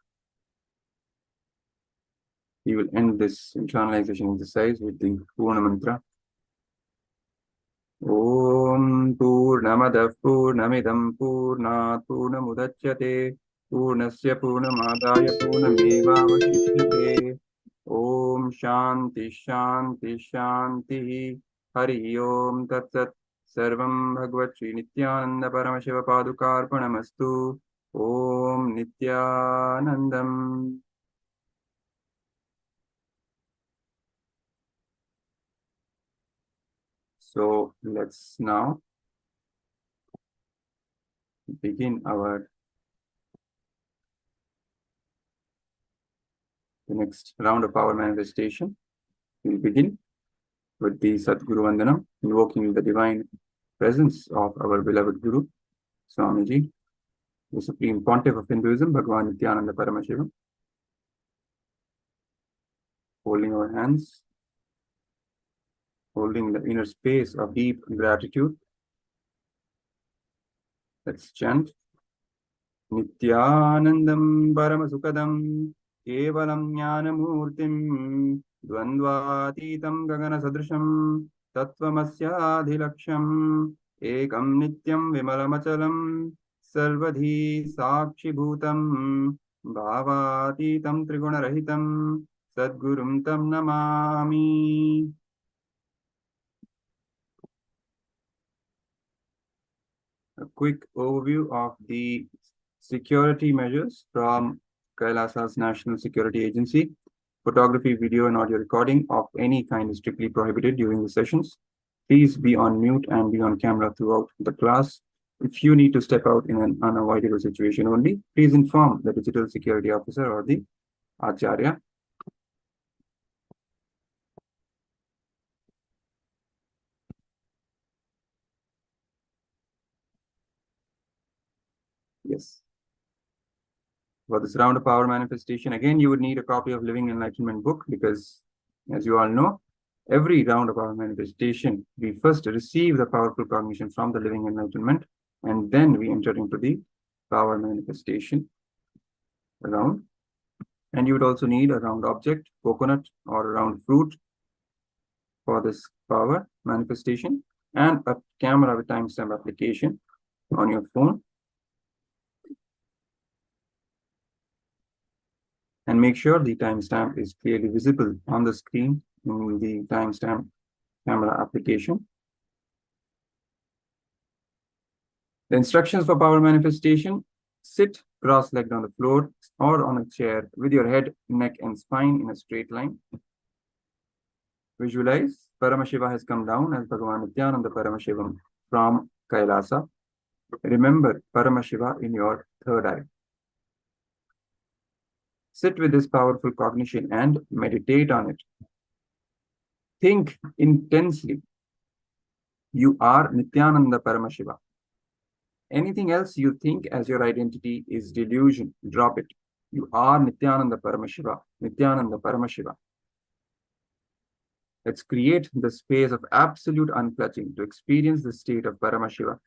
We will end this internalization exercise with the Purna mantra. Om Purnamadav Purnamidam Purnat Purnamudachyate Purnasya Purnamadaya Purnamevavashishyate. Om Shanti Shanti Shanti Hari Om Tat Sat Sarvam Bhagavad Shri Nithyananda Paramashiva Padukarpanamastu. Om Nithyanandam. So let's now begin the next round of power manifestation. We'll begin with the Sadguru Vandanam, invoking the divine presence of our beloved Guru, Swamiji, the Supreme Pontiff of Hinduism, Bhagavan Nithyananda Paramashivoham. Holding our hands, holding the inner space of deep gratitude. Let's chant. Nithyanandam Paramasukadam Kevalam Jnanamurtim Dvandvatitam Gagana Sadrisham Tattvamasya Ekam Nityam Vimalamachalam Sarvadhi Sakshi Bhutam Bhavatitam Trigunarahitam Sadgurum Tam Namami. A quick overview of the security measures from KAILASA's National Security Agency. Photography, video, and audio recording of any kind is strictly prohibited during the sessions. Please be on mute and be on camera throughout the class. If you need to step out in an unavoidable situation only, please inform the digital security officer or the Acharya. Yes. For this round of power manifestation, again, you would need a copy of Living Enlightenment book because, as you all know, every round of power manifestation, we first receive the powerful cognition from the Living Enlightenment, and then we enter into the power manifestation round. And you would also need a round object, coconut, or a round fruit for this power manifestation, and a camera with timestamp application on your phone. And make sure the timestamp is clearly visible on the screen in the timestamp camera application. The instructions for power manifestation: sit cross-legged on the floor or on a chair with your head, neck, and spine in a straight line. Visualize Paramashiva has come down as Bhagavan Nithyananda Paramashivam from Kailasa. Remember Paramashiva in your third eye. Sit with this powerful cognition and meditate on it. Think intensely. You are Nithyananda Paramashiva. Anything else you think as your identity is delusion. Drop it. You are Nithyananda Paramashiva. Nithyananda Paramashiva. Let's create the space of absolute unclutching to experience the state of Paramashiva.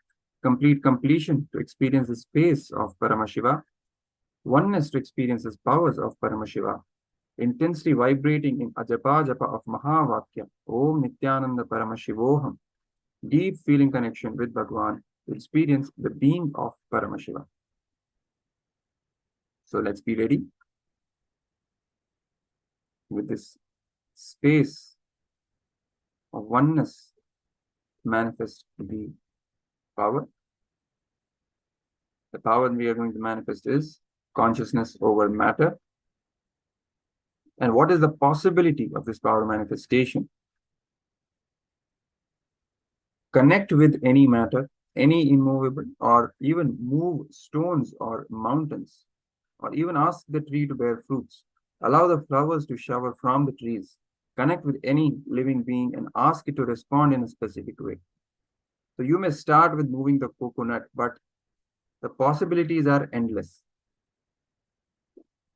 Complete completion to experience the space of Paramashiva. Oneness to experience the powers of Paramashiva. Intensely vibrating in Ajapa Japa of Mahavakya. Om Nithyananda Paramashivoham. Deep feeling connection with Bhagavan to experience the being of Paramashiva. So let's be ready with this space of oneness manifest the power. The power we are going to manifest is consciousness over matter. And what is the possibility of this power manifestation? Connect with any matter, any immovable, or even move stones or mountains, or even ask the tree to bear fruits. Allow the flowers to shower from the trees. Connect with any living being and ask it to respond in a specific way. So you may start with moving the coconut, but the possibilities are endless.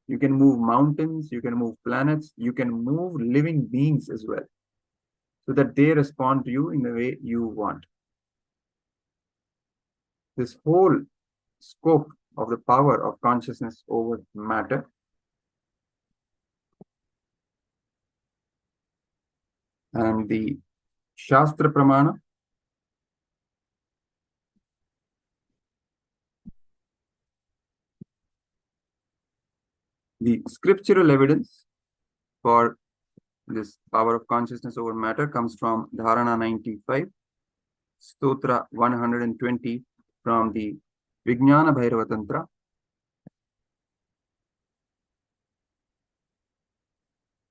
You can move mountains, you can move planets, you can move living beings as well, so that they respond to you in the way you want. This whole scope of the power of consciousness over matter and the Shastra Pramana, the scriptural evidence for this power of consciousness over matter comes from Dharana 95, Stotra 120 from the Vijnana Bhairava Tantra.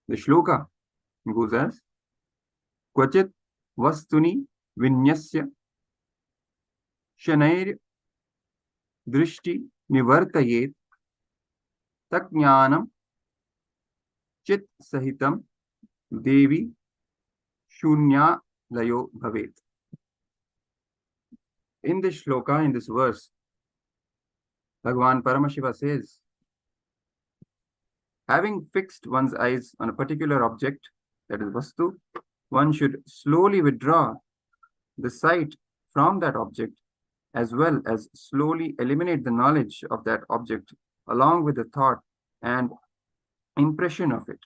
The shloka goes as Kvachit Vastuni Vinyasya Shanair Drishti Nivartayet Takjnanam Chit Sahitam Devi Shunya Layo Bhavet. In this shloka, in this verse, Bhagavan Paramashiva says, having fixed one's eyes on a particular object, that is Vastu, one should slowly withdraw the sight from that object, as well as slowly eliminate the knowledge of that object along with the thought and impression of it.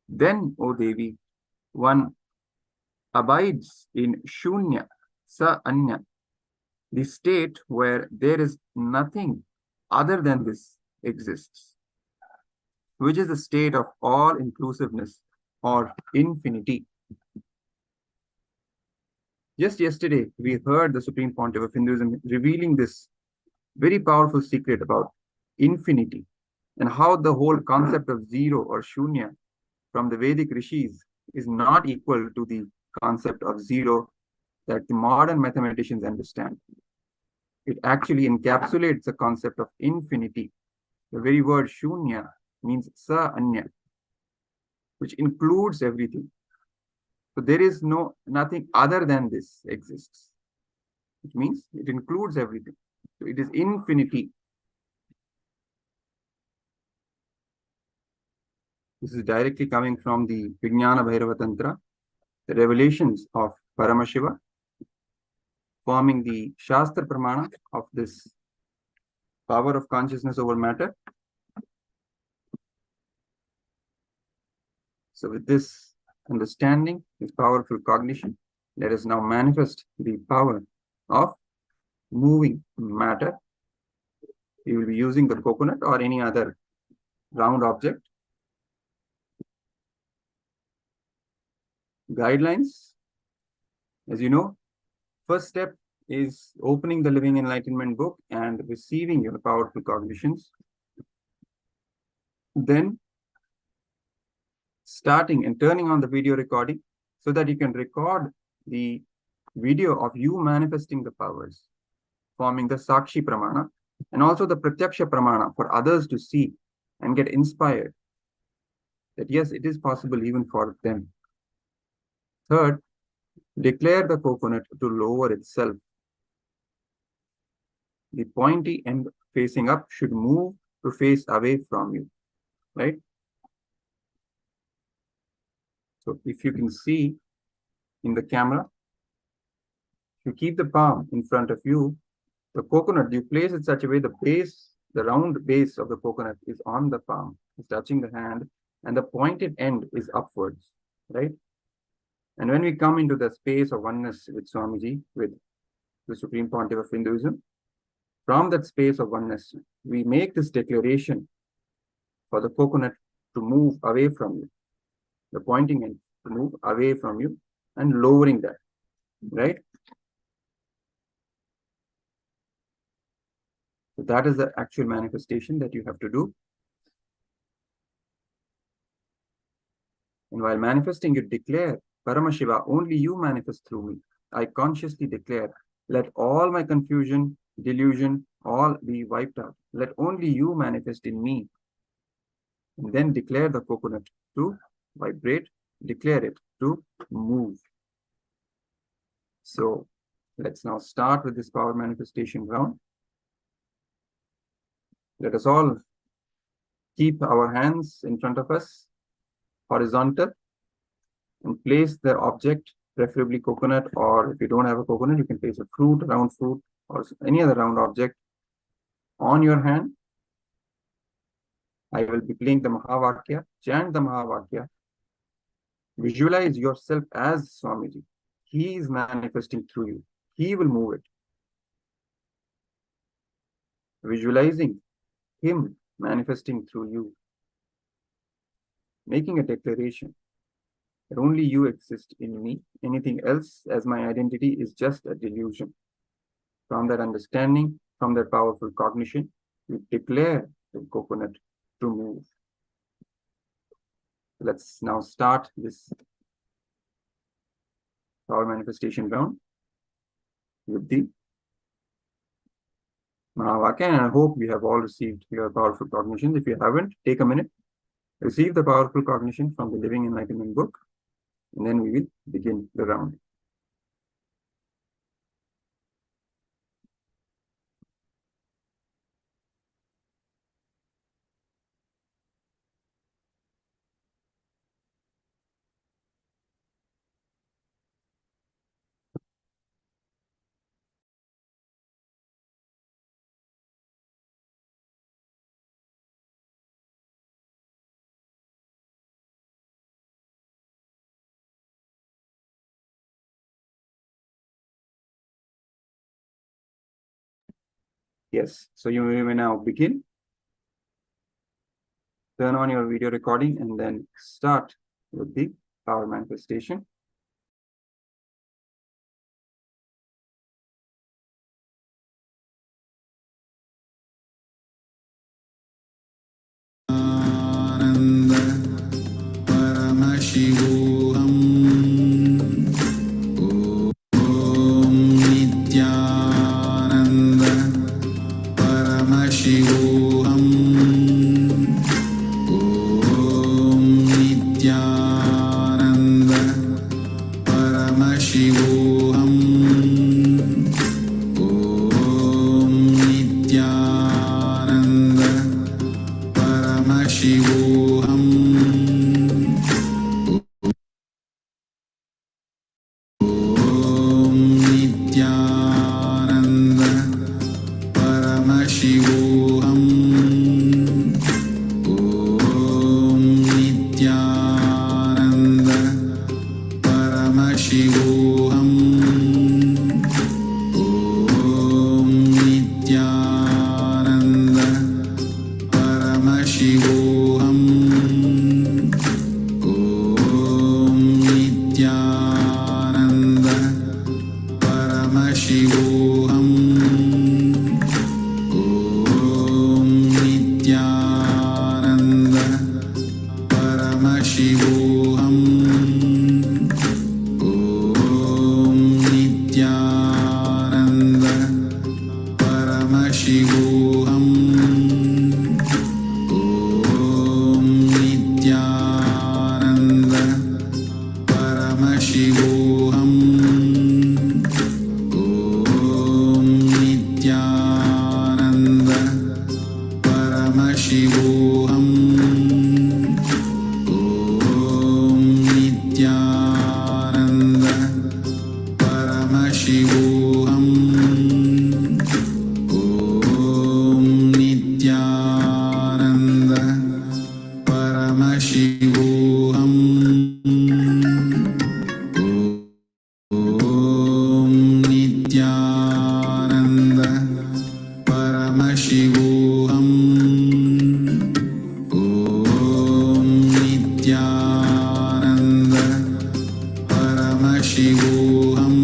Then, O Devi, one abides in Shunya, Sa Anya, the state where there is nothing other than this exists, which is the state of all-inclusiveness or infinity. Just yesterday, we heard the Supreme Pontiff of Hinduism revealing this very powerful secret about infinity and how the whole concept of zero or shunya from the Vedic rishis is not equal to the concept of zero that the modern mathematicians understand. It actually encapsulates the concept of infinity. The very word shunya means sa anya, which includes everything. So there is nothing other than this exists, which means it includes everything. So it is infinity. This is directly coming from the Vijnana Bhairava Tantra, the revelations of Paramashiva, forming the Shastra Pramana of this power of consciousness over matter. So with this understanding, this powerful cognition, let us now manifest the power of moving matter. You will be using the coconut or any other round object. Guidelines, as you know, first step is opening the Living Enlightenment book and receiving your powerful cognitions. Then starting and turning on the video recording so that you can record the video of you manifesting the powers, forming the Sakshi Pramana and also the Pratyaksha Pramana for others to see and get inspired that yes, it is possible even for them. Third, declare the coconut to lower itself. The pointy end facing up should move to face away from you, right? So if you can see in the camera, if you keep the palm in front of you, the coconut, you place it such a way the base, the round base of the coconut is on the palm, it's touching the hand, and the pointed end is upwards, right? And when we come into the space of oneness with Swamiji, with the Supreme Pontiff of Hinduism, from that space of oneness, we make this declaration for the coconut to move away from you, the pointing end to move away from you and lowering that, right? So that is the actual manifestation that you have to do. And while manifesting, you declare, Paramashiva, only you manifest through me. I consciously declare, let all my confusion, delusion, all be wiped out. Let only you manifest in me. And then declare the coconut to vibrate, declare it to move. So Let's now start with this power manifestation round. Let us all keep our hands in front of us, horizontal, and place the object, preferably coconut, or if you don't have a coconut, you can place a fruit, round fruit, or any other round object on your hand. I will be playing the Mahavakya. Chant the Mahavakya. Visualize yourself as Swamiji. He is manifesting through you. He will move it. Visualizing him manifesting through you. Making a declaration that only you exist in me. Anything else as my identity is just a delusion. From that understanding, from that powerful cognition, you declare the coconut to move. Let's now start this power manifestation round with the Mahavakya, and I hope you have all received your powerful cognitions. If you haven't, take a minute, receive the powerful cognition from the Living Enlightenment book, and then we will begin the round. Yes, so you may now begin. Turn on your video recording and then start with the power manifestation. Paramashivoham. Om Nithyananda. Paramashivoham. Om Nithyananda. Paramashivoham. Om Nithyananda. Paramashivoham. Om Nithyananda. Paramashivoham. Om Nithyananda. Paramashivoham. Om Nithyananda. Paramashivoham. Om Nithyananda. Paramashivoham. Om Nithyananda. Paramashivoham. Om Nithyananda. Paramashivoham. Om Nithyananda. Paramashivoham. Om Nithyananda. Paramashivoham. Om Nithyananda. Paramashivoham. Om Nithyananda. Paramashivoham. Om Nithyananda. Paramashivoham. Om Nithyananda. Paramashivoham.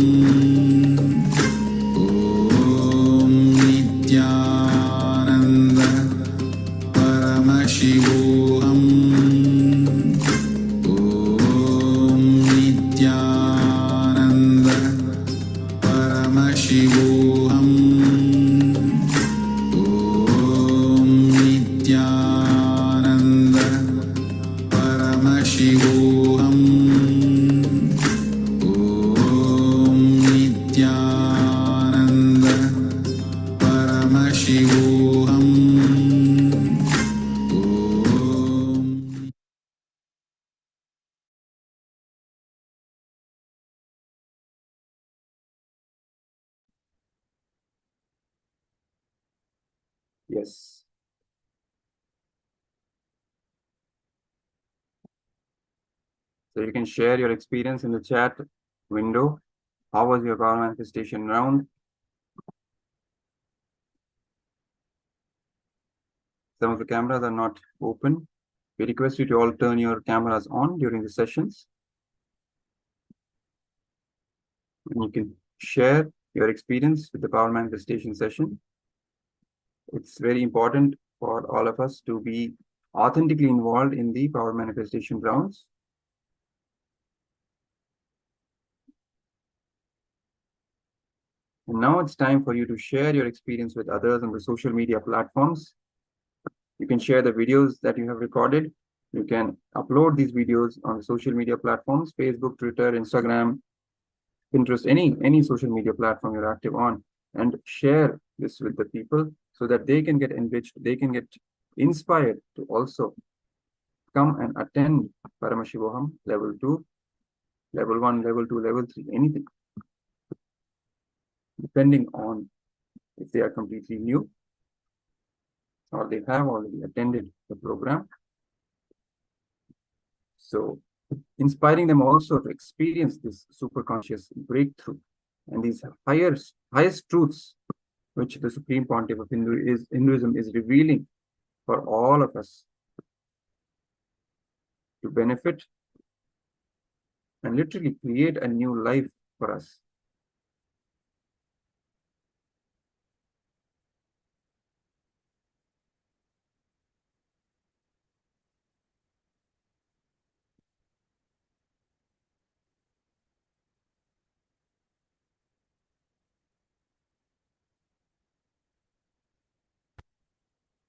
Om Nithyananda. Paramashivoham. Om Nithyananda. Paramashivoham. Om Nithyananda. Paramashivoham. Om Nithyananda. Yes. So you can share your experience in the chat window. How was your power manifestation round? Some of the cameras are not open. We request you to all turn your cameras on during the sessions. And you can share your experience with the power manifestation session. It's very important for all of us to be authentically involved in the power manifestation rounds. And now it's time for you to share your experience with others on the social media platforms. You can share the videos that you have recorded. You can upload these videos on the social media platforms, Facebook, Twitter, Instagram, Pinterest, any social media platform you're active on, and share this with the people so that they can get enriched, they can get inspired to also come and attend Paramashivoham level 2, level 1, level 2, level 3, anything, depending on if they are completely new or they have already attended the program. So inspiring them also to experience this superconscious breakthrough and these highest truths which the Supreme Pontiff of Hinduism is revealing for all of us to benefit and literally create a new life for us.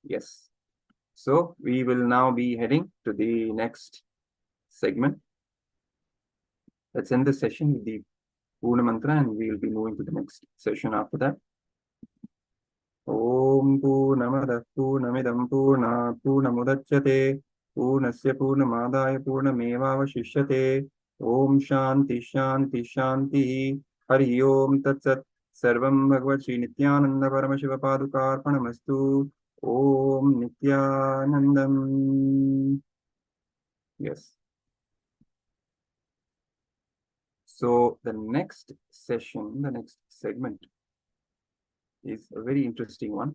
Yes. So we will now be heading to the next segment. Let's end the session with the Purna Mantra and we will be moving to the next session after that. Om Purnamada Purnamidam Purna Purnamudachyate Purnasya Purnamadaya Purnamevavashishyate Om Shanti Shanti Shanti Hari Om Tatsat Sarvam Bhagavad Sri Nithyananda Paramashiva Padukarpanamastu Om Nithyanandam. Yes. So the next session, the next segment is a very interesting one.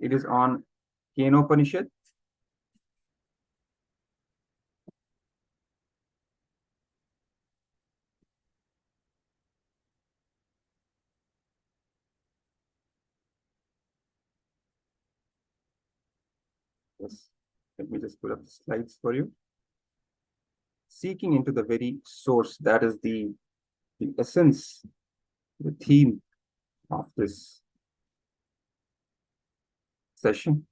It is on Upanishad. Yes. Let me just pull up the slides for you. Seeking into the very source, that is the essence, the theme of this session.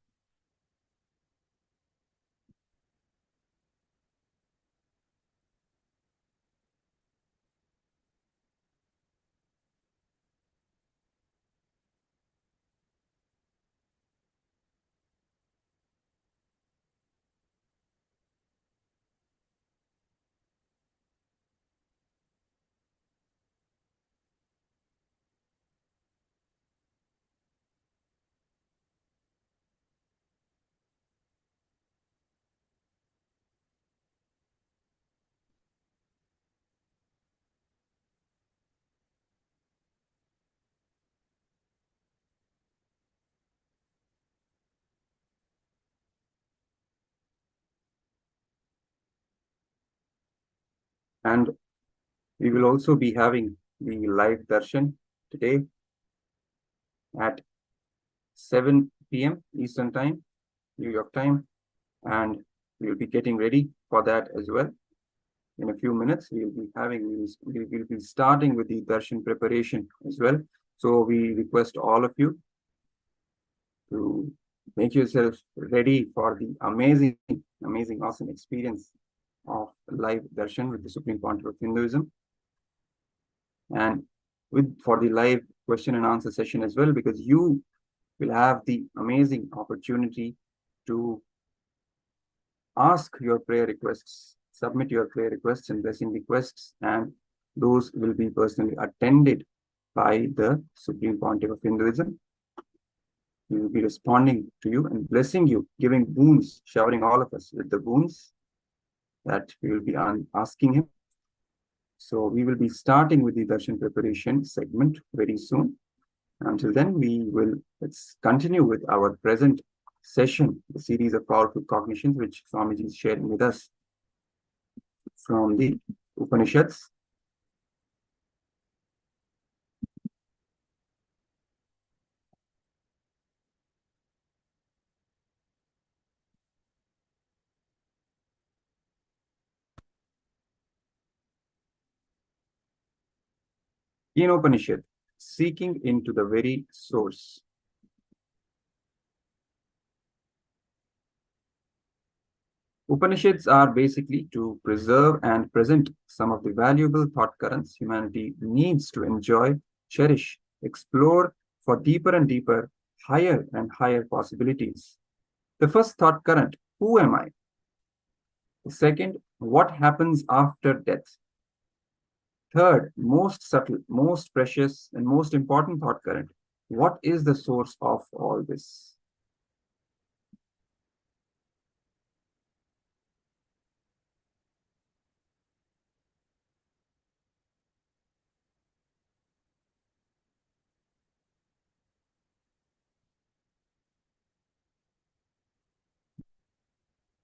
And we will also be having the live darshan today at 7 p.m. Eastern Time, New York time, and we will be getting ready for that as well. In a few minutes, we will be starting with the darshan preparation as well. So we request all of you to make yourself ready for the amazing, awesome experience of live darshan with the Supreme Pontiff of Hinduism, and for the live question and answer session as well, because you will have the amazing opportunity to ask your prayer requests, submit your prayer requests and blessing requests, and those will be personally attended by the Supreme Pontiff of Hinduism. He will be responding to you and blessing you, giving boons, showering all of us with the boons that we will be asking him. So we will be starting with the darshan preparation segment very soon. Until then, let's continue with our present session, the series of powerful cognitions which Swamiji is sharing with us from the Upanishads. In Upanishad, seeking into the very source. Upanishads are basically to preserve and present some of the valuable thought currents humanity needs to enjoy, cherish, explore for deeper and deeper, higher and higher possibilities. The first thought current, who am I? The second, what happens after death? Third, most subtle, most precious, and most important thought current, what is the source of all this?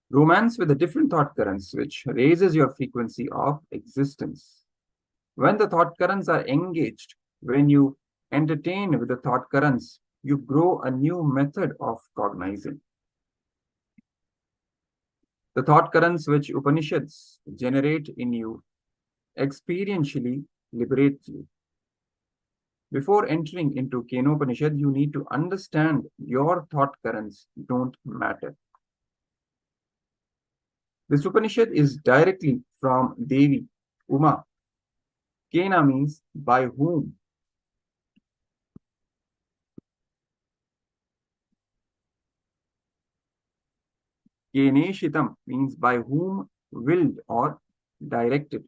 Romance with the different thought currents, which raises your frequency of existence. When the thought currents are engaged, when you entertain with the thought currents, you grow a new method of cognizing. The thought currents which Upanishads generate in you experientially liberate you. Before entering into Kenopanishad, you need to understand your thought currents don't matter. This Upanishad is directly from Devi, Uma. Kena means by whom. Keneshitam means by whom willed or directed.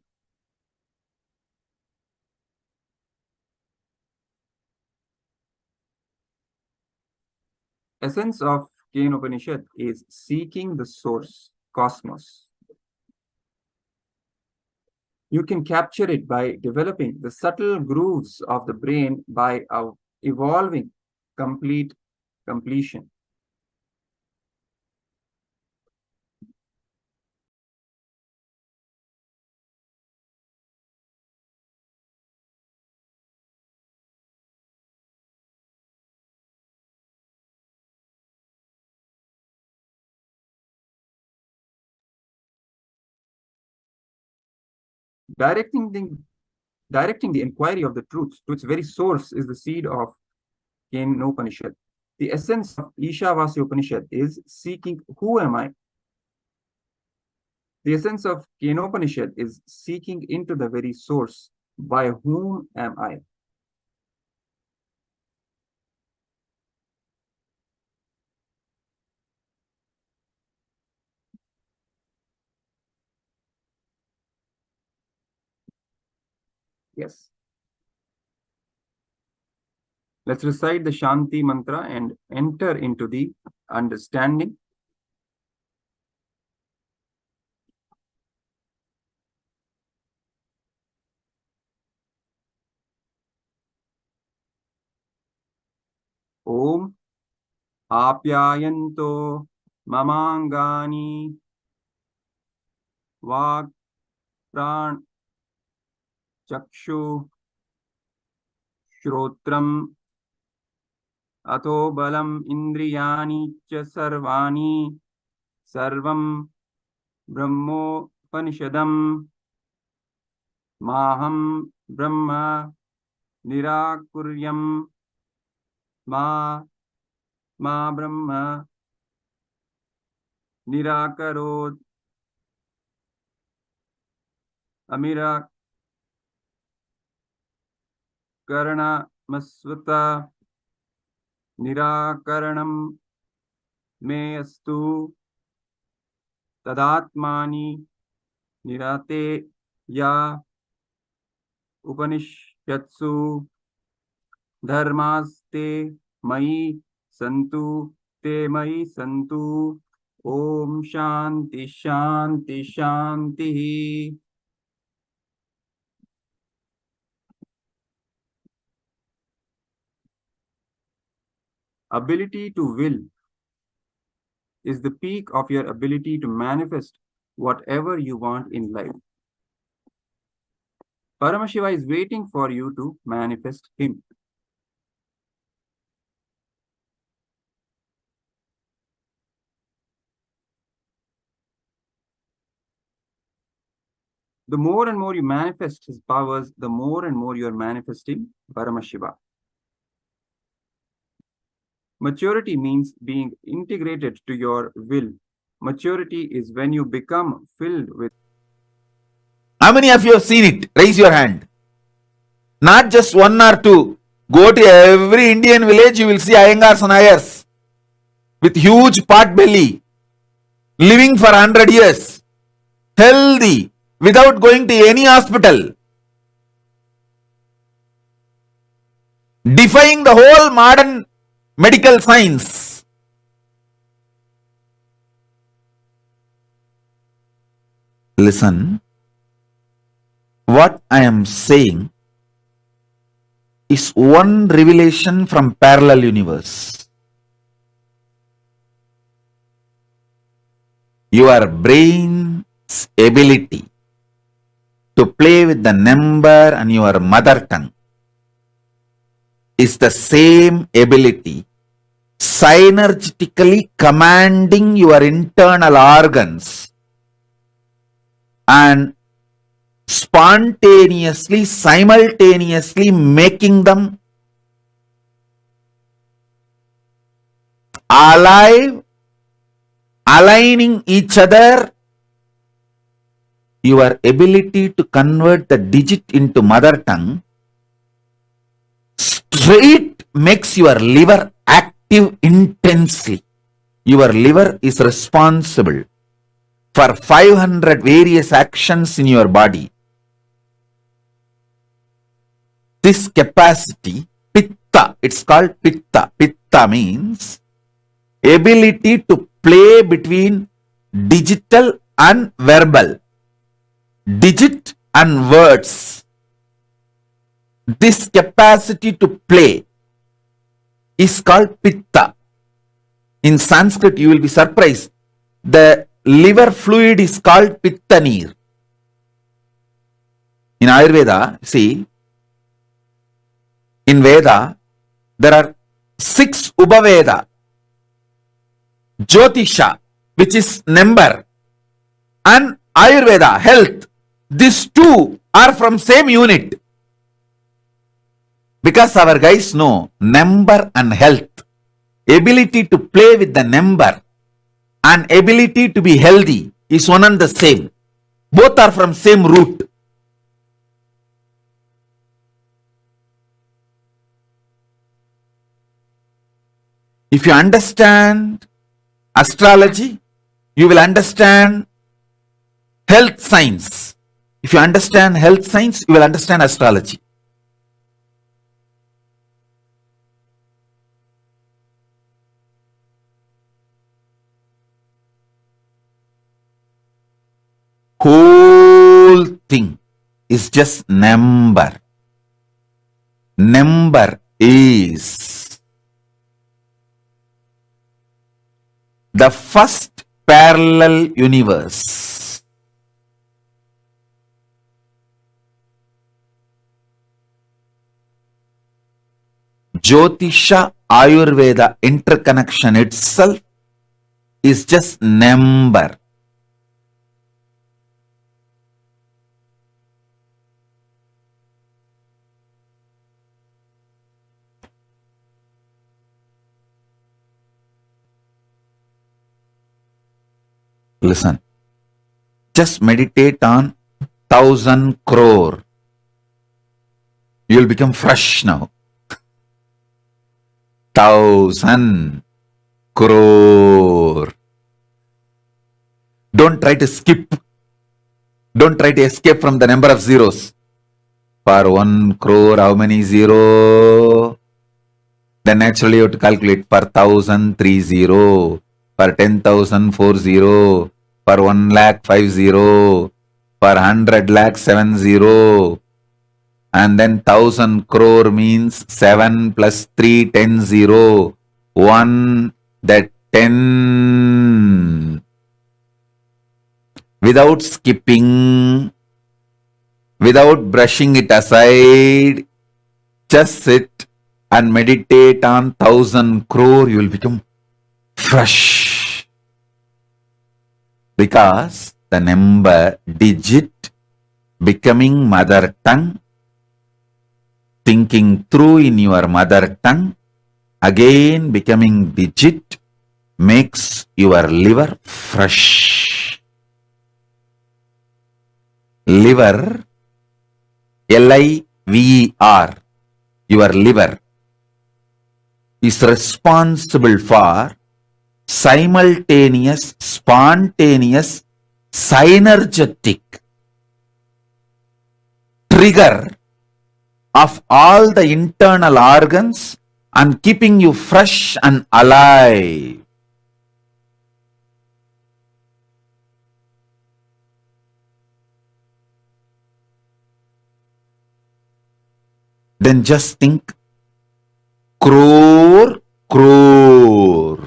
Essence of Kenopanishad is seeking the source, cosmos. You can capture it by developing the subtle grooves of the brain by evolving completion. Directing the inquiry of the truth to its very source is the seed of Kenopanishad. The essence of Ishavasya Upanishad is seeking who am I? The essence of Kenopanishad is seeking into the very source, by whom am I? Yes. Let's recite the Shanti mantra and enter into the understanding. Om Apyayanto Mamangani Vak Pran Chakshu Shrotram Ato Balam Indriyani Cha Sarvani Sarvam Brahmopanishadam Maham Brahma Nirakuryam Ma Brahma Nirakarod Amira Karana Masvata Nirakaranam Me Astu Tadatmani Nirate Ya Upanishyatsu Dharmaste Mai santu, te mai santu. Om Shanti Shanti Shanti. Ability to will is the peak of your ability to manifest whatever you want in life. Paramashiva is waiting for you to manifest him. The more and more you manifest his powers, the more and more you are manifesting Paramashiva. Maturity means being integrated to your will. Maturity is when you become filled with. How many of you have seen it? Raise your hand. Not just one or two. Go to every Indian village, you will see Iyengars and Ayers with huge pot belly, living for 100 years, healthy, without going to any hospital, defying the whole modern medical science. Listen, what I am saying is one revelation from parallel universe. Your brain's ability to play with the number and your mother tongue is the same ability synergetically commanding your internal organs and spontaneously, simultaneously making them alive, aligning each other. Your ability to convert the digit into mother tongue straight makes your liver active intensely. Your liver is responsible for 500 various actions in your body. This capacity, pitta, it's called pitta. Pitta means ability to play between digital and verbal, digit and words. This capacity to play is called pitta. In Sanskrit, you will be surprised. The liver fluid is called pitta neer. In Ayurveda, see, in Veda, there are 6 Ubaveda. Jyotisha, which is number, and Ayurveda, health. These two are from same unit. Because our guys know number and health, ability to play with the number and ability to be healthy is one and the same. Both are from same root. If you understand astrology, you will understand health science. If you understand health science, you will understand astrology. Whole thing is just number. Number is the first parallel universe. Jyotisha Ayurveda interconnection itself is just number. Listen, just meditate on 1,000 crore. You will become fresh now. 1,000 crore. Don't try to skip. Don't try to escape from the number of zeros. For 1 crore, how many zero? Then naturally you have to calculate per 1,000 30, per 10,000 40, per 1 lakh 50, per 100 lakh 70, and then 1,000 crore means 7 plus 3 10 0, 1 that 10, without skipping, without brushing it aside, just sit and meditate on 1,000 crore, you will become fresh. Because the number, digit, becoming mother tongue, thinking through in your mother tongue, again becoming digit, makes your liver fresh. Liver, Liver, your liver, is responsible for simultaneous, spontaneous, synergetic trigger of all the internal organs and keeping you fresh and alive. Then just think, crore, crore.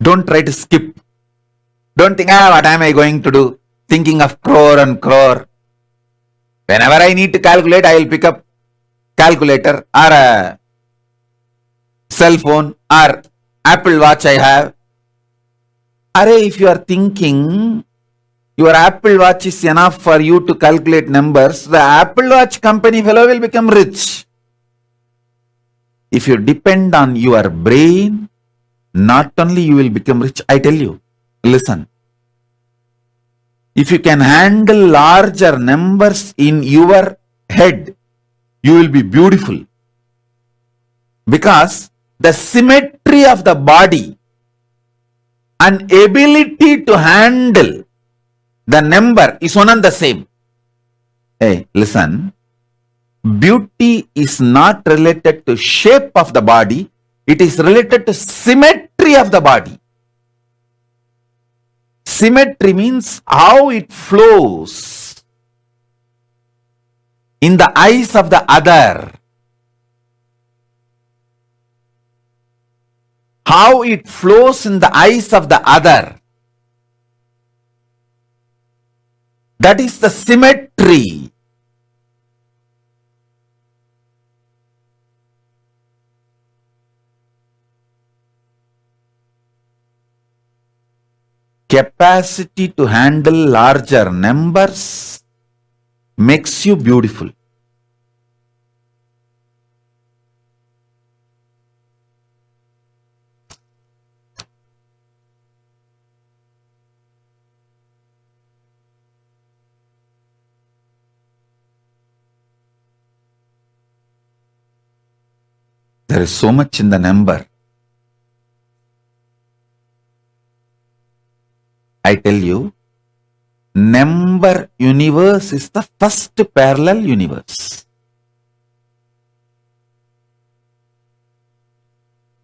Don't try to skip. Don't think, what am I going to do? Thinking of crore and crore. Whenever I need to calculate, I will pick up calculator or a cell phone or Apple Watch I have. Array, if you are thinking your Apple Watch is enough for you to calculate numbers, the Apple Watch company fellow will become rich. If you depend on your brain, not only you will become rich, I tell you, listen. If you can handle larger numbers in your head, you will be beautiful. Because the symmetry of the body and ability to handle the number is one and the same. Hey, listen. Beauty is not related to shape of the body. It is related to symmetry of the body. Symmetry means how it flows in the eyes of the other. How it flows in the eyes of the other. That is the symmetry. Capacity to handle larger numbers makes you beautiful. There is so much in the number. I tell you, number universe is the first parallel universe.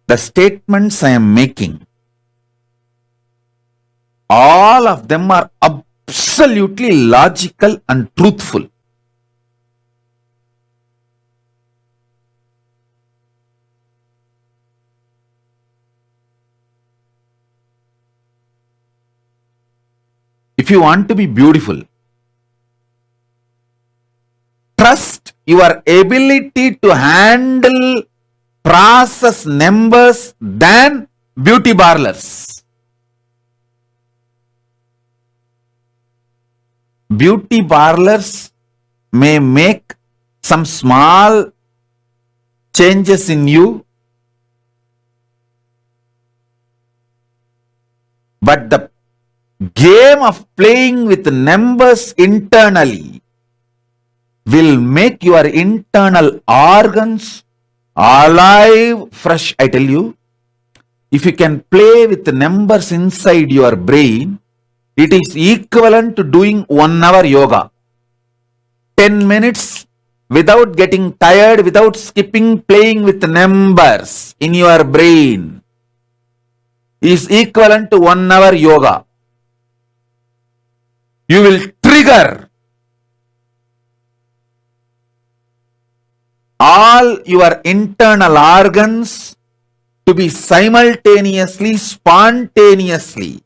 The statements I am making, all of them are absolutely logical and truthful. If you want to be beautiful, trust your ability to handle, process numbers than beauty parlors. Beauty parlors may make some small changes in you, but the game of playing with numbers internally will make your internal organs alive, fresh. I tell you, if you can play with the numbers inside your brain, it is equivalent to doing 1 hour yoga. 10 minutes without getting tired, without skipping, playing with the numbers in your brain is equivalent to 1 hour yoga. You will trigger all your internal organs to be simultaneously, spontaneously,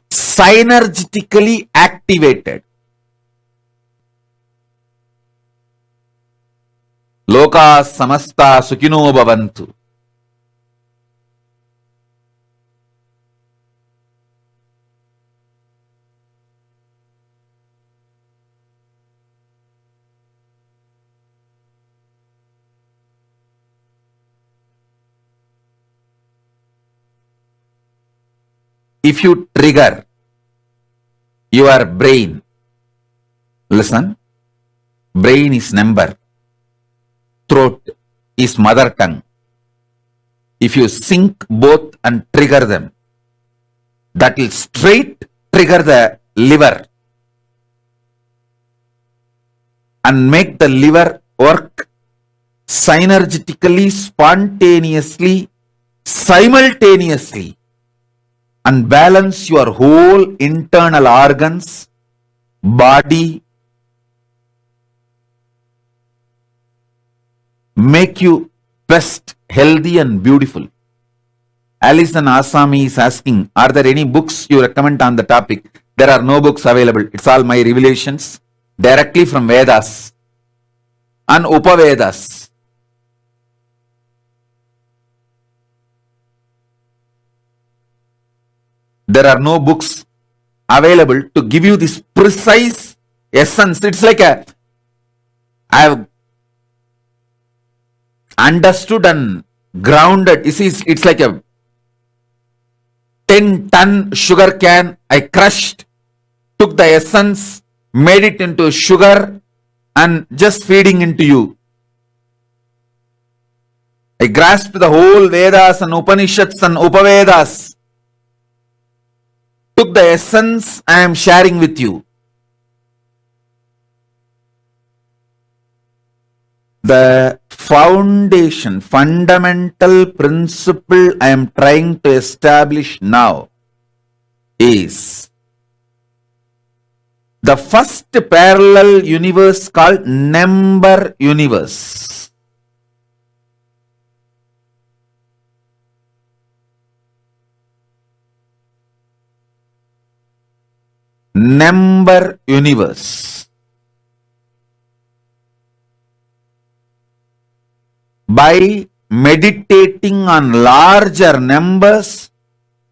synergetically activated. Loka samasta sukhino bhavantu. If you trigger your brain, listen, brain is number, throat is mother tongue. If you sync both and trigger them, that will straight trigger the liver and make the liver work synergetically, spontaneously, simultaneously, and balance your whole internal organs, body, make you best, healthy and beautiful. Alison Asami is asking, are there any books you recommend on the topic? There are no books available. It's all my revelations directly from Vedas and Upavedas. There are no books available to give you this precise essence. It's like I have understood and grounded. You see, it's like a 10-ton sugar can. I crushed, took the essence, made it into sugar and just feeding into you. I grasped the whole Vedas and Upanishads and Upavedas. Took the essence I am sharing with you. The foundation, fundamental principle I am trying to establish now is the first parallel universe called number universe. Number universe. By meditating on larger numbers,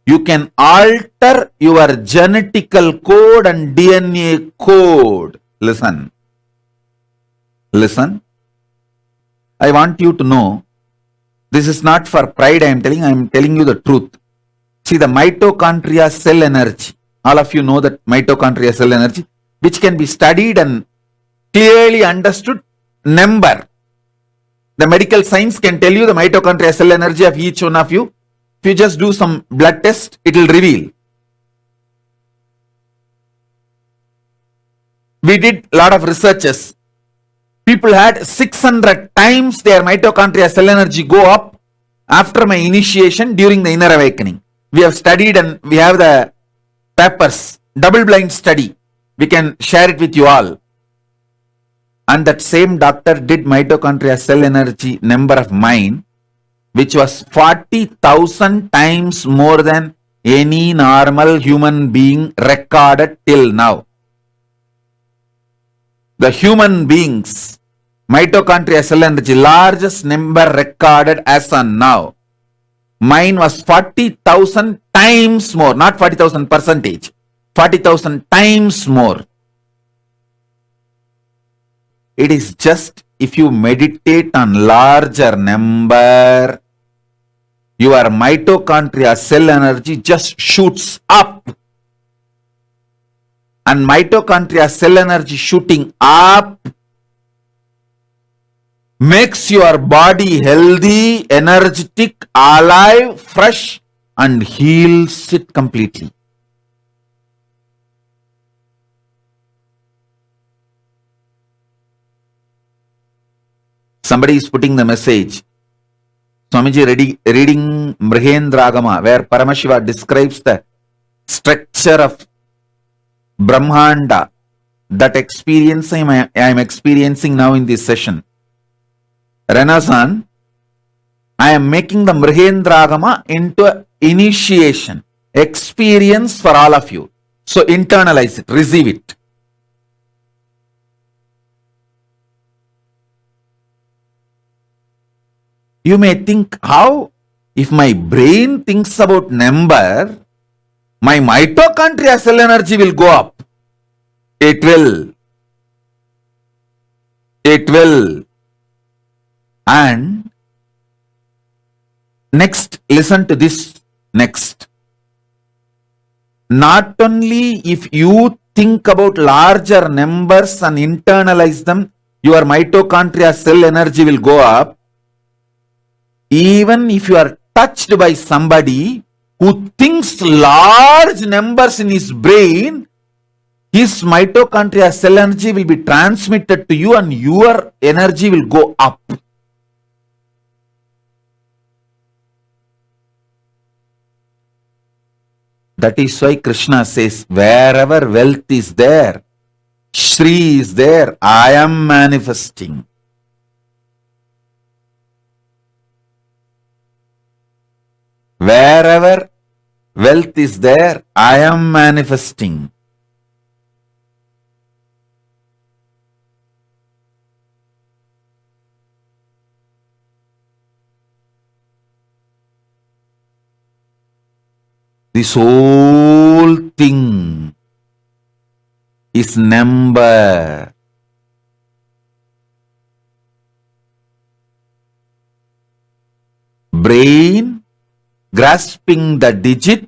you can alter your genetical code and DNA code. Listen. Listen. I want you to know, this is not for pride I am telling you the truth. See, the mitochondria cell energy. All of you know that mitochondria cell energy, which can be studied and clearly understood. Number. The medical science can tell you the mitochondria cell energy of each one of you. If you just do some blood test, it will reveal. We did a lot of researches. People had 600 times their mitochondria cell energy go up after my initiation during the inner awakening. We have studied and we have the papers, double-blind study. We can share it with you all. And that same doctor did mitochondria cell energy number of mine, which was 40,000 times more than any normal human being recorded till now. The human beings, mitochondria cell energy, largest number recorded as on now. Mine was 40,000 times more, not 40,000 percentage, 40,000 times more. It is just if you meditate on larger number, your mitochondria cell energy just shoots up. and mitochondria cell energy shooting up makes your body healthy, energetic, alive, fresh, and heals it completely. Somebody is putting the message. Swamiji reading Mrihendragama, where Paramashiva describes the structure of Brahmanda, that experience I am experiencing now in this session. Renaissance, I am making the Mrihendragama into an initiation, experience for all of you. So internalize it, receive it. You may think, how? If my brain thinks about number, my mitochondria cell energy will go up. It will. It will. And next, listen to this next. Not only if you think about larger numbers and internalize them, your mitochondria cell energy will go up. Even if you are touched by somebody who thinks large numbers in his brain, his mitochondria cell energy will be transmitted to you and your energy will go up. That is why Krishna says, wherever wealth is there, Shri is there, I am manifesting. Wherever wealth is there, I am manifesting. This whole thing is number. Brain grasping the digit,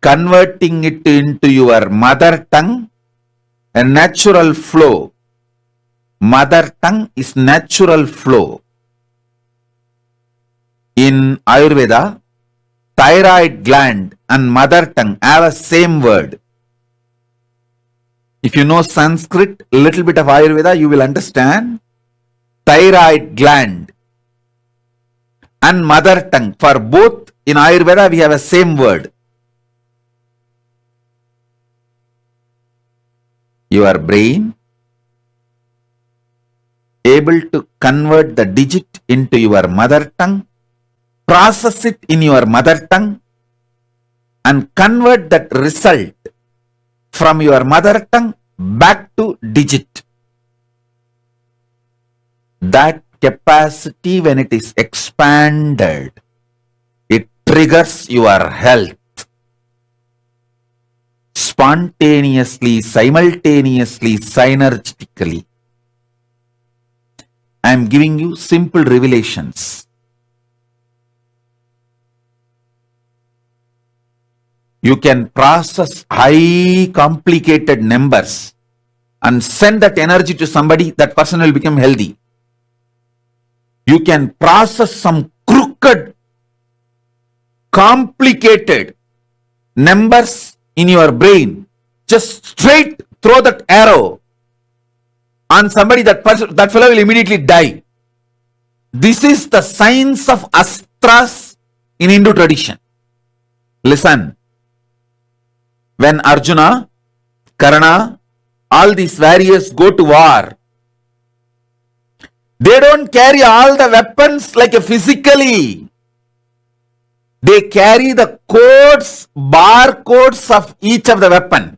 converting it into your mother tongue, a natural flow. Mother tongue is natural flow. In Ayurveda, thyroid gland and mother tongue have a same word. If you know Sanskrit, a little bit of Ayurveda, you will understand. Thyroid gland and mother tongue, for both in Ayurveda we have a same word. Your brain able to convert the digit into your mother tongue, process it in your mother tongue, and convert that result from your mother tongue back to digit. That capacity, when it is expanded, it triggers your health. Spontaneously, simultaneously, synergistically. I am giving you simple revelations. You can process high complicated numbers and send that energy to somebody, that person will become healthy. You can process some crooked, complicated numbers in your brain. Just straight throw that arrow on somebody, that fellow will immediately die. This is the science of astras in Hindu tradition. Listen. When Arjuna, Karna, all these warriors go to war, they don't carry all the weapons like a physically. They carry the codes, barcodes of each of the weapon.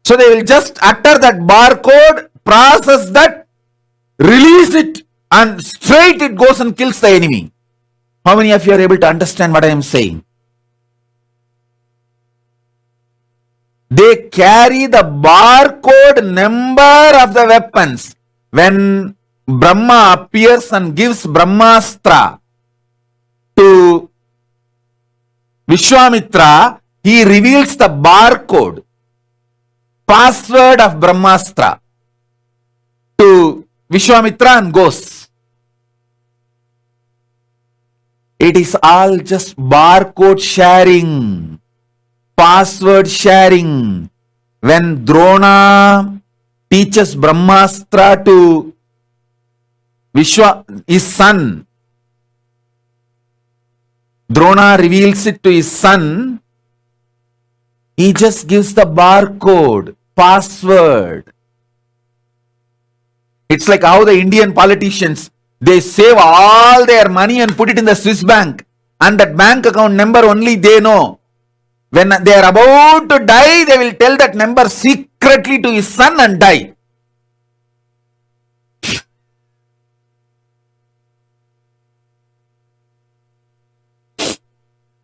So they will just utter that barcode, process that, release it, and straight it goes and kills the enemy. How many of you are able to understand what I am saying? They carry the barcode number of the weapons. When Brahma appears and gives Brahmastra to Vishwamitra, he reveals the barcode password of Brahmastra to Vishwamitra and goes. It is all just barcode sharing, password sharing. When Drona teaches Brahmastra to his son, Drona reveals it to his son, he just gives the barcode, password. It's like how the Indian politicians, they save all their money and put it in the Swiss bank, and that bank account number only they know. When they are about to die, they will tell that number secretly to his son and die.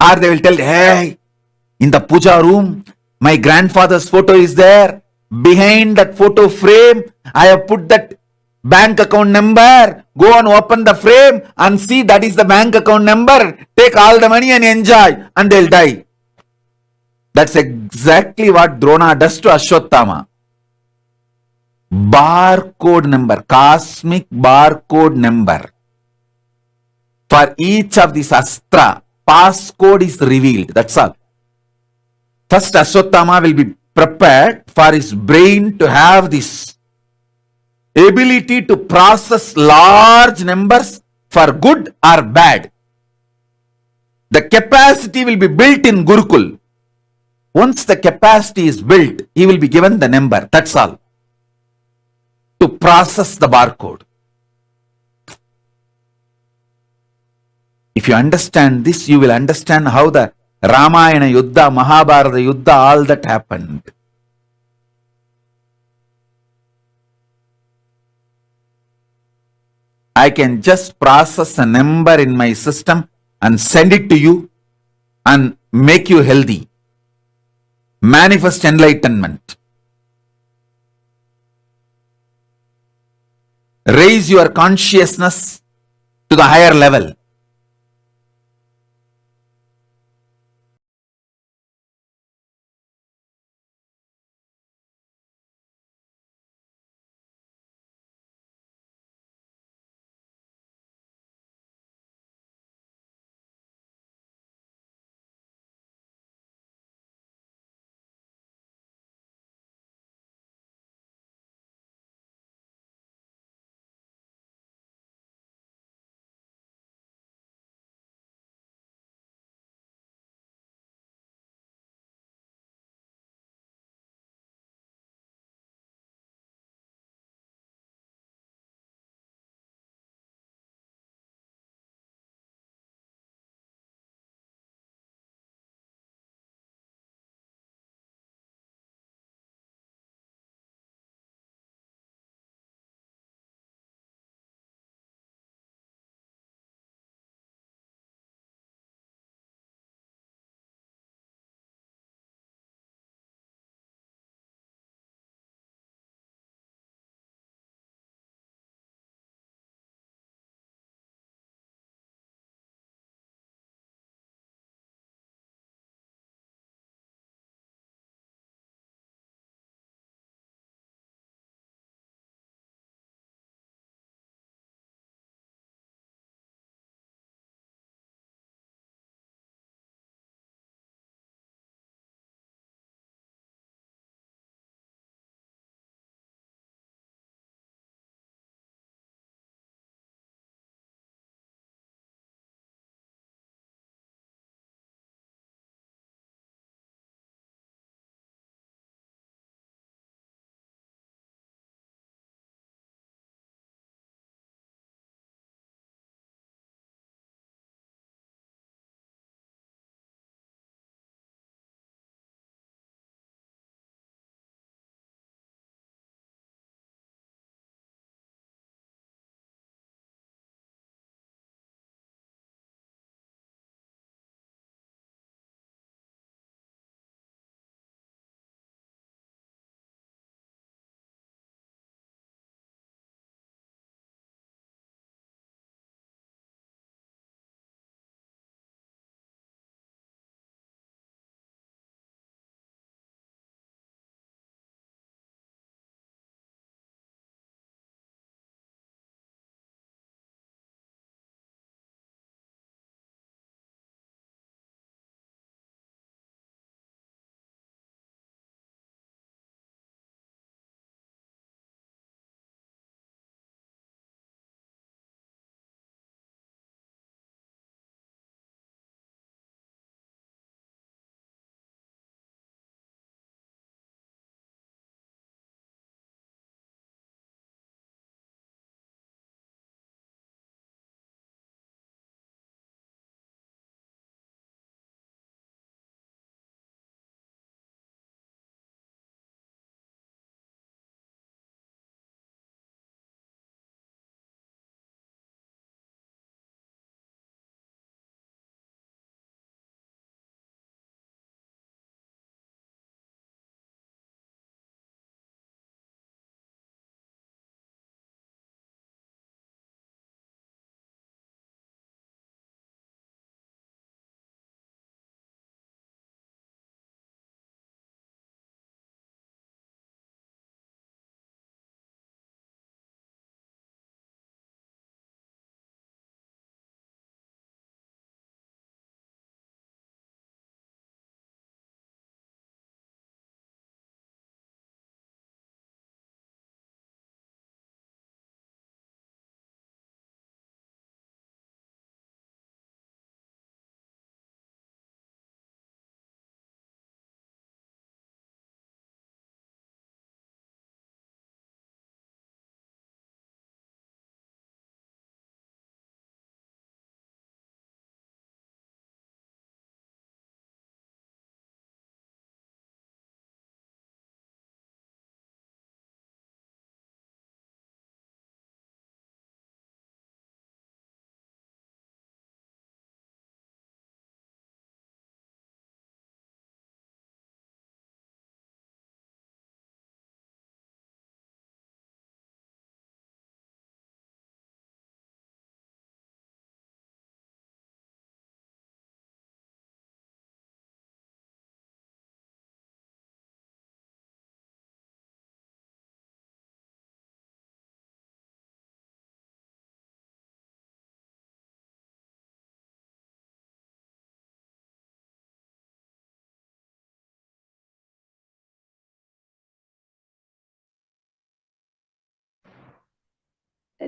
Or they will tell, hey, in the puja room, my grandfather's photo is there. Behind that photo frame, I have put that bank account number. Go and open the frame and see that is the bank account number. Take all the money and enjoy, and they'll die. That's exactly what Drona does to Ashwatthama. Barcode number, cosmic barcode number. For each of these astra, passcode is revealed. That's all. First, Ashwatthama will be prepared for his brain to have this ability to process large numbers for good or bad. The capacity will be built in Gurukul. Once the capacity is built, he will be given the number. That's all. To process the barcode. If you understand this, you will understand how the Ramayana Yuddha, Mahabharata Yuddha, all that happened. I can just process a number in my system and send it to you and make you healthy. Manifest enlightenment. Raise your consciousness to the higher level.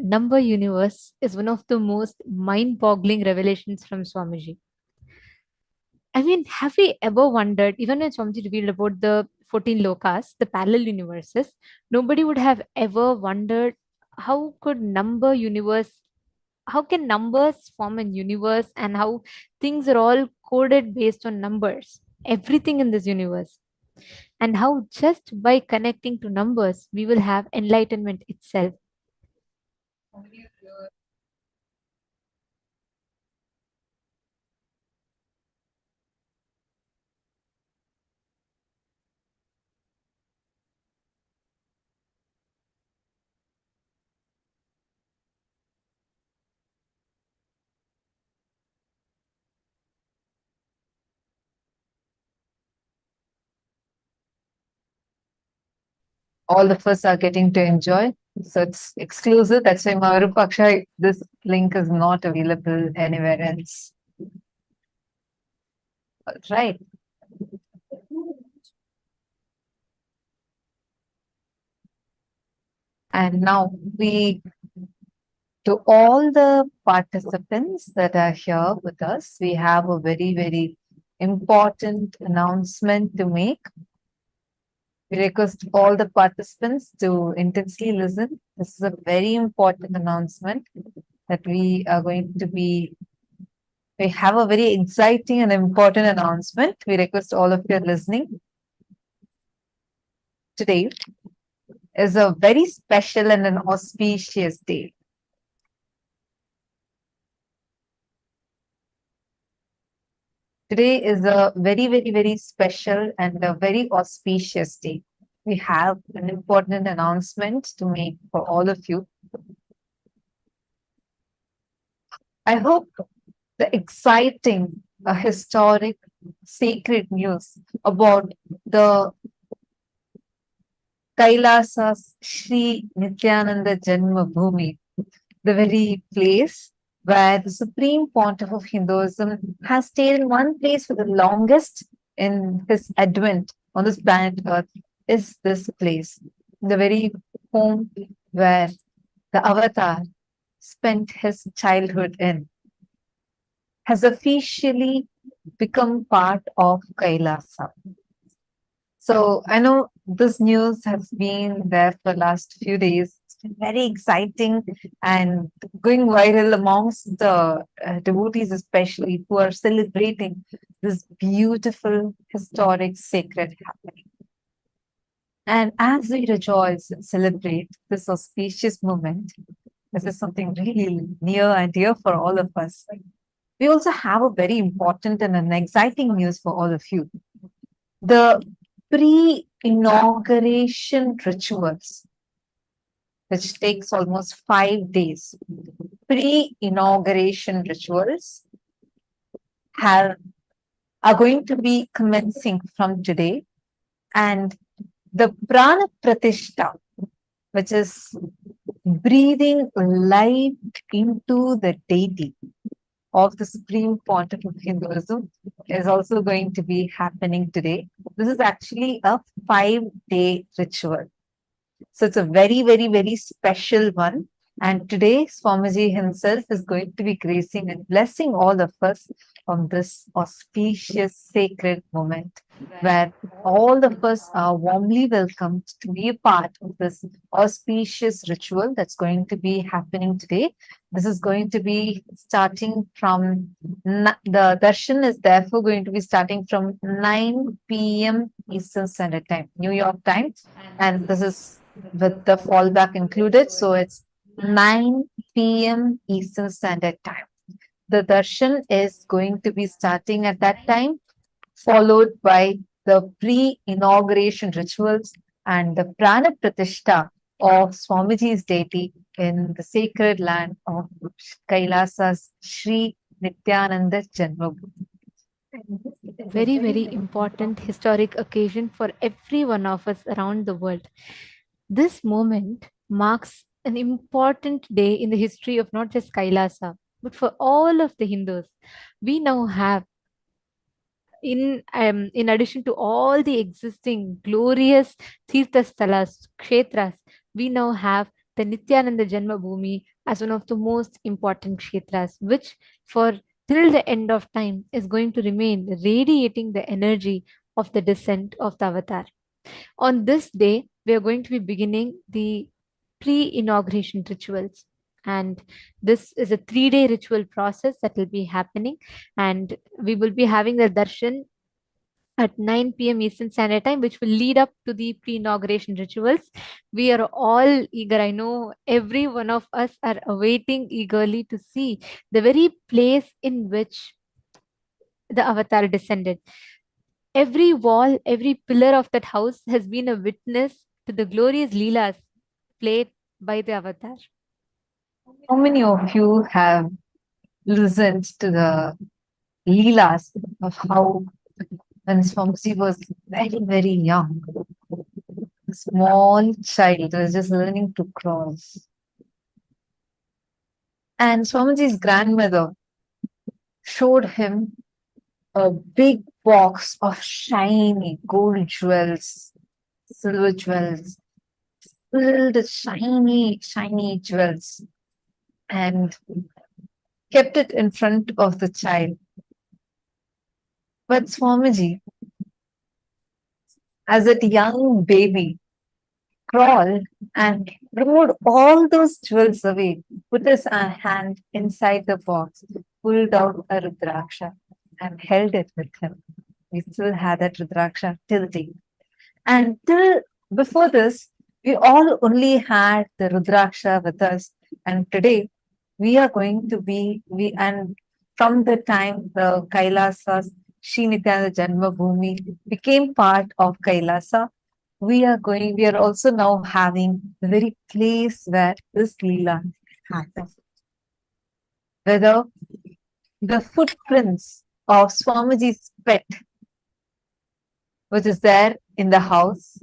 number universe is one of the most mind-boggling revelations from Swamiji. I mean, have we ever wondered, even when Swamiji revealed about the 14 lokas, the parallel universes, nobody would have ever wondered how could number universe, how can numbers form a universe, and how things are all coded based on numbers, everything in this universe, and how just by connecting to numbers, we will have enlightenment itself. All of us are getting to enjoy. So it's exclusive. That's why Marupaksha, this link is not available anywhere else. Right. And now to all the participants that are here with us, we have a very, very important announcement to make. We request all the participants to intensely listen. This is a very important announcement that we are going to be. We have a very exciting and important announcement. We request all of you listening. Today is a very special and an auspicious day. Today is a very, very, very special and a very auspicious day. We have an important announcement to make for all of you. I hope the exciting, historic, sacred news about the KAILASA's Sri Nithyananda Janma Bhumi, the very place where the Supreme Pontiff of Hinduism has stayed in one place for the longest in his advent on this planet Earth, is this place, the very home where the avatar spent his childhood in, has officially become part of KAILASA. So I know this news has been there for the last few days. It's been very exciting and going viral amongst the devotees, especially who are celebrating this beautiful, historic, sacred happening. And as we rejoice and celebrate this auspicious moment, this is something really near and dear for all of us. We also have a very important and an exciting news for all of you. The pre-inauguration rituals, which takes almost 5 days. Pre-inauguration rituals are going to be commencing from today, and the Prana Pratishta, which is breathing life into the deity of the Supreme Pontiff of Hinduism, is also going to be happening today. This is actually a 5-day ritual. So it's a very, very, very special one. And today, Swamiji himself is going to be gracing and blessing all of us on this auspicious, sacred moment, where all of us are warmly welcomed to be a part of this auspicious ritual that's going to be happening today. This is going to be starting from, the darshan is therefore going to be starting from 9 p.m. Eastern Standard Time, New York time. And this is with the fallback included. So it's 9 p.m. Eastern Standard Time. The darshan is going to be starting at that time, followed by the pre-inauguration rituals and the Prana Pratishta of Swamiji's deity in the sacred land of Kailasa's Sri Nithyananda Janma Bhumi. Very, very important historic occasion for every one of us around the world. This moment marks an important day in the history of not just Kailasa, but for all of the Hindus. We now have, in addition to all the existing glorious Tirtha Stalas, Kshetras, we now have the Nithyananda Janma Bhoomi as one of the most important kshetras, which for till the end of time is going to remain radiating the energy of the descent of the avatar. On this day, we are going to be beginning the pre-inauguration rituals. And this is a 3-day ritual process that will be happening. And we will be having the darshan at 9 p.m. Eastern Standard Time, which will lead up to the pre-inauguration rituals. We are all eager. I know every one of us are awaiting eagerly to see the very place in which the avatar descended. Every wall, every pillar of that house has been a witness to the glorious leelas played by the avatar. How many of you have listened to the leelas of how when Swamiji was very, very young, a small child was just learning to crawl. And Swamiji's grandmother showed him a big box of shiny gold jewels, silver jewels, filled with shiny, shiny jewels, and kept it in front of the child. But Swamiji, as a young baby, crawled and removed all those jewels away, put his hand inside the box, pulled out a Rudraksha and held it with him. We still had that Rudraksha till date. And till before this, we all only had the Rudraksha with us. And today, we are going to be, and from the time the KAILASA's Sri Nithyananda Janma Bhoomi became part of KAILASA, we are also now having the very place where this Leela happened. Whether the footprints of Swamiji's pet, which is there in the house,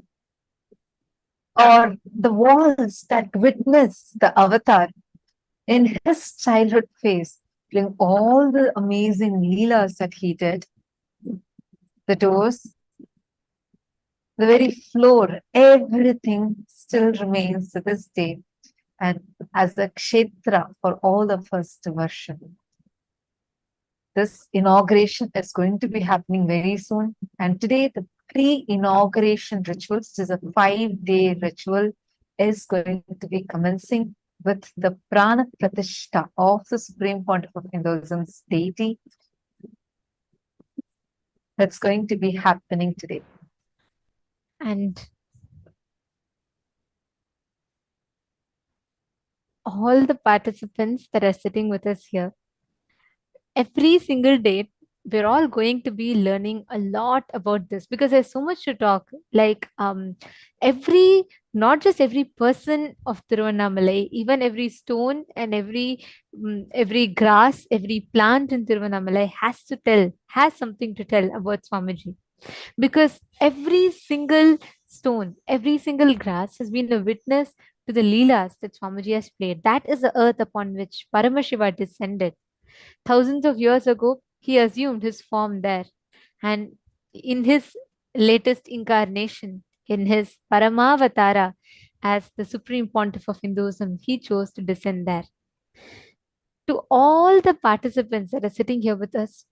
or the walls that witness the avatar in his childhood phase, playing all the amazing Leelas that he did, the doors, the very floor, everything still remains to this day and as a kshetra for all of us to worship. This inauguration is going to be happening very soon. And today, the pre-inauguration rituals, which is a 5-day ritual, is going to be commencing with the Prana Pratishta of the Supreme Pontiff of Hinduism's deity. That's going to be happening today. And all the participants that are sitting with us here, every single day, we're all going to be learning a lot about this because there's so much to talk. Like not just every person of Tiruvannamalai, even every stone and every grass, every plant in Tiruvannamalai has something to tell about Swamiji. Because every single stone, every single grass has been a witness to the Leelas that Swamiji has played. That is the earth upon which Paramashiva descended. Thousands of years ago, he assumed his form there. And in his latest incarnation, in his Paramavatara, as the Supreme Pontiff of Hinduism, he chose to descend there. To all the participants that are sitting here with us,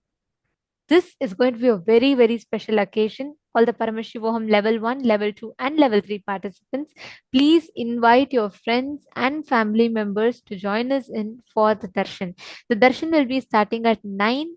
this is going to be a very, very special occasion. All the Paramashivoham level 1, level 2 and level 3 participants, please invite your friends and family members to join us in for the darshan. The darshan will be starting at 9